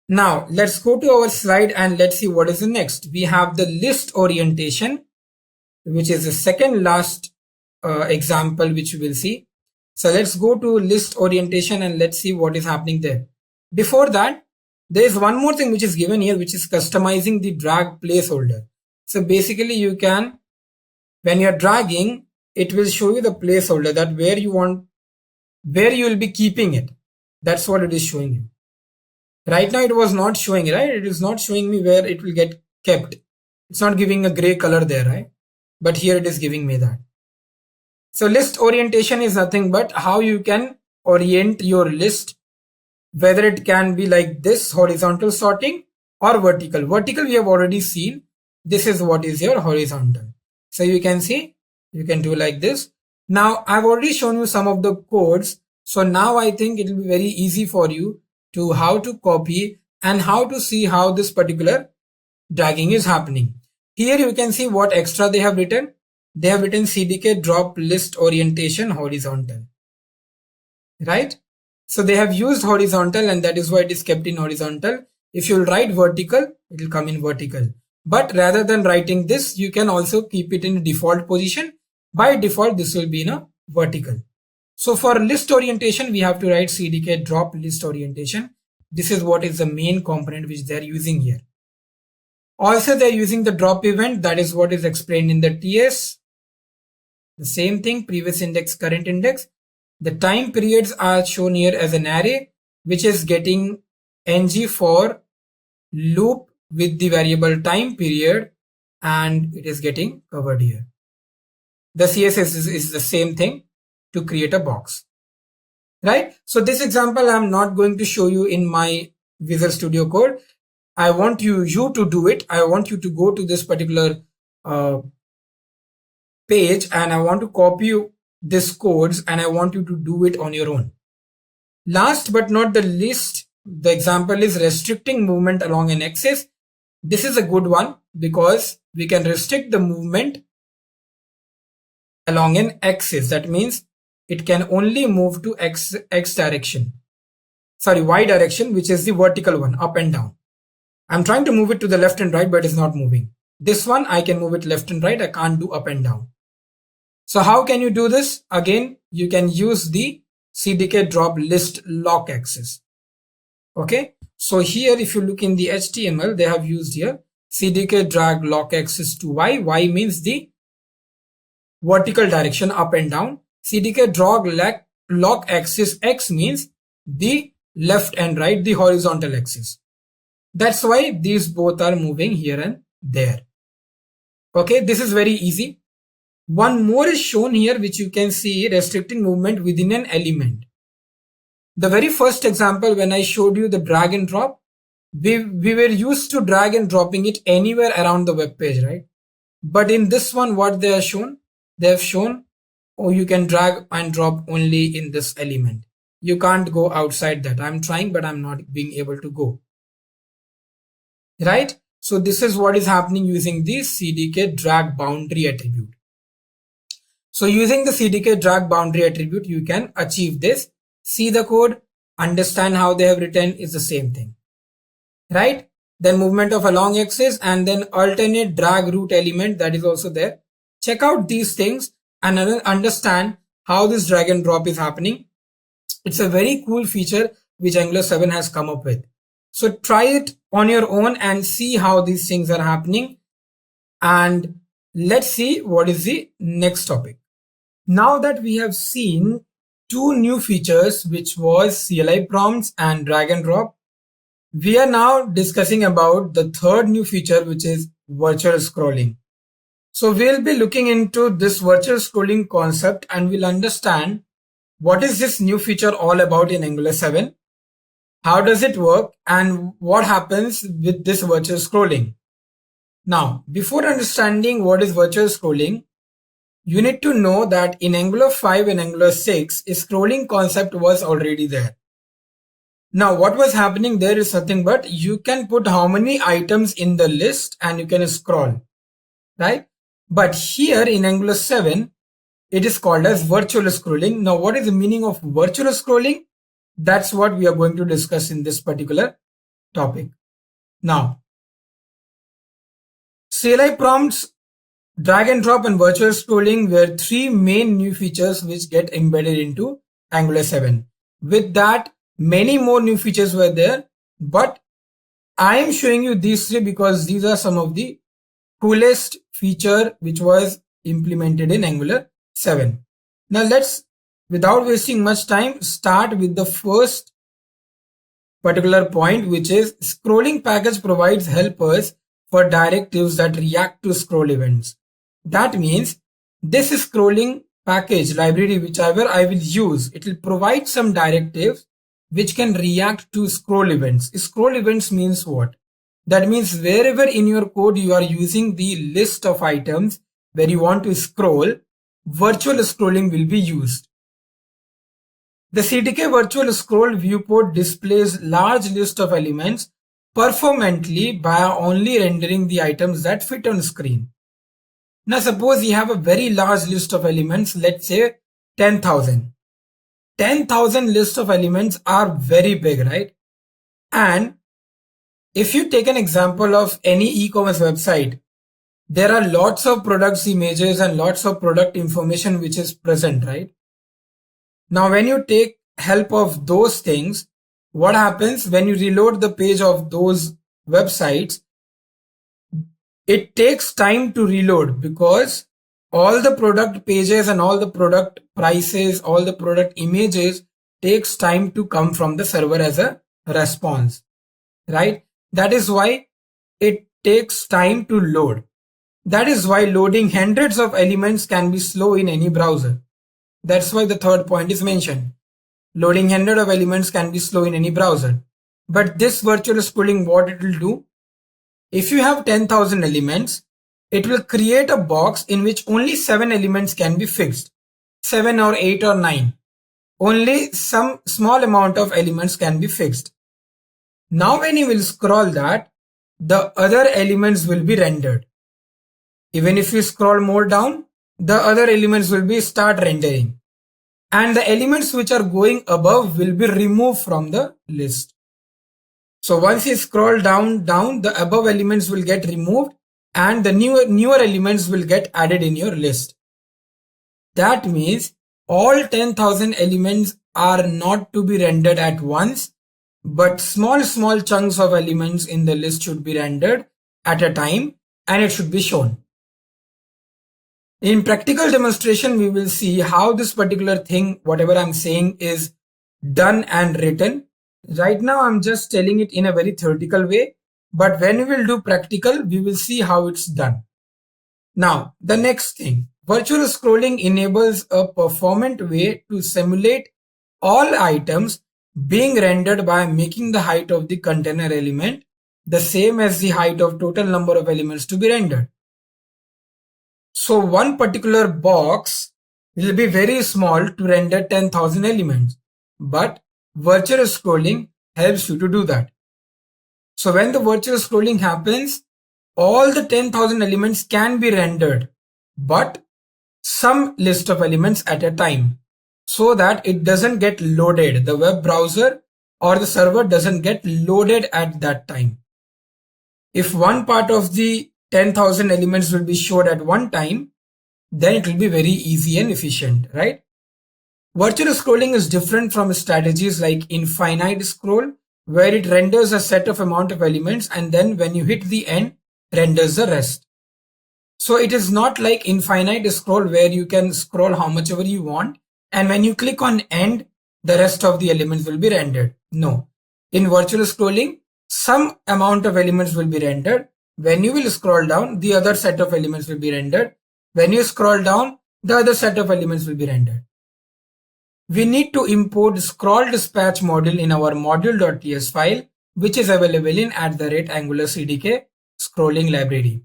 Now let's go to our slide and let's see what is the next. We have the list orientation, which is the second last example which we will see. So let's go to list orientation and let's see what is happening there. Before that, there is one more thing which is given here, which is customizing the drag placeholder. So basically you can, when you're dragging, it will show you the placeholder that where you will be keeping it. That's what it is showing you. Right now it was not showing, right? It is not showing me where it will get kept. It's not giving a gray color there, right? But here it is giving me that. So list orientation is nothing but how you can orient your list, whether it can be like this horizontal sorting or vertical. Vertical we have already seen. This is what is your horizontal. So you can see, you can do like this. Now I've already shown you some of the codes. So now I think it will be very easy for you to how to copy and how to see how this particular dragging is happening. Here you can see what extra they have written. They have written CDK drop list orientation horizontal, right? So they have used horizontal and that is why it is kept in horizontal. If you write vertical, it will come in vertical. But rather than writing this, you can also keep it in default position. By default, this will be in a vertical. So for list orientation, we have to write CDK drop list orientation. This is what is the main component which they are using here. Also, they are using the drop event. That is what is explained in the TS. The same thing, previous index, current index. The time periods are shown here as an array, which is getting ng for loop with the variable time period, and it is getting covered here. The CSS is the same thing to create a box, right? So this example I'm not going to show you in my Visual Studio Code. I want you to do it. I want you to go to this particular page and I want to copy this codes and I want you to do it on your own. Last but not the least, the example is restricting movement along an axis. This is a good one because we can restrict the movement along an axis. That means it can only move to y direction, which is the vertical one, up and down. I'm trying to move it to the left and right, but it's not moving. This one, I can move it left and right. I can't do up and down. So how can you do this? Again, you can use the CDK drop list lock axis. Okay, so here if you look in the HTML, they have used here CDK drag lock axis to Y. Y means the vertical direction up and down. CDK drag lock axis X means the left and right, the horizontal axis. That's why these both are moving here and there. Okay, this is very easy. One more is shown here, which you can see restricting movement within an element. The very first example, when I showed you the drag and drop, we were used to drag and dropping it anywhere around the web page, right? But in this one, what they have shown, oh, you can drag and drop only in this element. You can't go outside that. I'm trying, but I'm not being able to go. Right? So this is what is happening using the CDK drag boundary attribute. So using the CDK drag boundary attribute, you can achieve this. See the code, understand how they have written is the same thing. Right? Then movement of a long axis and then alternate drag root element, that is also there. Check out these things and understand how this drag and drop is happening. It's a very cool feature which Angular7 has come up with. So try it on your own and see how these things are happening. And let's see what is the next topic. Now that we have seen two new features, which was CLI prompts and drag and drop, we are now discussing about the third new feature, which is virtual scrolling. So we'll be looking into this virtual scrolling concept and we'll understand what is this new feature all about in Angular 7, how does it work, and what happens with this virtual scrolling. Now, before understanding what is virtual scrolling, you need to know that in Angular 5 and Angular 6, a scrolling concept was already there. Now, what was happening there is nothing but you can put how many items in the list and you can scroll, right? But here in Angular 7, it is called as virtual scrolling. Now, what is the meaning of virtual scrolling? That's what we are going to discuss in this particular topic. Now, CLI prompts, drag and drop and virtual scrolling were three main new features which get embedded into Angular 7. With that, many more new features were there, but I am showing you these three because these are some of the coolest feature which was implemented in Angular 7. Now let's, without wasting much time, start with the first particular point, which is scrolling package provides helpers for directives that react to scroll events. That means this scrolling package library, whichever I will use, it will provide some directives which can react to scroll events. Scroll events means what? That means wherever in your code you are using the list of items where you want to scroll, virtual scrolling will be used. The CDK virtual scroll viewport displays large list of elements performantly by only rendering the items that fit on screen. Now suppose you have a very large list of elements, let's say 10,000. 10,000 list of elements are very big, right? And if you take an example of any e-commerce website, there are lots of products images and lots of product information which is present, right? Now, when you take help of those things, what happens when you reload the page of those websites? It takes time to reload because all the product pages and all the product prices, all the product images takes time to come from the server as a response, right? That is why it takes time to load. That is why loading hundreds of elements can be slow in any browser. That's why the third point is mentioned. Loading hundreds of elements can be slow in any browser. But this virtual scrolling, what it will do? If you have 10,000 elements, it will create a box in which only 7 elements can be fixed. 7 or 8 or 9. Only some small amount of elements can be fixed. Now when you will scroll that, the other elements will be rendered. Even if you scroll more down, the other elements will be start rendering. And the elements which are going above will be removed from the list. So once you scroll down, the above elements will get removed and the newer elements will get added in your list. That means all 10,000 elements are not to be rendered at once. but small chunks of elements in the list should be rendered at a time and it should be shown. In practical demonstration, we will see how this particular thing, whatever I'm saying, is done and written. Right now, I'm just telling it in a very theoretical way, but when we will do practical, we will see how it's done. Now, the next thing, virtual scrolling enables a performant way to simulate all items being rendered by making the height of the container element the same as the height of total number of elements to be rendered. So one particular box will be very small to render 10,000 elements, but virtual scrolling helps you to do that. So when the virtual scrolling happens, all the 10,000 elements can be rendered, but some list of elements at a time, so that it doesn't get loaded. The web browser or the server doesn't get loaded at that time. If one part of the 10,000 elements will be showed at one time, then it will be very easy and efficient, right? Virtual scrolling is different from strategies like infinite scroll, where it renders a set of amount of elements and then when you hit the end, renders the rest. So it is not like infinite scroll where you can scroll how much ever you want and when you click on end, the rest of the elements will be rendered. No. In virtual scrolling, some amount of elements will be rendered. When you will scroll down, the other set of elements will be rendered. When you scroll down, the other set of elements will be rendered. We need to import scroll dispatch module in our module.ts file, which is available in @AngularCDK scrolling library.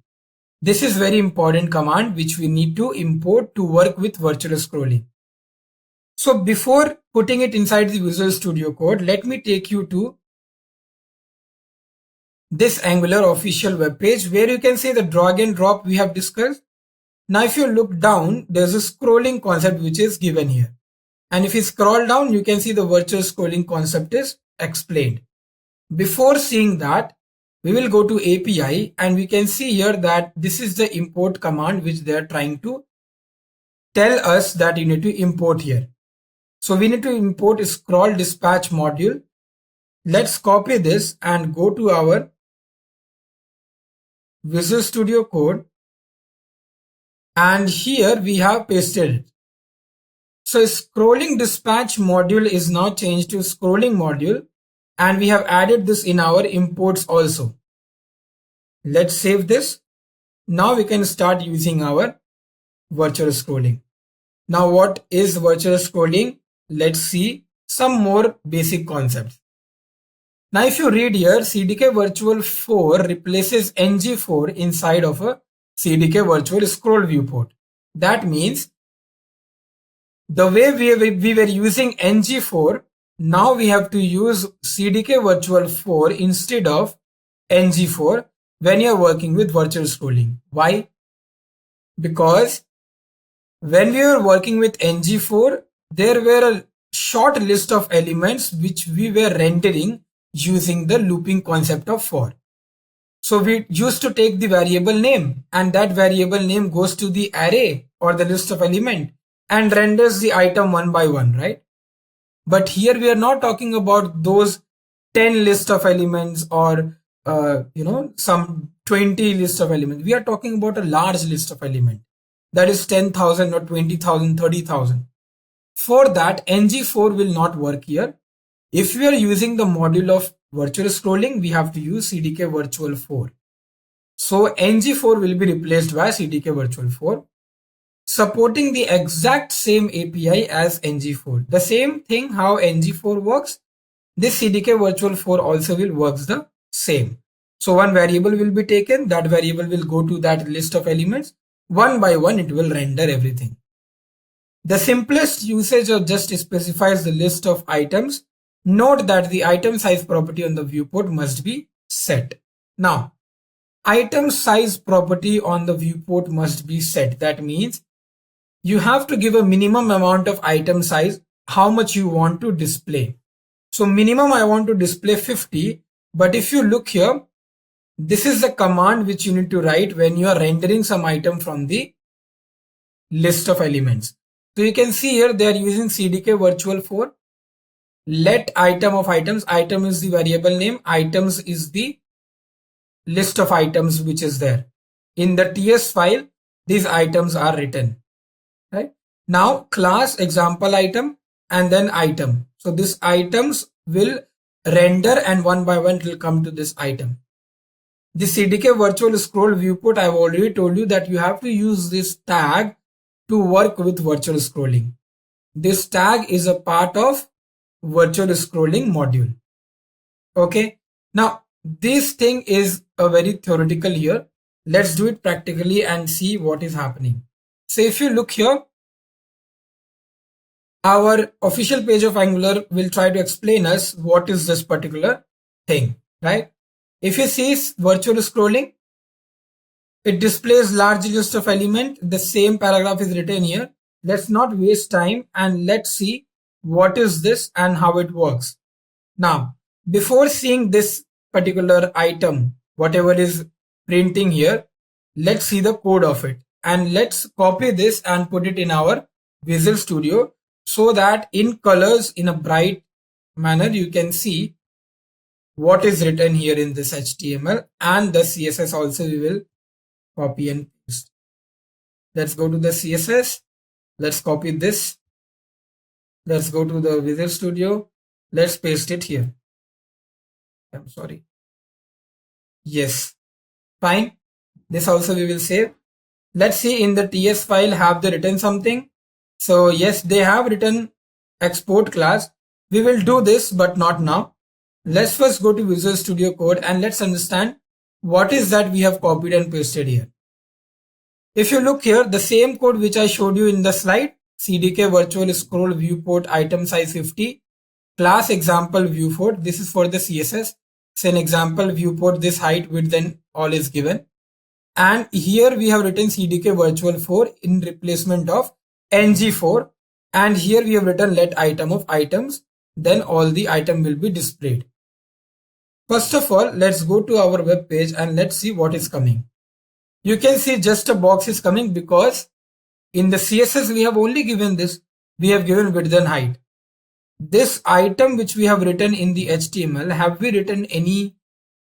This is very important command which we need to import to work with virtual scrolling. So before putting it inside the Visual Studio Code, let me take you to this Angular official web page where you can see the drag and drop we have discussed. Now if you look down, there's a scrolling concept which is given here. And if you scroll down, you can see the virtual scrolling concept is explained. Before seeing that, we will go to API and we can see here that this is the import command which they are trying to tell us that you need to import here. So we need to import a scroll dispatch module. Let's copy this and go to our Visual Studio Code. And here we have pasted it. So scrolling dispatch module is now changed to scrolling module and we have added this in our imports also. Let's save this. Now we can start using our virtual scrolling. Now what is virtual scrolling? Let's see some more basic concepts. Now if you read here, CDK virtual 4 replaces ng4 inside of a CDK virtual scroll viewport. That means the way we were using ng4, now we have to use CDK virtual 4 instead of ng4 when you are working with virtual scrolling. Why? Because when we were working with ng4, there were a short list of elements which we were rendering using the looping concept of for. So we used to take the variable name and that variable name goes to the array or the list of element and renders the item one by one, right? But here we are not talking about those 10 list of elements or some 20 list of elements. We are talking about a large list of elements that is 10,000 or 20,000, 30,000. For that, ng4 will not work here. If we are using the module of virtual scrolling, we have to use CDK virtual 4. So ng4 will be replaced by CDK virtual 4, supporting the exact same API as ng4. The same thing how ng4 works, this CDK virtual 4 also will works the same. So one variable will be taken, that variable will go to that list of elements. One by one it will render everything. The simplest usage of just specifies the list of items. Note that the item size property on the viewport must be set. Now, item size property on the viewport must be set. That means you have to give a minimum amount of item size, how much you want to display. So minimum I want to display 50, but if you look here, this is the command which you need to write when you are rendering some item from the list of elements. So you can see here they are using CDK virtual 4. let item of items. Item is the variable name. Items is the list of items which is there. In the TS file, these items are written. Right? Now class example item and then item. So these items will render and one by one it will come to this item. The CDK virtual scroll viewport, I've already told you that you have to use this tag to work with virtual scrolling. This tag is a part of virtual scrolling module. Okay. Now this thing is a very theoretical here. Let's do it practically and see what is happening. So if you look here, our official page of Angular will try to explain us what is this particular thing, right? If you see virtual scrolling, it displays large list of elements. The same paragraph is written here. Let's not waste time and let's see what is this and how it works. Now, before seeing this particular item, whatever is printing here, let's see the code of it. And let's copy this and put it in our Visual Studio so that in colors, in a bright manner, you can see what is written here in this HTML, and the CSS also we will copy and paste. Let's go to the CSS. Let's copy this. Let's go to the Visual Studio. Let's paste it here. I'm sorry. Yes, fine. This also we will save. Let's see in the TS file, have they written something? So yes, they have written export class. We will do this, but not now. Let's first go to Visual Studio Code and let's understand what is that we have copied and pasted here. If you look here, the same code which I showed you in the slide, CDK virtual scroll viewport item size 50, class example viewport, this is for the CSS. So an example viewport, this height, width and all is given. And here we have written CDK virtual 4 in replacement of ng4. And here we have written let item of items. Then all the item will be displayed. First of all, let's go to our web page and let's see what is coming. You can see just a box is coming because in the CSS we have only given this. We have given width and height. This item which we have written in the HTML, have we written any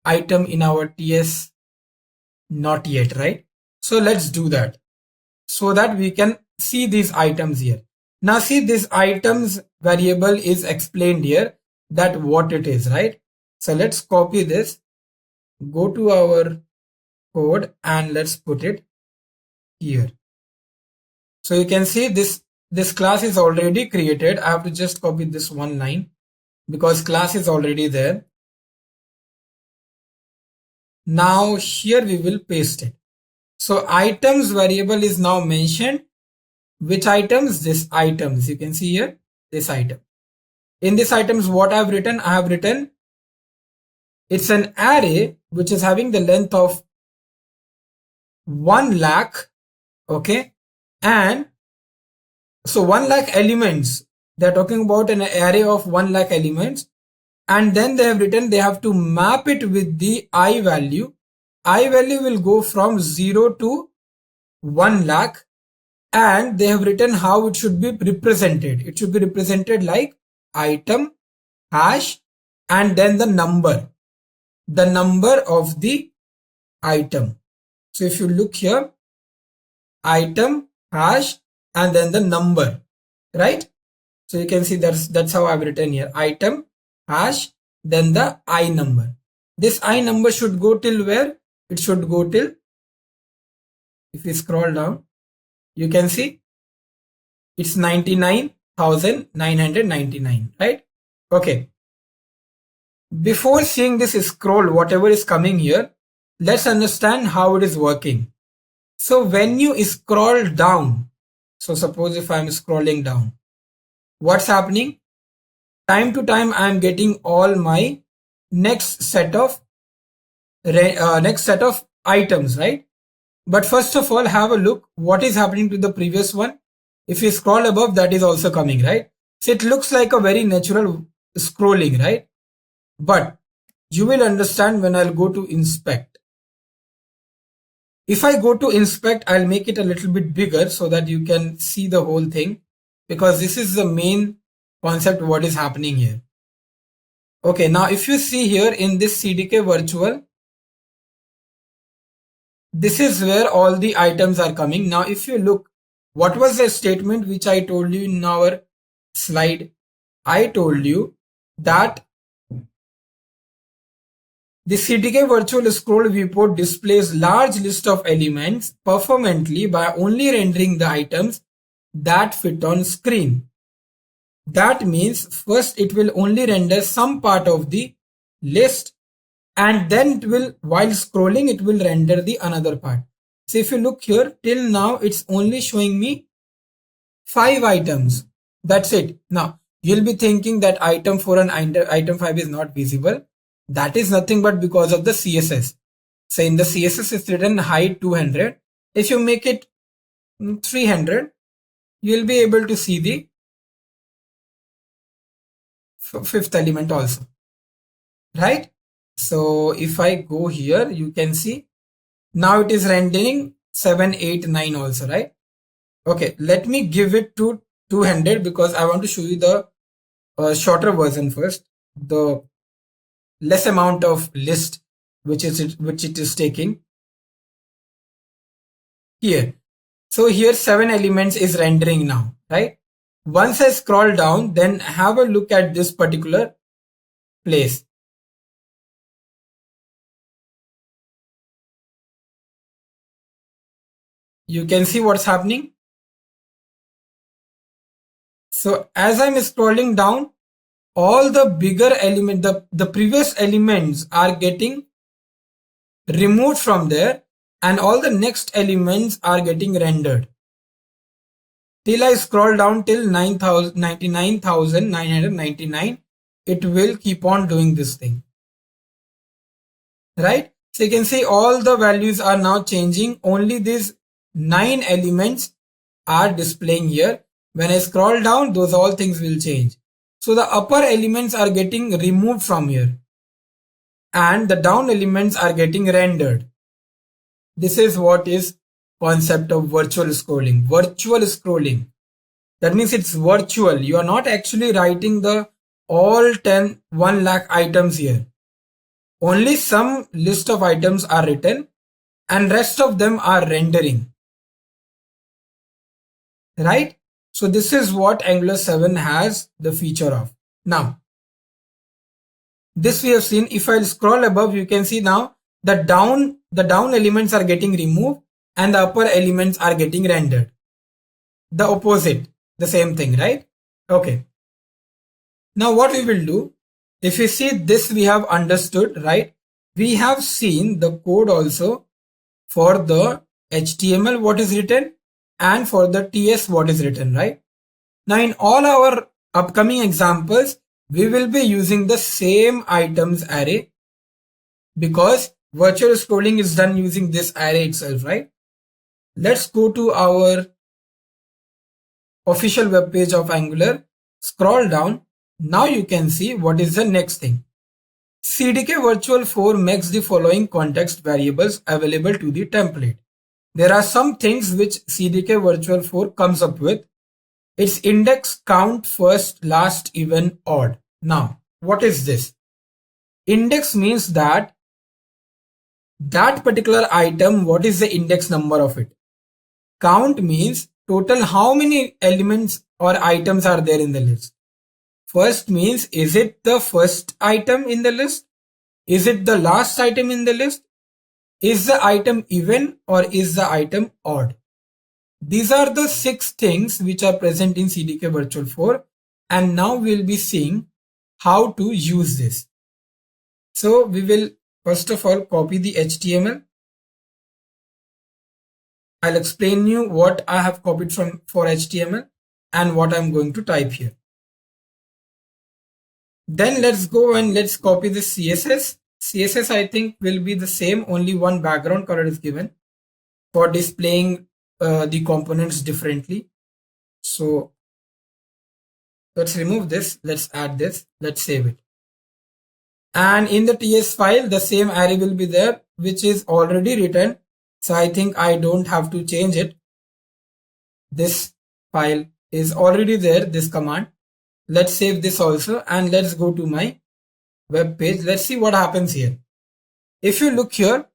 item in our TS? Not yet, right? So let's do that so that we can see these items here. Now see, this items variable is explained here that what it is, right? So let's copy this, go to our code and let's put it here. So you can see this class is already created. I have to just copy this one line because class is already there. Now here we will paste it. So items variable is now mentioned. Which items? This items. You can see here this item. In this items, what I have written? I have written it's an array which is having the length of 1 lakh. Okay. And so 1 lakh elements. They're talking about an array of 1 lakh elements. And then they have written they have to map it with the I value. I value will go from 0 to 1 lakh. And they have written how it should be represented. It should be represented like item, hash, and then the number of the item. So if you look here, item, hash, and then the number, right? So you can see that's how I've written here. Item, hash, then the I number. This I number should go till where? It should go till, if we scroll down, you can see it's 99,999, right? Okay. Before seeing this scroll, whatever is coming here, let's understand how it is working. So when you scroll down, so suppose if I'm scrolling down, what's happening? Time to time I am getting all my next set of items, right? But first of all, have a look what is happening to the previous one. If you scroll above, that is also coming, right? So it looks like a very natural scrolling, right? But you will understand when I'll go to inspect. If I go to inspect, I'll make it a little bit bigger so that you can see the whole thing, because this is the main concept what is happening here. Okay, now if you see here in this CDK virtual, this is where all the items are coming. Now if you look, what was the statement which I told you in our slide? I told you that the CDK virtual scroll viewport displays large list of elements performantly by only rendering the items that fit on screen. That means first it will only render some part of the list, and then it will, while scrolling, it will render the another part. So if you look here, till now it's only showing me 5 items. That's it. Now you'll be thinking that item 4 and item 5 is not visible. That is nothing but because of the CSS. So in the CSS it's written height 200. If you make it 300, you'll be able to see the fifth element also, right? So if I go here, you can see now it is rendering 7, 8, 9 also, right? Okay, let me give it to 200 because I want to show you the shorter version first, the less amount of list which it is taking here. So here 7 elements is rendering now, right? Once I scroll down, then have a look at this particular place. You can see what's happening. So as I'm scrolling down, all the bigger element, the previous elements are getting removed from there, and all the next elements are getting rendered. Till I scroll down till 99,999, it will keep on doing this thing. Right? So you can see all the values are now changing. Only these 9 elements are displaying here. When I scroll down, those all things will change. So the upper elements are getting removed from here, and the down elements are getting rendered. This is what is concept of virtual scrolling. Virtual scrolling. That means it's virtual. You are not actually writing the all 1 lakh items here. Only some list of items are written and rest of them are rendering. Right? So this is what Angular 7 has the feature of. Now, this we have seen. If I scroll above, you can see now the down elements are getting removed and the upper elements are getting rendered. The opposite, the same thing, right? Okay. Now what we will do, if you see this, we have understood, right? We have seen the code also for the HTML what is written and for the TS what is written, right? Now in all our upcoming examples, we will be using the same items array because virtual scrolling is done using this array itself, right? Let's go to our official web page of Angular, scroll down. Now you can see what is the next thing. CDK Virtual 4 makes the following context variables available to the template. There are some things which CDK Virtual 4 comes up with. It's index, count, first, last, even, odd. Now, what is this? Index means that particular item, what is the index number of it? Count means total how many elements or items are there in the list. First means, is it the first item in the list? Is it the last item in the list? Is the item even or is the item odd? These are the 6 things which are present in CDK Virtual 4, and now we'll be seeing how to use this. So we will first of all copy the HTML. I'll explain you what I have copied for HTML and what I'm going to type here. Then let's go and let's copy the CSS. CSS I think will be the same, only one background color is given for displaying the components differently. So let's remove this, let's add this, let's save it. And in the TS file, the same array will be there, which is already written. So I think I don't have to change it. This file is already there, this command. Let's save this also, and let's go to my web page. Let's see what happens here. If you look here,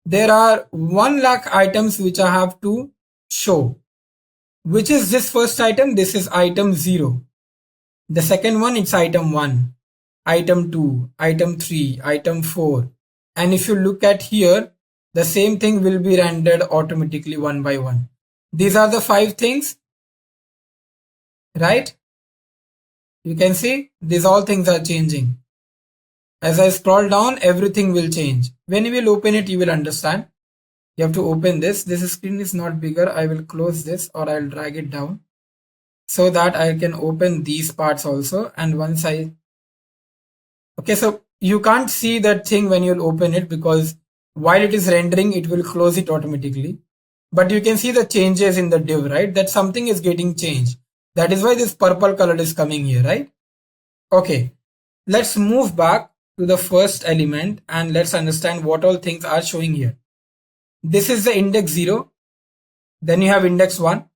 there are 1 lakh items which I have to show. Which is this first item? This is item 0. The second one, it's item 1, item 2, item 3, item 4. And if you look at here, the same thing will be rendered automatically one by one. These are the 5 things, right? You can see these all things are changing. As I scroll down, everything will change. When you will open it, you will understand. You have to open this. This screen is not bigger. I will close this or I'll drag it down so that I can open these parts also. And once okay, so you can't see that thing when you'll open it because while it is rendering, it will close it automatically. But you can see the changes in the div, right? That something is getting changed. That is why this purple color is coming here, right? Okay, let's move back to the first element and let's understand what all things are showing here. This is the index 0. Then you have index 1,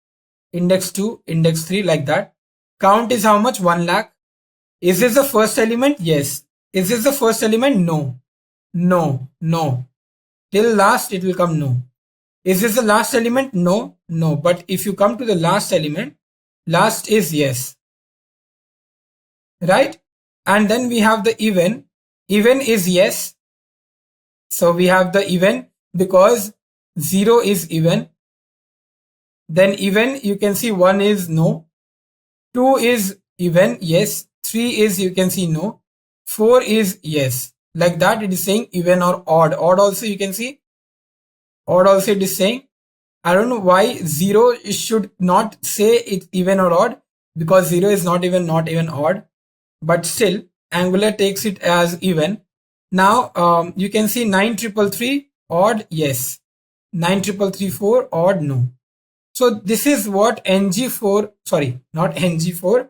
index 2, index 3, like that. Count is how much? 1 lakh. Is this the first element? Yes. Is this the first element? No. No. No. Till last it will come no. Is this the last element? No. No. But if you come to the last element, last is yes. Right? And then we have the even. Even is yes. So we have the even because 0 is even. Then even you can see 1 is no. 2 is even, yes. 3 is you can see no. 4 is yes. Like that it is saying even or odd. Odd also you can see. Odd also it is saying. I don't know why 0 should not say it's even or odd because 0 is not even odd. But still Angular takes it as even. Now you can see 9333 odd yes. 9334 odd no. So this is what ng4, sorry, not ng4.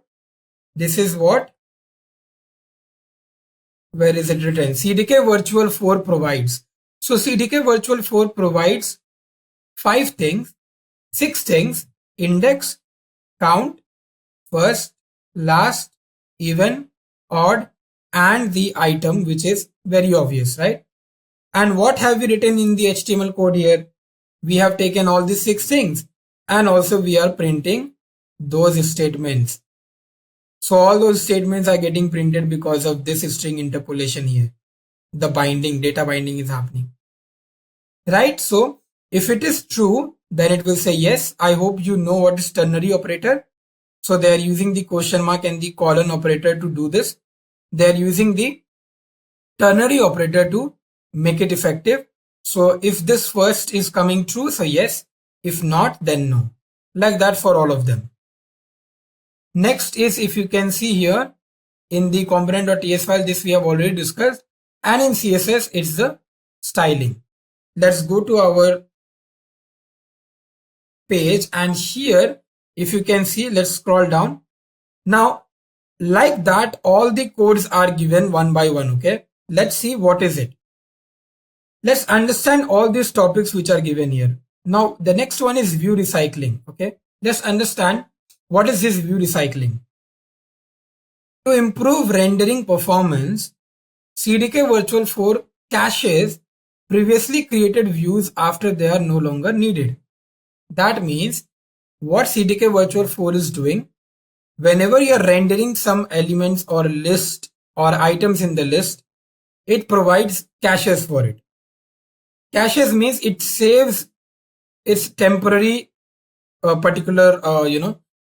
This is what, where is it written? CDK Virtual 4 provides. So CDK Virtual 4 provides 5 things, 6 things: index, count, first, last, even, odd, and the item, which is very obvious, right? And what have we written in the HTML code here? We have taken all these 6 things and also we are printing those statements. So all those statements are getting printed because of this string interpolation here. The binding, data binding is happening. Right? So if it is true, then it will say yes. I hope you know what is ternary operator. So they are using the question mark and the colon operator to do this. They are using the ternary operator to make it effective. So if this first is coming true, so yes. If not, then no. Like that for all of them. Next is, if you can see here in the component.ts file, this we have already discussed. And in CSS, it's the styling. Let's go to our page and here, if you can see, let's scroll down. Now, like that, all the codes are given one by one. Okay. Let's see what is it. Let's understand all these topics which are given here. Now, the next one is view recycling. Okay. Let's understand what is this view recycling. To improve rendering performance, CDK Virtual 4 caches previously created views after they are no longer needed. That means what CDK Virtual 4 is doing, whenever you are rendering some elements or list or items in the list, it provides caches for it. Caches means it saves its temporary particular,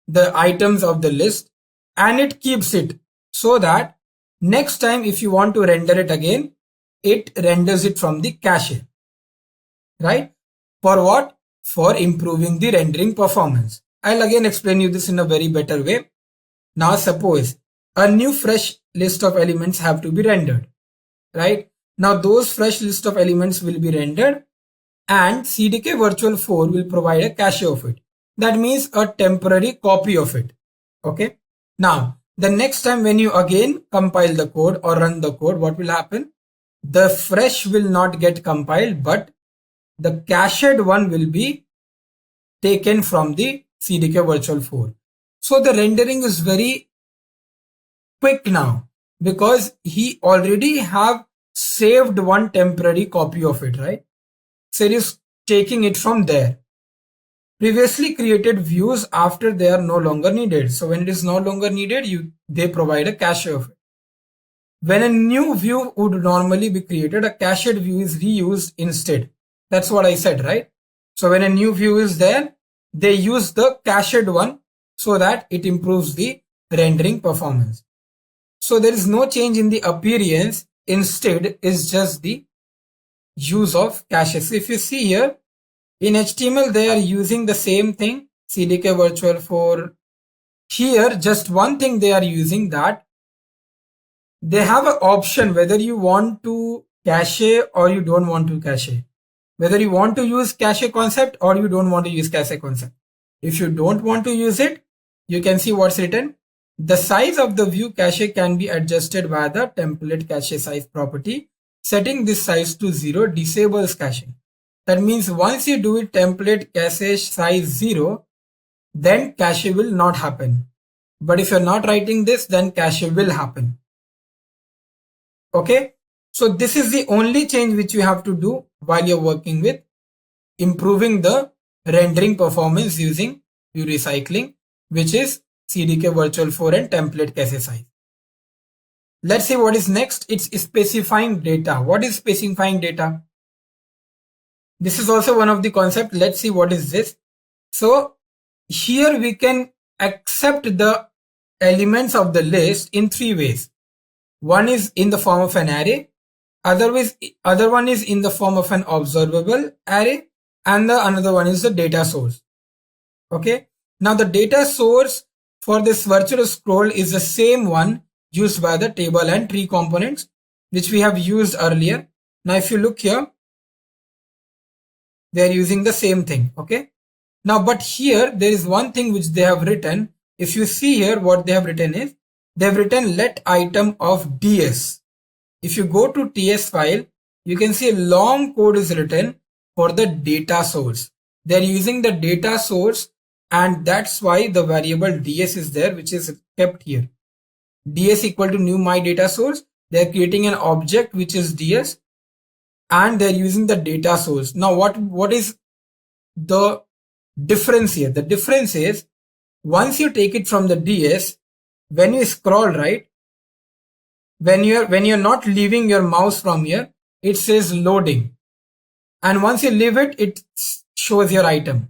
the items of the list, and it keeps it so that next time if you want to render it again, it renders it from the cache, right? For what? For improving the rendering performance. I'll again explain you this in a very better way. Now suppose a new fresh list of elements have to be rendered, right? Now those fresh list of elements will be rendered and CDK Virtual 4 will provide a cache of it. That means a temporary copy of it. Okay. Now, the next time when you again compile the code or run the code, what will happen? The fresh will not get compiled, but the cached one will be taken from the CDK Virtual 4. So the rendering is very quick now because he already have saved one temporary copy of it, right? So it is taking it from there. Previously created views after they are no longer needed. So when it is no longer needed, they provide a cache of it. When a new view would normally be created, a cached view is reused instead. That's what I said, right? So when a new view is there, they use the cached one so that it improves the rendering performance. So there is no change in the appearance. Instead, is just the use of caches. If you see here, in HTML, they are using the same thing, CDK virtual for. Here, just one thing they are using, that they have an option whether you want to cache or you don't want to cache. Whether you want to use cache concept or you don't want to use cache concept. If you don't want to use it, you can see what's written. The size of the view cache can be adjusted by the template cache size property. Setting this size to 0 disables caching. That means once you do it template cache size 0, then cache will not happen. But if you're not writing this, then cache will happen. Okay, so this is the only change which you have to do while you're working with improving the rendering performance using view recycling, which is CDK virtual 4 and template cache size. Let's see what is next. It's specifying data. What is specifying data? This is also one of the concepts. Let's see what is this. So here we can accept the elements of the list in three ways. One is in the form of an array, other one is in the form of an observable array, and the another one is the data source. Okay, now the data source for this virtual scroll is the same one used by the table and tree components, which we have used earlier. Now if you look here, they are using the same thing. Okay, now but here there is one thing which they have written. If you see here, what they have written is, they have written let item of ds. If you go to ts file, you can see a long code is written for the data source. They are using the data source, and that's why the variable ds is there, which is kept here. ds equal to new my data source. They are creating an object which is ds, and they're using the data source. Now what is the difference here? The difference is, once you take it from the ds, when you scroll right, when you're not leaving your mouse from here, it says loading, and once you leave it, it shows your item.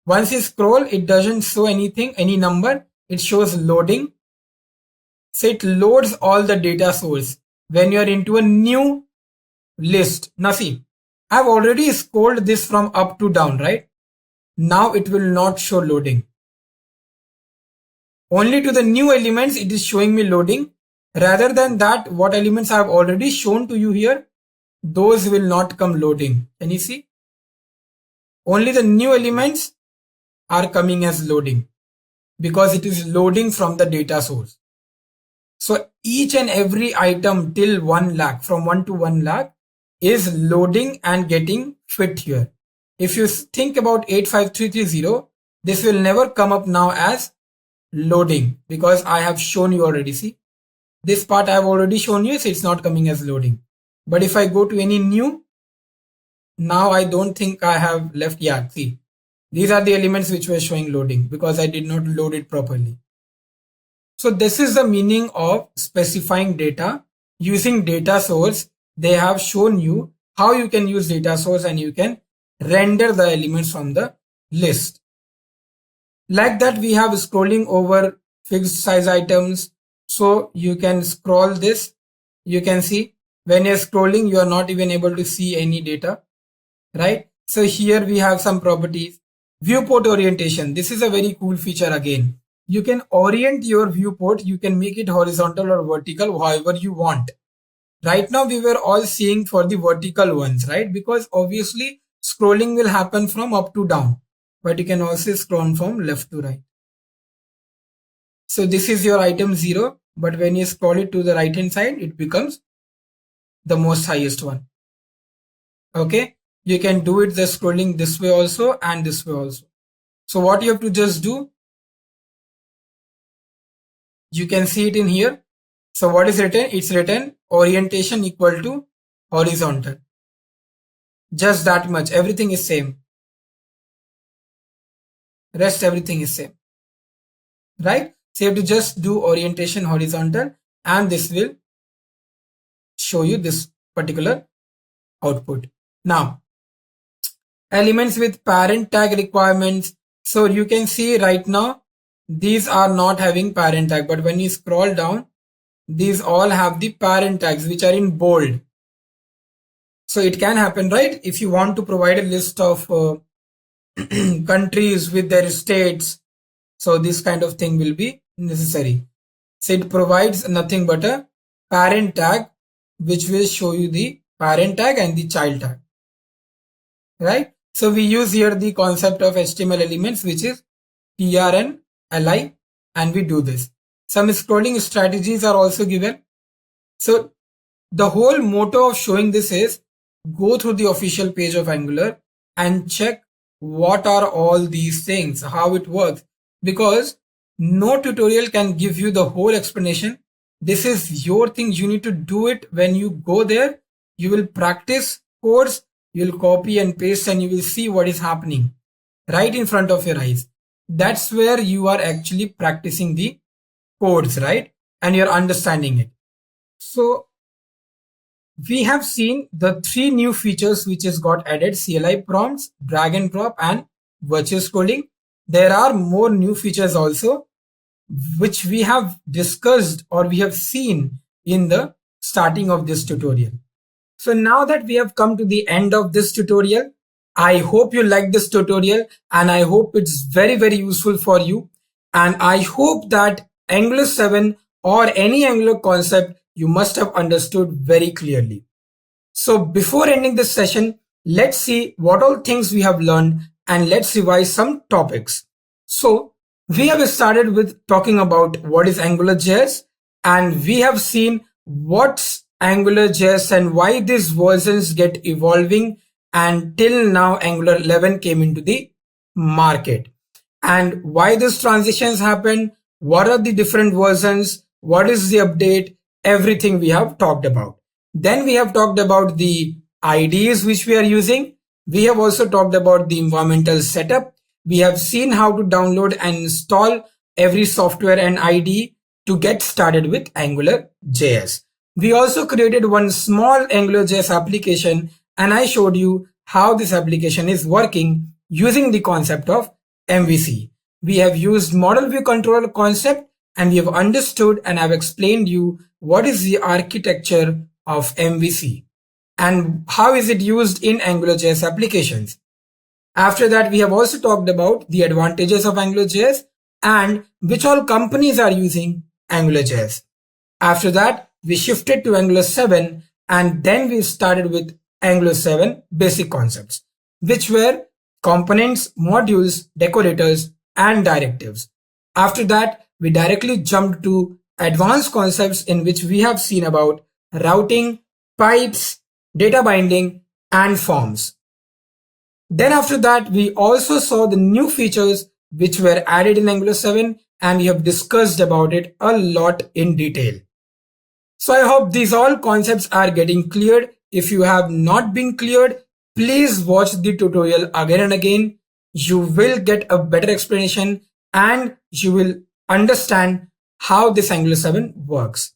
Once you scroll, it doesn't show anything, any number, it shows loading. So it loads all the data source when you're into a new list. Now see, I've already scrolled this from up to down, right? Now it will not show loading. Only to the new elements it is showing me loading. Rather than that, what elements I have already shown to you here, those will not come loading. Can you see? Only the new elements are coming as loading because it is loading from the data source. So each and every item till 1 lakh, from 1 to 1 lakh, is loading and getting fit here. If you think about 85330, this will never come up now as loading because I have shown you already. See, this part I have already shown you, so it's not coming as loading. But if I go to any new, now I don't think I have left. Yeah, see, these are the elements which were showing loading because I did not load it properly. So this is the meaning of specifying data using data source. They have shown you how you can use data source and you can render the elements from the list. Like that, we have scrolling over fixed size items. So you can scroll this. You can see when you're scrolling, you are not even able to see any data, right? So here we have some properties. Viewport orientation. This is a very cool feature again. You can orient your viewport. You can make it horizontal or vertical, however you want. Right now, we were all seeing for the vertical ones, right? Because obviously scrolling will happen from up to down, but you can also scroll from left to right. So this is your item 0, but when you scroll it to the right hand side, it becomes the most highest one. Okay, you can do it the scrolling this way also and this way also. So what you have to just do, you can see it in here. So what is written? It's written orientation equal to horizontal. Just that much. Everything is same. Rest everything is same. Right? So you have to just do orientation horizontal and this will show you this particular output. Now, elements with parent tag requirements. So you can see right now, these are not having parent tag, but when you scroll down, these all have the parent tags which are in bold. So it can happen, right? If you want to provide a list of countries with their states, so this kind of thing will be necessary. So it provides nothing but a parent tag which will show you the parent tag and the child tag, right? So we use here the concept of HTML elements, which is trn li, and we do this. Some scrolling strategies are also given. So the whole motto of showing this is go through the official page of Angular and check what are all these things, how it works, because no tutorial can give you the whole explanation. This is your thing. You need to do it. When you go there, you will practice codes, you'll copy and paste, and you will see what is happening right in front of your eyes. That's where you are actually practicing the codes, right? And you're understanding it. So we have seen the 3 new features which has got added: CLI prompts, drag and drop, and virtual scrolling. There are more new features also, which we have discussed or we have seen in the starting of this tutorial. So now that we have come to the end of this tutorial, I hope you like this tutorial and I hope it's very, very useful for you. And I hope that Angular 7 or any Angular concept you must have understood very clearly. So before ending this session, let's see what all things we have learned and let's revise some topics. So we have started with talking about what is AngularJS, and we have seen what's AngularJS and why these versions get evolving, and till now Angular 11 came into the market, and why these transitions happen, what are the different versions, what is the update, everything we have talked about. Then we have talked about the IDEs which we are using. We have also talked about the environmental setup. We have seen how to download and install every software and IDE to get started with AngularJS. We also created one small AngularJS application, and I showed you how this application is working using the concept of MVC. We have used model view controller concept, and we have understood and have explained you what is the architecture of MVC and how is it used in AngularJS applications. After that, we have also talked about the advantages of AngularJS and which all companies are using AngularJS. After that, we shifted to Angular 7, and then we started with Angular 7 basic concepts, which were components, modules, decorators, and directives. After that, we directly jumped to advanced concepts in which we have seen about routing, pipes, data binding, and forms. Then after that, we also saw the new features which were added in Angular 7, and we have discussed about it a lot in detail. So I hope these all concepts are getting cleared. If you have not been cleared, please watch the tutorial again and again. You will get a better explanation and you will understand how this Angular 7 works.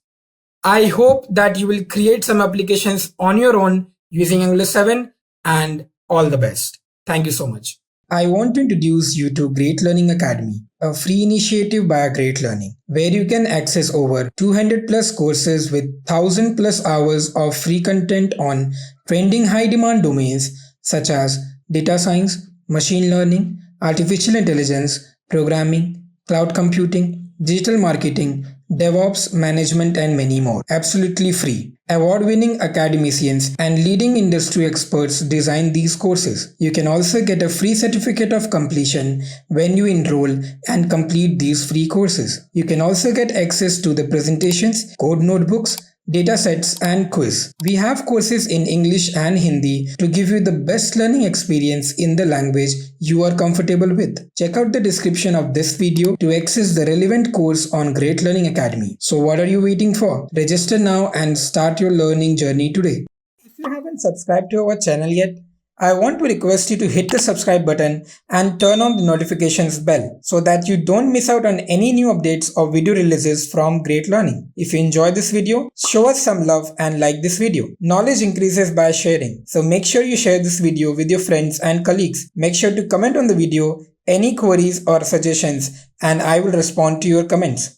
I hope that you will create some applications on your own using Angular 7, and all the best. Thank you so much. I want to introduce you to Great Learning Academy, a free initiative by Great Learning, where you can access over 200 plus courses with 1000 plus hours of free content on trending high demand domains such as data science, machine learning, artificial intelligence, programming, cloud computing, digital marketing, DevOps management, and many more. Absolutely free. Award-winning academicians and leading industry experts design these courses. You can also get a free certificate of completion when you enroll and complete these free courses. You can also get access to the presentations, code notebooks, datasets, and quiz. We have courses in English and Hindi to give you the best learning experience in the language you are comfortable with. Check out the description of this video to access the relevant course on Great Learning Academy. So what are you waiting for? Register now and start your learning journey today. If you haven't subscribed to our channel yet, I want to request you to hit the subscribe button and turn on the notifications bell so that you don't miss out on any new updates or video releases from Great Learning. If you enjoyed this video, show us some love and like this video. Knowledge increases by sharing, so make sure you share this video with your friends and colleagues. Make sure to comment on the video any queries or suggestions and I will respond to your comments.